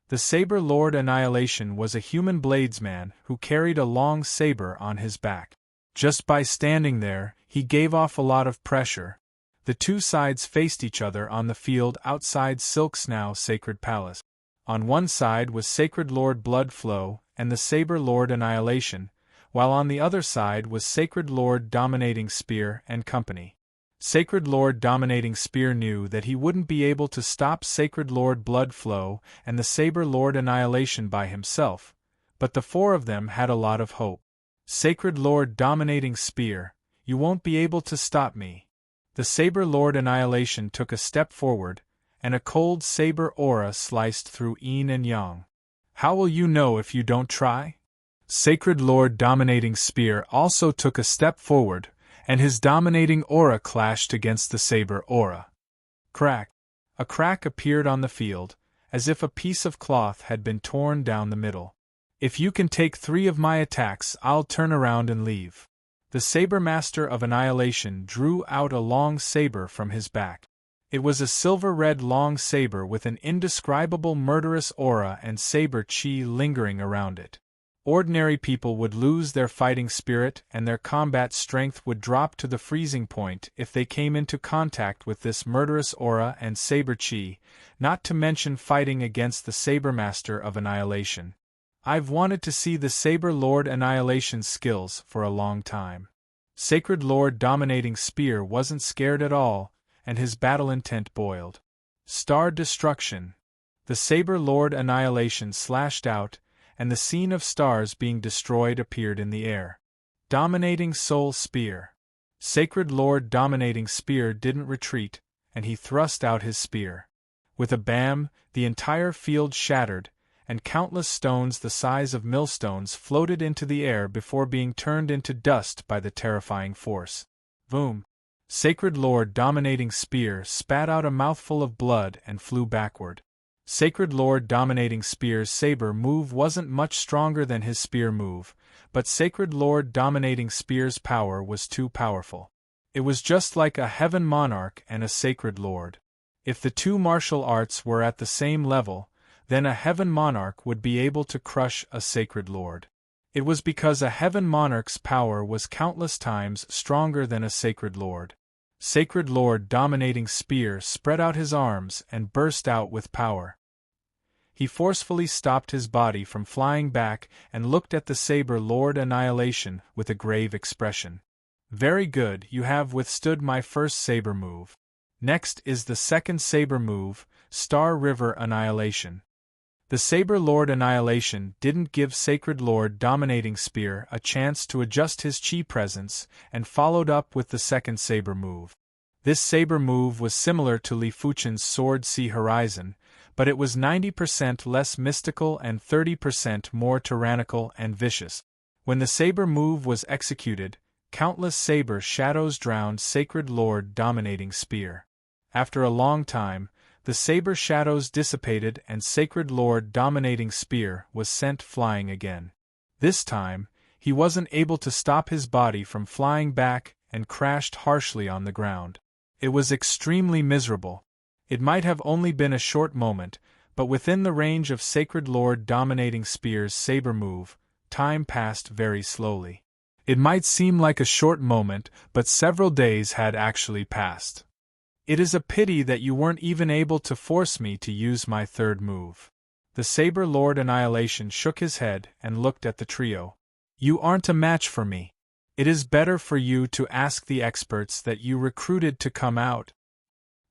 The Saber Lord Annihilation was a human bladesman who carried a long saber on his back. Just by standing there, he gave off a lot of pressure. The 2 sides faced each other on the field outside Silksnow Sacred Palace. On one side was Sacred Lord Bloodflow and the Saber Lord Annihilation, while on the other side was Sacred Lord Dominating Spear and company. Sacred Lord Dominating Spear knew that he wouldn't be able to stop Sacred Lord Bloodflow and the Saber Lord Annihilation by himself, but the 4 of them had a lot of hope. Sacred Lord Dominating Spear, you won't be able to stop me. The Saber Lord Annihilation took a step forward, and a cold saber aura sliced through yin and yang. How will you know if you don't try? Sacred Lord Dominating Spear also took a step forward, and his dominating aura clashed against the saber aura. Crack! A crack appeared on the field, as if a piece of cloth had been torn down the middle. If you can take 3 of my attacks, I'll turn around and leave. The Saber Master of Annihilation drew out a long saber from his back. It was a silver-red long saber with an indescribable murderous aura and saber chi lingering around it. Ordinary people would lose their fighting spirit and their combat strength would drop to the freezing point if they came into contact with this murderous aura and saber chi, not to mention fighting against the Saber Master of Annihilation. I've wanted to see the Saber Lord Annihilation's skills for a long time. Sacred Lord Dominating Spear wasn't scared at all, and his battle intent boiled. Star Destruction. The Saber Lord Annihilation slashed out, and the scene of stars being destroyed appeared in the air. Dominating Soul Spear. Sacred Lord Dominating Spear didn't retreat, and he thrust out his spear. With a bam, the entire field shattered, and countless stones the size of millstones floated into the air before being turned into dust by the terrifying force. Boom! Sacred Lord Dominating Spear spat out a mouthful of blood and flew backward. Sacred Lord Dominating Spear's saber move wasn't much stronger than his spear move, but Sacred Lord Dominating Spear's power was too powerful. It was just like a Heaven Monarch and a Sacred Lord. If the 2 martial arts were at the same level, then a Heaven Monarch would be able to crush a Sacred Lord. It was because a Heaven Monarch's power was countless times stronger than a Sacred Lord. Sacred Lord Dominating Spear spread out his arms and burst out with power. He forcefully stopped his body from flying back and looked at the Saber Lord Annihilation with a grave expression. Very good, you have withstood my first saber move. Next is the second saber move, Star River Annihilation. The Saber Lord Annihilation didn't give Sacred Lord Dominating Spear a chance to adjust his chi presence and followed up with the second saber move. This saber move was similar to Li Fuchen's Sword Sea Horizon, but it was 90% less mystical and 30% more tyrannical and vicious. When the saber move was executed, countless saber shadows drowned Sacred Lord Dominating Spear. After a long time, the saber shadows dissipated and Sacred Lord Dominating Spear was sent flying again. This time, he wasn't able to stop his body from flying back and crashed harshly on the ground. It was extremely miserable. It might have only been a short moment, but within the range of Sacred Lord Dominating Spear's saber move, time passed very slowly. It might seem like a short moment, but several days had actually passed. It is a pity that you weren't even able to force me to use my third move. The Saber Lord Annihilation shook his head and looked at the trio. You aren't a match for me. It is better for you to ask the experts that you recruited to come out.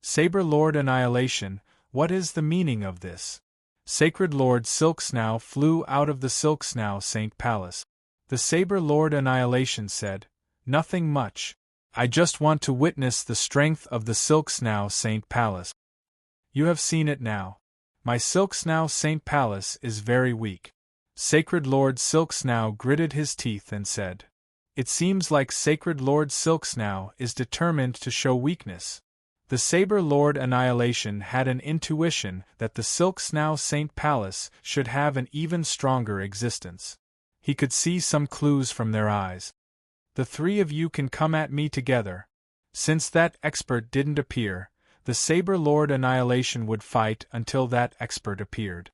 Saber Lord Annihilation, what is the meaning of this? Sacred Lord Silksnow flew out of the Silksnow Saint Palace. The Saber Lord Annihilation said, Nothing much. I just want to witness the strength of the Silksnow Saint Palace. You have seen it now. My Silksnow Saint Palace is very weak. Sacred Lord Silksnow gritted his teeth and said, It seems like Sacred Lord Silksnow is determined to show weakness. The Saber Lord Annihilation had an intuition that the Silksnow Saint Palace should have an even stronger existence. He could see some clues from their eyes. The three of you can come at me together. Since that expert didn't appear, the Saber Lord Annihilation would fight until that expert appeared.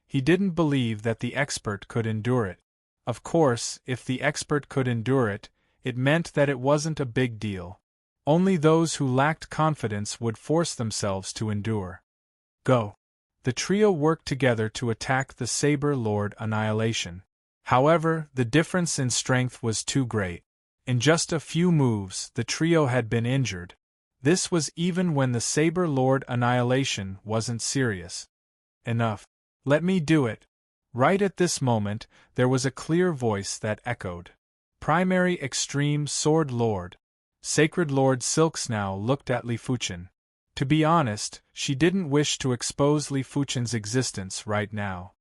He didn't believe that the expert could endure it. Of course, if the expert could endure it, it meant that it wasn't a big deal. Only those who lacked confidence would force themselves to endure. Go. The trio worked together to attack the Saber Lord Annihilation. However, the difference in strength was too great. In just a few moves, the trio had been injured. This was even when the Saber Lord Annihilation wasn't serious. Enough. Let me do it. Right at this moment, there was a clear voice that echoed. Primary Extreme Sword Lord. Sacred Lord Silksnow looked at Li Fuchen. To be honest, she didn't wish to expose Li Fuchen's existence right now.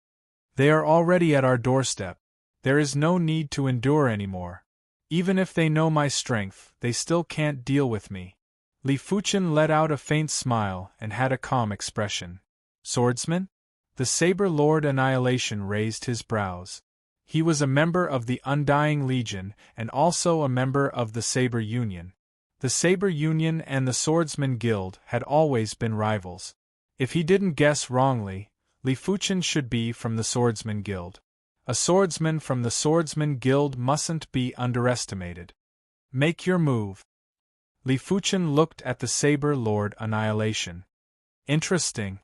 They are already at our doorstep. There is no need to endure anymore. Even if they know my strength, they still can't deal with me. Li Fuchen let out a faint smile and had a calm expression. Swordsman? The Saber Lord Annihilation raised his brows. He was a member of the Undying Legion and also a member of the Saber Union. The Saber Union and the Swordsman Guild had always been rivals. If he didn't guess wrongly, Li Fuchen should be from the Swordsman Guild. A swordsman from the Swordsman Guild mustn't be underestimated. Make your move. Li Fuchen looked at the Saber Lord Annihilation. Interesting.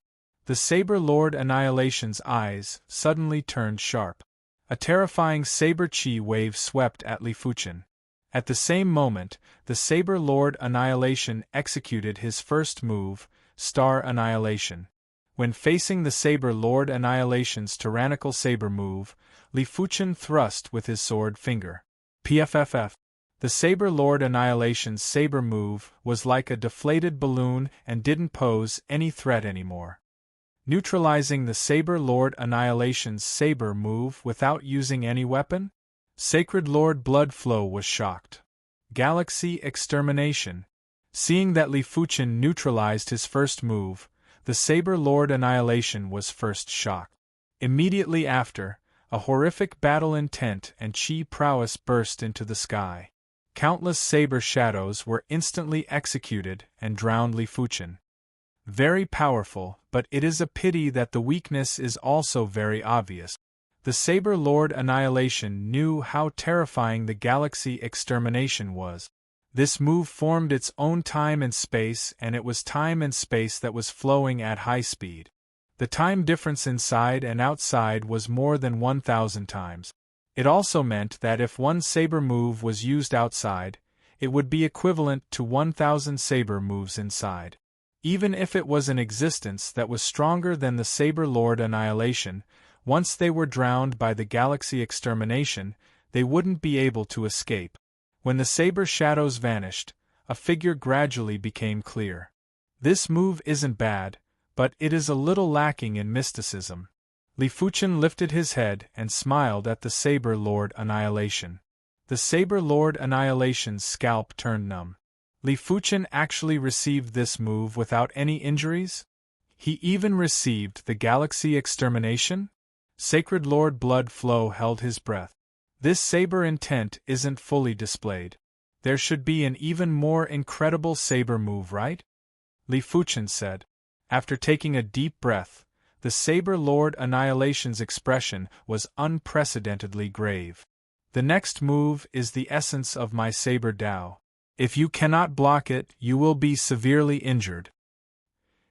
The Saber Lord Annihilation's eyes suddenly turned sharp. A terrifying saber chi wave swept at Li Fuchen. At the same moment, the Saber Lord Annihilation executed his first move, Star Annihilation. When facing the Saber Lord Annihilation's tyrannical saber move, Li Fuchen thrust with his sword finger. PFFF. The Saber Lord Annihilation's saber move was like a deflated balloon and didn't pose any threat anymore. Neutralizing the Saber Lord Annihilation's saber move without using any weapon? Sacred Lord Bloodflow was shocked. Galaxy Extermination. Seeing that Li Fuchen neutralized his first move, the Saber Lord Annihilation was first shocked. Immediately after, a horrific battle intent and chi prowess burst into the sky. Countless saber shadows were instantly executed and drowned Li Fuchen. Very powerful, but it is a pity that the weakness is also very obvious. The Saber Lord Annihilation knew how terrifying the Galaxy Extermination was. This move formed its own time and space, and it was time and space that was flowing at high speed. The time difference inside and outside was more than 1,000 times. It also meant that if one saber move was used outside, it would be equivalent to 1,000 saber moves inside. Even if it was an existence that was stronger than the Saber Lord Annihilation, once they were drowned by the galaxy extermination, they wouldn't be able to escape. When the saber shadows vanished, a figure gradually became clear. This move isn't bad, but it is a little lacking in mysticism. Li Fuchen lifted his head and smiled at the Saber Lord Annihilation. The Saber Lord Annihilation's scalp turned numb. Li Fuchen actually received this move without any injuries? He even received the galaxy extermination? Sacred Lord Blood Flow held his breath. This saber intent isn't fully displayed. There should be an even more incredible saber move, right? Li Fuchen said. After taking a deep breath, the Saber Lord Annihilation's expression was unprecedentedly grave. The next move is the essence of my Saber Dao. If you cannot block it, you will be severely injured.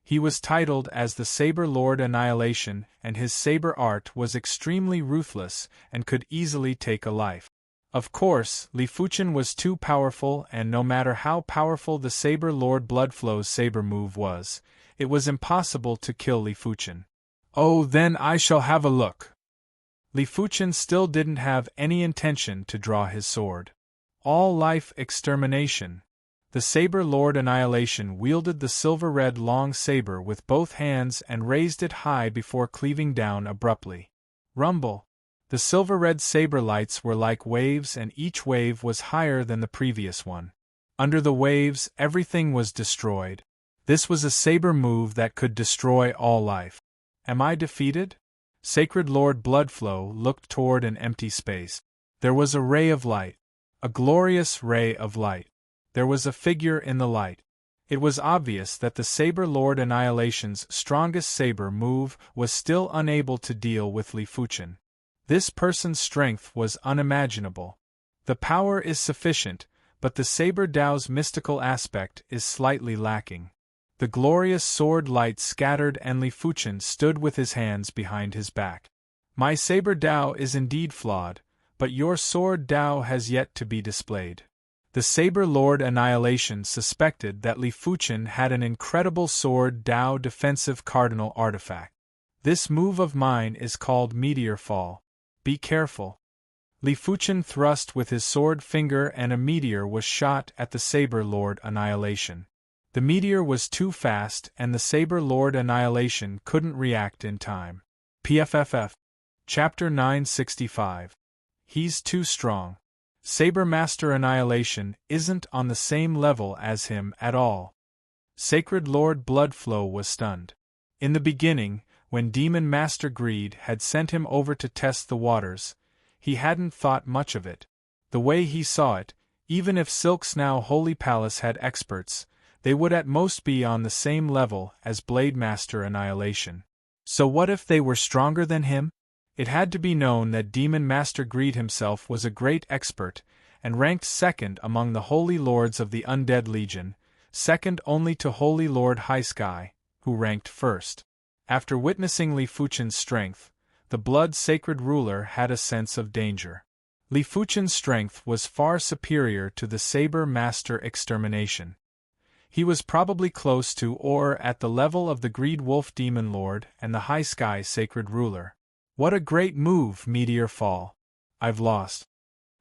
He was titled as the Saber Lord Annihilation, and his saber art was extremely ruthless and could easily take a life. Of course, Li Fuchen was too powerful, and no matter how powerful the Saber Lord Bloodflow's saber move was, it was impossible to kill Li Fuchen. Oh, then I shall have a look. Li Fuchen still didn't have any intention to draw his sword. All life extermination. The Saber Lord Annihilation wielded the silver-red long saber with both hands and raised it high before cleaving down abruptly. Rumble. The silver-red saber lights were like waves, and each wave was higher than the previous one. Under the waves, everything was destroyed. This was a saber move that could destroy all life. Am I defeated? Sacred Lord Bloodflow looked toward an empty space. There was a ray of light. A glorious ray of light. There was a figure in the light. It was obvious that the Saber Lord Annihilation's strongest saber move was still unable to deal with Li Fuchen. This person's strength was unimaginable. The power is sufficient, but the Saber Dao's mystical aspect is slightly lacking. The glorious sword light scattered, and Li Fuchen stood with his hands behind his back. My Saber Dao is indeed flawed, but your sword Dao has yet to be displayed. The Saber Lord Annihilation suspected that Li Fuchen had an incredible sword Dao defensive cardinal artifact. This move of mine is called Meteor Fall. Be careful. Li Fuchen thrust with his sword finger, and a meteor was shot at the Saber Lord Annihilation. The meteor was too fast, and the Saber Lord Annihilation couldn't react in time. PFFF. Chapter 965. He's too strong. Saber Master Annihilation isn't on the same level as him at all. Sacred Lord Bloodflow was stunned. In the beginning, when Demon Master Greed had sent him over to test the waters, he hadn't thought much of it. The way he saw it, even if Silk's now Holy Palace had experts, they would at most be on the same level as Blade Master Annihilation. So what if they were stronger than him? It had to be known that Demon Master Greed himself was a great expert, and ranked second among the Holy Lords of the Undead Legion, second only to Holy Lord High Sky, who ranked first. After witnessing Li Fuchen's strength, the blood-sacred ruler had a sense of danger. Li Fuchen's strength was far superior to the Saber Master Extermination. He was probably close to or at the level of the Greed Wolf Demon Lord and the High Sky Sacred Ruler. What a great move, Meteor Fall. I've lost.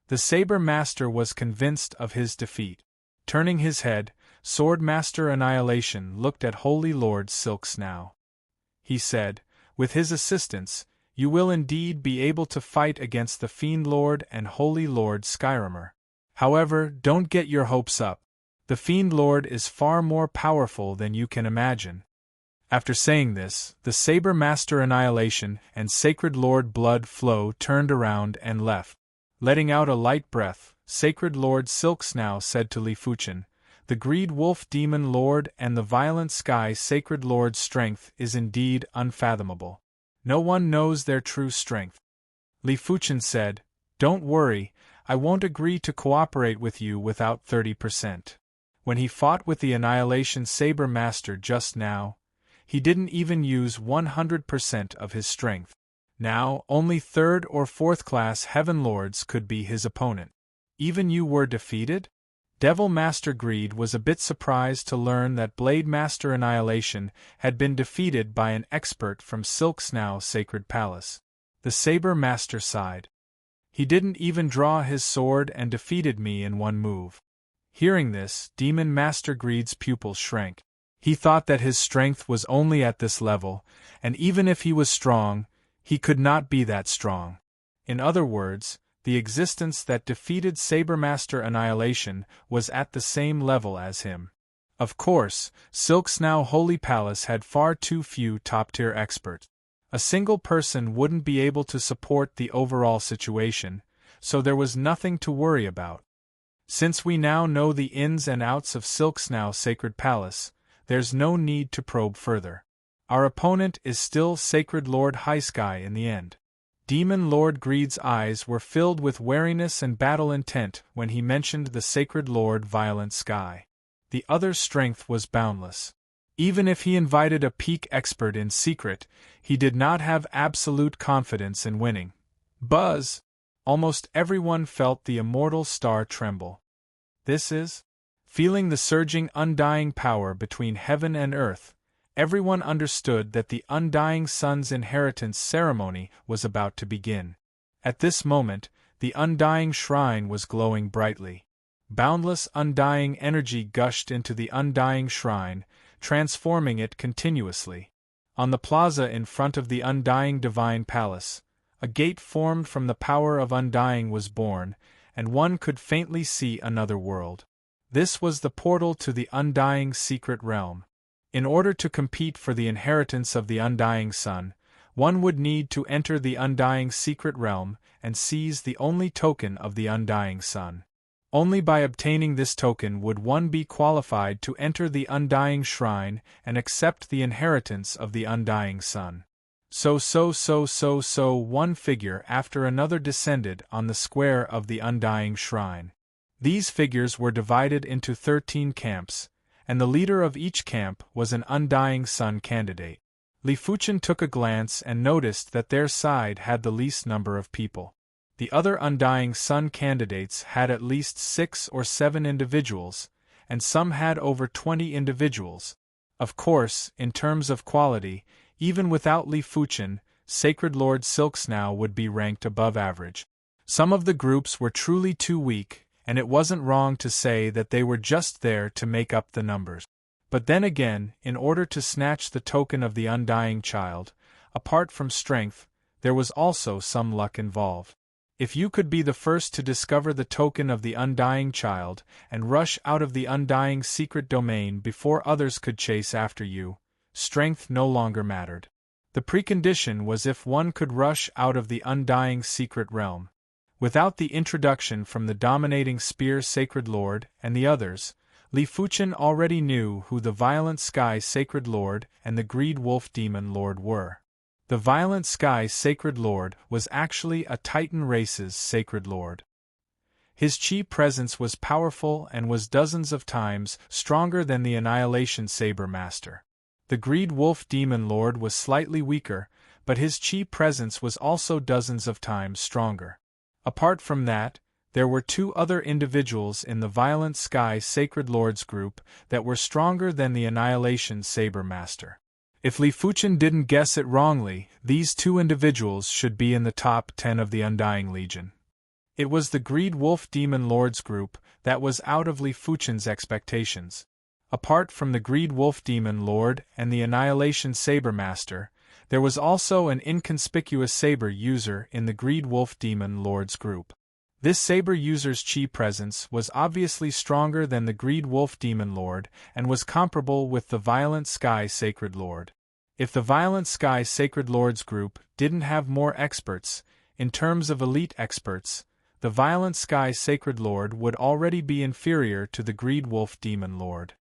The Saber Master was convinced of his defeat. Turning his head, Sword Master Annihilation looked at Holy Lord Silk Snow. He said, with his assistance, you will indeed be able to fight against the Fiend Lord and Holy Lord Skyrimer. However, don't get your hopes up. The Fiend Lord is far more powerful than you can imagine. After saying this, the Saber Master Annihilation and Sacred Lord Blood Flow turned around and left. Letting out a light breath, Sacred Lord Silk Snow said to Li Fuchen, the Greed Wolf Demon Lord and the Violent Sky Sacred Lord's strength is indeed unfathomable. No one knows their true strength. Li Fuchen said, don't worry, I won't agree to cooperate with you without 30%. When he fought with the Annihilation Saber Master just now, he didn't even use 100% of his strength. Now, only 3rd or 4th class Heaven Lords could be his opponent. Even you were defeated? Devil Master Greed was a bit surprised to learn that Blade Master Annihilation had been defeated by an expert from Silk Snow's Sacred Palace. The Saber Master sighed. He didn't even draw his sword and defeated me in one move. Hearing this, Demon Master Greed's pupils shrank. He thought that his strength was only at this level, and even if he was strong, he could not be that strong. In other words, the existence that defeated Sabermaster Annihilation was at the same level as him. Of course, Silk Snow Holy Palace had far too few top-tier experts. A single person wouldn't be able to support the overall situation, so there was nothing to worry about. Since we now know the ins and outs of Silk Snow's Sacred Palace, there's no need to probe further. Our opponent is still Sacred Lord High Sky in the end. Demon Lord Greed's eyes were filled with wariness and battle intent when he mentioned the Sacred Lord Violent Sky. The other's strength was boundless. Even if he invited a peak expert in secret, he did not have absolute confidence in winning. Buzz! Almost everyone felt the immortal star tremble. This is? Feeling the surging undying power between heaven and earth, everyone understood that the undying sun's inheritance ceremony was about to begin. At this moment, the undying shrine was glowing brightly. Boundless undying energy gushed into the undying shrine, transforming it continuously. On the plaza in front of the undying divine palace, a gate formed from the power of undying was born, and one could faintly see another world. This was the portal to the undying secret realm. In order to compete for the inheritance of the undying sun, one would need to enter the undying secret realm and seize the only token of the undying sun. Only by obtaining this token would one be qualified to enter the undying shrine and accept the inheritance of the undying sun. So one figure after another descended on the square of the undying shrine. These figures were divided into 13 camps, and the leader of each camp was an undying sun candidate. Li Fuchen took a glance and noticed that their side had the least number of people. The other undying sun candidates had at least 6 or 7 individuals, and some had over 20 individuals. Of course, in terms of quality, even without Li Fuchen, Sacred Lord Silk Snow would be ranked above average. Some of the groups were truly too weak, and it wasn't wrong to say that they were just there to make up the numbers. But then again, in order to snatch the token of the undying child, apart from strength, there was also some luck involved. If you could be the first to discover the token of the undying child and rush out of the undying secret domain before others could chase after you, strength no longer mattered. The precondition was if one could rush out of the undying secret realm. Without the introduction from the dominating Spear Sacred Lord and the others, Li Fuchen already knew who the Violent Sky Sacred Lord and the Greed Wolf Demon Lord were. The Violent Sky Sacred Lord was actually a Titan race's Sacred Lord. His chi presence was powerful and was dozens of times stronger than the Annihilation Saber Master. The Greed Wolf Demon Lord was slightly weaker, but his chi presence was also dozens of times stronger. Apart from that, there were 2 other individuals in the Violent Sky Sacred Lords group that were stronger than the Annihilation Saber Master. If Li Fuchen didn't guess it wrongly, these 2 individuals should be in the top 10 of the Undying Legion. It was the Greed Wolf Demon Lords group that was out of Li Fuchen's expectations. Apart from the Greed Wolf Demon Lord and the Annihilation Saber Master, there was also an inconspicuous saber user in the Greed Wolf Demon Lords group. This saber user's chi presence was obviously stronger than the Greed Wolf Demon Lord and was comparable with the Violent Sky Sacred Lord. If the Violent Sky Sacred Lords group didn't have more experts, in terms of elite experts, the Violent Sky Sacred Lord would already be inferior to the Greed Wolf Demon Lord.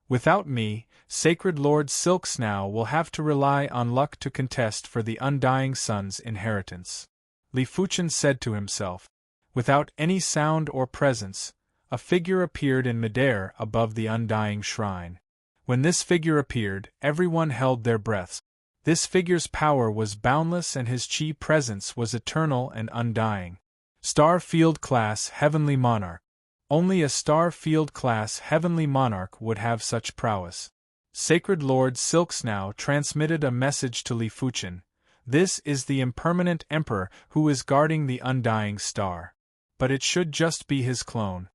Without me, Sacred Lord Silk Snow will have to rely on luck to contest for the Undying Sun's inheritance. Li Fuchen said to himself. Without any sound or presence, a figure appeared in midair above the Undying Shrine. When this figure appeared, everyone held their breaths. This figure's power was boundless and his chi presence was eternal and undying. Star Field Class Heavenly Monarch. Only a Star Field Class Heavenly Monarch would have such prowess. Sacred Lord Silksnow transmitted a message to Li Fuchen. This is the impermanent Emperor who is guarding the Undying Star. But it should just be his clone.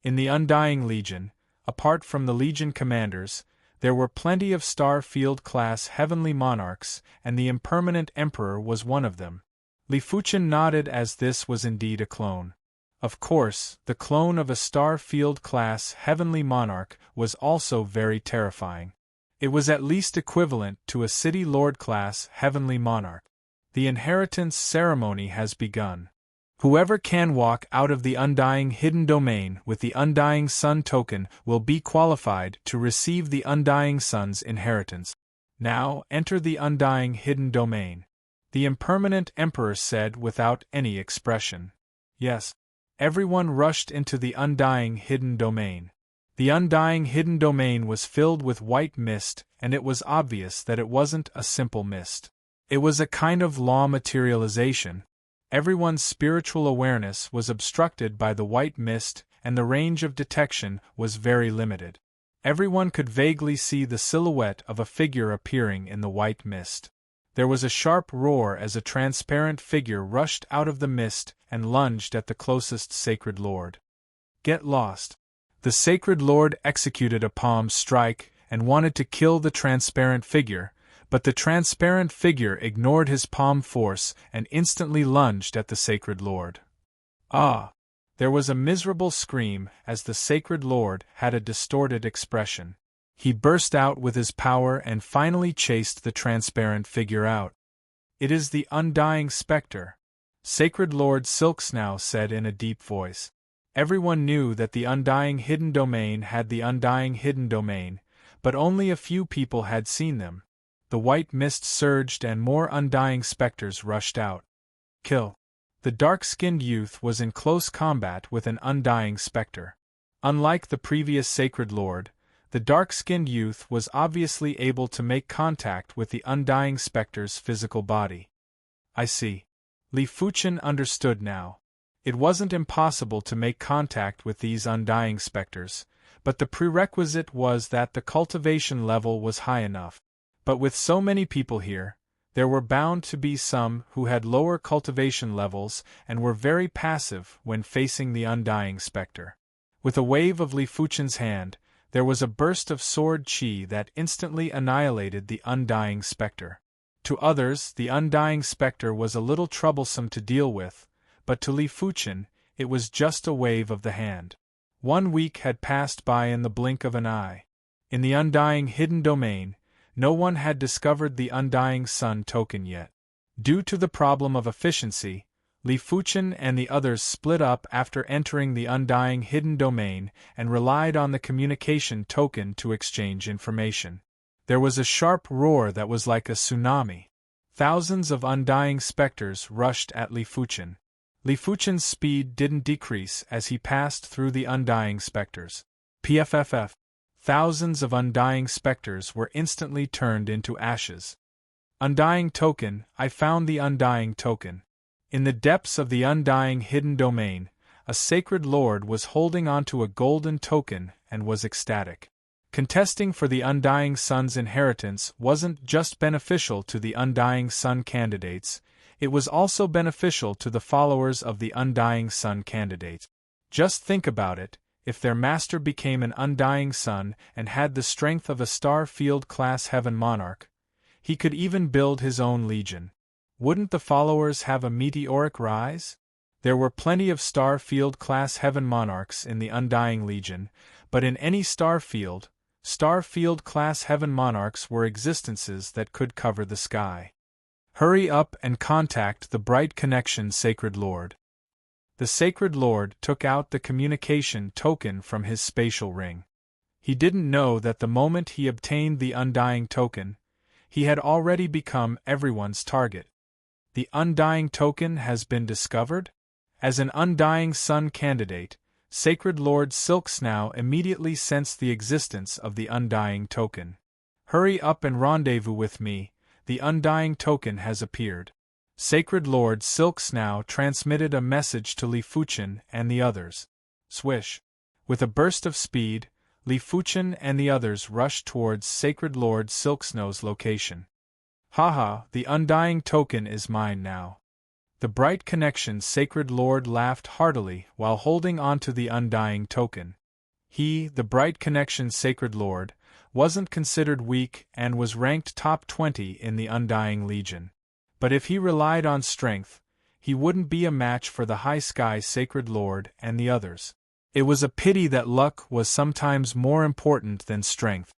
In the Undying Legion, apart from the Legion commanders, there were plenty of Star Field Class Heavenly Monarchs, and the impermanent Emperor was one of them. Li Fuchen nodded as this was indeed a clone. Of course, the clone of a Star Field Class Heavenly Monarch was also very terrifying. It was at least equivalent to a City Lord Class Heavenly Monarch. The inheritance ceremony has begun. Whoever can walk out of the Undying Hidden Domain with the Undying Sun token will be qualified to receive the Undying Sun's inheritance. Now enter the Undying Hidden Domain. The impermanent Emperor said without any expression. Yes. Everyone rushed into the Undying Hidden Domain. The Undying Hidden Domain was filled with white mist, and it was obvious that it wasn't a simple mist. It was a kind of law materialization. Everyone's spiritual awareness was obstructed by the white mist, and the range of detection was very limited. Everyone could vaguely see the silhouette of a figure appearing in the white mist. There was a sharp roar as a transparent figure rushed out of the mist and lunged at the closest Sacred Lord. Get lost. The Sacred Lord executed a palm strike and wanted to kill the transparent figure, but the transparent figure ignored his palm force and instantly lunged at the Sacred Lord. Ah! There was a miserable scream as the Sacred Lord had a distorted expression. He burst out with his power and finally chased the transparent figure out. It is the Undying Spectre, Sacred Lord Silksnow said in a deep voice. Everyone knew that the Undying Hidden Domain had the Undying Hidden Domain, but only a few people had seen them. The white mist surged and more Undying Spectres rushed out. Kill. The dark-skinned youth was in close combat with an Undying Spectre. Unlike the previous Sacred Lord, the dark-skinned youth was obviously able to make contact with the Undying Spectre's physical body. I see. Li Fuchen understood now. It wasn't impossible to make contact with these Undying Spectres, but the prerequisite was that the cultivation level was high enough. But with so many people here, there were bound to be some who had lower cultivation levels and were very passive when facing the Undying Spectre. With a wave of Li Fuchen's hand, there was a burst of sword chi that instantly annihilated the Undying Spectre. To others, the Undying Spectre was a little troublesome to deal with, but to Li Fuchen, it was just a wave of the hand. 1 week had passed by in the blink of an eye. In the Undying Hidden Domain, no one had discovered the Undying Sun token yet. Due to the problem of efficiency, Li Fuchen and the others split up after entering the Undying Hidden Domain and relied on the communication token to exchange information. There was a sharp roar that was like a tsunami. Thousands of Undying Spectres rushed at Li Fuchen. Li Fuchen's speed didn't decrease as he passed through the Undying Spectres. PFFF. Thousands of Undying Spectres were instantly turned into ashes. Undying Token, I found the Undying Token. In the depths of the Undying Hidden Domain, a Sacred Lord was holding onto a golden token and was ecstatic. Contesting for the Undying Sun's inheritance wasn't just beneficial to the Undying Sun candidates, it was also beneficial to the followers of the Undying Sun candidates. Just think about it, if their master became an Undying Sun and had the strength of a Star Field Class Heaven Monarch, he could even build his own legion. Wouldn't the followers have a meteoric rise? There were plenty of Star Field Class Heaven Monarchs in the Undying Legion, but in any Star Field Class Heaven Monarchs were existences that could cover the sky. Hurry up and contact the Bright Connection Sacred Lord. The Sacred Lord took out the communication token from his spatial ring. He didn't know that the moment he obtained the Undying Token, he had already become everyone's target. The Undying Token has been discovered? As an Undying Sun candidate, Sacred Lord Silksnow immediately sensed the existence of the undying token. Hurry up and rendezvous with me, the undying token has appeared. Sacred Lord Silksnow transmitted a message to Li Fuchen and the others. Swish! With a burst of speed, Li Fuchen and the others rushed towards Sacred Lord Silksnow's location. Haha, the undying token is mine now. The bright connection Sacred Lord laughed heartily while holding onto the undying token. He, the bright connection Sacred Lord, wasn't considered weak and was ranked top 20 in the Undying Legion. But if he relied on strength, he wouldn't be a match for the High Sky Sacred Lord and the others. It was a pity that luck was sometimes more important than strength.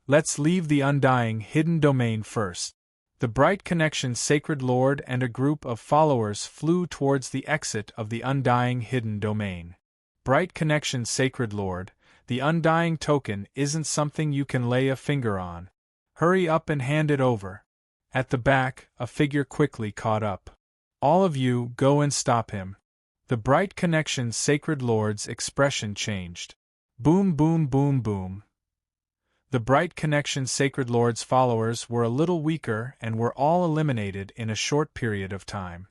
Let's leave the Undying Hidden Domain first. The bright connection Sacred Lord and a group of followers flew towards the exit of the Undying Hidden Domain. Bright connection Sacred Lord, the undying token isn't something you can lay a finger on. Hurry up and hand it over. At the back, a figure quickly caught up. All of you, go and stop him. The bright connection Sacred Lord's expression changed. Boom, boom, boom, boom. The bright connection Sacred Lord's followers were a little weaker and were all eliminated in a short period of time.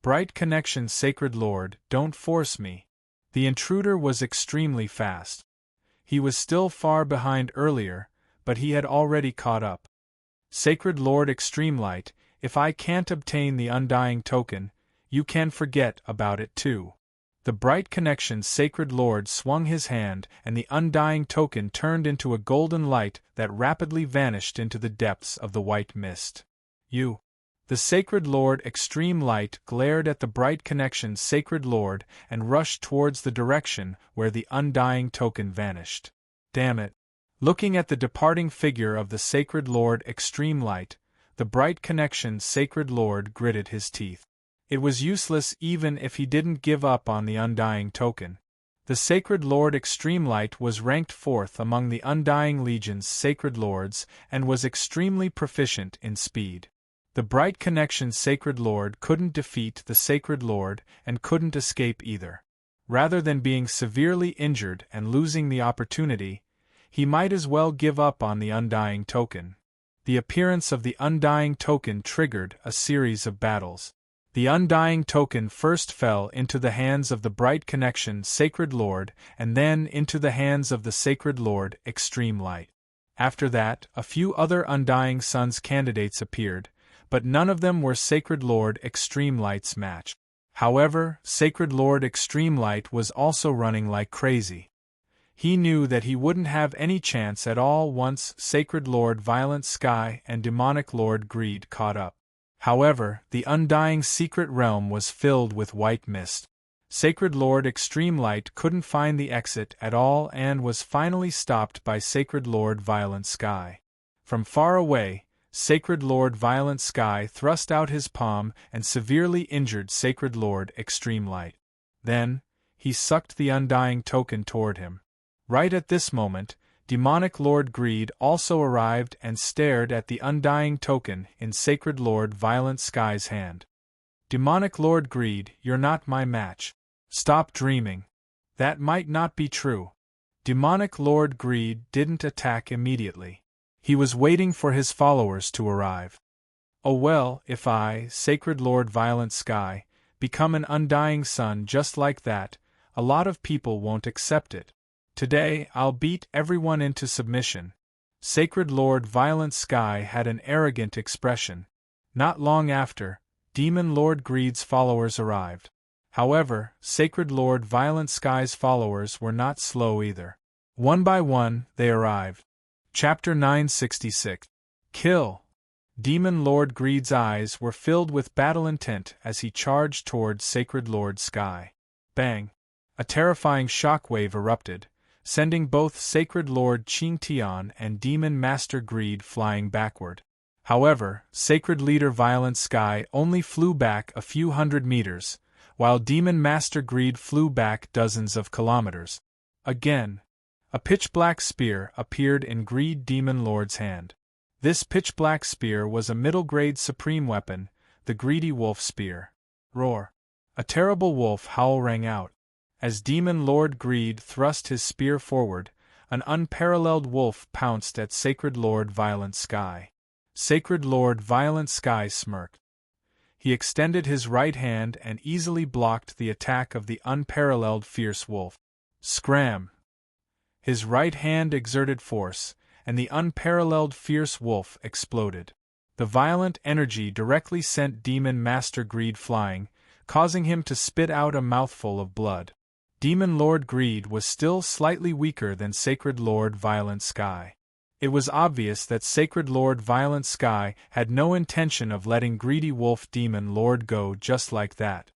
Bright connection Sacred Lord, don't force me. The intruder was extremely fast. He was still far behind earlier, but he had already caught up. Sacred Lord Extreme Light, if I can't obtain the undying token, you can forget about it too. The bright connection Sacred Lord swung his hand and the undying token turned into a golden light that rapidly vanished into the depths of the white mist. You. The Sacred Lord Extreme Light glared at the bright connection Sacred Lord and rushed towards the direction where the undying token vanished. Damn it. Looking at the departing figure of the Sacred Lord Extreme Light, the bright connection Sacred Lord gritted his teeth. It was useless even if he didn't give up on the undying token. The Sacred Lord Extreme Light was ranked 4th among the Undying Legion's Sacred Lords and was extremely proficient in speed. The bright connection Sacred Lord couldn't defeat the Sacred Lord and couldn't escape either. Rather than being severely injured and losing the opportunity, he might as well give up on the undying token. The appearance of the undying token triggered a series of battles. The undying token first fell into the hands of the bright connection Sacred Lord and then into the hands of the Sacred Lord Extreme Light. After that, a few other Undying Sons candidates appeared, but none of them were Sacred Lord Extreme Light's match. However, Sacred Lord Extreme Light was also running like crazy. He knew that he wouldn't have any chance at all once Sacred Lord Violent Sky and Demonic Lord Greed caught up. However, the Undying Secret Realm was filled with white mist. Sacred Lord Extreme Light couldn't find the exit at all and was finally stopped by Sacred Lord Violent Sky. From far away, Sacred Lord Violent Sky thrust out his palm and severely injured Sacred Lord Extreme Light. Then, he sucked the undying token toward him. Right at this moment, Demonic Lord Greed also arrived and stared at the undying token in Sacred Lord Violent Sky's hand. Demonic Lord Greed, you're not my match. Stop dreaming. That might not be true. Demonic Lord Greed didn't attack immediately. He was waiting for his followers to arrive. Oh well, if I, Sacred Lord Violent Sky, become an Undying Son just like that, a lot of people won't accept it. Today, I'll beat everyone into submission. Sacred Lord Violent Sky had an arrogant expression. Not long after, Demon Lord Greed's followers arrived. However, Sacred Lord Violent Sky's followers were not slow either. One by one, they arrived. Chapter 966. Kill! Demon Lord Greed's eyes were filled with battle intent as he charged towards Sacred Lord Sky. Bang! A terrifying shockwave erupted, sending both Sacred Lord Qingtian and Demon Master Greed flying backward. However, Sacred Leader Violent Sky only flew back a few hundred meters, while Demon Master Greed flew back dozens of kilometers. Again, a pitch-black spear appeared in Greed Demon Lord's hand. This pitch-black spear was a middle-grade supreme weapon, the Greedy Wolf Spear. Roar! A terrible wolf howl rang out. As Demon Lord Greed thrust his spear forward, an unparalleled wolf pounced at Sacred Lord Violent Sky. Sacred Lord Violent Sky smirked. He extended his right hand and easily blocked the attack of the unparalleled fierce wolf. Scram! His right hand exerted force, and the unparalleled fierce wolf exploded. The violent energy directly sent Demon Master Greed flying, causing him to spit out a mouthful of blood. Demon Lord Greed was still slightly weaker than Sacred Lord Violent Sky. It was obvious that Sacred Lord Violent Sky had no intention of letting Greedy Wolf Demon Lord go just like that.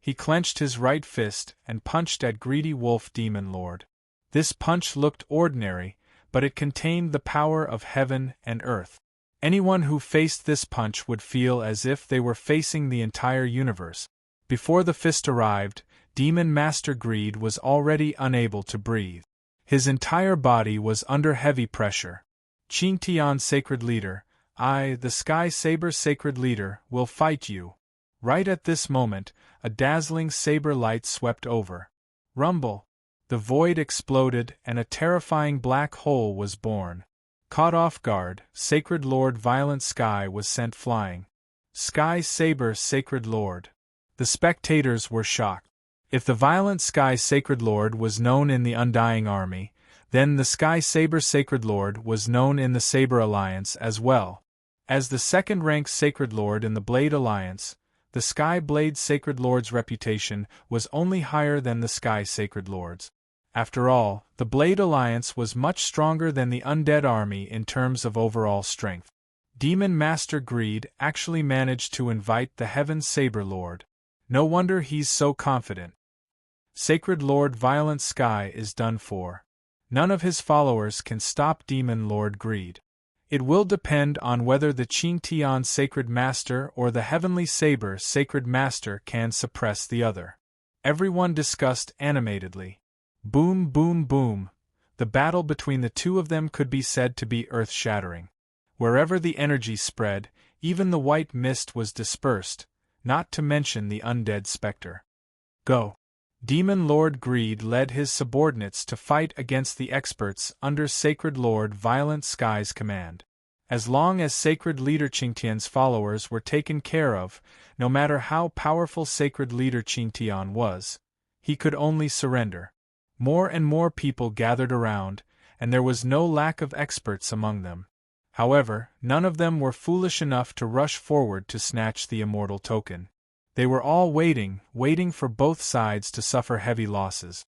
He clenched his right fist and punched at Greedy Wolf Demon Lord. This punch looked ordinary, but it contained the power of heaven and earth. Anyone who faced this punch would feel as if they were facing the entire universe. Before the fist arrived, Demon Master Greed was already unable to breathe. His entire body was under heavy pressure. Qingtian Sacred Leader, I, the Sky Saber Sacred Leader, will fight you. Right at this moment, a dazzling saber light swept over. Rumble! The void exploded and a terrifying black hole was born. Caught off guard, Sacred Lord Violent Sky was sent flying. Sky Saber Sacred Lord. The spectators were shocked. If the Violent Sky Sacred Lord was known in the Undying Army, then the Sky Saber Sacred Lord was known in the Saber Alliance as well. As the second-ranked Sacred Lord in the Blade Alliance, the Sky Blade Sacred Lord's reputation was only higher than the Sky Sacred Lord's. After all, the Blade Alliance was much stronger than the Undead Army in terms of overall strength. Demon Master Greed actually managed to invite the Heaven Saber Lord. No wonder he's so confident. Sacred Lord Violent Sky is done for. None of his followers can stop Demon Lord Greed. It will depend on whether the Qingtian Sacred Master or the Heavenly Saber Sacred Master can suppress the other. Everyone discussed animatedly. Boom, boom, boom. The battle between the two of them could be said to be earth-shattering. Wherever the energy spread, even the white mist was dispersed, not to mention the undead specter. Go! Demon Lord Greed led his subordinates to fight against the experts under Sacred Lord Violent Sky's command. As long as Sacred Leader Qingtian's followers were taken care of, no matter how powerful Sacred Leader Qingtian was, he could only surrender. More and more people gathered around, and there was no lack of experts among them. However, none of them were foolish enough to rush forward to snatch the immortal token. They were all waiting for both sides to suffer heavy losses.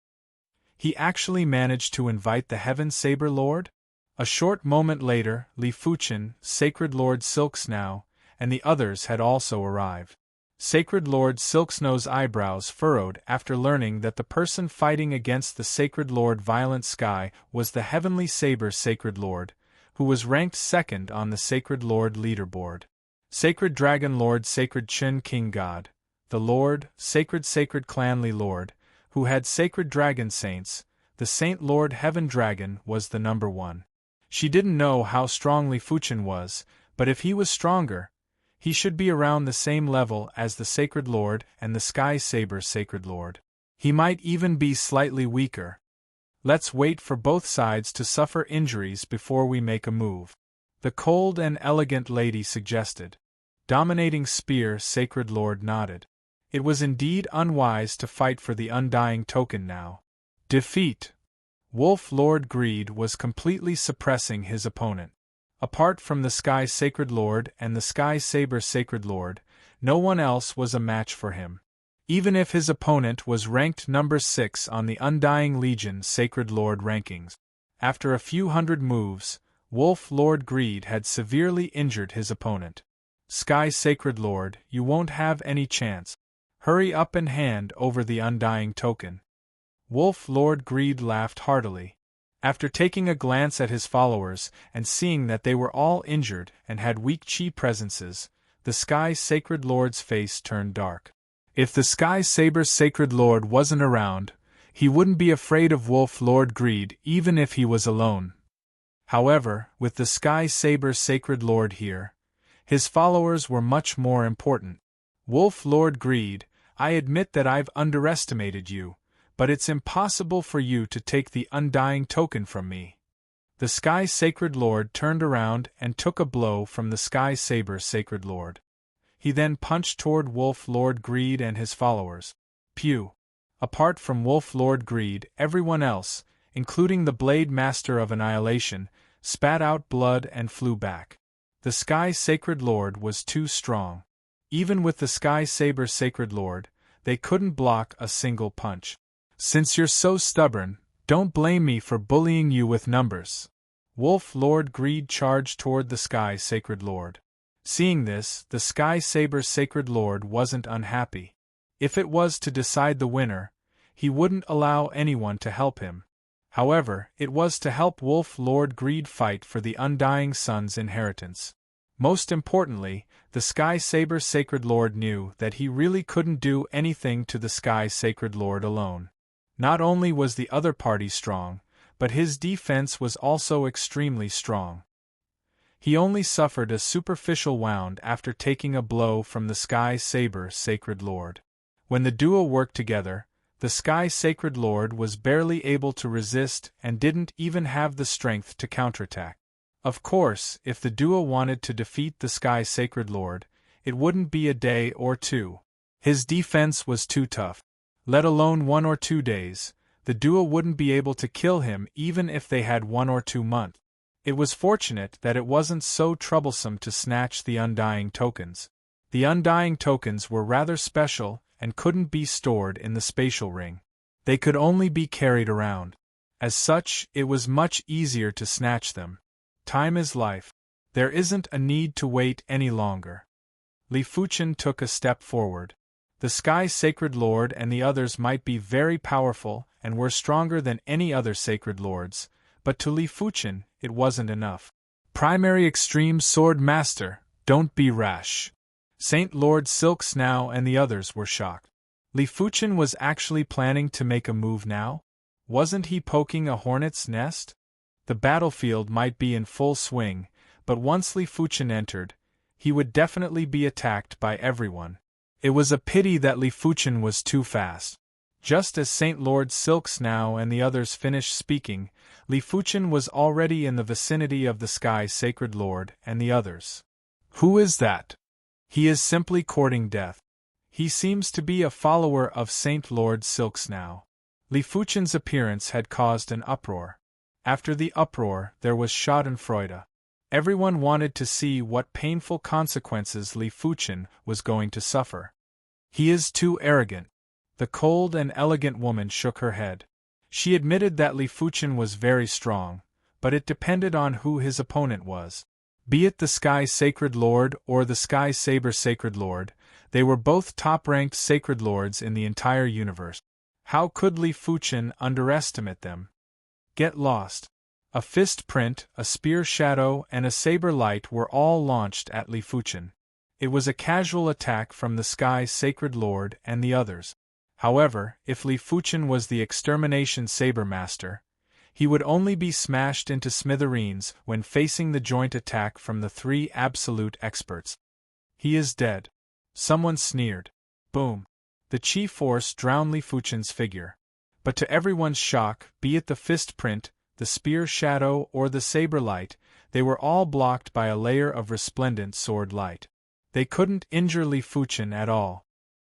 He actually managed to invite the Heaven Saber Lord? A short moment later, Li Fuchen, Sacred Lord Silksnow, and the others had also arrived. Sacred Lord Silksnow's eyebrows furrowed after learning that the person fighting against the Sacred Lord Violent Sky was the Heavenly Saber Sacred Lord, who was ranked second on the Sacred Lord leaderboard. Sacred Dragon Lord Sacred Chen King God, the Lord, Sacred Clanly Lord, who had Sacred Dragon Saints, the Saint Lord Heaven Dragon was the number one. She didn't know how strong Li Fuchen was, but if he was stronger, he should be around the same level as the Sacred Lord and the Sky Saber Sacred Lord. He might even be slightly weaker. Let's wait for both sides to suffer injuries before we make a move. The cold and elegant lady suggested. Dominating Spear Sacred Lord nodded. It was indeed unwise to fight for the Undying Token now. Defeat. Wolf Lord Greed was completely suppressing his opponent. Apart from the Sky Sacred Lord and the Sky Saber Sacred Lord, no one else was a match for him. Even if his opponent was ranked number 6 on the Undying Legion Sacred Lord rankings. After a few hundred moves, Wolf Lord Greed had severely injured his opponent. Sky Sacred Lord, you won't have any chance. Hurry up and hand over the Undying Token. Wolf Lord Greed laughed heartily. After taking a glance at his followers and seeing that they were all injured and had weak chi presences, the Sky Sacred Lord's face turned dark. If the Sky Saber Sacred Lord wasn't around, he wouldn't be afraid of Wolf Lord Greed even if he was alone. However, with the Sky Saber Sacred Lord here, his followers were much more important. Wolf Lord Greed, I admit that I've underestimated you, but it's impossible for you to take the undying token from me." The Sky Sacred Lord turned around and took a blow from the Sky Saber Sacred Lord. He then punched toward Wolf Lord Greed and his followers. Pew! Apart from Wolf Lord Greed, everyone else, including the Blade Master of Annihilation, spat out blood and flew back. The Sky Sacred Lord was too strong. Even with the Sky Saber Sacred Lord, they couldn't block a single punch. "Since you're so stubborn, don't blame me for bullying you with numbers." Wolf Lord Greed charged toward the Sky Sacred Lord. Seeing this, the Sky Saber Sacred Lord wasn't unhappy. If it was to decide the winner, he wouldn't allow anyone to help him. However, it was to help Wolf Lord Greed fight for the Undying Sun's inheritance. Most importantly, the Sky Saber Sacred Lord knew that he really couldn't do anything to the Sky Sacred Lord alone. Not only was the other party strong, but his defense was also extremely strong. He only suffered a superficial wound after taking a blow from the Sky Saber Sacred Lord. When the duo worked together, the Sky Sacred Lord was barely able to resist and didn't even have the strength to counterattack. Of course, if the duo wanted to defeat the Sky Sacred Lord, it wouldn't be a day or two. His defense was too tough. Let alone 1 or 2 days, the duo wouldn't be able to kill him even if they had 1 or 2 months. It was fortunate that it wasn't so troublesome to snatch the Undying Tokens. The Undying Tokens were rather special and couldn't be stored in the spatial ring. They could only be carried around. As such, it was much easier to snatch them. Time is life. There isn't a need to wait any longer. Li Fuchen took a step forward. The Sky Sacred Lord and the others might be very powerful and were stronger than any other Sacred Lords, but to Li Fuchen, it wasn't enough. "Primary Extreme Sword Master, don't be rash." Saint Lord Silk Snow and the others were shocked. Li Fuchen was actually planning to make a move now? Wasn't he poking a hornet's nest? The battlefield might be in full swing, but once Li Fuchen entered, he would definitely be attacked by everyone. It was a pity that Li Fuchen was too fast. Just as Saint Lord Silk Snow and the others finished speaking, Li Fuchen was already in the vicinity of the Sky Sacred Lord and the others. "Who is that?" "He is simply courting death. He seems to be a follower of Saint Lord Silk Snow." Li Fuchen's appearance had caused an uproar. After the uproar, there was schadenfreude. Everyone wanted to see what painful consequences Li Fuchen was going to suffer. "He is too arrogant." The cold and elegant woman shook her head. She admitted that Li Fuchen was very strong, but it depended on who his opponent was. Be it the Sky Sacred Lord or the Sky Saber Sacred Lord, they were both top-ranked Sacred Lords in the entire universe. How could Li Fuchen underestimate them? Get lost. A fist print, a spear shadow, and a saber light were all launched at Li Fuchen. It was a casual attack from the Sky Sacred Lord and the others. However, if Li Fuchen was the Extermination Saber Master, he would only be smashed into smithereens when facing the joint attack from the 3 absolute experts. "He is dead." Someone sneered. Boom. The chi force drowned Li Fuchen's figure. But to everyone's shock, be it the fist print, the spear shadow, or the saber light, they were all blocked by a layer of resplendent sword light. They couldn't injure Li Fuchen at all.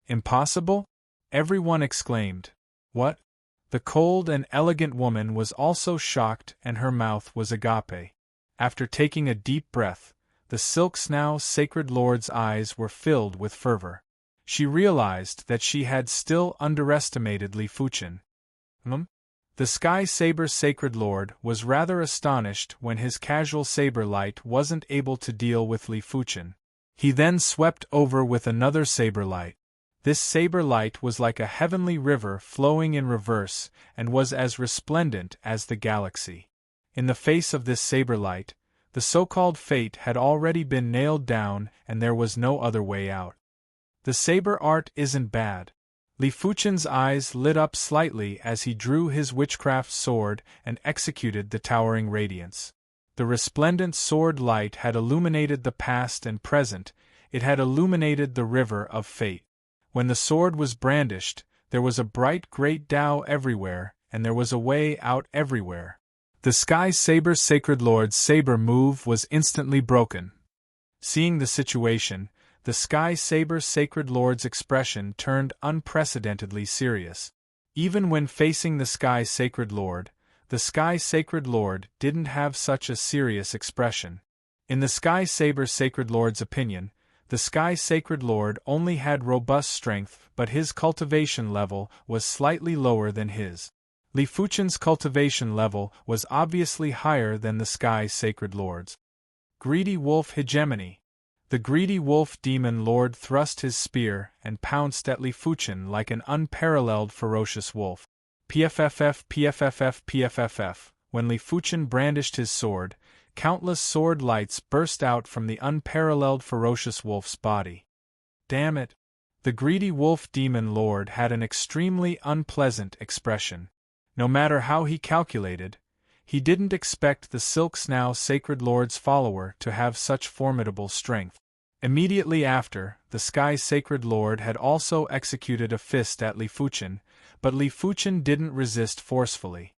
"Impossible?" everyone exclaimed. "What?" The cold and elegant woman was also shocked and her mouth was agape. After taking a deep breath, the Silk Snow Sacred Lord's eyes were filled with fervor. She realized that she had still underestimated Li Fuchen. The Sky Saber Sacred Lord was rather astonished when his casual saber light wasn't able to deal with Li Fuchen. He then swept over with another saber light. This saber light was like a heavenly river flowing in reverse and was as resplendent as the galaxy. In the face of this saber light, the so-called fate had already been nailed down and there was no other way out. The saber art isn't bad. Li Fuchen's eyes lit up slightly as he drew his witchcraft sword and executed the towering radiance. The resplendent sword light had illuminated the past and present, it had illuminated the river of fate. When the sword was brandished, There was a bright great Tao everywhere, and there was a way out everywhere. The Sky Saber's Sacred Lord's saber move was instantly broken. Seeing the situation, the Sky Saber's Sacred Lord's expression turned unprecedentedly serious. Even when facing the Sky Sacred Lord, the Sky Sacred Lord didn't have such a serious expression. In the Sky Saber's Sacred Lord's opinion, the Sky Sacred Lord only had robust strength, but his cultivation level was slightly lower than his. Li Fuchen's cultivation level was obviously higher than the Sky Sacred Lord's. Greedy Wolf Hegemony. The greedy wolf demon lord thrust his spear and pounced at Li Fuchen like an unparalleled ferocious wolf. PFFF PFFF PFFF. When Li Fuchen brandished his sword, countless sword lights burst out from the unparalleled ferocious wolf's body. Damn it! The greedy wolf demon lord had an extremely unpleasant expression. No matter how he calculated, he didn't expect the Silk Snow Sacred Lord's follower to have such formidable strength. Immediately after, the Sky Sacred Lord had also executed a fist at Li Fuchen, but Li Fuchen didn't resist forcefully.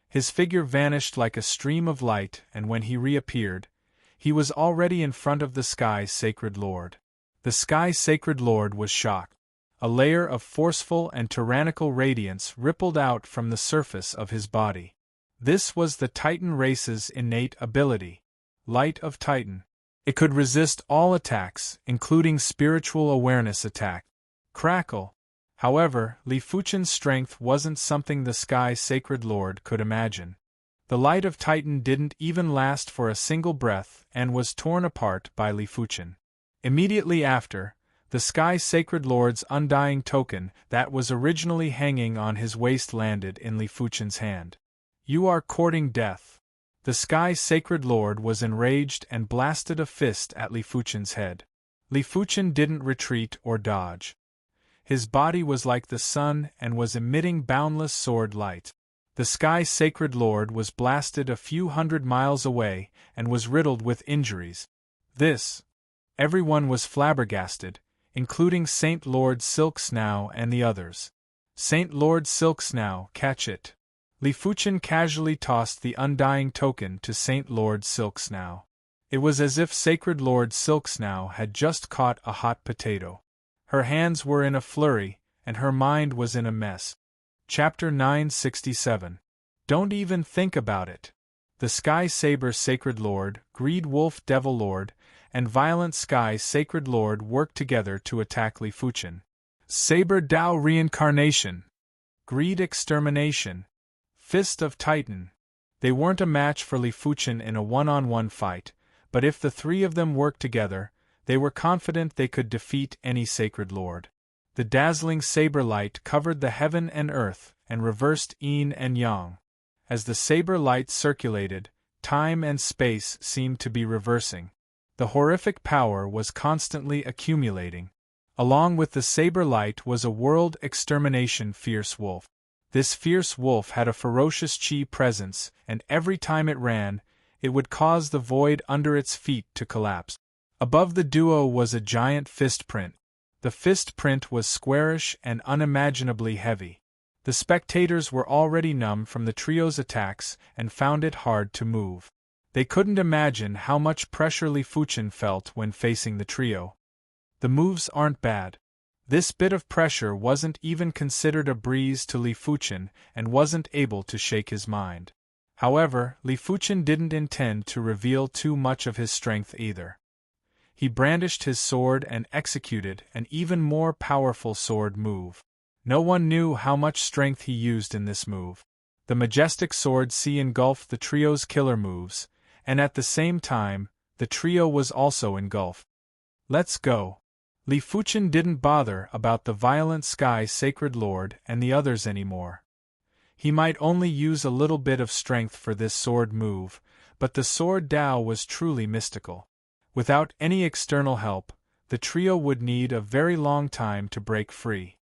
His figure vanished like a stream of light, and when he reappeared, he was already in front of the Sky Sacred Lord. The Sky Sacred Lord was shocked. A layer of forceful and tyrannical radiance rippled out from the surface of his body. This was the Titan race's innate ability, Light of Titan. It could resist all attacks, including spiritual awareness attack. Crackle! However, Li Fuchen's strength wasn't something the Sky Sacred Lord could imagine. The Light of Titan didn't even last for a single breath and was torn apart by Li Fuchen. Immediately after, the Sky Sacred Lord's undying token that was originally hanging on his waist landed in Li Fuchen's hand. You are courting death. The Sky Sacred Lord was enraged and blasted a fist at Li Fuchen's head. Li Fuchen didn't retreat or dodge. His body was like the sun and was emitting boundless sword light. The Sky Sacred Lord was blasted a few hundred miles away and was riddled with injuries. Everyone was flabbergasted, including Saint Lord Silk Snow and the others. Saint Lord Silk Snow, catch it. Li Fuchen casually tossed the undying token to Saint Lord Silk Snow. It was as if Sacred Lord Silk Snow had just caught a hot potato. Her hands were in a flurry, and her mind was in a mess. Chapter 967. Don't even think about it. The Sky Saber Sacred Lord, Greed Wolf Devil Lord, and Violent Sky Sacred Lord worked together to attack Li Fuchen. Saber Dao Reincarnation. Greed Extermination. Fist of Titan. They weren't a match for Li Fuchen in a one-on-one fight, but if the three of them worked together, they were confident they could defeat any Sacred Lord. The dazzling saber light covered the heaven and earth, and reversed yin and yang. As the saber light circulated, time and space seemed to be reversing. The horrific power was constantly accumulating. Along with the saber light was a world extermination fierce wolf. This fierce wolf had a ferocious chi presence, and every time it ran, it would cause the void under its feet to collapse. Above the duo was a giant fist print. The fist print was squarish and unimaginably heavy. The spectators were already numb from the trio's attacks and found it hard to move. They couldn't imagine how much pressure Li Fuchen felt when facing the trio. The moves aren't bad. This bit of pressure wasn't even considered a breeze to Li Fuchen and wasn't able to shake his mind. However, Li Fuchen didn't intend to reveal too much of his strength either. He brandished his sword and executed an even more powerful sword move. No one knew how much strength he used in this move. The majestic sword C engulfed the trio's killer moves, and at the same time, the trio was also engulfed. Let's go. Li Fuchen didn't bother about the Violent Sky Sacred Lord and the others anymore. He might only use a little bit of strength for this sword move, but the sword Dao was truly mystical. Without any external help, the trio would need a very long time to break free.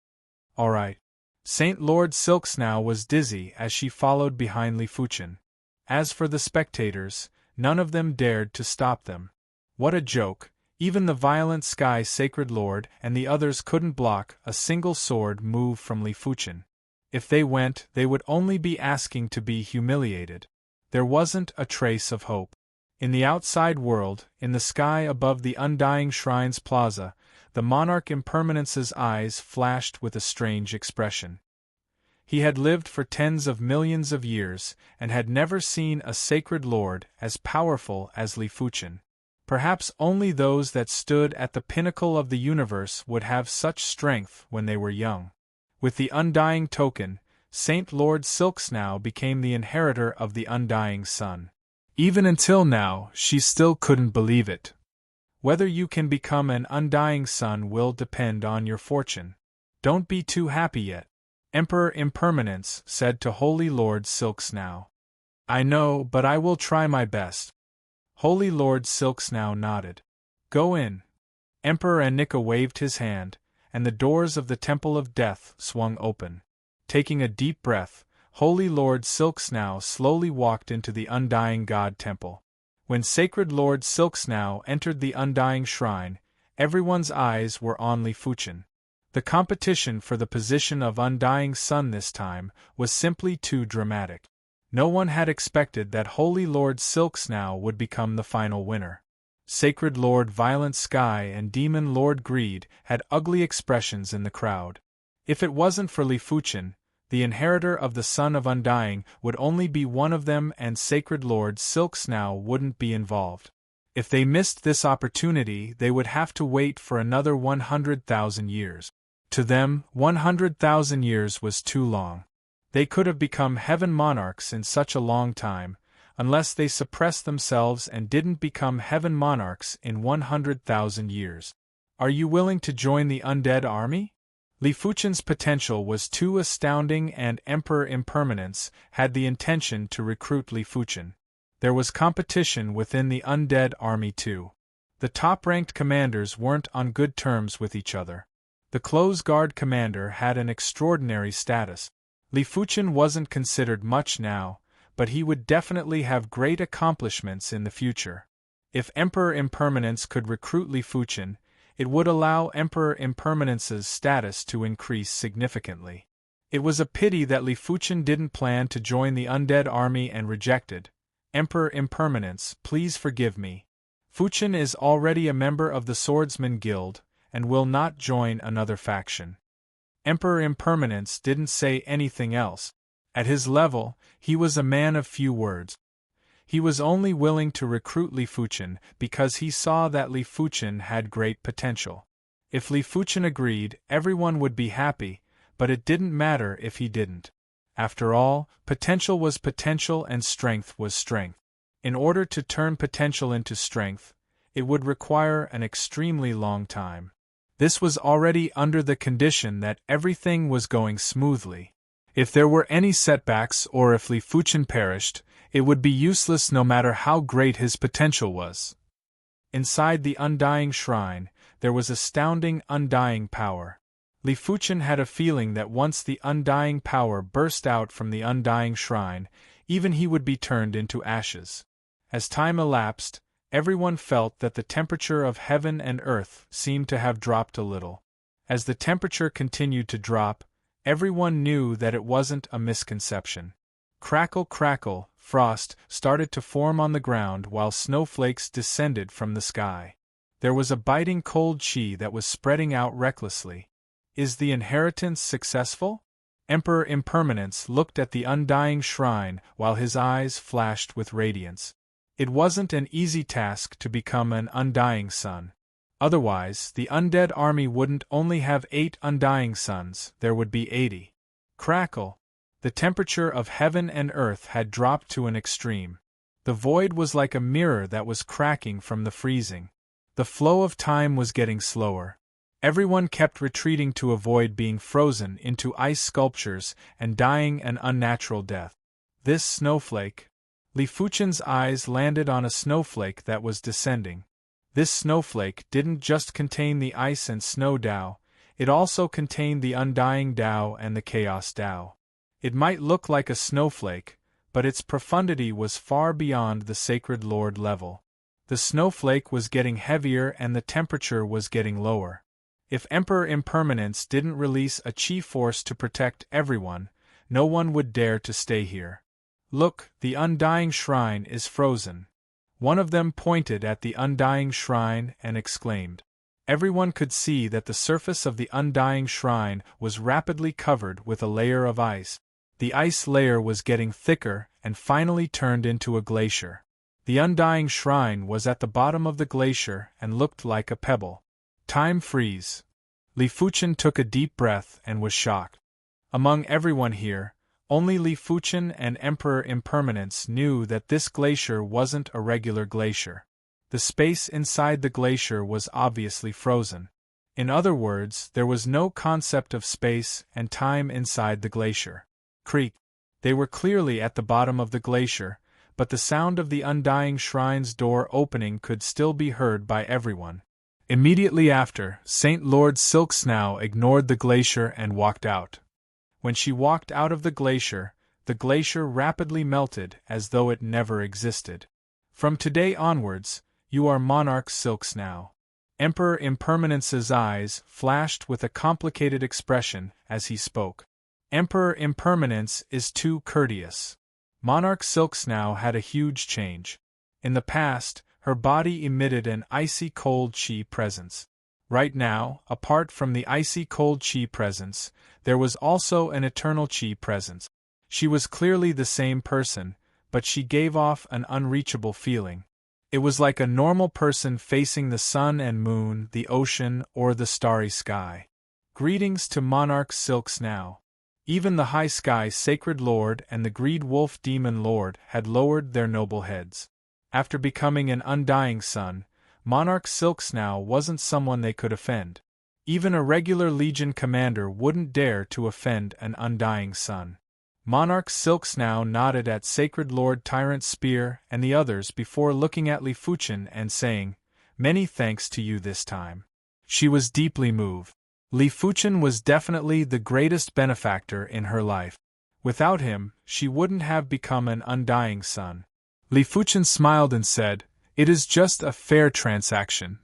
Alright. Saint Lord Silk Snow was dizzy as she followed behind Li Fuchen. As for the spectators, none of them dared to stop them. What a joke! Even the violent Sky Sacred Lord and the others couldn't block a single sword move from Li Fuchen. If they went, they would only be asking to be humiliated. There wasn't a trace of hope. In the outside world, in the sky above the Undying Shrine's plaza, the monarch Impermanence's eyes flashed with a strange expression. He had lived for tens of millions of years, and had never seen a sacred lord as powerful as Li Fuchen. Perhaps only those that stood at the pinnacle of the universe would have such strength when they were young. With the Undying Token, Saint Lord Silksnow became the inheritor of the Undying Sun. Even until now, she still couldn't believe it. Whether you can become an Undying Sun will depend on your fortune. Don't be too happy yet, Emperor Impermanence said to Holy Lord Silksnow. I know, but I will try my best. Holy Lord Silksnow nodded. Go in. Emperor Anika waved his hand, and the doors of the Temple of Death swung open. Taking a deep breath, Holy Lord Silksnow slowly walked into the Undying God Temple. When Sacred Lord Silksnow entered the Undying Shrine, everyone's eyes were on Li Fuchen. The competition for the position of Undying Sun this time was simply too dramatic. No one had expected that Holy Lord Silksnow would become the final winner. Sacred Lord Violent Sky and Demon Lord Greed had ugly expressions in the crowd. If it wasn't for Li Fuchen, the inheritor of the Son of Undying would only be one of them, and Sacred Lord Silksnow wouldn't be involved. If they missed this opportunity, they would have to wait for another 100,000 years. To them, 100,000 years was too long. They could have become heaven monarchs in such a long time, unless they suppressed themselves and didn't become heaven monarchs in 100,000 years. Are you willing to join the undead army? Li Fuchen's potential was too astounding, and Emperor Impermanence had the intention to recruit Li Fuchen. There was competition within the undead army too. The top-ranked commanders weren't on good terms with each other. The Close Guard commander had an extraordinary status. Li Fuchen wasn't considered much now, but he would definitely have great accomplishments in the future. If Emperor Impermanence could recruit Li Fuchen, it would allow Emperor Impermanence's status to increase significantly. It was a pity that Li Fuchen didn't plan to join the undead army and rejected. Emperor Impermanence, please forgive me. Fuchen is already a member of the Swordsman Guild, and will not join another faction. Emperor Impermanence didn't say anything else. At his level, he was a man of few words. He was only willing to recruit Li Fuchen because he saw that Li Fuchen had great potential. If Li Fuchen agreed, everyone would be happy, but it didn't matter if he didn't. After all, potential was potential and strength was strength. In order to turn potential into strength, it would require an extremely long time. This was already under the condition that everything was going smoothly. If there were any setbacks or if Li Fuchen perished, it would be useless no matter how great his potential was. Inside the Undying Shrine, there was astounding undying power. Li Fuchen had a feeling that once the undying power burst out from the Undying Shrine, even he would be turned into ashes. As time elapsed, everyone felt that the temperature of heaven and earth seemed to have dropped a little. As the temperature continued to drop, everyone knew that it wasn't a misconception. Crackle, crackle, frost started to form on the ground while snowflakes descended from the sky. There was a biting cold chi that was spreading out recklessly. Is the inheritance successful? Emperor Impermanence looked at the Undying Shrine while his eyes flashed with radiance. It wasn't an easy task to become an Undying Sun. Otherwise, the undead army wouldn't only have 8 Undying Suns, there would be 80. Crackle! The temperature of heaven and earth had dropped to an extreme. The void was like a mirror that was cracking from the freezing. The flow of time was getting slower. Everyone kept retreating to avoid being frozen into ice sculptures and dying an unnatural death. This snowflake. Li Fuchen's eyes landed on a snowflake that was descending. This snowflake didn't just contain the ice and snow Tao, it also contained the undying Tao and the chaos Tao. It might look like a snowflake, but its profundity was far beyond the Sacred Lord level. The The snowflake was getting heavier and the temperature was getting lower. If Emperor Impermanence didn't release a chi force to protect everyone, no one would dare to stay here. Look, the undying shrine is frozen. One of them pointed at the undying shrine and exclaimed. Everyone could see that the surface of the undying shrine was rapidly covered with a layer of ice. The ice layer was getting thicker and finally turned into a glacier. The undying shrine was at the bottom of the glacier and looked like a pebble. Time freeze. Li Fuchen took a deep breath and was shocked. Among everyone here, only Li Fuchen and Emperor Impermanence knew that this glacier wasn't a regular glacier. The space inside the glacier was obviously frozen. In other words, there was no concept of space and time inside the glacier. Creak. They were clearly at the bottom of the glacier, but the sound of the undying shrine's door opening could still be heard by everyone. Immediately after, Saint Lord Silksnow ignored the glacier and walked out. When she walked out of the glacier rapidly melted as though it never existed. From today onwards, you are Monarch Silksnow. Emperor Impermanence's eyes flashed with a complicated expression as he spoke. Emperor Impermanence is too courteous. Monarch Silksnow had a huge change. In the past, her body emitted an icy cold chi presence. Right now, apart from the icy cold chi presence, there was also an eternal chi presence. She was clearly the same person, but she gave off an unreachable feeling. It was like a normal person facing the sun and moon, the ocean, or the starry sky. Greetings to Monarch Silksnow. Even the High Sky Sacred Lord and the Greed Wolf Demon Lord had lowered their noble heads. After becoming an undying sun, Monarch Silksnow wasn't someone they could offend. Even a regular Legion commander wouldn't dare to offend an undying sun. Monarch Silksnow nodded at Sacred Lord Tyrant Spear and the others before looking at Li Fuchen and saying, "Many thanks to you this time." She was deeply moved. Li Fuchen was definitely the greatest benefactor in her life. Without him, she wouldn't have become an undying sun. Li Fuchen smiled and said, "It is just a fair transaction.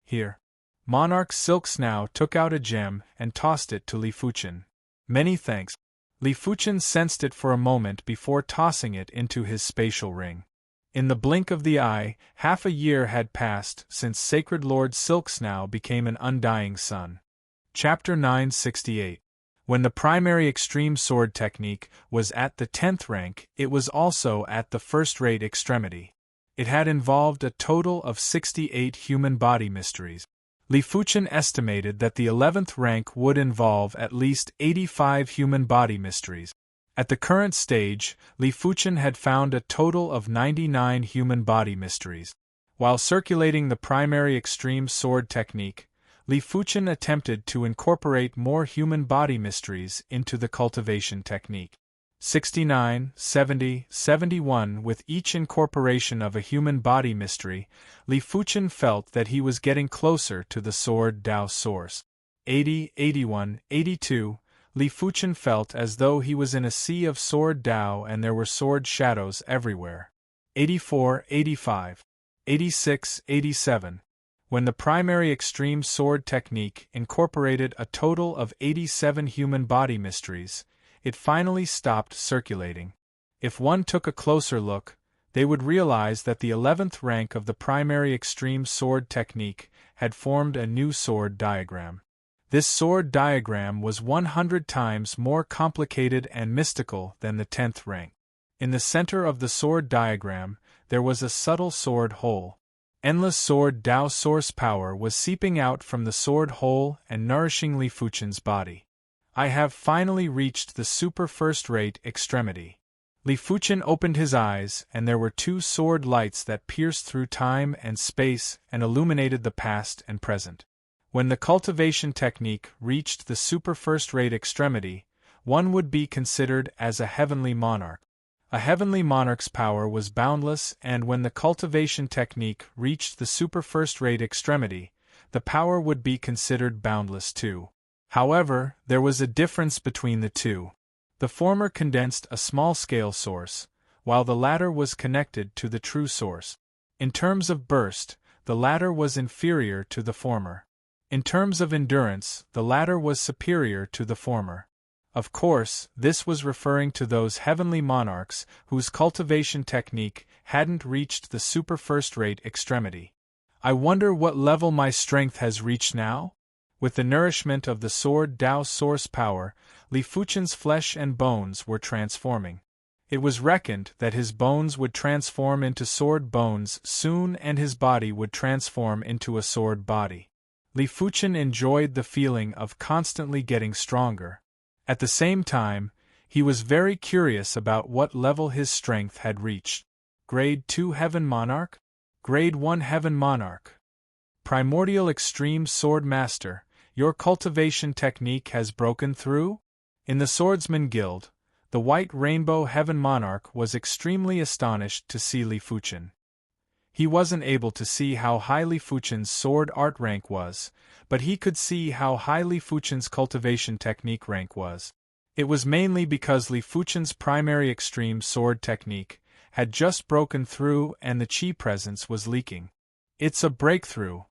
Here." Monarch Silksnow took out a gem and tossed it to Li Fuchen. "Many thanks." Li Fuchen sensed it for a moment before tossing it into his spatial ring. In the blink of the eye, half a year had passed since Sacred Lord Silksnow became an undying sun. Chapter 968. When the primary extreme sword technique was at the 10th rank, it was also at the first-rate extremity. It had involved a total of 68 human body mysteries. Li Fuchen estimated that the 11th rank would involve at least 85 human body mysteries. At the current stage, Li Fuchen had found a total of 99 human body mysteries. While circulating the primary extreme sword technique, Li Fuchen attempted to incorporate more human body mysteries into the cultivation technique. 69, 70, 71 with each incorporation of a human body mystery, Li Fuchen felt that he was getting closer to the sword Dao source. 80, 81, 82, Li Fuchen felt as though he was in a sea of sword Dao and there were sword shadows everywhere. 84, 85, 86, 87. When the primary extreme sword technique incorporated a total of 87 human body mysteries, it finally stopped circulating. If one took a closer look, they would realize that the 11th rank of the primary extreme sword technique had formed a new sword diagram. This sword diagram was 100 times more complicated and mystical than the 10th rank. In the center of the sword diagram, there was a subtle sword hole. Endless sword Dao source power was seeping out from the sword hole and nourishing Li Fuchen's body. I have finally reached the super first-rate extremity. Li Fuchen opened his eyes and there were two sword lights that pierced through time and space and illuminated the past and present. When the cultivation technique reached the super first-rate extremity, one would be considered as a heavenly monarch. A heavenly monarch's power was boundless, and when the cultivation technique reached the super first-rate extremity, the power would be considered boundless too. However, there was a difference between the two. The former condensed a small-scale source, while the latter was connected to the true source. In terms of burst, the latter was inferior to the former. In terms of endurance, the latter was superior to the former. Of course, this was referring to those heavenly monarchs whose cultivation technique hadn't reached the super first-rate extremity. I wonder what level my strength has reached now? With the nourishment of the sword Tao's source power, Li Fuchen's flesh and bones were transforming. It was reckoned that his bones would transform into sword bones soon and his body would transform into a sword body. Li Fuchen enjoyed the feeling of constantly getting stronger. At the same time, he was very curious about what level his strength had reached. Grade 2 Heaven Monarch? Grade 1 Heaven Monarch. Primordial Extreme Sword Master, your cultivation technique has broken through? In the Swordsman Guild, the White Rainbow Heaven Monarch was extremely astonished to see Li Fuchen. He wasn't able to see how high Li Fuchen's sword art rank was, but he could see how high Li Fuchen's cultivation technique rank was. It was mainly because Li Fuchen's primary extreme sword technique had just broken through and the chi presence was leaking. It's a breakthrough.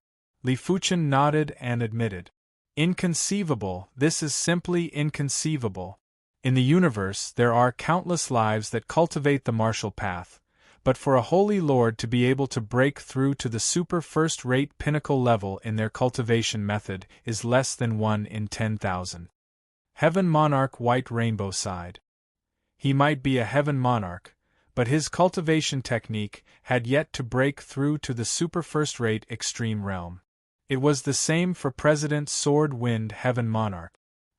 Li Fuchen nodded and admitted. Inconceivable, this is simply inconceivable. In the universe there are countless lives that cultivate the martial path, but for a holy lord to be able to break through to the super first-rate pinnacle level in their cultivation method is less than 1 in 10,000. Heaven Monarch White Rainbow sighed. He might be a Heaven Monarch, but his cultivation technique had yet to break through to the super first-rate extreme realm. It was the same for President Sword Wind Heaven Monarch.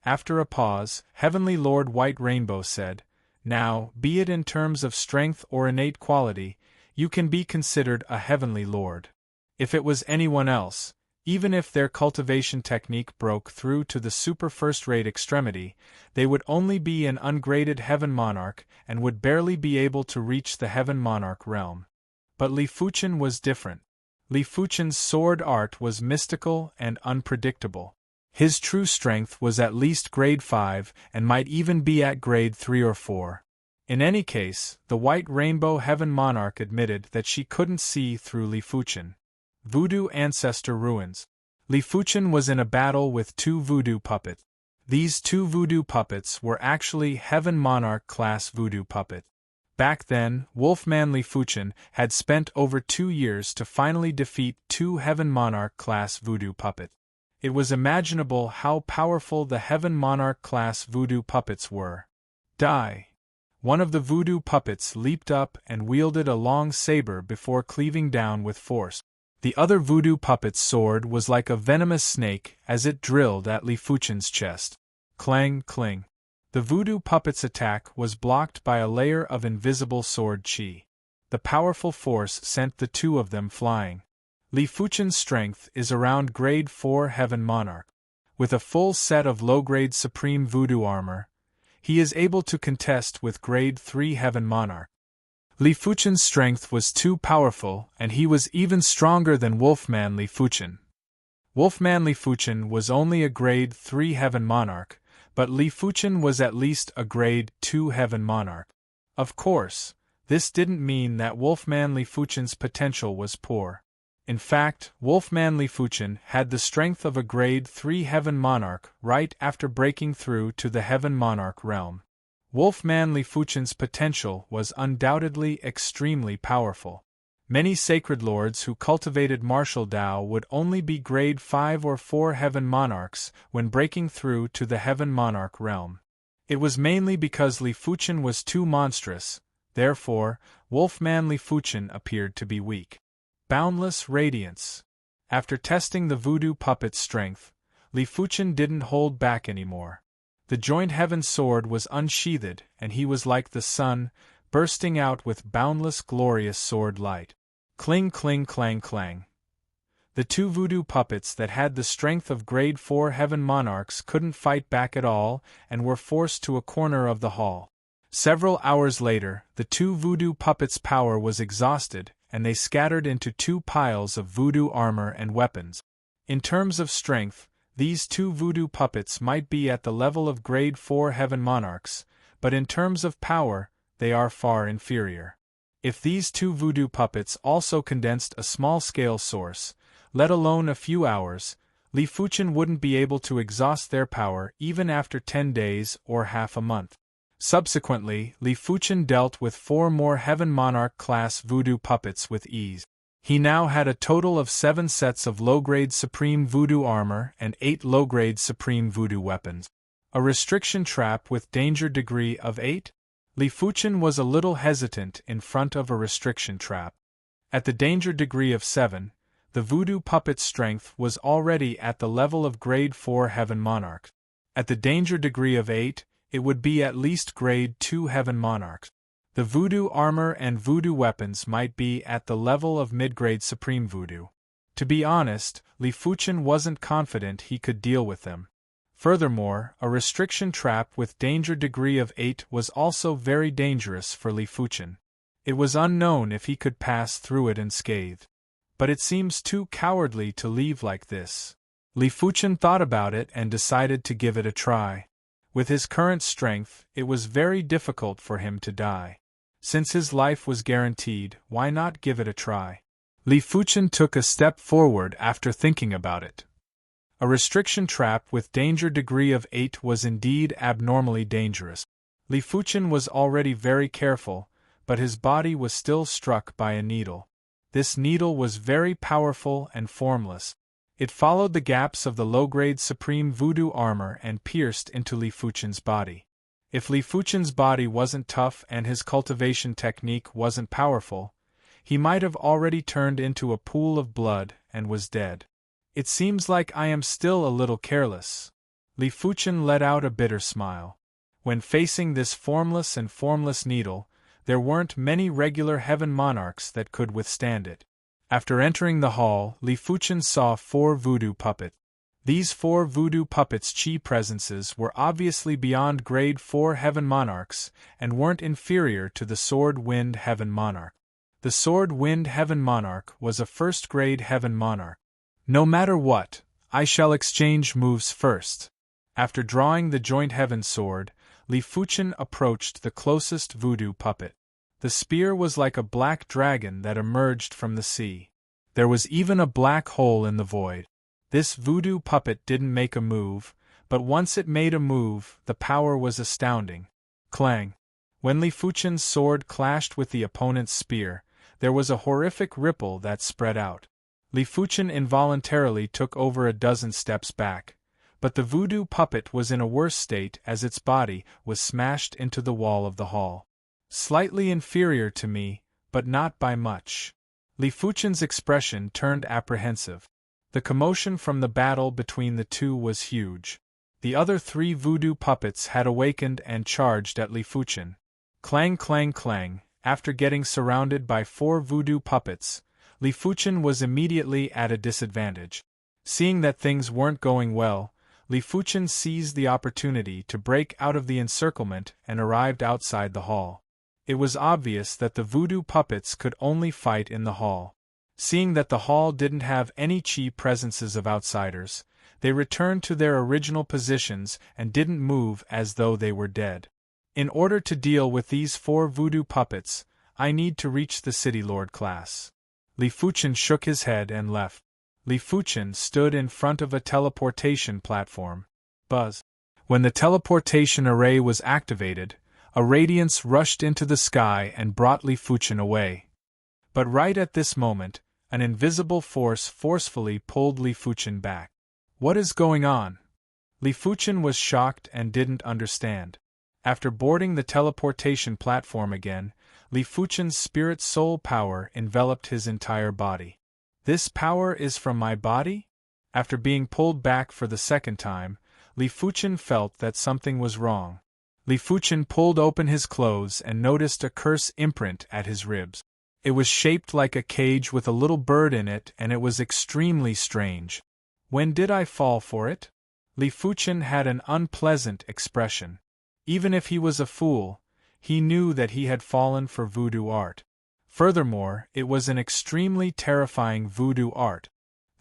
After a pause, Heavenly Lord White Rainbow said, "Now, be it in terms of strength or innate quality, you can be considered a Heavenly Lord. If it was anyone else, even if their cultivation technique broke through to the super first-rate extremity, they would only be an ungraded Heaven Monarch and would barely be able to reach the Heaven Monarch realm. But Li Fuchen was different. Li Fuchen's sword art was mystical and unpredictable. His true strength was at least grade 5 and might even be at grade 3 or 4. In any case, the White Rainbow Heaven Monarch admitted that she couldn't see through Li Fuchen. Voodoo Ancestor Ruins. Li Fuchen was in a battle with 2 voodoo puppets. These 2 voodoo puppets were actually Heaven Monarch class voodoo puppets. Back then, Wolfman Li Fuchen had spent over 2 years to finally defeat 2 Heaven Monarch class voodoo puppets. It was imaginable how powerful the Heaven Monarch class voodoo puppets were. Die! One of the voodoo puppets leaped up and wielded a long saber before cleaving down with force. The other voodoo puppet's sword was like a venomous snake as it drilled at Li Fuchen's chest. Clang, cling. The voodoo puppet's attack was blocked by a layer of invisible sword chi. The powerful force sent the 2 of them flying. Li Fuchen's strength is around grade 4 Heaven Monarch. With a full set of low-grade Supreme Voodoo armor, he is able to contest with grade 3 Heaven Monarch. Li Fuchen's strength was too powerful and he was even stronger than Wolfman Li Fuchen. Wolfman Li Fuchen was only a grade 3 Heaven Monarch, but Li Fuchen was at least a grade 2 Heaven Monarch. Of course, this didn't mean that Wolfman Li Fuchen's potential was poor. In fact, Wolfman Li Fuchen had the strength of a grade 3 Heaven Monarch right after breaking through to the Heaven Monarch realm. Wolfman Li Fuchen's potential was undoubtedly extremely powerful. Many sacred lords who cultivated martial Tao would only be grade 5 or 4 Heaven Monarchs when breaking through to the Heaven Monarch realm. It was mainly because Li Fuchen was too monstrous, therefore, Wolfman Li Fuchen appeared to be weak. Boundless Radiance. After testing the voodoo puppet's strength, Li Fuchen didn't hold back anymore. The joint heaven sword was unsheathed and he was like the sun, bursting out with boundless glorious sword light. Cling cling clang clang. The 2 voodoo puppets that had the strength of grade 4 Heaven Monarchs couldn't fight back at all and were forced to a corner of the hall. Several hours later, the 2 voodoo puppets' power was exhausted and they scattered into 2 piles of voodoo armor and weapons. In terms of strength, these 2 voodoo puppets might be at the level of grade 4 Heaven Monarchs, but in terms of power, they are far inferior. If these two voodoo puppets also condensed a small-scale source, let alone a few hours, Li Fuchen wouldn't be able to exhaust their power even after 10 days or half a month. Subsequently, Li Fuchen dealt with 4 more Heaven Monarch-class voodoo puppets with ease. He now had a total of 7 sets of low-grade Supreme Voodoo armor and 8 low-grade Supreme Voodoo weapons. A restriction trap with danger degree of 8? Li Fuchen was a little hesitant in front of a restriction trap. At the danger degree of 7, the voodoo puppet's strength was already at the level of grade 4 Heaven Monarchs. At the danger degree of 8, it would be at least grade 2 Heaven Monarchs. The voodoo armor and voodoo weapons might be at the level of mid-grade Supreme Voodoo. To be honest, Li Fuchen wasn't confident he could deal with them. Furthermore, a restriction trap with danger degree of 8 was also very dangerous for Li Fuchen. It was unknown if he could pass through it unscathed. But it seems too cowardly to leave like this. Li Fuchen thought about it and decided to give it a try. With his current strength, it was very difficult for him to die. Since his life was guaranteed, why not give it a try? Li Fuchen took a step forward after thinking about it. A restriction trap with danger degree of 8 was indeed abnormally dangerous. Li Fuchen was already very careful, but his body was still struck by a needle. This needle was very powerful and formless. It followed the gaps of the low-grade Supreme Voodoo armor and pierced into Li Fuchen's body. If Li Fuchen's body wasn't tough and his cultivation technique wasn't powerful, he might have already turned into a pool of blood and was dead. It seems like I am still a little careless. Li Fuchen let out a bitter smile. When facing this formless needle, there weren't many regular Heaven Monarchs that could withstand it. After entering the hall, Li Fuchen saw 4 voodoo puppets. These 4 voodoo puppets' chi presences were obviously beyond grade 4 Heaven Monarchs and weren't inferior to the Sword Wind Heaven Monarch. The Sword Wind Heaven Monarch was a first-grade Heaven Monarch. No matter what, I shall exchange moves first. After drawing the Joint Heaven Sword, Li Fuchen approached the closest voodoo puppet. The spear was like a black dragon that emerged from the sea. There was even a black hole in the void. This voodoo puppet didn't make a move, but once it made a move, the power was astounding. Clang! When Li Fuchen's sword clashed with the opponent's spear, there was a horrific ripple that spread out. Li Fuchen involuntarily took over a dozen steps back, but the voodoo puppet was in a worse state as its body was smashed into the wall of the hall. Slightly inferior to me, but not by much. Li Fuchen's expression turned apprehensive. The commotion from the battle between the two was huge. The other 3 voodoo puppets had awakened and charged at Li Fuchen. Clang clang clang, after getting surrounded by 4 voodoo puppets, Li Fuchen was immediately at a disadvantage. Seeing that things weren't going well, Li Fuchen seized the opportunity to break out of the encirclement and arrived outside the hall. It was obvious that the voodoo puppets could only fight in the hall. Seeing that the hall didn't have any chi presences of outsiders, they returned to their original positions and didn't move as though they were dead. In order to deal with these 4 voodoo puppets, I need to reach the City Lord class. Li Fuchen shook his head and left. Li Fuchen stood in front of a teleportation platform. Buzz. When the teleportation array was activated, a radiance rushed into the sky and brought Li Fuchen away. But right at this moment, an invisible force forcefully pulled Li Fuchen back. What is going on? Li Fuchen was shocked and didn't understand. After boarding the teleportation platform again, Li Fuchen's spirit soul power enveloped his entire body. This power is from my body? After being pulled back for the second time, Li Fuchen felt that something was wrong. Li Fuchen pulled open his clothes and noticed a curse imprint at his ribs. It was shaped like a cage with a little bird in it, and it was extremely strange. When did I fall for it? Li Fuchen had an unpleasant expression. Even if he was a fool, he knew that he had fallen for voodoo art. Furthermore, it was an extremely terrifying voodoo art.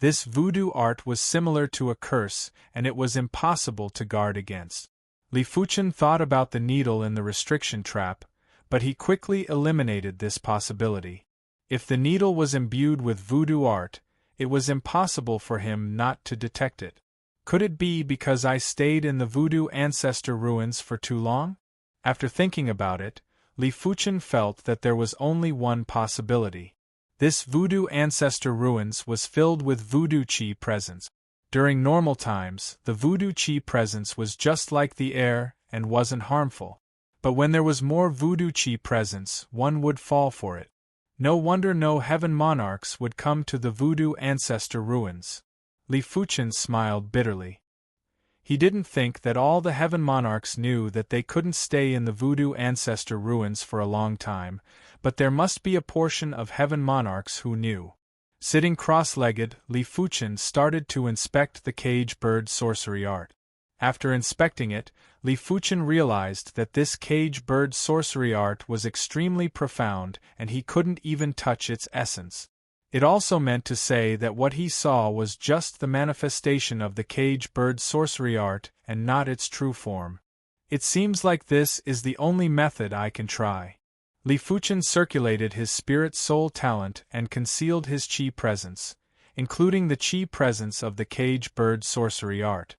This voodoo art was similar to a curse, and it was impossible to guard against. Li Fuchen thought about the needle in the restriction trap, but he quickly eliminated this possibility. If the needle was imbued with voodoo art, it was impossible for him not to detect it. Could it be because I stayed in the voodoo ancestor ruins for too long? After thinking about it, Li Fuchen felt that there was only one possibility. This voodoo ancestor ruins was filled with voodoo chi presence. During normal times, the voodoo chi presence was just like the air and wasn't harmful. But when there was more voodoo chi presence, one would fall for it. No wonder no heaven monarchs would come to the voodoo ancestor ruins. Li Fuchen smiled bitterly. He didn't think that all the heaven monarchs knew that they couldn't stay in the voodoo ancestor ruins for a long time, but there must be a portion of heaven monarchs who knew. Sitting cross-legged, Li Fuchen started to inspect the cage bird sorcery art. After inspecting it, Li Fuchen realized that this cage bird sorcery art was extremely profound and he couldn't even touch its essence. It also meant to say that what he saw was just the manifestation of the cage bird sorcery art and not its true form. It seems like this is the only method I can try. Li Fuchen circulated his spirit soul talent and concealed his chi presence, including the chi presence of the cage bird sorcery art.